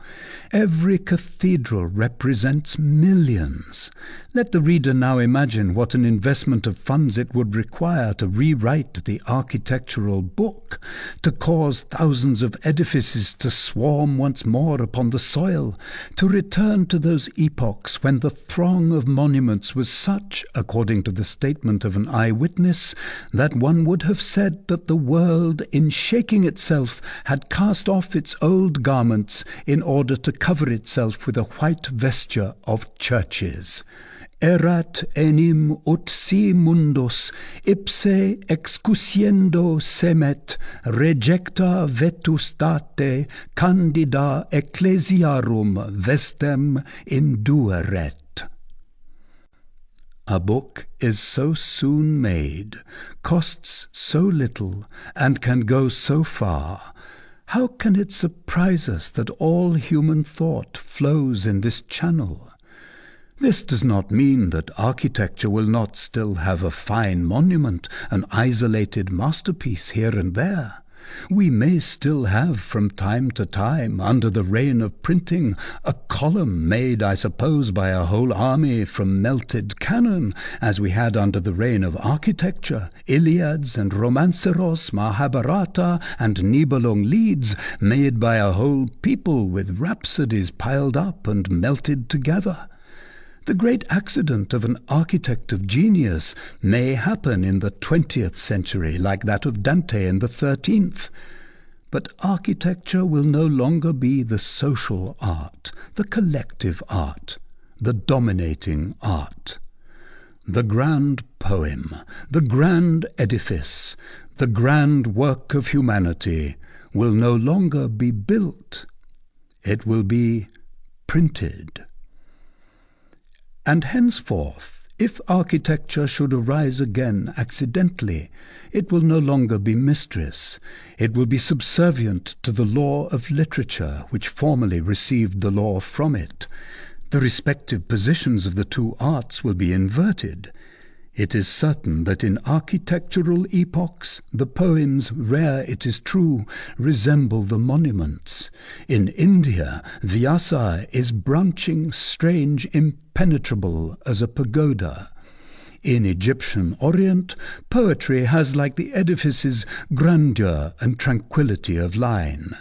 Every cathedral represents millions. Let the reader now imagine what an investment of funds it would require to rewrite the architectural book, to cause thousands of edifices to swarm once more upon the soil, to return to those epochs when the throng of monuments was such, according to the statement of an eyewitness, that one would have said that the world, in shaking itself, had cast off its old garments in order to cover itself with a white vesture of churches. Erat enim ut si mundus, ipse excusendo semet, rejecta vetustate, candida ecclesiarum vestem indueret. A book is so soon made, costs so little, and can go so far. How can it surprise us that all human thought flows in this channel? This does not mean that architecture will not still have a fine monument, an isolated masterpiece here and there. We may still have from time to time, under the reign of printing, a column made, I suppose, by a whole army from melted cannon, as we had under the reign of architecture, Iliads and Romanceros, Mahabharata and Nibelung Lieds, made by a whole people with rhapsodies piled up and melted together. The great accident of an architect of genius may happen in the 20th century, like that of Dante in the 13th. But architecture will no longer be the social art, the collective art, the dominating art. The grand poem, the grand edifice, the grand work of humanity will no longer be built. It will be printed. And henceforth, if architecture should arise again accidentally, it will no longer be mistress. It will be subservient to the law of literature, which formerly received the law from it. The respective positions of the two arts will be inverted. It is certain that in architectural epochs the poems, rare it is true, resemble the monuments. In India, Vyasa is branching, strange, impenetrable as a pagoda. In Egyptian Orient, poetry has, like the edifices, grandeur and tranquillity of line.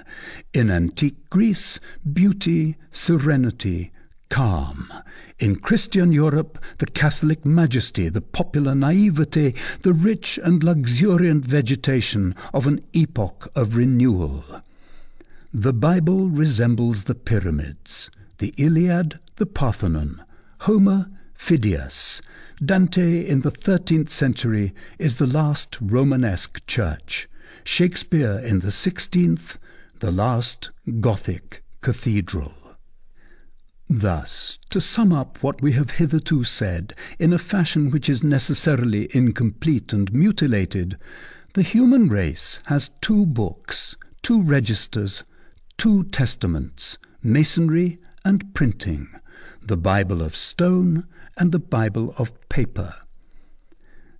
In antique Greece, beauty, serenity, calm. In Christian Europe, the Catholic majesty, the popular naivety, the rich and luxuriant vegetation of an epoch of renewal. The Bible resembles the pyramids, the Iliad, the Parthenon, Homer, Phidias. Dante in the 13th century is the last Romanesque church. Shakespeare in the 16th, the last Gothic cathedral. Thus, to sum up what we have hitherto said, in a fashion which is necessarily incomplete and mutilated, the human race has two books, two registers, two testaments, masonry and printing, the Bible of stone and the Bible of paper.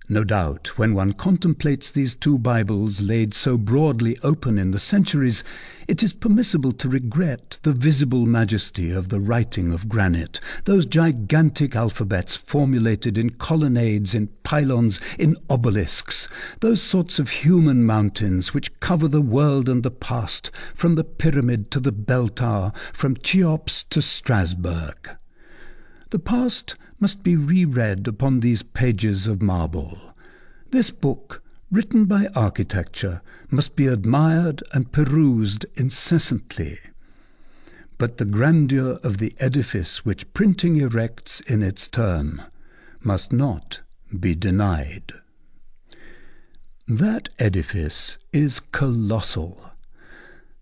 No doubt, when one contemplates these two Bibles laid so broadly open in the centuries, it is permissible to regret the visible majesty of the writing of granite, those gigantic alphabets formulated in colonnades, in pylons, in obelisks, those sorts of human mountains which cover the world and the past, from the pyramid to the bell tower, from Cheops to Strasbourg. The past must be reread upon these pages of marble. This book, written by architecture, must be admired and perused incessantly. But the grandeur of the edifice which printing erects in its turn must not be denied. That edifice is colossal.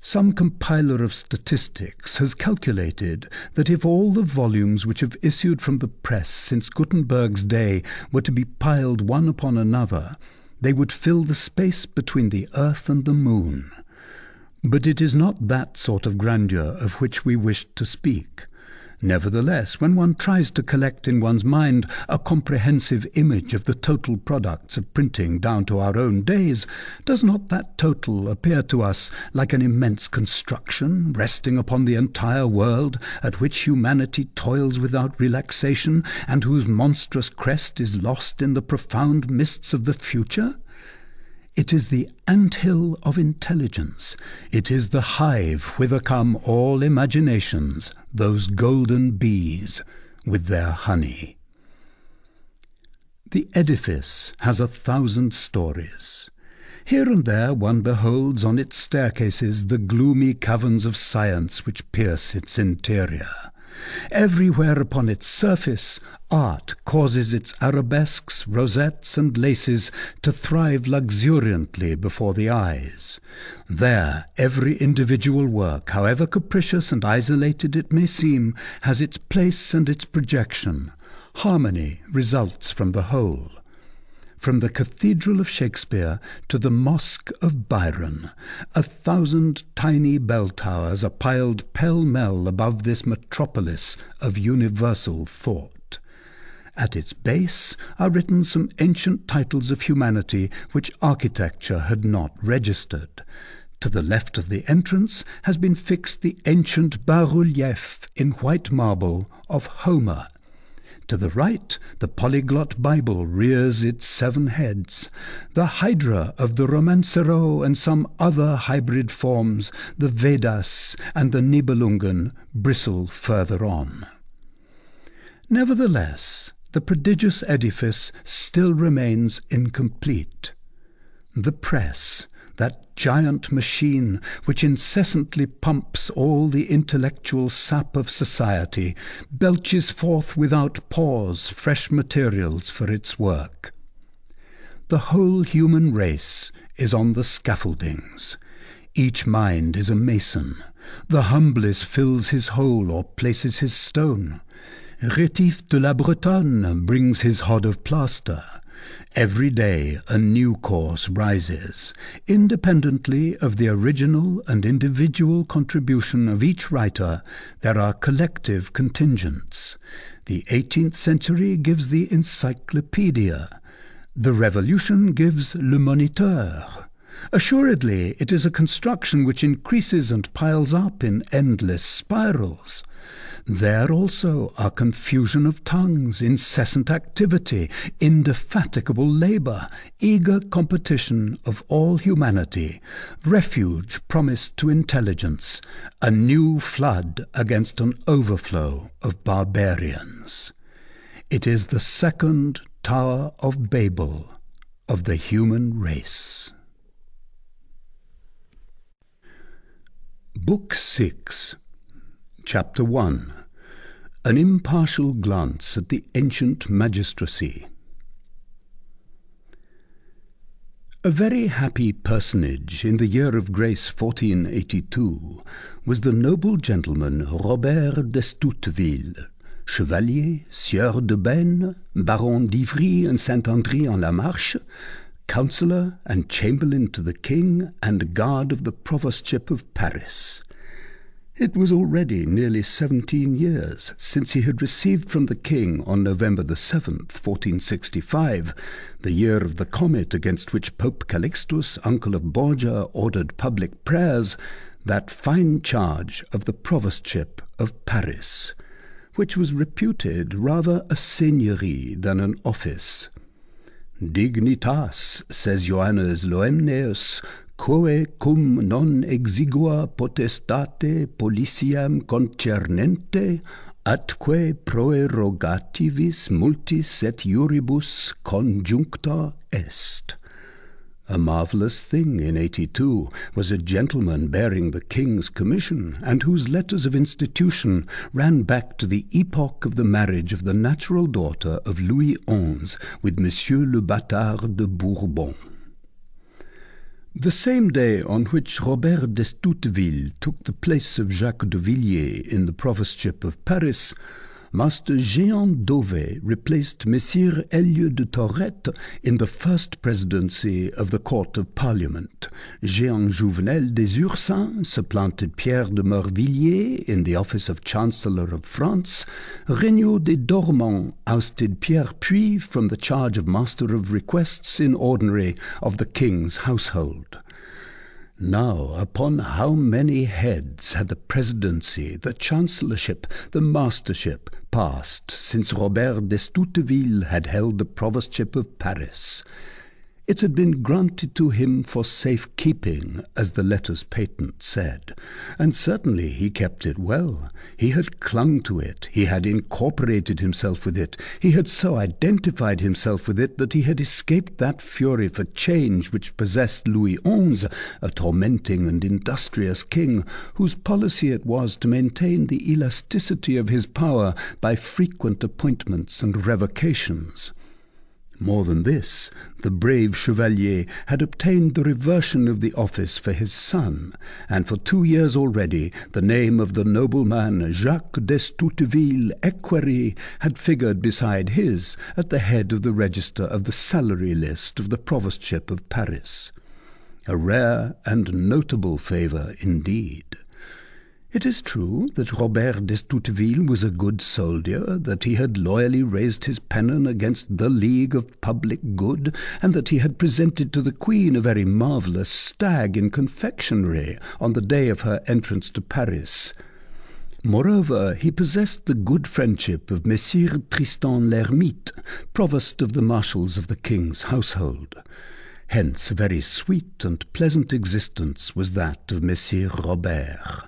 Some compiler of statistics has calculated that if all the volumes which have issued from the press since Gutenberg's day were to be piled one upon another, they would fill the space between the earth and the moon. But it is not that sort of grandeur of which we wished to speak. Nevertheless, when one tries to collect in one's mind a comprehensive image of the total products of printing down to our own days, does not that total appear to us like an immense construction resting upon the entire world, at which humanity toils without relaxation, and whose monstrous crest is lost in the profound mists of the future? It is the ant-hill of intelligence. It is the hive whither come all imaginations, those golden bees with their honey. The edifice has 1,000 stories. Here and there one beholds on its staircases the gloomy caverns of science which pierce its interior. Everywhere upon its surface, art causes its arabesques, rosettes, and laces to thrive luxuriantly before the eyes. There, every individual work, however capricious and isolated it may seem, has its place and its projection. Harmony results from the whole. From the Cathedral of Shakespeare to the Mosque of Byron, 1,000 tiny bell towers are piled pell-mell above this metropolis of universal thought. At its base are written some ancient titles of humanity which architecture had not registered. To the left of the entrance has been fixed the ancient bas-relief in white marble of Homer. To the right, the polyglot Bible rears its 7 heads. The Hydra of the Romancero and some other hybrid forms, the Vedas and the Nibelungen, bristle further on. Nevertheless, the prodigious edifice still remains incomplete. The press, that giant machine which incessantly pumps all the intellectual sap of society, belches forth without pause fresh materials for its work. The whole human race is on the scaffoldings. Each mind is a mason. The humblest fills his hole or places his stone. Rétif de la Bretonne brings his hod of plaster. Every day a new course rises, independently of the original and individual contribution of each writer. There are collective contingents. The 18th century gives the encyclopedia. The Revolution gives Le Moniteur. Assuredly, it is a construction which increases and piles up in endless spirals. There also are confusion of tongues, incessant activity, indefatigable labour, eager competition of all humanity, refuge promised to intelligence, a new flood against an overflow of barbarians. It is the second Tower of Babel of the human race. Book 6, Chapter 1. An impartial glance at the ancient magistracy. A very happy personage in the year of grace 1482 was the noble gentleman Robert d'Estouteville, Chevalier, Sieur de Benne, Baron d'Ivry and Saint-André-en-la-Marche, counsellor and chamberlain to the king and guard of the provostship of Paris. It was already nearly 17 years since he had received from the king on November the 7th, 1465, the year of the comet against which Pope Calixtus, uncle of Borgia, ordered public prayers, that fine charge of the provostship of Paris, which was reputed rather a seigneury than an office. Dignitas, says Joannes Loemneus, quae cum non exigua potestate policiam concernente, atque prorogativis multis et iuribus conjuncta est. A marvellous thing in 82 was a gentleman bearing the king's commission, and whose letters of institution ran back to the epoch of the marriage of the natural daughter of Louis XI with Monsieur le Bâtard de Bourbon. The same day on which Robert d'Estouteville took the place of Jacques de Villiers in the provostship of Paris, Master Jean Dauvet replaced Messire Elieu de Torrette in the first presidency of the Court of Parliament. Jean Jouvenel des Ursins supplanted Pierre de Morvilliers in the office of Chancellor of France. Regnault des Dormans ousted Pierre Puy from the charge of Master of Requests in Ordinary of the King's household. Now, upon how many heads had the presidency, the chancellorship, the mastership passed since Robert d'Estouteville had held the provostship of Paris? It had been granted to him for safe-keeping, as the letters patent said, and certainly he kept it well. He had clung to it, he had incorporated himself with it, he had so identified himself with it that he had escaped that fury for change which possessed Louis XI, a tormenting and industrious king, whose policy it was to maintain the elasticity of his power by frequent appointments and revocations. More than this, the brave chevalier had obtained the reversion of the office for his son, and for 2 years already the name of the nobleman Jacques d'Estouteville, equerry, had figured beside his at the head of the register of the salary list of the provostship of Paris. A rare and notable favour indeed. It is true that Robert d'Estouteville was a good soldier, that he had loyally raised his pennon against the League of Public Good, and that he had presented to the Queen a very marvellous stag in confectionery on the day of her entrance to Paris. Moreover, he possessed the good friendship of Messire Tristan l'Hermite, provost of the marshals of the King's household. Hence a very sweet and pleasant existence was that of Messire Robert.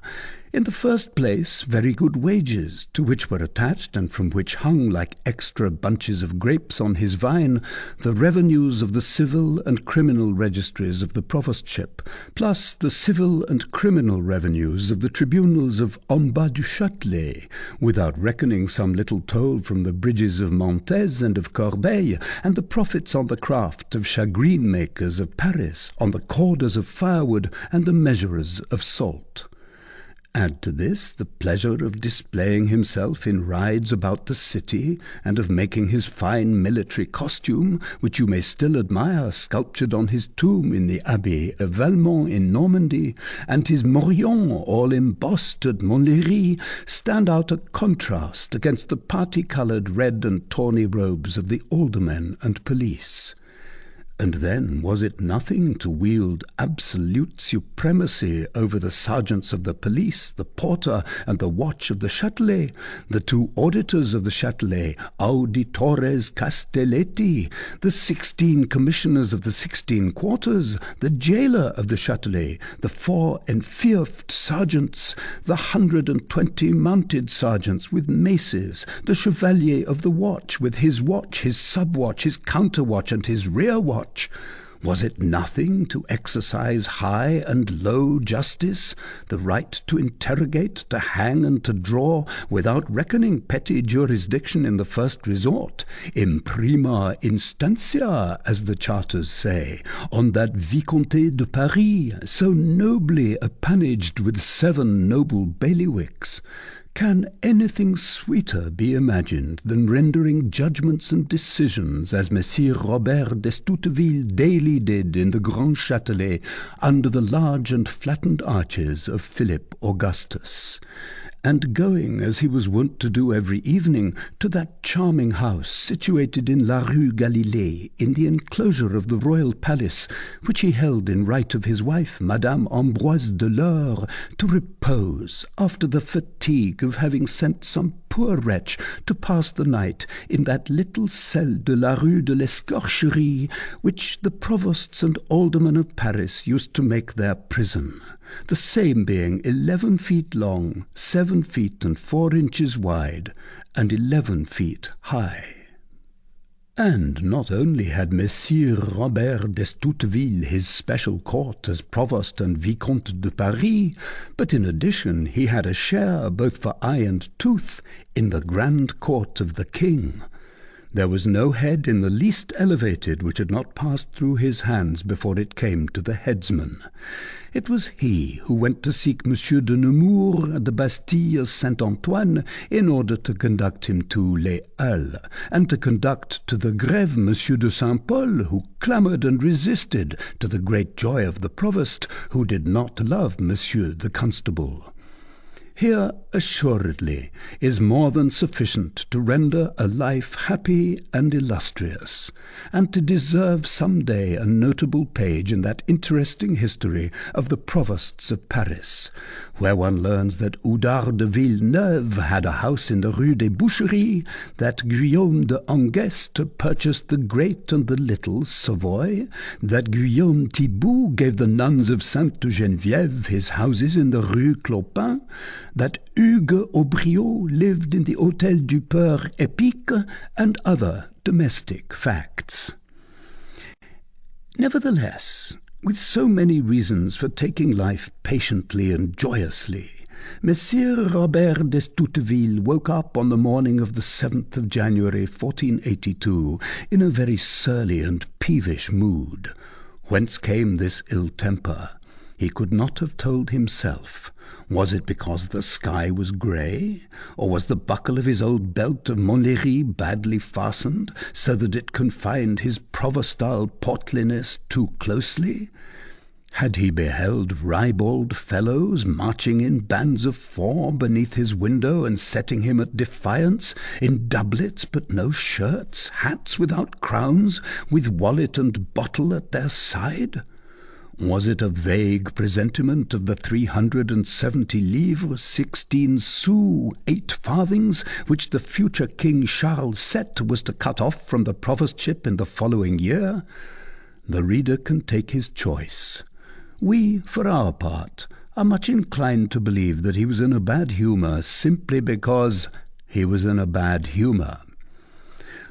In the first place, very good wages, to which were attached, and from which hung like extra bunches of grapes on his vine, the revenues of the civil and criminal registries of the provostship, plus the civil and criminal revenues of the tribunals of En Bas du Châtelet, without reckoning some little toll from the bridges of Mantes and of Corbeil, and the profits on the craft of chagrin-makers of Paris, on the corders of firewood and the measurers of salt. Add to this the pleasure of displaying himself in rides about the city, and of making his fine military costume, which you may still admire sculptured on his tomb in the Abbey of Valmont in Normandy, and his morion all embossed at Montlhéry, stand out a contrast against the party-coloured red and tawny robes of the aldermen and police. And then was it nothing to wield absolute supremacy over the sergeants of the police, the porter, and the watch of the Châtelet, the 2 auditors of the Châtelet, auditores castelletti, the 16 commissioners of the 16 quarters, the jailer of the Châtelet, the 4 enfeoffed sergeants, the 120 mounted sergeants with maces, the chevalier of the watch with his watch, his sub-watch, his counter-watch, and his rear-watch. Was it nothing to exercise high and low justice, the right to interrogate, to hang and to draw, without reckoning petty jurisdiction in the first resort, in prima instantia, as the charters say, on that Vicomté de Paris, so nobly appanaged with 7 noble bailiwicks? Can anything sweeter be imagined than rendering judgments and decisions as Messire Robert d'Estouteville daily did in the Grand Châtelet under the large and flattened arches of Philip Augustus? And going, as he was wont to do every evening, to that charming house situated in La Rue Galilée, in the enclosure of the royal palace, which he held in right of his wife, Madame Ambroise de l'Eure, to repose after the fatigue of having sent some poor wretch to pass the night in that little cell de la Rue de l'Escorcherie, which the provosts and aldermen of Paris used to make their prison, the same being 11 feet long, 7 feet and 4 inches wide, and 11 feet high. And not only had Messire Robert d'Estouteville his special court as Provost and Vicomte de Paris, but in addition he had a share, both for eye and tooth, in the grand court of the king. There was no head in the least elevated which had not passed through his hands before it came to the headsman. It was he who went to seek Monsieur de Nemours at the Bastille Saint-Antoine in order to conduct him to Les Halles, and to conduct to the Grève Monsieur de Saint-Paul, who clamoured and resisted, to the great joy of the provost, who did not love Monsieur the Constable. Here, assuredly, is more than sufficient to render a life happy and illustrious, and to deserve some day a notable page in that interesting history of the provosts of Paris, where one learns that Oudard de Villeneuve had a house in the Rue des Boucheries, that Guillaume de Hangest purchased the Great and the Little Savoy, that Guillaume Thibault gave the nuns of Sainte-Geneviève his houses in the Rue Clopin, that Hugues Aubriot lived in the Hôtel du Peur Épique, and other domestic facts. Nevertheless, with so many reasons for taking life patiently and joyously, Messire Robert d'Estouteville woke up on the morning of the 7th of January 1482 in a very surly and peevish mood. Whence came this ill temper? He could not have told himself. Was it because the sky was grey, or was the buckle of his old belt of Montlhéry badly fastened, so that it confined his provostile portliness too closely? Had he beheld ribald fellows marching in bands of four beneath his window and setting him at defiance, in doublets but no shirts, hats without crowns, with wallet and bottle at their side? Was it a vague presentiment of the 370 livres, 16 sous, 8 farthings, which the future King Charles VII was to cut off from the provostship in the following year? The reader can take his choice. We, for our part, are much inclined to believe that he was in a bad humour simply because he was in a bad humour.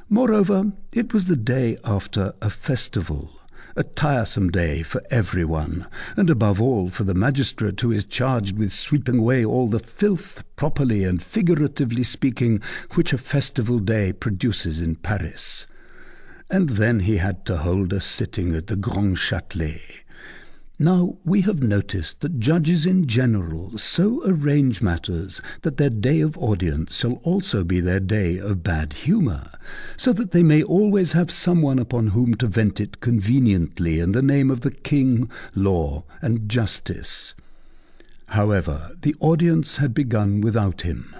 Moreover, it was the day after a festival, a tiresome day for everyone, and above all for the magistrate who is charged with sweeping away all the filth, properly and figuratively speaking, which a festival day produces in Paris. And then he had to hold a sitting at the Grand Châtelet. Now, we have noticed that judges in general so arrange matters that their day of audience shall also be their day of bad humour, so that they may always have someone upon whom to vent it conveniently in the name of the king, law, and justice. However, the audience had begun without him.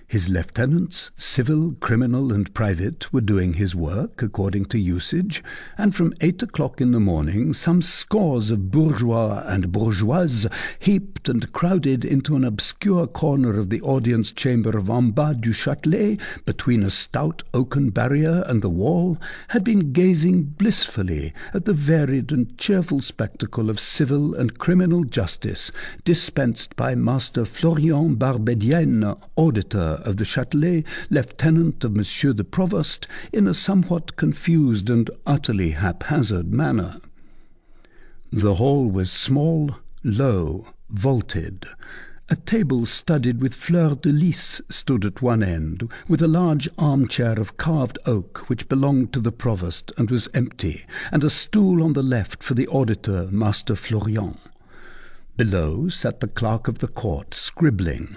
His lieutenants, civil, criminal, and private, were doing his work according to usage, and from 8 o'clock in the morning some scores of bourgeois and bourgeoises, heaped and crowded into an obscure corner of the audience chamber of en bas du Châtelet, between a stout oaken barrier and the wall, had been gazing blissfully at the varied and cheerful spectacle of civil and criminal justice dispensed by Master Florian Barbedienne, auditor of the Châtelet, lieutenant of Monsieur the Provost, in a somewhat confused and utterly haphazard manner. The hall was small, low, vaulted. A table studded with fleur-de-lis stood at one end, with a large armchair of carved oak which belonged to the provost and was empty, and a stool on the left for the auditor, Master Florian. Below sat the clerk of the court, scribbling.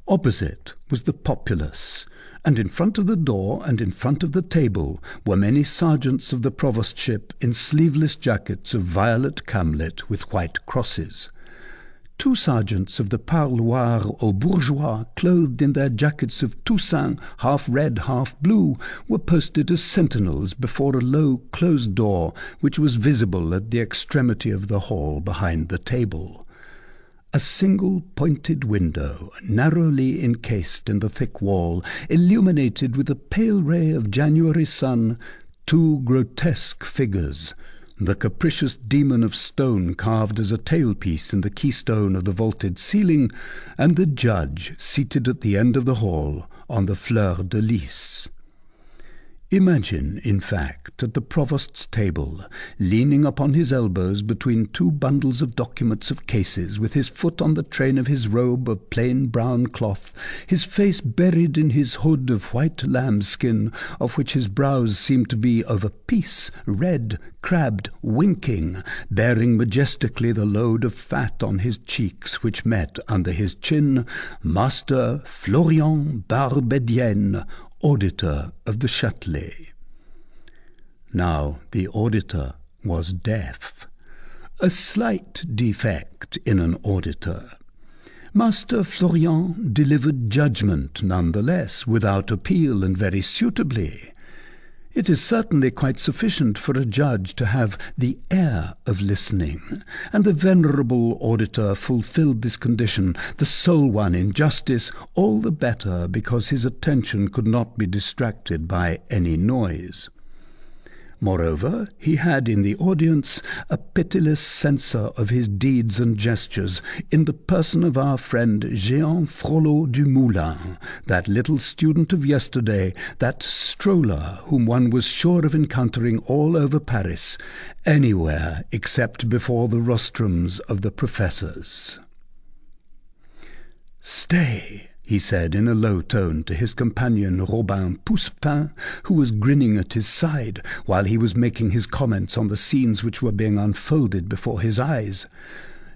Opposite was the populace, and in front of the door and in front of the table were many sergeants of the provostship in sleeveless jackets of violet camlet with white crosses. 2 sergeants of the parloir aux bourgeois, clothed in their jackets of Toussaint, half red, half blue, were posted as sentinels before a low closed door which was visible at the extremity of the hall behind the table. A single pointed window, narrowly encased in the thick wall, illuminated with a pale ray of January sun 2 grotesque figures, the capricious demon of stone carved as a tailpiece in the keystone of the vaulted ceiling, and the judge seated at the end of the hall on the fleur-de-lis. Imagine, in fact, at the provost's table, leaning upon his elbows between two bundles of documents of cases, with his foot on the train of his robe of plain brown cloth, his face buried in his hood of white lambskin, of which his brows seemed to be of a piece, red, crabbed, winking, bearing majestically the load of fat on his cheeks, which met under his chin, Master Florian Barbedienne, auditor of the Châtelet. Now the auditor was deaf, a slight defect in an auditor. Master Florian delivered judgment nonetheless, without appeal and very suitably. It is certainly quite sufficient for a judge to have the air of listening, and the venerable auditor fulfilled this condition, the sole one in justice, all the better because his attention could not be distracted by any noise. Moreover, he had in the audience a pitiless censor of his deeds and gestures in the person of our friend Jean Frollo du Moulin, that little student of yesterday, that stroller whom one was sure of encountering all over Paris, anywhere except before the rostrums of the professors. "Stay," he said in a low tone to his companion Robin Poussepin, who was grinning at his side while he was making his comments on the scenes which were being unfolded before his eyes.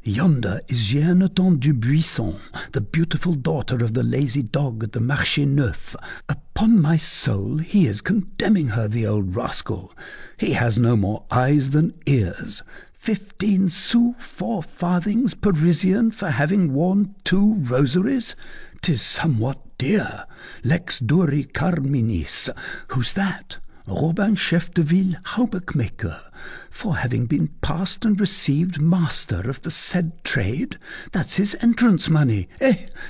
"Yonder is Jeanneton du Buisson, the beautiful daughter of the lazy dog at the Marché Neuf. Upon my soul, he is condemning her, the old rascal. He has no more eyes than ears. 15 sous 4 farthings Parisian for having worn 2 rosaries? 'Tis somewhat dear. Lex duri carminis. Who's that? Robin Chef de Ville, hauberk-maker, for having been passed and received master of the said trade. That's his entrance money.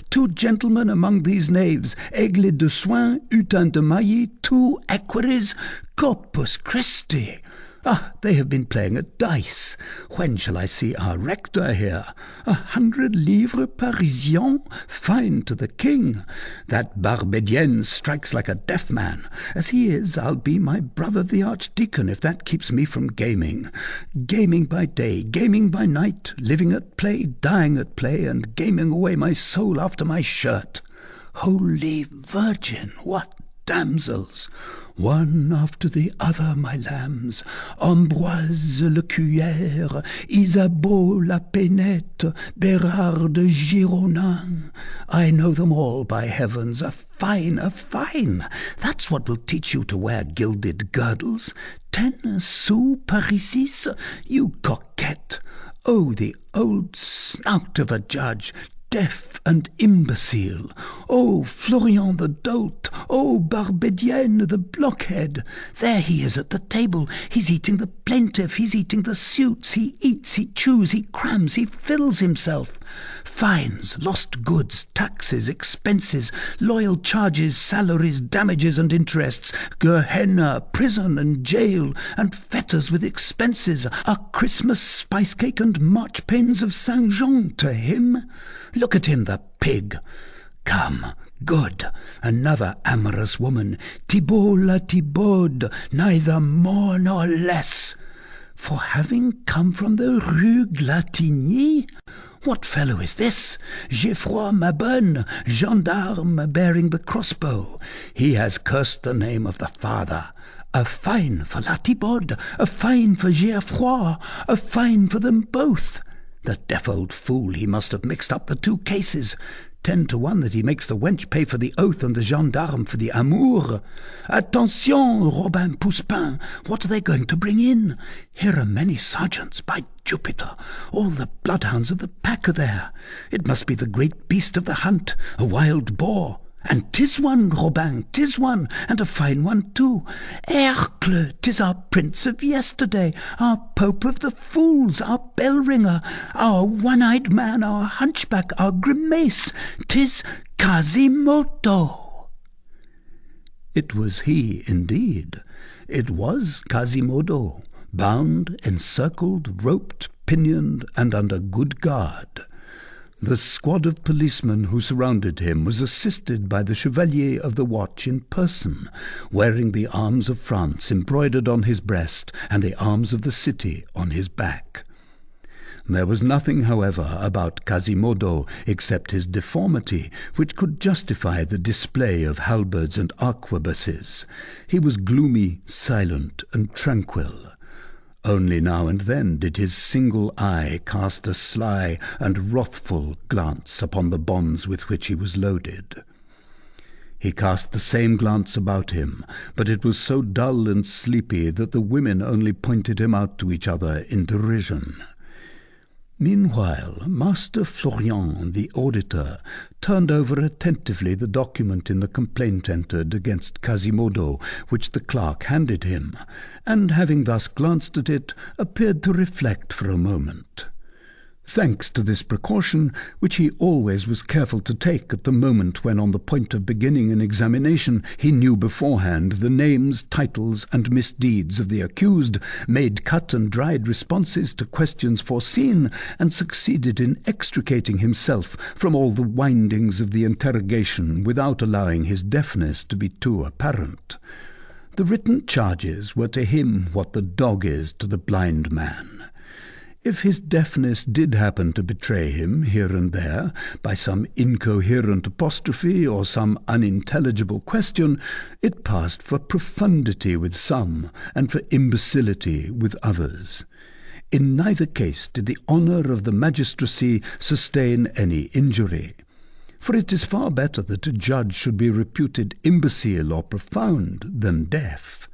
2 gentlemen among these knaves, Aigle de Soin, Hutin de Mailly, 2 equerries, Corpus Christi! They have been playing at dice. When shall I see our rector here? 100 livres Parisian, fine to the king. That Barbedienne strikes like a deaf man. As he is, I'll be my brother the archdeacon if that keeps me from gaming. Gaming by day, gaming by night, living at play, dying at play, and gaming away my soul after my shirt. Holy Virgin, what damsels! One after the other, my lambs, Ambroise le Cuillère, Isabeau la Pénette, Bérard de Gironin. I know them all, by heavens, a fine. That's what will teach you to wear gilded girdles. 10 sous parisis, you coquette. Oh, the old snout of a judge, deaf and imbecile. Oh, Florian the dolt. Oh, Barbedienne the blockhead. There he is at the table. He's eating the plaintiff. He's eating the suits. He eats, he chews, he crams, he fills himself. Fines, lost goods, taxes, expenses, loyal charges, salaries, damages and interests, Gehenna, prison and jail, and fetters with expenses, a Christmas spice cake and marchpanes of Saint Jean to him. Look at him, the pig. Come, good, another amorous woman, Thibault la Thibaude, neither more nor less. For having come from the Rue Glatigny? What fellow is this? Geoffroy Mabonne, gendarme bearing the crossbow. He has cursed the name of the father. A fine for la Thibaude, a fine for Geoffroy, a fine for them both. The deaf old fool, he must have mixed up the 2 cases. 10 to 1 that he makes the wench pay for the oath and the gendarme for the amour. Attention, Robin Poussepin, what are they going to bring in? Here are many sergeants, by Jupiter. All the bloodhounds of the pack are there. It must be the great beast of the hunt, a wild boar. And 'tis one, Robin, 'tis one, and a fine one too. Hercle, 'tis our prince of yesterday, our pope of the fools, our bell-ringer, our one-eyed man, our hunchback, our grimace. 'Tis Quasimodo. It was he indeed. It was Quasimodo, bound, encircled, roped, pinioned, and under good guard. The squad of policemen who surrounded him was assisted by the Chevalier of the Watch in person, wearing the arms of France embroidered on his breast and the arms of the city on his back. There was nothing, however, about Quasimodo except his deformity which could justify the display of halberds and arquebuses. He was gloomy, silent, and tranquil. Only now and then did his single eye cast a sly and wrathful glance upon the bonds with which he was loaded. He cast the same glance about him, but it was so dull and sleepy that the women only pointed him out to each other in derision. Meanwhile, Master Florian, the auditor, turned over attentively the document in the complaint entered against Quasimodo, which the clerk handed him, and having thus glanced at it, appeared to reflect for a moment. Thanks to this precaution, which he always was careful to take at the moment when on the point of beginning an examination, he knew beforehand the names, titles, and misdeeds of the accused, made cut and dried responses to questions foreseen, and succeeded in extricating himself from all the windings of the interrogation without allowing his deafness to be too apparent. The written charges were to him what the dog is to the blind man. If his deafness did happen to betray him here and there by some incoherent apostrophe or some unintelligible question, it passed for profundity with some and for imbecility with others. In neither case did the honour of the magistracy sustain any injury, for it is far better that a judge should be reputed imbecile or profound than deaf.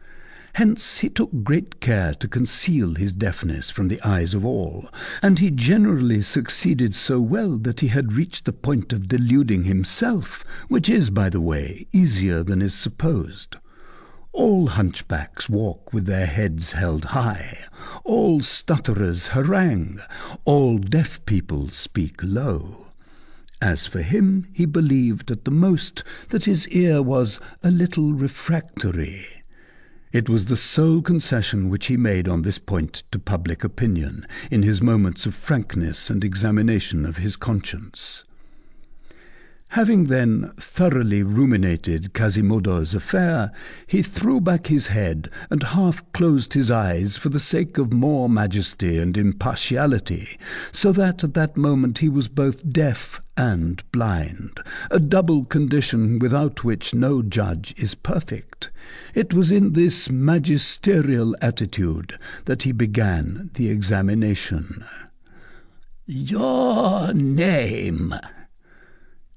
Hence he took great care to conceal his deafness from the eyes of all, and he generally succeeded so well that he had reached the point of deluding himself, which is, by the way, easier than is supposed. All hunchbacks walk with their heads held high, all stutterers harangue, all deaf people speak low. As for him, he believed at the most that his ear was a little refractory. It was the sole concession which he made on this point to public opinion, in his moments of frankness and examination of his conscience. Having then thoroughly ruminated Quasimodo's affair, he threw back his head and half closed his eyes for the sake of more majesty and impartiality, so that at that moment he was both deaf and blind, a double condition without which no judge is perfect. It was in this magisterial attitude that he began the examination. "Your name?"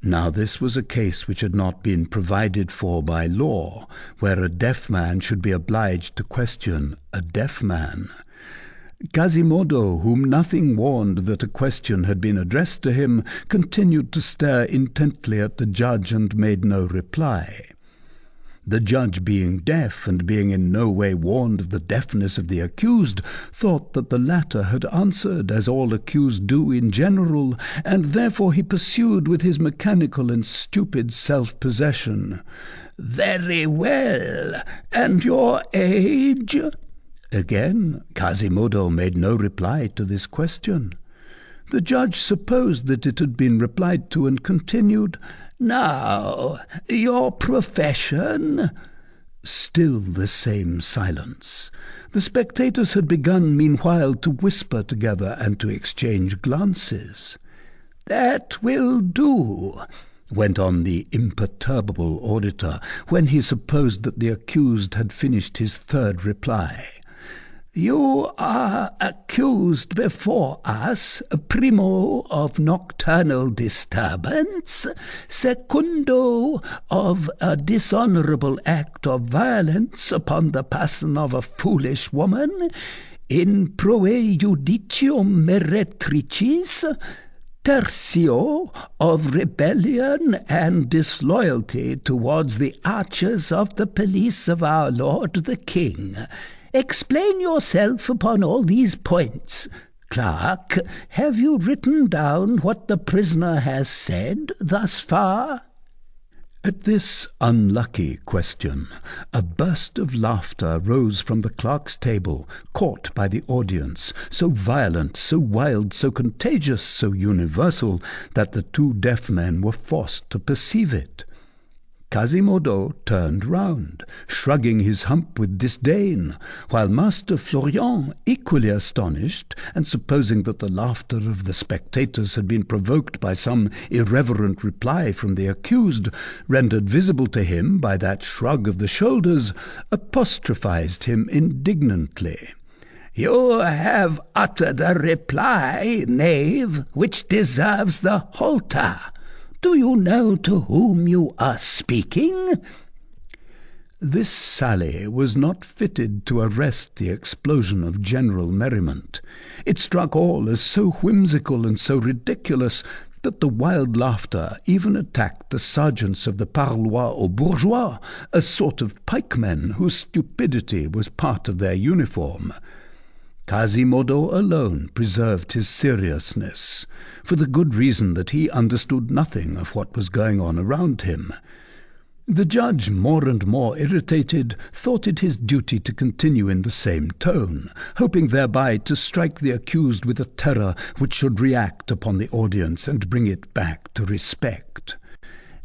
Now this was a case which had not been provided for by law, where a deaf man should be obliged to question a deaf man. Quasimodo, whom nothing warned that a question had been addressed to him, continued to stare intently at the judge and made no reply. The judge, being deaf, and being in no way warned of the deafness of the accused, thought that the latter had answered as all accused do in general, and therefore he pursued with his mechanical and stupid self-possession. "Very well. And your age?" Again Quasimodo made no reply to this question. The judge supposed that it had been replied to, and continued, "Now, your profession?" Still the same silence. The spectators had begun meanwhile to whisper together and to exchange glances. "That will do," went on the imperturbable auditor, when he supposed that the accused had finished his third reply. "You are accused before us, primo, of nocturnal disturbance, secundo, of a dishonourable act of violence upon the person of a foolish woman, in proe judicium meretricis, tertio, of rebellion and disloyalty towards the archers of the police of our lord the king. Explain yourself upon all these points. Clerk, have you written down what the prisoner has said thus far?" At this unlucky question, a burst of laughter rose from the clerk's table, caught by the audience, so violent, so wild, so contagious, so universal, that the two deaf men were forced to perceive it. Quasimodo turned round, shrugging his hump with disdain, while Master Florian, equally astonished, and supposing that the laughter of the spectators had been provoked by some irreverent reply from the accused, rendered visible to him by that shrug of the shoulders, apostrophized him indignantly. "You have uttered a reply, knave, which deserves the halter. Do you know to whom you are speaking?" This sally was not fitted to arrest the explosion of general merriment. It struck all as so whimsical and so ridiculous that the wild laughter even attacked the sergeants of the parloir aux bourgeois, a sort of pikemen whose stupidity was part of their uniform. Quasimodo alone preserved his seriousness, for the good reason that he understood nothing of what was going on around him. The judge, more and more irritated, thought it his duty to continue in the same tone, hoping thereby to strike the accused with a terror which should react upon the audience and bring it back to respect.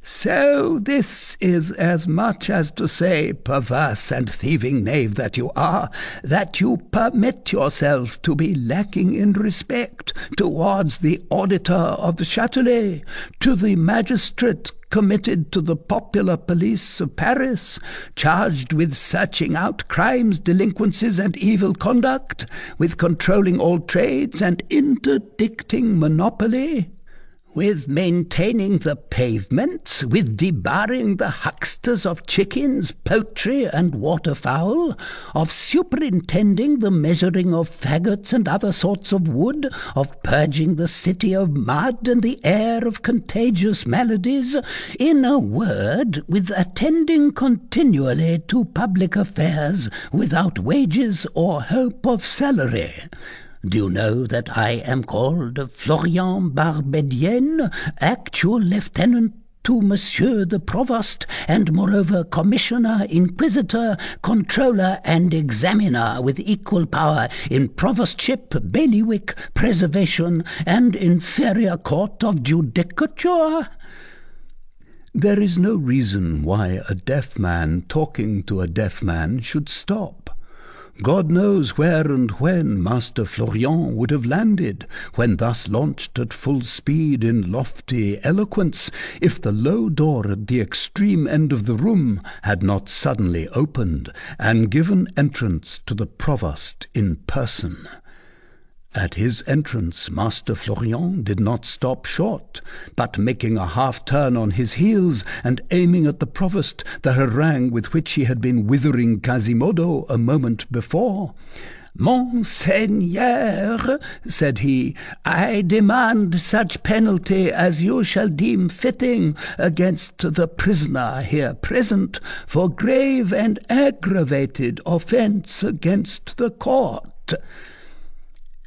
"So this is as much as to say, perverse and thieving knave that you are, that you permit yourself to be lacking in respect towards the auditor of the Châtelet, to the magistrate committed to the popular police of Paris, charged with searching out crimes, delinquencies, and evil conduct, with controlling all trades and interdicting monopoly, with maintaining the pavements, with debarring the hucksters of chickens, poultry, and waterfowl, of superintending the measuring of faggots and other sorts of wood, of purging the city of mud and the air of contagious maladies, in a word, with attending continually to public affairs without wages or hope of salary. Do you know that I am called Florian Barbedienne, actual lieutenant to Monsieur the Provost, and moreover Commissioner, Inquisitor, Controller, and Examiner, with equal power in Provostship, Bailiwick, Preservation, and Inferior Court of Judicature?" There is no reason why a deaf man talking to a deaf man should stop. God knows where and when Master Florian would have landed, when thus launched at full speed in lofty eloquence, if the low door at the extreme end of the room had not suddenly opened and given entrance to the provost in person. At his entrance, Master Florian did not stop short, but making a half-turn on his heels and aiming at the provost the harangue with which he had been withering Quasimodo a moment before, "Monseigneur," said he, "I demand such penalty as you shall deem fitting against the prisoner here present for grave and aggravated offence against the court."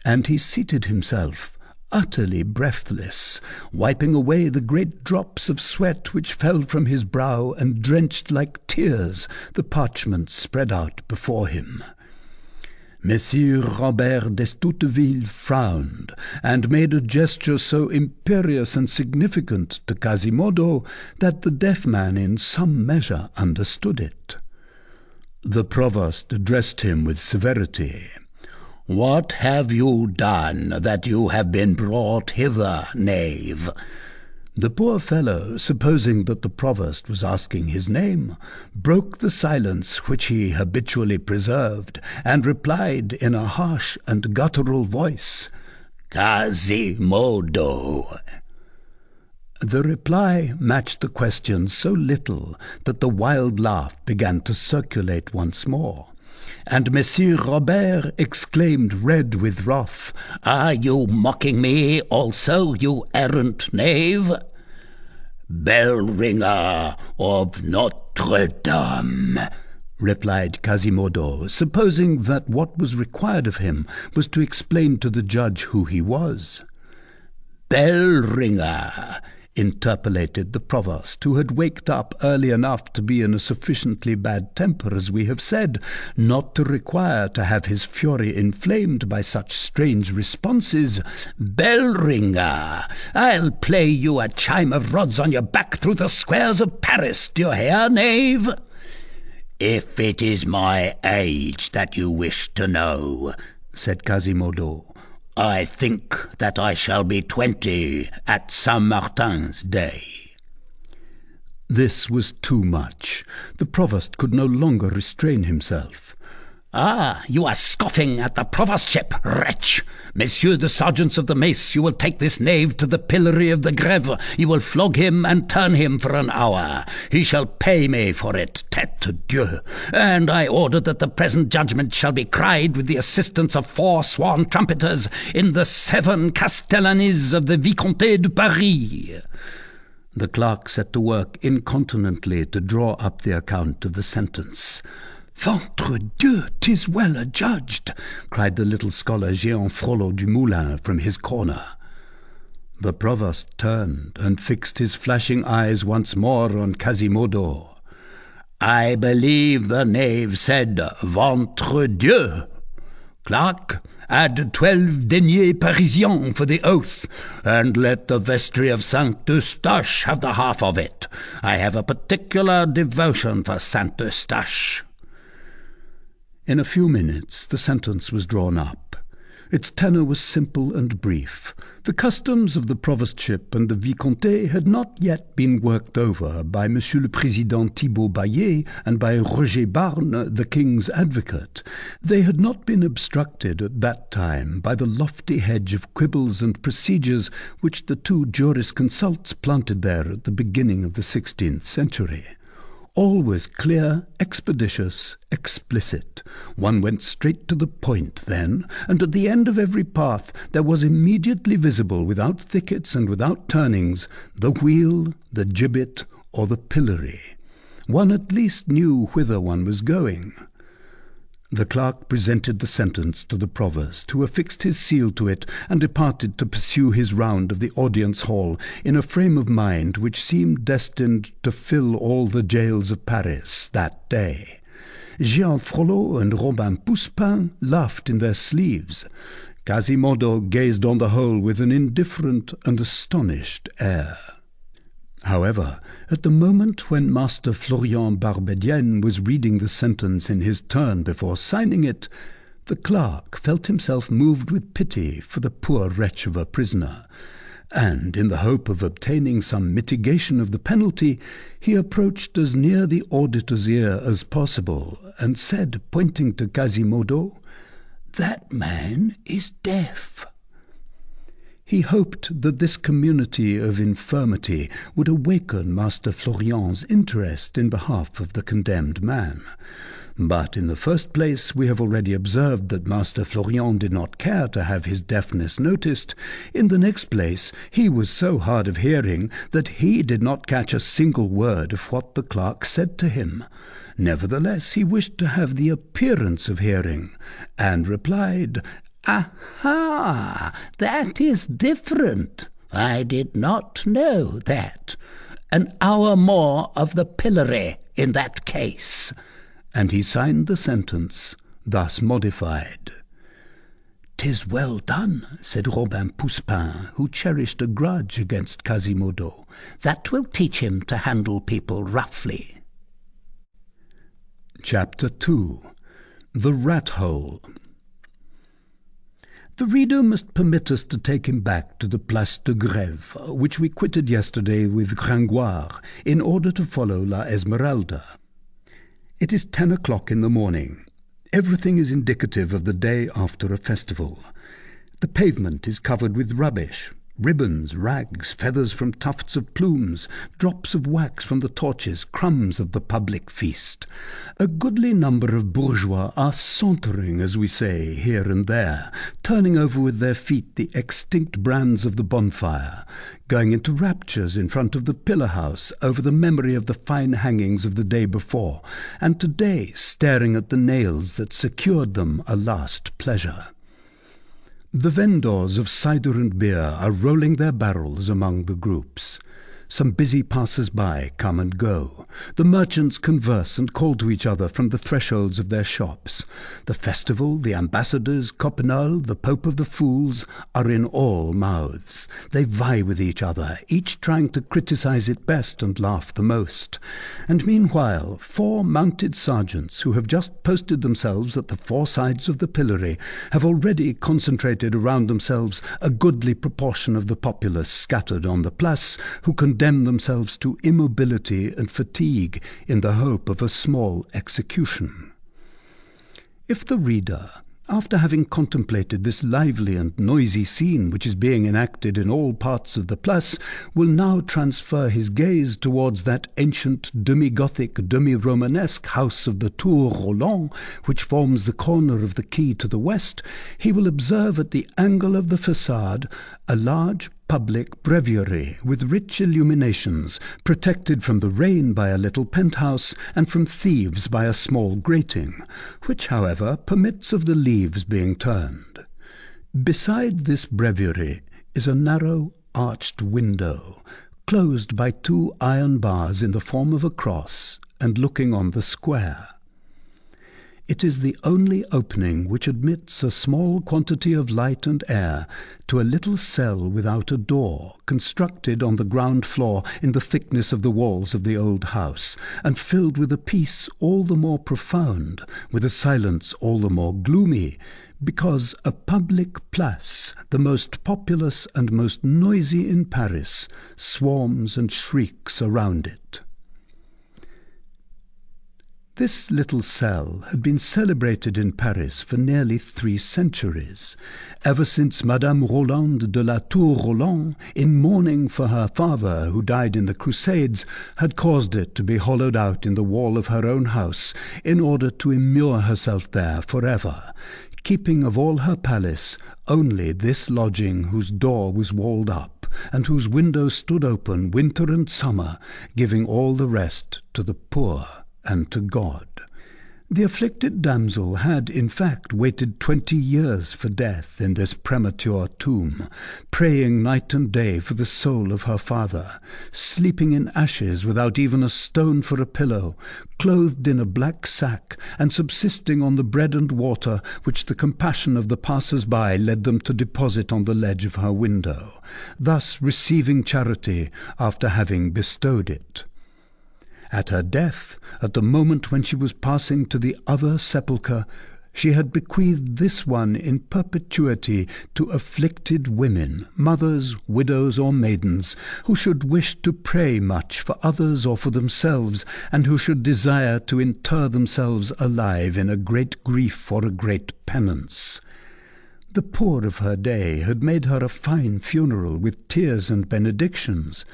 And he seated himself, utterly breathless, wiping away the great drops of sweat which fell from his brow and drenched like tears the parchment spread out before him. Messire Robert d'Estouteville frowned, and made a gesture so imperious and significant to Quasimodo that the deaf man in some measure understood it. The provost addressed him with severity. "What have you done that you have been brought hither, knave?" The poor fellow, supposing that the provost was asking his name, broke the silence which he habitually preserved, and replied in a harsh and guttural voice, "Quasimodo." The reply matched the question so little that the wild laugh began to circulate once more, and Messire Robert exclaimed, red with wrath, "Are you mocking me also, you errant knave?" "Bell-ringer of Notre-Dame," replied Quasimodo, supposing that what was required of him was to explain to the judge who he was. "Bell-ringer, interpolated the provost, who had waked up early enough to be in a sufficiently bad temper, as we have said, not to require to have his fury inflamed by such strange responses. "Bell ringer, I'll play you a chime of rods on your back through the squares of Paris. Do you hear, knave?" "If it is my age that you wish to know," said Quasimodo, "I think that I shall be 20 at Saint-Martin's day." This was too much. The provost could no longer restrain himself. "Ah, you are scoffing at the provostship, wretch! Messieurs the sergeants of the mace, you will take this knave to the pillory of the Grève. You will flog him and turn him for an hour. He shall pay me for it, tête Dieu. And I order that the present judgment shall be cried with the assistance of 4 sworn trumpeters in the 7 castellanies of the Vicomté de Paris." The clerk set to work incontinently to draw up the account of the sentence. "Ventre Dieu, 'tis well adjudged," cried the little scholar Jehan Frollo du Moulin from his corner. The provost turned and fixed his flashing eyes once more on Quasimodo. "I believe the knave said ventre Dieu. Clerk, add 12 deniers Parisiens for the oath, and let the vestry of Saint Eustache have the half of it. I have a particular devotion for Saint Eustache." In a few minutes the sentence was drawn up. Its tenor was simple and brief. The customs of the provostship and the vicomté had not yet been worked over by Monsieur le Président Thibault Baillet and by Roger Barne, the King's advocate. They had not been obstructed at that time by the lofty hedge of quibbles and procedures which the 2 jurisconsults planted there at the beginning of the 16th century. All was clear, expeditious, explicit. One went straight to the point then, and at the end of every path there was immediately visible, without thickets and without turnings, the wheel, the gibbet, or the pillory. One at least knew whither one was going. The clerk presented the sentence to the provost, who affixed his seal to it and departed to pursue his round of the audience hall in a frame of mind which seemed destined to fill all the jails of Paris that day. Jehan Frollo and Robin Poussepain laughed in their sleeves. Quasimodo gazed on the whole with an indifferent and astonished air. However, at the moment when Master Florian Barbedienne was reading the sentence in his turn before signing it, the clerk felt himself moved with pity for the poor wretch of a prisoner, and, in the hope of obtaining some mitigation of the penalty, he approached as near the auditor's ear as possible, and said, pointing to Quasimodo, "That man is deaf." He hoped that this community of infirmity would awaken Master Florian's interest in behalf of the condemned man. But in the first place we have already observed that Master Florian did not care to have his deafness noticed. In the next place he was so hard of hearing that he did not catch a single word of what the clerk said to him. Nevertheless he wished to have the appearance of hearing, and replied, "Aha! That is different. I did not know that. An hour more of the pillory in that case." And he signed the sentence, thus modified. "'Tis well done," said Robin Poussepain, who cherished a grudge against Quasimodo. "That will teach him to handle people roughly." Chapter 2. The Rat Hole. The reader must permit us to take him back to the Place de Grève, which we quitted yesterday with Gringoire, in order to follow La Esmeralda. It is 10 o'clock in the morning. Everything is indicative of the day after a festival. The pavement is covered with rubbish, ribbons, rags, feathers from tufts of plumes, drops of wax from the torches, crumbs of the public feast. A goodly number of bourgeois are sauntering, as we say, here and there, turning over with their feet the extinct brands of the bonfire, going into raptures in front of the pillar-house over the memory of the fine hangings of the day before, and today staring at the nails that secured them a last pleasure. The vendors of cider and beer are rolling their barrels among the groups. Some busy passers-by come and go. The merchants converse and call to each other from the thresholds of their shops. The festival, the ambassadors, Coppenole, the Pope of the Fools, are in all mouths. They vie with each other, each trying to criticize it best and laugh the most. And meanwhile, 4 mounted sergeants, who have just posted themselves at the 4 sides of the pillory, have already concentrated around themselves a goodly proportion of the populace scattered on the place, who condemn themselves to immobility and fatigue in the hope of a small execution. If the reader, after having contemplated this lively and noisy scene which is being enacted in all parts of the place, will now transfer his gaze towards that ancient demi-Gothic, demi-Romanesque house of the Tour Roland, which forms the corner of the quay to the west, he will observe at the angle of the façade a large public breviary with rich illuminations, protected from the rain by a little penthouse and from thieves by a small grating, which, however, permits of the leaves being turned. Beside this breviary is a narrow arched window, closed by 2 iron bars in the form of a cross and looking on the square. It is the only opening which admits a small quantity of light and air to a little cell without a door, constructed on the ground floor in the thickness of the walls of the old house, and filled with a peace all the more profound, with a silence all the more gloomy, because a public place, the most populous and most noisy in Paris, swarms and shrieks around it. This little cell had been celebrated in Paris for nearly 3 centuries, ever since Madame Roland de la Tour Roland, in mourning for her father who died in the Crusades, had caused it to be hollowed out in the wall of her own house in order to immure herself there forever, keeping of all her palace only this lodging whose door was walled up, and whose window stood open winter and summer, giving all the rest to the poor and to God. The afflicted damsel had, in fact, waited 20 years for death in this premature tomb, praying night and day for the soul of her father, sleeping in ashes without even a stone for a pillow, clothed in a black sack, and subsisting on the bread and water which the compassion of the passers-by led them to deposit on the ledge of her window, thus receiving charity after having bestowed it. At her death, at the moment when she was passing to the other sepulchre, she had bequeathed this one in perpetuity to afflicted women, mothers, widows, or maidens, who should wish to pray much for others or for themselves, and who should desire to inter themselves alive in a great grief or a great penance. The poor of her day had made her a fine funeral with tears and benedictions,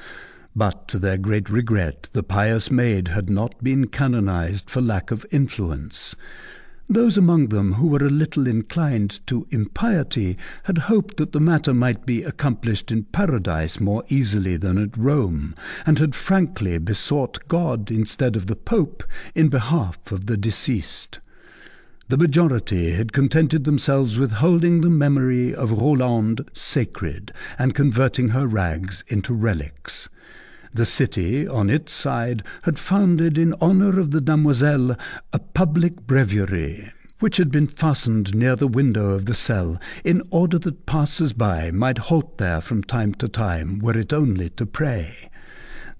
but to their great regret the pious maid had not been canonized for lack of influence. Those among them who were a little inclined to impiety had hoped that the matter might be accomplished in paradise more easily than at Rome, and had frankly besought God instead of the Pope in behalf of the deceased. The majority had contented themselves with holding the memory of Roland sacred and converting her rags into relics. The city, on its side, had founded in honour of the Damoiselle a public breviary, which had been fastened near the window of the cell, in order that passers-by might halt there from time to time, were it only to pray,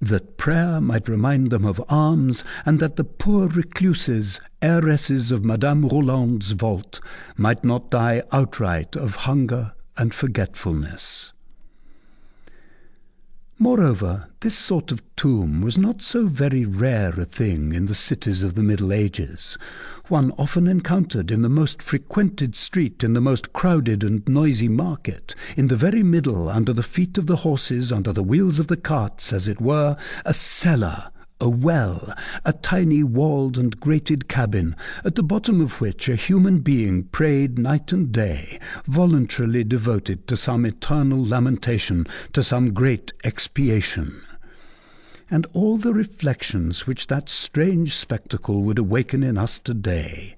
that prayer might remind them of alms, and that the poor recluses, heiresses of Madame Roland's vault, might not die outright of hunger and forgetfulness. Moreover, this sort of tomb was not so very rare a thing in the cities of the Middle Ages. One often encountered in the most frequented street, in the most crowded and noisy market, in the very middle, under the feet of the horses, under the wheels of the carts, as it were, a cellar, a well, a tiny walled and grated cabin, at the bottom of which a human being prayed night and day, voluntarily devoted to some eternal lamentation, to some great expiation. and all the reflections which that strange spectacle would awaken in us today.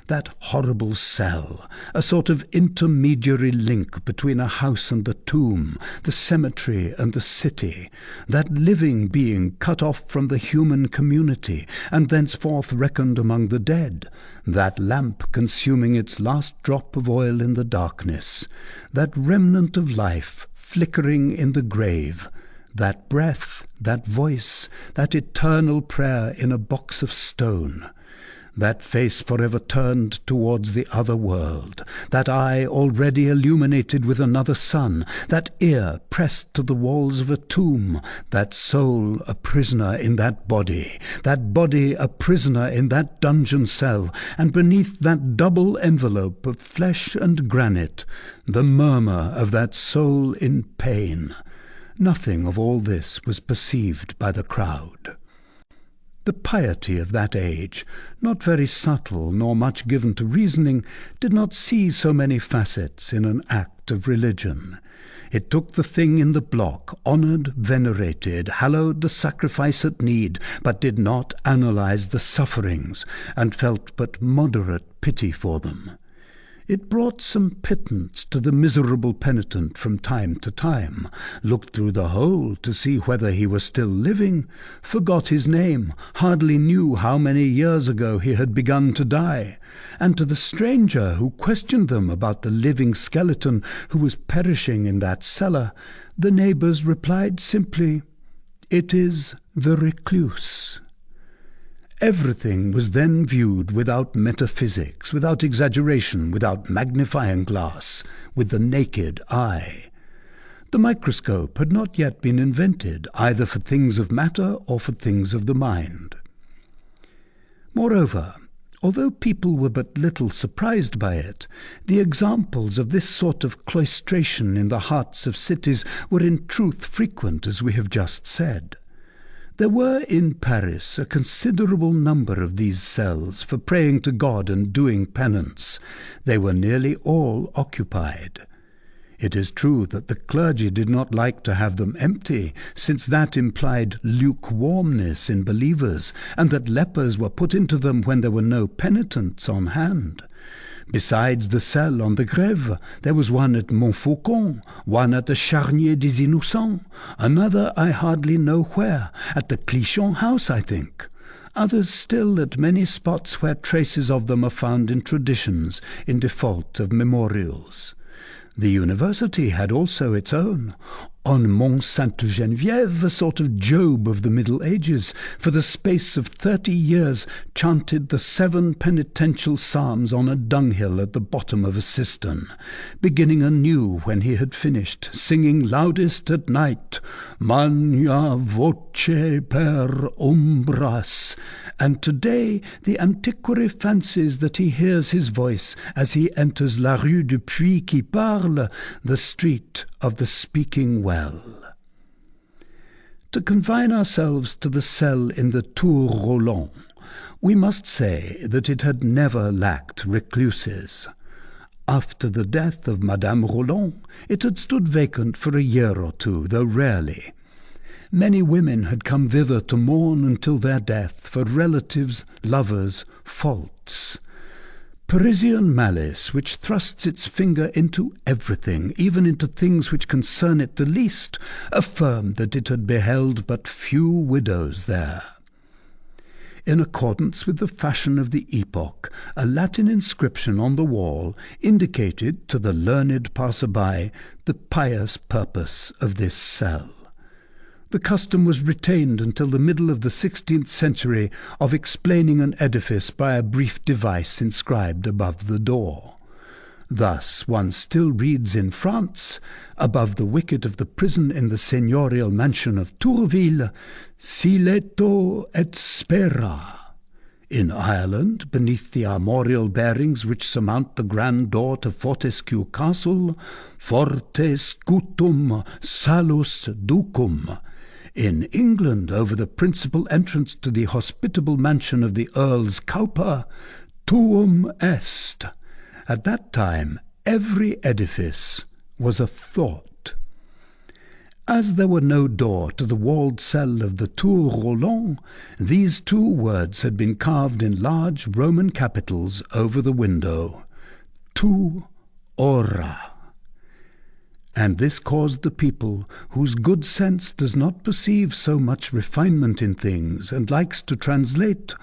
That horrible cell, a sort of intermediary link between a house and the tomb, the cemetery and the city, that living being cut off from the human community, and thenceforth reckoned among the dead, that lamp consuming its last drop of oil in the darkness, that remnant of life flickering in the grave, that breath, that voice, that eternal prayer in a box of stone, that face forever turned towards the other world, that eye already illuminated with another sun, that ear pressed to the walls of a tomb, that soul a prisoner in that body a prisoner in that dungeon cell, and beneath that double envelope of flesh and granite, the murmur of that soul in pain. Nothing of all this was perceived by the crowd. The piety of that age, not very subtle nor much given to reasoning, did not see so many facets in an act of religion. It took the thing in the block, honoured, venerated, hallowed the sacrifice at need, but did not analyse the sufferings, and felt but moderate pity for them. It brought some pittance to the miserable penitent from time to time, looked through the hole to see whether he was still living, forgot his name, hardly knew how many years ago he had begun to die, and to the stranger who questioned them about the living skeleton who was perishing in that cellar, the neighbours replied simply, "It is the recluse." Everything was then viewed without metaphysics, without exaggeration, without magnifying glass, with the naked eye. The microscope had not yet been invented, either for things of matter or for things of the mind. Moreover, although people were but little surprised by it, the examples of this sort of cloistration in the hearts of cities were in truth frequent, as we have just said. There were in Paris a considerable number of these cells for praying to God and doing penance. They were nearly all occupied. It is true that the clergy did not like to have them empty, since that implied lukewarmness in believers, and that lepers were put into them when there were no penitents on hand. Besides the cell on the Grève, there was one at Montfaucon, one at the Charnier des Innocents, another I hardly know where, at the Clichon house, I think. Others still at many spots where traces of them are found in traditions, in default of memorials. The university had also its own. On Mont Sainte-Geneviève, a sort of Job of the Middle Ages, for the space of 30 years chanted the 7 penitential psalms on a dunghill at the bottom of a cistern, beginning anew when he had finished, singing loudest at night, Magna voce per umbras, and today the antiquary fancies that he hears his voice as he enters la rue du Puits qui parle, the street of the speaking well. To confine ourselves to the cell in the Tour Roland, we must say that it had never lacked recluses. After the death of Madame Roland, it had stood vacant for a year or two, though rarely. Many women had come thither to mourn until their death for relatives, lovers, faults. Parisian malice, which thrusts its finger into everything, even into things which concern it the least, affirmed that it had beheld but few widows there. In accordance with the fashion of the epoch, a Latin inscription on the wall indicated to the learned passer-by the pious purpose of this cell. The custom was retained until the middle of the 16th century of explaining an edifice by a brief device inscribed above the door. Thus one still reads in France, above the wicket of the prison in the seigneurial mansion of Tourville, Sileto et spera. In Ireland, beneath the armorial bearings which surmount the grand door to Fortescue Castle, Forte scutum salus ducum. In England, over the principal entrance to the hospitable mansion of the Earl's Cowper, Tuum est. At that time, every edifice was a thought. As there were no door to the walled cell of the Tour Roland, these 2 words had been carved in large Roman capitals over the window: Tu ora. And this caused the people, whose good sense does not perceive so much refinement in things, and likes to translate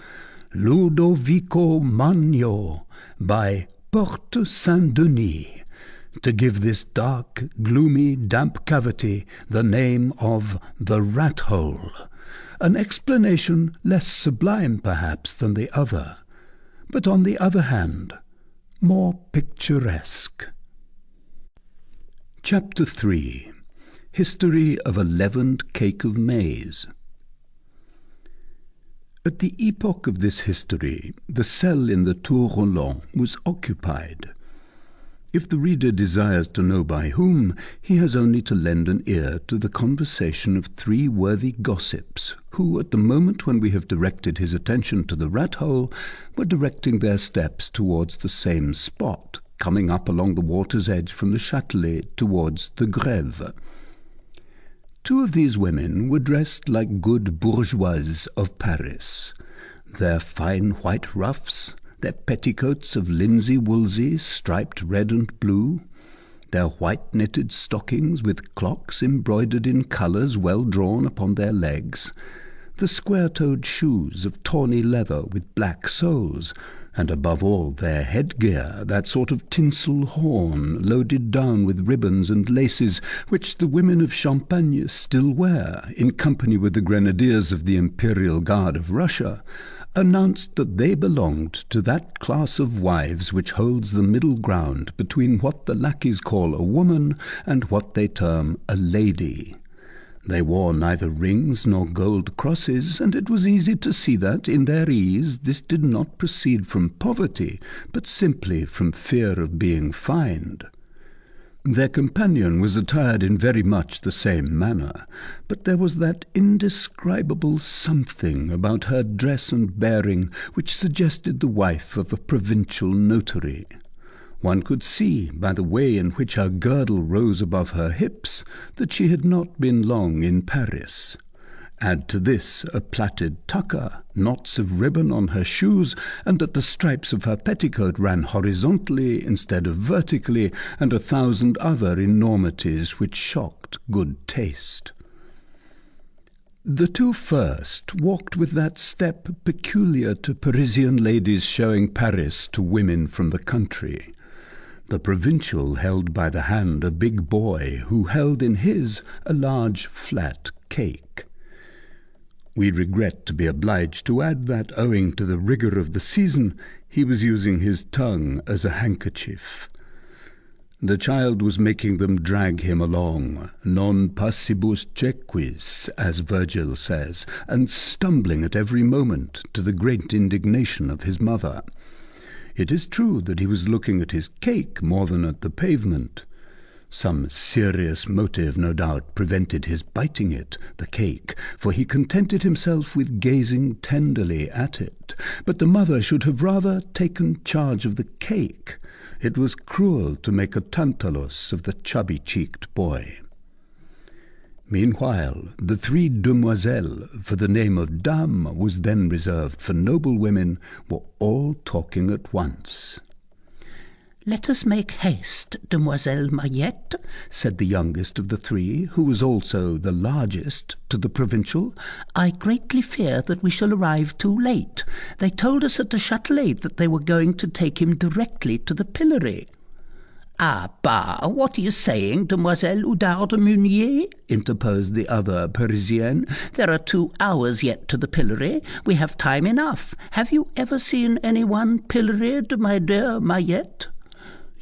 Ludovico Magno by Porte Saint-Denis, to give this dark, gloomy, damp cavity the name of the rat-hole, an explanation less sublime perhaps than the other, but on the other hand more picturesque. Chapter 3. History of a Leavened Cake of Maize. At the epoch of this history, the cell in the Tour Roland was occupied. If the reader desires to know by whom, he has only to lend an ear to the conversation of 3 worthy gossips, who, at the moment when we have directed his attention to the rat-hole, were directing their steps towards the same spot, coming up along the water's edge from the Châtelet towards the Grève. 2 of these women were dressed like good bourgeoises of Paris. Their fine white ruffs, their petticoats of linsey-woolsey striped red and blue, their white knitted stockings with clocks embroidered in colours well drawn upon their legs, the square-toed shoes of tawny leather with black soles, and above all their headgear, that sort of tinsel horn loaded down with ribbons and laces which the women of Champagne still wear, in company with the grenadiers of the Imperial Guard of Russia, announced that they belonged to that class of wives which holds the middle ground between what the lackeys call a woman and what they term a lady. They wore neither rings nor gold crosses, and it was easy to see that, in their ease, this did not proceed from poverty, but simply from fear of being fined. Their companion was attired in very much the same manner, but there was that indescribable something about her dress and bearing which suggested the wife of a provincial notary. One could see, by the way in which her girdle rose above her hips, that she had not been long in Paris. Add to this a plaited tucker, knots of ribbon on her shoes, and that the stripes of her petticoat ran horizontally instead of vertically, and 1,000 other enormities which shocked good taste. The 2 first walked with that step peculiar to Parisian ladies showing Paris to women from the country. The provincial held by the hand a big boy, who held in his a large flat cake. We regret to be obliged to add that, owing to the rigour of the season, he was using his tongue as a handkerchief. The child was making them drag him along, non passibus cequis, as Virgil says, and stumbling at every moment, to the great indignation of his mother. It is true that he was looking at his cake more than at the pavement. Some serious motive, no doubt, prevented his biting it, the cake, for he contented himself with gazing tenderly at it. But the mother should have rather taken charge of the cake. It was cruel to make a Tantalus of the chubby-cheeked boy. Meanwhile, the 3 demoiselles, for the name of dame was then reserved for noble women, were all talking at once. "Let us make haste, Demoiselle Maillette," said the youngest of the 3, who was also the largest, to the provincial. "I greatly fear that we shall arrive too late. They told us at the Châtelet that they were going to take him directly to the pillory." "Ah, bah, what are you saying, Demoiselle Oudard de Meunier?" interposed the other Parisienne. "There are 2 hours yet to the pillory. We have time enough. Have you ever seen anyone pilloried, my dear Maillette?"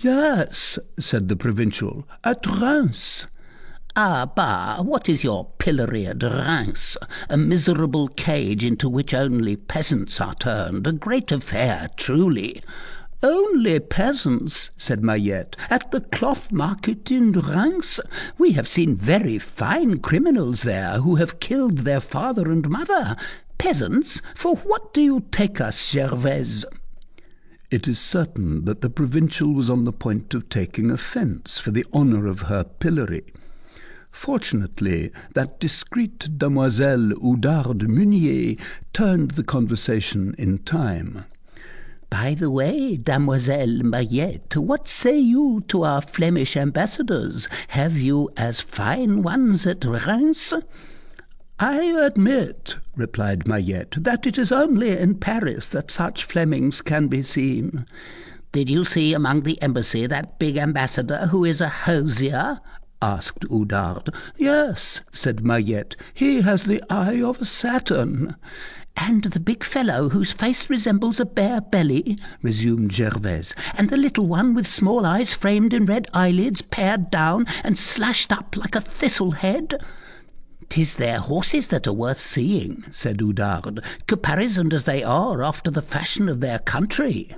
"Yes," said the provincial, "at Reims." "Ah, bah, what is your pillory at Reims? A miserable cage into which only peasants are turned. A great affair, truly." "Only peasants," said Maillette, "at the cloth market in Reims? We have seen very fine criminals there who have killed their father and mother. Peasants? For what do you take us, Gervaise?" It is certain that the provincial was on the point of taking offence for the honour of her pillory. Fortunately, that discreet Demoiselle Oudarde Meunier turned the conversation in time. By the way, Mademoiselle Mayette, what say you to our Flemish ambassadors? Have you as fine ones at Reims? I admit, replied Mayette, that it is only in Paris that such Flemings can be seen. Did you see among the embassy that big ambassador who is a hosier? Asked Oudarde. Yes, said Mayette, he has the eye of a Saturn. And the big fellow whose face resembles a bare belly, resumed Gervaise, and the little one with small eyes framed in red eyelids, pared down and slashed up like a thistle head? 'Tis their horses that are worth seeing, said Oudarde, caparisoned as they are after the fashion of their country.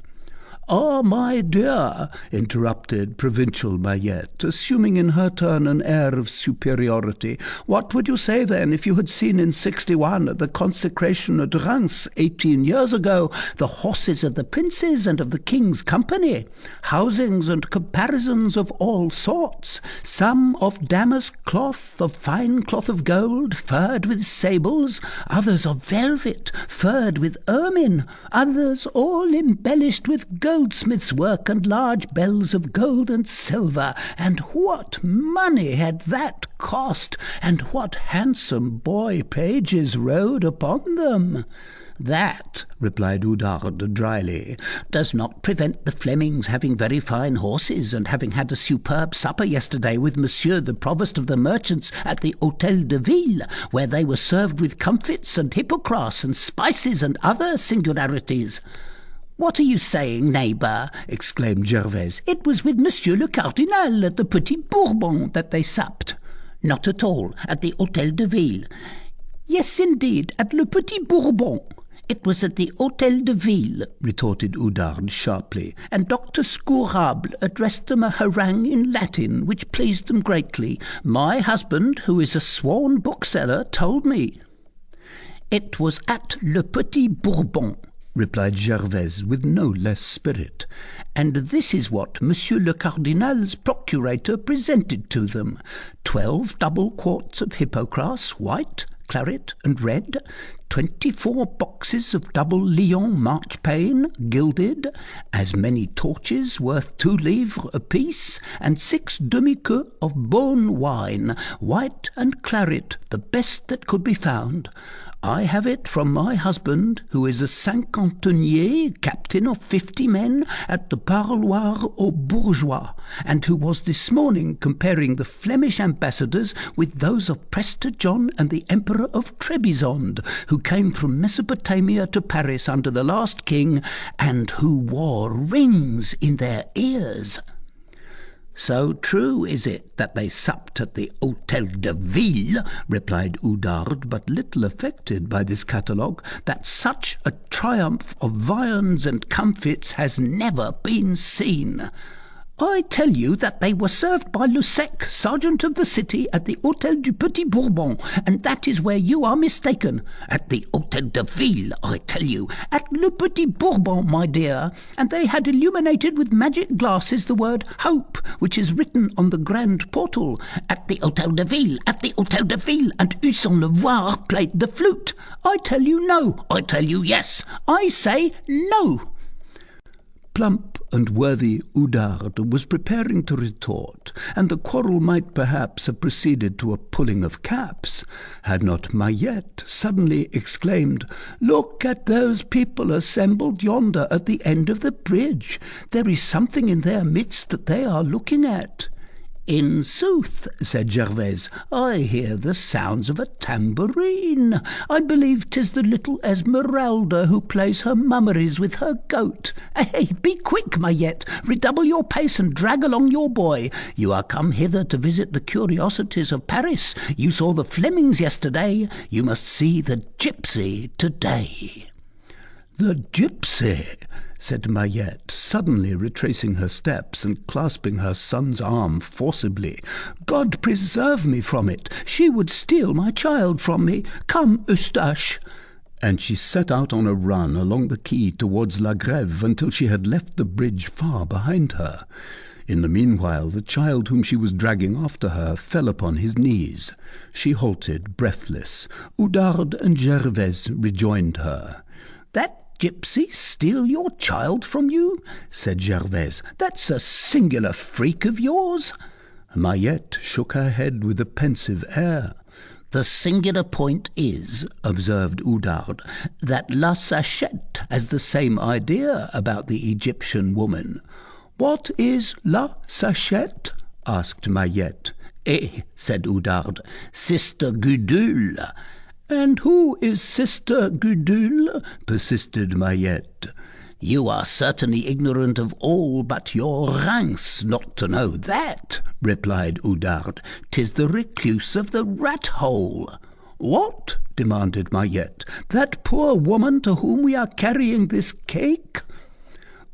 Ah, my dear, interrupted provincial Mayette, assuming in her turn an air of superiority, what would you say then if you had seen in 61 at the consecration at Reims 18 years ago the horses of the princes and of the king's company, housings and caparisons of all sorts, some of damask cloth, of fine cloth of gold, furred with sables, others of velvet, furred with ermine, others all embellished with goldsmith's work and large bells of gold and silver, and what money had that cost, and what handsome boy pages rode upon them? That, replied Oudarde dryly, does not prevent the Flemings having very fine horses, and having had a superb supper yesterday with Monsieur the Provost of the Merchants at the Hôtel de Ville, where they were served with comfits and hippocras and spices and other singularities. What are you saying, neighbour? Exclaimed Gervaise. It was with Monsieur le Cardinal at the Petit Bourbon that they supped. Not at all, at the Hôtel de Ville. Yes, indeed, at Le Petit Bourbon. It was at the Hôtel de Ville, retorted Oudarde sharply, and Dr. Scourable addressed them a harangue in Latin, which pleased them greatly. My husband, who is a sworn bookseller, told me. It was at Le Petit Bourbon, replied Gervaise with no less spirit, and this is what Monsieur le Cardinal's procurator presented to them: 12 double quarts of hippocras, white, claret, and red, 24 boxes of double Lyon marchpane, gilded, as many torches worth 2 livres apiece, and 6 demi-queues of Beaune wine, white and claret, the best that could be found. I have it from my husband, who is a cinquantenier, captain of 50 men, at the Parloir aux Bourgeois, and who was this morning comparing the Flemish ambassadors with those of Prester John and the Emperor of Trebizond, who came from Mesopotamia to Paris under the last king, and who wore rings in their ears. So true is it that they supped at the Hôtel de Ville, replied Oudarde, but little affected by this catalogue, that such a triumph of viands and comfits has never been seen. I tell you that they were served by Le Sec, sergeant of the city, at the Hôtel du Petit Bourbon, and that is where you are mistaken. At the Hôtel de Ville, I tell you, at Le Petit Bourbon, my dear, and they had illuminated with magic glasses the word Hope, which is written on the grand portal. At the Hôtel de Ville, at the Hôtel de Ville, and Husson Le Voir played the flute. I tell you no, I tell you yes, I say no. Plump and worthy Oudarde was preparing to retort, and the quarrel might perhaps have proceeded to a pulling of caps, had not Mayette suddenly exclaimed, "Look at those people assembled yonder at the end of the bridge. There is something in their midst that they are looking at." In sooth, said Gervaise, I hear the sounds of a tambourine. I believe 'tis the little Esmeralda who plays her mummeries with her goat. Hey, be quick, Mayette, redouble your pace and drag along your boy. You are come hither to visit the curiosities of Paris. You saw the Flemings yesterday. You must see the gypsy today. The gypsy, said Mayette, suddenly retracing her steps and clasping her son's arm forcibly. God preserve me from it! She would steal my child from me. Come, Eustache! And she set out on a run along the quay towards La Grève until she had left the bridge far behind her. In the meanwhile, the child whom she was dragging after her fell upon his knees. She halted, breathless. Oudarde and Gervaise rejoined her. "That gypsy steal your child from you?" said Gervaise. "That's a singular freak of yours." Mahiette shook her head with a pensive air. "The singular point is," observed Oudarde, "that La Sachette has the same idea about the Egyptian woman." "What is La Sachette?" asked Mahiette. "Eh," said Oudarde, "Sister Gudule." "And who is Sister Gudule?" persisted Mahiette. "You are certainly ignorant of all but your ranks not to know that," replied Oudarde. "'Tis the recluse of the rat-hole." "What?" demanded Mahiette. "That poor woman to whom we are carrying this cake?"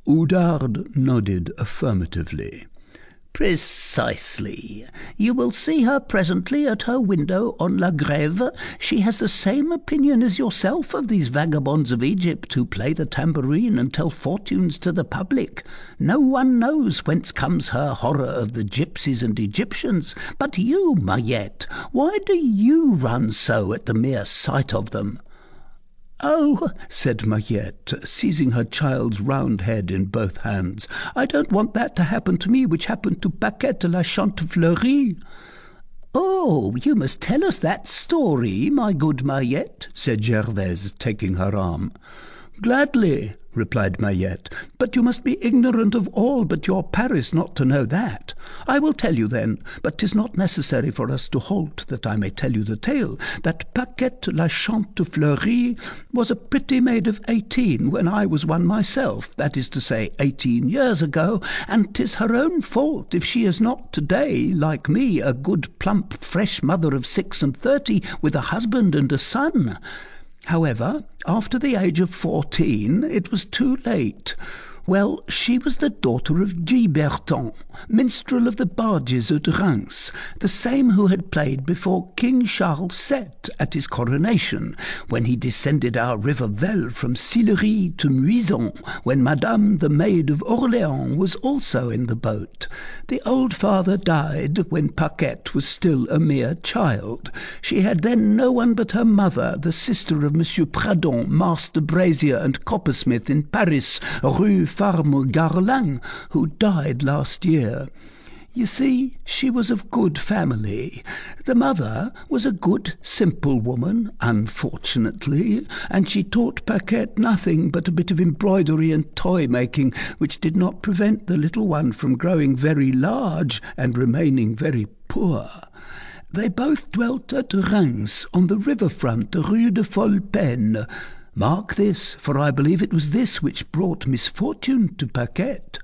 Oudarde nodded affirmatively. "Precisely. You will see her presently at her window on La Grève. She has the same opinion as yourself of these vagabonds of Egypt who play the tambourine and tell fortunes to the public. No one knows whence comes her horror of the gypsies and Egyptians. But you, Mahiette, why do you run so at the mere sight of them?" "Oh," said Mahiette, seizing her child's round head in both hands, "I don't want that to happen to me which happened to Paquette la Chantefleurie." "Oh, you must tell us that story, my good Mahiette," said Gervaise, taking her arm. "Gladly," replied Mahiette, "but you must be ignorant of all but your Paris not to know that. I will tell you then, but 'tis not necessary for us to halt that I may tell you the tale, that Paquette la Chantefleurie was a pretty maid of 18 when I was one myself, that is to say 18 years ago, and 'tis her own fault if she is not today, like me, a good plump fresh mother of 36 with a husband and a son. However, after the age of 14, it was too late. Well, she was the daughter of Guy Berton, minstrel of the barges at Reims, the same who had played before King Charles VII at his coronation, when he descended our river Velle from Sillery to Muison, when Madame the Maid of Orléans was also in the boat. The old father died when Paquette was still a mere child. She had then no one but her mother, the sister of Monsieur Pradon, master brazier and coppersmith in Paris, Rue Farme Garlin, who died last year. You see, she was of good family. The mother was a good, simple woman, unfortunately, and she taught Paquette nothing but a bit of embroidery and toy-making, which did not prevent the little one from growing very large and remaining very poor. They both dwelt at Reims, on the river-front, Rue de Folpeine. Mark this, for I believe it was this which brought misfortune to Paquette.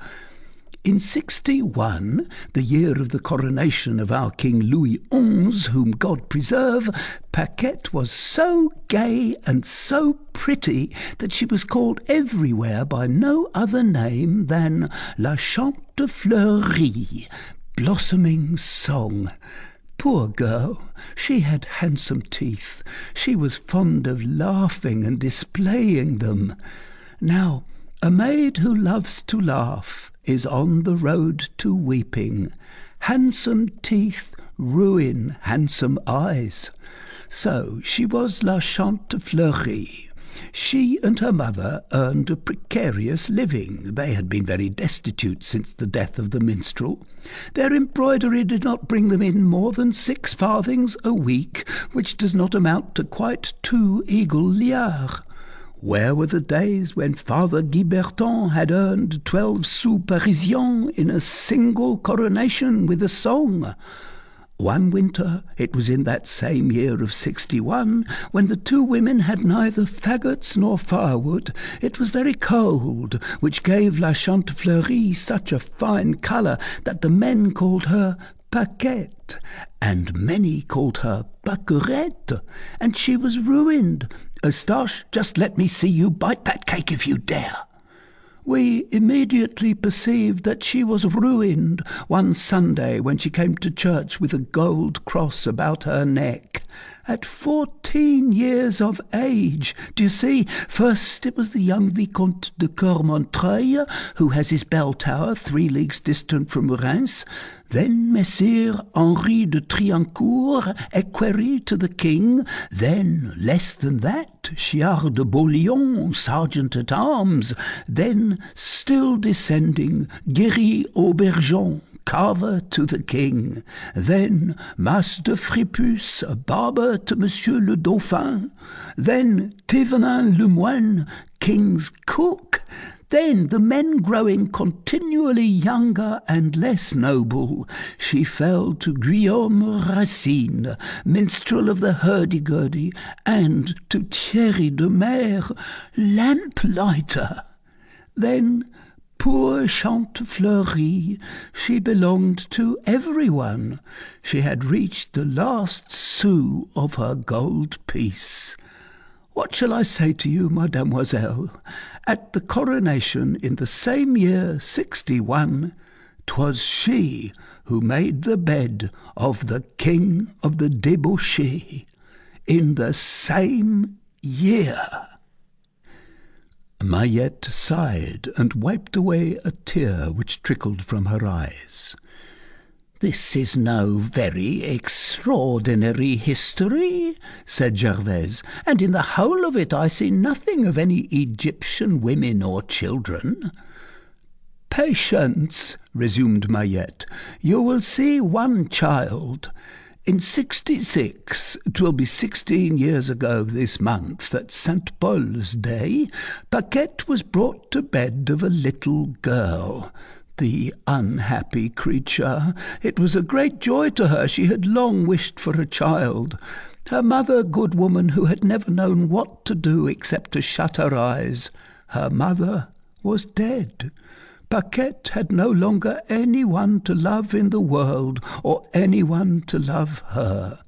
In 61, the year of the coronation of our King Louis XI, whom God preserve, Paquette was so gay and so pretty that she was called everywhere by no other name than La Chantefleurie, blossoming song. Poor girl, she had handsome teeth. She was fond of laughing and displaying them. Now, a maid who loves to laugh is on the road to weeping. Handsome teeth ruin handsome eyes. So she was La Chantefleurie. She and her mother earned a precarious living. They had been very destitute since the death of the minstrel. Their embroidery did not bring them in more than 6 farthings a week, which does not amount to quite 2 eagle liards. Where were the days when Father Guy Berton had earned 12 sous Parisiens in a single coronation with a song? One winter, it was in that same year of 61, when the 2 women had neither faggots nor firewood, it was very cold, which gave La Chantefleurie such a fine colour that the men called her Paquette, and many called her Paquerette, and she was ruined. Eustache, just let me see you bite that cake if you dare. We immediately perceived that she was ruined one Sunday when she came to church with a gold cross about her neck. At 14 years of age. Do you see? First it was the young Vicomte de Cormontreuil, who has his bell tower 3 leagues distant from Reims. Then Messire Henri de Triancourt, equerry to the king. Then, less than that, Chiard de Beaulion, sergeant-at-arms. Then, still descending, Guéry Aubergeon, carver to the king. Then Mas de Fripus, barber to Monsieur le Dauphin. Then Thévenin le Moine, king's cook. Then, the men growing continually younger and less noble, she fell to Guillaume Racine, minstrel of the hurdy-gurdy, and to Thierry de Mer, lamplighter. Then, poor Chantefleurie, she belonged to everyone. She had reached the last sou of her gold piece. What shall I say to you, mademoiselle? At the coronation in the same year, 61, 'twas she who made the bed of the king of the debauchés. In the same year. Mayette sighed and wiped away a tear which trickled from her eyes. "This is no very extraordinary history," said Gervaise, "and in the whole of it I see nothing of any Egyptian women or children." "Patience," resumed Mayette. "You will see one child. In 66, 'twill be 16 years ago this month, at St. Paul's Day, Paquette was brought to bed of a little girl. The unhappy creature! It was a great joy to her. She had long wished for a child. Her mother, good woman, who had never known what to do except to shut her eyes, her mother was dead. Paquette had no longer anyone to love in the world, or anyone to love her.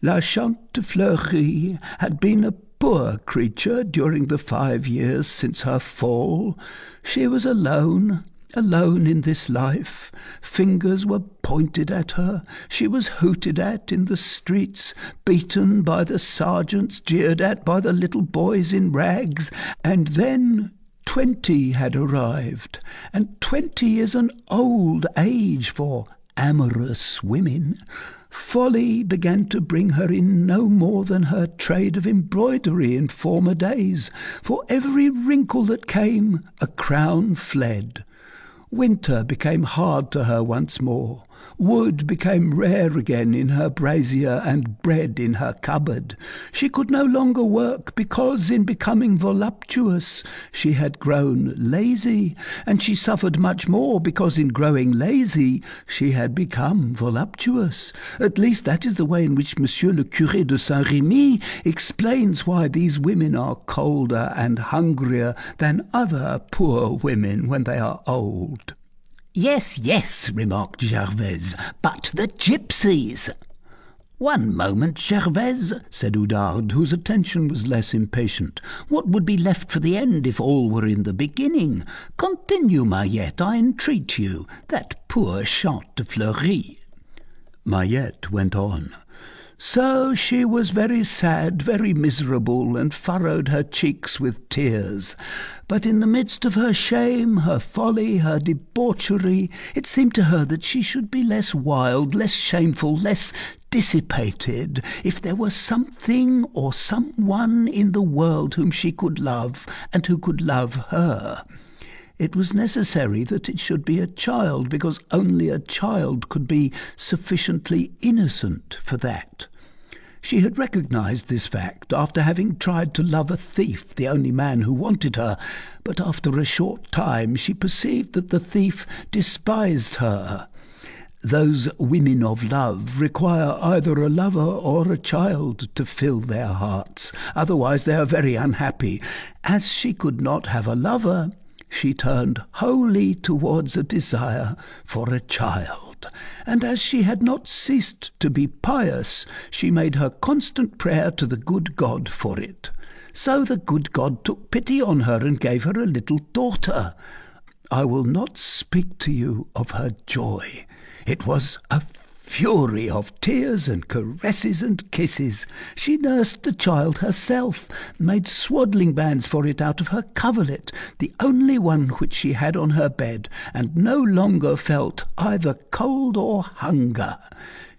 La Chantefleurie had been a poor creature during the 5 years since her fall. She was alone in this life. Fingers were pointed at her. She was hooted at in the streets, beaten by the sergeants, jeered at by the little boys in rags. And then 20 had arrived, and 20 is an old age for amorous women. Folly began to bring her in no more than her trade of embroidery in former days. For every wrinkle that came, a crown fled. Winter became hard to her once more. Wood became rare again in her brazier and bread in her cupboard. She could no longer work because, in becoming voluptuous, she had grown lazy, and she suffered much more because, in growing lazy, she had become voluptuous. At least that is the way in which Monsieur le Curé de Saint-Remy explains why these women are colder and hungrier than other poor women when they are old. "Yes, yes," remarked Gervaise, "but the gypsies." "One moment, Gervaise," said Oudarde, whose attention was less impatient. "What would be left for the end if all were in the beginning? Continue, Mayette, I entreat you. That poor Chantefleurie." Mayette went on. "So she was very sad, very miserable, and furrowed her cheeks with tears. But in the midst of her shame, her folly, her debauchery, it seemed to her that she should be less wild, less shameful, less dissipated, if there were something or someone in the world whom she could love, and who could love her. It was necessary that it should be a child, because only a child could be sufficiently innocent for that. She had recognized this fact after having tried to love a thief, the only man who wanted her, but after a short time she perceived that the thief despised her. Those women of love require either a lover or a child to fill their hearts, otherwise they are very unhappy. As she could not have a lover, she turned wholly towards a desire for a child, and as she had not ceased to be pious, she made her constant prayer to the good God for it. So the good God took pity on her and gave her a little daughter. I will not speak to you of her joy. It was a fury of tears and caresses and kisses. She nursed the child herself, made swaddling bands for it out of her coverlet, the only one which she had on her bed, and no longer felt either cold or hunger.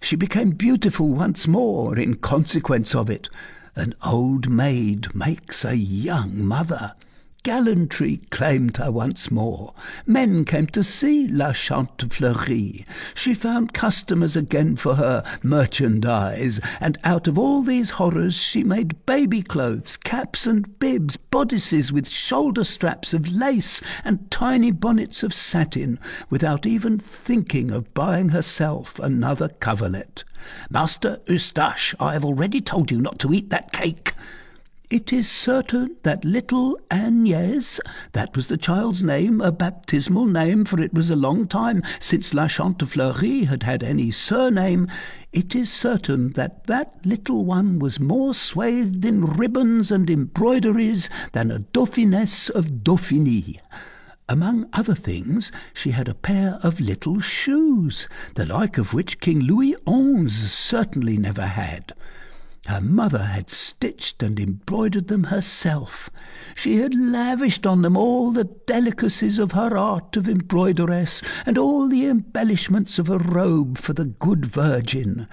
She became beautiful once more in consequence of it. An old maid makes a young mother. Gallantry claimed her once more. Men came to see La Chantefleurie. She found customers again for her merchandise, and out of all these horrors she made baby clothes, caps and bibs, bodices with shoulder straps of lace and tiny bonnets of satin, without even thinking of buying herself another coverlet. "Master Eustache, I have already told you not to eat that cake." It is certain that little Agnès, that was the child's name, a baptismal name, for it was a long time since La Chantefleurie had had any surname, it is certain that that little one was more swathed in ribbons and embroideries than a dauphiness of Dauphiny. Among other things, she had a pair of little shoes, the like of which King Louis XI certainly never had. Her mother had stitched and embroidered them herself. She had lavished on them all the delicacies of her art of embroideress, and all the embellishments of a robe for the good Virgin.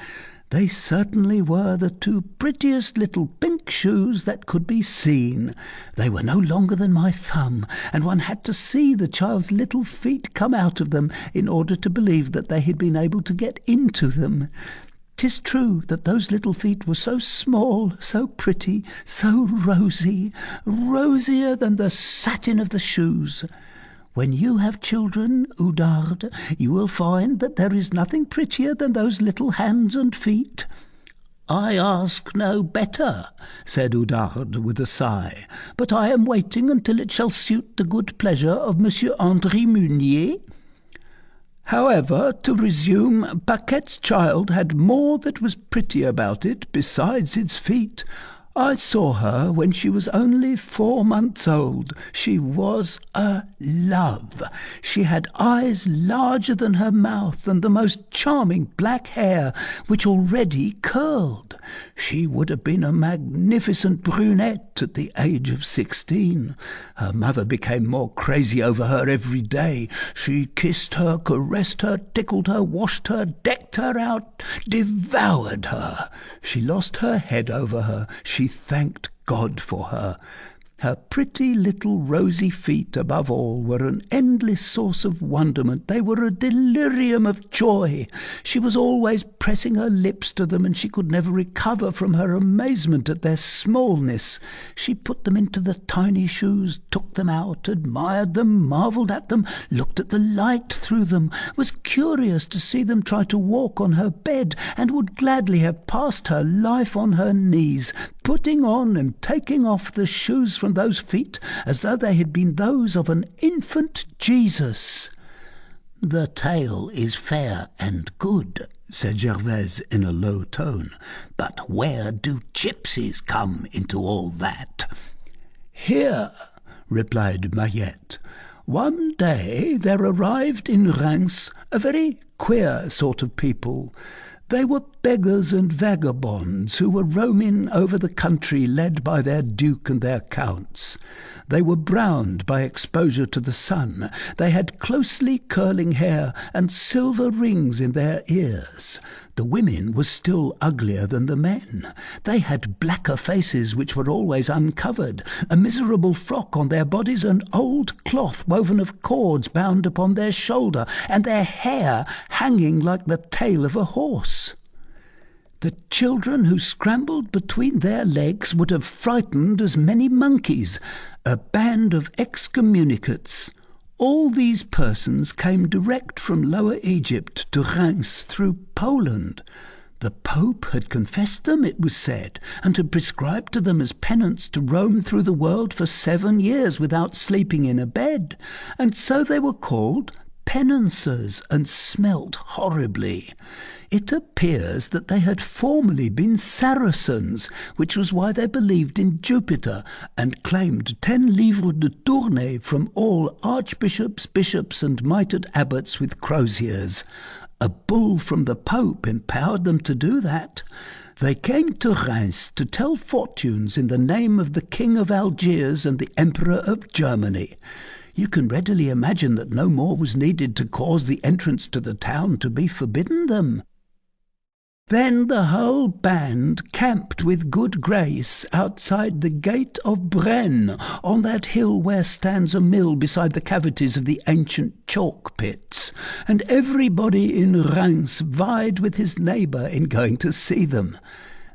They certainly were the two prettiest little pink shoes that could be seen. They were no longer than my thumb, and one had to see the child's little feet come out of them in order to believe that they had been able to get into them. 'Tis true that those little feet were so small, so pretty, so rosy, rosier than the satin of the shoes. When you have children, Oudarde, you will find that there is nothing prettier than those little hands and feet." "I ask no better," said Oudarde with a sigh, "but I am waiting until it shall suit the good pleasure of Monsieur André Meunier." However, to resume, Paquette's child had more that was pretty about it besides its feet. I saw her when she was only 4 months old. She was a love. She had eyes larger than her mouth, and the most charming black hair, which already curled. She would have been a magnificent brunette at the age of 16. Her mother became more crazy over her every day. She kissed her, caressed her, tickled her, washed her, decked her out, devoured her. She lost her head over her. She thanked God for her. Her pretty little rosy feet, above all, were an endless source of wonderment. They were a delirium of joy. She was always pressing her lips to them, and she could never recover from her amazement at their smallness. She put them into the tiny shoes, took them out, admired them, marvelled at them, looked at the light through them, was curious to see them try to walk on her bed, and would gladly have passed her life on her knees, putting on and taking off the shoes from those feet as though they had been those of an infant Jesus. "The tale is fair and good," said Gervaise in a low tone, "but where do gypsies come into all that?" "Here," replied Mayette. "One day there arrived in Reims a very queer sort of people. They were beggars and vagabonds who were roaming over the country led by their duke and their counts. They were browned by exposure to the sun. They had closely curling hair and silver rings in their ears. The women were still uglier than the men. They had blacker faces which were always uncovered, a miserable frock on their bodies, and old cloth woven of cords bound upon their shoulder, and their hair hanging like the tail of a horse. The children who scrambled between their legs would have frightened as many monkeys, a band of excommunicates. All these persons came direct from Lower Egypt to Reims through Poland. The Pope had confessed them, it was said, and had prescribed to them as penance to roam through the world for 7 years without sleeping in a bed, and so they were called penancers and smelt horribly. It appears that they had formerly been Saracens, which was why they believed in Jupiter, and claimed 10 livres de tournée from all archbishops, bishops, and mitred abbots with croziers. A bull from the Pope empowered them to do that. They came to Reims to tell fortunes in the name of the King of Algiers and the Emperor of Germany. You can readily imagine that no more was needed to cause the entrance to the town to be forbidden them. Then the whole band camped with good grace outside the gate of Braine, on that hill where stands a mill beside the cavities of the ancient chalk pits, and everybody in Reims vied with his neighbour in going to see them.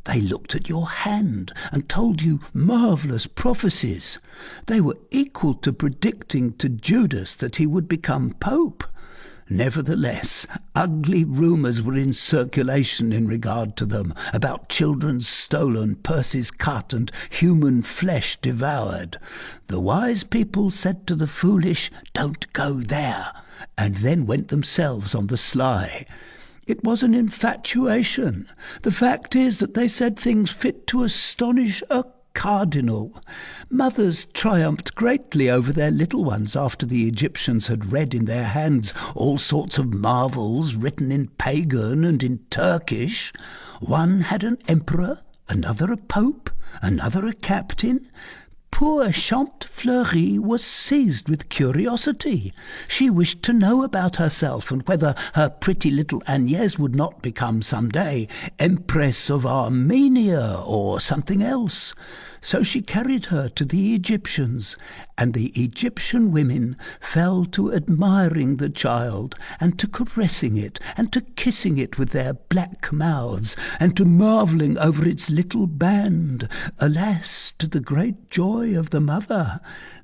They looked at your hand and told you marvellous prophecies. They were equal to predicting to Judas that he would become Pope. Nevertheless, ugly rumours were in circulation in regard to them, about children stolen, purses cut, and human flesh devoured. The wise people said to the foolish, "Don't go there," and then went themselves on the sly. It was an infatuation. The fact is that they said things fit to astonish a cardinal. Mothers triumphed greatly over their little ones after the Egyptians had read in their hands all sorts of marvels written in pagan and in Turkish. One had an emperor, another a pope, another a captain. Poor Chantefleurie was seized with curiosity. She wished to know about herself and whether her pretty little Agnès would not become some day Empress of Armenia or something else. So she carried her to the Egyptians, and the Egyptian women fell to admiring the child, and to caressing it, and to kissing it with their black mouths, and to marvelling over its little band. Alas, to the great joy of the mother,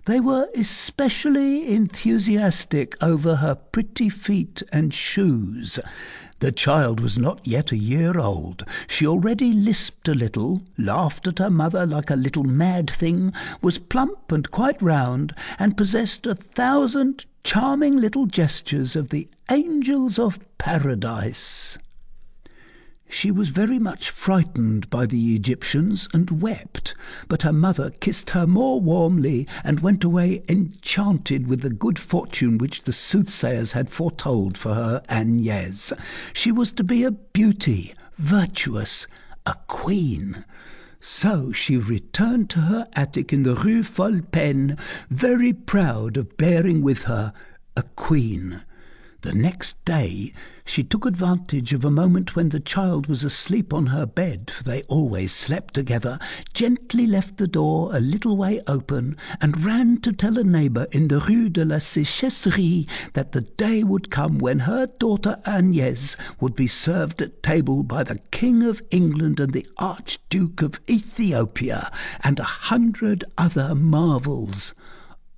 they were especially enthusiastic over her pretty feet and shoes. The child was not yet a year old. She already lisped a little, laughed at her mother like a little mad thing, was plump and quite round, and possessed 1,000 charming little gestures of the angels of paradise. She was very much frightened by the Egyptians and wept, but her mother kissed her more warmly and went away enchanted with the good fortune which the soothsayers had foretold for her Agnès. She was to be a beauty, virtuous, a queen. So she returned to her attic in the Rue Folle-Peine, very proud of bearing with her a queen. The next day she took advantage of a moment when the child was asleep on her bed, for they always slept together, gently left the door a little way open, and ran to tell a neighbour in the Rue de la Séchesserie that the day would come when her daughter Agnès would be served at table by the King of England and the Archduke of Ethiopia, and 100 other marvels.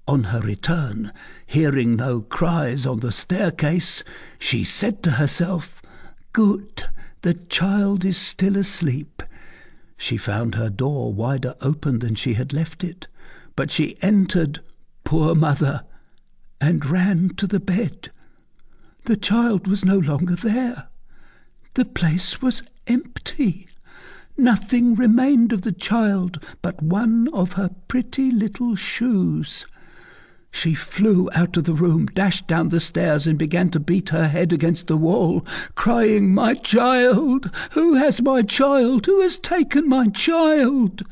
On her return, hearing no cries on the staircase, she said to herself, "Good, the child is still asleep." She found her door wider open than she had left it, but she entered, poor mother, and ran to the bed. The child was no longer there. The place was empty. Nothing remained of the child but one of her pretty little shoes. She flew out of the room, dashed down the stairs, and began to beat her head against the wall, crying, "My child! Who has my child? Who has taken my child?"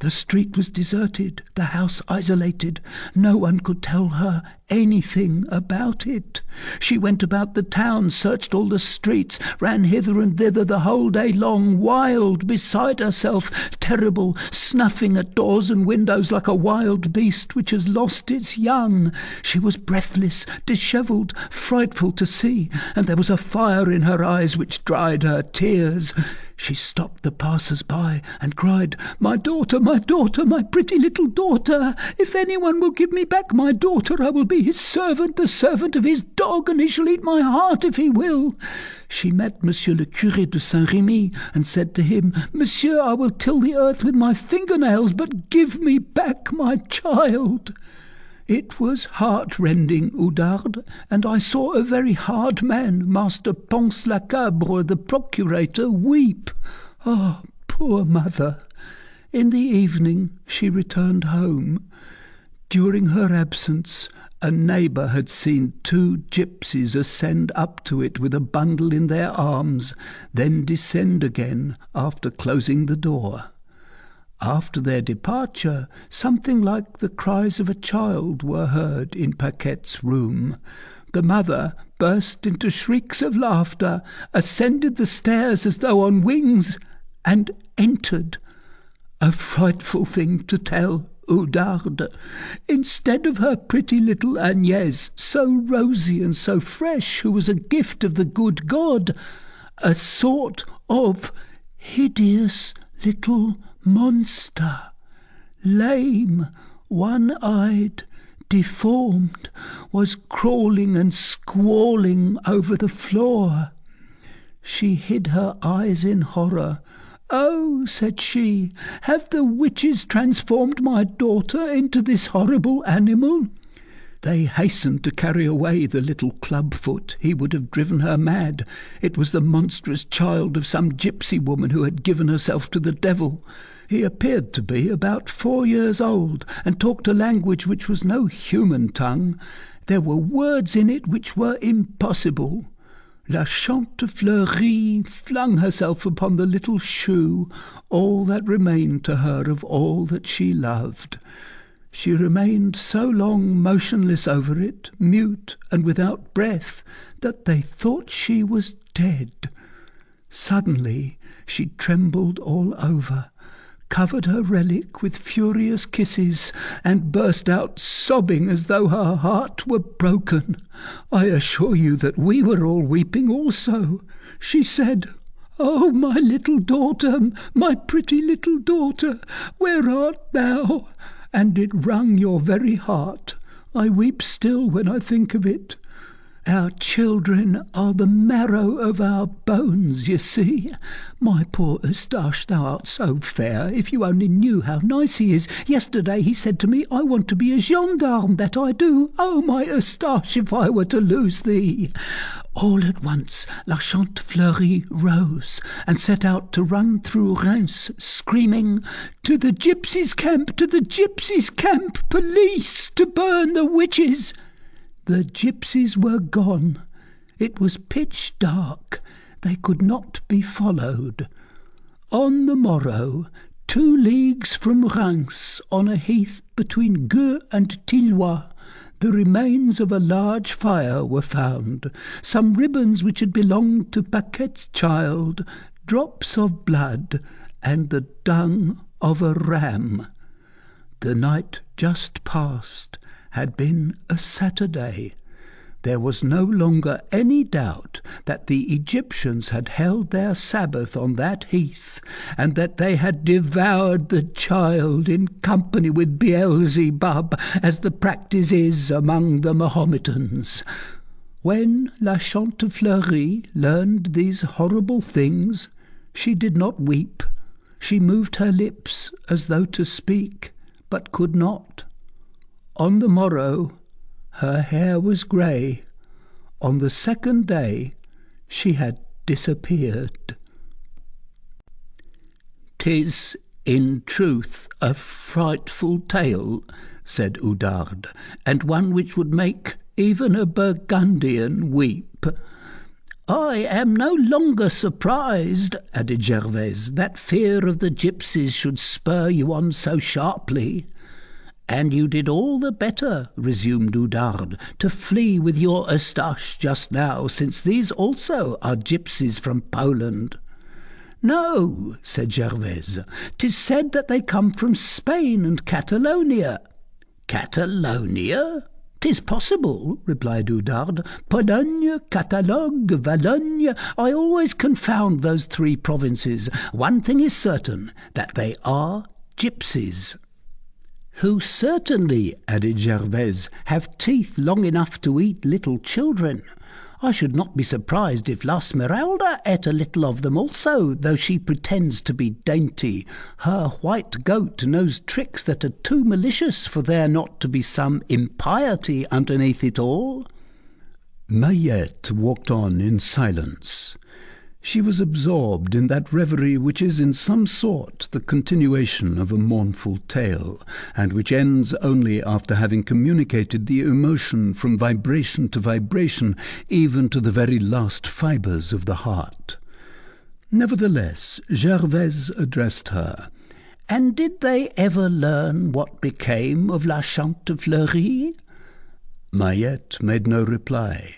The street was deserted, the house isolated. No one could tell her anything about it. She went about the town, searched all the streets, ran hither and thither the whole day long, wild, beside herself, terrible, snuffing at doors and windows like a wild beast which has lost its young. She was breathless, dishevelled, frightful to see, and there was a fire in her eyes which dried her tears. She stopped the passers-by and cried, my daughter, my pretty little daughter! If anyone will give me back my daughter, I will be his servant, the servant of his dog, and he shall eat my heart if he will." She met Monsieur le Curé de Saint-Remy and said to him, "Monsieur, I will till the earth with my fingernails, but give me back my child." It was heart-rending, Oudarde, and I saw a very hard man, Master Ponce-Lacabre, the procurator, weep. Ah, poor mother! In the evening she returned home. During her absence, a neighbour had seen 2 gypsies ascend up to it with a bundle in their arms, then descend again after closing the door. After their departure, something like the cries of a child were heard in Paquette's room. The mother burst into shrieks of laughter, ascended the stairs as though on wings, and entered. A frightful thing to tell, Oudarde. Instead of her pretty little Agnès, so rosy and so fresh, who was a gift of the good God, a sort of hideous little monster, lame, one-eyed, deformed, was crawling and squalling over the floor. She hid her eyes in horror. "Oh," said she, "have the witches transformed my daughter into this horrible animal?" They hastened to carry away the little clubfoot. He would have driven her mad. It was the monstrous child of some gypsy woman who had given herself to the devil. He appeared to be about 4 years old, and talked a language which was no human tongue. There were words in it which were impossible. La Chantefleurie flung herself upon the little shoe, all that remained to her of all that she loved. She remained so long motionless over it, mute and without breath, that they thought she was dead. Suddenly she trembled all over, covered her relic with furious kisses, and burst out sobbing as though her heart were broken. I assure you that we were all weeping also. She said, "Oh, my little daughter, my pretty little daughter, where art thou?" And it wrung your very heart. I weep still when I think of it. Our children are the marrow of our bones, you see. My poor Eustache, thou art so fair. If you only knew how nice he is. Yesterday he said to me, "I want to be a gendarme, that I do. Oh, my Eustache, if I were to lose thee." All at once La Chantefleurie rose and set out to run through Reims, screaming, "To the gypsies' camp! To the gypsies' camp! Police! To burn the witches!" The gypsies were gone. It was pitch dark. They could not be followed. On the morrow, 2 leagues from Reims, on a heath between Gueux and Tilloy, the remains of a large fire were found, some ribbons which had belonged to Paquette's child, drops of blood, and the dung of a ram. The night just past had been a Saturday. There was no longer any doubt that the Egyptians had held their Sabbath on that heath, and that they had devoured the child in company with Beelzebub, as the practice is among the Mahometans. When La Chantefleurie learned these horrible things, she did not weep. She moved her lips as though to speak, but could not. On the morrow, her hair was grey. On the 2nd day, she had disappeared. "'Tis, in truth, a frightful tale," said Oudarde, "and one which would make even a Burgundian weep." "I am no longer surprised," added Gervaise, "that fear of the gypsies should spur you on so sharply." "And you did all the better," resumed Oudarde, "to flee with your Eustache just now, since these also are gypsies from Poland." "No," said Gervaise, "'tis said that they come from Spain and Catalonia." "Catalonia? 'Tis possible," replied Oudarde. "Pologne, Catalogue, Valognes, I always confound those 3 provinces. One thing is certain, that they are gypsies." "Who certainly," added Gervaise, "have teeth long enough to eat little children. I should not be surprised if La Esmeralda ate a little of them also, though she pretends to be dainty. Her white goat knows tricks that are too malicious for there not to be some impiety underneath it all." Mayette walked on in silence. She was absorbed in that reverie which is in some sort the continuation of a mournful tale, and which ends only after having communicated the emotion from vibration to vibration, even to the very last fibres of the heart. Nevertheless, Gervaise addressed her. "And did they ever learn what became of La Chantefleurie?" Mayette made no reply.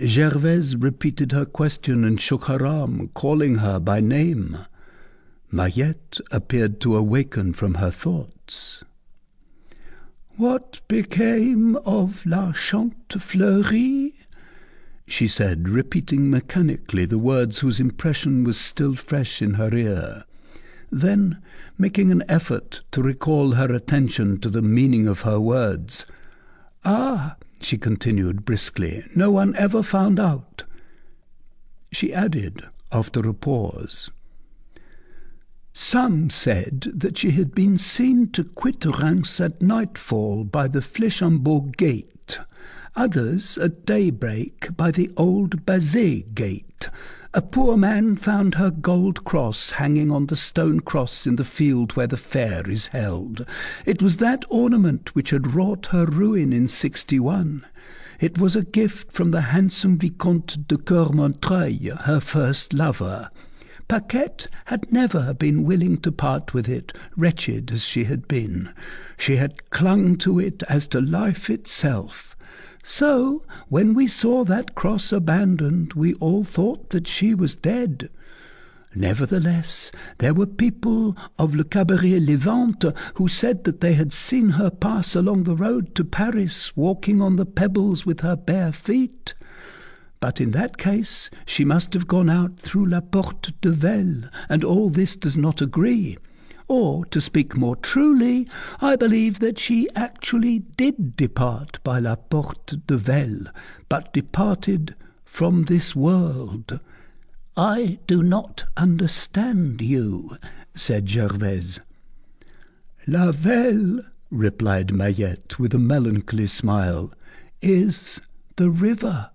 Gervaise repeated her question and shook her arm, calling her by name. Mayette appeared to awaken from her thoughts. "What became of La Chantefleurie?" she said, repeating mechanically the words whose impression was still fresh in her ear. Then, making an effort to recall her attention to the meaning of her words, "Ah," she continued briskly, "no one ever found out." She added, after a pause, "Some said that she had been seen to quit Reims at nightfall by the Fléchambeau gate, others at daybreak by the old Bazet gate. A poor man found her gold cross hanging on the stone cross in the field where the fair is held. It was that ornament which had wrought her ruin in 61. It was a gift from the handsome Vicomte de Coeur-Montreuil, her first lover. Paquette had never been willing to part with it, wretched as she had been. She had clung to it as to life itself. So, when we saw that cross abandoned, we all thought that she was dead. Nevertheless, there were people of Le Cabaret Levante who said that they had seen her pass along the road to Paris, walking on the pebbles with her bare feet. But in that case, she must have gone out through La Porte de Vesle, and all this does not agree. Or, to speak more truly, I believe that she actually did depart by La Porte de Vesle, but departed from this world." "I do not understand you," said Gervaise. "La Vesle," replied Mayette with a melancholy smile, "is the river."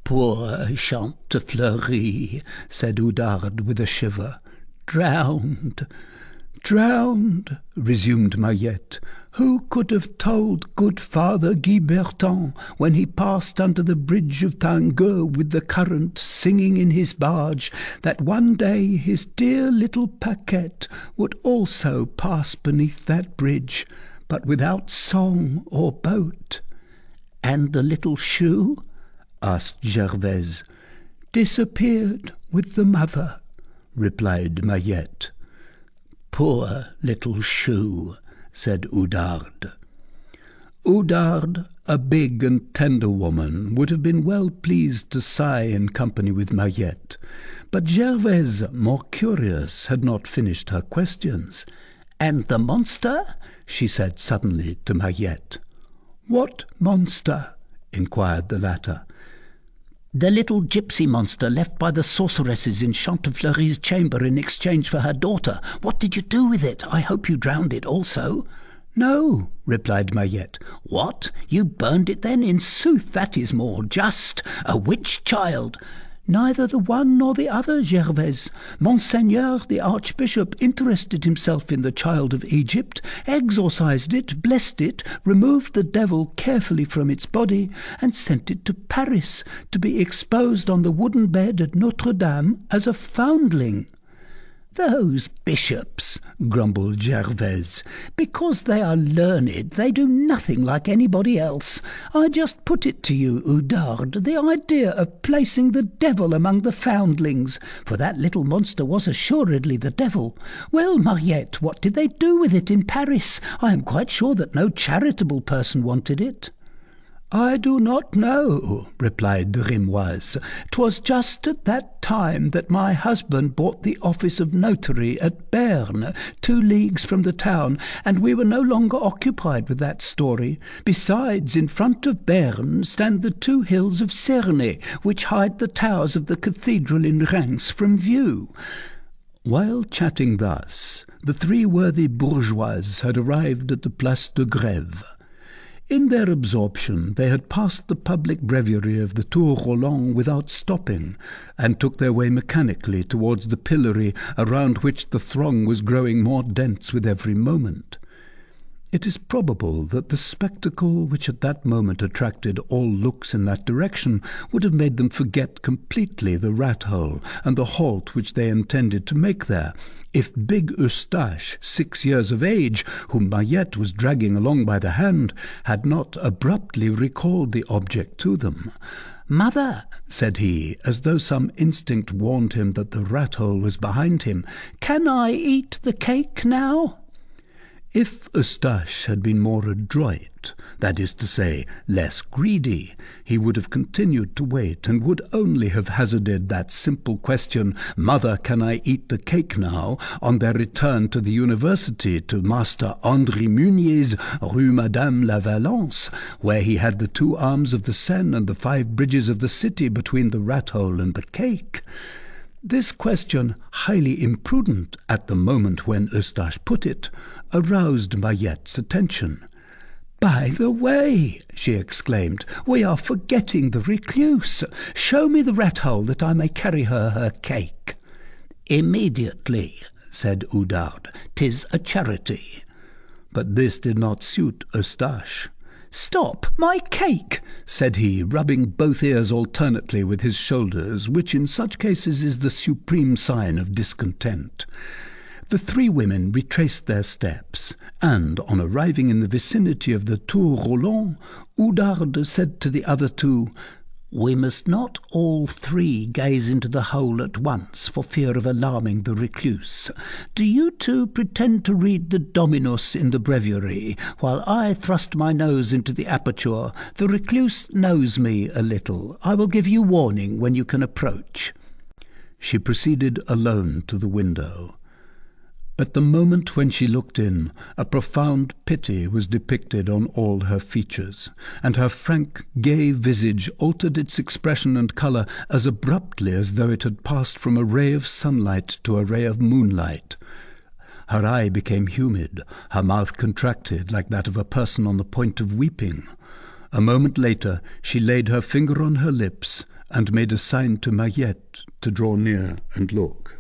"Poor Chantefleurie," said Oudarde with a shiver. "Drowned." "Drowned," resumed Mayette. "Who could have told good Father Guy Bertin, when he passed under the bridge of Tangueux with the current, singing in his barge, that one day his dear little Paquette would also pass beneath that bridge, but without song or boat?" "And the little shoe?" asked Gervaise. "Disappeared with the mother," replied Mayette. "Poor little shoe," said Oudarde. Oudarde, a big and tender woman, would have been well pleased to sigh in company with Mayette, but Gervaise, more curious, had not finished her questions. "And the monster?" she said suddenly to Mayette. "What monster?" inquired the latter. "The little gypsy monster left by the sorceresses in Chantefleurie's chamber in exchange for her daughter. What did you do with it? I hope you drowned it also." "No," replied Mayette. "What? You burned it then? In sooth, that is more just. A witch child." "Neither the one nor the other, Gervaise. Monseigneur, the Archbishop, interested himself in the child of Egypt, exorcised it, blessed it, removed the devil carefully from its body, and sent it to Paris to be exposed on the wooden bed at Notre-Dame as a foundling." "Those bishops," grumbled Gervaise, "because they are learned, they do nothing like anybody else. I just put it to you, Oudarde, the idea of placing the devil among the foundlings, for that little monster was assuredly the devil. Well, Mariette, what did they do with it in Paris? I am quite sure that no charitable person wanted it." "I do not know," replied the Rimoise. "'Twas just at that time that my husband bought the office of notary at Berne, 2 leagues from the town, and we were no longer occupied with that story. Besides, in front of Berne stand the 2 hills of Cernay, which hide the towers of the cathedral in Reims from view." While chatting thus, the 3 worthy bourgeois had arrived at the Place de Grève. In their absorption they had passed the public breviary of the Tour Roland without stopping, and took their way mechanically towards the pillory around which the throng was growing more dense with every moment. It is probable that the spectacle which at that moment attracted all looks in that direction would have made them forget completely the rat-hole and the halt which they intended to make there, if big Eustache, 6 years of age, whom Mahiette was dragging along by the hand, had not abruptly recalled the object to them. "Mother," said he, as though some instinct warned him that the rat-hole was behind him, "can I eat the cake now?" If Eustache had been more adroit, that is to say, less greedy, he would have continued to wait, and would only have hazarded that simple question, "Mother, can I eat the cake now?" on their return to the university, to Master André Meunier's Rue Madame la Valence, where he had the 2 arms of the Seine and the 5 bridges of the city between the rat-hole and the cake. This question, highly imprudent at the moment when Eustache put it, aroused Mahiette's attention. "By the way," she exclaimed, "we are forgetting the recluse. Show me the rat-hole that I may carry her cake." "Immediately," said Oudarde. "'Tis a charity." But this did not suit Eustache. "Stop, my cake," said he, rubbing both ears alternately with his shoulders, which in such cases is the supreme sign of discontent. The 3 women retraced their steps, and, on arriving in the vicinity of the Tour Roland, Oudarde said to the other 2, "We must not all 3 gaze into the hole at once, for fear of alarming the recluse. Do you 2 pretend to read the Dominus in the breviary, while I thrust my nose into the aperture. The recluse knows me a little. I will give you warning when you can approach." She proceeded alone to the window. At the moment when she looked in, a profound pity was depicted on all her features, and her frank, gay visage altered its expression and colour as abruptly as though it had passed from a ray of sunlight to a ray of moonlight. Her eye became humid, her mouth contracted like that of a person on the point of weeping. A moment later she laid her finger on her lips and made a sign to Mahiette to draw near and look.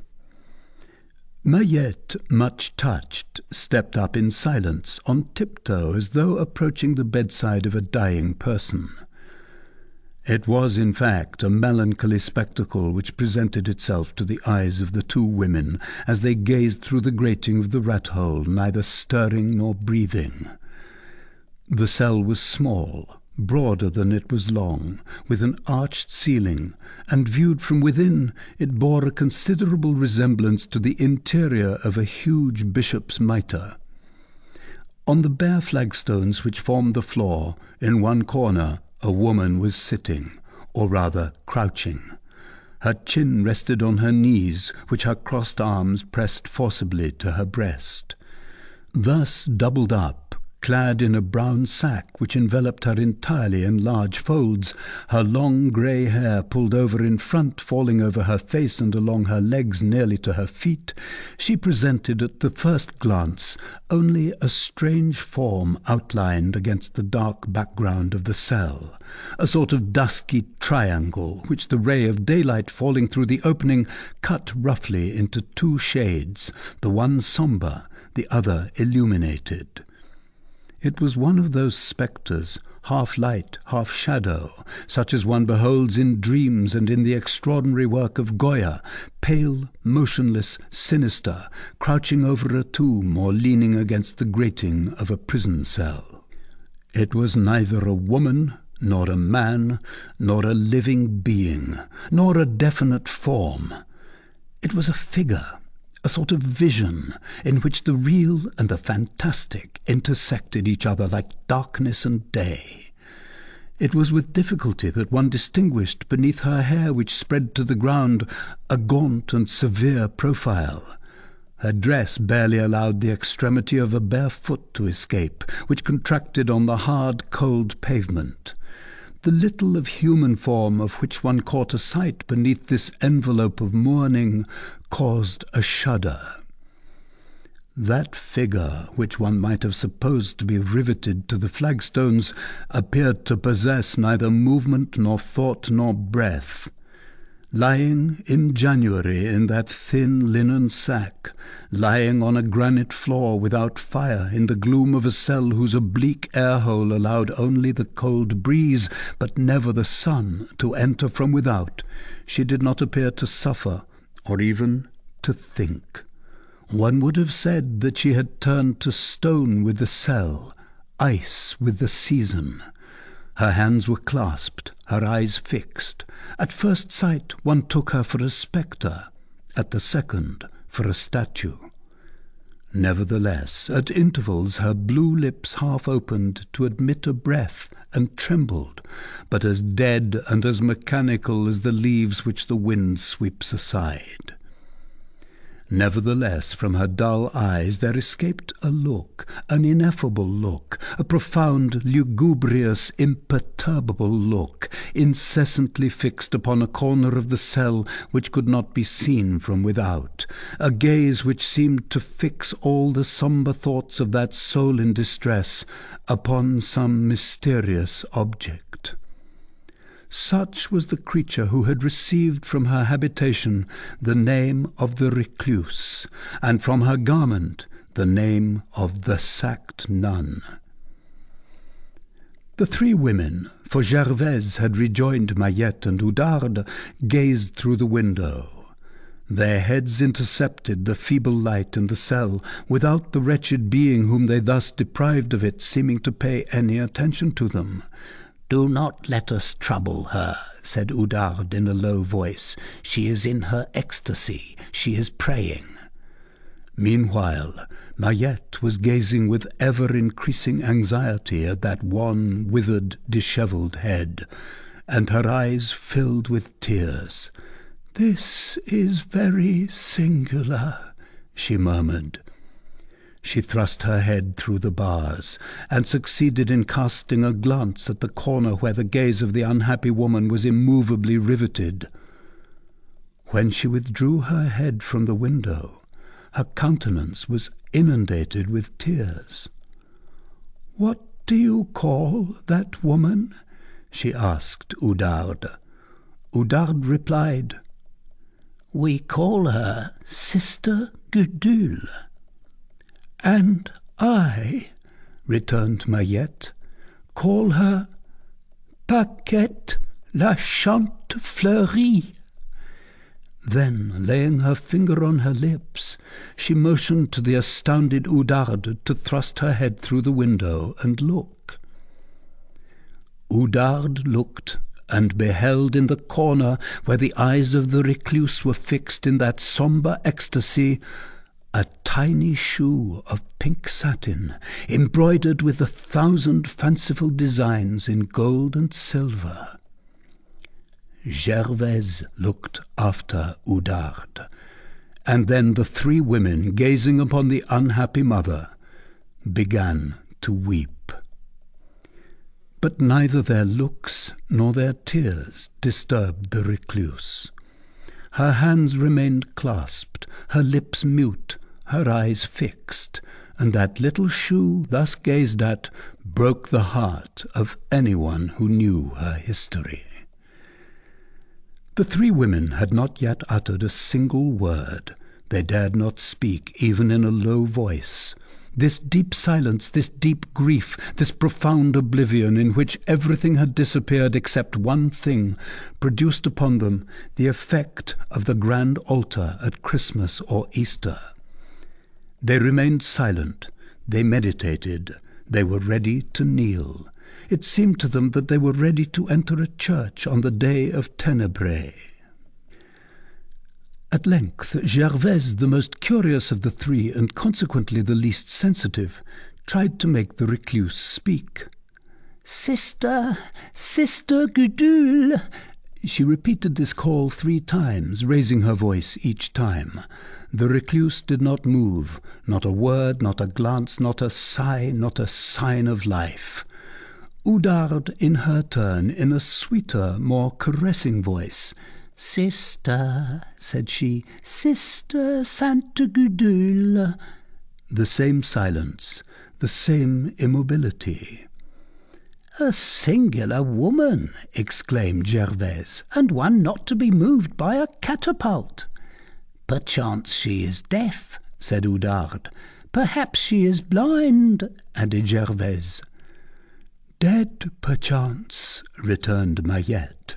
Mahiette, much touched, stepped up in silence, on tiptoe, as though approaching the bedside of a dying person. It was, in fact, a melancholy spectacle which presented itself to the eyes of the 2 women as they gazed through the grating of the rat-hole, neither stirring nor breathing. The cell was small, broader than it was long, with an arched ceiling, and viewed from within it bore a considerable resemblance to the interior of a huge bishop's mitre. On the bare flagstones which formed the floor, in one corner, a woman was sitting, or rather crouching. Her chin rested on her knees, which her crossed arms pressed forcibly to her breast. Thus doubled up, clad in a brown sack which enveloped her entirely in large folds, her long grey hair pulled over in front, falling over her face and along her legs nearly to her feet, she presented at the first glance only a strange form outlined against the dark background of the cell, a sort of dusky triangle which the ray of daylight falling through the opening cut roughly into 2 shades, the one sombre, the other illuminated. It was one of those spectres, half light, half shadow, such as one beholds in dreams and in the extraordinary work of Goya, pale, motionless, sinister, crouching over a tomb or leaning against the grating of a prison cell. It was neither a woman, nor a man, nor a living being, nor a definite form. It was a figure, a sort of vision in which the real and the fantastic intersected each other like darkness and day. It was with difficulty that one distinguished beneath her hair, which spread to the ground, a gaunt and severe profile. Her dress barely allowed the extremity of a bare foot to escape, which contracted on the hard, cold pavement. The little of human form of which one caught a sight beneath this envelope of mourning caused a shudder. That figure, which one might have supposed to be riveted to the flagstones, appeared to possess neither movement nor thought nor breath. Lying in January in that thin linen sack, lying on a granite floor without fire in the gloom of a cell whose oblique air-hole allowed only the cold breeze, but never the sun, to enter from without, she did not appear to suffer, or even to think. One would have said that she had turned to stone with the cell, ice with the season. Her hands were clasped, her eyes fixed. At first sight one took her for a spectre, at the second for a statue. Nevertheless, at intervals her blue lips half opened to admit a breath, and trembled, but as dead and as mechanical as the leaves which the wind sweeps aside. Nevertheless, from her dull eyes there escaped a look, an ineffable look, a profound, lugubrious, imperturbable look, incessantly fixed upon a corner of the cell which could not be seen from without, a gaze which seemed to fix all the sombre thoughts of that soul in distress upon some mysterious object. Such was the creature who had received from her habitation the name of the recluse, and from her garment the name of the sacked nun. The three women, for Gervaise had rejoined Mahiette and Oudarde, gazed through the window. Their heads intercepted the feeble light in the cell, without the wretched being whom they thus deprived of it seeming to pay any attention to them. "Do not let us trouble her," said Oudarde in a low voice. "She is in her ecstasy. She is praying." Meanwhile, Mahiette was gazing with ever-increasing anxiety at that wan, withered, dishevelled head, and her eyes filled with tears. "This is very singular," she murmured. She thrust her head through the bars, and succeeded in casting a glance at the corner where the gaze of the unhappy woman was immovably riveted. When she withdrew her head from the window, her countenance was inundated with tears. "What do you call that woman?" she asked Oudarde. Oudarde replied, "We call her Sister Gudule." "And I," returned Mahiette, "call her Paquette la Chante Fleurie." Then, laying her finger on her lips, she motioned to the astounded Oudarde to thrust her head through the window and look. Oudarde looked, and beheld in the corner where the eyes of the recluse were fixed in that sombre ecstasy a tiny shoe of pink satin, embroidered with 1,000 fanciful designs in gold and silver. Gervaise looked after Oudarde, and then the three women, gazing upon the unhappy mother, began to weep. But neither their looks nor their tears disturbed the recluse. Her hands remained clasped, her lips mute, her eyes fixed, and that little shoe thus gazed at broke the heart of anyone who knew her history. The three women had not yet uttered a single word. They dared not speak, even in a low voice. This deep silence, this deep grief, this profound oblivion in which everything had disappeared except one thing, produced upon them the effect of the grand altar at Christmas or Easter. They remained silent, they meditated, they were ready to kneel. It seemed to them that they were ready to enter a church on the day of Ténébrés. At length, Gervaise, the most curious of the three, and consequently the least sensitive, tried to make the recluse speak. "Sister, Sister Gudule." She repeated this call 3 times, raising her voice each time. The recluse did not move, not a word, not a glance, not a sigh, not a sign of life. Oudarde, in her turn, in a sweeter, more caressing voice, "Sister," said she, "Sister Sainte Gudule." The same silence, the same immobility. "A singular woman," exclaimed Gervaise, "and one not to be moved by a catapult." "Perchance she is deaf," said Oudarde. "Perhaps she is blind," added Gervaise. "Dead, perchance," returned Mahiette.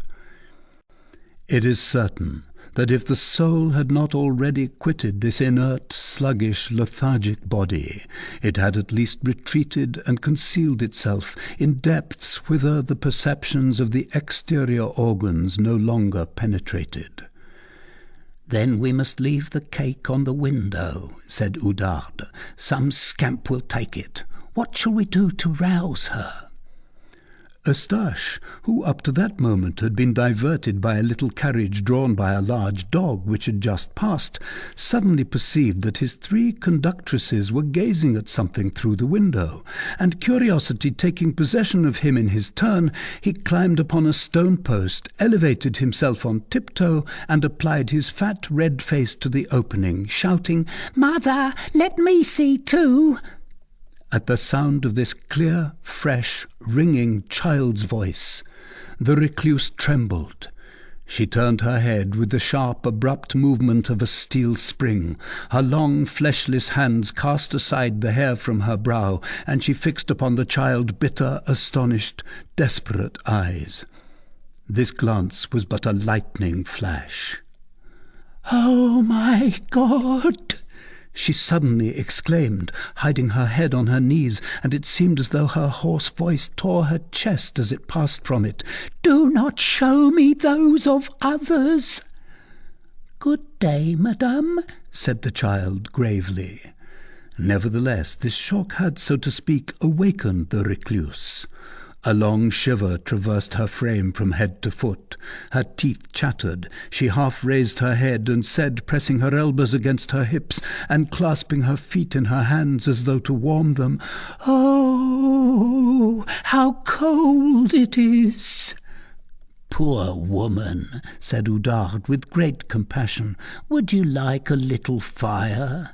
It is certain that if the soul had not already quitted this inert, sluggish, lethargic body, it had at least retreated and concealed itself in depths whither the perceptions of the exterior organs no longer penetrated. "Then we must leave the cake on the window," said Oudarde. "Some scamp will take it. What shall we do to rouse her?" Eustache, who up to that moment had been diverted by a little carriage drawn by a large dog which had just passed, suddenly perceived that his 3 conductresses were gazing at something through the window, and curiosity taking possession of him in his turn, he climbed upon a stone post, elevated himself on tiptoe, and applied his fat red face to the opening, shouting, "Mother, let me see too." At the sound of this clear, fresh, ringing child's voice, the recluse trembled. She turned her head with the sharp, abrupt movement of a steel spring. Her long, fleshless hands cast aside the hair from her brow, and she fixed upon the child bitter, astonished, desperate eyes. This glance was but a lightning flash. "Oh, my God!" she suddenly exclaimed, hiding her head on her knees, and it seemed as though her hoarse voice tore her chest as it passed from it. "Do not show me those of others." "Good day, madame," said the child gravely. Nevertheless, this shock had, so to speak, awakened the recluse. A long shiver traversed her frame from head to foot. Her teeth chattered. She half raised her head and said, pressing her elbows against her hips and clasping her feet in her hands as though to warm them, "Oh, how cold it is!" "Poor woman," said Oudarde with great compassion. "Would you like a little fire?"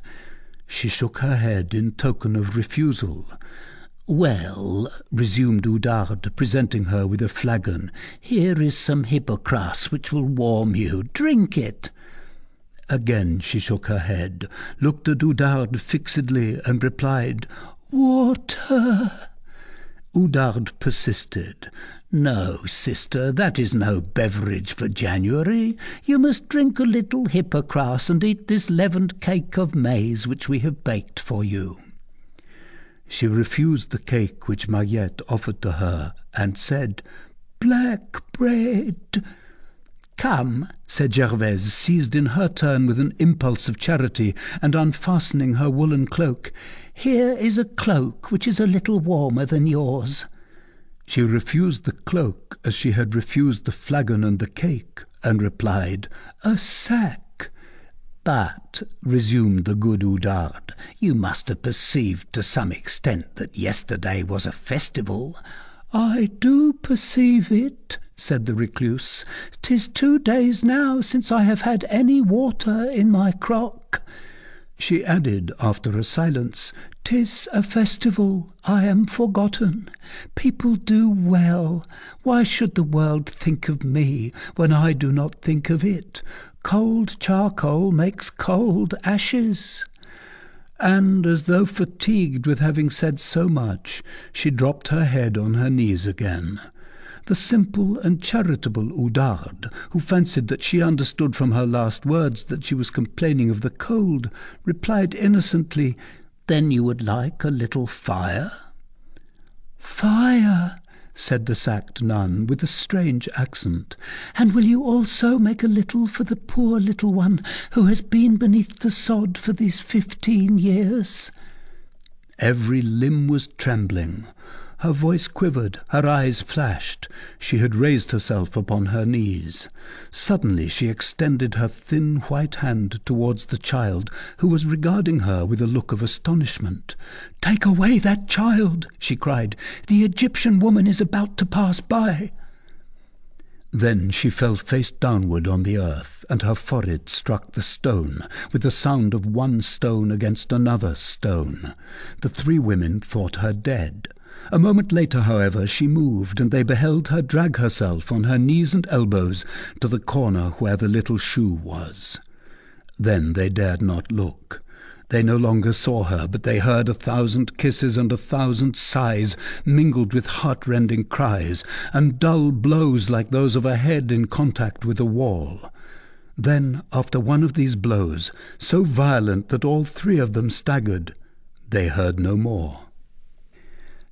She shook her head in token of refusal. "Well," resumed Oudarde, presenting her with a flagon, "here is some hippocras which will warm you. Drink it." Again she shook her head, looked at Oudarde fixedly, and replied, "Water." Oudarde persisted. "No, sister, that is no beverage for January. You must drink a little hippocras and eat this leavened cake of maize which we have baked for you." She refused the cake which Mahiette offered to her, and said, "Black bread." "Come," said Gervaise, seized in her turn with an impulse of charity, and unfastening her woolen cloak, "here is a cloak which is a little warmer than yours." She refused the cloak as she had refused the flagon and the cake, and replied, "A sack." "But," resumed the good Oudarde, "you must have perceived to some extent that yesterday was a festival." "I do perceive it," said the recluse. "'Tis 2 days now since I have had any water in my crock." She added, after a silence, "'Tis a festival, I am forgotten. People do well. Why should the world think of me when I do not think of it? Cold charcoal makes cold ashes." And, as though fatigued with having said so much, she dropped her head on her knees again. The simple and charitable Oudarde, who fancied that she understood from her last words that she was complaining of the cold, replied innocently, "Then you would like a little fire?" "Fire," said the sacked nun with a strange accent. "And will you also make a little for the poor little one who has been beneath the sod for these 15 years?" Every limb was trembling. Her voice quivered, her eyes flashed. She had raised herself upon her knees. Suddenly she extended her thin white hand towards the child, who was regarding her with a look of astonishment. "Take away that child!" she cried. "The Egyptian woman is about to pass by." Then she fell face downward on the earth, and her forehead struck the stone, with the sound of one stone against another stone. The three women thought her dead. A moment later, however, she moved, and they beheld her drag herself on her knees and elbows to the corner where the little shoe was. Then they dared not look. They no longer saw her, but they heard 1,000 kisses and 1,000 sighs, mingled with heart-rending cries, and dull blows like those of a head in contact with a wall. Then, after one of these blows, so violent that all three of them staggered, they heard no more.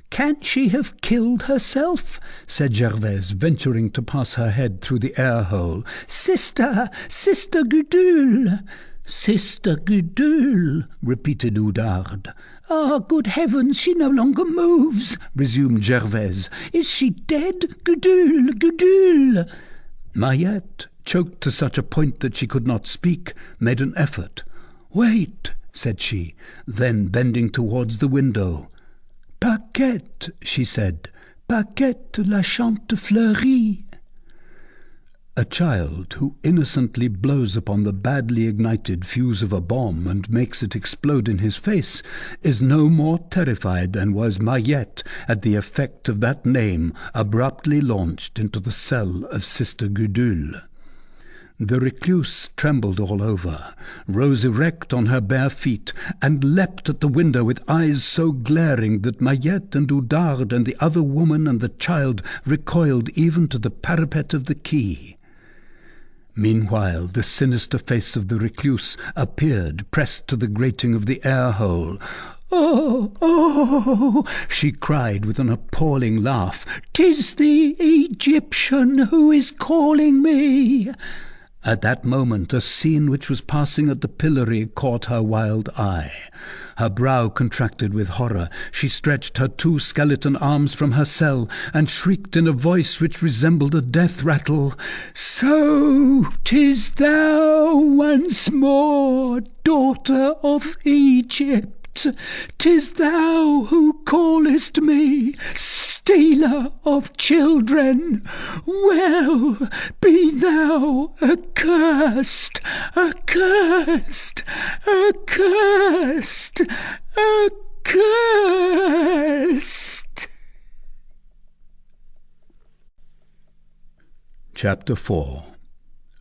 "Can she have killed herself?" said Gervaise, venturing to pass her head through the air-hole. "Sister, Sister Gudule!" "Sister Gudule," repeated Oudarde. "Ah, good heavens, she no longer moves," resumed Gervaise. "Is she dead? Gudule, Gudule!" Mariette, choked to such a point that she could not speak, made an effort. "Wait," said she, then bending towards the window. "Paquette," she said, "Paquette la chante fleurie." A child who innocently blows upon the badly ignited fuse of a bomb and makes it explode in his face is no more terrified than was Mariette at the effect of that name abruptly launched into the cell of Sister Gudule. The recluse trembled all over, rose erect on her bare feet, and leapt at the window with eyes so glaring that Mariette and Oudarde and the other woman and the child recoiled even to the parapet of the quay. Meanwhile the sinister face of the recluse appeared, pressed to the grating of the air-hole. "Oh, oh!" she cried with an appalling laugh. "'Tis the Egyptian who is calling me." At that moment a scene which was passing at the pillory caught her wild eye. Her brow contracted with horror. She stretched her 2 skeleton arms from her cell, and shrieked in a voice which resembled a death rattle, "So 'tis thou once more, daughter of Egypt! 'Tis thou who callest me stealer of children! Well, be thou accursed, accursed, accursed, accursed!" Chapter 4.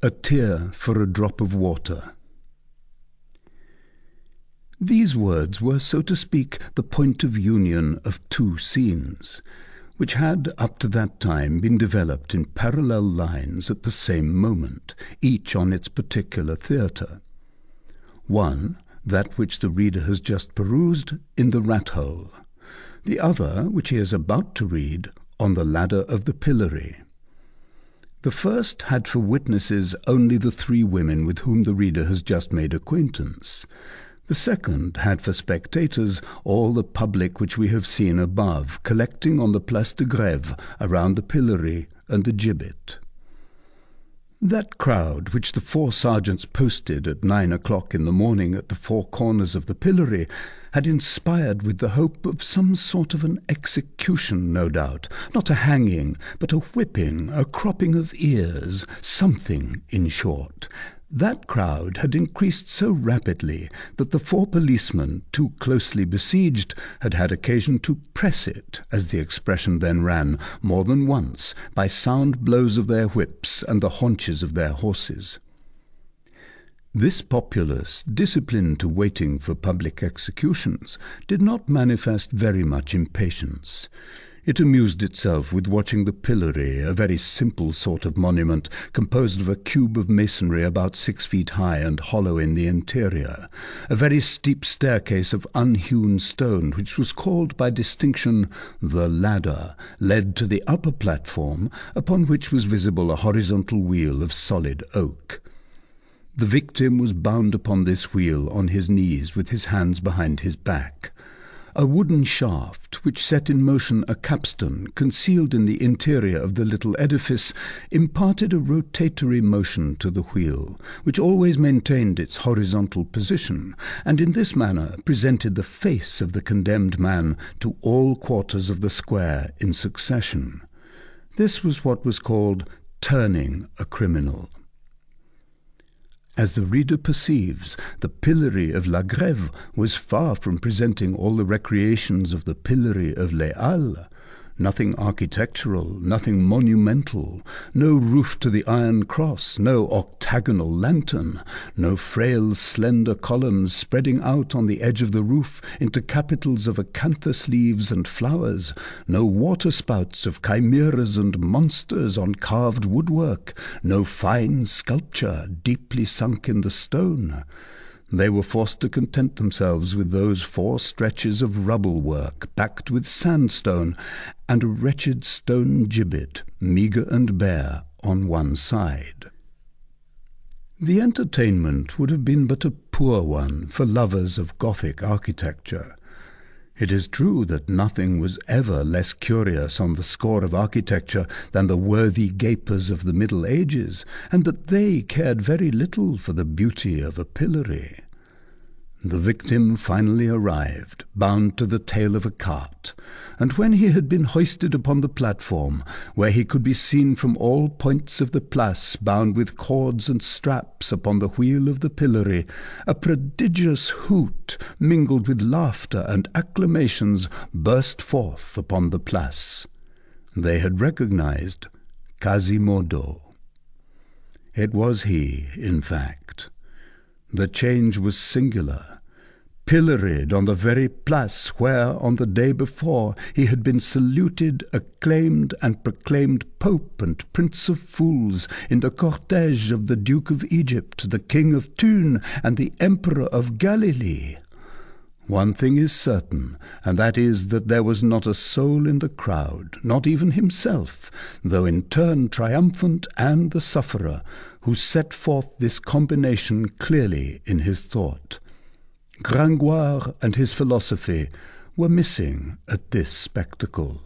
A Tear for a Drop of Water. These words were, so to speak, the point of union of 2 scenes, which had up to that time been developed in parallel lines at the same moment, each on its particular theatre. One, that which the reader has just perused, in the rat-hole; the other, which he is about to read, on the ladder of the pillory. The first had for witnesses only the 3 women with whom the reader has just made acquaintance. The second had for spectators all the public which we have seen above, collecting on the Place de Grève around the pillory and the gibbet. That crowd which the 4 sergeants posted at 9 o'clock in the morning at the 4 corners of the pillory had inspired with the hope of some sort of an execution, no doubt, not a hanging, but a whipping, a cropping of ears, something, in short. That crowd had increased so rapidly that the 4 policemen, too closely besieged, had had occasion to press it, as the expression then ran, more than once, by sound blows of their whips and the haunches of their horses. This populace, disciplined to waiting for public executions, did not manifest very much impatience. It amused itself with watching the pillory, a very simple sort of monument, composed of a cube of masonry about 6 feet high and hollow in the interior, a very steep staircase of unhewn stone, which was called by distinction the ladder, led to the upper platform, upon which was visible a horizontal wheel of solid oak. The victim was bound upon this wheel on his knees with his hands behind his back. A wooden shaft, which set in motion a capstan concealed in the interior of the little edifice, imparted a rotatory motion to the wheel, which always maintained its horizontal position, and in this manner presented the face of the condemned man to all quarters of the square in succession. This was what was called turning a criminal. As the reader perceives, the pillory of La Grève was far from presenting all the recreations of the pillory of Les Halles. Nothing architectural, nothing monumental, no roof to the iron cross, no octagonal lantern, no frail slender columns spreading out on the edge of the roof into capitals of acanthus leaves and flowers, no waterspouts of chimeras and monsters on carved woodwork, no fine sculpture deeply sunk in the stone. They were forced to content themselves with those 4 stretches of rubble work backed with sandstone and a wretched stone gibbet, meagre and bare, on one side. The entertainment would have been but a poor one for lovers of Gothic architecture. It is true that nothing was ever less curious on the score of architecture than the worthy gapers of the Middle Ages, and that they cared very little for the beauty of a pillory. The victim finally arrived, bound to the tail of a cart, and when he had been hoisted upon the platform, where he could be seen from all points of the place bound with cords and straps upon the wheel of the pillory, a prodigious hoot, mingled with laughter and acclamations, burst forth upon the place. They had recognized Quasimodo. It was he, in fact. The change was singular. Pilloried on the very place where, on the day before, he had been saluted, acclaimed, and proclaimed Pope and Prince of Fools in the cortège of the Duke of Egypt, the King of Thun, and the Emperor of Galilee. One thing is certain, and that is that there was not a soul in the crowd, not even himself, though in turn triumphant and the sufferer, who set forth this combination clearly in his thought. Gringoire and his philosophy were missing at this spectacle.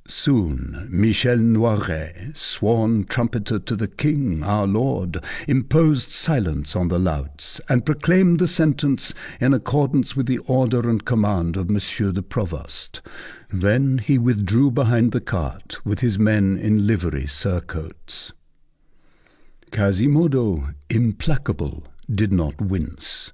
Soon Michel Noiret, sworn trumpeter to the King, our Lord, imposed silence on the louts, and proclaimed the sentence in accordance with the order and command of Monsieur the Provost. Then he withdrew behind the cart, with his men in livery surcoats. Quasimodo, implacable, did not wince.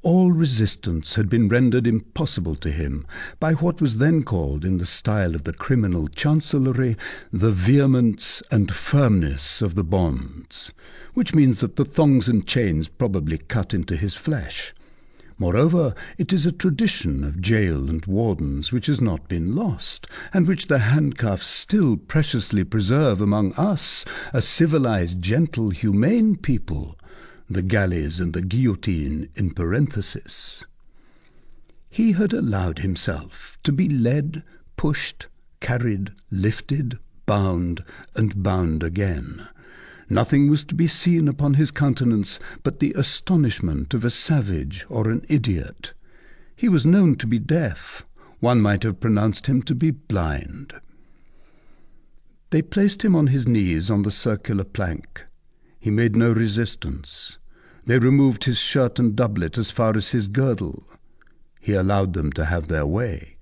All resistance had been rendered impossible to him by what was then called, in the style of the criminal chancellery, the vehemence and firmness of the bonds, which means that the thongs and chains probably cut into his flesh. Moreover, it is a tradition of jail and wardens which has not been lost, and which the handcuffs still preciously preserve among us, a civilized, gentle, humane people, the galleys and the guillotine in parenthesis. He had allowed himself to be led, pushed, carried, lifted, bound, and bound again. Nothing was to be seen upon his countenance but the astonishment of a savage or an idiot. He was known to be deaf. One might have pronounced him to be blind. They placed him on his knees on the circular plank. He made no resistance. They removed his shirt and doublet as far as his girdle. He allowed them to have their way.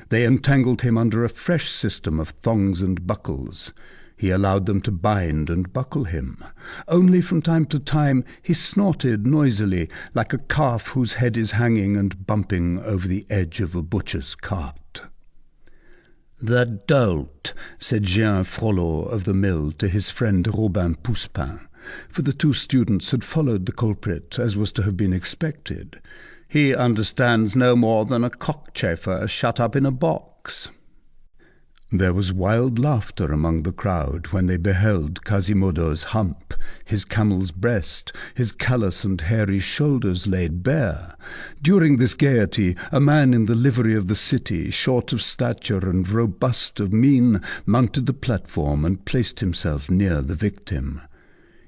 They entangled him under a fresh system of thongs and buckles. He allowed them to bind and buckle him. Only from time to time he snorted noisily, like a calf whose head is hanging and bumping over the edge of a butcher's cart. "The dolt," said Jean Frollo of the mill to his friend Robin Pouspin, for the 2 students had followed the culprit, as was to have been expected. "He understands no more than a cockchafer shut up in a box." There was wild laughter among the crowd when they beheld Quasimodo's hump, his camel's breast, his callous and hairy shoulders laid bare. During this gaiety, a man in the livery of the city, short of stature and robust of mien, mounted the platform and placed himself near the victim.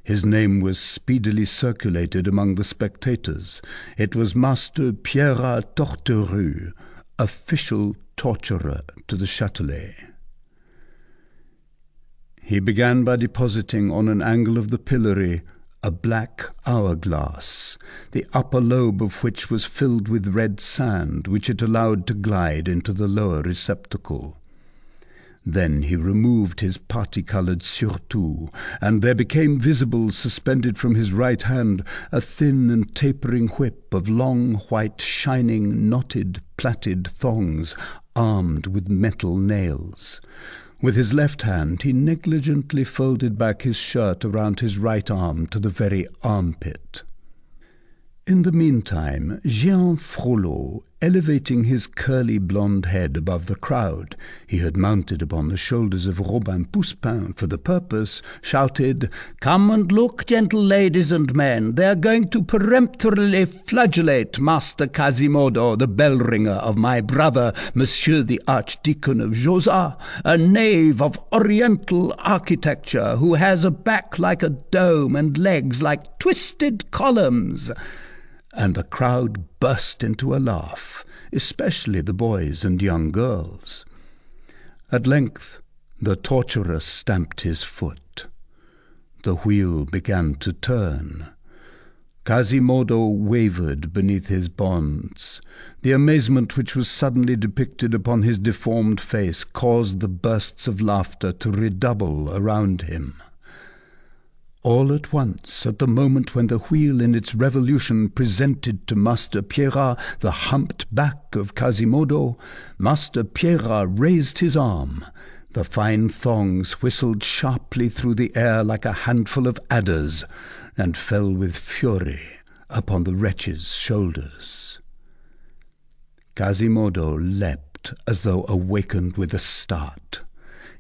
His name was speedily circulated among the spectators. It was Master Pierre Torterue, official torturer to the Châtelet. He began by depositing on an angle of the pillory a black hourglass, the upper lobe of which was filled with red sand, which it allowed to glide into the lower receptacle. Then he removed his parti-coloured surtout, and there became visible, suspended from his right hand, a thin and tapering whip of long, white, shining, knotted, plaited thongs, armed with metal nails. With his left hand he negligently folded back his shirt around his right arm to the very armpit. In the meantime, Jean Frollo, elevating his curly blonde head above the crowd he had mounted upon the shoulders of Robin Pousspin for the purpose, shouted, "Come and look, gentle ladies and men. They are going to peremptorily flagellate Master Quasimodo, the bell-ringer of my brother, Monsieur the Archdeacon of Josas, a knave of oriental architecture, who has a back like a dome and legs like twisted columns." And the crowd burst into a laugh, especially the boys and young girls. At length the torturer stamped his foot. The wheel began to turn. Quasimodo wavered beneath his bonds. The amazement which was suddenly depicted upon his deformed face caused the bursts of laughter to redouble around him. All at once, at the moment when the wheel in its revolution presented to Master Pierrat the humped back of Quasimodo, Master Pierrat raised his arm. The fine thongs whistled sharply through the air like a handful of adders, and fell with fury upon the wretch's shoulders. Quasimodo leapt as though awakened with a start.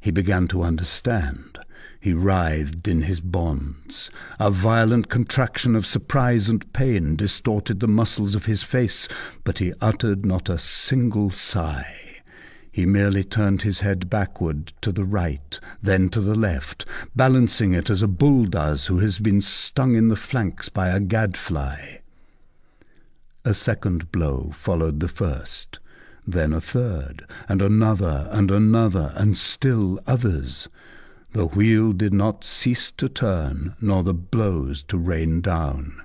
He began to understand. He writhed in his bonds. A violent contraction of surprise and pain distorted the muscles of his face, but he uttered not a single sigh. He merely turned his head backward to the right, then to the left, balancing it as a bull does who has been stung in the flanks by a gadfly. A second blow followed the first, then a third, and another, and still others. The wheel did not cease to turn, nor the blows to rain down.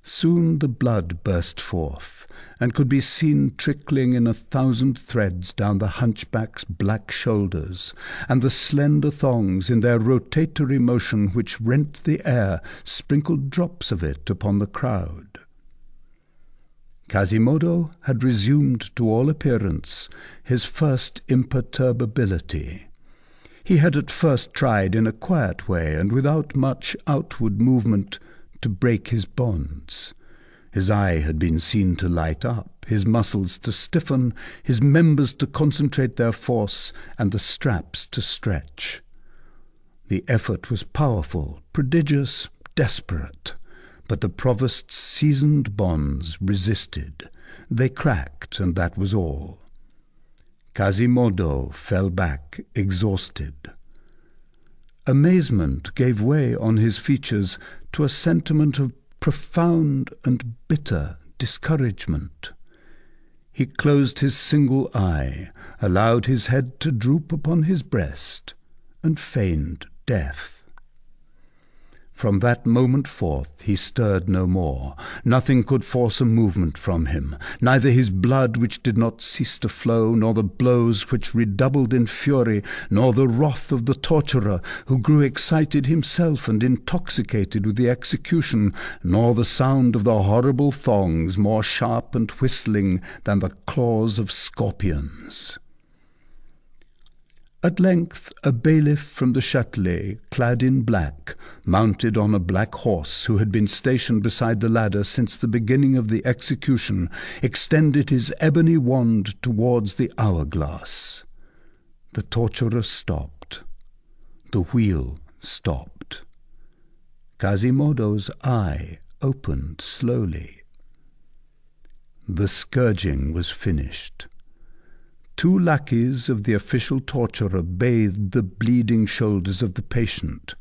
Soon the blood burst forth, and could be seen trickling in 1,000 threads down the hunchback's black shoulders, and the slender thongs in their rotatory motion which rent the air sprinkled drops of it upon the crowd. Quasimodo had resumed to all appearance his first imperturbability. He had at first tried in a quiet way and without much outward movement to break his bonds. His eye had been seen to light up, his muscles to stiffen, his members to concentrate their force, and the straps to stretch. The effort was powerful, prodigious, desperate, but the provost's seasoned bonds resisted. They cracked, and that was all. Quasimodo fell back exhausted. Amazement gave way on his features to a sentiment of profound and bitter discouragement. He closed his single eye, allowed his head to droop upon his breast, and feigned death. From that moment forth he stirred no more. Nothing could force a movement from him, neither his blood which did not cease to flow, nor the blows which redoubled in fury, nor the wrath of the torturer, who grew excited himself and intoxicated with the execution, nor the sound of the horrible thongs, more sharp and whistling than the claws of scorpions. At length a bailiff from the Châtelet, clad in black, mounted on a black horse, who had been stationed beside the ladder since the beginning of the execution, extended his ebony wand towards the hourglass. The torturer stopped. The wheel stopped. Quasimodo's eye opened slowly. The scourging was finished. 2 lackeys of the official torturer bathed the bleeding shoulders of the patient,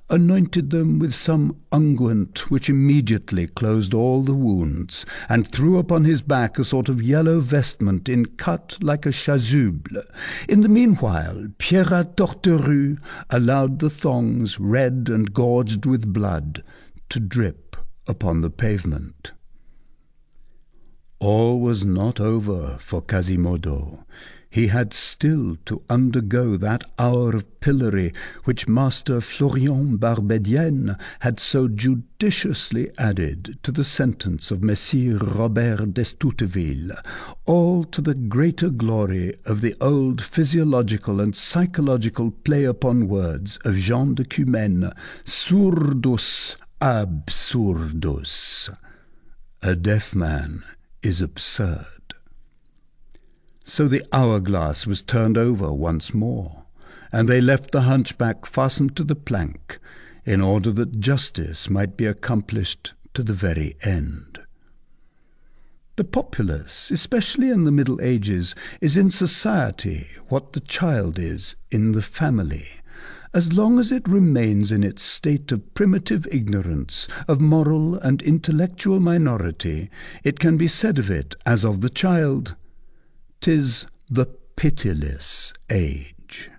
anointed them with some unguent which immediately closed all the wounds, and threw upon his back a sort of yellow vestment in cut like a chasuble. In the meanwhile, Pierrat Torterue allowed the thongs, red and gorged with blood, to drip upon the pavement. All was not over for Quasimodo. He had still to undergo that hour of pillory which Master Florian Barbedienne had so judiciously added to the sentence of Messire Robert d'Estouteville, all to the greater glory of the old physiological and psychological play upon words of Jean de Cumène, surdus absurdus. A deaf man is absurd. So the hourglass was turned over once more, and they left the hunchback fastened to the plank, in order that justice might be accomplished to the very end. The populace, especially in the Middle Ages, is in society what the child is in the family. As long as it remains in its state of primitive ignorance, of moral and intellectual minority, it can be said of it, as of the child, "'Tis the pitiless age."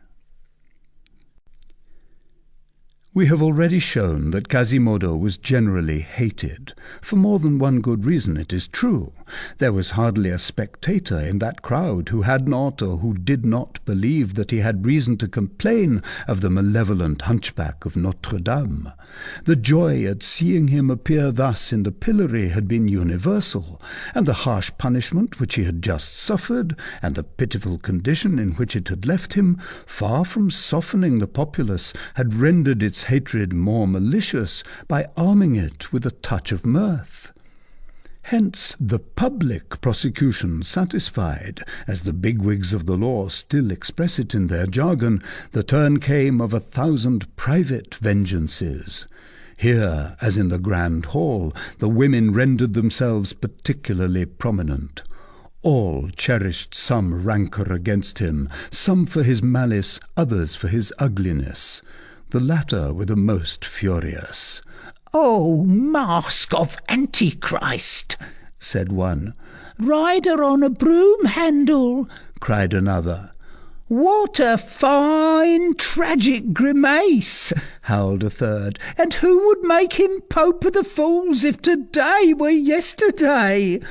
We have already shown that Quasimodo was generally hated. For more than one good reason, it is true. There was hardly a spectator in that crowd who had not or who did not believe that he had reason to complain of the malevolent Hunchback of Notre-Dame. The joy at seeing him appear thus in the pillory had been universal, and the harsh punishment which he had just suffered, and the pitiful condition in which it had left him, far from softening the populace, had rendered its hatred more malicious by arming it with a touch of mirth. Hence the public prosecution satisfied, as the bigwigs of the law still express it in their jargon, the turn came of 1,000 private vengeances. Here, as in the grand hall, the women rendered themselves particularly prominent. All cherished some rancour against him, some for his malice, others for his ugliness. The latter were the most furious. "Oh, mask of Antichrist," said one. "Rider on a broom handle," cried another. "What a fine tragic grimace," howled a third. "And who would make him Pope of the Fools if today were yesterday?"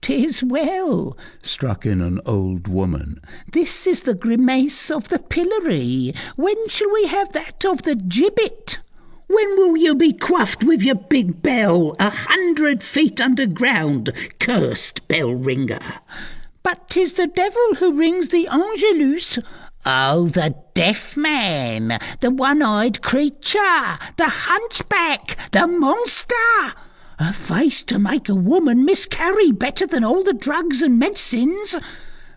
"'Tis well," struck in an old woman. "This is the grimace of the pillory. When shall we have that of the gibbet? When will you be quaffed with your big bell 100 feet underground, cursed bell ringer?" "But 'tis the devil who rings the Angelus." "Oh, the deaf man, the one-eyed creature, the hunchback, the monster! A face to make a woman miscarry better than all the drugs and medicines."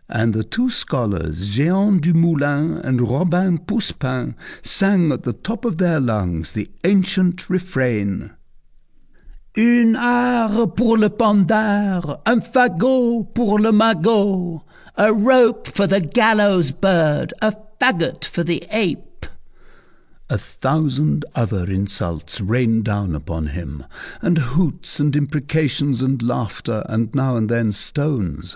And the two scholars, Jean du Moulin and Robin Pouspin, sang at the top of their lungs the ancient refrain: Une heure pour le pendard, un fagot pour le magot, a rope for the gallows bird, a faggot for the ape. 1,000 other insults rained down upon him, and hoots and imprecations and laughter, and now and then stones.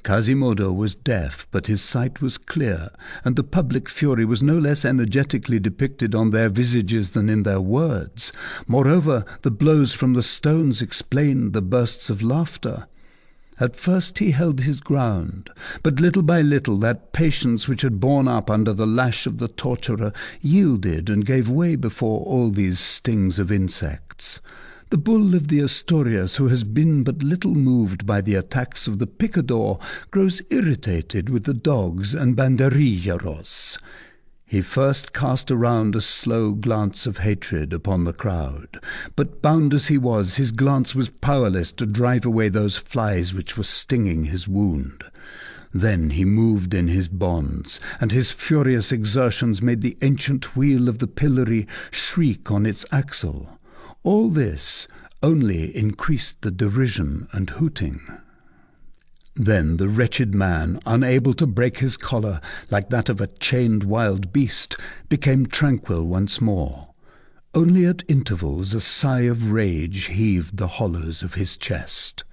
Quasimodo was deaf, but his sight was clear, and the public fury was no less energetically depicted on their visages than in their words. Moreover, the blows from the stones explained the bursts of laughter. At first he held his ground, but little by little that patience which had borne up under the lash of the torturer yielded and gave way before all these stings of insects. The bull of the Asturias, who has been but little moved by the attacks of the picador, grows irritated with the dogs and banderilleros. He first cast around a slow glance of hatred upon the crowd, but bound as he was, his glance was powerless to drive away those flies which were stinging his wound. Then he moved in his bonds, and his furious exertions made the ancient wheel of the pillory shriek on its axle. All this only increased the derision and hooting. Then the wretched man, unable to break his collar, like that of a chained wild beast, became tranquil once more. Only at intervals a sigh of rage heaved the hollows of his chest.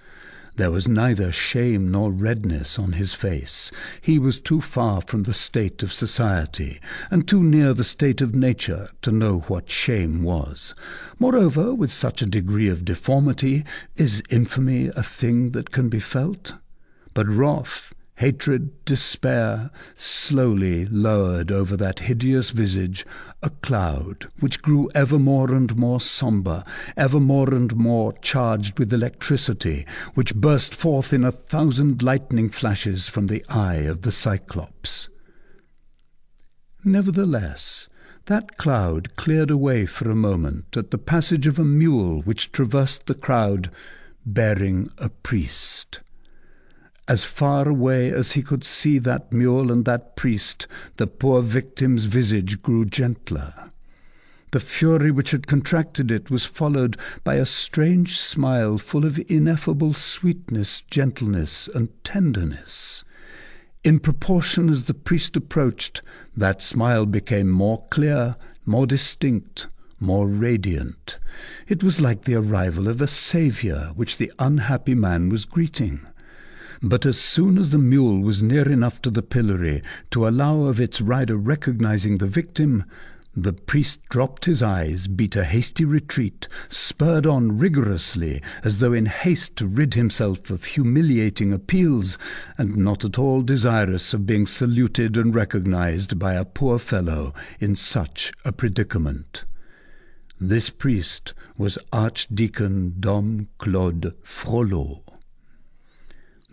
There was neither shame nor redness on his face. He was too far from the state of society, and too near the state of nature, to know what shame was. Moreover, with such a degree of deformity, is infamy a thing that can be felt? But wrath, Hatred, despair, slowly lowered over that hideous visage a cloud which grew ever more and more sombre, ever more and more charged with electricity, which burst forth in 1,000 lightning flashes from the eye of the Cyclops. Nevertheless, that cloud cleared away for a moment at the passage of a mule which traversed the crowd, bearing a priest. As far away as he could see that mule and that priest, the poor victim's visage grew gentler. The fury which had contracted it was followed by a strange smile full of ineffable sweetness, gentleness, and tenderness. In proportion as the priest approached, that smile became more clear, more distinct, more radiant. It was like the arrival of a saviour which the unhappy man was greeting. But as soon as the mule was near enough to the pillory to allow of its rider recognizing the victim, the priest dropped his eyes, beat a hasty retreat, spurred on rigorously, as though in haste to rid himself of humiliating appeals, and not at all desirous of being saluted and recognized by a poor fellow in such a predicament. This priest was Archdeacon Dom Claude Frollo.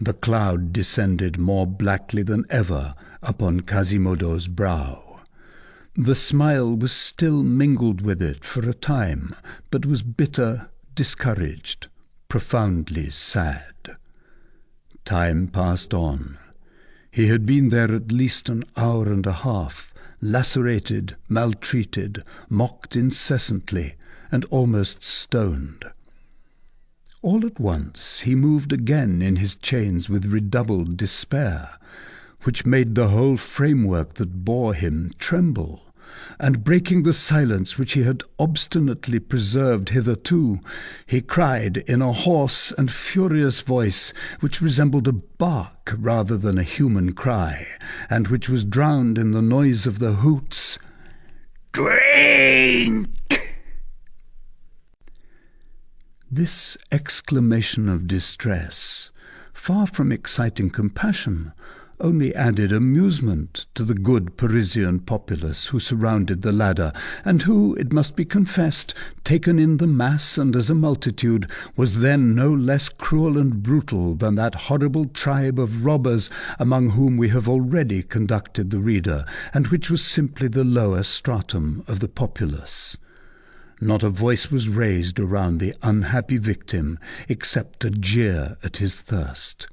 The cloud descended more blackly than ever upon Quasimodo's brow. The smile was still mingled with it for a time, but was bitter, discouraged, profoundly sad. Time passed on. He had been there at least an hour and a half, lacerated, maltreated, mocked incessantly, and almost stoned. All at once he moved again in his chains with redoubled despair, which made the whole framework that bore him tremble, and breaking the silence which he had obstinately preserved hitherto, he cried in a hoarse and furious voice which resembled a bark rather than a human cry, and which was drowned in the noise of the hoots, "Drink!" This exclamation of distress, far from exciting compassion, only added amusement to the good Parisian populace who surrounded the ladder, and who, it must be confessed, taken in the mass and as a multitude, was then no less cruel and brutal than that horrible tribe of robbers among whom we have already conducted the reader, and which was simply the lower stratum of the populace. Not a voice was raised around the unhappy victim, except a jeer at his thirst.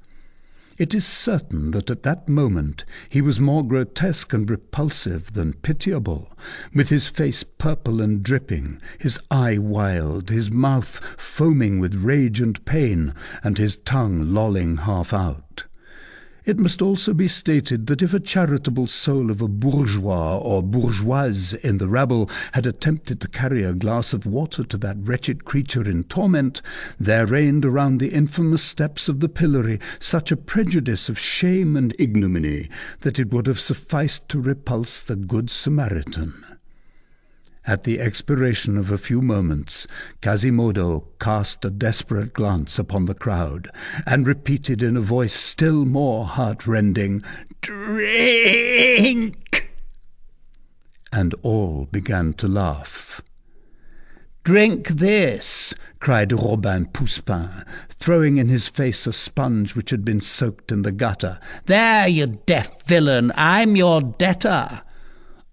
It is certain that at that moment he was more grotesque and repulsive than pitiable, with his face purple and dripping, his eye wild, his mouth foaming with rage and pain, and his tongue lolling half out. It must also be stated that if a charitable soul of a bourgeois or bourgeoise in the rabble had attempted to carry a glass of water to that wretched creature in torment, there reigned around the infamous steps of the pillory such a prejudice of shame and ignominy that it would have sufficed to repulse the Good Samaritan. At the expiration of a few moments, Quasimodo cast a desperate glance upon the crowd, and repeated in a voice still more heart-rending, "Drink!" And all began to laugh. "Drink this!" cried Robin Pousspin, throwing in his face a sponge which had been soaked in the gutter. "There, you deaf villain, I'm your debtor."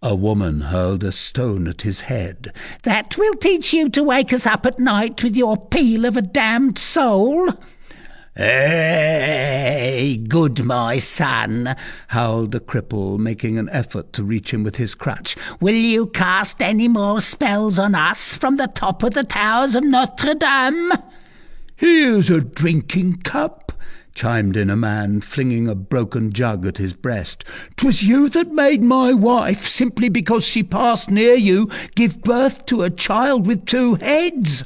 A woman hurled a stone at his head. "That will teach you to wake us up at night with your peal of a damned soul." "Hey, good my son," howled the cripple, making an effort to reach him with his crutch. "Will you cast any more spells on us from the top of the towers of Notre-Dame?" "Here's a drinking cup," chimed in a man, flinging a broken jug at his breast. "'Twas you that made my wife, simply because she passed near you, give birth to a child with 2 heads."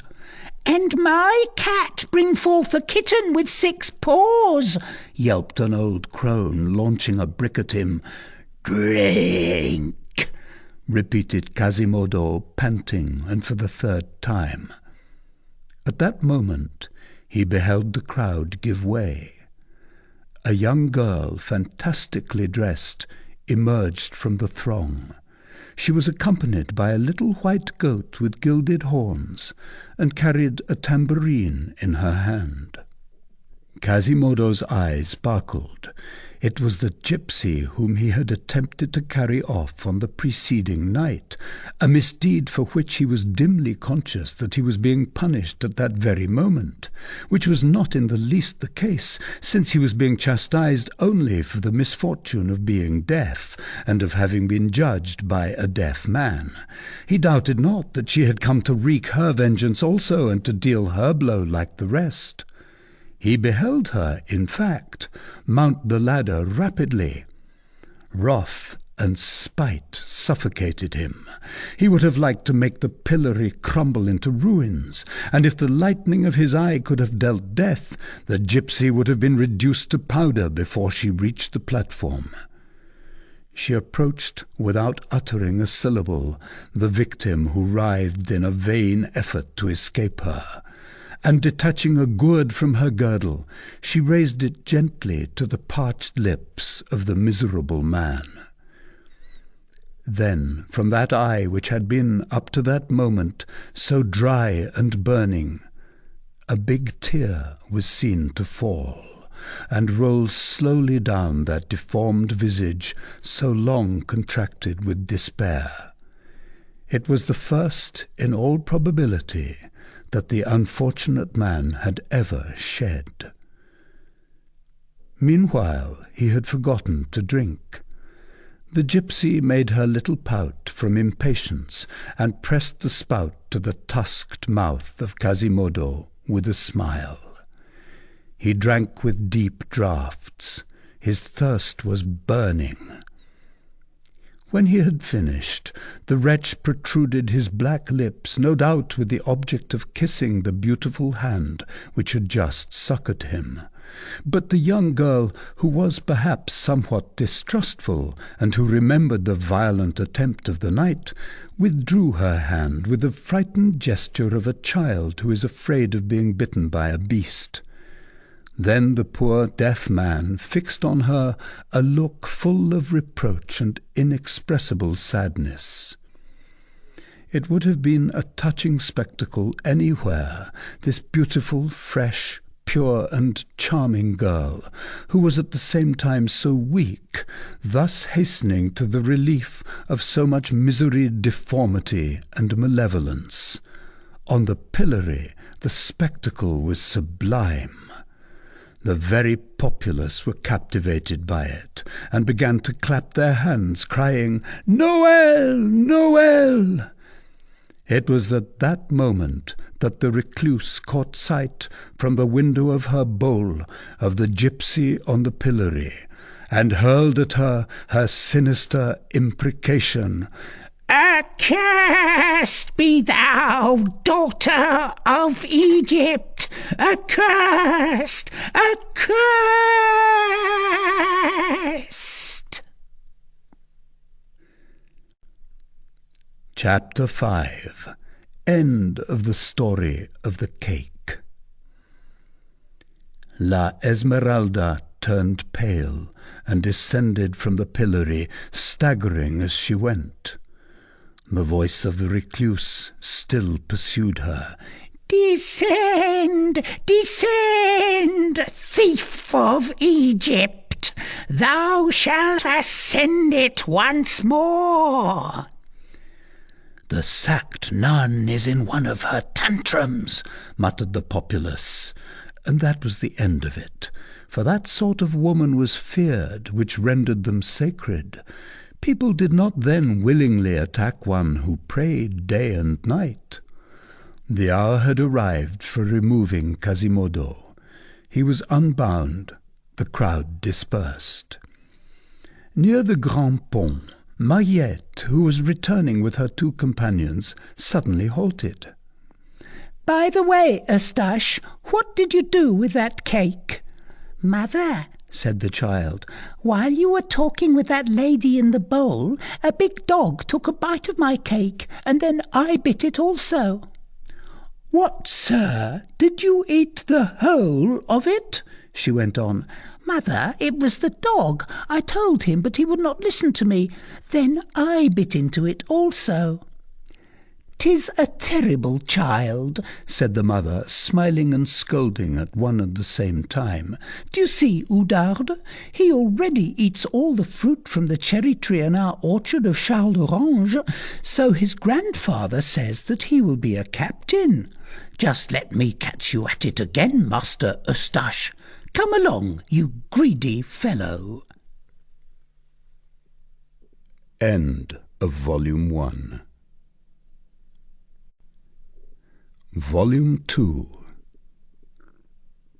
"And my cat bring forth a kitten with 6 paws," yelped an old crone, launching a brick at him. "Drink!" repeated Quasimodo, panting, and for the 3rd time. At that moment he beheld the crowd give way. a young girl, fantastically dressed, emerged from the throng. She was accompanied by a little white goat with gilded horns, and carried a tambourine in her hand. Quasimodo's eyes sparkled. It was the gypsy whom he had attempted to carry off on the preceding night, a misdeed for which he was dimly conscious that he was being punished at that very moment, which was not in the least the case, since he was being chastised only for the misfortune of being deaf, and of having been judged by a deaf man. He doubted not that she had come to wreak her vengeance also, and to deal her blow like the rest. He beheld her, in fact, mount the ladder rapidly. Wrath and spite suffocated him. He would have liked to make the pillory crumble into ruins, and if the lightning of his eye could have dealt death, the gypsy would have been reduced to powder before she reached the platform. She approached without uttering a syllable, the victim who writhed in a vain effort to escape her, and detaching a gourd from her girdle, she raised it gently to the parched lips of the miserable man. Then, from that eye which had been, up to that moment, so dry and burning, a big tear was seen to fall, and roll slowly down that deformed visage so long contracted with despair. It was the first, in all probability, that the unfortunate man had ever shed. Meanwhile he had forgotten to drink. The gypsy made her little pout from impatience, and pressed the spout to the tusked mouth of Quasimodo with a smile. He drank with deep draughts. His thirst was burning. When he had finished, the wretch protruded his black lips, no doubt with the object of kissing the beautiful hand which had just succoured him. But the young girl, who was perhaps somewhat distrustful, and who remembered the violent attempt of the night, withdrew her hand with the frightened gesture of a child who is afraid of being bitten by a beast. Then the poor deaf man fixed on her a look full of reproach and inexpressible sadness. It would have been a touching spectacle anywhere, this beautiful, fresh, pure and charming girl, who was at the same time so weak, thus hastening to the relief of so much misery, deformity, and malevolence. On the pillory the spectacle was sublime. The very populace were captivated by it, and began to clap their hands, crying, "Noel! Noel!" It was at that moment that the recluse caught sight, from the window of her bowl, of the gypsy on the pillory, and hurled at her sinister imprecation. "Accursed be thou, daughter of Egypt! Accursed! Accursed!" Chapter 5. End of the story of the cake. La Esmeralda turned pale, and descended from the pillory, staggering as she went. The voice of the recluse still pursued her. "Descend, descend, thief of Egypt! Thou shalt ascend it once more." "The sacked nun is in one of her tantrums," muttered the populace, and that was the end of it, for that sort of woman was feared, which rendered them sacred. People did not then willingly attack one who prayed day and night. The hour had arrived for removing Quasimodo. He was unbound. The crowd dispersed. Near the Grand Pont, Mariette, who was returning with her two companions, suddenly halted. "By the way, Eustache, what did you do with that cake?" "Mother," said the child, "while you were talking with that lady in the bowl, a big dog took a bite of my cake, and then I bit it also." "What, sir, did you eat the whole of it?" she went on. Mother, it was the dog. I told him, but he would not listen to me. Then I bit into it also. "'Tis a terrible child," said the mother, smiling and scolding at one and the same time. "Do you see, Oudarde? He already eats all the fruit from the cherry tree in our orchard of Charles d'Orange, so his grandfather says that he will be a captain. Just let me catch you at it again, Master Eustache. Come along, you greedy fellow." End of Volume 1. Volume 2.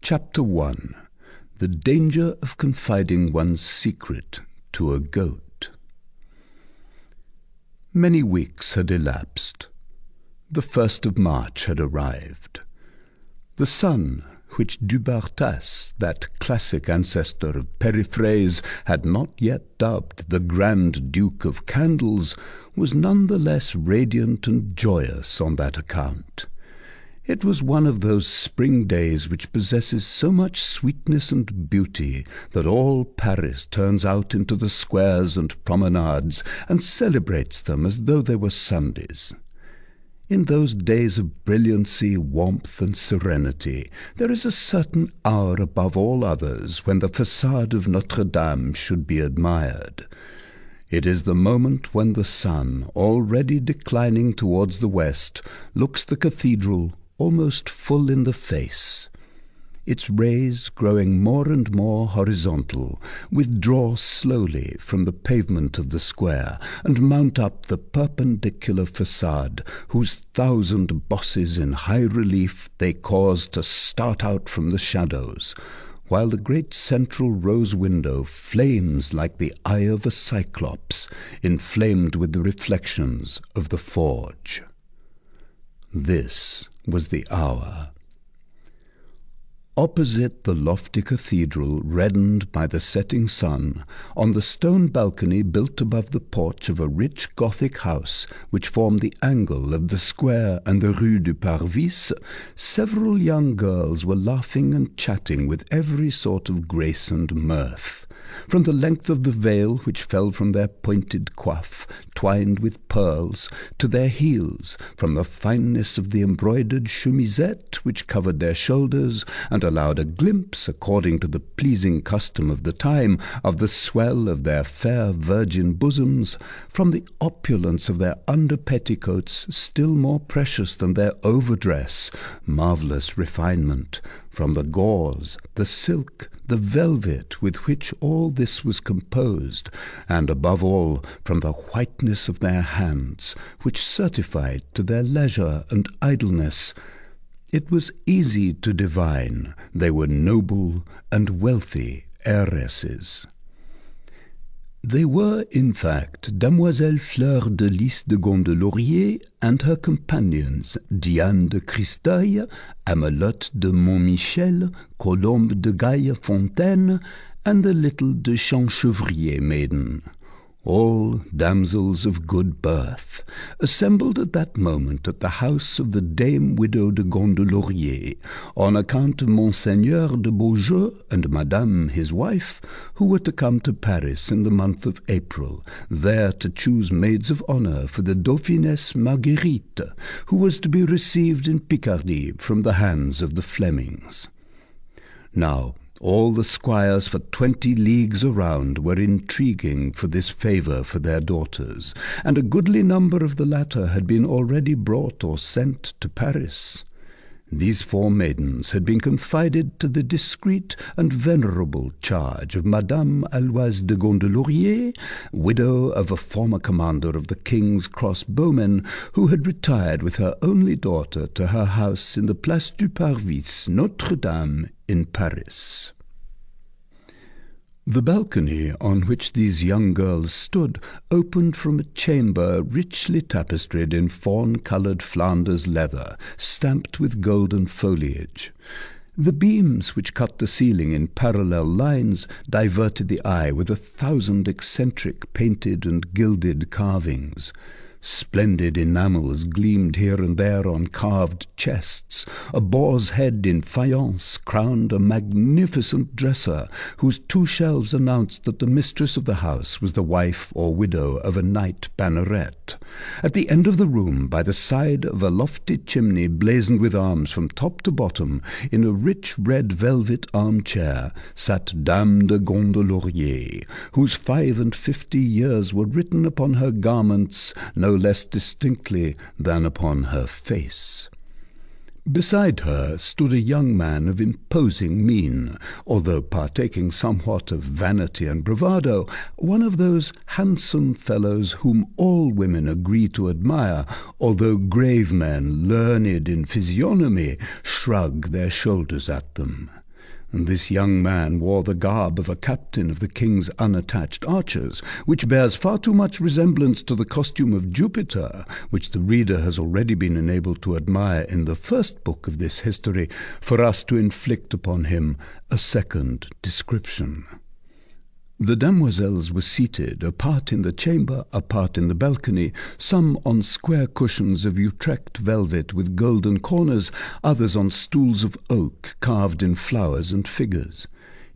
Chapter 1. The Danger of Confiding One's Secret to a Goat. Many weeks had elapsed. The 1st of March had arrived. The sun, which Dubartas, that classic ancestor of Periphrase, had not yet dubbed the Grand Duke of Candles, was none the less radiant and joyous on that account. It was one of those spring days which possesses so much sweetness and beauty that all Paris turns out into the squares and promenades and celebrates them as though they were Sundays. In those days of brilliancy, warmth, and serenity, there is a certain hour above all others when the façade of Notre-Dame should be admired. It is the moment when the sun, already declining towards the west, looks the cathedral almost full in the face. Its rays, growing more and more horizontal, withdraw slowly from the pavement of the square and mount up the perpendicular façade, whose 1,000 bosses in high relief they cause to start out from the shadows, while the great central rose window flames like the eye of a cyclops, inflamed with the reflections of the forge. This was the hour. Opposite the lofty cathedral, reddened by the setting sun, on the stone balcony built above the porch of a rich Gothic house which formed the angle of the square and the Rue du Parvis, several young girls were laughing and chatting with every sort of grace and mirth. From the length of the veil which fell from their pointed coif, twined with pearls, to their heels, from the fineness of the embroidered chemisette which covered their shoulders, and allowed a glimpse, according to the pleasing custom of the time, of the swell of their fair virgin bosoms, from the opulence of their under-petticoats, still more precious than their overdress, marvellous refinement, from the gauze, the silk, the velvet with which all this was composed, and above all from the whiteness of their hands, which certified to their leisure and idleness. It was easy to divine they were noble and wealthy heiresses. They were, in fact, Damoiselle Fleur de Lys de Gondelaurier and her companions, Diane de Christeuil, Amelotte de Montmichel, Colombe de Gaillefontaine, and the little de Champchevrier maiden, all damsels of good birth, assembled at that moment at the house of the Dame Widow de Gondelaurier, on account of Monseigneur de Beaujeu and Madame his wife, who were to come to Paris in the month of April, there to choose maids of honour for the Dauphiness Marguerite, who was to be received in Picardy from the hands of the Flemings. Now, all the squires for 20 leagues around were intriguing for this favour for their daughters, and a goodly number of the latter had been already brought or sent to Paris. These 4 maidens had been confided to the discreet and venerable charge of Madame Aloise de Gondelaurier, widow of a former commander of the King's crossbowmen, who had retired with her only daughter to her house in the Place du Parvis, Notre-Dame, in Paris. The balcony on which these young girls stood opened from a chamber richly tapestried in fawn-coloured Flanders leather, stamped with golden foliage. The beams which cut the ceiling in parallel lines diverted the eye with 1,000 eccentric painted and gilded carvings. Splendid enamels gleamed here and there on carved chests. A boar's head in faience crowned a magnificent dresser, whose 2 shelves announced that the mistress of the house was the wife or widow of a knight banneret. At the end of the room, by the side of a lofty chimney blazoned with arms from top to bottom, in a rich red velvet armchair, sat Dame de Gondelaurier, whose 55 years were written upon her garments no less distinctly than upon her face. Beside her stood a young man of imposing mien, although partaking somewhat of vanity and bravado, one of those handsome fellows whom all women agree to admire, although grave men, learned in physiognomy, shrug their shoulders at them. This young man wore the garb of a captain of the king's unattached archers, which bears far too much resemblance to the costume of Jupiter, which the reader has already been enabled to admire in the first book of this history, for us to inflict upon him a second description. The damoiselles were seated, a part in the chamber, a part in the balcony, some on square cushions of Utrecht velvet with golden corners, others on stools of oak carved in flowers and figures.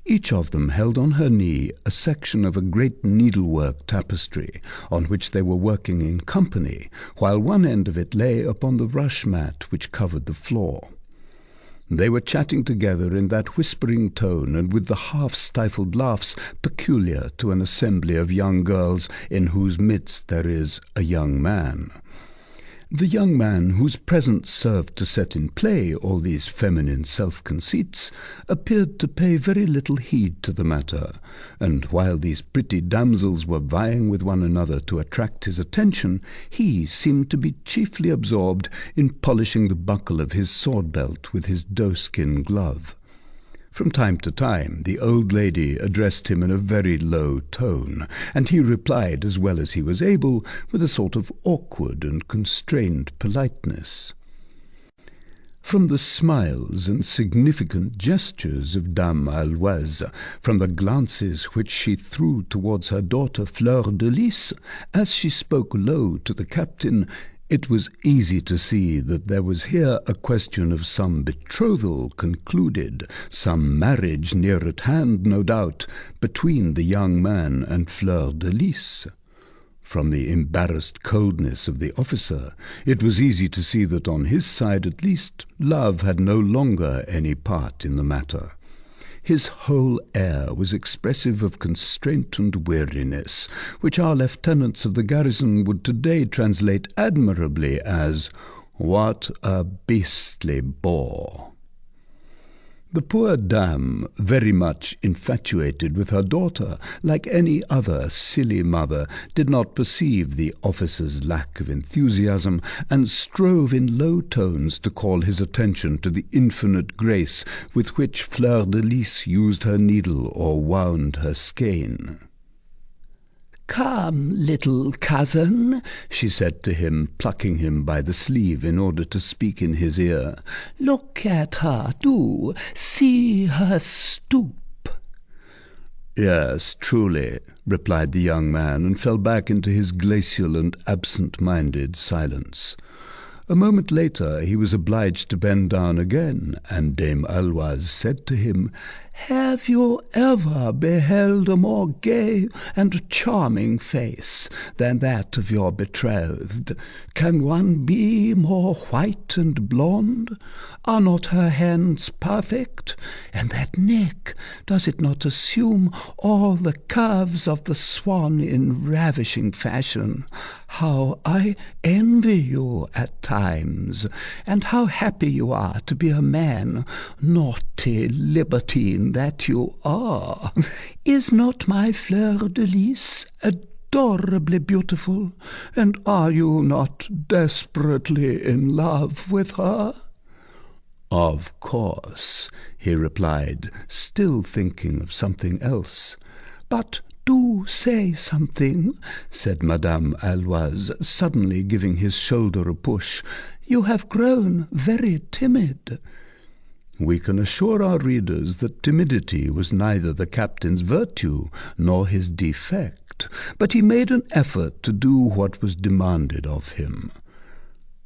Each of them held on her knee a section of a great needlework tapestry, on which they were working in company, while one end of it lay upon the rush mat which covered the floor. They were chatting together in that whispering tone and with the half-stifled laughs peculiar to an assembly of young girls in whose midst there is a young man. The young man, whose presence served to set in play all these feminine self-conceits, appeared to pay very little heed to the matter, and while these pretty damsels were vying with one another to attract his attention, he seemed to be chiefly absorbed in polishing the buckle of his sword-belt with his doeskin glove. From time to time the old lady addressed him in a very low tone, and he replied as well as he was able, with a sort of awkward and constrained politeness. From the smiles and significant gestures of Dame Alloise, from the glances which she threw towards her daughter Fleur de Lys, as she spoke low to the captain, it was easy to see that there was here a question of some betrothal concluded, some marriage near at hand, no doubt, between the young man and Fleur de Lys. From the embarrassed coldness of the officer, it was easy to see that on his side at least love had no longer any part in the matter. His whole air was expressive of constraint and weariness, which our lieutenants of the garrison would today translate admirably as, "What a beastly bore!" The poor dame, very much infatuated with her daughter, like any other silly mother, did not perceive the officer's lack of enthusiasm, and strove in low tones to call his attention to the infinite grace with which Fleur de Lys used her needle or wound her skein. "Come, little cousin," she said to him, plucking him by the sleeve in order to speak in his ear. "Look at her, do. See her stoop." "Yes, truly," replied the young man, and fell back into his glacial and absent-minded silence. A moment later he was obliged to bend down again, and Dame Alloise said to him, "Have you ever beheld a more gay and charming face than that of your betrothed? Can one be more white and blonde? Are not her hands perfect? And that neck, does it not assume all the curves of the swan in ravishing fashion? How I envy you at times, and how happy you are to be a man, naughty libertine that you are. Is not my Fleur de Lys adorably beautiful, and are you not desperately in love with her?" "Of course," he replied, still thinking of something else. "But do say something," said Madame Alloise, suddenly giving his shoulder a push. "You have grown very timid." We can assure our readers that timidity was neither the captain's virtue nor his defect. moved, but he made an effort to do what was demanded of him.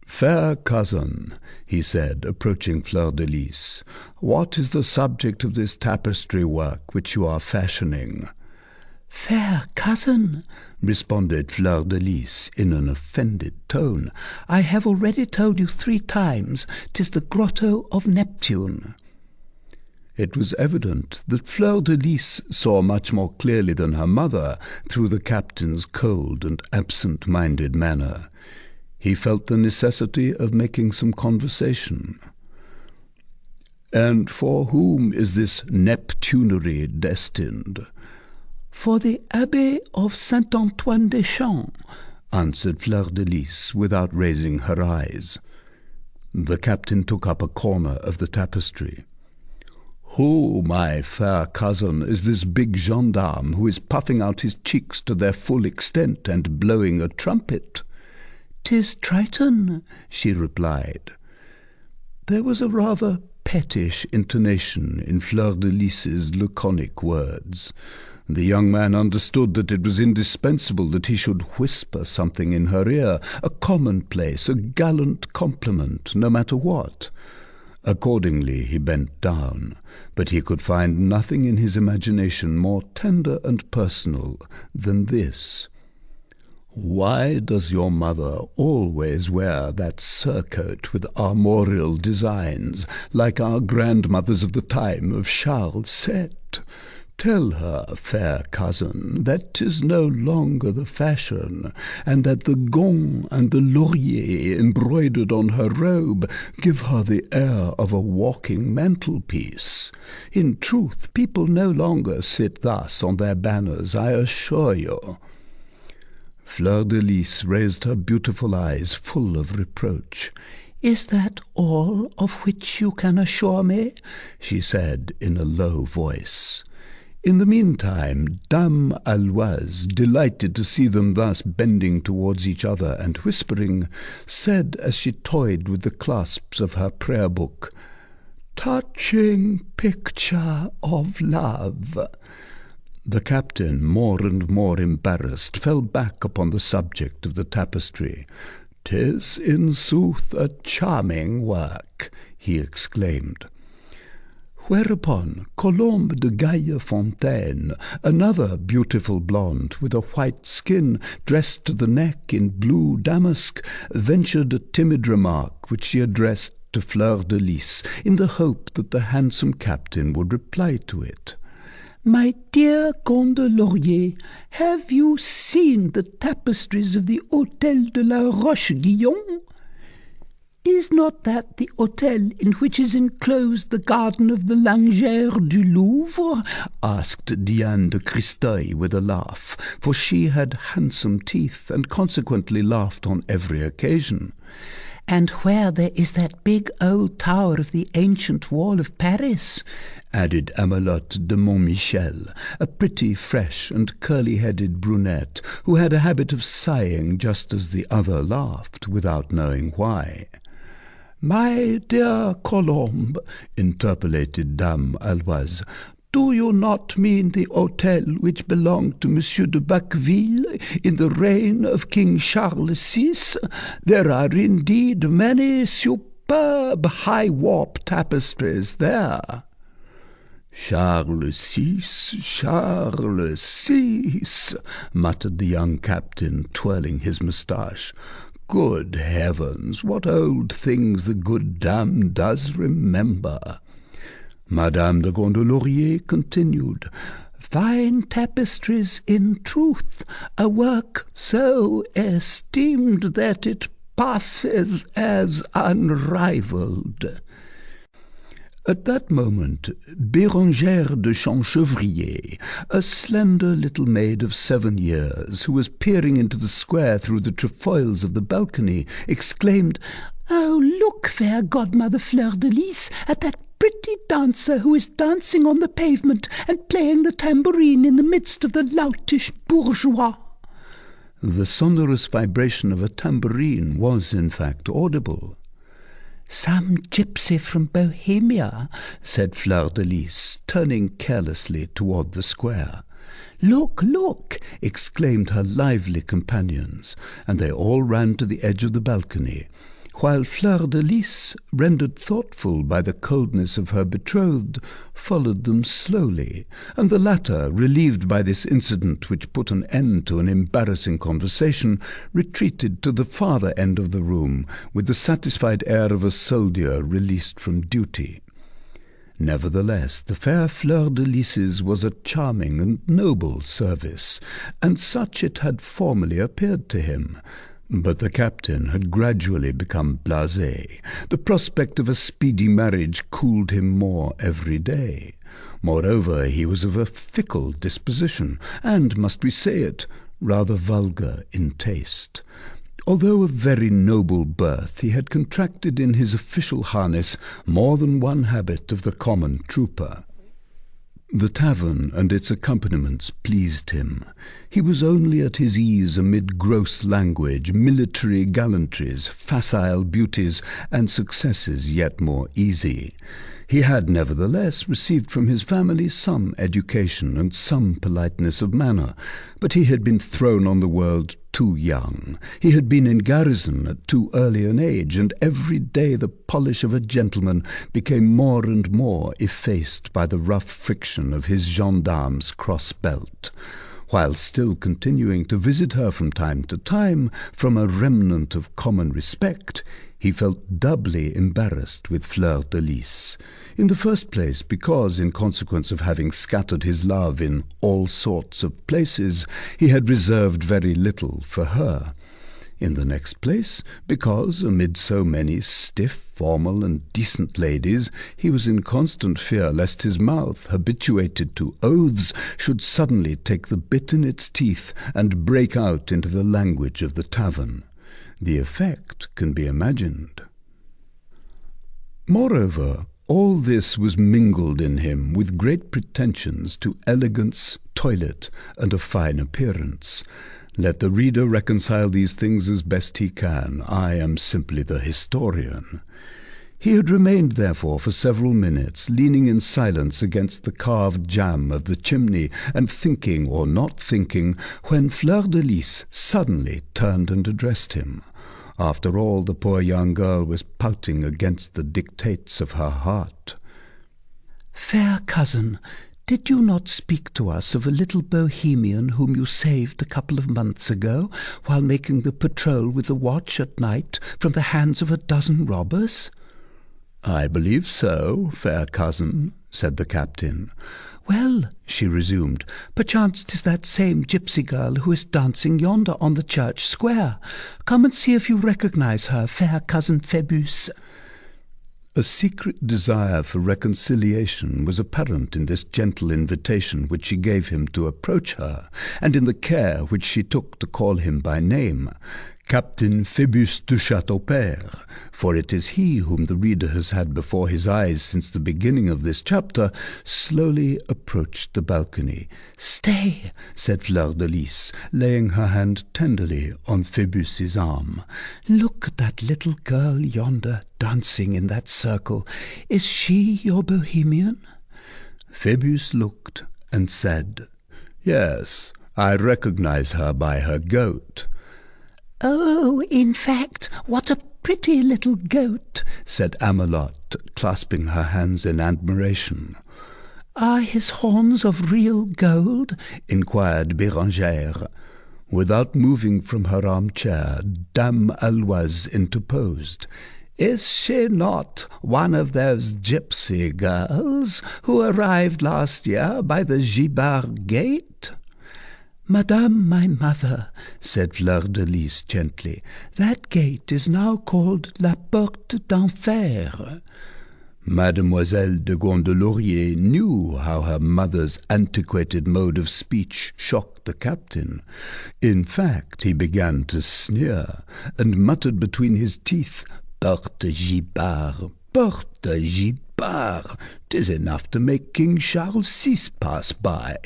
"Fair cousin," he said, approaching Fleur-de-Lys, "what is the subject of this tapestry work which you are fashioning?" "Fair cousin," responded Fleur-de-Lys in an offended tone, "I have already told you 3 times 'tis the grotto of Neptune." It was evident that Fleur-de-Lys saw much more clearly than her mother through the captain's cold and absent-minded manner. He felt the necessity of making some conversation. "And for whom is this Neptunery destined?" "For the Abbé of Saint-Antoine-des-Champs," answered Fleur-de-Lys without raising her eyes. The captain took up a corner of the tapestry. "Who, my fair cousin, is this big gendarme who is puffing out his cheeks to their full extent and blowing a trumpet?" "'Tis Triton," she replied. There was a rather pettish intonation in Fleur-de-Lys's laconic words. The young man understood that it was indispensable that he should whisper something in her ear, a commonplace, a gallant compliment, no matter what. Accordingly he bent down, but he could find nothing in his imagination more tender and personal than this. "Why does your mother always wear that surcoat with armorial designs, like our grandmothers of the time of Charles VII? Tell her, fair cousin, that 'tis no longer the fashion, and that the gants and the laurier embroidered on her robe give her the air of a walking mantelpiece. In truth, people no longer sit thus on their banners, I assure you." Fleur-de-Lys raised her beautiful eyes full of reproach. "Is that all of which you can assure me?" she said in a low voice. In the meantime, Dame Aloise, delighted to see them thus bending towards each other and whispering, said as she toyed with the clasps of her prayer-book, "Touching picture of love." The captain, more and more embarrassed, fell back upon the subject of the tapestry. "'Tis in sooth a charming work," he exclaimed. Whereupon Colombe de Gaillefontaine, another beautiful blonde with a white skin, dressed to the neck in blue damask, ventured a timid remark which she addressed to Fleur-de-Lys in the hope that the handsome captain would reply to it. "My dear Comte de Laurier, have you seen the tapestries of the Hôtel de la Roche-Guyon? Is not that the hotel in which is enclosed the garden of the Lingère du Louvre?" asked Diane de Christeuil with a laugh, for she had handsome teeth and consequently laughed on every occasion. "And where there is that big old tower of the ancient wall of Paris," added Amelotte de Montmichel, a pretty, fresh, and curly-headed brunette, who had a habit of sighing just as the other laughed, without knowing why. "My dear Colombe," interpolated Dame Aloise, "do you not mean the hôtel which belonged to Monsieur de Bacqueville in the reign of King Charles VI? There are indeed many superb high-warp tapestries there." "Charles VI, Charles VI," muttered the young captain, twirling his moustache. "Good heavens, what old things the good dame does remember!" Madame de Gondelaurier continued, "Fine tapestries in truth, a work so esteemed that it passes as unrivalled." At that moment, Bérengère de Champchevrier, a slender little maid of 7 years, who was peering into the square through the trefoils of the balcony, exclaimed, "Oh, look, fair godmother Fleur-de-Lys, at that pretty dancer who is dancing on the pavement and playing the tambourine in the midst of the loutish bourgeois." The sonorous vibration of a tambourine was, in fact, audible. "Some gypsy from Bohemia," said Fleur-de-Lys, turning carelessly toward the square. "Look, look!" exclaimed her lively companions, and they all ran to the edge of the balcony, while Fleur-de-Lys, rendered thoughtful by the coldness of her betrothed, followed them slowly, and the latter, relieved by this incident which put an end to an embarrassing conversation, retreated to the farther end of the room with the satisfied air of a soldier released from duty. Nevertheless, the fair Fleur-de-Lys's was a charming and noble service, and such it had formerly appeared to him. But the captain had gradually become blasé. The prospect of a speedy marriage cooled him more every day. Moreover, he was of a fickle disposition, and, must we say it, rather vulgar in taste. Although of very noble birth, he had contracted in his official harness more than one habit of the common trooper. The tavern and its accompaniments pleased him. He was only at his ease amid gross language, military gallantries, facile beauties, and successes yet more easy. He had nevertheless received from his family some education and some politeness of manner, but he had been thrown on the world too young. He had been in garrison at too early an age, and every day the polish of a gentleman became more and more effaced by the rough friction of his gendarme's cross-belt. While still continuing to visit her from time to time, from a remnant of common respect, he felt doubly embarrassed with Fleur-de-Lys. In the first place, because, in consequence of having scattered his love in all sorts of places, he had reserved very little for her. In the next place, because, amid so many stiff, formal, and decent ladies, he was in constant fear lest his mouth, habituated to oaths, should suddenly take the bit in its teeth and break out into the language of the tavern. The effect can be imagined. Moreover, all this was mingled in him with great pretensions to elegance, toilet, and a fine appearance. Let the reader reconcile these things as best he can. I am simply the historian. He had remained, therefore, for several minutes, leaning in silence against the carved jamb of the chimney, and thinking or not thinking, when Fleur-de-Lys suddenly turned and addressed him. After all, the poor young girl was pouting against the dictates of her heart. "Fair cousin, did you not speak to us of a little bohemian whom you saved a couple of months ago, while making the patrol with the watch at night from the hands of a dozen robbers?" "I believe so, fair cousin," said the captain. "Well," she resumed, "perchance 'tis that same gipsy girl who is dancing yonder on the church square. Come and see if you recognize her, fair cousin Phœbus." A secret desire for reconciliation was apparent in this gentle invitation which she gave him to approach her, and in the care which she took to call him by name, Captain Phœbus du Châteaupers, for it is he whom the reader has had before his eyes since the beginning of this chapter, slowly approached the balcony. "Stay," said Fleur-de-Lys, laying her hand tenderly on Phœbus's arm. "Look at that little girl yonder, dancing in that circle. Is she your bohemian?" Phœbus looked and said, "Yes, I recognize her by her goat." "Oh, in fact, what a pretty little goat," said Amelotte, clasping her hands in admiration. "Are his horns of real gold?" inquired Bérengère. Without moving from her armchair, Dame Aloise interposed. "Is she not one of those gypsy girls who arrived last year by the Gibard gate?" "Madame, my mother," said Fleur-de-Lys gently, "that gate is now called la Porte d'Enfer." Mademoiselle de Gondelaurier knew how her mother's antiquated mode of speech shocked the captain. In fact, he began to sneer, and muttered between his teeth, "Porte Gibard, Porte Gibard, 'tis enough to make King Charles VI pass by."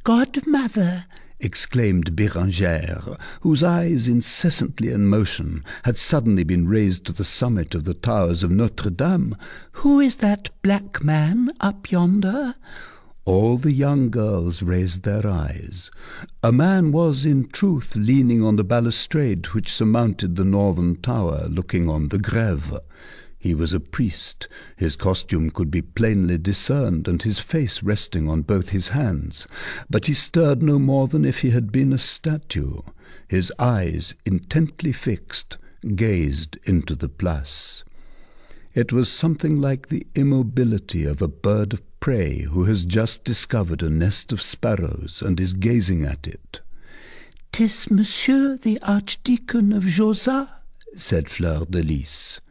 "Godmother," exclaimed Bérengère, whose eyes, incessantly in motion, had suddenly been raised to the summit of the towers of Notre-Dame, "who is that black man up yonder?" All the young girls raised their eyes. A man was, in truth, leaning on the balustrade which surmounted the northern tower, looking on the Grève. He was a priest. His costume could be plainly discerned, and his face resting on both his hands. But he stirred no more than if he had been a statue. His eyes, intently fixed, gazed into the Place. It was something like the immobility of a bird of prey who has just discovered a nest of sparrows and is gazing at it. "'Tis Monsieur the Archdeacon of Josas," said Fleur de Lys.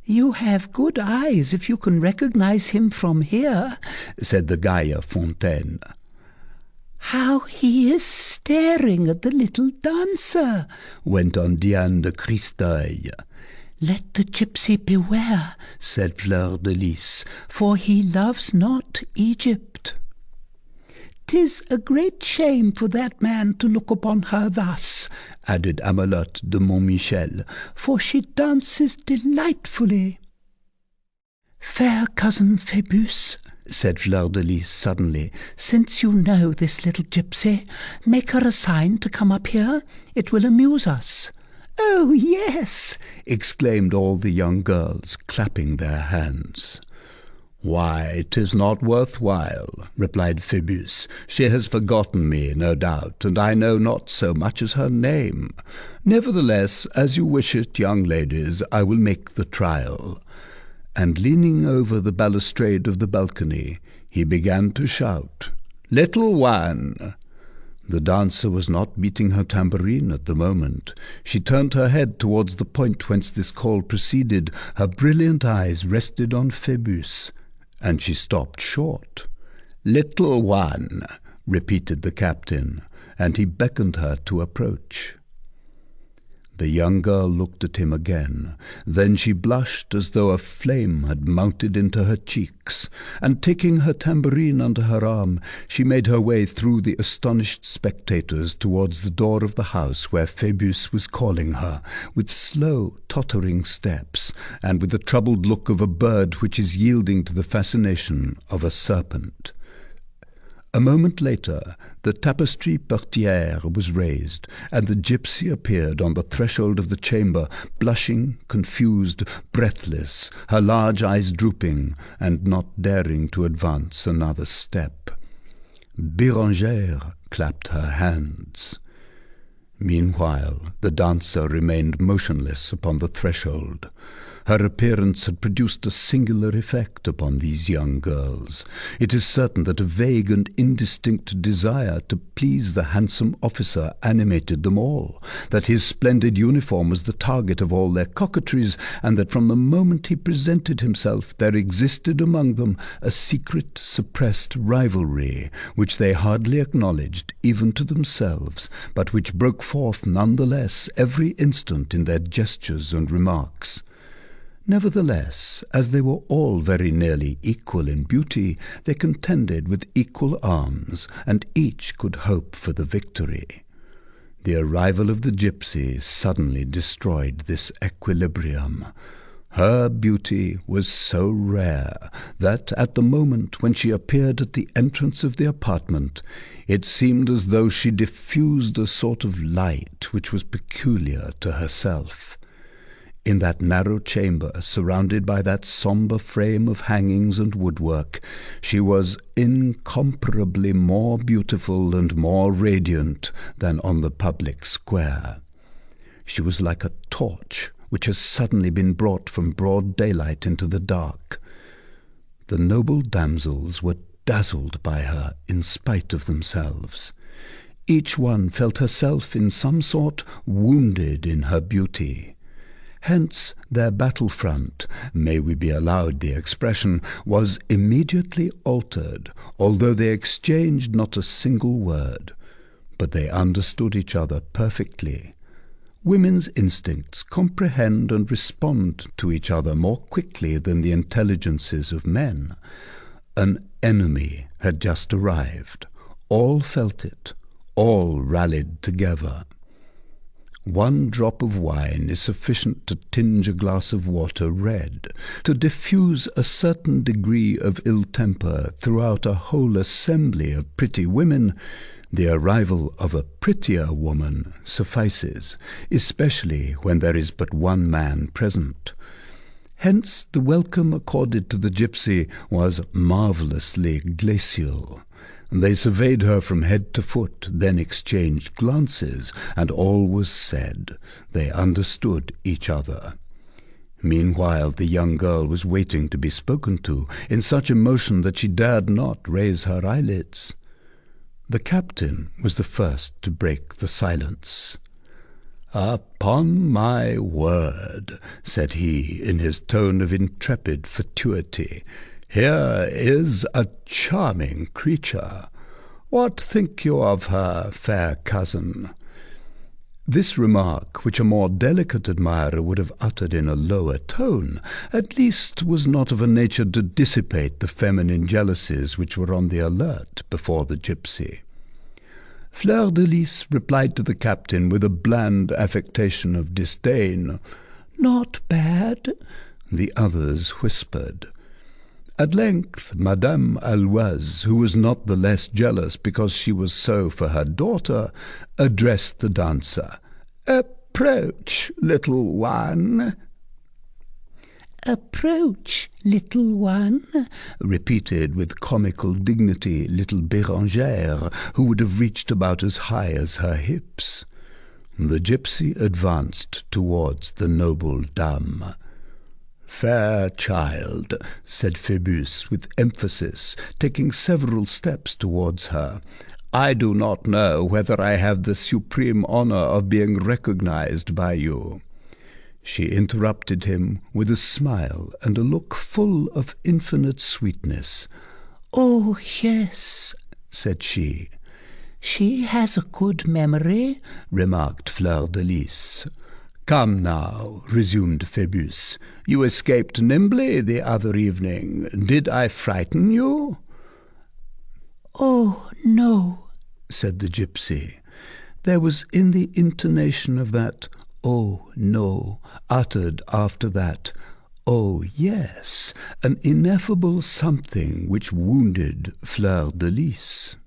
"You have good eyes if you can recognize him from here," said the Gaia Fontaine. "How he is staring at the little dancer," went on Diane de Christeuil. "Let the gypsy beware," said Fleur de Lys, "for he loves not Egypt. 'Tis a great shame for that man to look upon her thus," added Amelotte de Montmichel, "for she dances delightfully." "Fair cousin Phébus," said Fleur de Lys suddenly, "since you know this little gypsy, make her a sign to come up here. It will amuse us." "Oh, yes!" exclaimed all the young girls, clapping their hands. "Why, 'tis not worth while," replied Phébus. "She has forgotten me, no doubt, and I know not so much as her name. Nevertheless, as you wish it, young ladies, I will make the trial." And leaning over the balustrade of the balcony, he began to shout, "Little one!" The dancer was not beating her tambourine at the moment. She turned her head towards the point whence this call proceeded. Her brilliant eyes rested on Phébus, and she stopped short. "Little one," repeated the captain, and he beckoned her to approach. The young girl looked at him again. Then she blushed as though a flame had mounted into her cheeks, and taking her tambourine under her arm, she made her way through the astonished spectators towards the door of the house where Phébus was calling her, with slow, tottering steps, and with the troubled look of a bird which is yielding to the fascination of a serpent. A moment later, the tapestry portière was raised, and the gypsy appeared on the threshold of the chamber, blushing, confused, breathless, her large eyes drooping, and not daring to advance another step. Bérengère clapped her hands. Meanwhile, the dancer remained motionless upon the threshold. Her appearance had produced a singular effect upon these young girls. It is certain that a vague and indistinct desire to please the handsome officer animated them all, that his splendid uniform was the target of all their coquetries, and that from the moment he presented himself there existed among them a secret, suppressed rivalry, which they hardly acknowledged even to themselves, but which broke forth none the less every instant in their gestures and remarks. Nevertheless, as they were all very nearly equal in beauty, they contended with equal arms, and each could hope for the victory. The arrival of the gypsy suddenly destroyed this equilibrium. Her beauty was so rare that, at the moment when she appeared at the entrance of the apartment, it seemed as though she diffused a sort of light which was peculiar to herself. In that narrow chamber, surrounded by that sombre frame of hangings and woodwork, she was incomparably more beautiful and more radiant than on the public square. She was like a torch which has suddenly been brought from broad daylight into the dark. The noble damsels were dazzled by her in spite of themselves. Each one felt herself in some sort wounded in her beauty. Hence their battle front, may we be allowed the expression, was immediately altered, although they exchanged not a single word. But they understood each other perfectly. Women's instincts comprehend and respond to each other more quickly than the intelligences of men. An enemy had just arrived. All felt it. All rallied together. 1 drop of wine is sufficient to tinge a glass of water red, to diffuse a certain degree of ill temper throughout a whole assembly of pretty women. The arrival of a prettier woman suffices, especially when there is but one man present. Hence the welcome accorded to the gypsy was marvellously glacial. They surveyed her from head to foot, then exchanged glances, and all was said. They understood each other. Meanwhile the young girl was waiting to be spoken to, in such emotion that she dared not raise her eyelids. The captain was the first to break the silence. "Upon my word," said he, in his tone of intrepid fatuity, "here is a charming creature. What think you of her, fair cousin?" This remark, which a more delicate admirer would have uttered in a lower tone, at least was not of a nature to dissipate the feminine jealousies which were on the alert before the gypsy. Fleur-de-Lys replied to the captain with a bland affectation of disdain. "Not bad," the others whispered. At length Madame Aloise, who was not the less jealous because she was so for her daughter, addressed the dancer. "Approach, little one." "Approach, little one," repeated with comical dignity little Bérangère, who would have reached about as high as her hips. The gypsy advanced towards the noble dame. "Fair child," said Phœbus with emphasis, taking several steps towards her, "I do not know whether I have the supreme honour of being recognized by you." She interrupted him with a smile and a look full of infinite sweetness. "Oh, yes," said she. "She has a good memory," remarked Fleur-de-Lys. "Come now," resumed Phœbus, "you escaped nimbly the other evening. Did I frighten you?" "Oh, no," said the gypsy. There was in the intonation of that "oh, no," uttered after that "oh, yes," an ineffable something which wounded Fleur-de-Lys.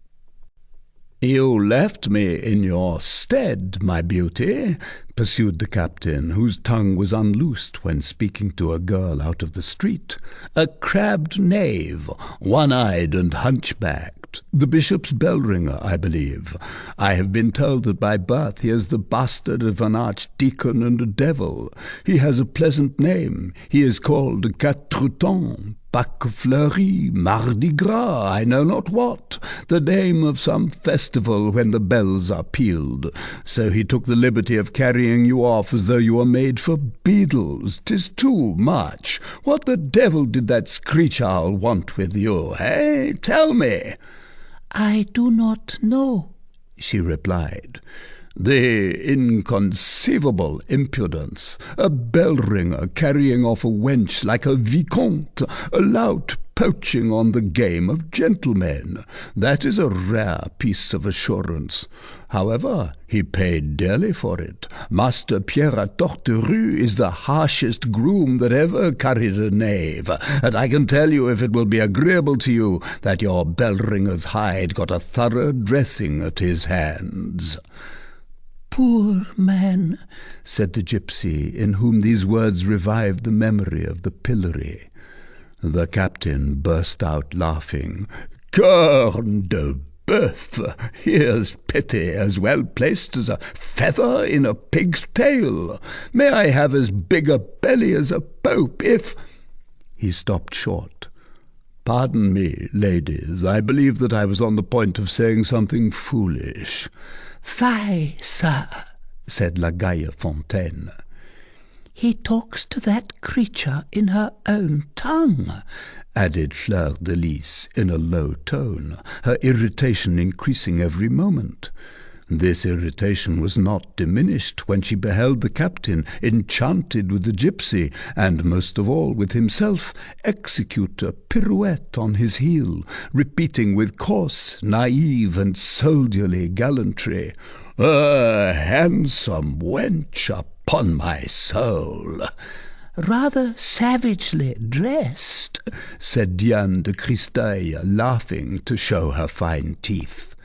"You left me in your stead, my beauty," pursued the captain, whose tongue was unloosed when speaking to a girl out of the street, "a crabbed knave, one-eyed and hunchbacked, the bishop's bell-ringer, I believe. I have been told that by birth he is the bastard of an archdeacon and a devil. He has a pleasant name. He is called Quatre-Temps, Pâques Fleuries, Mardi Gras, I know not what, the name of some festival when the bells are pealed. So he took the liberty of carrying you off as though you were made for beadles. 'Tis too much. What the devil did that screech-owl want with you, eh? Tell me." "I do not know," she replied. "The inconceivable impudence! A bell-ringer carrying off a wench like a vicomte, a lout poaching on the game of gentlemen. That is a rare piece of assurance. However, he paid dearly for it. Master Pierre à Torterue is the harshest groom that ever carried a knave, and I can tell you, if it will be agreeable to you, that your bell-ringer's hide got a thorough dressing at his hands." "Poor man," said the gypsy, in whom these words revived the memory of the pillory. The captain burst out laughing. "Corne de bœuf! Here's pity as well placed as a feather in a pig's tail. May I have as big a belly as a pope if—" He stopped short. "Pardon me, ladies, I believe that I was on the point of saying something foolish." "Fie, sir," said La Gaillefontaine. "He talks to that creature in her own tongue," added Fleur-de-Lys in a low tone, her irritation increasing every moment. This irritation was not diminished when she beheld the captain, enchanted with the gypsy, and most of all with himself, execute a pirouette on his heel, repeating with coarse, naive, and soldierly gallantry, "A handsome wench, upon my soul!" "Rather savagely dressed," said Diane de Christeuil, laughing to show her fine teeth.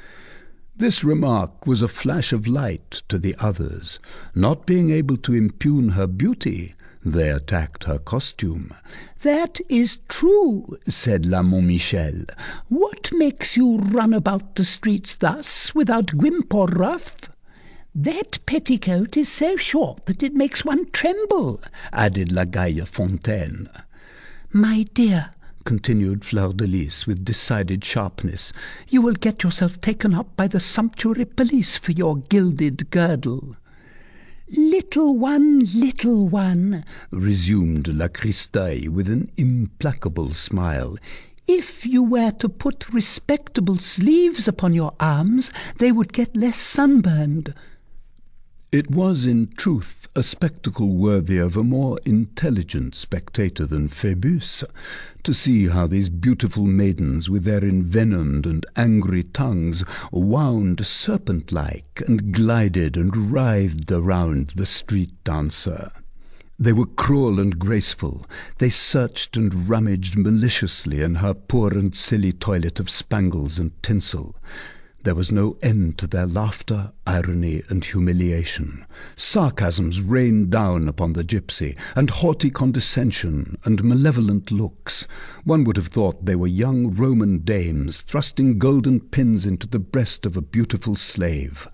This remark was a flash of light to the others. Not being able to impugn her beauty, they attacked her costume. "That is true," said La Montmichel. "What makes you run about the streets thus, without guimpe or ruff?" "That petticoat is so short that it makes one tremble," added La Gaillefontaine. "My dear," continued Fleur-de-Lys with decided sharpness, "you will get yourself taken up by the sumptuary police for your gilded girdle." Little one," resumed La Christeuil with an implacable smile, "if you were to put respectable sleeves upon your arms, they would get less sunburned." It was in truth a spectacle worthy of a more intelligent spectator than Phœbus, to see how these beautiful maidens with their envenomed and angry tongues wound serpent-like and glided and writhed around the street dancer. They were cruel and graceful. They searched and rummaged maliciously in her poor and silly toilet of spangles and tinsel. There was no end to their laughter, irony, and humiliation. Sarcasms rained down upon the gypsy, and haughty condescension, and malevolent looks. One would have thought they were young Roman dames thrusting golden pins into the breast of a beautiful slave.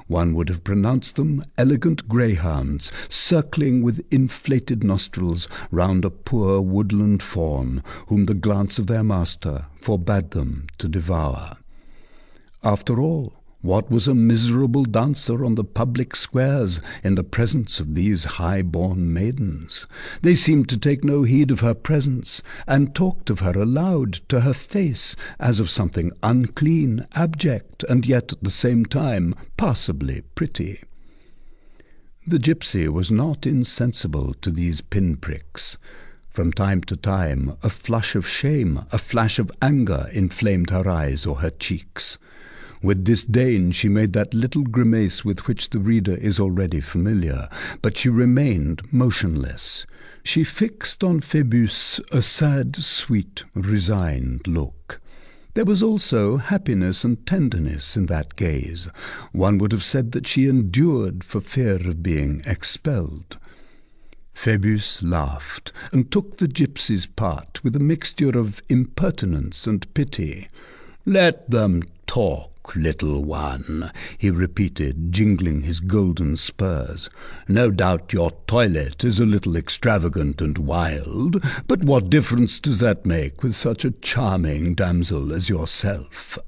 One would have pronounced them elegant greyhounds, circling with inflated nostrils round a poor woodland fawn, whom the glance of their master forbade them to devour. After all, what was a miserable dancer on the public squares in the presence of these high-born maidens? They seemed to take no heed of her presence, and talked of her aloud to her face as of something unclean, abject, and yet at the same time passably pretty. The gypsy was not insensible to these pinpricks. From time to time a flush of shame, a flash of anger inflamed her eyes or her cheeks. With disdain she made that little grimace with which the reader is already familiar, but she remained motionless. She fixed on Phœbus a sad, sweet, resigned look. There was also happiness and tenderness in that gaze. One would have said that she endured for fear of being expelled. Phœbus laughed, and took the gypsy's part with a mixture of impertinence and pity. "Let them talk, little one," he repeated, jingling his golden spurs. "No doubt your toilet is a little extravagant and wild, but what difference does that make with such a charming damsel as yourself?"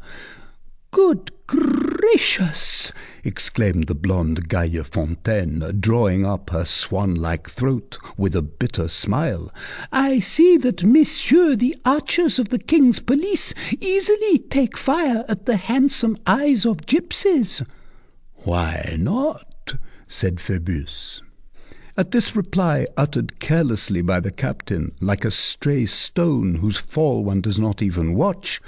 "Good gracious!" exclaimed the blonde Gaillefontaine, drawing up her swan-like throat with a bitter smile. "I see that messieurs the archers of the king's police easily take fire at the handsome eyes of gypsies." "Why not?" said Phœbus. At this reply, uttered carelessly by the captain, like a stray stone whose fall one does not even watch,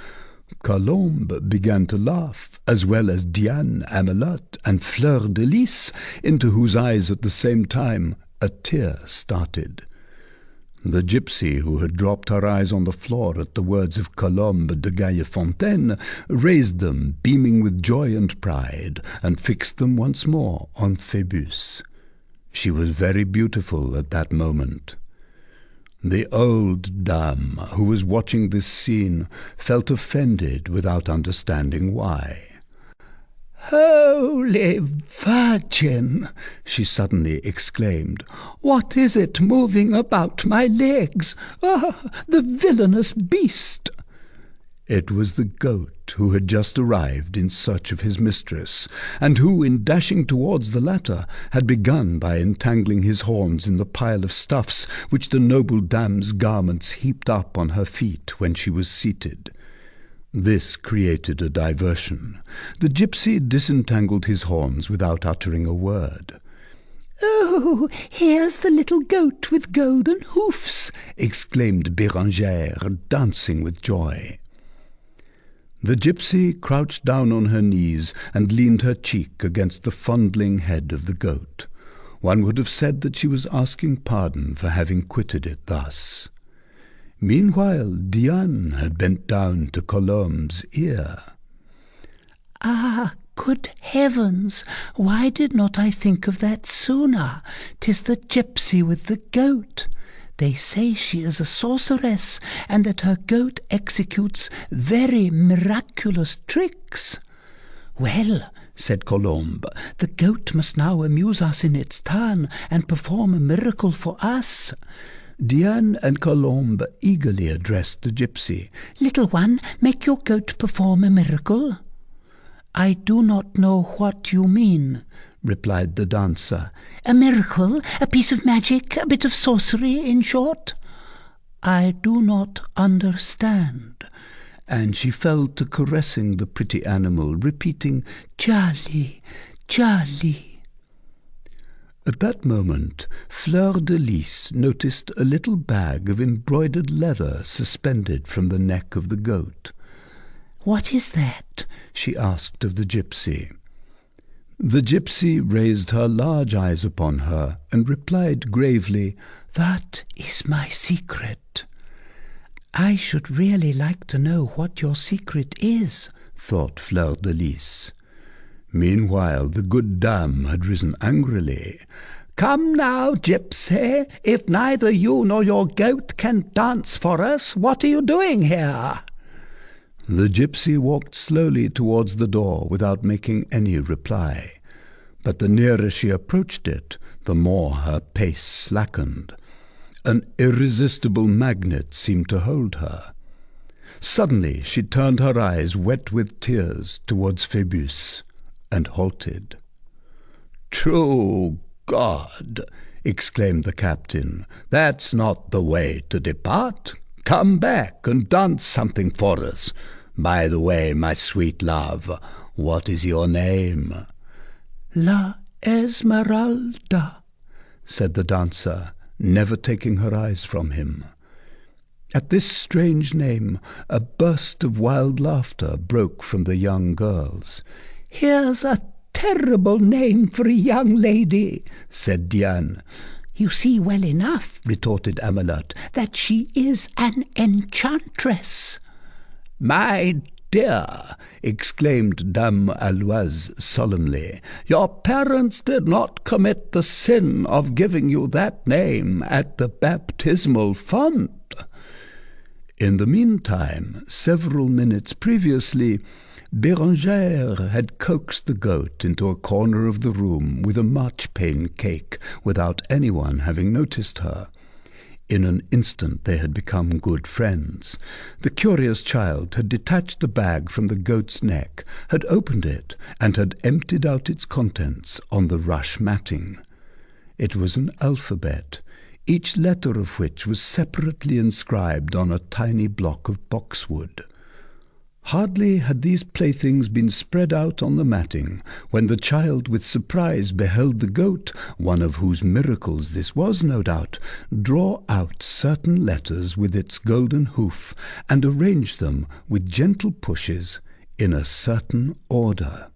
Colombe began to laugh, as well as Diane, Amelotte, and Fleur-de-Lys, into whose eyes at the same time a tear started. The gypsy, who had dropped her eyes on the floor at the words of Colombe de Gaillefontaine, raised them, beaming with joy and pride, and fixed them once more on Phœbus. She was very beautiful at that moment. The old dame, who was watching this scene, felt offended without understanding why. "Holy Virgin!" she suddenly exclaimed. "What is it moving about my legs? Ah, the villainous beast!" It was the goat who had just arrived in search of his mistress, and who, in dashing towards the latter, had begun by entangling his horns in the pile of stuffs which the noble dame's garments heaped up on her feet when she was seated. This created a diversion. The gypsy disentangled his horns without uttering a word. "Oh, here's the little goat with golden hoofs!" exclaimed Bérengère, dancing with joy. The gypsy crouched down on her knees and leaned her cheek against the fondling head of the goat. One would have said that she was asking pardon for having quitted it thus. Meanwhile, Diane had bent down to Colombe's ear. "Ah, good heavens! Why did not I think of that sooner? 'Tis the gypsy with the goat. They say she is a sorceress, and that her goat executes very miraculous tricks." "Well," said Colombe, "the goat must now amuse us in its turn, and perform a miracle for us." Diane and Colombe eagerly addressed the gypsy. "Little one, make your goat perform a miracle." "I do not know what you mean," replied the dancer. "A miracle, a piece of magic, a bit of sorcery, in short." "I do not understand." And she fell to caressing the pretty animal, repeating, "Jolly, jolly." At that moment, Fleur de Lys noticed a little bag of embroidered leather suspended from the neck of the goat. "What is that?" she asked of the gypsy. The gypsy raised her large eyes upon her and replied gravely, "That is my secret." "I should really like to know what your secret is," thought Fleur de Lys. Meanwhile, the good dame had risen angrily. "Come now, gypsy, if neither you nor your goat can dance for us, what are you doing here?" The gypsy walked slowly towards the door without making any reply. But the nearer she approached it, the more her pace slackened. An irresistible magnet seemed to hold her. Suddenly she turned her eyes, wet with tears, towards Phébus, and halted. "True God!" exclaimed the captain. "That's not the way to depart. Come back and dance something for us. By the way, my sweet love, what is your name?" "La Esmeralda," said the dancer, never taking her eyes from him. At this strange name, a burst of wild laughter broke from the young girls. "Here's a terrible name for a young lady," said Diane. "You see well enough," retorted Amelot, "that she is an enchantress." "My dear," exclaimed Dame Aloise solemnly, "your parents did not commit the sin of giving you that name at the baptismal font." In the meantime, several minutes previously, Bérengère had coaxed the goat into a corner of the room with a marchpane cake without anyone having noticed her. In an instant they had become good friends. The curious child had detached the bag from the goat's neck, had opened it, and had emptied out its contents on the rush matting. It was an alphabet, each letter of which was separately inscribed on a tiny block of boxwood. Hardly had these playthings been spread out on the matting, when the child with surprise beheld the goat, one of whose miracles this was, no doubt, draw out certain letters with its golden hoof, and arrange them with gentle pushes in a certain order.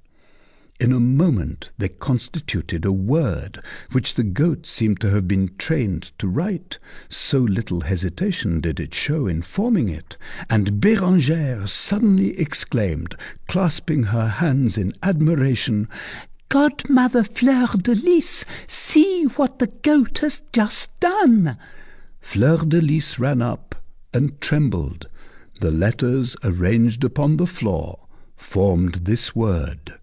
In a moment they constituted a word, which the goat seemed to have been trained to write, so little hesitation did it show in forming it, and Bérengère suddenly exclaimed, clasping her hands in admiration, "Godmother Fleur de Lys, see what the goat has just done!" Fleur de Lys ran up and trembled. The letters arranged upon the floor formed this word: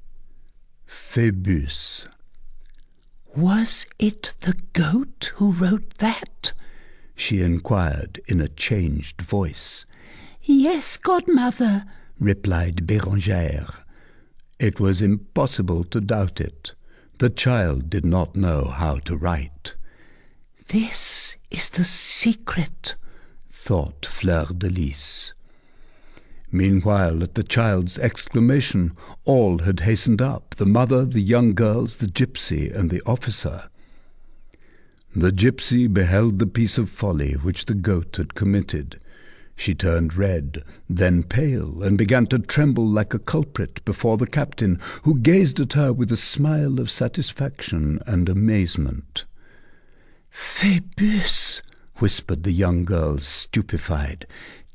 Phébus. "Was it the goat who wrote that?" she inquired in a changed voice. "Yes, godmother," replied Bérengère. It was impossible to doubt it. The child did not know how to write. "This is the secret," thought Fleur de Lys. Meanwhile, at the child's exclamation, all had hastened up, the mother, the young girls, the gypsy, and the officer. The gypsy beheld the piece of folly which the goat had committed. She turned red, then pale, and began to tremble like a culprit before the captain, who gazed at her with a smile of satisfaction and amazement. "Phoebus," whispered the young girl, stupefied.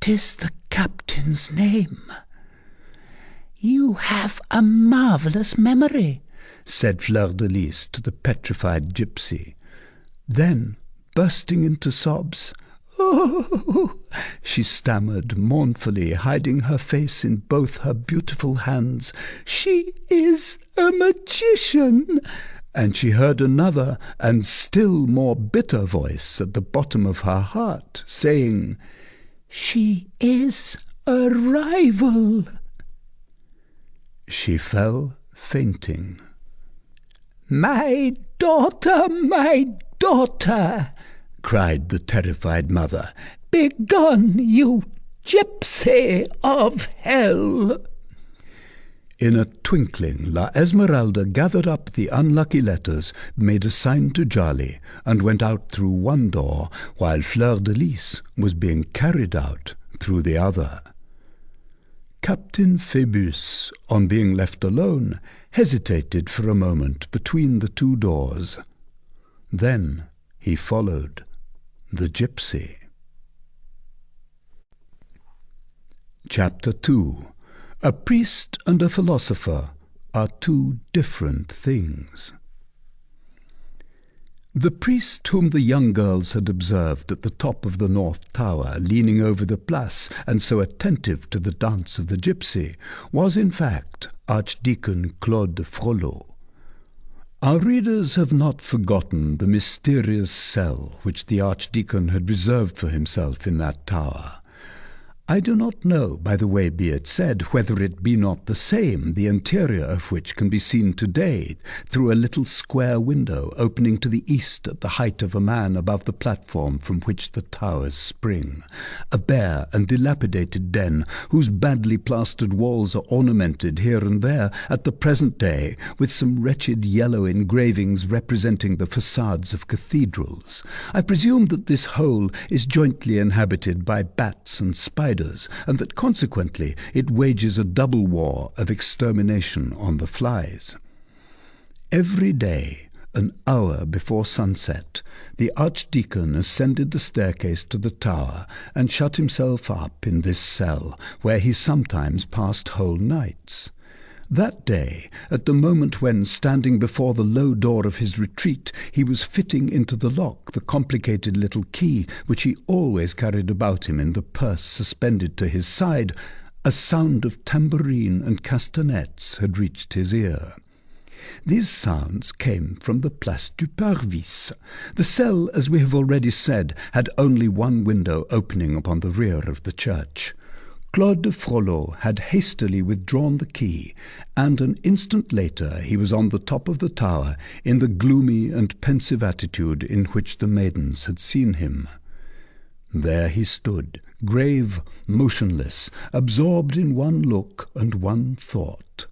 "'Tis the captain's name." "You have a marvellous memory," said Fleur-de-Lys to the petrified gypsy. Then, bursting into sobs, "Oh!" she stammered mournfully, hiding her face in both her beautiful hands, "she is a magician!" And she heard another and still more bitter voice at the bottom of her heart, saying, "She is a rival." She fell fainting. "My daughter, my daughter!" cried the terrified mother. "Begone, you gypsy of hell!" In a twinkling, La Esmeralda gathered up the unlucky letters, made a sign to Jolly, and went out through one door, while Fleur-de-Lys was being carried out through the other. Captain Phoebus, on being left alone, hesitated for a moment between the two doors. Then he followed the gypsy. Chapter 2. A priest and a philosopher are two different things. The priest whom the young girls had observed at the top of the north tower, leaning over the place and so attentive to the dance of the gypsy, was in fact Archdeacon Claude Frollo. Our readers have not forgotten the mysterious cell which the archdeacon had reserved for himself in that tower. I do not know, by the way be it said, whether it be not the same, the interior of which can be seen today through a little square window opening to the east at the height of a man above the platform from which the towers spring, a bare and dilapidated den whose badly plastered walls are ornamented here and there at the present day with some wretched yellow engravings representing the facades of cathedrals. I presume that this hole is jointly inhabited by bats and spiders, and that consequently it wages a double war of extermination on the flies. Every day, an hour before sunset, the archdeacon ascended the staircase to the tower and shut himself up in this cell, where he sometimes passed whole nights. That day, at the moment when, standing before the low door of his retreat, he was fitting into the lock the complicated little key which he always carried about him in the purse suspended to his side, a sound of tambourine and castanets had reached his ear. These sounds came from the Place du Parvis. The cell, as we have already said, had only one window opening upon the rear of the church. Claude Frollo had hastily withdrawn the key, and an instant later he was on the top of the tower in the gloomy and pensive attitude in which the maidens had seen him. There he stood, grave, motionless, absorbed in one look and one thought.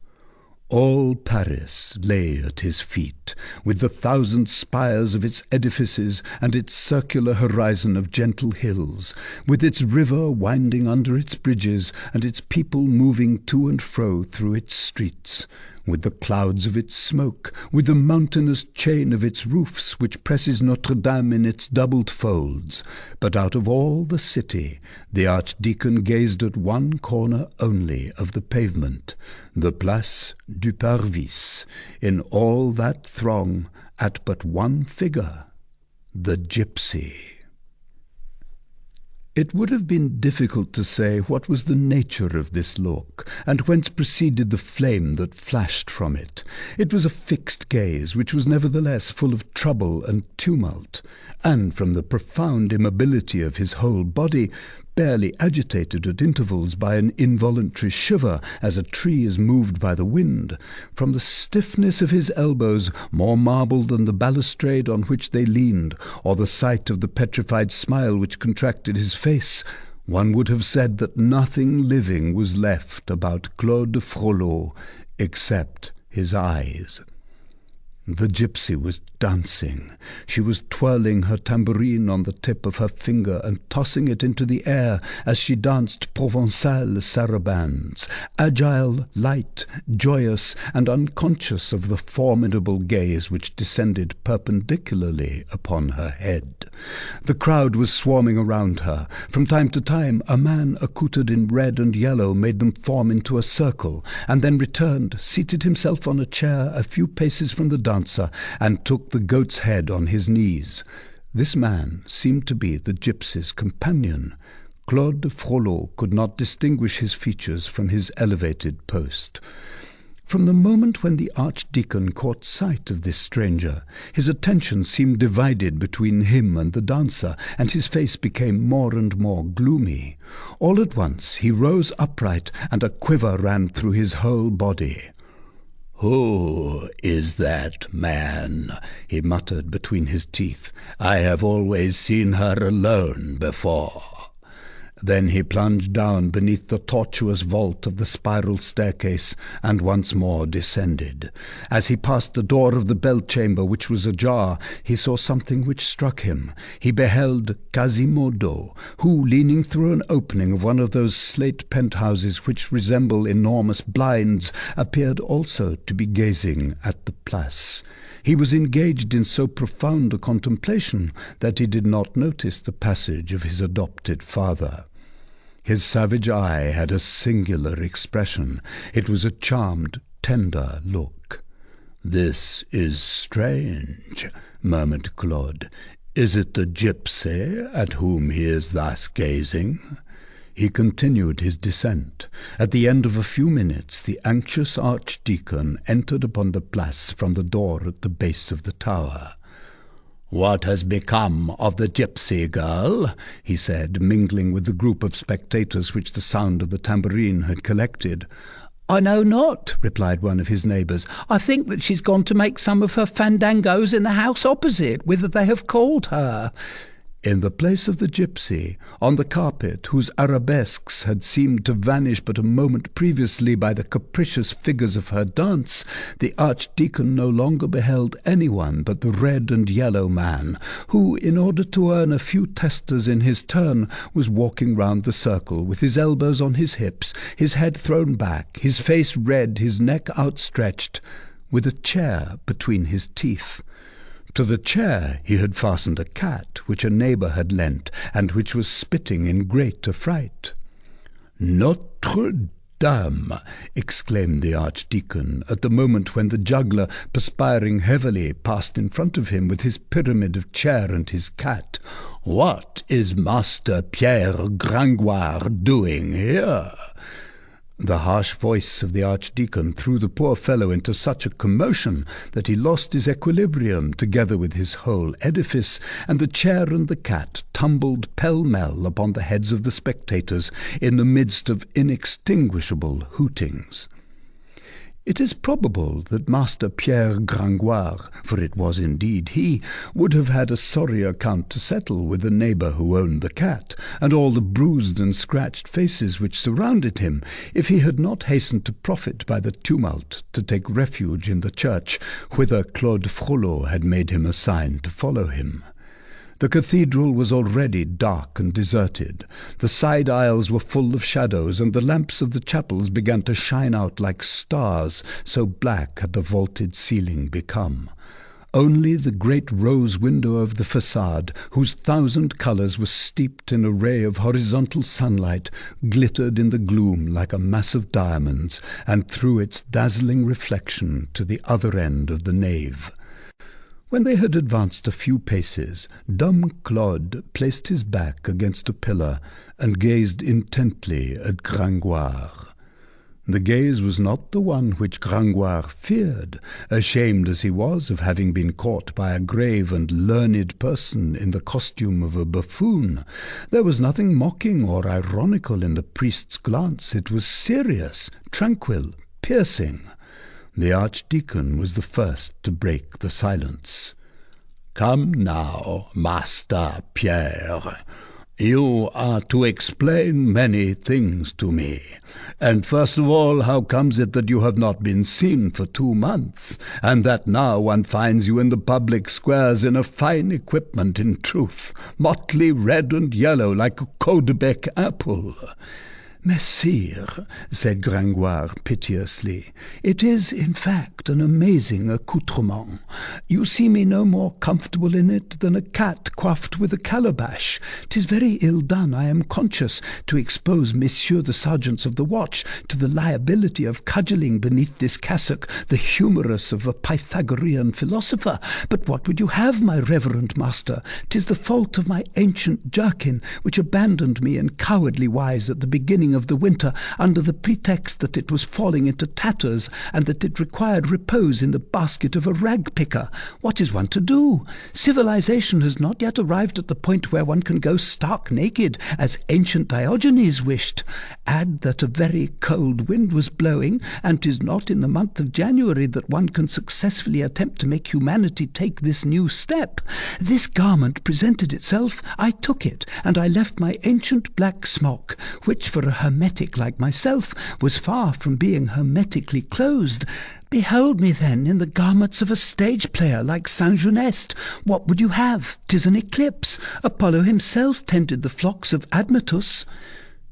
All Paris lay at his feet, with the thousand spires of its edifices and its circular horizon of gentle hills, with its river winding under its bridges and its people moving to and fro through its streets, with the clouds of its smoke, with the mountainous chain of its roofs which presses Notre-Dame in its doubled folds. But out of all the city, the archdeacon gazed at one corner only of the pavement, the Place du Parvis, in all that throng, at but one figure, the gypsy. It would have been difficult to say what was the nature of this look, and whence proceeded the flame that flashed from it. It was a fixed gaze, which was nevertheless full of trouble and tumult, and from the profound immobility of his whole body, barely agitated at intervals by an involuntary shiver, as a tree is moved by the wind, from the stiffness of his elbows, more marble than the balustrade on which they leaned, or the sight of the petrified smile which contracted his face, One would have said that nothing living was left about Claude Frollo except his eyes. The gypsy was dancing. She was twirling her tambourine on the tip of her finger and tossing it into the air as she danced Provençal sarabands, agile, light, joyous, and unconscious of the formidable gaze which descended perpendicularly upon her head. The crowd was swarming around her. From time to time a man accoutred in red and yellow made them form into a circle, and then returned, seated himself on a chair a few paces from the dancer, and took the goat's head on his knees. This man seemed to be the gypsy's companion. Claude Frollo could not distinguish his features from his elevated post. From the moment when the archdeacon caught sight of this stranger, his attention seemed divided between him and the dancer, and his face became more and more gloomy. All at once he rose upright, and a quiver ran through his whole body. "Who is that man?" he muttered between his teeth. "I have always seen her alone before." Then he plunged down beneath the tortuous vault of the spiral staircase, and once more descended. As he passed the door of the bell-chamber, which was ajar, he saw something which struck him. He beheld Quasimodo, who, leaning through an opening of one of those slate penthouses which resemble enormous blinds, appeared also to be gazing at the place. He was engaged in so profound a contemplation that he did not notice the passage of his adopted father. His savage eye had a singular expression. It was a charmed, tender look. "This is strange," murmured Claude. "Is it the gypsy at whom he is thus gazing?" He continued his descent. At the end of a few minutes, the anxious archdeacon entered upon the place from the door at the base of the tower. "What has become of the gypsy girl?" he said, mingling with the group of spectators which the sound of the tambourine had collected. "I know not," replied one of his neighbours. "I think that she's gone to make some of her fandangos in the house opposite, whither they have called her." In the place of the gypsy, on the carpet, whose arabesques had seemed to vanish but a moment previously by the capricious figures of her dance, the archdeacon no longer beheld anyone but the red and yellow man, who, in order to earn a few testers in his turn, was walking round the circle, with his elbows on his hips, his head thrown back, his face red, his neck outstretched, with a chair between his teeth. To the chair he had fastened a cat, which a neighbour had lent, and which was spitting in great affright. "Notre-Dame!" exclaimed the archdeacon, at the moment when the juggler, perspiring heavily, passed in front of him with his pyramid of chair and his cat. "What is Master Pierre Gringoire doing here?" The harsh voice of the archdeacon threw the poor fellow into such a commotion that he lost his equilibrium together with his whole edifice, and the chair and the cat tumbled pell-mell upon the heads of the spectators in the midst of inextinguishable hootings. It is probable that Master Pierre Gringoire, for it was indeed he, would have had a sorry account to settle with the neighbour who owned the cat, and all the bruised and scratched faces which surrounded him, if he had not hastened to profit by the tumult to take refuge in the church, whither Claude Frollo had made him a sign to follow him. The cathedral was already dark and deserted. The side aisles were full of shadows, and the lamps of the chapels began to shine out like stars, so black had the vaulted ceiling become. Only the great rose window of the façade, whose 1,000 colours were steeped in a ray of horizontal sunlight, glittered in the gloom like a mass of diamonds, and threw its dazzling reflection to the other end of the nave. When they had advanced a few paces, dumb Claude placed his back against a pillar and gazed intently at Gringoire. The gaze was not the one which Gringoire feared, ashamed as he was of having been caught by a grave and learned person in the costume of a buffoon. There was nothing mocking or ironical in the priest's glance. It was serious, tranquil, piercing. The archdeacon was the first to break the silence. "Come now, Master Pierre. You are to explain many things to me. And first of all, how comes it that you have not been seen for 2 months, and that now one finds you in the public squares in a fine equipment in truth, motley red and yellow like a Caudebec apple? Messire, said Gringoire piteously, it is, in fact, an amazing accoutrement. You see me no more comfortable in it than a cat coiffed with a calabash. 'Tis very ill done, I am conscious, to expose Messieurs the Sergeants of the Watch to the liability of cudgelling beneath this cassock the humerus of a Pythagorean philosopher. But what would you have, my reverend master? 'Tis the fault of my ancient jerkin, which abandoned me in cowardly wise at the beginning of the winter, under the pretext that it was falling into tatters, and that it required repose in the basket of a rag-picker. What is one to do? Civilization has not yet arrived at the point where one can go stark naked, as ancient Diogenes wished. Add that a very cold wind was blowing, and 'tis not in the month of January that one can successfully attempt to make humanity take this new step. This garment presented itself, I took it, and I left my ancient black smock, which for a hermetic like myself was far from being hermetically closed. Behold me then in the garments of a stage player like Saint Genest. What would you have? 'Tis an eclipse. Apollo himself tended the flocks of Admetus.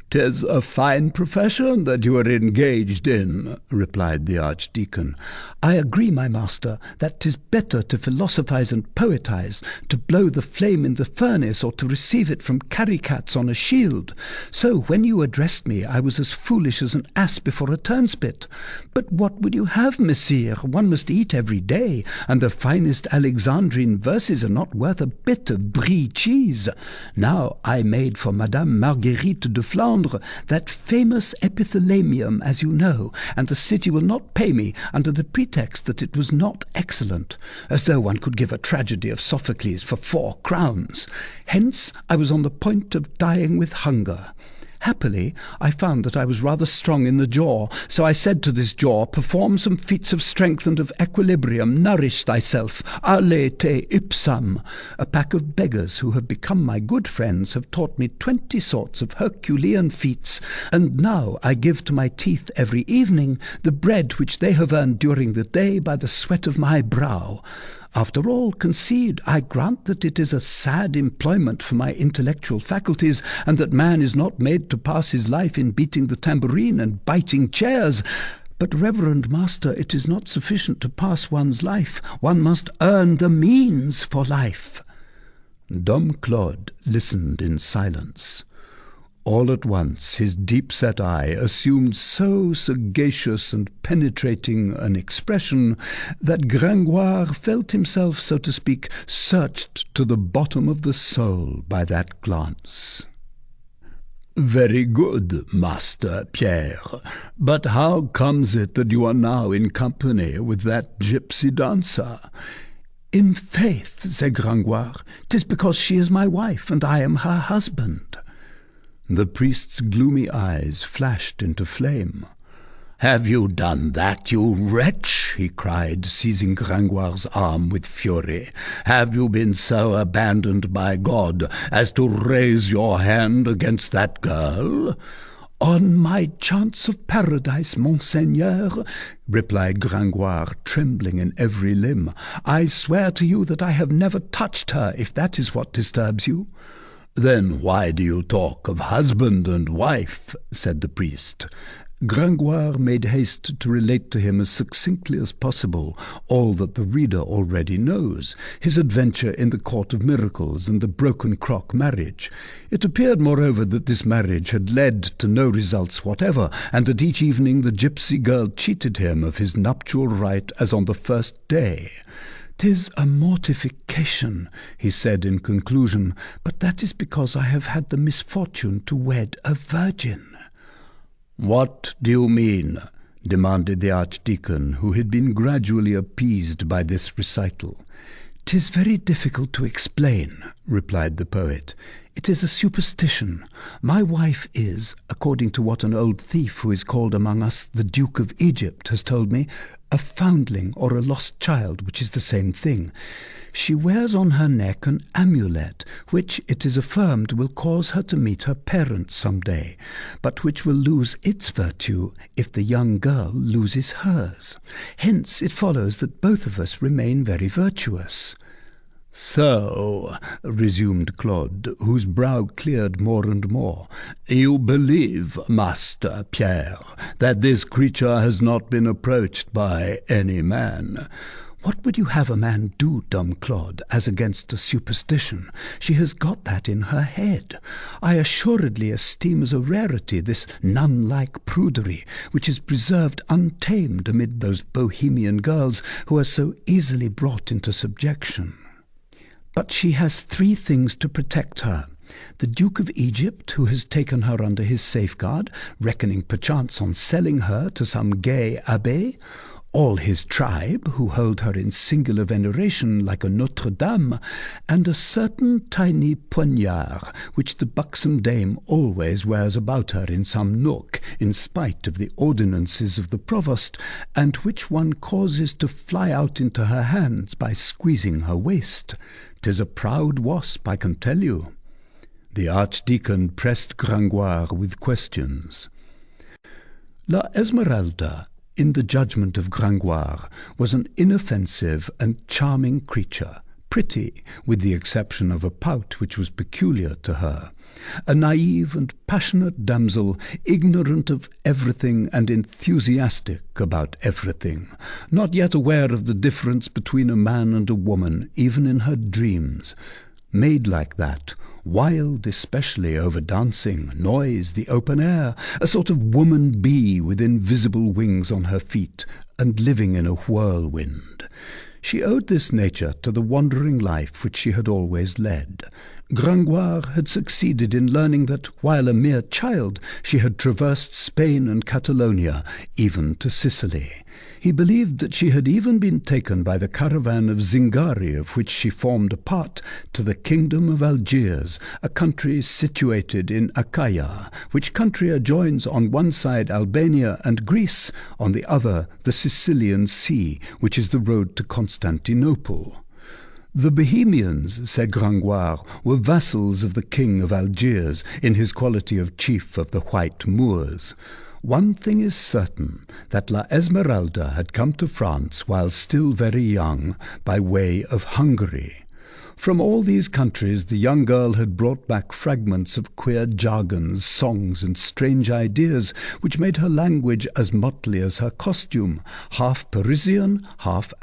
"'Tis a fine profession that you are engaged in," replied the archdeacon. "I agree, my master, that 'tis better to philosophize and poetize, to blow the flame in the furnace, or to receive it from caricats on a shield. So when you addressed me, I was as foolish as an ass before a turnspit. But what would you have, messire? One must eat every day, and the finest Alexandrine verses are not worth a bit of brie cheese. Now I made for Madame Marguerite de Flandre that famous epithalamium, as you know, and the city will not pay me under the pretext that it was not excellent, as though one could give a tragedy of Sophocles for 4 crowns. Hence I was on the point of dying with hunger. Happily, I found that I was rather strong in the jaw, so I said to this jaw, perform some feats of strength and of equilibrium, nourish thyself, ale te ipsam. A pack of beggars who have become my good friends have taught me 20 sorts of Herculean feats, and now I give to my teeth every evening the bread which they have earned during the day by the sweat of my brow. After all, concede, I grant that it is a sad employment for my intellectual faculties, and that man is not made to pass his life in beating the tambourine and biting chairs. But, reverend master, it is not sufficient to pass one's life. One must earn the means for life." Dom Claude listened in silence. All at once his deep-set eye assumed so sagacious and penetrating an expression that Gringoire felt himself, so to speak, searched to the bottom of the soul by that glance. "Very good, Master Pierre. But how comes it that you are now in company with that gypsy dancer?" "In faith," said Gringoire, "'tis because she is my wife, and I am her husband." The priest's gloomy eyes flashed into flame. "Have you done that, you wretch?" he cried, seizing Gringoire's arm with fury. "Have you been so abandoned by God as to raise your hand against that girl?" "On my chance of paradise, monseigneur," replied Gringoire, trembling in every limb, "I swear to you that I have never touched her, if that is what disturbs you." "Then why do you talk of husband and wife?" said the priest. Gringoire made haste to relate to him as succinctly as possible all that the reader already knows, his adventure in the Court of Miracles and the broken crock marriage. It appeared, moreover, that this marriage had led to no results whatever, and that each evening the gypsy girl cheated him of his nuptial right as on the first day. "'Tis a mortification," he said in conclusion, "but that is because I have had the misfortune to wed a virgin." "What do you mean?" demanded the archdeacon, who had been gradually appeased by this recital. "'Tis very difficult to explain," replied the poet. "It is a superstition. My wife is, according to what an old thief who is called among us the Duke of Egypt has told me, a foundling or a lost child, which is the same thing. She wears on her neck an amulet, which, it is affirmed, will cause her to meet her parents some day, but which will lose its virtue if the young girl loses hers. Hence it follows that both of us remain very virtuous." "So," resumed Claude, whose brow cleared more and more, "you believe, Master Pierre, that this creature has not been approached by any man?" "What would you have a man do, Dom Claude, as against a superstition? She has got that in her head. I assuredly esteem as a rarity this nun-like prudery, which is preserved untamed amid those Bohemian girls who are so easily brought into subjection. But she has 3 things to protect her: the Duke of Egypt, who has taken her under his safeguard, reckoning perchance on selling her to some gay abbé; all his tribe, who hold her in singular veneration like a Notre-Dame; and a certain tiny poignard, which the buxom dame always wears about her in some nook, in spite of the ordinances of the provost, and which one causes to fly out into her hands by squeezing her waist. 'Tis a proud wasp, I can tell you." The archdeacon pressed Gringoire with questions. La Esmeralda, in the judgment of Gringoire, was an inoffensive and charming creature, pretty, with the exception of a pout which was peculiar to her, a naive and passionate damsel, ignorant of everything and enthusiastic about everything, not yet aware of the difference between a man and a woman, even in her dreams. Made like that, wild especially over dancing, noise, the open air, a sort of woman-bee with invisible wings on her feet, and living in a whirlwind. She owed this nature to the wandering life which she had always led. Gringoire had succeeded in learning that, while a mere child, she had traversed Spain and Catalonia, even to Sicily. He believed that she had even been taken by the caravan of Zingari, of which she formed a part, to the kingdom of Algiers, a country situated in Achaia, which country adjoins on one side Albania and Greece, on the other the Sicilian Sea, which is the road to Constantinople. The Bohemians, said Gringoire, were vassals of the king of Algiers, in his quality of chief of the White Moors. One thing is certain, that La Esmeralda had come to France while still very young, by way of Hungary. From all these countries the young girl had brought back fragments of queer jargons, songs, and strange ideas, which made her language as motley as her costume, half Parisian, half